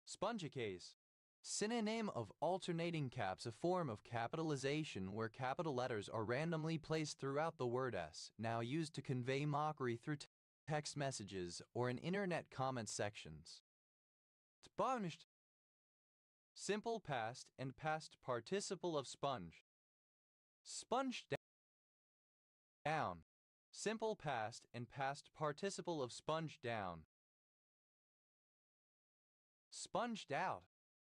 Sponge case. Synonym of alternating caps, a form of capitalization where capital letters are randomly placed throughout the word S, now used to convey mockery through text messages or in internet comment sections. Sponged. Simple past and past participle of sponge. Sponged down. Simple past and past participle of sponge down. Sponged out.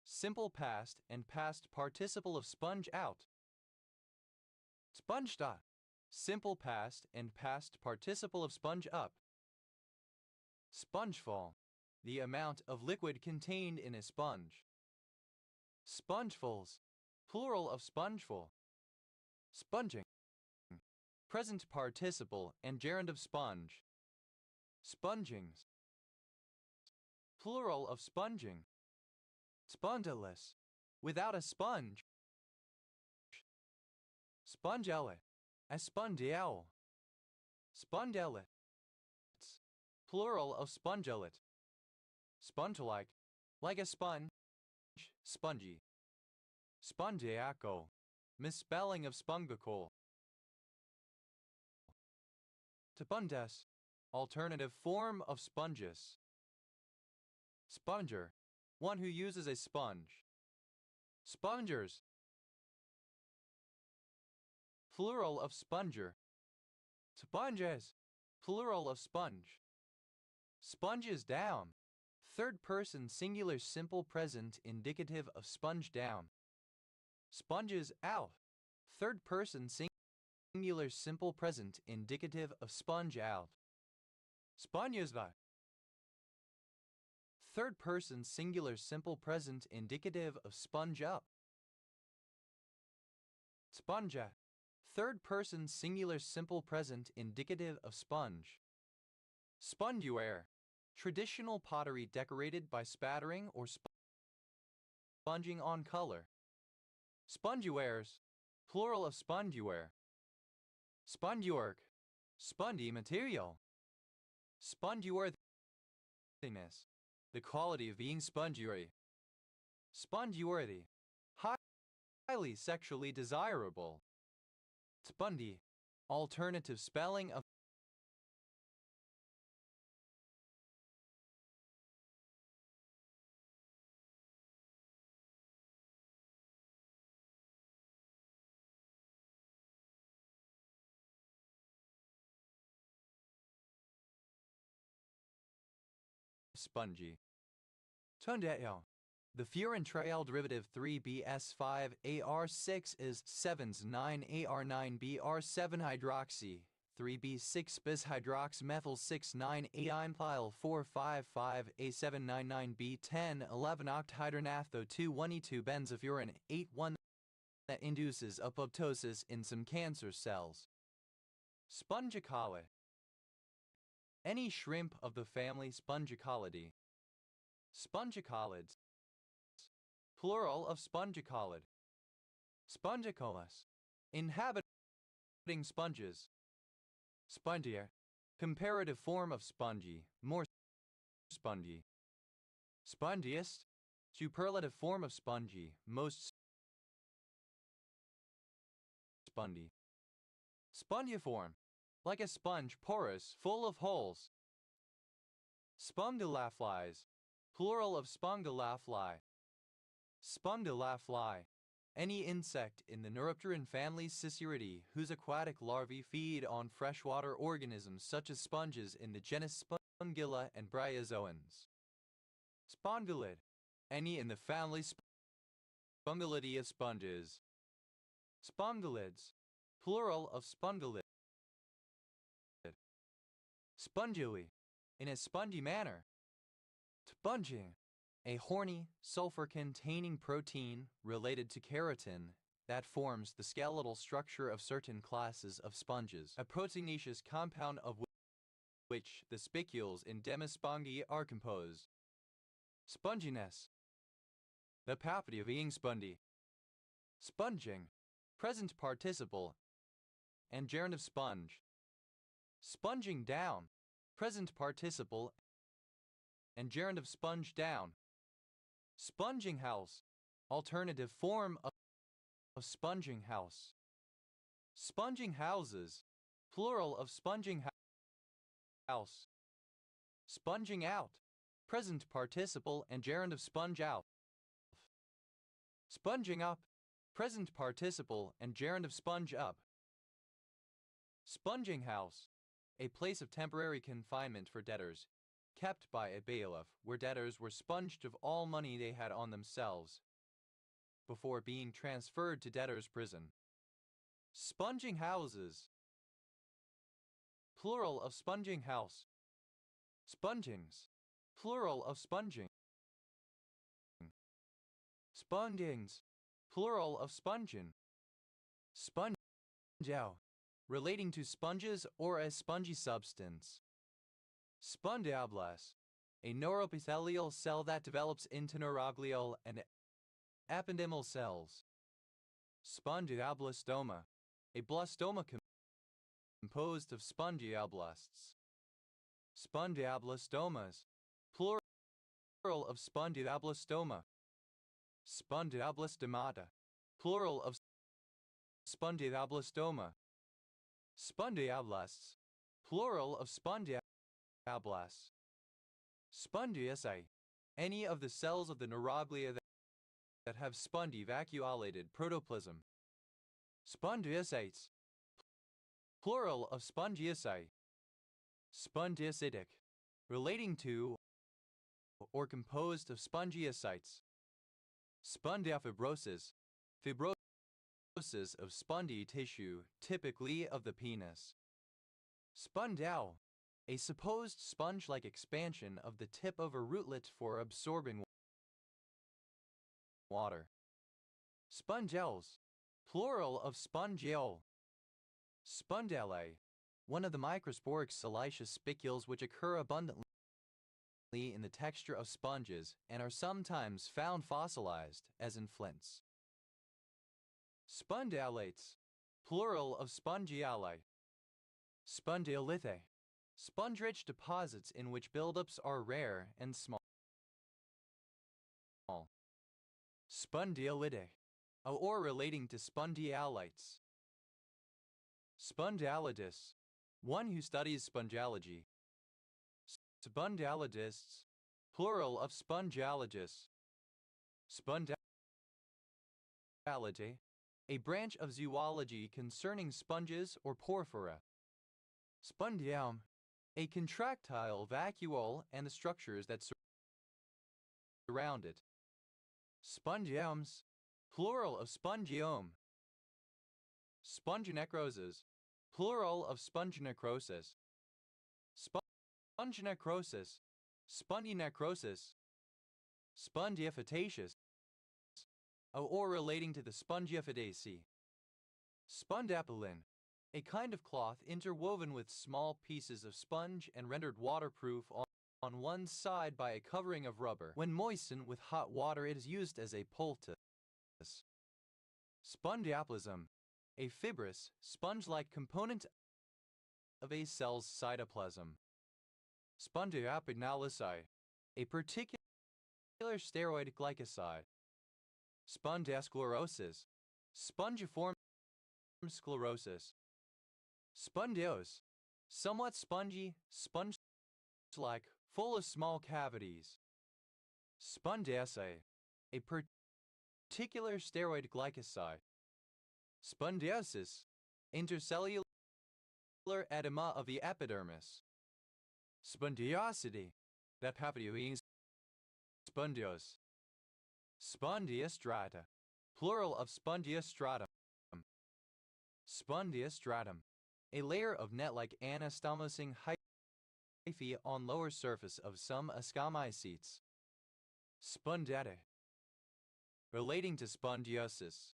Simple past and past participle of sponge out. Sponged up. Simple past and past participle of sponge up. Spongeful. The amount of liquid contained in a sponge. Spongefuls. Plural of spongeful. Sponging. Present participle and gerund of sponge. Spongings. Plural of sponging. Spondylus. Without a sponge. Spongellet. Espondiel. Spondellet. Plural of spongellet. Sponge-like. Like a sponge. Spongy. Spongiaco. Misspelling of spongicle. Tapundes. Alternative form of sponges. Sponger. One who uses a sponge. Spongers. Plural of sponger. Sponges. Plural of sponge. Sponges down. Third person singular simple present indicative of sponge down. Sponges out. Third person singular simple present indicative of sponge out. Spongezva. Third person singular simple present indicative of sponge up. Sponja. Third person singular simple present indicative of sponge. Sponduare. Traditional pottery decorated by spattering or sponging on color. Sponduares. Plural of sponduare. Sponduark. Spongy material. Sponduworthiness. The quality of being spongy. Spongeworthy. Highly sexually desirable. Spundy. Alternative spelling of spongy. Tundeo. The furan trial derivative 3bs5ar6 is 7s 9ar9br7 hydroxy 3b6 bis hydroxymethyl 6,9 pile 455a799b10 11 octahydronaphtho 2,1e2 benzofuran 8,1 that induces apoptosis in some cancer cells. Spongicollid. Any shrimp of the family Spongicolidae. Spongicolids. Plural of spongicolid. Spongicolus. Inhabiting sponges. Spongier. Comparative form of spongy, more spongy. Spongiest. Superlative form of spongy, most spongy. Spongiform. like a sponge, porous, full of holes. Spongulaflies, plural of spongulafly. Spongulafly, any insect in the Neuropteran family Ciceridae whose aquatic larvae feed on freshwater organisms such as sponges in the genus Spongilla and Bryozoans. Spongulid, any in the family Spongylidae of sponges. Spongylids, plural of spongulid. Spongily, in a spongy manner. Sponging, a horny, sulfur-containing protein related to keratin that forms the skeletal structure of certain classes of sponges, a proteinaceous compound of which the spicules in Demispongi are composed. Sponginess, the property of being spongy. Sponging, present participle, and gerund of sponge. Sponging down, present participle, and gerund of sponge down. Sponging house, alternative form of sponging house. Sponging houses, plural of sponging house. Sponging out, present participle and gerund of sponge out. Sponging up, present participle and gerund of sponge up. Sponging house, a place of temporary confinement for debtors, kept by a bailiff, where debtors were sponged of all money they had on themselves, before being transferred to debtors' prison. Sponging houses, plural of sponging house. Spongings, plural of sponging. Spongings, plural of spongin. Spongeo, relating to sponges or a spongy substance. Spondioblas, a neuroepithelial cell that develops into neuroglial and ependymal cells. Spondioblastoma, a blastoma composed of spongioblasts. Spondioblastomas, plural of spondioblastoma. Spondioblastomata, plural of spondioblastoma. Spondioblasts, plural of spondioblasts. Spongiaceae, any of the cells of the neuroglia that have spongy vacuolated protoplasm. Spongiaceates, plural of spongiaceae. Spongiacidic, relating to or composed of spongiacites. Spondiofibrosis, fibrosis of spongy tissue, typically of the penis. Spondao, a supposed sponge-like expansion of the tip of a rootlet for absorbing water. Spongelles, plural of spongiole. Spondale, one of the microsporic siliceous spicules which occur abundantly in the texture of sponges and are sometimes found fossilized, as in flints. Spondiolates, plural of spongiale. Spondiolithae, sponge-rich deposits in which buildups are rare and small. Spondiolidae, or relating to spondialites. Spondiologist, one who studies spongiology. Spongiologists, plural of spongiologists. Spongiology, a branch of zoology concerning sponges or porphyra. Spongium, a contractile vacuole and the structures that surround it. Spongiomes, plural of spongiome. Sponginecrosis, plural of sponginecrosis. Sponginecrosis, spondinecrosis. Spongiofitaceous, or relating to the Spongiophidaceae. Spondapelin, a kind of cloth interwoven with small pieces of sponge and rendered waterproof on one side by a covering of rubber. When moistened with hot water, it is used as a poultice. Spondioplasm, a fibrous, sponge-like component of a cell's cytoplasm. Spondiopignalicide, a particular steroid glycoside. Spondiosclerosis, spongiform sclerosis. Spondiose, somewhat spongy, sponge-like, full of small cavities. Spondiaceae, a particular steroid glycoside. Spondiosis, intercellular edema of the epidermis. Spondiosity, that means spondios. Spondiostrata, plural of spondiostratum. Spondiostratum, a layer of net-like anastomosing hyphae on lower surface of some ascomycetes. Spondete, relating to spondiosis.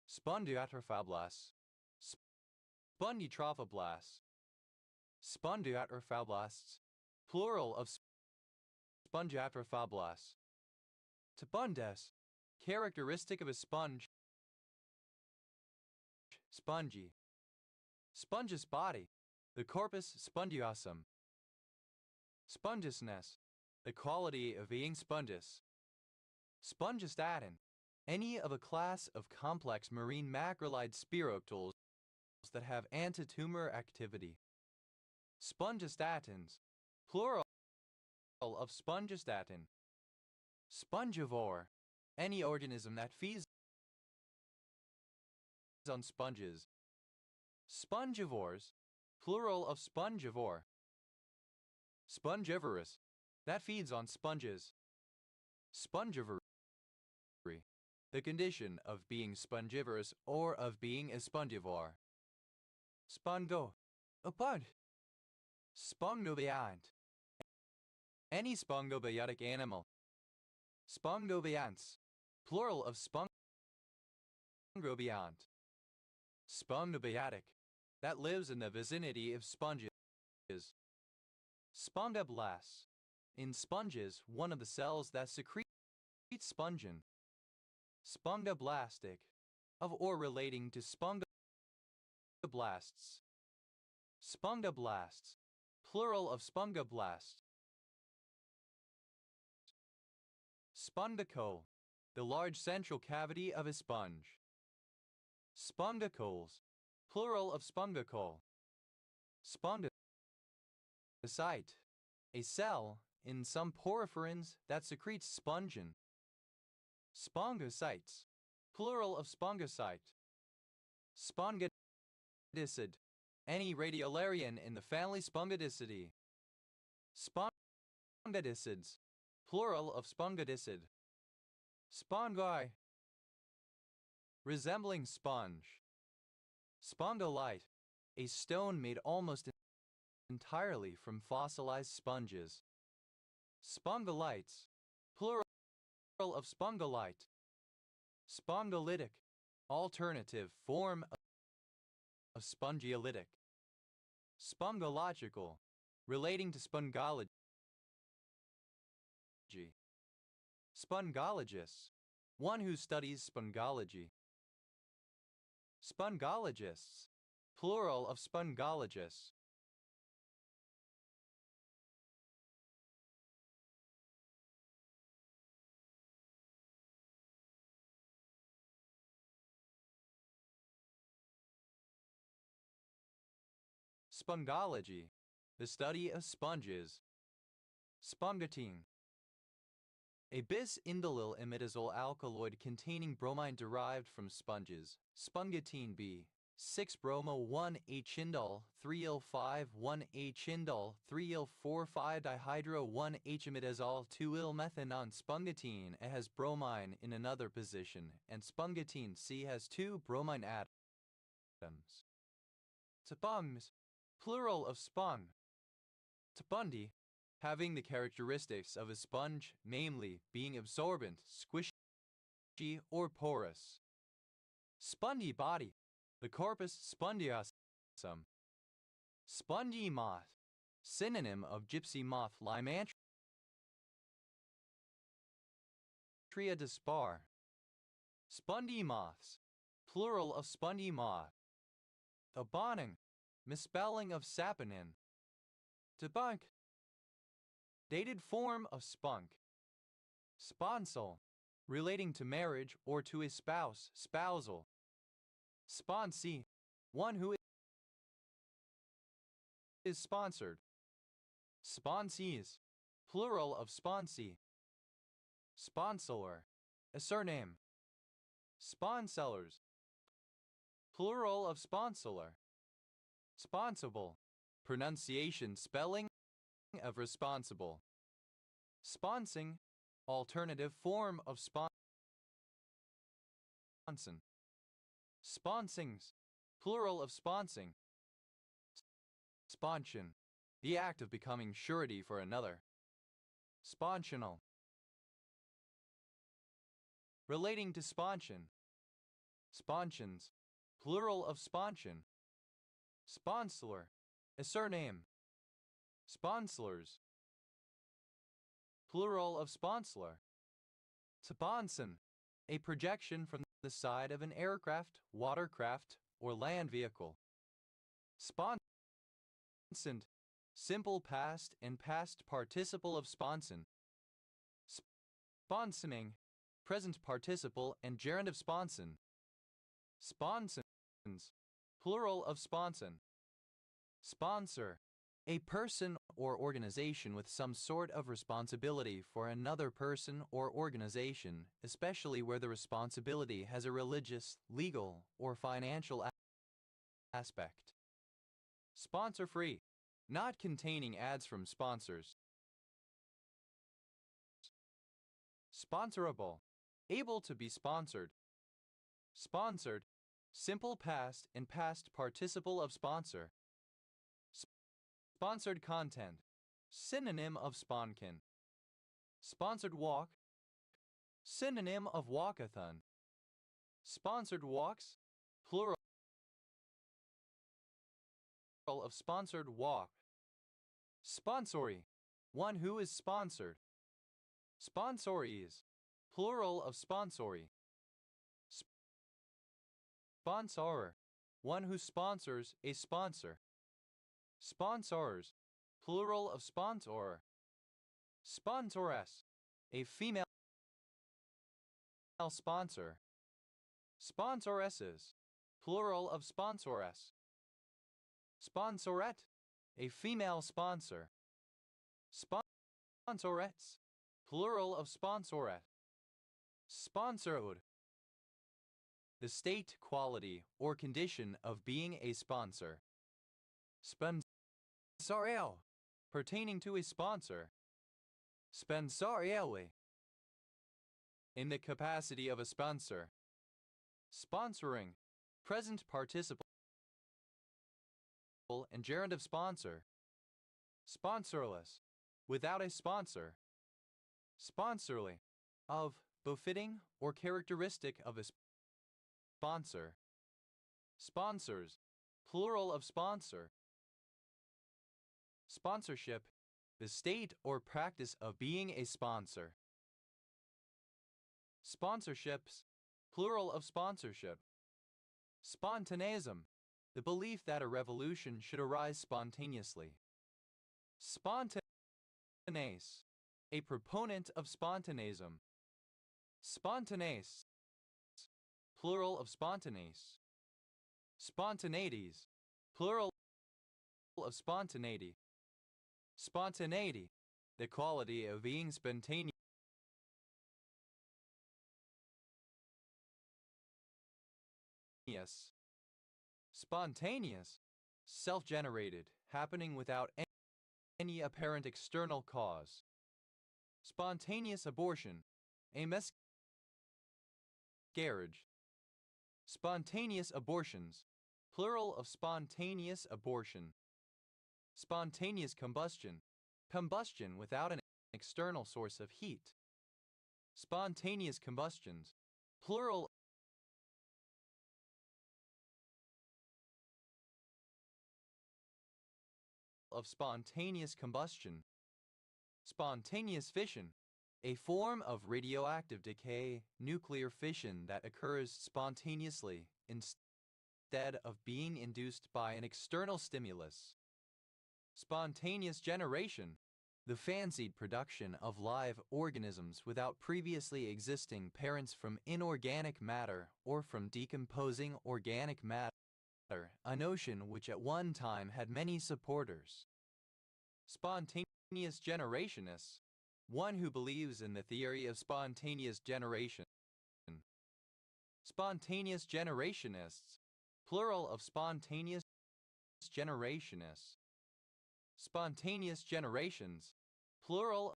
Spondiotrophoblasts, spondytrophoblasts. Spondiotrophoblasts, plural of spondiotrophoblasts. Tabundes, characteristic of a sponge. Spongy. Spongeous body, the corpus spongiosum. Spongiousness, the quality of being spongious. Spongistatin, any of a class of complex marine macrolide spiroctals that have antitumor activity. Spongistatins, plural of spongistatin. Spongivore, any organism that feeds on sponges. Spongivores, plural of spongivore. Spongivorous, that feeds on sponges. Spongivory, the condition of being spongivorous or of being a spongivore. Spongo, a bud. Spongobiont, any spongobiotic animal. Spongobionts, plural of spongobiont. Spongobiotic, that lives in the vicinity of sponges. Spongoblasts, in sponges, one of the cells that secrete spongin. Spongoblastic, of or relating to spongoblasts. Spongoblasts, plural of spongoblasts. Spongicle, the large central cavity of a sponge. Spongicoles, plural of spongicole. Spongocyte, a cell in some porphyrins that secretes spongin. Spongocytes, plural of spongocyte. Spongodicid, any radiolarian in the family Spongodicidae. Spongodicids, plural of spongodicid. Spongoi, resembling sponge. Spongolite, a stone made almost entirely from fossilized sponges. Spongolites, plural of spongolite. Spongolytic, alternative form of spongolytic. Spongological, relating to spongology. Spongologists, one who studies spongology. Spongologists, plural of spongologists. Spongology, the study of sponges. Spongotine, a bis-indolyl imidazole alkaloid containing bromine derived from sponges. Spongotine B, 6-bromo-1-H-indol, 3-il-5-1-H-indol, 3-il-4-5-dihydro-1-H-imidazole, 2-il-methanone. Spongotine A has bromine in another position, and spongotine C has 2 bromine atoms. Tapungs, plural of spong. Tapundi, having the characteristics of a sponge, namely being absorbent, squishy, or porous. Spondy body, the corpus spongiosum. Spongy moth, synonym of gypsy moth Lymantria dispar. Spondy moths, plural of spondy moth. Taboning, misspelling of saponin. Tabunk, dated form of spunk. Sponsal, relating to marriage or to a spouse, spousal. Sponsee, one who is sponsored. Sponsees, plural of sponsee. Sponsor, a surname. Sponsellers, plural of sponsorer. Sponsible, pronunciation spelling of responsible. Sponsing, alternative form of sponson. Sponsings, plural of sponsing. Sponsion, the act of becoming surety for another. Sponsional, relating to sponsion. Sponsions, plural of sponsion. Sponsler, a surname. Sponslers, plural of sponsler. Sponson, a projection from the side of an aircraft, watercraft, or land vehicle. Sponsoned, simple past and past participle of sponson. Sponsoning, present participle and gerund of sponson. Sponsons, plural of sponson. Sponsor, a person or organization with some sort of responsibility for another person or organization, especially where the responsibility has a religious, legal, or financial aspect. Sponsor-free, not containing ads from sponsors. Sponsorable, able to be sponsored. Sponsored, simple past and past participle of sponsor. Sponsored content, synonym of sponkin. Sponsored walk, synonym of walkathon. Sponsored walks, plural of sponsored walk. Sponsory, one who is sponsored. Sponsorees, plural of sponsory. Sponsorer, one who sponsors a sponsor. Sponsors, plural of sponsorer. Sponsoress, a female sponsor. Sponsoresses, plural of sponsoress. Sponsorette, a female sponsor. Sponsorettes, plural of sponsorette. Sponsored, the state, quality, or condition of being a sponsor. Sponsorial, pertaining to a sponsor. Sponsorially, in the capacity of a sponsor. Sponsoring, present participle and gerund of sponsor. Sponsorless, without a sponsor. Sponsorly, of, befitting, or characteristic of a sponsor. Sponsors, plural of sponsor. Sponsorship, the state or practice of being a sponsor. Sponsorships, plural of sponsorship. Spontaneism, the belief that a revolution should arise spontaneously. Spontaneous, a proponent of spontaneism. Spontaneous, plural of spontaneous. Spontaneities, plural of spontaneity. Spontaneity, the quality of being spontaneous. Spontaneous, self-generated, happening without any apparent external cause. Spontaneous abortion, a miscarriage. Spontaneous abortions, plural of spontaneous abortion. Spontaneous combustion, combustion without an external source of heat. Spontaneous combustions, plural of spontaneous combustion. Spontaneous fission, a form of radioactive decay, nuclear fission that occurs spontaneously instead of being induced by an external stimulus. Spontaneous generation, the fancied production of live organisms without previously existing parents from inorganic matter or from decomposing organic matter. a notion which at one time had many supporters. Spontaneous generationists, one who believes in the theory of spontaneous generation. Spontaneous generationists, plural of spontaneous generationists. Spontaneous generations, plural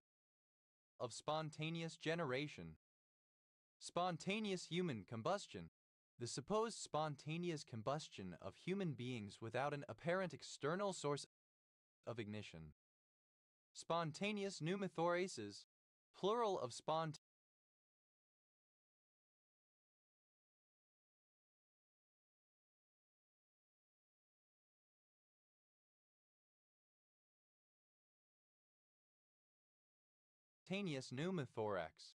of spontaneous generation. Spontaneous human combustion, the supposed spontaneous combustion of human beings without an apparent external source of ignition. Spontaneous pneumothoraces, plural of spontaneous pneumothorax.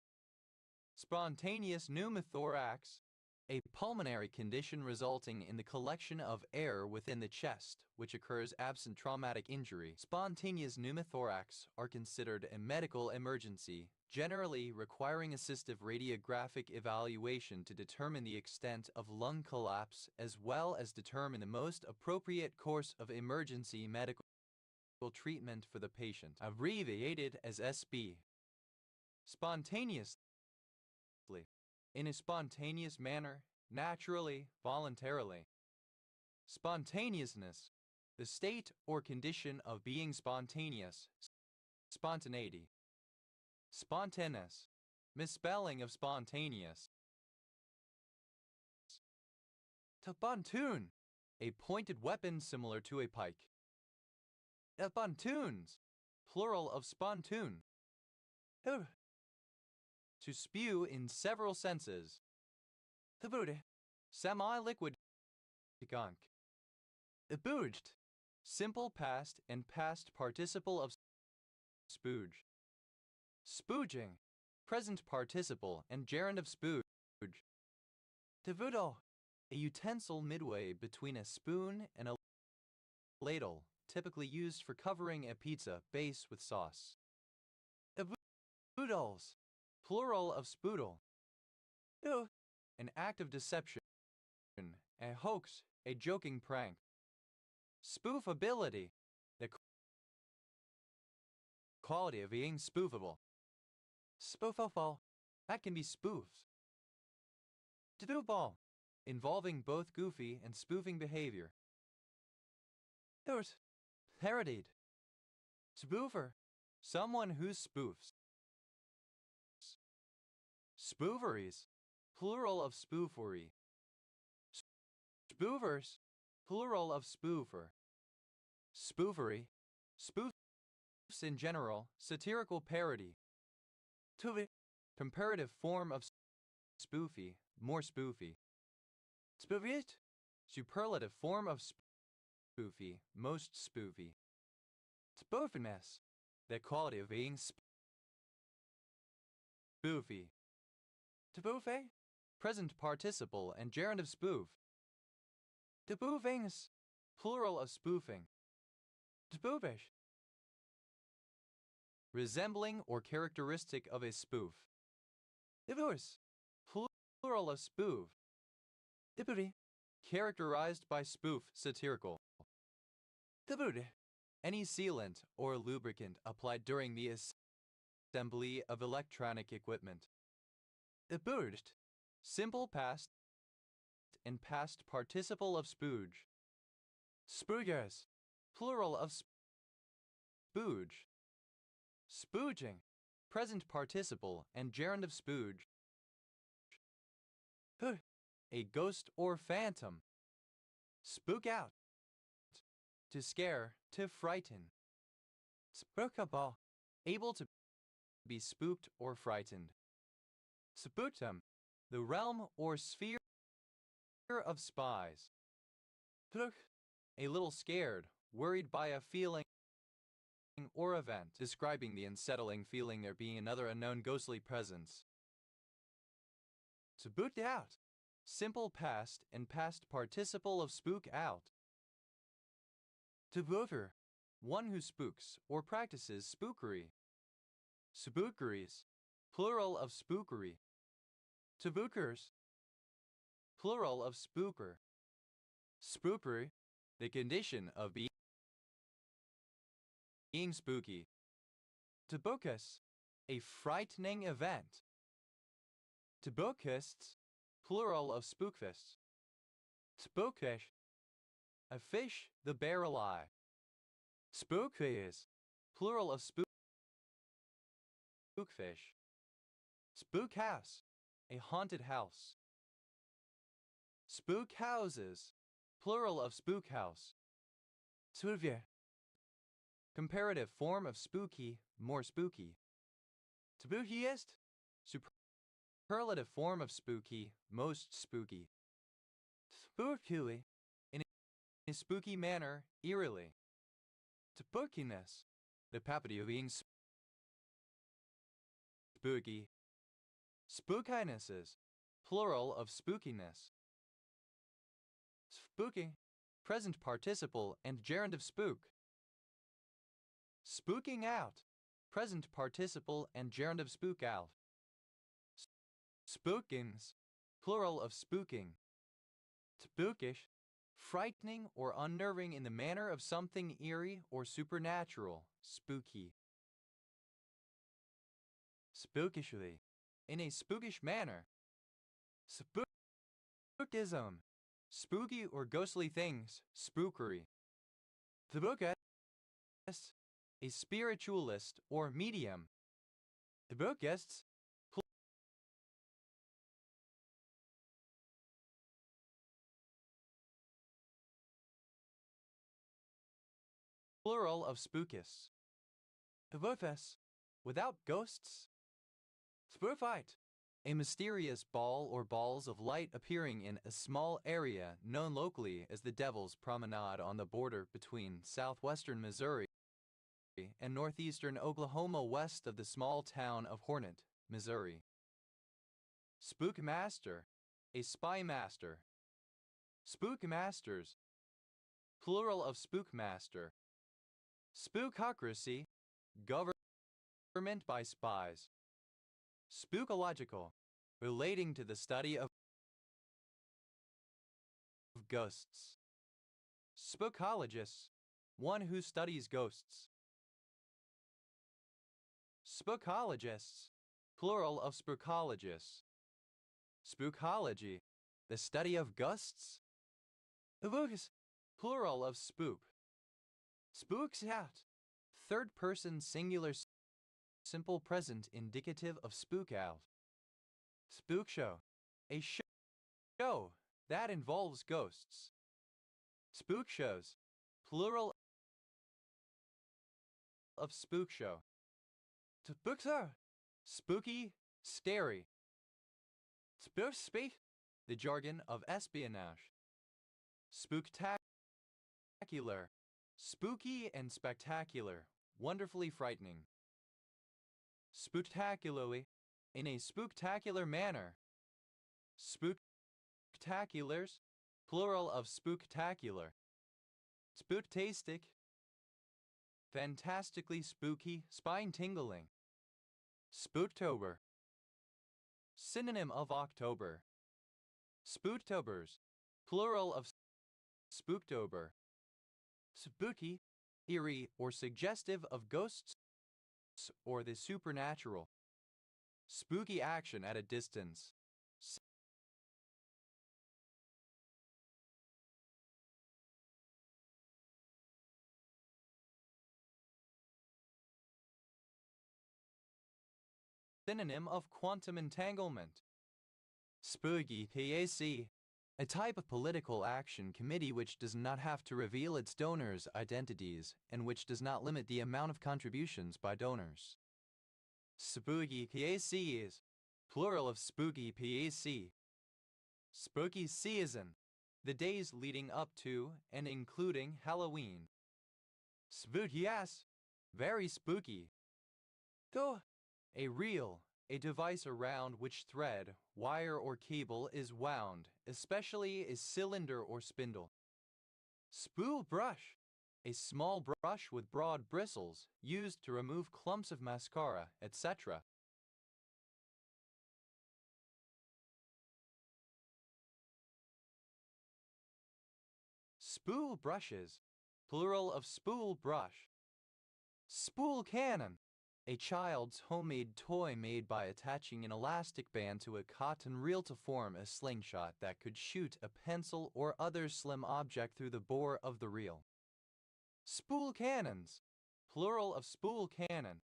Spontaneous pneumothorax, a pulmonary condition resulting in the collection of air within the chest, which occurs absent traumatic injury. Spontaneous pneumothorax are considered a medical emergency, generally requiring assistive radiographic evaluation to determine the extent of lung collapse as well as determine the most appropriate course of emergency medical treatment for the patient, abbreviated as SB. Spontaneously, in a spontaneous manner, naturally, voluntarily. Spontaneousness, the state or condition of being spontaneous, spontaneity. Spontaneous, misspelling of spontaneous. Pontoon, a pointed weapon similar to a pike. Pontoons, plural of spontoon. To spew in several senses. Semi-liquid gunk. Spooged, simple past and past participle of spooge. Spooging, present participle and gerund of spooge. Tevudo, a utensil midway between a spoon and a ladle, typically used for covering a pizza base with sauce. Spoodles, plural of spoodle. An act of deception, a hoax, a joking prank. Spoofability, the quality of being spoofable. Spoofable, that can be spoofs. Doodleball, involving both goofy and spoofing behavior. Parodied. Spoofer, someone who spoofs. Spooferys, plural of spoofery. Spoofers, plural of spoofer. Spoofery, spoofs in general, satirical parody. Comparative form of spoofy, more spoofy. Spoofiest, superlative form of spoofy, most spoofy. Spoofiness, the quality of being spoofy. Taboofe, present participle and gerund of spoof. Taboofings, plural of spoofing. Taboofish, resembling or characteristic of a spoof. Divorce, plural of spoof. Dipuri, characterized by spoof, satirical. Tabud, any sealant or lubricant applied during the assembly of electronic equipment. Spooged, simple past and past participle of spooge. Spoogers, plural of spooge. Spooging, present participle and gerund of spooge. A ghost or phantom. Spook out, to scare, to frighten. Spookable, able to be spooked or frightened. Spooktum, the realm or sphere of spies. A little scared, worried by a feeling or event, describing the unsettling feeling there being another unknown ghostly presence. Spooked out, simple past and past participle of spook out. Spoofer, one who spooks or practices spookery. Spookeries, plural of spookery. Spookers, plural of spooker. Spookery, the condition of being spooky. Tobocus, a frightening event. Tobokists, plural of spookfists. Spookish, a fish, the barrel eye. Spookies, plural of spookfish. Spook house, a haunted house. Spook houses, plural of spook house. Spookier, comparative form of spooky, more spooky. Spookiest, superlative form of spooky, most spooky. Spookily, in a spooky manner, eerily. Spookiness, the property of being spooky. Spookinesses, plural of spookiness. Spooking, present participle and gerund of spook. Spooking out, present participle and gerund of spook out. Spookings, plural of spooking. Spookish, frightening or unnerving in the manner of something eerie or supernatural, spooky. Spookishly, in a spookish manner. Spookism, spooky or ghostly things, spookery. Tobocus, a spiritualist or medium. Tobocists, plural of spookists. Tobofes, without ghosts. Spoofite, a mysterious ball or balls of light appearing in a small area known locally as the Devil's Promenade on the border between southwestern Missouri and northeastern Oklahoma west of the small town of Hornet, Missouri. Spookmaster, a spy master. Spookmasters, plural of spookmaster. Spookocracy, government by spies. Spookological, relating to the study of ghosts. Spookologists, one who studies ghosts. Spookologists, plural of spookologists. Spookology, the study of ghosts. Spooks, plural of spook. Spooks out, third person singular simple present indicative of spook out. Spook show, a show that involves ghosts. Spook shows, plural of spook show. Spookser, spooky, scary. Spookspeak, the jargon of espionage. Spooktacular, spooky and spectacular, wonderfully frightening. Spooktacularly, in a spooktacular manner. Spooktaculars, plural of spooktacular. Spooktastic, fantastically spooky, spine-tingling. Spooktober, synonym of October. Spooktobers, plural of spooktober. Spooky, eerie or suggestive of ghosts or the supernatural. Spooky action at a distance. Synonym of quantum entanglement. Spooky PAC, a type of political action committee which does not have to reveal its donors' identities and which does not limit the amount of contributions by donors. Spooky PAC is plural of spooky PAC. Spooky season, the days leading up to and including Halloween. Spooky ass, very spooky. Though, a reel, a device around which thread, wire or cable is wound, especially a cylinder or spindle. Spool brush, a small brush with broad bristles used to remove clumps of mascara, etc. Spool brushes, plural of spool brush. Spool cannon, a child's homemade toy made by attaching an elastic band to a cotton reel to form a slingshot that could shoot a pencil or other slim object through the bore of the reel. Spool cannons, plural of spool cannon.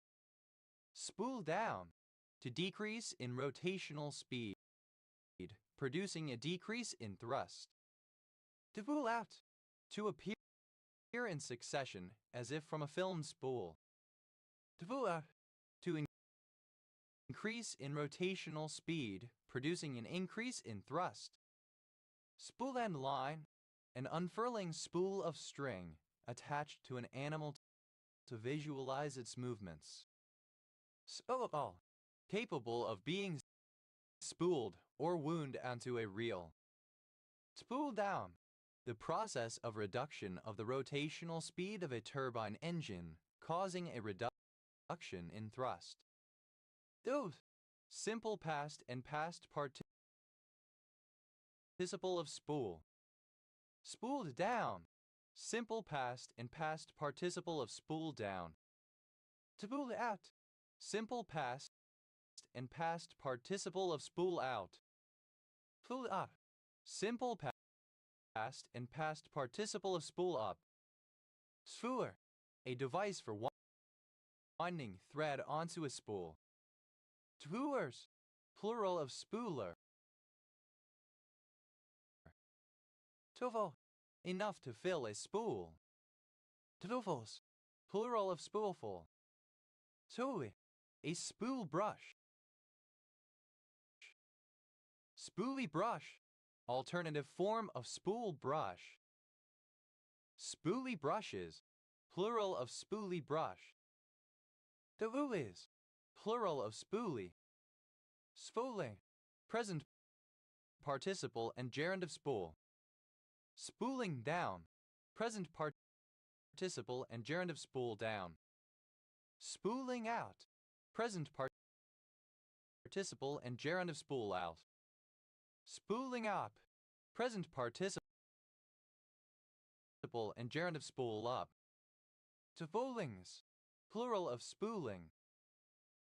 Spool down, to decrease in rotational speed, producing a decrease in thrust. To spool out, to appear in succession as if from a film spool. To spool out, to increase in rotational speed, producing an increase in thrust. Spool end line, an unfurling spool of string attached to an animal to visualize its movements. Spool, capable of being spooled or wound onto a reel. Spool down, the process of reduction of the rotational speed of a turbine engine, causing a reduction in thrust. Those, simple past and past participle of spool. Spooled down, simple past and past participle of spool down. To spool out, simple past and past participle of spool out. Spool up, simple past and past participle of spool up. Spooler, a device for winding thread onto a spool. Spoolers, plural of spooler. Tuffle, enough to fill a spool. Tuffles, plural of spoolful. Spoolie, a spool brush. Spoolie brush, alternative form of spool brush. Spoolie brushes, plural of spoolie brush. Spoolies, plural of spoolie. Spooling, present participle and gerund of spool. Spooling down, present participle and gerund of spool down. Spooling out, present participle and gerund of spool out. Spooling up, present participle and gerund of spool up. Spoolings, plural of spooling.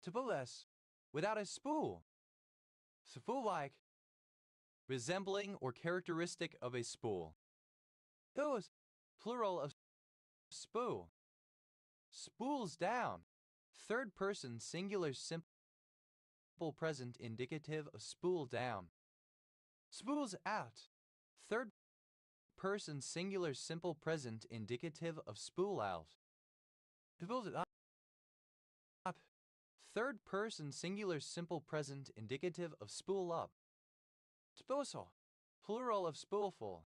Spoolless, without a spool. Spool-like, resembling or characteristic of a spool. Those, plural of spool. Spools down, third person singular simple present indicative of spool down. Spools out, third person singular simple present indicative of spool out. Spools up, third person singular simple present indicative of spool up. Spoolful, plural of spoolful.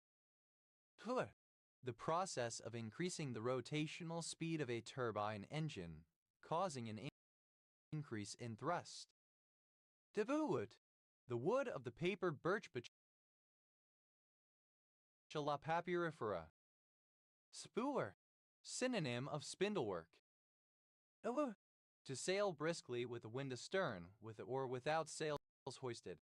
Spooler, the process of increasing the rotational speed of a turbine engine, causing an increase in thrust. Taboowood, the wood of the paper birch Bachellia papyrifera. Spooler, synonym of spindlework. To sail briskly with the wind astern, with or without sails hoisted.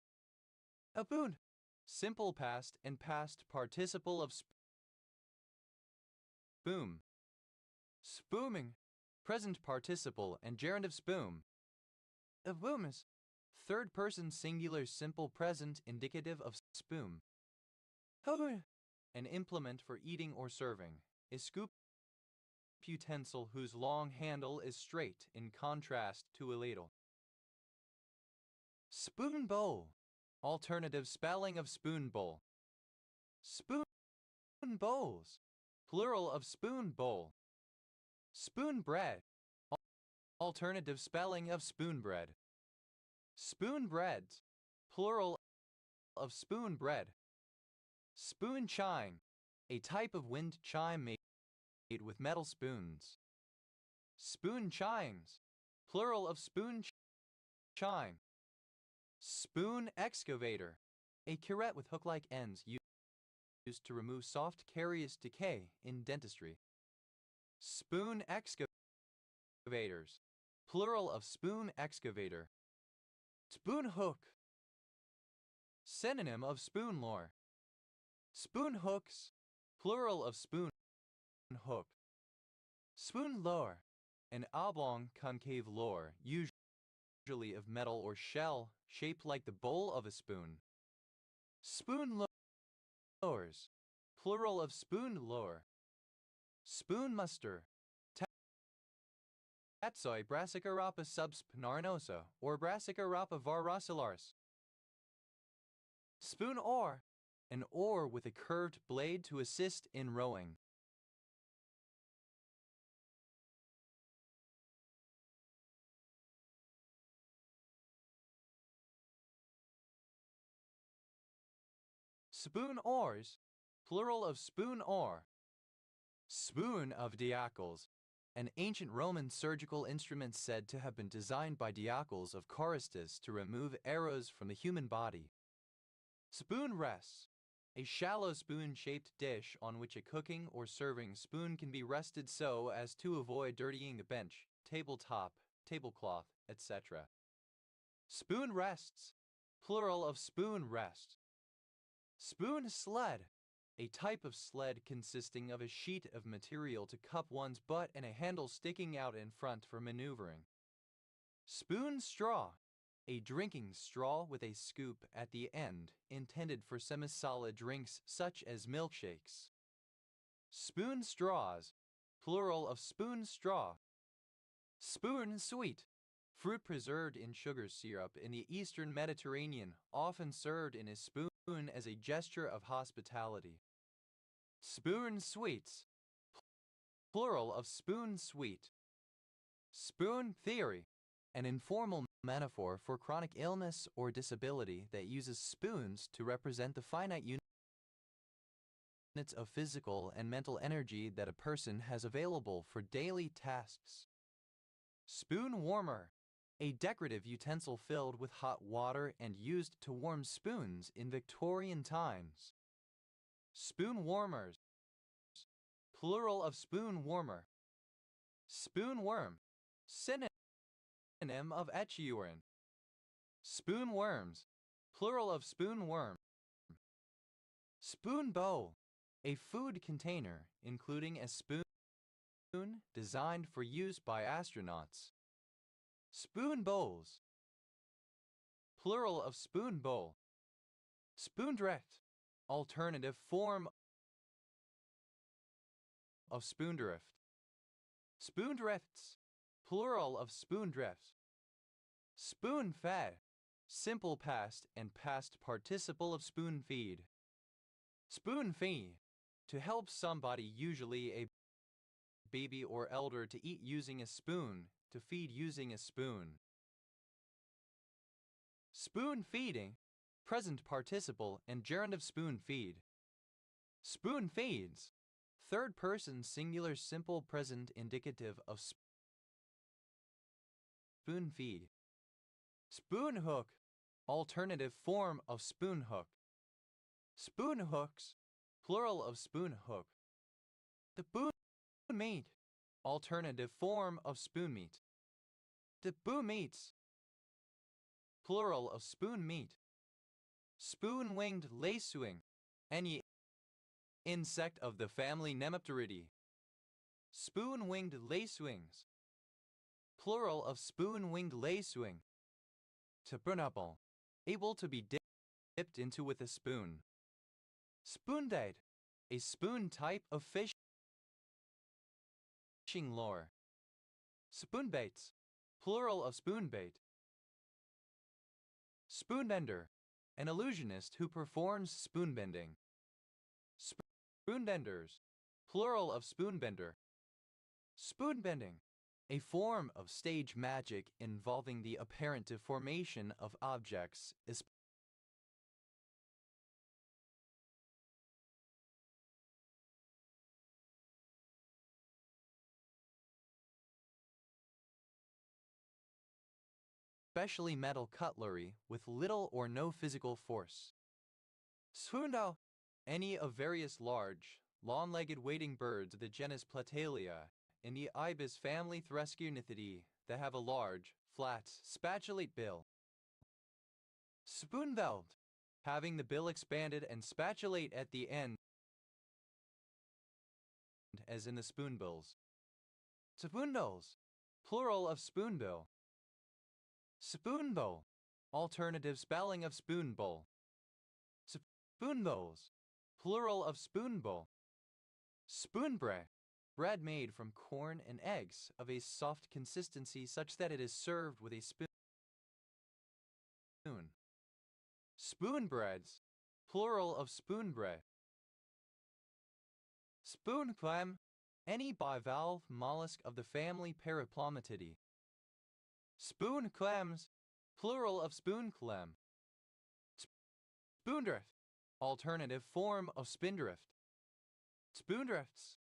Aboon, simple past and past participle of spoom. Spooming, present participle and gerund of spoom. Aboomus, third person singular simple present indicative of spoom. An implement for eating or serving. A scoop utensil whose long handle is straight in contrast to a ladle. Spoon bowl, alternative spelling of spoon bowl. Spoon bowls, plural of spoon bowl. Spoon bread, alternative spelling of spoon bread. Spoon breads, plural of spoon bread. Spoon chime, a type of wind chime made with metal spoons. Spoon chimes, plural of spoon chime. Spoon excavator, a curette with hook-like ends used to remove soft carious decay in dentistry. Spoon excavators, plural of spoon excavator. Spoon hook, synonym of spoon lore. Spoon hooks, plural of spoon hook. Spoon lower, an oblong concave lower, usually of metal or shell, shaped like the bowl of a spoon. Spoon lowers, plural of spoon lower. Spoon muster, tatsoi brassica rapa subsp narinosa, or brassica rapa varrosilaris. Spoon oar, an oar with a curved blade to assist in rowing. Spoon oars, plural of spoon oar. Spoon of diacles, an ancient Roman surgical instrument said to have been designed by diacles of Carystus to remove arrows from the human body. Spoon rests, a shallow spoon-shaped dish on which a cooking or serving spoon can be rested so as to avoid dirtying the bench, tabletop, tablecloth, etc. Spoon rests, plural of spoon rest. Spoon sled, a type of sled consisting of a sheet of material to cup one's butt and a handle sticking out in front for maneuvering. Spoon straw, a drinking straw with a scoop at the end, intended for semi-solid drinks such as milkshakes. Spoon straws, plural of spoon straw. Spoon sweet, fruit preserved in sugar syrup in the Eastern Mediterranean, often served in a spoon as a gesture of hospitality. Spoon sweets, plural of spoon sweet. Spoon theory, an informal metaphor for chronic illness or disability that uses spoons to represent the finite units of physical and mental energy that a person has available for daily tasks. Spoon warmer, a decorative utensil filled with hot water and used to warm spoons in Victorian times. Spoon warmers, plural of spoon warmer. Spoon worm, synonym of echiurin. Spoon worms, plural of spoon worm. Spoon bowl, a food container including a spoon designed for use by astronauts. Spoon bowls, plural of spoon bowl. Spoondrift, alternative form of spoondrift. Spoondrifts, plural of spoondrift. Spoon-fed, simple past and past participle of spoon-feed. Spoon-feed, to help somebody, usually a baby or elder, to eat using a spoon, to feed using a spoon. Spoon-feeding, present participle and gerund of spoon-feed. Spoon feeds, third person singular simple present indicative of spoon feed. Spoon hook, alternative form of spoon hook. Spoon hooks, plural of spoon hook. The spoon meat, alternative form of spoon meat. The spoon meats, plural of spoon meat. Spoon-winged lacewing, any insect of the family Nemapteridae. Spoon-winged lacewings, plural of spoon-winged lacewing. Spoonable, able to be dipped into with a spoon. Spoonbait, a spoon type of fishing lure. Spoonbaits, plural of spoonbait. Spoonbender, an illusionist who performs spoonbending. Spoonbenders, plural of spoonbender. Spoonbending, a form of stage magic involving the apparent deformation of objects, especially metal cutlery with little or no physical force. Spoondo, any of various large, long-legged wading birds of the genus Platalia in the ibis family Thresciurnithidae that have a large, flat, spatulate bill. Spoon-valved, having the bill expanded and spatulate at the end as in the spoonbills. Spoonbills, plural of spoonbill. Spoonbill, alternative spelling of spoonbill. Spoonbills, plural of spoonbill. Spoonbread, bread made from corn and eggs of a soft consistency such that it is served with a spoon. Spoonbreads, plural of spoonbread. Spoonclam, any bivalve mollusk of the family Periplomatidae. Spoonclams, plural of spoonclam. Spoondrift, alternative form of spindrift. Spoondrifts,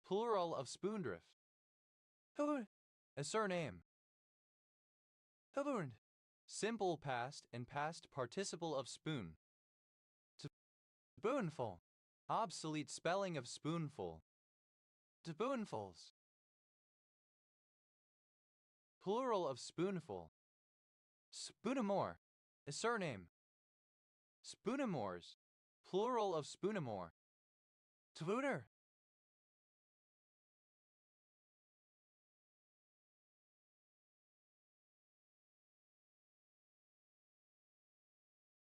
plural of spoondrift. A surname. Simple past and past participle of spoon. Spoonful, obsolete spelling of spoonful. Spoonfuls, plural of spoonful. Spoonamore, a surname. Spoonamores, plural of spoonamore. Spooner,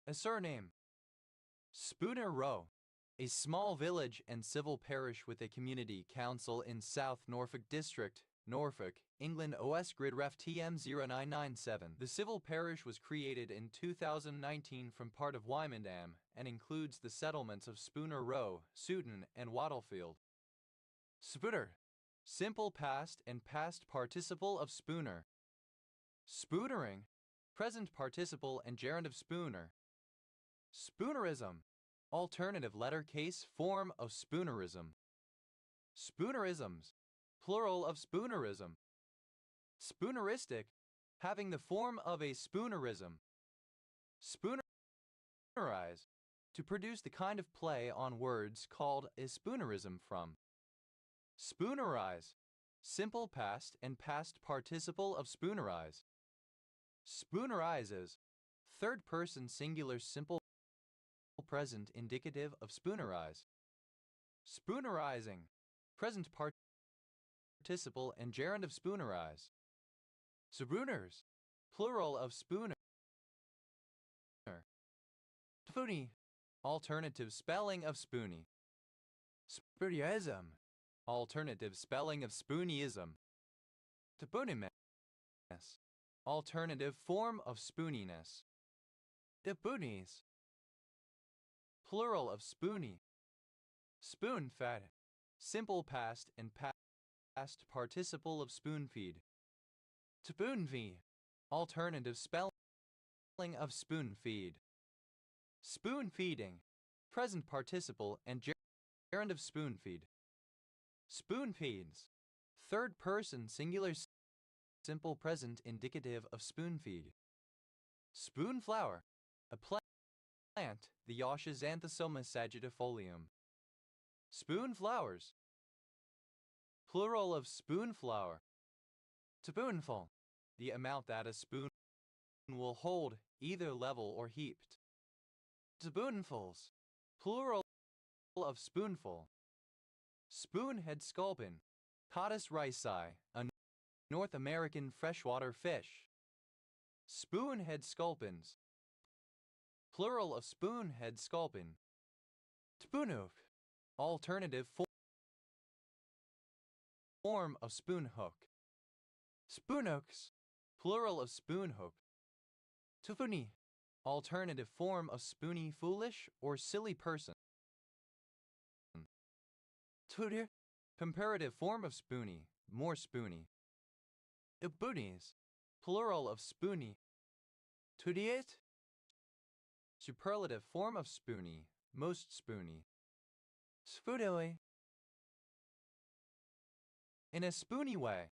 a surname. Spooner Row, a small village and civil parish with a community council in South Norfolk District, Norfolk, England. OS Grid Ref TM0997. The civil parish was created in 2019 from part of Wymondham and includes the settlements of Spooner Row, Sutton, and Wattlefield. Spooner, simple past and past participle of spooner. Spoonering, present participle and gerund of spooner. Spoonerism, alternative letter case form of spoonerism. Spoonerisms, plural of spoonerism. Spooneristic, having the form of a spoonerism. Spoonerize, to produce the kind of play on words called a spoonerism from. Spoonerize, simple past and past participle of spoonerize. Spoonerizes, third person singular simple present indicative of spoonerize. Spoonerizing, present participle and gerund of spoonerize. Spooners, plural of spooner. Spoony, alternative spelling of spoony. Spoonyism, alternative spelling of spoonyism. Toponymous, alternative form of spooniness. Spoonies, plural of spoony. Spoon-fed, simple past and past participle of spoon-feed. Spoon-feed, alternative spelling of spoon-feed. Spoon-feeding, present participle and gerund of spoon-feed. Spoon-feeds, third person singular simple present indicative of spoon-feed. Spoonflower, a plant, the Yasha Xanthosoma sagitifolium. Spoonflowers, plural of spoonflower. Spoonful, the amount that a spoon will hold, either level or heaped. Spoonfuls, plural of spoonful. Spoonhead sculpin, Codus ricei, a North American freshwater fish. Spoonhead sculpins, plural of spoonhead sculpin. Spoonhook, alternative form of spoonhook. Spoonhooks, plural of spoonhook. Tufuni, alternative form of spoony foolish or silly person. Tutor, comparative form of spoony, more spoony. Boonies, plural of spoony. Tudiet, superlative form of spoony, most spoony. Spoonily, in a spoony way.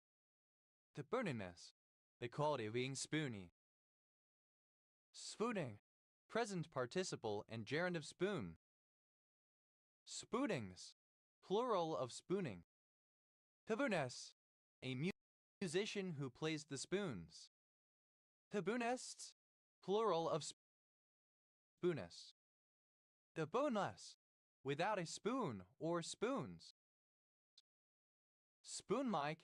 The burniness, the quality of being spoony. Spooning, present participle and gerund of spoon. Spoonings, plural of spooning. Tabunes, a musician who plays the spoons. Tabunists, plural of spooness. The boneless, without a spoon or spoons. Spoon-like,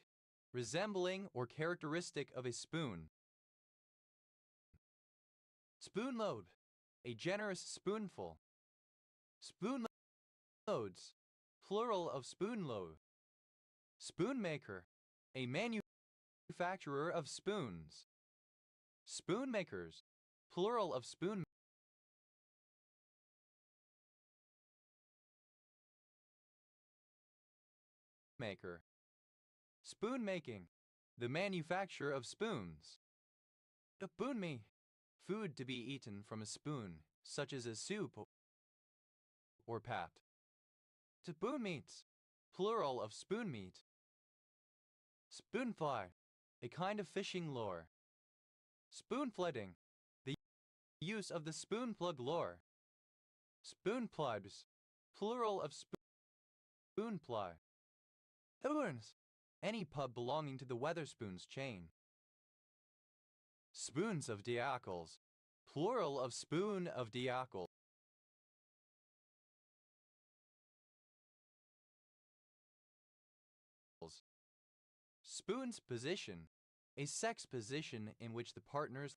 resembling or characteristic of a spoon. Spoonload, a generous spoonful. Spoonloads, plural of spoonload. Spoonmaker, a manufacturer of spoons. Spoonmakers, plural of spoon maker. Spoon making, the manufacture of spoons. Spoonme, food to be eaten from a spoon, such as a soup or pat. Spoon meats, plural of spoon meat. Spoonfly, a kind of fishing lure. Spoonflooding, the use of the spoon plug lure. Spoon plugs, plural of spoon ply. Spoons, any pub belonging to the Weatherspoons chain. Spoons of Diackles, plural of spoon of Diackles. Spoon's position, a sex position in which the partners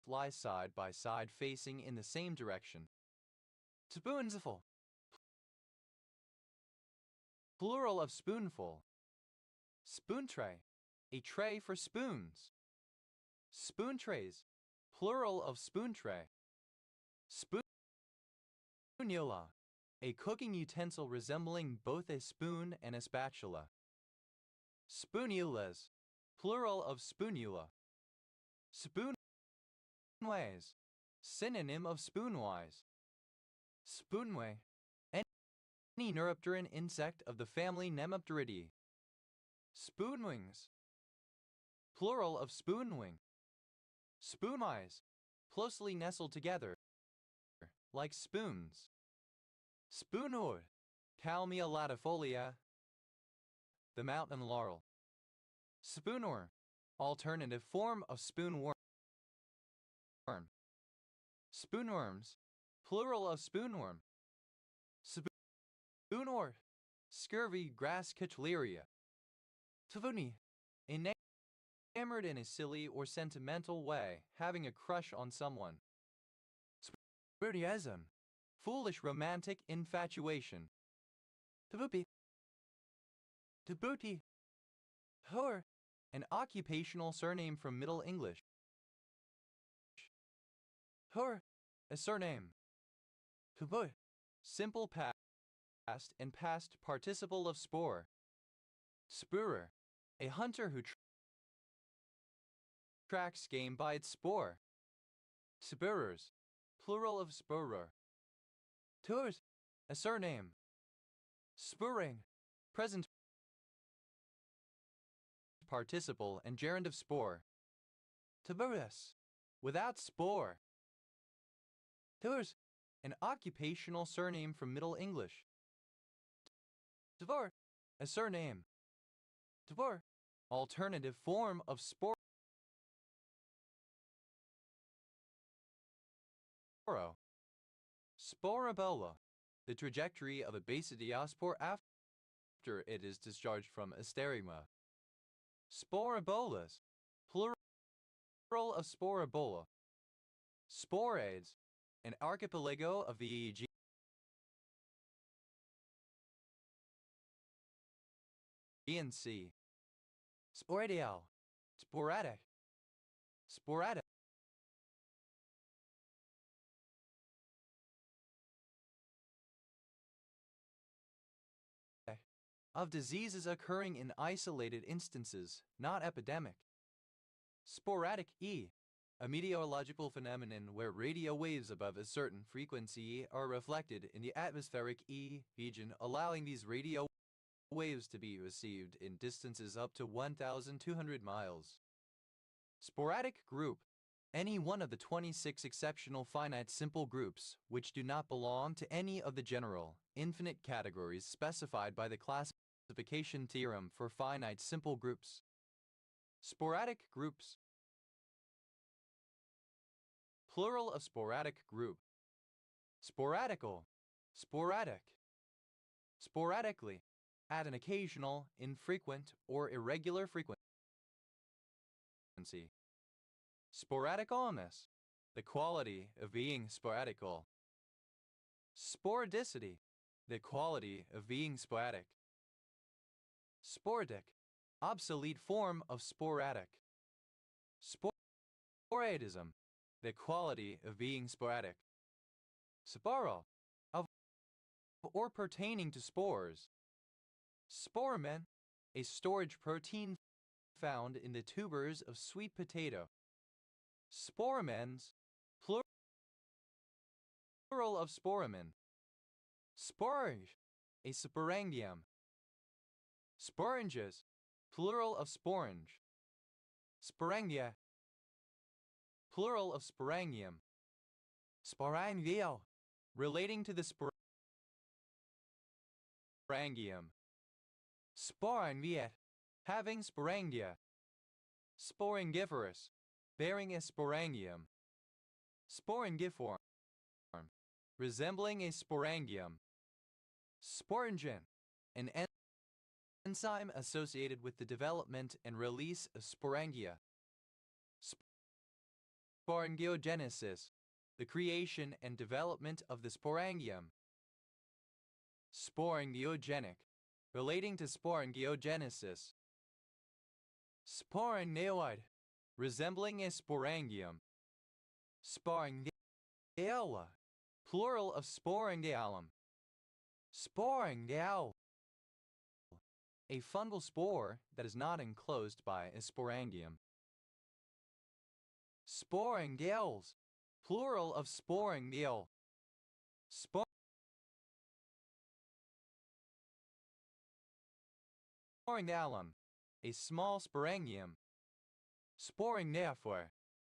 lie side by side facing in the same direction. Spoonsful, plural of spoonful. Spoon tray, a tray for spoons. Spoon trays, plural of spoon tray. Spoonula, a cooking utensil resembling both a spoon and a spatula. Spoonulas, plural of spoonula. Spoonways, synonym of spoonwise. Spoonway, any neuropteran insect of the family Nemopteridae. Spoonwings, plural of spoonwing. Spooneyes, closely nestled together, like spoons. Spoonwood, Kalmia latifolia, the mountain laurel. Spoonworm, alternative form of spoonworm. Spoonworms, plural of spoonworm. Spoonwort, scurvy grass Kichleria. Tavuni, enamored in a silly or sentimental way, having a crush on someone. Spiritism, foolish romantic infatuation. Tabupi, Tabuti, Hor, an occupational surname from Middle English. Hor, a surname. Tabu, simple past and past participle of spore. Spurer, a hunter who tracks game by its spoor. Spurers, plural of spurrer. Tours, a surname. Spurring, present participle and gerund of spore. Taburus, without spore. Tours, an occupational surname from Middle English. Tavor, a surname. Tavor, alternative form of spore. Sporobola, the trajectory of a basidiospore after it is discharged from asterigma. Sporobolas, plural of sporobola. Sporades, an archipelago of the Aegean Sea. Sporadial, sporadic. Sporadic. Of diseases occurring in isolated instances, not epidemic. Sporadic E, a meteorological phenomenon where radio waves above a certain frequency are reflected in the atmospheric E region, allowing these radio waves to be received in distances up to 1,200 miles. Sporadic group, any one of the 26 exceptional finite simple groups which do not belong to any of the general, infinite categories specified by the classification theorem for finite simple groups. Sporadic groups. Plural of sporadic group. Sporadical, sporadic. sporadically, at an occasional, infrequent, or irregular frequency. Sporadicalness, the quality of being sporadical. Sporadicity, the quality of being sporadic. Sporadic, obsolete form of sporadic. Sporadism, the quality of being sporadic. Sporo, of or pertaining to spores. Sporamen, a storage protein found in the tubers of sweet potato. Sporamens, plural of sporamen. Sporange, a sporangium. Sporanges, plural of sporange. Sporangia, plural of sporangium. Sporangio, relating to the sporangium. Sporangiet, having sporangia. Sporangiferous, bearing a sporangium. Sporangiform, resembling a sporangium. Sporangen, an enzyme associated with the development and release of sporangia. Sporangiogenesis, the creation and development of the sporangium. Sporangiogenic, relating to sporangiogenesis. Sporangioid, resembling a sporangium. Sporangiola, plural of sporangiolum. Sporangiol, a fungal spore that is not enclosed by a sporangium. Sporangioles, plural of sporangiol. Sporangiolum, a small sporangium. Sporangnaphore,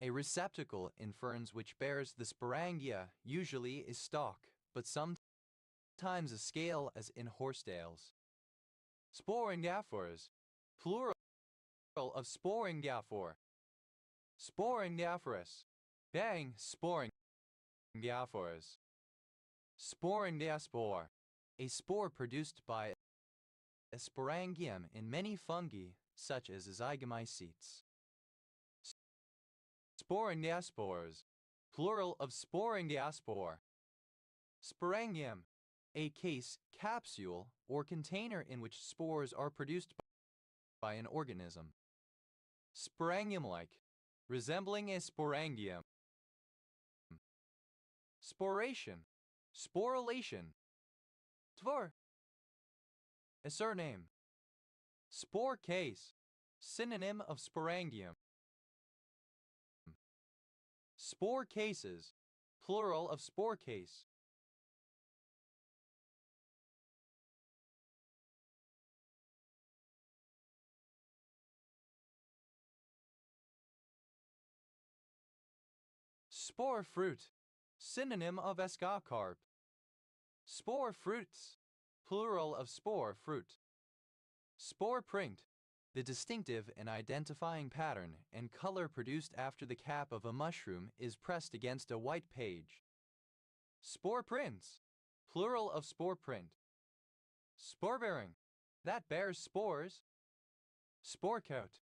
a receptacle in ferns which bears the sporangia, usually a stalk, but sometimes a scale as in horsetails. Sporangnaphores, plural of sporangnaphore. Sporangnaphorus, bearing sporangnaphores. Sporangnaspore, a spore produced by a sporangium in many fungi, such as zygomycetes. Sporangnaspores, plural of sporangnaspore. Sporangium, a case, capsule, or container in which spores are produced by an organism. Sporangium-like, resembling a sporangium. Sporation, sporulation. Tvor, a surname. Spore case, synonym of sporangium. Spore cases, plural of spore case. Spore fruit, synonym of escocarp. Spore fruits, plural of spore fruit. Spore print, the distinctive and identifying pattern and color produced after the cap of a mushroom is pressed against a white page. Spore prints, plural of spore print. Spore bearing, that bears spores. Spore coat,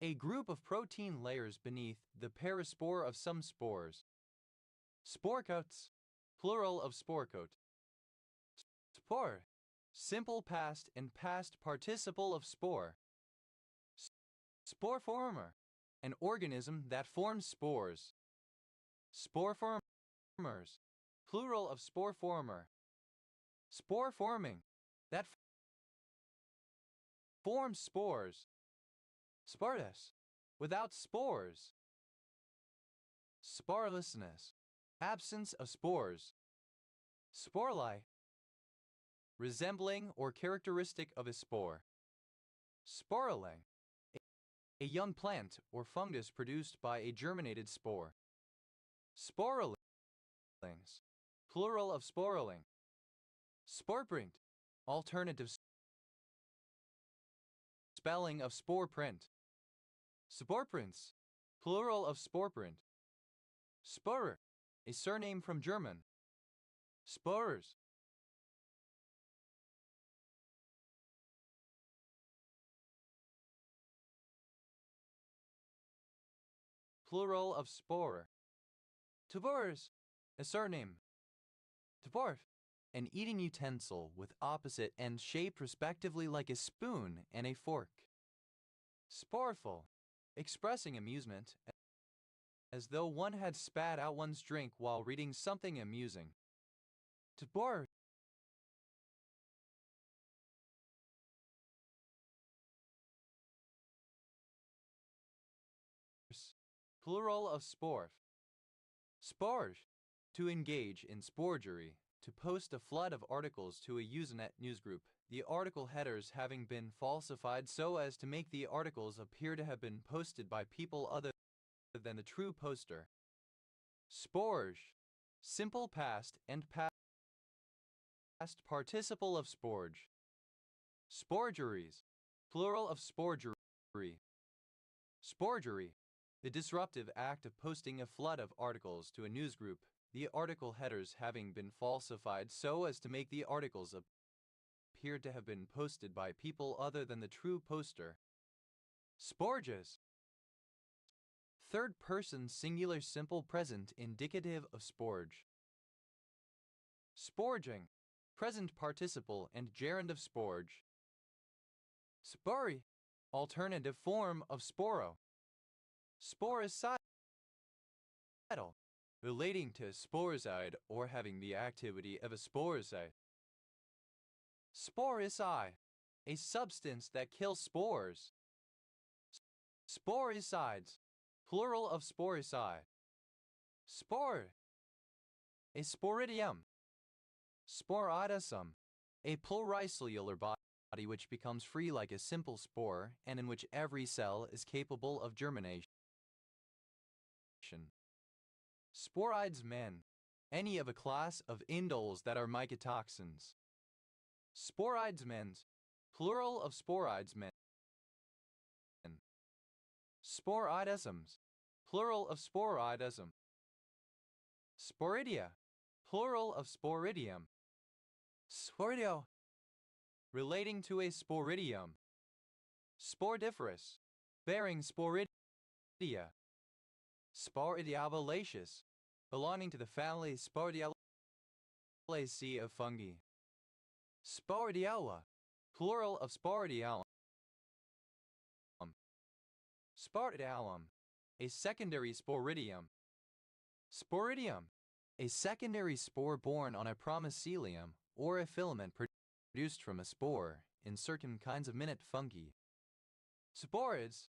a group of protein layers beneath the perispore of some spores. Spore coats, plural of spore coat. Spore, simple past and past participle of spore. Spore former, an organism that forms spores. Spore formers, plural of spore former. Spore forming, that forms spores. Spartus, without spores. Sporelessness, absence of spores. Sporulae, resembling or characteristic of a spore. Sporulae, a young plant or fungus produced by a germinated spore. Sporulings, plural of sporuling. Sporeprint, alternative spelling of spore print. Sporeprints, plural of sporeprint. Sporer, a surname from German. Sporers, plural of spore. Tubors, a surname. Tuborf, an eating utensil with opposite ends shaped respectively like a spoon and a fork. Sporeful, expressing amusement, as though one had spat out one's drink while reading something amusing. Tubor, plural of sporf. Sporge, to engage in sporgery, to post a flood of articles to a Usenet newsgroup, the article headers having been falsified so as to make the articles appear to have been posted by people other than the true poster. Sporge, simple past and past participle of sporge. Sporgeries, plural of sporgery. Sporgery, the disruptive act of posting a flood of articles to a newsgroup, the article headers having been falsified so as to make the articles appear to have been posted by people other than the true poster. Sporges, third person singular simple present indicative of sporge. Sporging, present participle and gerund of sporge. Spori, alternative form of sporo. Sporicidal, relating to sporicide or having the activity of a sporicide. Sporicide, a substance that kills spores. Sporicides, plural of sporicide. Spore, a sporidium. Sporidosum, a pluricellular body which becomes free like a simple spore and in which every cell is capable of germination. Sporides men, any of a class of indoles that are mycotoxins. Sporides mens, plural of sporides men. Sporidosums, plural of sporidosum. Sporidia, plural of sporidium. Sporidio, relating to a sporidium. Sporidiferous, bearing sporidia. Sporidiaceae, belonging to the family Sporidiaceae of fungi. Sporidiola, plural of sporidialum. Sporidalum, a secondary sporidium. Sporidium, a secondary spore borne on a promycelium or a filament produced from a spore in certain kinds of minute fungi. Sporids,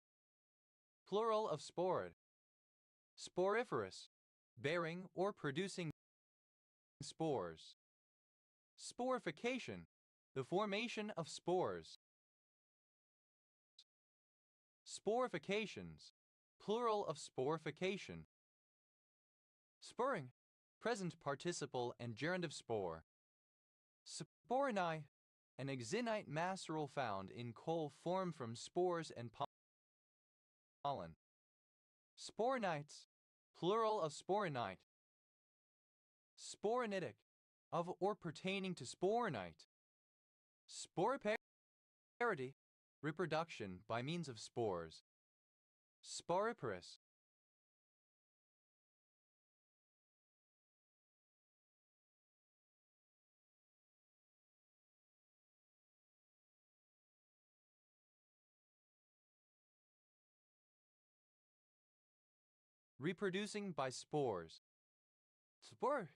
plural of sporid. Sporiferous, bearing or producing spores. Sporification, the formation of spores. Sporifications, plural of sporification. Spurring, present participle and gerund of spore. Sporinae, an exinite maceral found in coal formed from spores and pollen. Sporinites, plural of sporinite. Sporinitic, of or pertaining to sporinite. Sporiparity, reproduction by means of spores. Sporiparous. Reproducing by spores. Spore,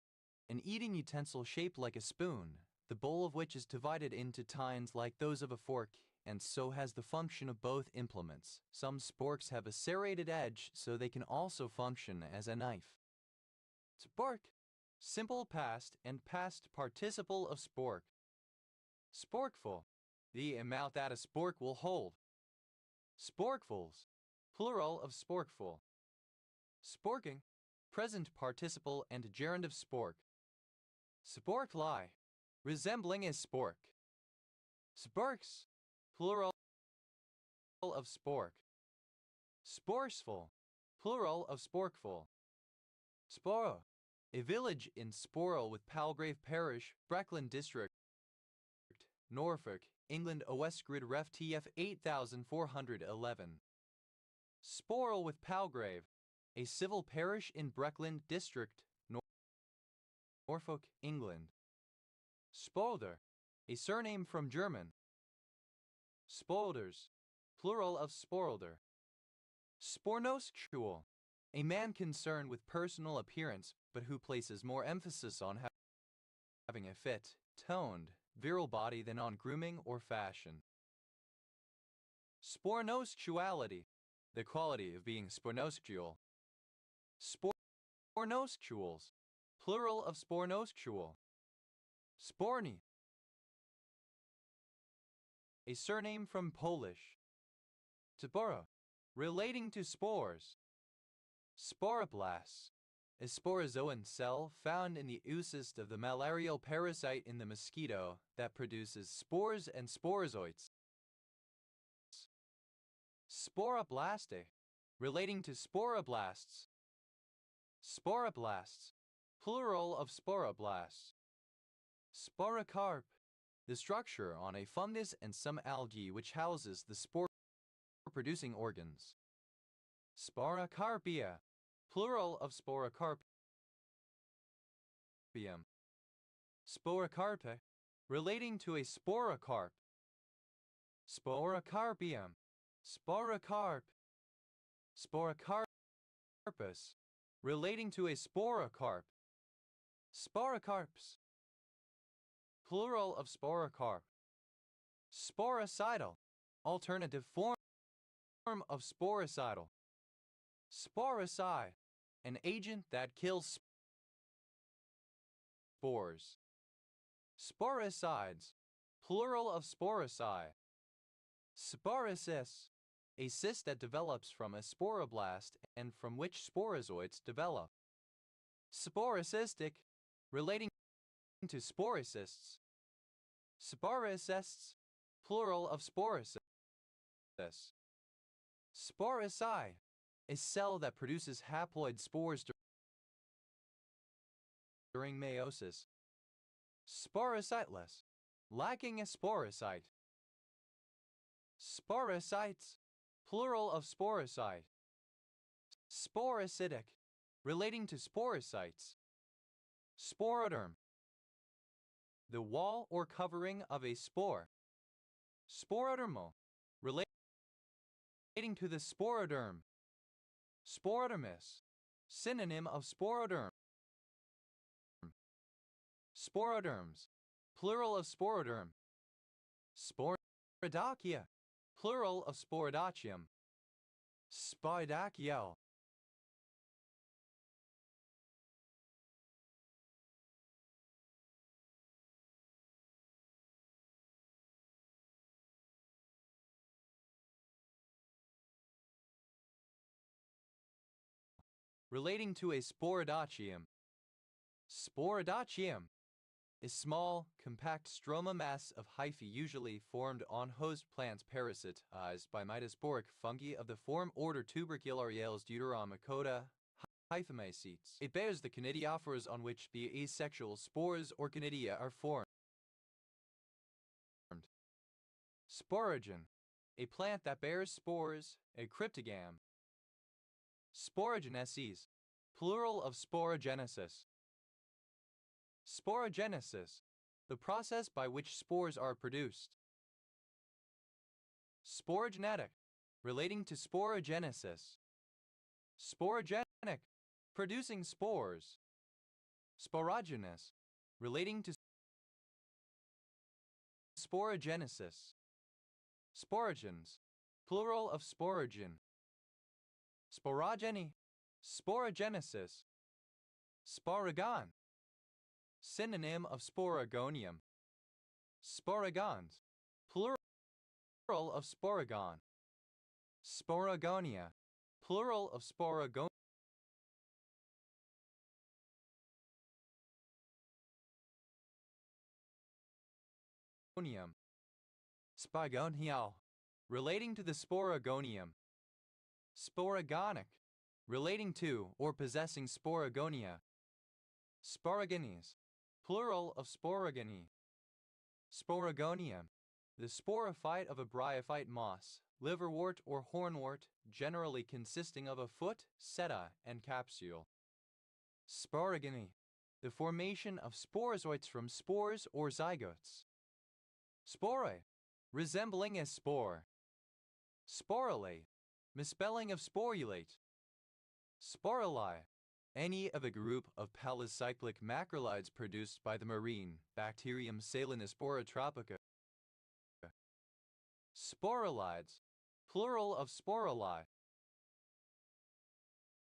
an eating utensil shaped like a spoon, the bowl of which is divided into tines like those of a fork, and so has the function of both implements. Some sporks have a serrated edge, so they can also function as a knife. Spork, simple past and past participle of spork. Sporkful, the amount that a spork will hold. Sporkfuls, plural of sporkful. Sporking, present participle and gerund of spork. Sporkly, resembling a spork. Sporks, plural of spork. Sporsful, plural of sporkful. Sporo, a village in Sporrel with Palgrave Parish, Breckland District, Norfolk, England. Westgrid Ref TF 8411. Sporrel with Palgrave, a civil parish in Breckland District, Norfolk, England. Spolder, a surname from German. Spolders, plural of Sporlder. Spornosexual, a man concerned with personal appearance but who places more emphasis on having a fit, toned, virile body than on grooming or fashion. Spornosexuality, the quality of being spornosexual. Spornosexuals, plural of spornosexual. Sporny, a surname from Polish. Spora, relating to spores. Sporoblast, a sporozoan cell found in the oocyst of the malarial parasite in the mosquito that produces spores and sporozoites. Sporoblaste, relating to sporoblasts. Sporoblasts, plural of sporoblasts. Sporocarp, the structure on a fungus and some algae which houses the spore-producing organs. Sporocarpia, plural of sporocarpium. Sporocarpa, relating to a sporocarp. Sporocarpium, sporocarp. Sporocarpus, relating to a sporocarp. Sporocarps, plural of sporocarp. Sporicidal, alternative form of sporicidal. Sporicide, an agent that kills spores. Sporicides, plural of sporicide. Sporocyst, a cyst that develops from a sporoblast and from which sporozoites develop. Sporocystic, relating to sporocysts. Sporocysts, plural of sporocysts. Sporocy, a cell that produces haploid spores during meiosis. Sporocyteless, lacking a sporocyte. Sporocytes, plural of sporocyte. Sporocytic, relating to sporocytes. Sporoderm, the wall or covering of a spore. Sporodermal, relating to the sporoderm. Sporodermis, synonym of sporoderm. Sporoderms, plural of sporoderm. Sporidachia, plural of sporidachium. Sporidachial, relating to a sporidachium. Sporidachium, a small, compact stroma mass of hyphae usually formed on host plants parasitized by mitosporic fungi of the form order Tuberculariales Deuteromycota hyphamecetes. It bears the conidiophores on which the asexual spores or conidia are formed. Sporogen, a plant that bears spores, a cryptogam. Sporogenesis, plural of sporogenesis. Sporogenesis, the process by which spores are produced. Sporogenetic, relating to sporogenesis. Sporogenic, producing spores. Sporogenous, relating to sporogenesis. Sporogens, plural of sporogen. Sporogeny, sporogenesis. Sporogon, synonym of sporogonium. Sporogons, plural of sporogon. Sporogonia, plural of sporogonium. Spigonial, relating to the sporogonium. Sporogonic, relating to or possessing sporogonia. Sporogenes, plural of sporogony. Sporogonium, the sporophyte of a bryophyte moss, liverwort or hornwort, generally consisting of a foot, seta, and capsule. Sporogeny, the formation of sporozoites from spores or zygotes. Spore, resembling a spore. Sporulate, misspelling of sporulate. Sporuli, any of a group of polycyclic macrolides produced by the marine bacterium Salinospora tropica. Sporulides, plural of sporuli.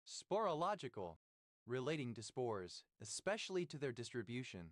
Sporological, relating to spores, especially to their distribution.